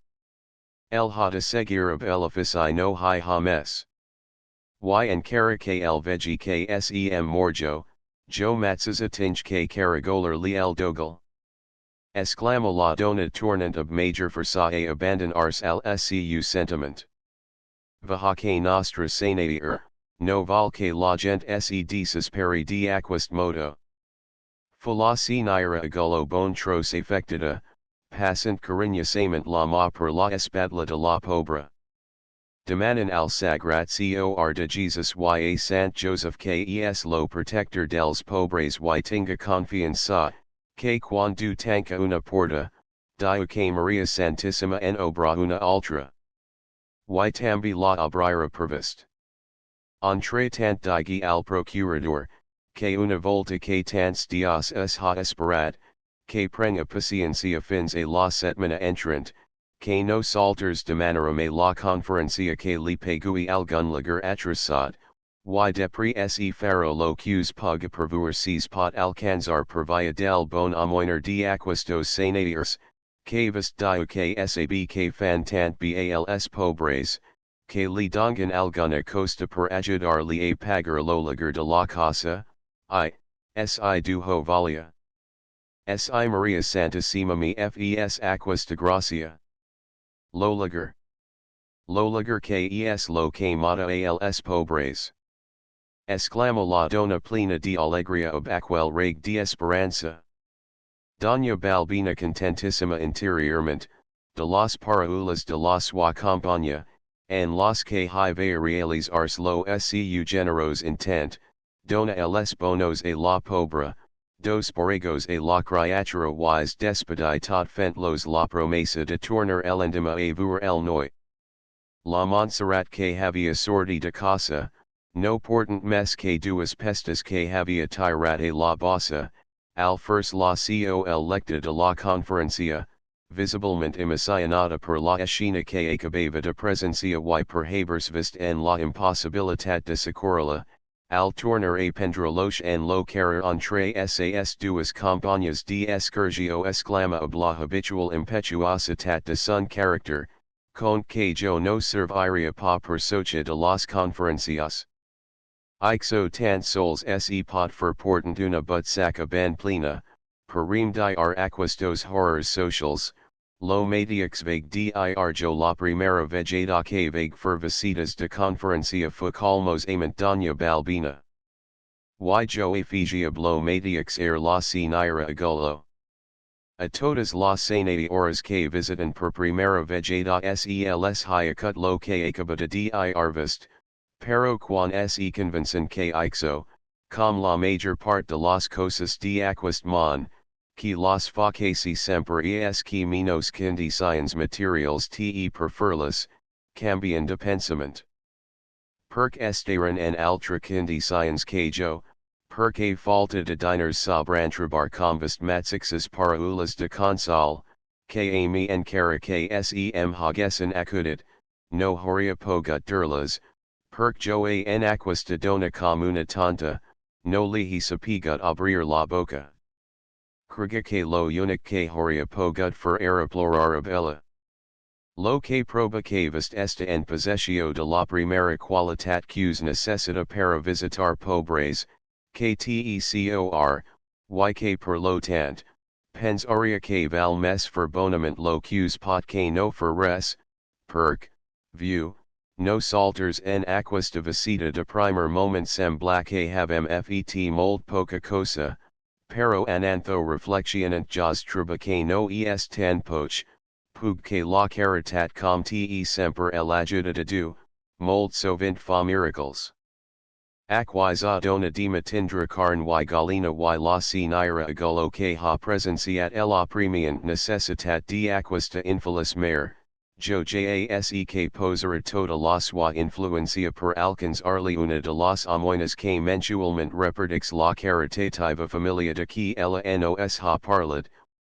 El hata seguir ab el effici no hi hames. Y en cara que el vegi ksem morjo, jo matzes atinge que caragoler li el dogal. Exclama la dona tornant ab major versae abandon ars al scu sentiment. Vaha que nostra sanatier, no val que la gent se desesperi de aquist modo. Falaci naira agullo bon tros affectada, passant cariñosament la ma per la espadla de la pobre. Demanen al sagrat de Jesus y a Sant Joseph que es lo protector dels pobres y tenga confianza, que cuando tanca una porta, diu que Maria Santissima en obra una altra. Y tambi la abrira previst. Entre tant digi al procurador, que una volta que tants dias es ha esperat, que prenga paciencia fins a la setmana entrant, que no salters demanarum a la conferencia que li pagui algun liger atrasat, y depri se faro lo qs pug pervur sis pot alcanzar per via del bon amoiner de aquistos sanatiers, que vist diu que sab que fan tant bals pobres, que li dongan alguna costa per ajudar li a pagar lo liger de la casa, si du ho valia. Si Maria Santissima mi fes aquis de gracia. Lo liger que es lo que mata als pobres. Exclama la dona plena de alegria ob aquel reg de esperanza. Doña Balbina contentissima interiormente, de las paraulas de la sua compañía, en los que hi reales ars lo scu generos intent, dona els bonos a la pobre, dos borregos a la criatura wise despedi tot fentlos la promesa de tornar el endima a ver el noi. La Montserrat que havia sorti de casa, no portant mes que duas pestes que havia tirat a la bossa, al first la col lecta de la conferencia, visiblemente emocionada per la escena que acababa de presencia y per haberse vist en la imposibilitat de socorrerla, al tornar a prendre loche en lo carrer entre sas duas compañías de escurgio exclama ob la habitual impetuositat de son caracter, con que yo no serviria pa per socha de las conferencias. Ixo tant sols se pot fer portant una but saca ben plena, per rem dir aquistos horrors socials, lo mediax vague dir jo la primera vegada que vague fer visitas de conferencia focalmos amant doña Balbina. Y jo effigiab lo mediax la nira agullo. A todas las sanatioras que visitan per primera vegada sels hiacut lo que acaba de dir vist, Pero quan se convencen que ixo, com la major parte de las cosas de aquest mon, que las facasi sempre es que menos condicions materials te preferlas, cambien de pensament. Perc estaran en altra condicions que jo, porque falta de diners sobran trabar convest matsixes para ulas de consol, que a mi encara que sem hagessen acudit, no horia pogut derlas, perc jo en aquesta dona comuna tanta, no lihi sapigut abrir la boca. Kriga que lo unic que horia pogut fer era plorar ab ella. Lo que proba que vist esta en posesio de la primera qualitat que necessita para visitar pobres, que tecor, y que per lo tant, pens aria que val mes fer bonament lo que pot que no fer res, perc, view, no salters en aquesta visita de primer moment sembla que havem fet molt poca cosa, pero anantho reflexionant jos truba que no es tan poch, pug que la caritat com te semper el ajuda de du, mold sovint fa miracles. Aquisa dona de matindra carn y galina y la sinira agolo que ha presenciat el apremiant necessitat de aquesta infeliz mare, jo jase que posera toda la sua influencia per alcanzarle una de las amoinas que mensualment reperdix la caritativa familia de que ella nos ha parlat,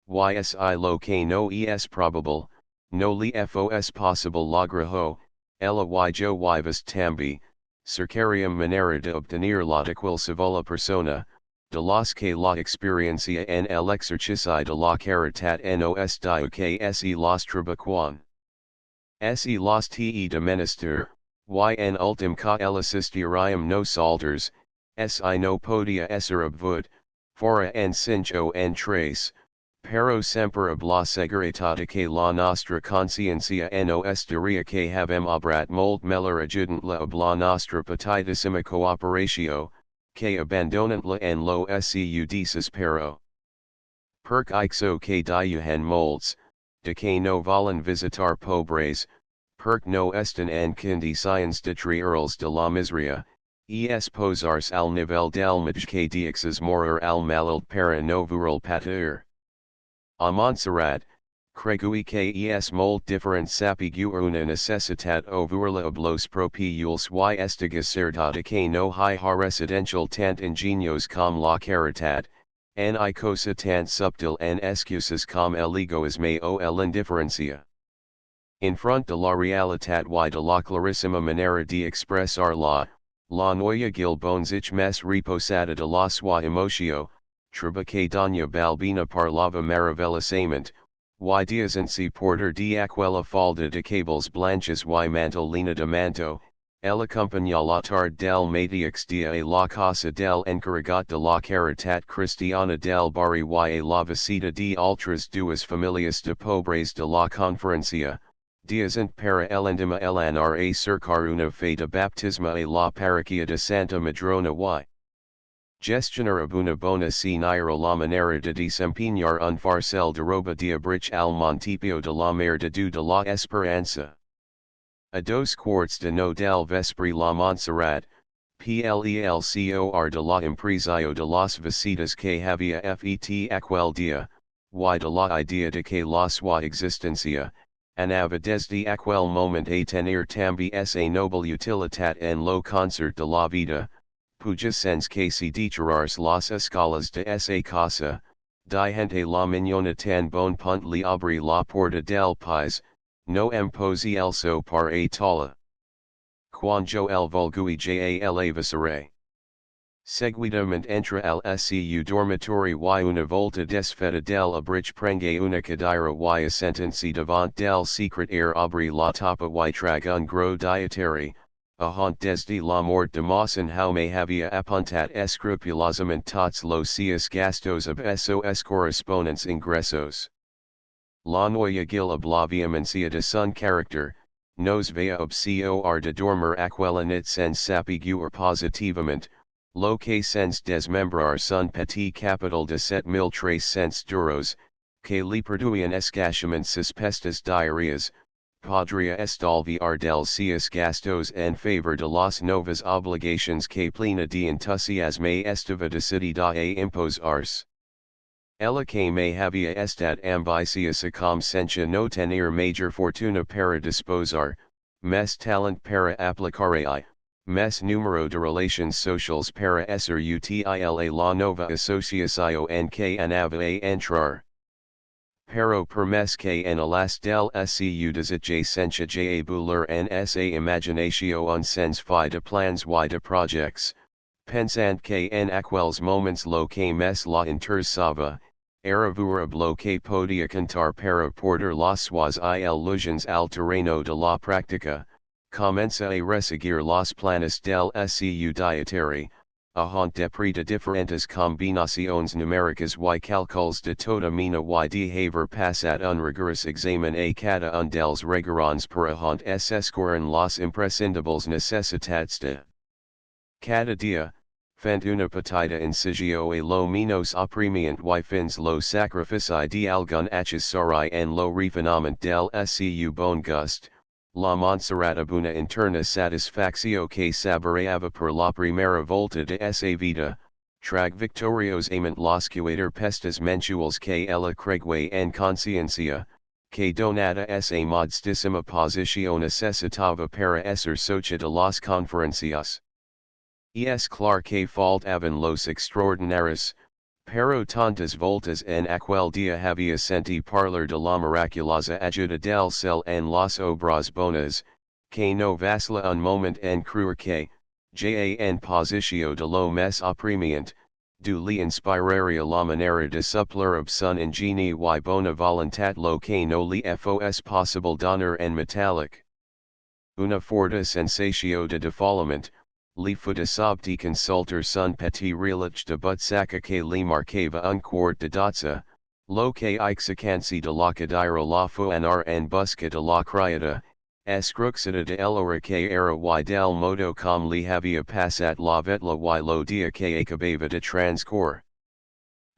ysi lo que no es probable, no li fos possible lograho, ella y jo vivas tambi, cercarium manera de obtener la de quil sola persona, de las que la experiencia en el exercicio de la caritat nos dio que se las trabacuan. Se las te de menester, y en ultim ca el assistirium no salters, si no podia esser obvud, fora en cinco en tres, pero semper ab la seguritate que la nostra conciencia nos diria que havem obrat molt meller ajudant la ab la nostra petitissima cooperatio, que abandonant la en lo seu desespero. Perc ixo que diuhen molts, de que no volen visitar pobres, perc no estan en condicions de trierles de la miseria, es posars al nivel del mig que dixes morir al malalt para no vural patir. A Montserrat, cregui que es molt diferent sapigu una necessitat o vuerla ob los propiuls y estigacerta que no hi ha residential tant ingenios com la caritat, en I cosa tant subtil en excusas com el egoisme o el indiferencia. En front de la realitat y de la clarissima manera de expressar la noia gil bones ich mes reposada de la sua emotio, truba que doña Balbina parlava maravillosamente, y dias en si porter de aquella falda de cables blanches y mantolina de manto, el acompaña la tarde del mateix dia a la casa del encarregat de la caritat cristiana del barri y a la visita de otras duas familias de pobres de la conferencia, diasent para el endima el anar a cercar una fe de baptisma a la parroquia de Santa Madrona y gestionar ab una bona sinira la manera de desempeñar un farcel de roba de abrich al montepio de la mer de la esperanza. A dos quarts de no del vespri la Montserrat, plelcor de la empresario de las visitas que había fet aquel dia, y de la idea de que la sua existencia, anava desde aquel moment a tener tambi esa noble utilitat en lo concert de la vida, puja sens que si deterrars las escalas de esa casa, di gente la mignona tan bon punt li abri la porta del pais, no imposi el so par a tala. Quan jo el volgui jala visere. Seguidament entra al su dormitory y una volta desfeta del abrich prenge una cadira y sentenci devant del secret air abri la tapa y trag un gros dietary, a haunt desde la mort de Mawson Jaume havia apuntat escrupulosament tots los seus gastos ab sos correspondents ingressos. La noia gil ab la vehemencia de son caracter, nos vea ob cor de dormir aquella nit sens sapiguer positivament, lo que sens desmembrar son petit capital de 7,300 duros, que li perduien escasament suspestas diarrheas, podría estalviar del cias gastos en favor de las novas obligaciones que plena de entusiasme estaba decidida a imposarse. Ella que me había estado ambiciosa como sencha no tener mayor fortuna para disposar, mes talent para aplicar y, mes número de relaciones sociales para hacer utila la nova asociación que anava a entrar. Pero per mes que en alas del SCU desadjacencia ja bular en esa imaginación sens fi de plans y de projects, pensant que en aquels moments lo que mes la interesaba, era ver lo que podía contar para portar las suas ilusiones al terreno de la práctica, comença a reseguir los planes del SCU dietary, a de preta diferentes combinaciones numéricas y calculs de toda mina y de haver passat un rigorous examen a cada un dels regurons para escoran los imprescindibles necessitats de cada dia, fent una petita incisio a lo menos apremiant y fins lo sacrifici de algun accessori en lo refinament del SCU bon gust. La Montserrat abuna interna satisfaccio que saboreava per la primera volta de esa vida, trag victorios amant los cuater pestes mensuals que ella cregue en conciencia, que donada esa modestissima posición necesitava para ser socia de las conferencias. Es clar que faltaban los extraordinarios, pero tantas voltas en aquel dia había senti parlar de la miraculosa ayuda del cel en las obras bonas, que no vacila un moment en creer que, ya en posicio de lo mes apremiant, du le inspiraria la manera de suplir ab sun ingenii y bona voluntat lo que no le fos possible donar en metallic. Una forta sensatio de defallement, li fudisabti consulter sun petit relich de but saca que li marcava un quart de dotza, lo que ixacansi de la cadira la fuanar en busca de la criada, escruxida de el hora que era y del modo com li havia passat la vetla y lo dia que acabava de transcor.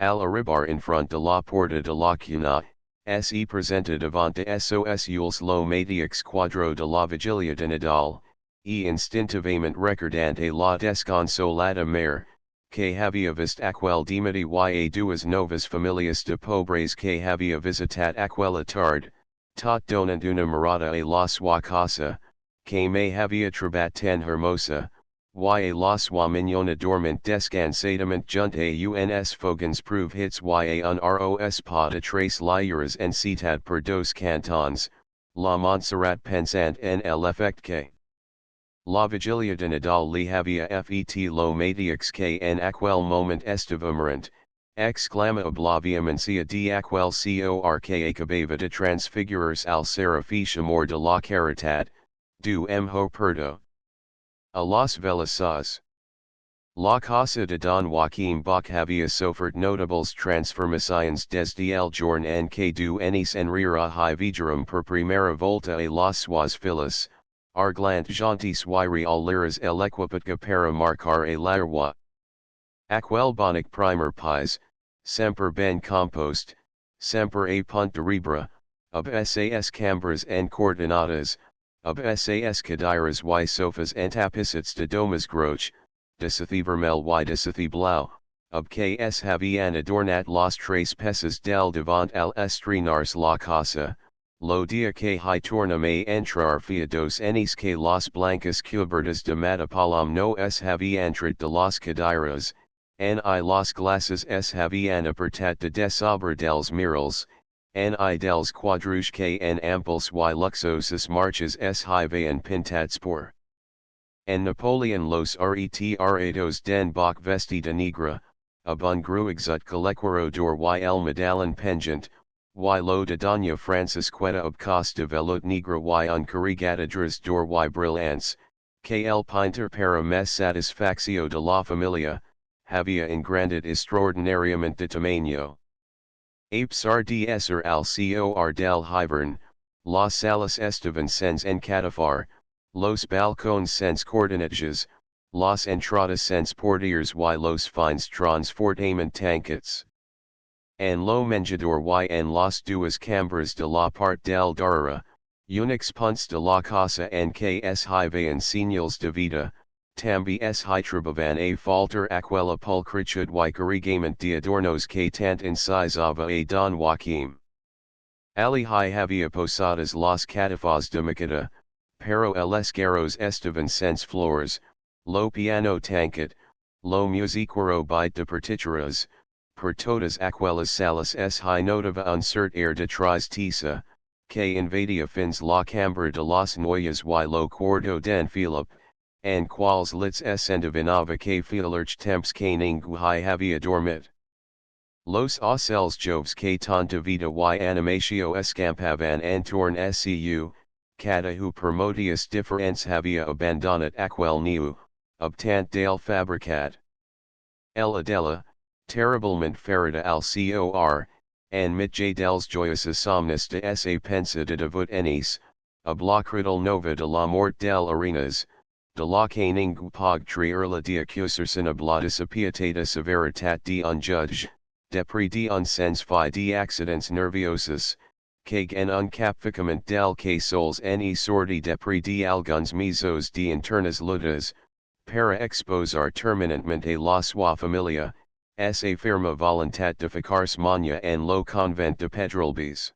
Al arribar en front de la porta de la cuna, se presenta davant de sos ules lo mateix quadro de la vigilia de Nadal, instintivament recordante la desconsolada mare, que havia vist aquel dimiti y duas novas familias de pobres que havia visitat aquella tarde, tot donant una mirada a la sua casa, que me havia trobat tan hermosa, y a la sua mignona dormant descansadament junt a uns fogans prove hits y a un ros pas de trace liures en citat per dos cantons, la Montserrat pensant en el effect que la vigilia de Nadal li havia fet lo mateix que en aquel moment estava mirant, exclama la vehemencia de aquel cor que acabava de transfigurarse al serafish amor de la caritat, du mho perdo. A las velasas. La casa de Don Joaquim Bach havia sofert notables transformaciones desde el jorn en que du enis enrira hi vigerum per primera volta a las suas filas, arglant gentis y real liras el equipatka para marcar a l'agua. Aquel bonic primer pies, semper ben compost, semper a punt de ribra, ab sas cambras en coordenadas, ab sas cadiras y sofas en tapisats de domas groch, de sathi vermel y de sathi blau, ab ks havian adornat los tres peces del devant al estrenarse la casa. Lo dia que hi torna me entrar fiados enis que las blancas cubiertas de matapalam no es habían trat de las cadiras, ni las glasses es habían apertat de desobra dels mirals, ni dels quadrush que en amples y luxosos marches es hivayan pintats por. En Napoleon los retratos den Bach vestida negra, abun gruexut colequero dor y el medallon pendent, y lo de Doña Francisqueta ob Costa velut negra y un carrigadadras dor y brillants, que el pintor para mes satisfaccio de la familia, había engranded extraordinariamente de tamaño. A pesar de ser al cor del hibern, las salas estaban sens encadafar, los balcones sens cortinages, las entradas sens portiers y los fines transfortament tankets. En lo menjador y en las duas cambras de la parte del darrera, Unix punts de la casa en que es hivayan señales de vida, tambi es hitrabavan a falter aquella pulcritud y carigament de adornos que tant incisava a don Joaquim. Ali había posadas las catafas de Macada, pero el escaros estaban sans flores, lo piano tancat, lo musiquero byte de partituras, per todas aquellas salas es notava un cert air de tristeza, que invadia fins la cambra de las noyas y lo cuarto den Philip, and quals lits endevinava que filarch temps que ningu había dormit. Los ocells joves que tanta vida y animatio escampavan antorn seu, cada hu promotius difference había abandonat aquel niu, obtant dale fabricat. El Adela, terriblement ferida al cor, and mitja dels joyosas somnis de sa pensa de devot enis, oblacridal nova de la mort del arenas, de la que ningu pog trier de accusarsen oblatus apietata severitat de un judge, depri de un sens fi de accidents nerviosus, que en un capficament del que sols ne sorti depri de alguns mesos de internas lutas, para exposar terminantmente la sua familia, sa firma voluntat de ficarse maña en lo convent de Pedralbes.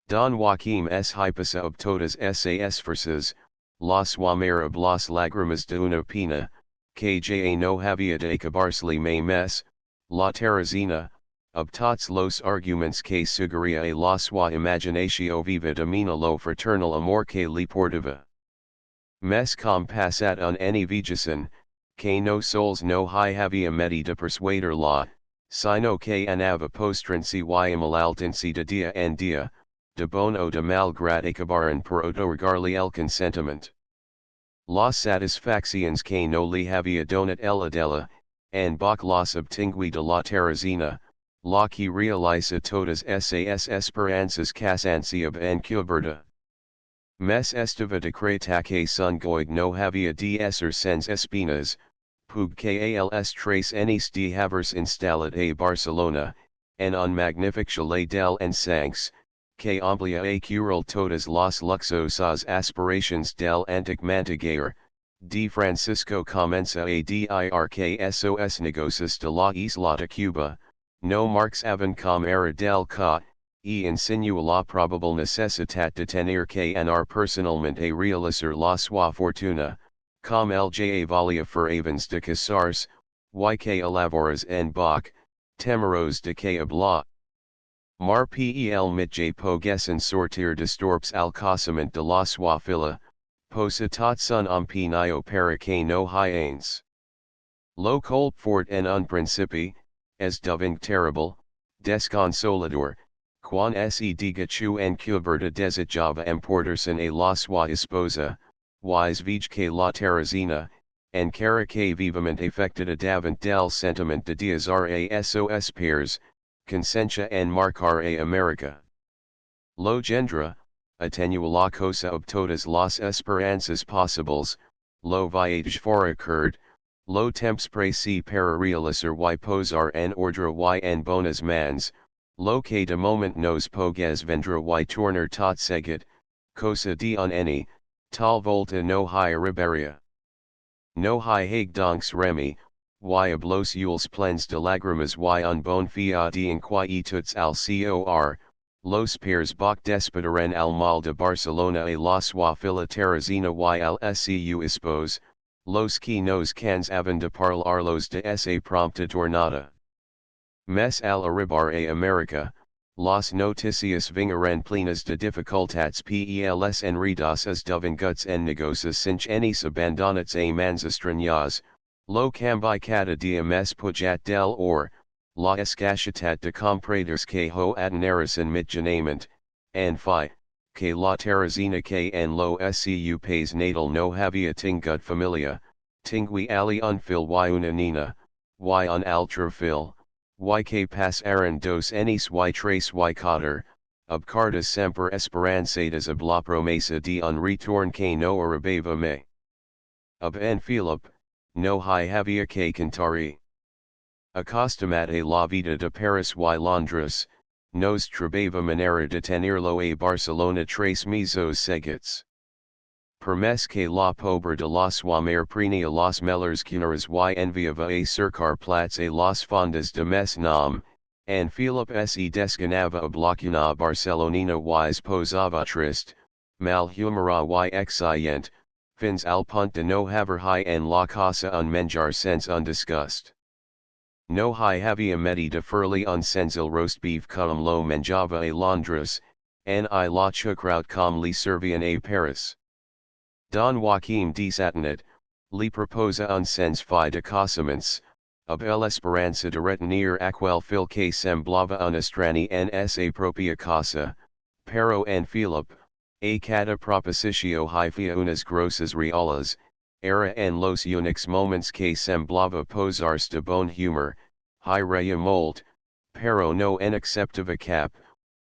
Don Joaquim es hypasa ob todas sas fuerzas, la sua mera las lágrimas de una pena, que ya no había de acabarsely mes, la Teresina, ob tots los arguments que sugería a la sua imaginatio viva domina lo fraternal amor que le portava. Mes com passat un any vijason, que no sols no había medi de persuader la, sino que anava postrancy y amalaltancy de dia en dia, de bon o de mal grat acabaran por otorgarle el consentiment. Las satisfacciones que no le había donat el Adela, and bach las obtingui de la Teresina, la que realiza todas sas esperanzas casanciab en cubierta. Mes estava decreta que sun goig no había de ser sens espinas, pug que als tres enis de havers instalat a Barcelona, en un magnific chalet del ensanx, que amplia a cural todas las luxosas aspirations del antic mantiguer, de Francisco comenza a dir que sos negocios de la isla de Cuba, no marx avan com era del ca, e insinua la probable necessitat de tener que anar personalmente a realizar la sua fortuna, com el ja valia for avans de casars, y que alavoras en bach, temeros de que habla. Mar pel mitja pogessen sortir distorps al casament de la sua fila, positat sun nio para que no hienes. Lo colt fort en un principi, es deving terrible, desconsolador, quan se diga chu en cubierta desejava emportarsen a la sua esposa, wise vij que la Teresina, en cara que vivamente affectada davant del sentiment de diazar a sos peers, consentia en marcar a America. Lo gendra, atenua la cosa ob todas las esperanzas possibles, lo viage for occurred, lo temps preci para realizar y posar en ordre y en bonas mans, lo que de moment nos pogues vendra y tornar tot seguit, cosa de un any, tal volta no hi riberia. No hi haig donks remi, y oblos yules plens de lagrimas y un bon fia de inquietuds al cor, los peers bach despedaren al mal de Barcelona a la sua fila Teresina y al su espos, los que nos cans avan de parlarlos de esa prompta tornada. Mes al arribar a America, las noticias vingaran plenas de dificultats pels enredosas devenguts en negocios sinch enis abandonats a mans estranyas, lo cambi cada dia mes pujat del or, la escachetat de compradors que ho atenarisen mitjanament, and fi, que la Teresina que en lo su pays natal no había tingut familia, tingui ali un fil y una nina, y un altra fil, y que pasaran dos enis y tres y cuatro, ob cartas semper esperanzadas ob la promesa de un retorn que no arribava me. Ob en Philip, no había que cantari. Acostumat a la vida de Paris y Londres, nos trebava manera de tenerlo a Barcelona tres mesos seguidos. Permes que la pobre de la suamer prenia los mellers cuneras y enviava a cercar plats a las fondas de mes nom, and Philip se desganava a blocuna Barcelonina y posava trist, mal humora y exient, fins al punt de no haver hi en la casa un menjar sense un disgust. No hi havia medi de furli un senzel roast beef cum lo menjava a Londres, en I la chucrout com li servian a Paris. Don Joaquim de Satanet, li proposa un sens fi de casaments, ab el esperanza de retenir aquel fil que semblava un estrani en esa propia casa, pero en Philip, a cada proposicio hifia unas grosas realas, era en los únicos moments que semblava posarse de bon humor, hi reya molt, pero no en acceptava cap,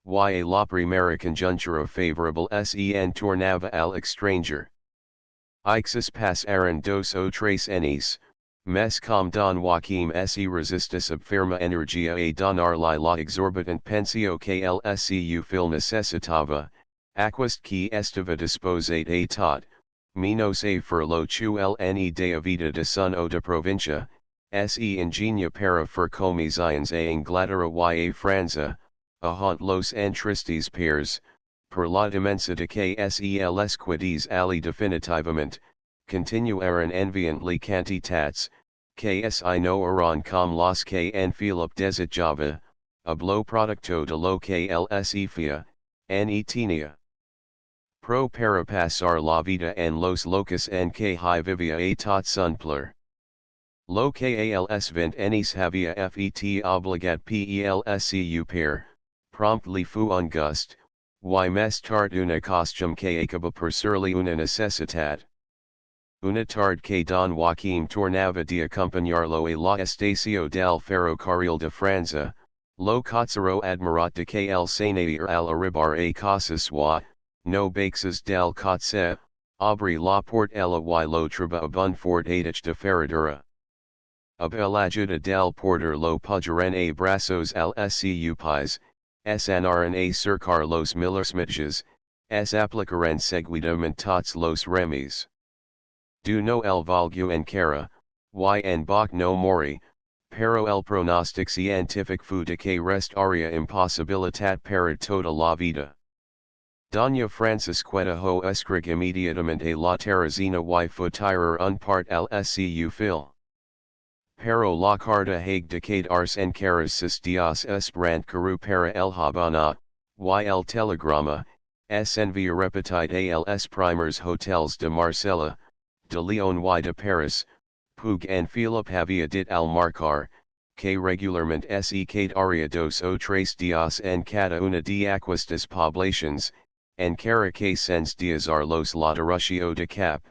y a la primera conjuntura favorable sen tornava al extranger. Ixus pasaron dos o tres años, mes com Don Joaquim se resiste sub firma energia a donarle la exorbitant pensio que el su fil necesitava, aquest que estava disposat a tot, menos a furlo chu el ne de vida de son o de provincia, se ingenia para fur comisiones a Inglaterra y a Franza, a haunt los entristes peers, per la demensa de que els quides ali definitivamente, continuaron enviantly cantitats, que si no eran com los que en Philip desitjava, hablo producto de lo que el fia, ne tenia. Pro para pasar la vida en los locus en que hi vivia a tot sunpler. Lo que als 20 años havia fet obligat pelsu per, promptly fu un gust, y mes tard una costum que acaba per serli una necessitat. Una tarde que Don Joaquim tornava de acompañarlo a la estacio del ferrocarril de Franza, lo cotzero admirat de que el senator al arribar a casa sua, no baixas del cotse, abri la portella y lo traba abun fort adich de ferradura. Ab el ajuda del porter lo pujaran a brazos al su pies, snrn a cercar los millersmitges, aplicaran seguidamente tots los remis. Do no el valgu en cara, y en bach no mori, pero el pronostic científic fu de que restaria imposibilitat para toda la vida. Doña Francisqueta ho escrig immediatamente a la Teresina y fu tirar un part al su fil. Pero la carta hague de quedarse en caras sis dias esperant caru para el habana, y el telegrama, envia repetit a los primers hotels de Marsella, de Lyon y de Paris, Pug and Philip havia dit al marcar, que regularmente se quedaria dos o tres dias en cada una de aquestas poblaciones, en cara que sens diasar los la derutio de cap,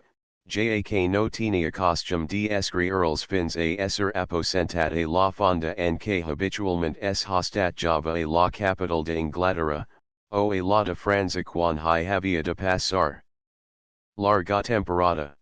ja que no tenia costum de escriurals fins a ser aposentat a la fonda en que habitualmente es hostat java a la capital de Inglaterra, o a la de Franza quan hi havia de passar larga temporada.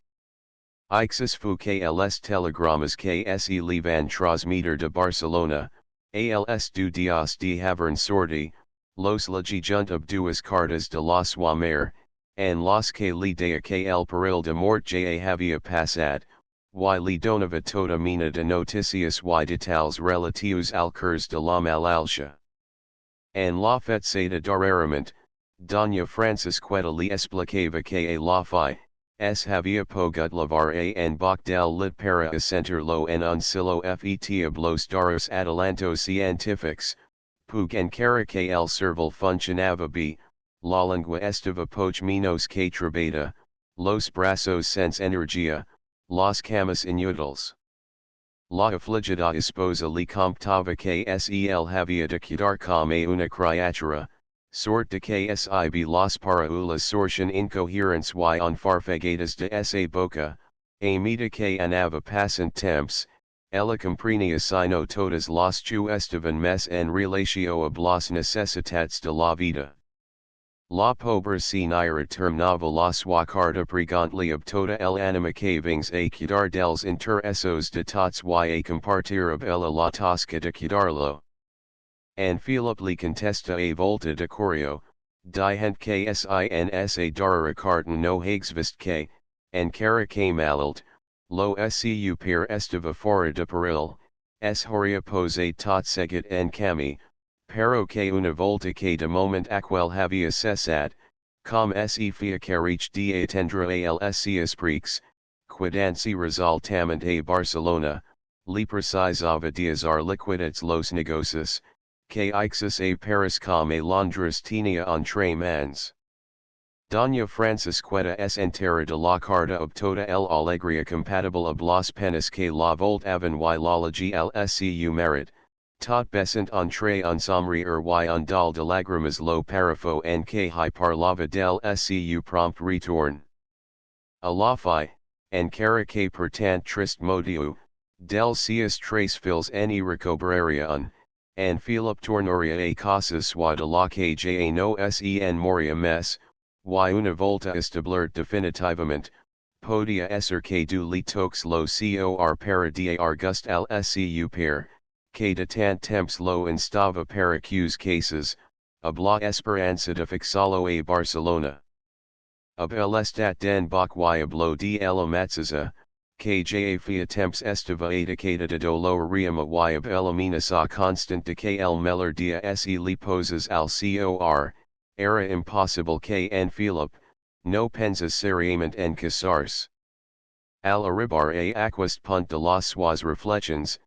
Ixus fu que els telegramas que se li van transmitir de Barcelona, als du dias de havern sorti, los legijunt ab duas cartas de la suamer, en los que li dea que el peril de mort ja havia passat, y li donava tota mina de noticias y detalles relativos al curs de la malaltia. En la fetsada darrerament, Doña Francisqueta li explicava que a la fi, havia pogut lavar a en bach del lit para asentirlo en un silo fet ab los daros adelantos científicos, pug en cara que el cervel funcionava b, la lengua estava poch menos que trabada, los brazos sense energia, las camas inútiles. La afligida esposa li comptava que sel havia de quedar como una criatura, sort de que sib las para ulas sortion incoherence y unfarfagadas de esa boca, a medida que anava passant temps, ella comprenia sino todas las que estaban mes en relatio ab las necessitats de la vida. La pobre señora terminava la sua carta pregantli ab toda el anima que vings a quedar dels interessos de tots y a compartir ab ella la tasca de quedarlo. and Philip li contesta a volta de corio, dihent ksins a dara carton no hagsvist k, and cara k malalt, lo scu per estiva fora de peril, s horia pose tot segit en cami, pero que una volta que de moment aquel havia cessat, com se fia carich de atendra als esprix, quidansi resultament a Barcelona, li precisava diazar liquidats los negocios, que ixus a Paris com a Londres tenia entre mans. Doña Francisqueta es entera de la carta ob toda el alegría compatible ob los penas que la volt aven y lology lscu merit, tot besant entre ensemble y undal de lagrimas lo parafo en que hi parlava del scu prompt retorn. A la fi, en cara que per tant trist motiu, del cius trace fils en recubraria un, and Philip tornoria a casa sua de la que ja no sen moria mes, y una volta establert definitivament, podia ser que du li tox lo cor para dar gust al scu per, que de tant temps lo instava para cus cases, ob la esperanza de fixalo a Barcelona. Ob el estat den bach y oblo de la matzaza, que ja fia temps estiva educada de doloriama y ob el amenaza constant de que el meller dia se li poses al cor, era impossible que en Philip, no pensas seriamente en casarse. Al arribar a aquest punt de las suas reflections,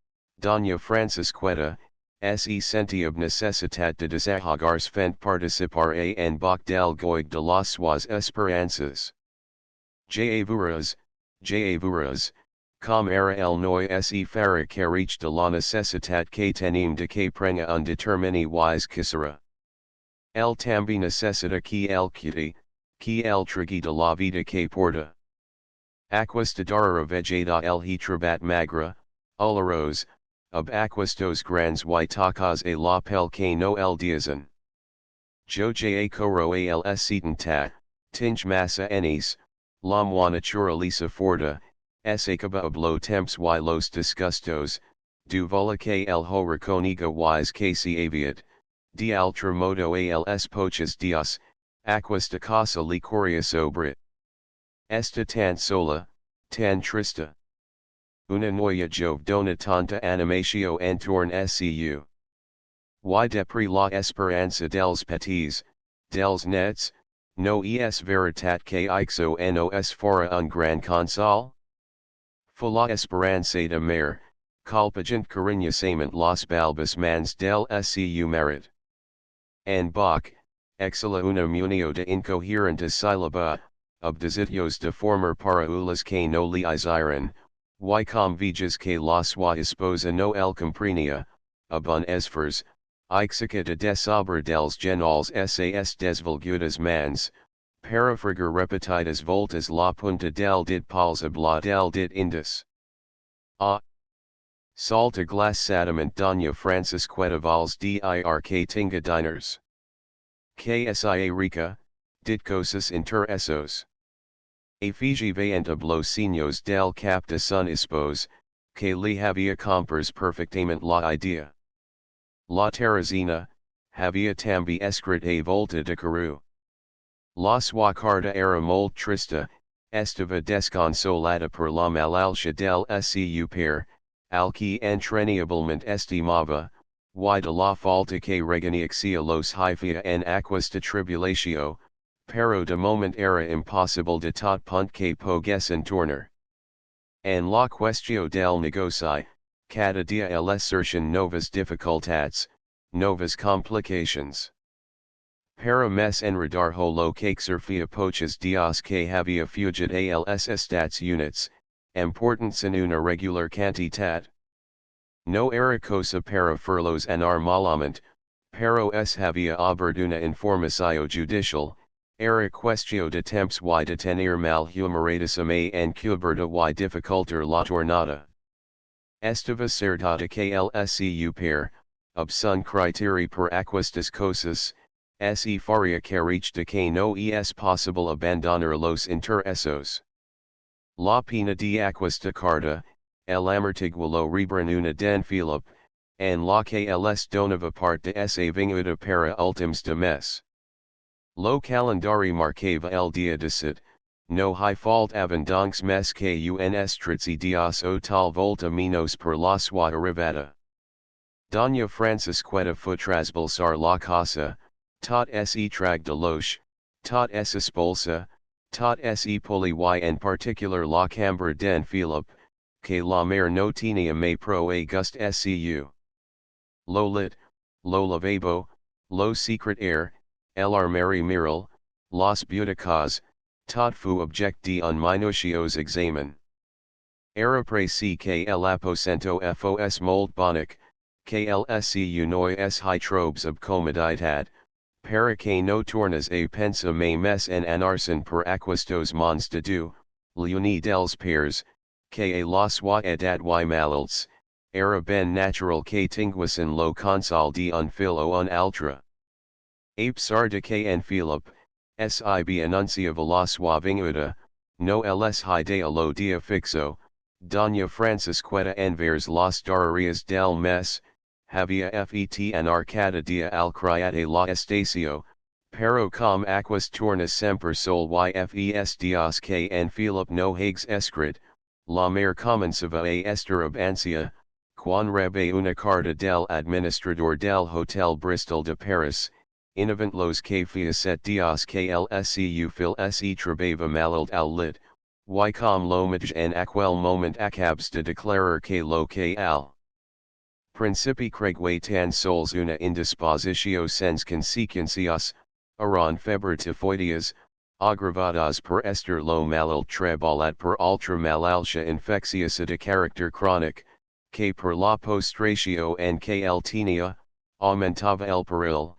Doña Francisqueta, se senti ob necessitat de desahogarse fent participar a en bach del goig de las suas esperanzas. Ja vuras, com era el noi se farà carich de la necessitat que tenim de que prenga un determini wise casera. El tambi necessita que el cuti, que el trigui de la vida que porta. Aquesta dara vegada el hitrabat magra, olaros, ob aquestos grands y tacas a la pel que no el diazan. Jo ja coro al setan tinge massa enis, la moi naturalisa forta, es acaba ob lo temps y los disgustos, du vola que el ho reconiga wise que si aviat, de altra modo als poches dias, aquesta casa licoria sobre. Esta tan sola, tan trista. Una noia jove dona tanta animatio entorn scu. Y depri la esperanza dels petits, dels nets, no es veritat que ixo nos fora un gran consol? Fu la esperanza de mer, colpagent cariñosament los balbus mans del scu merit. En Bach, exhala una munio de incoherente syllaba, ob desitios de former para ulas que no li isiren, y com vijas que la sua esposa no el comprenia, ob un esfers, ixica de desabre dels genals sas desvolgudas mans, parafriger repetidas voltas la punta del dit pals ob la del dit indus. Salta glass sadament Doña Francisqueta vals dir que tinga diners. Ksia rica, dit cosas interessos. Effigivaent ob los signos del cap de sun espos, que li havia compres perfectament la idea. La Teresina, havia tambi escrit a volta de caru. La sua carta era molt trista, estava desconsolada per la malaltia del scu per, al que entrañablement estimava, y de la falta que regañaxia los hifia en aquesta tribulacio, pero de moment era impossible de tot punt que poguesen tornar. En la questio del negoci, cada dia el surgen novas dificultats, novas complications. Para mes enredarho lo que surfia poches dias que havia fugit als estats units, importance en una regular cantitat. No era cosa para furlos anar malament, pero es havia oportuna informacio judicial, era questio de temps y de tener mal humoradisme en cubierta y dificultar la tornada. Estava certada que el scu per, ob sun criteri per aquestas cosas, se faria carich de que no es possible abandonar los interesos. La pena de aquesta carta, el amortiguo rebran una den Philip, en la que les donava part de esa vinguda para ultims de mes. Lo calendari marcava el dia de sit, no hi fault avendoncs mes que uns tritzi dias o tal volta menos per la sua arrivada. Doña Francisqueta futrasbalsar la casa, tot se trag de loche, tot se expulsa, tot se poli y en particular la cambra den Philip, que la mare no tenia me pro a gust scu. Lo lit, lo lavabo, lo secret air, el armari miral, las buticas, tot fu object de un minutios examen. Era preci que el aposento fos mold bonic, que lscu nois high trobes ob comodidad, para que no tornas a pensa me mes en anarsen per aquestos mons de du, l'uni dels pairs, que a la sua edad y malults, era ben natural que tinguisen lo consol de un fil o un altra. A pesar de que en Philip, sib anunciava la sua vinguda, no les idea lo dia fixo, Doña Francisqueta envers las darreries del mes, havia fet en arcada dia al criade la estacio, pero com aquas tornas semper sol y fes dias que en Philip no hags escrit, la mare comenzava a estar ab ansia, quan rebe una carta del administrador del Hotel Bristol de Paris, innovant los que set dias que lscu fil se trabava malult al lit, y com lo maj en aquel moment acabs de declarar que lo que al principi cregue tan sols una indispositio sens consequencias, eran febre tifoideas, agravadas per estar lo malult trabalat per ultra malaltia infecciosa de caracter chronic, que per la postratio en que el tenia, aumentava el peril,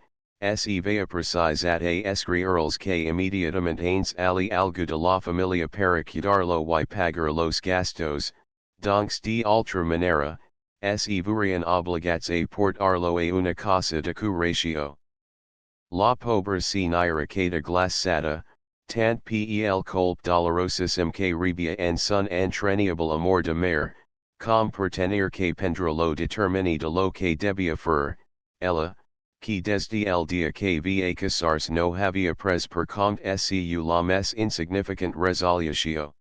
se vea precisat a escriurals que immediatamente hains ali algo de la familia para cuidarlo y pagar los gastos, donks de ultra manera, se vurian obligats a portarlo a una casa de curatio. La pobre si naira cada glassata, tant pel colp dolorosissime que rebia en son entrañable amor de mare, com per tenir que prendre lo determini de lo que debia fer, ella, que desde el dia que va casarse no havia pres per compte scu la mes insignificant resolution.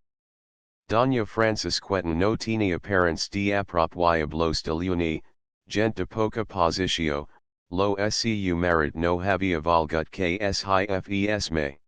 Doña Francisqueta no tenía parents de apropiab los de l'uni, gent de poca positio, lo scu marit no havia valgut que es hi fes me.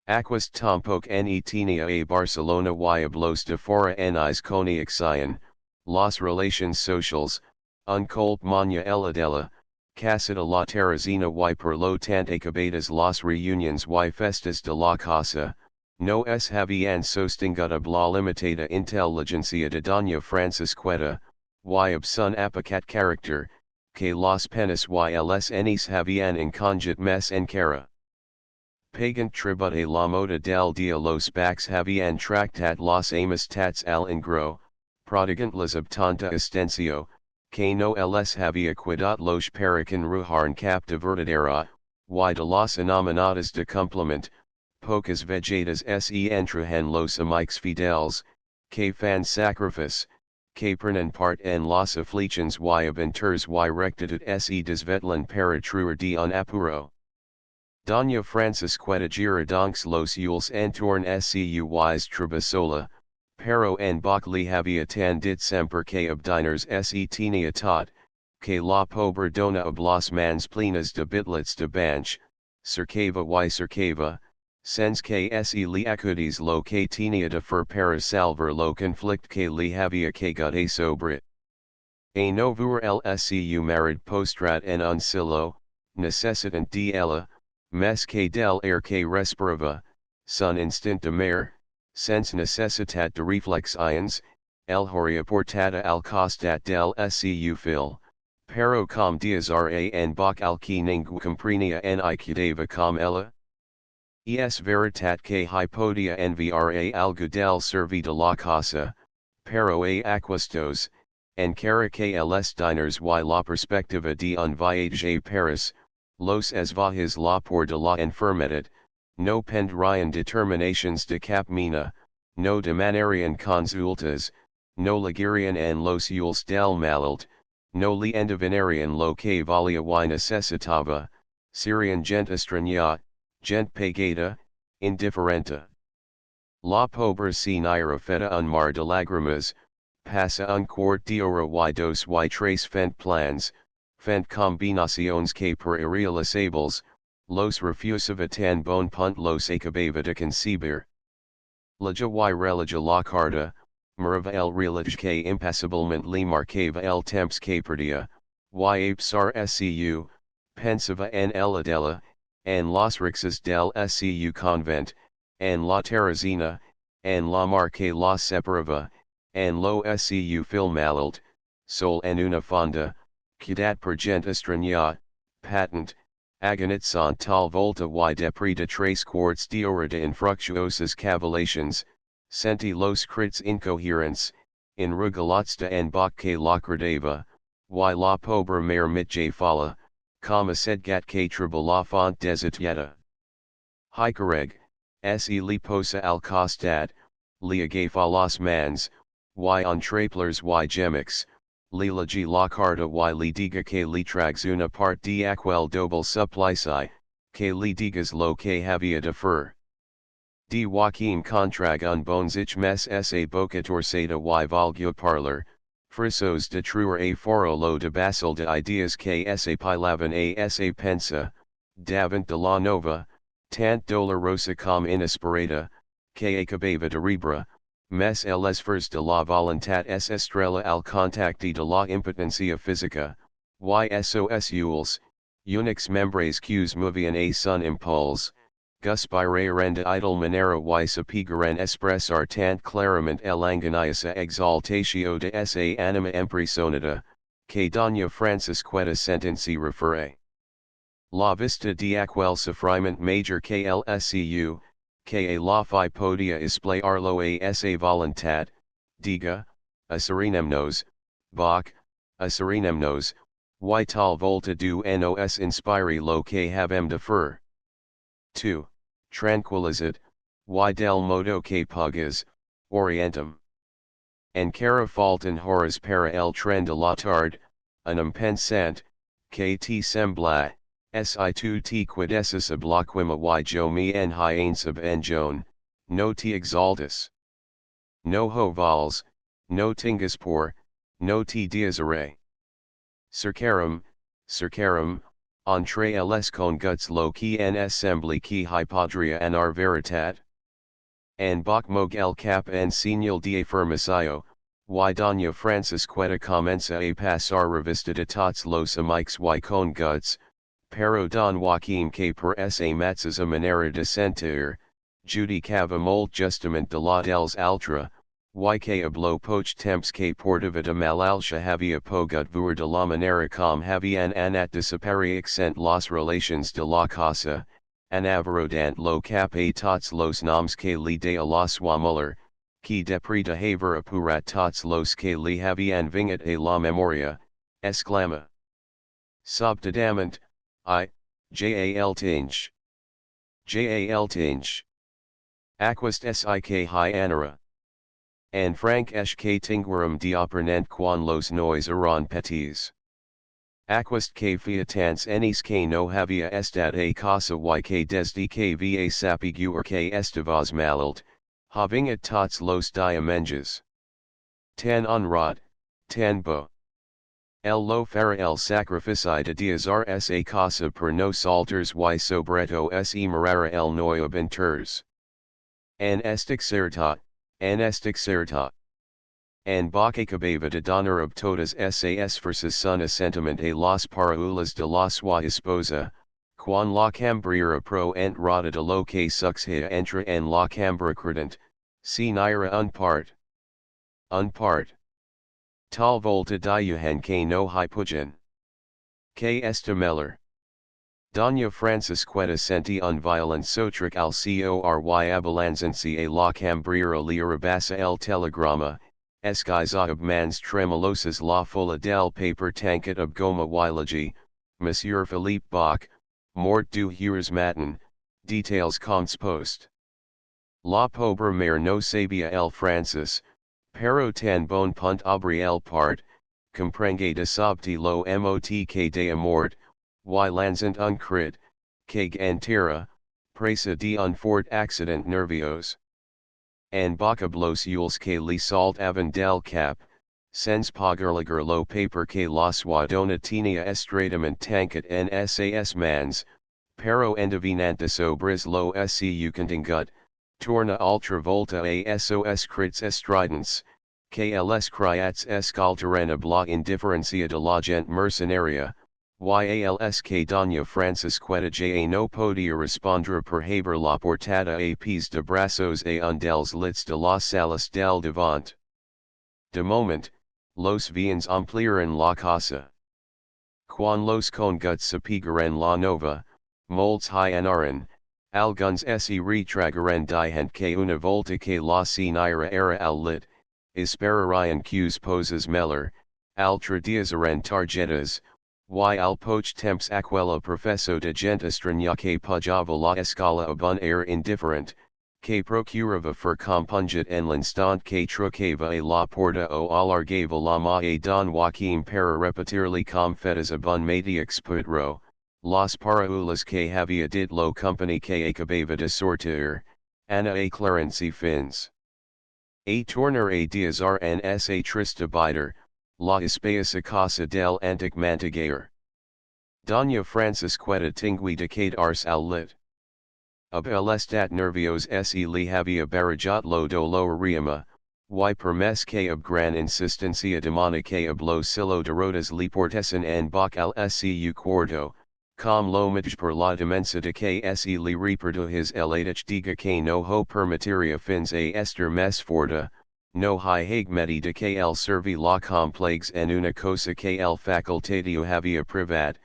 Aquas tampoc ne tenía a Barcelona y los de fora enis coniaxion, las relations socials, un colp maña eladela, casada la terrazina y per lo tant acabadas las reuniones y festas de la casa, no es habían sostinguda la limitada inteligencia de Doña Francisqueta, y ab sun apicat character, que las penas y les enis habían incongit mes en cara. Pagant tribut a la moda del dia los bacs habían tractat las amistades al ingro, prodigant les ab tanta estencio, que no les había cuidat los para ruharn cap de verdadera, y de las anominadas de complement, pocas vejadas se entrahen los amix fideles, que fan sacrifice, que pernen part en las aflictions y aventures y rectitud se desvetlan para truer de un apuro. Doña Francisqueta gira donks los yules entorn scuis trabasola, pero en boc li havia tan dit semper que abdiners se tenia tot, que la pobre dona ob las mans plenas de bitlets de banch, cercava y cercava, sens que se li acudis lo que tenia de fer para salvar lo conflict que li havia cagut a sobre. A novur lscu marid postrat en un silo, necessitant de ella, mes que del air que respirava, son instinct de mare, sens necessitat de reflexions, el horia portada al costat del scu fil, pero com dias ra en boc al que ningú comprenia ni quedava com ella? Es veritat que hypodia enviara algo del servi de la casa, pero a aquestos, encara que les diners y la perspectiva de un voyage a Paris, los esvajes la por de la enfermedad, no pendrian determinations de cap mina, no demanarian consultas, no ligurian en los yules del malult, no li endivinarian lo que valia y necessitava, Syrian gent estranya, gent pagata, indifferenta. La pobre si naira feta un mar de lágrimas, passa un quart d'hora y dos y tres fent plans, fent combinaciones que per irrealizables, los refusava tan bon punt los acabava de concebir. Leja y relija la carta, mirava el reloj que impassiblement li marcava el temps que perdia, y apsar scu, pensava en el adela, en las rixas del scu convent, en la terrazina, en la mar que la separava, en lo scu filmalalt, sol en una fonda, quedat per gent estranya, patent, agonit sant tal volta y depre de tres quarts d'hora de infructuosas cavalations, senti los crits incoherents, in rugalotsta en bach que la credeva, y la pobre mare mitje falla, comme sedgat que tribu la font desitieta. Hicareg, se li posa al costat, li agafa los mans, y entreplers y gemix, li legi la carta y li diga que li trags una part de aquel doble supplici, que li digas lo que havia de fer. De Joaquim contrag un bonzich mes sa boca torceda y valgue parler, frisos de truer a foro lo de basil de ideas que sa pilavan a sa pensa, davant de la nova, tant dolorosa com inesperada, que acabava de rebra, mes el esfers de la voluntat s estrella al contacte de la impotencia física, y sos ules, unix membres qs movian a sun impulse, guspiraren de idle manera y sapigaren expressar tant clarament el anganaisa exaltatio de sa anima impressionata, que doña Francisqueta sentenci refere. La vista de aquel sufriment major que el scu, que a la fi podia esplayarlo a sa voluntat, diga, a serenemnos, bach, a serenemnos, y tal volta do nos inspire lo que havem de fer. 2. Tranquilizat, y del modo que pagas, orientem. Encara faltan horas para el tren de la tarde, unum pensant, que te sembla, si tu te quidesses obloquima y jo me en hyansab en joan, no te exaltas. No ho vals, no tingas por, no te diasere. Cercarum, entre les con guts lo qui en assembly qui hypodria anar veritat. En bach mog el cap en señal de afirmacio, y doña Francisqueta comenza a pasar revista de tots los amix y con guts, pero don Joaquim que per sa matzas a manera de sentir, judicava molt justament de la dels altra, y que hablo poch temps que portava de malaltia havia pogut ver de la manera com havian anat desapareixent las relations de la casa, anavarodant lo cap a tots los noms que li de a la sua muller, qui depre de haver apurat tots los que li havian vingat a la memoria, exclama. Sobtadament, Jal tinge. Jal tinge. Aquist sik hi anara. And frank que tingurum diapernent quan los nois eran petits. Aquist que fiatans enis que no havia estat a casa y que desde que va sapiguer que estivas malalt, havingat tots los diamenges. Tan honrat, tan bo. El lo fará el sacrificio de diezar sa casa per nos altars y sobreto se morara el noio benters. An estic certa. An bach acabava de donar of todas sas versus suna sentiment a las paraulas de la sua esposa, quan la cambriera pro entrada de lo que succia entra en la cambra credent, si naira un part. Tal volta diuhen que no hipugen. Que esta meller. Doña Francisqueta senti un violent sotric al cory abalanzancy a la cambriera li rebasa el telegrama, esquiza ob mans tremolosas la folla del paper tanket ob goma y Monsieur Philippe Bach, mort du heures matin, details conspost. La pobre mare no sabia el Francis, pero tan bon punt abri el part, comprenge de sabti lo motk de amort, y lanzant uncrit, keg antera, presa de un fort accident nervios. En bocab los yules que li salt avant del cap, sens pagerliger lo paper que los donatinia estradament tanket en sas mans, pero endivinantes obris lo scu contingut, torna ultravolta a sos crits estridens, kls criats escalterena bla indifferencia de la gent mercenaria, yals que doña Francisqueta ja no podia respondre per haber la portada a pies de brazos a un dels lits de las salas del devant. De moment, los viens ampliaren la casa. Quan los conguts sapigaren la nova, molts hianaren, alguns se retragaren dihent que una volta que la sinira era al lit, esperarian qs poses meller, altra diasaren tarjetas, y al poch temps aquella profeso de gent estranya que pujava la escala abun air indifferent, que procurava fer compungit en l'instant que trucava a la porta o alargava la ma a don Joaquim para repetirli com fetas abun mati exputro, las paraulas que havia dit lo company que acabava de sortir, ana a clarency fins. A tornar a diazar en sa trista bider, la espaisa casa del antic mantigueir. Doña Francisqueta tingui decade ars al lit. Ab el estat nervios se li havia barajat lo doloriama, y permes que ab gran insistencia demana que ab lo silo de rotas li portesen en boc al scu cuarto, com lo mitj per la demensa de que se li reperdo his eladich diga que no ho permitiria fins a ester mes forta, no hi hag medi de que el servi la complex en una cosa que el facultatio havia privat,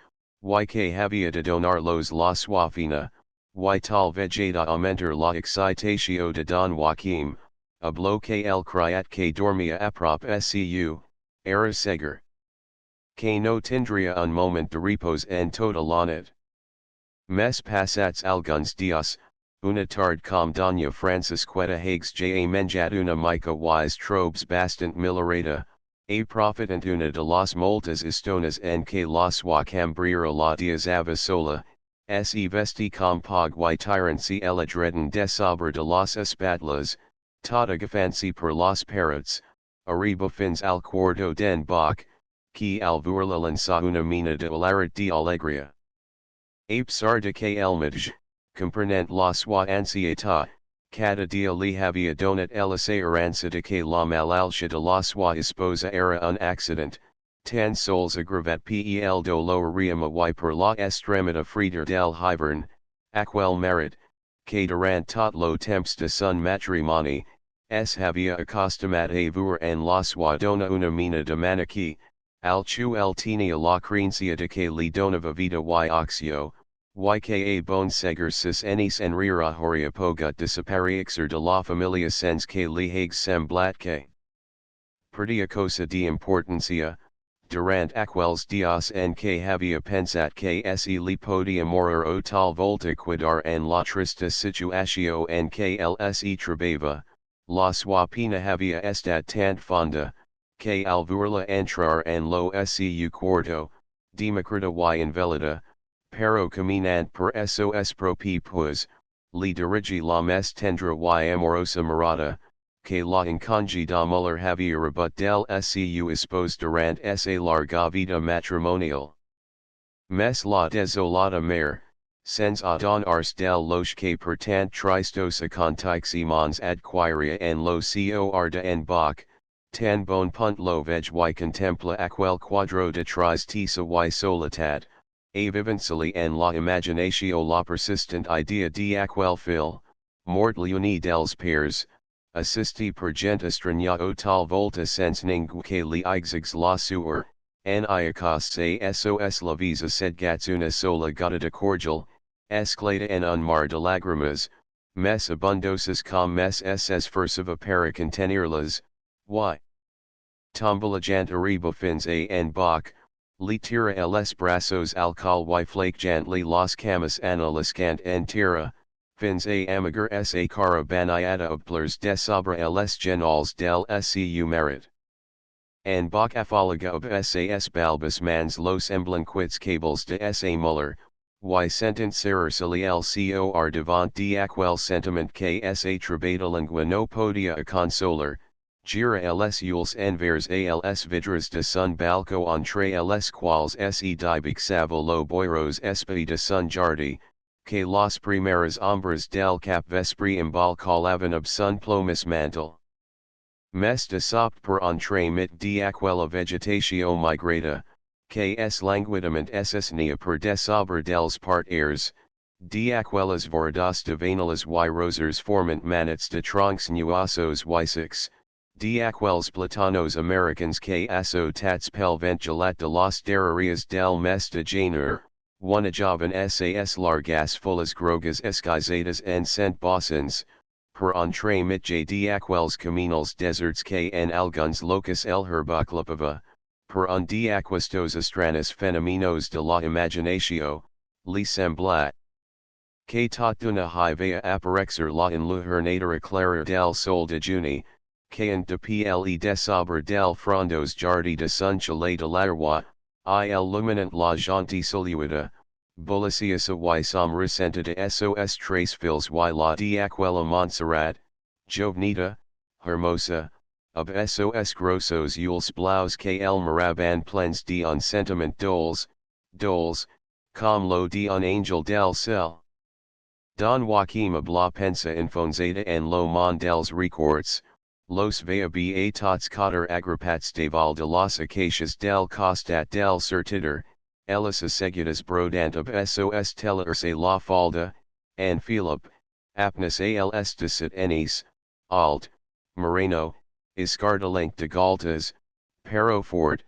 y que havia de donar los la suafina, y tal vegada aumenter la excitatio de don Joaquim, ab lo que el criat que dormia aprop scu, era segur. Que no tindria un moment de repos en tota la nit. Mes passats alguns dias, una tarde com doña Francisqueta hags ja menjat una mica wise trobes bastant milorata, a profitant una de las moltas estonas en que las Joacambrera la diazava sola, se vesti com pog y tyrancy ella dreadin de sobre de las espatlas, tota gafancy per las parrots, arriba fins al cuarto den boc, que alvurla lanza una mina de hilarit de alegria. A pesar de que el midj, comprenent la sua ansieta, cada dia li havia donat el esperanza de que la malaltia de la sua esposa era un accident, tan sols agravat pel doloriam y per la extremita frida del hivern, aquel merit, que durant tot lo temps de son matrimoni, havia acostumat a voir en la sua dona una mina de maniqui, al chu el tenia la creencia de que li donava vida y oxio, y que a bon segur sis enis en rira horia pogut desapareixer de la familia sens que li hags semblat que. Perdia cosa de importancia, durant aquels dias en que havia pensat que se li podia morir o tal volta quedar en la trista situacio en que el se trabava, la sua pena havia estat tant fonda, que al verla entrar en lo scu cuarto, democrata y invalida, pero caminant per sos propi pues, li dirigi la mes tendra y amorosa mirada, que la incongida muller havia rebut del scu espos durant esa larga vida matrimonial. Mes la desolada mare, sens a don ars del los que per tant tristos aconteciments adquiria en lo cor de en boc, tan bon punt lo veg y contempla aquel quadro de tristeza y soledad, a vivencili en la imaginatio la persistent idea de aquel fil, mort leoni dels pairs, assisti per gent estranya o tal volta sens ningú que li exigs la suer, en iacos a sos la visa sed gats una sola gota de cordial, esclata en un mar de lagrimas, mes abundosas com mes ss fursiva para contenirlas, y. Tombolagant arriba fins a en boc, li tira els brazos al cal y flake gently las camas analiscant en tira, fins a amigar sa cara baniata obplers de sobre els genals del scu merit. En bok afoliga ob sas balbus mans los emblanquits cables de sa muller, y sentent sericili lcor devant de aquel sentiment que sa trabadalingua no podia a consoler, gira els ules envers als vidres de sun balco entre els quals se dibixavo lo boiros espai de sun jardi, que los primeras ombres del cap vespri embalcolaven ob sun plomis mantle. Mes de sopt per entre mit de aquella vegetatio migrata, que es languidament nia per desobre dels part airs, de aquellas vordas de vanilas y rosers formant manets de troncs nuosos y six, de aquels platanos americans que azotats pel vent gelat de las derrerias del mes de janeiro, una joven sas largas follas grogas esquizadas en cent bossons, per entre mitje de aquels caminals deserts que en alguns locus el herbaclopava, per un de aquestos estranos fenómenos de la imaginatio, li semblat. Que tot d'una hivea aparexer la en l'hornadera clara del sol de juni, que en de ple desobre del frondos jardi de sun chile de l'arwa, il luminant la gentiluida, Boliciasa y som resenta de sos tres fils y la de aquella Montserrat, Jovenita, Hermosa, ob sos grossos ules blaus que el miraban plens de un sentiment doles, com lo de un angel del cel. Don Joaquim ob la pensa infonzada en lo mon dels records, los vea ba tots cotter agripats de val de las acacias del costat del surtidor, Elis asseguidas brodant ob sos telerse la falda, and Philip, apnes als decit enis, alt, Moreno, Iscardalenc de galtas, pero fort,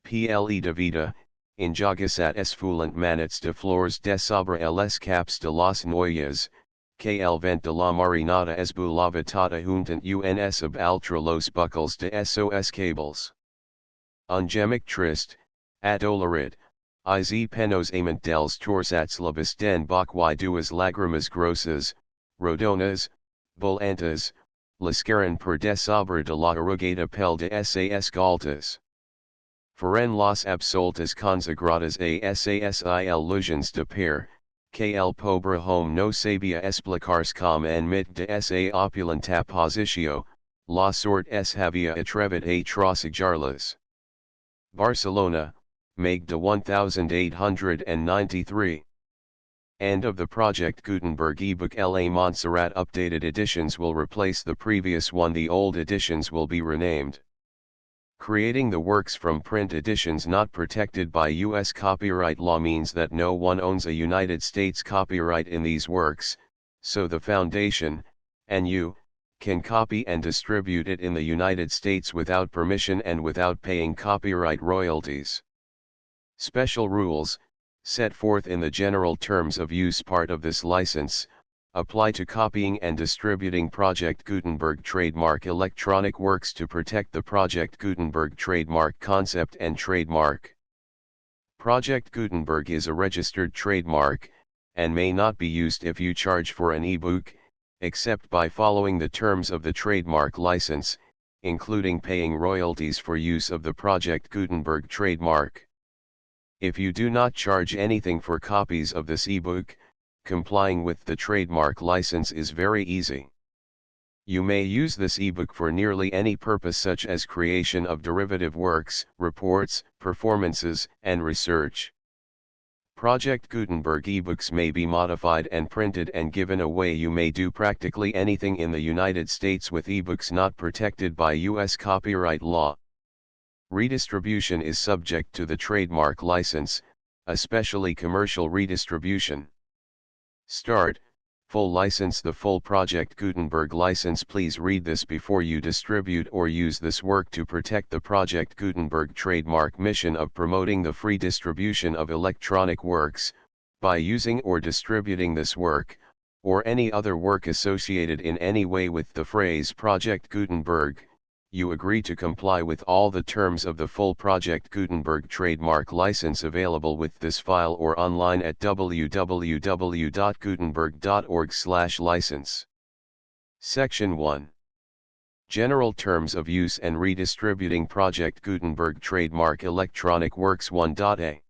ple de vida, injagasat esfulant manets de flores de sobre els caps de las noyas, que el vent de la marinada esbulavatata juntant uns ob altra los buckles de sos cables. Un gemic trist, adolorit, iz penos amant dels torsats labis den bok y duas lagrimas grosas, rodonas, volantes, lascaran per desobre de la arrugada pel de sas galtas. Fueren las absoltas consagradas a sas illusions de per, que el pobre home no sabia explicarse com en mit de sa opulenta positio, la sort es havia atrevit a trosigarlas. Barcelona, Meg de 1893. End of the Project Gutenberg ebook. La Montserrat updated editions will replace the previous one. The old editions will be renamed. Creating the works from print editions not protected by U.S. copyright law means that no one owns a United States copyright in these works, so the Foundation, and you, can copy and distribute it in the United States without permission and without paying copyright royalties. Special rules, set forth in the general terms of use part of this license, apply to copying and distributing Project Gutenberg trademark electronic works to protect the Project Gutenberg trademark concept and trademark. Project Gutenberg is a registered trademark, and may not be used if you charge for an ebook, except by following the terms of the trademark license, including paying royalties for use of the Project Gutenberg trademark. If you do not charge anything for copies of this ebook, complying with the trademark license is very easy. You may use this ebook for nearly any purpose such as creation of derivative works, reports, performances, and research. Project Gutenberg ebooks may be modified and printed and given away. You may do practically anything in the United States with ebooks not protected by U.S. copyright law. Redistribution is subject to the trademark license, especially commercial redistribution. Start, full license. The full Project Gutenberg license. Please read this before you distribute or use this work to protect the Project Gutenberg trademark mission of promoting the free distribution of electronic works, by using or distributing this work, or any other work associated in any way with the phrase Project Gutenberg. You agree to comply with all the terms of the full Project Gutenberg trademark license available with this file or online at www.gutenberg.org/license. Section 1. General terms of use and redistributing Project Gutenberg trademark electronic works 1.a.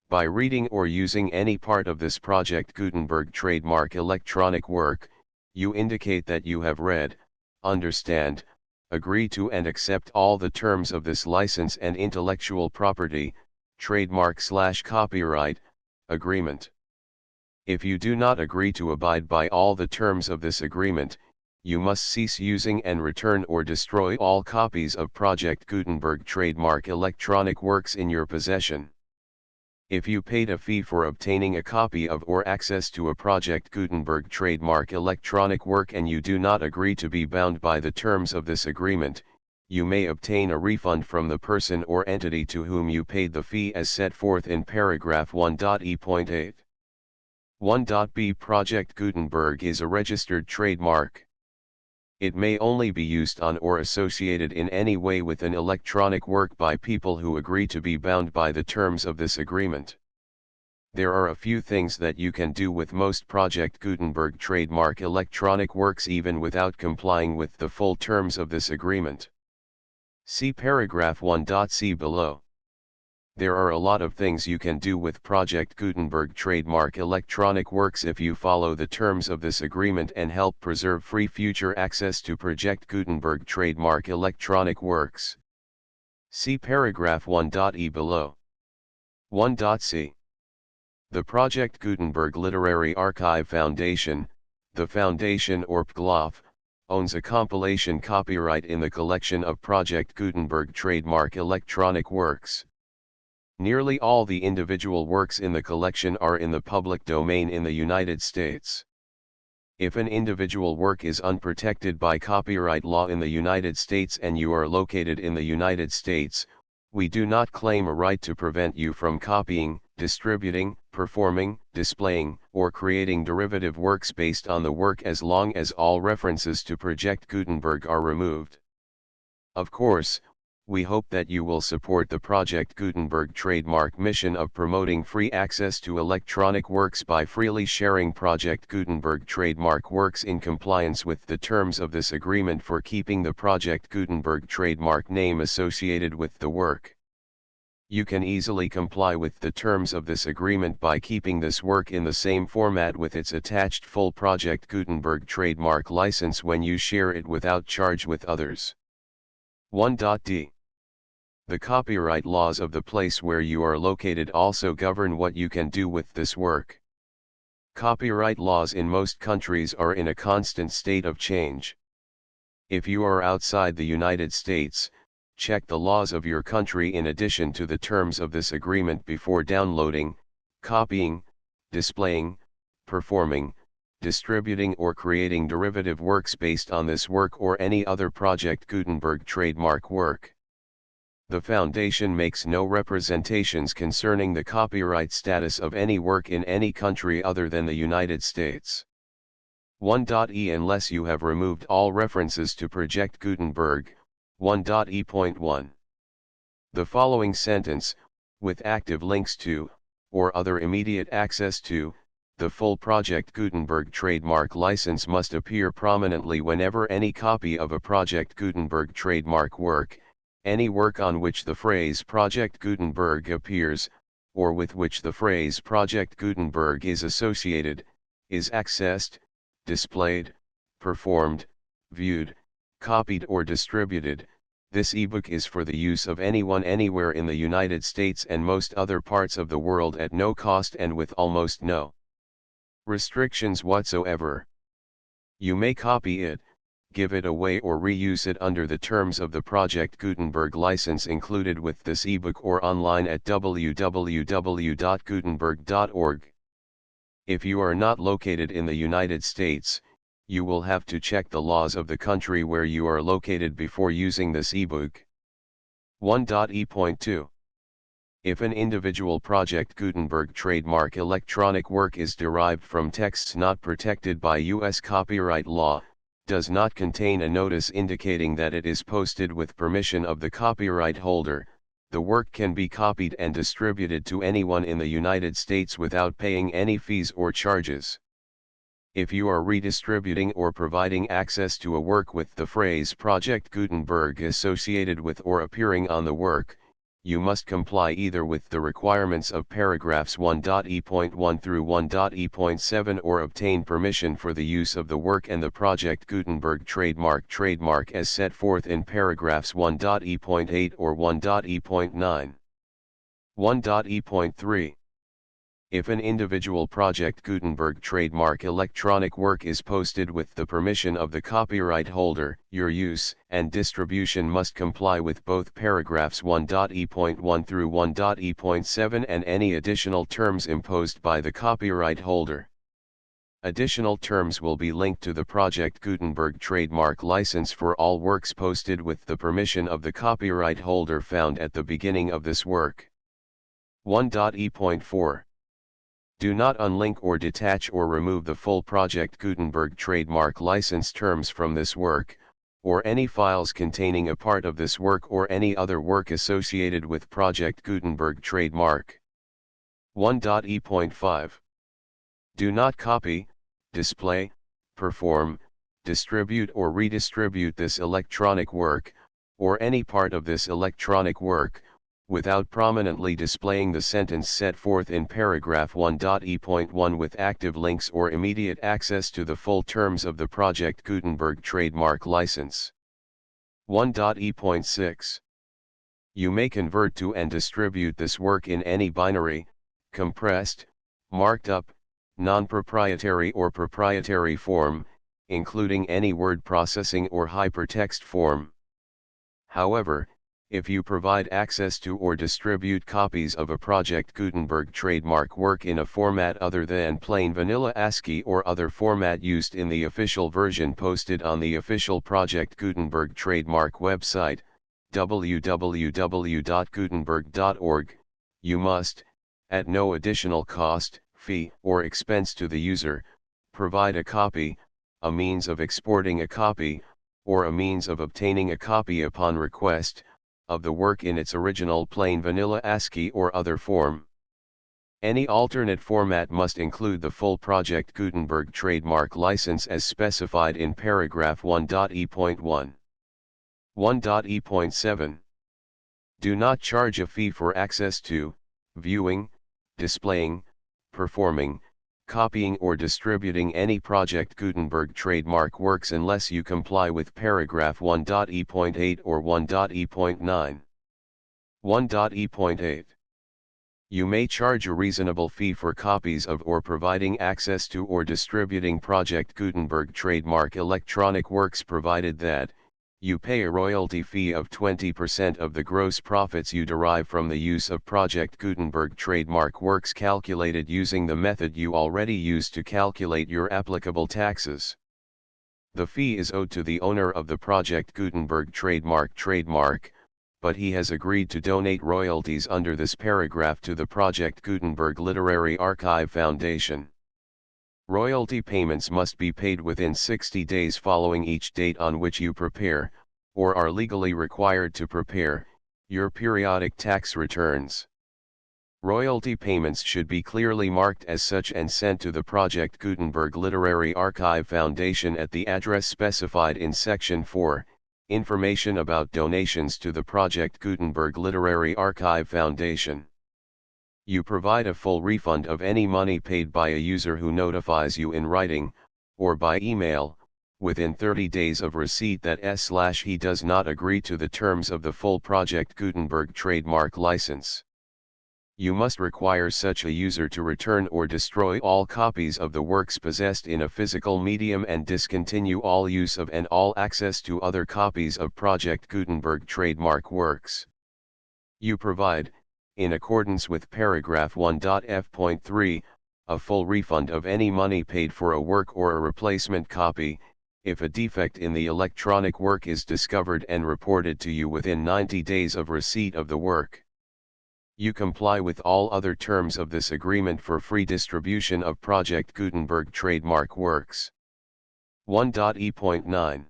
By reading or using any part of this Project Gutenberg trademark electronic work, you indicate that you have read, understand, agree to and accept all the terms of this license and intellectual property, trademark/copyright, agreement. If you do not agree to abide by all the terms of this agreement, you must cease using and return or destroy all copies of Project Gutenberg trademark electronic works in your possession. If you paid a fee for obtaining a copy of or access to a Project Gutenberg trademark electronic work and you do not agree to be bound by the terms of this agreement, you may obtain a refund from the person or entity to whom you paid the fee as set forth in paragraph 1.e.8. 1.b Project Gutenberg is a registered trademark. It may only be used on or associated in any way with an electronic work by people who agree to be bound by the terms of this agreement. There are a few things that you can do with most Project Gutenberg trademark electronic works even without complying with the full terms of this agreement. See paragraph 1.c below. There are a lot of things you can do with Project Gutenberg trademark electronic works if you follow the terms of this agreement and help preserve free future access to Project Gutenberg trademark electronic works. See paragraph 1.e below. 1.c. The Project Gutenberg Literary Archive Foundation, the foundation or PGLOF, owns a compilation copyright in the collection of Project Gutenberg trademark electronic works. Nearly all the individual works in the collection are in the public domain in the United States. If an individual work is unprotected by copyright law in the United States and you are located in the United States, we do not claim a right to prevent you from copying, distributing, performing, displaying, or creating derivative works based on the work as long as all references to Project Gutenberg are removed. Of course, we hope that you will support the Project Gutenberg trademark mission of promoting free access to electronic works by freely sharing Project Gutenberg trademark works in compliance with the terms of this agreement for keeping the Project Gutenberg trademark name associated with the work. You can easily comply with the terms of this agreement by keeping this work in the same format with its attached full Project Gutenberg trademark license when you share it without charge with others. 1.d. The copyright laws of the place where you are located also govern what you can do with this work. Copyright laws in most countries are in a constant state of change. If you are outside the United States, check the laws of your country in addition to the terms of this agreement before downloading, copying, displaying, performing, distributing or creating derivative works based on this work or any other Project Gutenberg trademark work. The Foundation makes no representations concerning the copyright status of any work in any country other than the United States. 1.e Unless you have removed all references to Project Gutenberg, 1.e.1. The following sentence, with active links to, or other immediate access to, the full Project Gutenberg trademark license must appear prominently whenever any copy of a Project Gutenberg trademark work, any work on which the phrase Project Gutenberg appears, or with which the phrase Project Gutenberg is associated, is accessed, displayed, performed, viewed, copied or distributed. This ebook is for the use of anyone anywhere in the United States and most other parts of the world at no cost and with almost no restrictions whatsoever. You may copy it, give it away or reuse it under the terms of the Project Gutenberg license included with this ebook or online at www.gutenberg.org. If you are not located in the United States, you will have to check the laws of the country where you are located before using this ebook. 1.e.2. If an individual Project Gutenberg trademark electronic work is derived from texts not protected by U.S. copyright law, does not contain a notice indicating that it is posted with permission of the copyright holder, the work can be copied and distributed to anyone in the United States without paying any fees or charges. If you are redistributing or providing access to a work with the phrase Project Gutenberg associated with or appearing on the work, you must comply either with the requirements of paragraphs 1.e.1 through 1.e.7 or obtain permission for the use of the work and the Project Gutenberg trademark as set forth in paragraphs 1.e.8 or 1.e.9. 1.e.3. If an individual Project Gutenberg trademark electronic work is posted with the permission of the copyright holder, your use and distribution must comply with both paragraphs 1.e.1 through 1.e.7 and any additional terms imposed by the copyright holder. Additional terms will be linked to the Project Gutenberg trademark license for all works posted with the permission of the copyright holder found at the beginning of this work. 1.e.4. Do not unlink or detach or remove the full Project Gutenberg trademark license terms from this work, or any files containing a part of this work or any other work associated with Project Gutenberg trademark. 1.e.5. Do not copy, display, perform, distribute or redistribute this electronic work, or any part of this electronic work, without prominently displaying the sentence set forth in paragraph 1.e.1 with active links or immediate access to the full terms of the Project Gutenberg trademark license. 1.e.6. You may convert to and distribute this work in any binary, compressed, marked up, non-proprietary or proprietary form, including any word processing or hypertext form. However, if you provide access to or distribute copies of a Project Gutenberg trademark work in a format other than plain vanilla ASCII or other format used in the official version posted on the official Project Gutenberg trademark website, www.gutenberg.org, you must, at no additional cost, fee, or expense to the user, provide a copy, a means of exporting a copy, or a means of obtaining a copy upon request, of the work in its original plain vanilla ASCII or other form. Any alternate format must include the full Project Gutenberg trademark license as specified in paragraph 1.e.1. 1.e.7. Do not charge a fee for access to, viewing, displaying, performing, copying or distributing any Project Gutenberg trademark works unless you comply with paragraph 1.e.8 or 1.e.9. 1.e.8. You may charge a reasonable fee for copies of or providing access to or distributing Project Gutenberg trademark electronic works provided that, you pay a royalty fee of 20% of the gross profits you derive from the use of Project Gutenberg trademark works calculated using the method you already use to calculate your applicable taxes. The fee is owed to the owner of the Project Gutenberg trademark, but he has agreed to donate royalties under this paragraph to the Project Gutenberg Literary Archive Foundation. Royalty payments must be paid within 60 days following each date on which you prepare, or are legally required to prepare, your periodic tax returns. Royalty payments should be clearly marked as such and sent to the Project Gutenberg Literary Archive Foundation at the address specified in Section 4, Information about donations to the Project Gutenberg Literary Archive Foundation. You provide a full refund of any money paid by a user who notifies you in writing, or by email, within 30 days of receipt that he does not agree to the terms of the full Project Gutenberg trademark license. You must require such a user to return or destroy all copies of the works possessed in a physical medium and discontinue all use of and all access to other copies of Project Gutenberg trademark works. You provide, in accordance with paragraph 1.f.3, a full refund of any money paid for a work or a replacement copy, if a defect in the electronic work is discovered and reported to you within 90 days of receipt of the work. You comply with all other terms of this agreement for free distribution of Project Gutenberg trademark works. 1.e.9.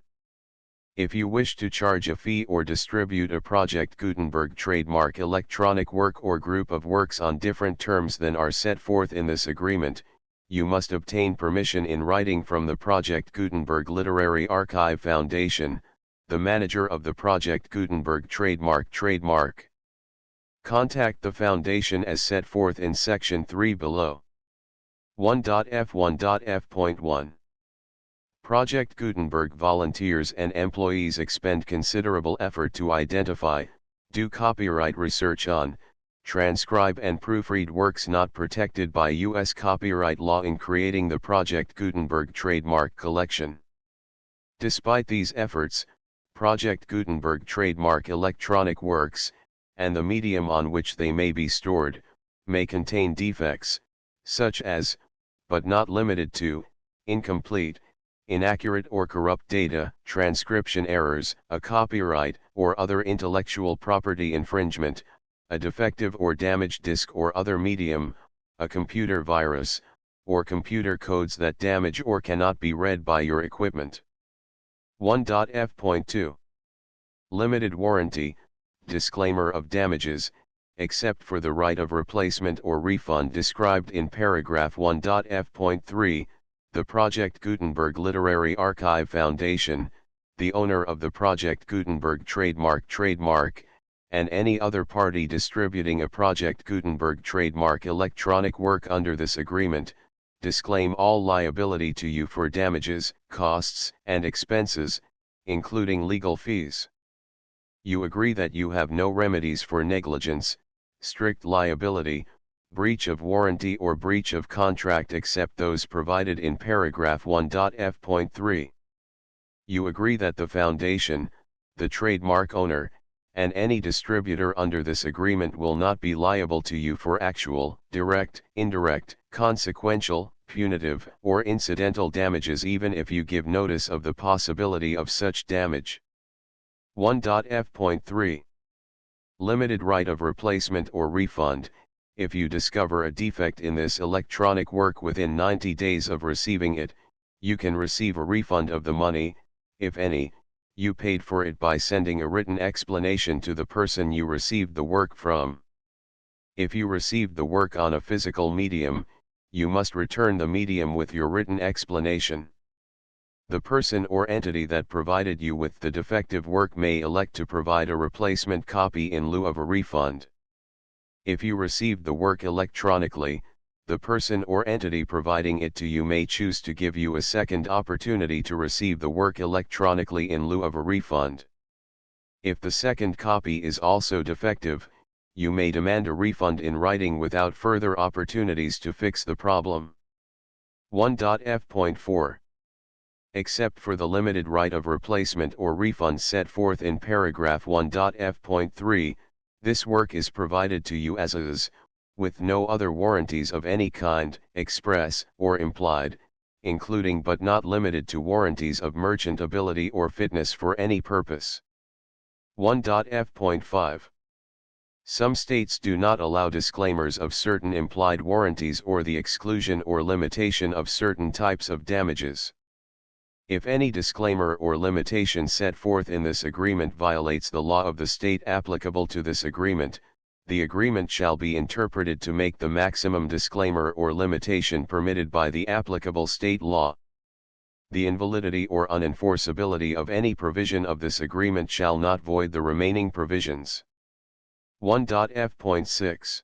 If you wish to charge a fee or distribute a Project Gutenberg trademark electronic work or group of works on different terms than are set forth in this agreement, you must obtain permission in writing from the Project Gutenberg Literary Archive Foundation, the manager of the Project Gutenberg trademark. Contact the Foundation as set forth in Section 3 below. 1.f1.f.1 Project Gutenberg volunteers and employees expend considerable effort to identify, do copyright research on, transcribe and proofread works not protected by U.S. copyright law in creating the Project Gutenberg trademark collection. Despite these efforts, Project Gutenberg trademark electronic works, and the medium on which they may be stored, may contain defects, such as, but not limited to, incomplete, inaccurate or corrupt data, transcription errors, a copyright or other intellectual property infringement, a defective or damaged disk or other medium, a computer virus, or computer codes that damage or cannot be read by your equipment. 1.f.2 Limited warranty, disclaimer of damages, except for the right of replacement or refund described in paragraph 1.f.3, the Project Gutenberg Literary Archive Foundation, the owner of the Project Gutenberg trademark, and any other party distributing a Project Gutenberg trademark electronic work under this agreement, disclaim all liability to you for damages, costs, and expenses, including legal fees. You agree that you have no remedies for negligence, strict liability, breach of warranty or breach of contract except those provided in paragraph 1.f.3. You agree that the Foundation, the trademark owner, and any distributor under this agreement will not be liable to you for actual, direct, indirect, consequential, punitive, or incidental damages even if you give notice of the possibility of such damage. 1.f.3 Limited right of replacement or refund. If you discover a defect in this electronic work within 90 days of receiving it, you can receive a refund of the money, if any, you paid for it by sending a written explanation to the person you received the work from. If you received the work on a physical medium, you must return the medium with your written explanation. The person or entity that provided you with the defective work may elect to provide a replacement copy in lieu of a refund. If you received the work electronically, the person or entity providing it to you may choose to give you a second opportunity to receive the work electronically in lieu of a refund. If the second copy is also defective, you may demand a refund in writing without further opportunities to fix the problem. 1.f.4 Except for the limited right of replacement or refund set forth in paragraph 1.f.3, this work is provided to you as is, with no other warranties of any kind, express or implied, including but not limited to warranties of merchantability or fitness for any purpose. 1.f.5 Some states do not allow disclaimers of certain implied warranties or the exclusion or limitation of certain types of damages. If any disclaimer or limitation set forth in this agreement violates the law of the state applicable to this agreement, the agreement shall be interpreted to make the maximum disclaimer or limitation permitted by the applicable state law. The invalidity or unenforceability of any provision of this agreement shall not void the remaining provisions. 1.f.6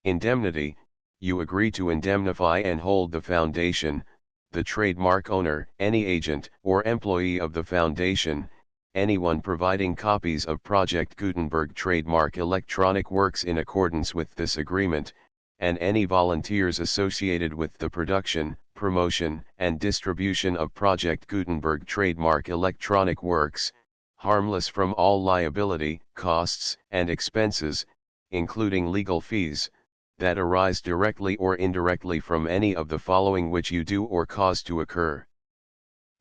Indemnity. You agree to indemnify and hold the Foundation, the trademark owner, any agent or employee of the Foundation, anyone providing copies of Project Gutenberg trademark electronic works in accordance with this agreement, and any volunteers associated with the production, promotion, and distribution of Project Gutenberg trademark electronic works, harmless from all liability, costs, and expenses, including legal fees, that arise directly or indirectly from any of the following which you do or cause to occur.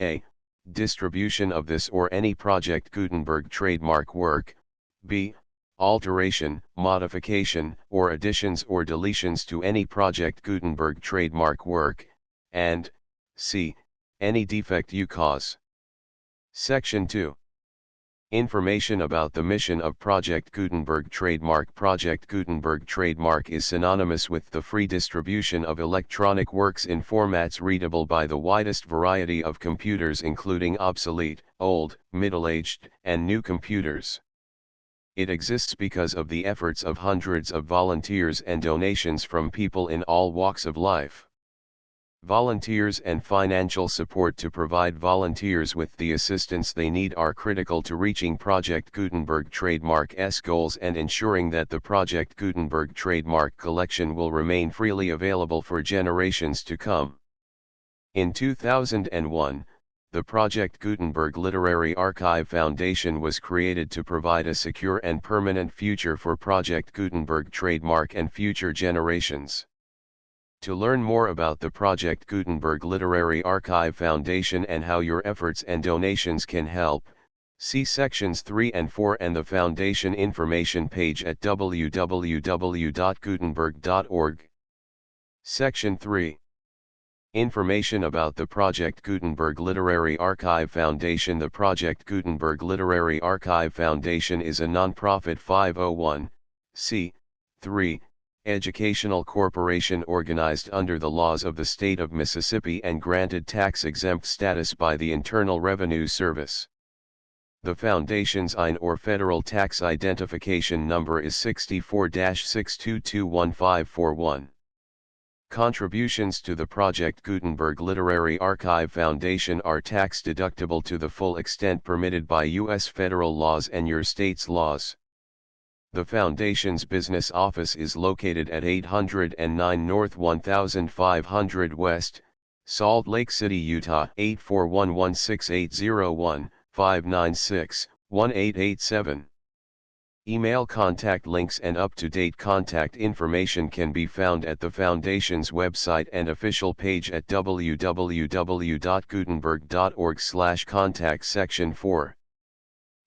A. Distribution of this or any Project Gutenberg trademark work. B. Alteration, modification, or additions or deletions to any Project Gutenberg trademark work, and C. Any defect you cause. Section 2. Information about the mission of Project Gutenberg trademark. Project Gutenberg trademark is synonymous with the free distribution of electronic works in formats readable by the widest variety of computers, including obsolete, old, middle-aged, and new computers. It exists because of the efforts of hundreds of volunteers and donations from people in all walks of life. Volunteers and financial support to provide volunteers with the assistance they need are critical to reaching Project Gutenberg trademark's goals and ensuring that the Project Gutenberg trademark collection will remain freely available for generations to come. In 2001, the Project Gutenberg Literary Archive Foundation was created to provide a secure and permanent future for Project Gutenberg trademark and future generations. To learn more about the Project Gutenberg Literary Archive Foundation and how your efforts and donations can help, see sections 3 and 4 and the Foundation information page at www.gutenberg.org. Section 3. Information about the Project Gutenberg Literary Archive Foundation. The Project Gutenberg Literary Archive Foundation is a non-profit 501(c)(3) educational corporation organized under the laws of the state of Mississippi and granted tax-exempt status by the Internal Revenue Service. The Foundation's IN or federal tax identification number is 64-6221541. Contributions to the Project Gutenberg Literary Archive Foundation are tax-deductible to the full extent permitted by U.S. federal laws and your state's laws. The Foundation's business office is located at 809 North 1500 West, Salt Lake City, Utah 841-16801-596-1887. Email contact links and up-to-date contact information can be found at the Foundation's website and official page at www.gutenberg.org/contact. Section 4.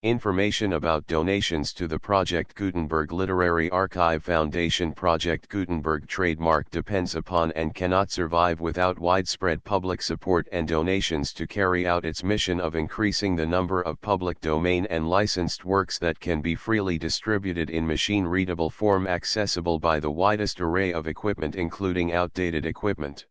Information about donations to the Project Gutenberg Literary Archive Foundation. Project Gutenberg trademark depends upon and cannot survive without widespread public support and donations to carry out its mission of increasing the number of public domain and licensed works that can be freely distributed in machine-readable form accessible by the widest array of equipment, including outdated equipment.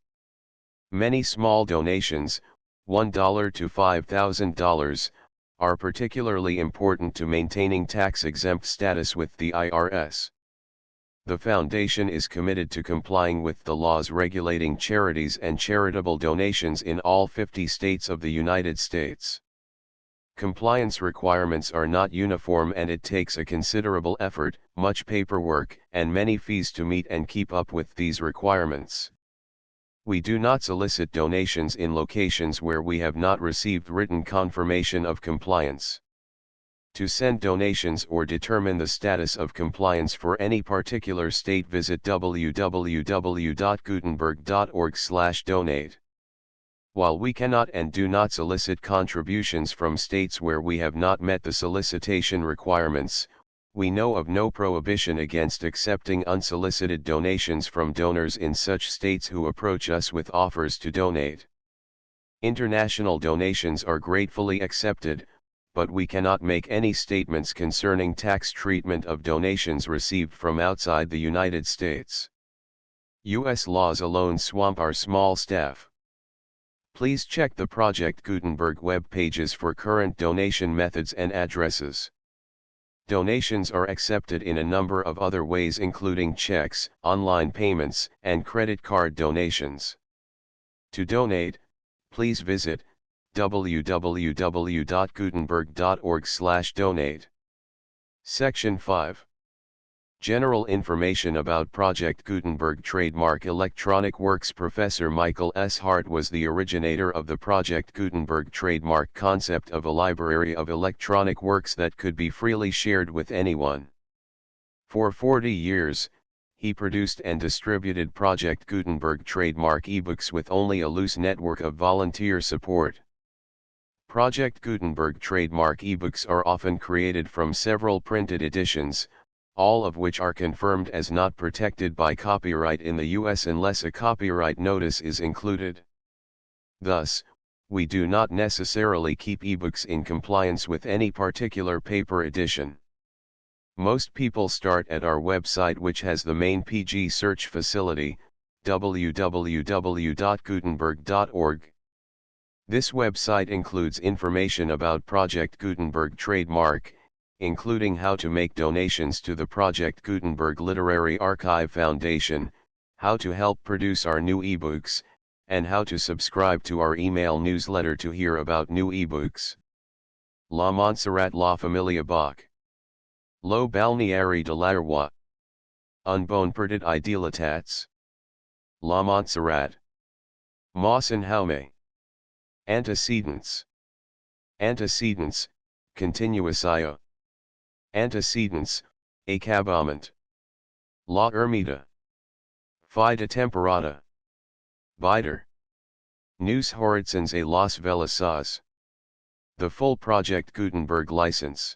Many small donations, $1 to $5,000, are particularly important to maintaining tax-exempt status with the IRS. The Foundation is committed to complying with the laws regulating charities and charitable donations in all 50 states of the United States. Compliance requirements are not uniform and it takes a considerable effort, much paperwork, and many fees to meet and keep up with these requirements. We do not solicit donations in locations where we have not received written confirmation of compliance. To send donations or determine the status of compliance for any particular state, visit www.gutenberg.org/donate. While we cannot and do not solicit contributions from states where we have not met the solicitation requirements, we know of no prohibition against accepting unsolicited donations from donors in such states who approach us with offers to donate. International donations are gratefully accepted, but we cannot make any statements concerning tax treatment of donations received from outside the United States. U.S. laws alone swamp our small staff. Please check the Project Gutenberg web pages for current donation methods and addresses. Donations are accepted in a number of other ways, including checks, online payments, and credit card donations. To donate, please visit www.gutenberg.org/donate. Section 5. General information about Project Gutenberg trademark electronic works. Professor Michael S. Hart was the originator of the Project Gutenberg trademark concept of a library of electronic works that could be freely shared with anyone. For 40 years, he produced and distributed Project Gutenberg trademark ebooks with only a loose network of volunteer support. Project Gutenberg trademark ebooks are often created from several printed editions, all of which are confirmed as not protected by copyright in the U.S. unless a copyright notice is included. Thus, we do not necessarily keep ebooks in compliance with any particular paper edition. Most people start at our website, which has the main PG search facility, www.gutenberg.org. This website includes information about Project Gutenberg trademark, including how to make donations to the Project Gutenberg Literary Archive Foundation, how to help produce our new ebooks, and how to subscribe to our email newsletter to hear about new ebooks. La Montserrat La Familia Bach. Lo Balneari de l'Arwa. Un bon perdit idealitats. La Montserrat. Mossin Jaume. Antecedents. Antecedents, continuous-io. Antecedents, acabament. La Ermita. Fi de temporada. Bider. News Horizons a Las Velasas. The full Project Gutenberg license.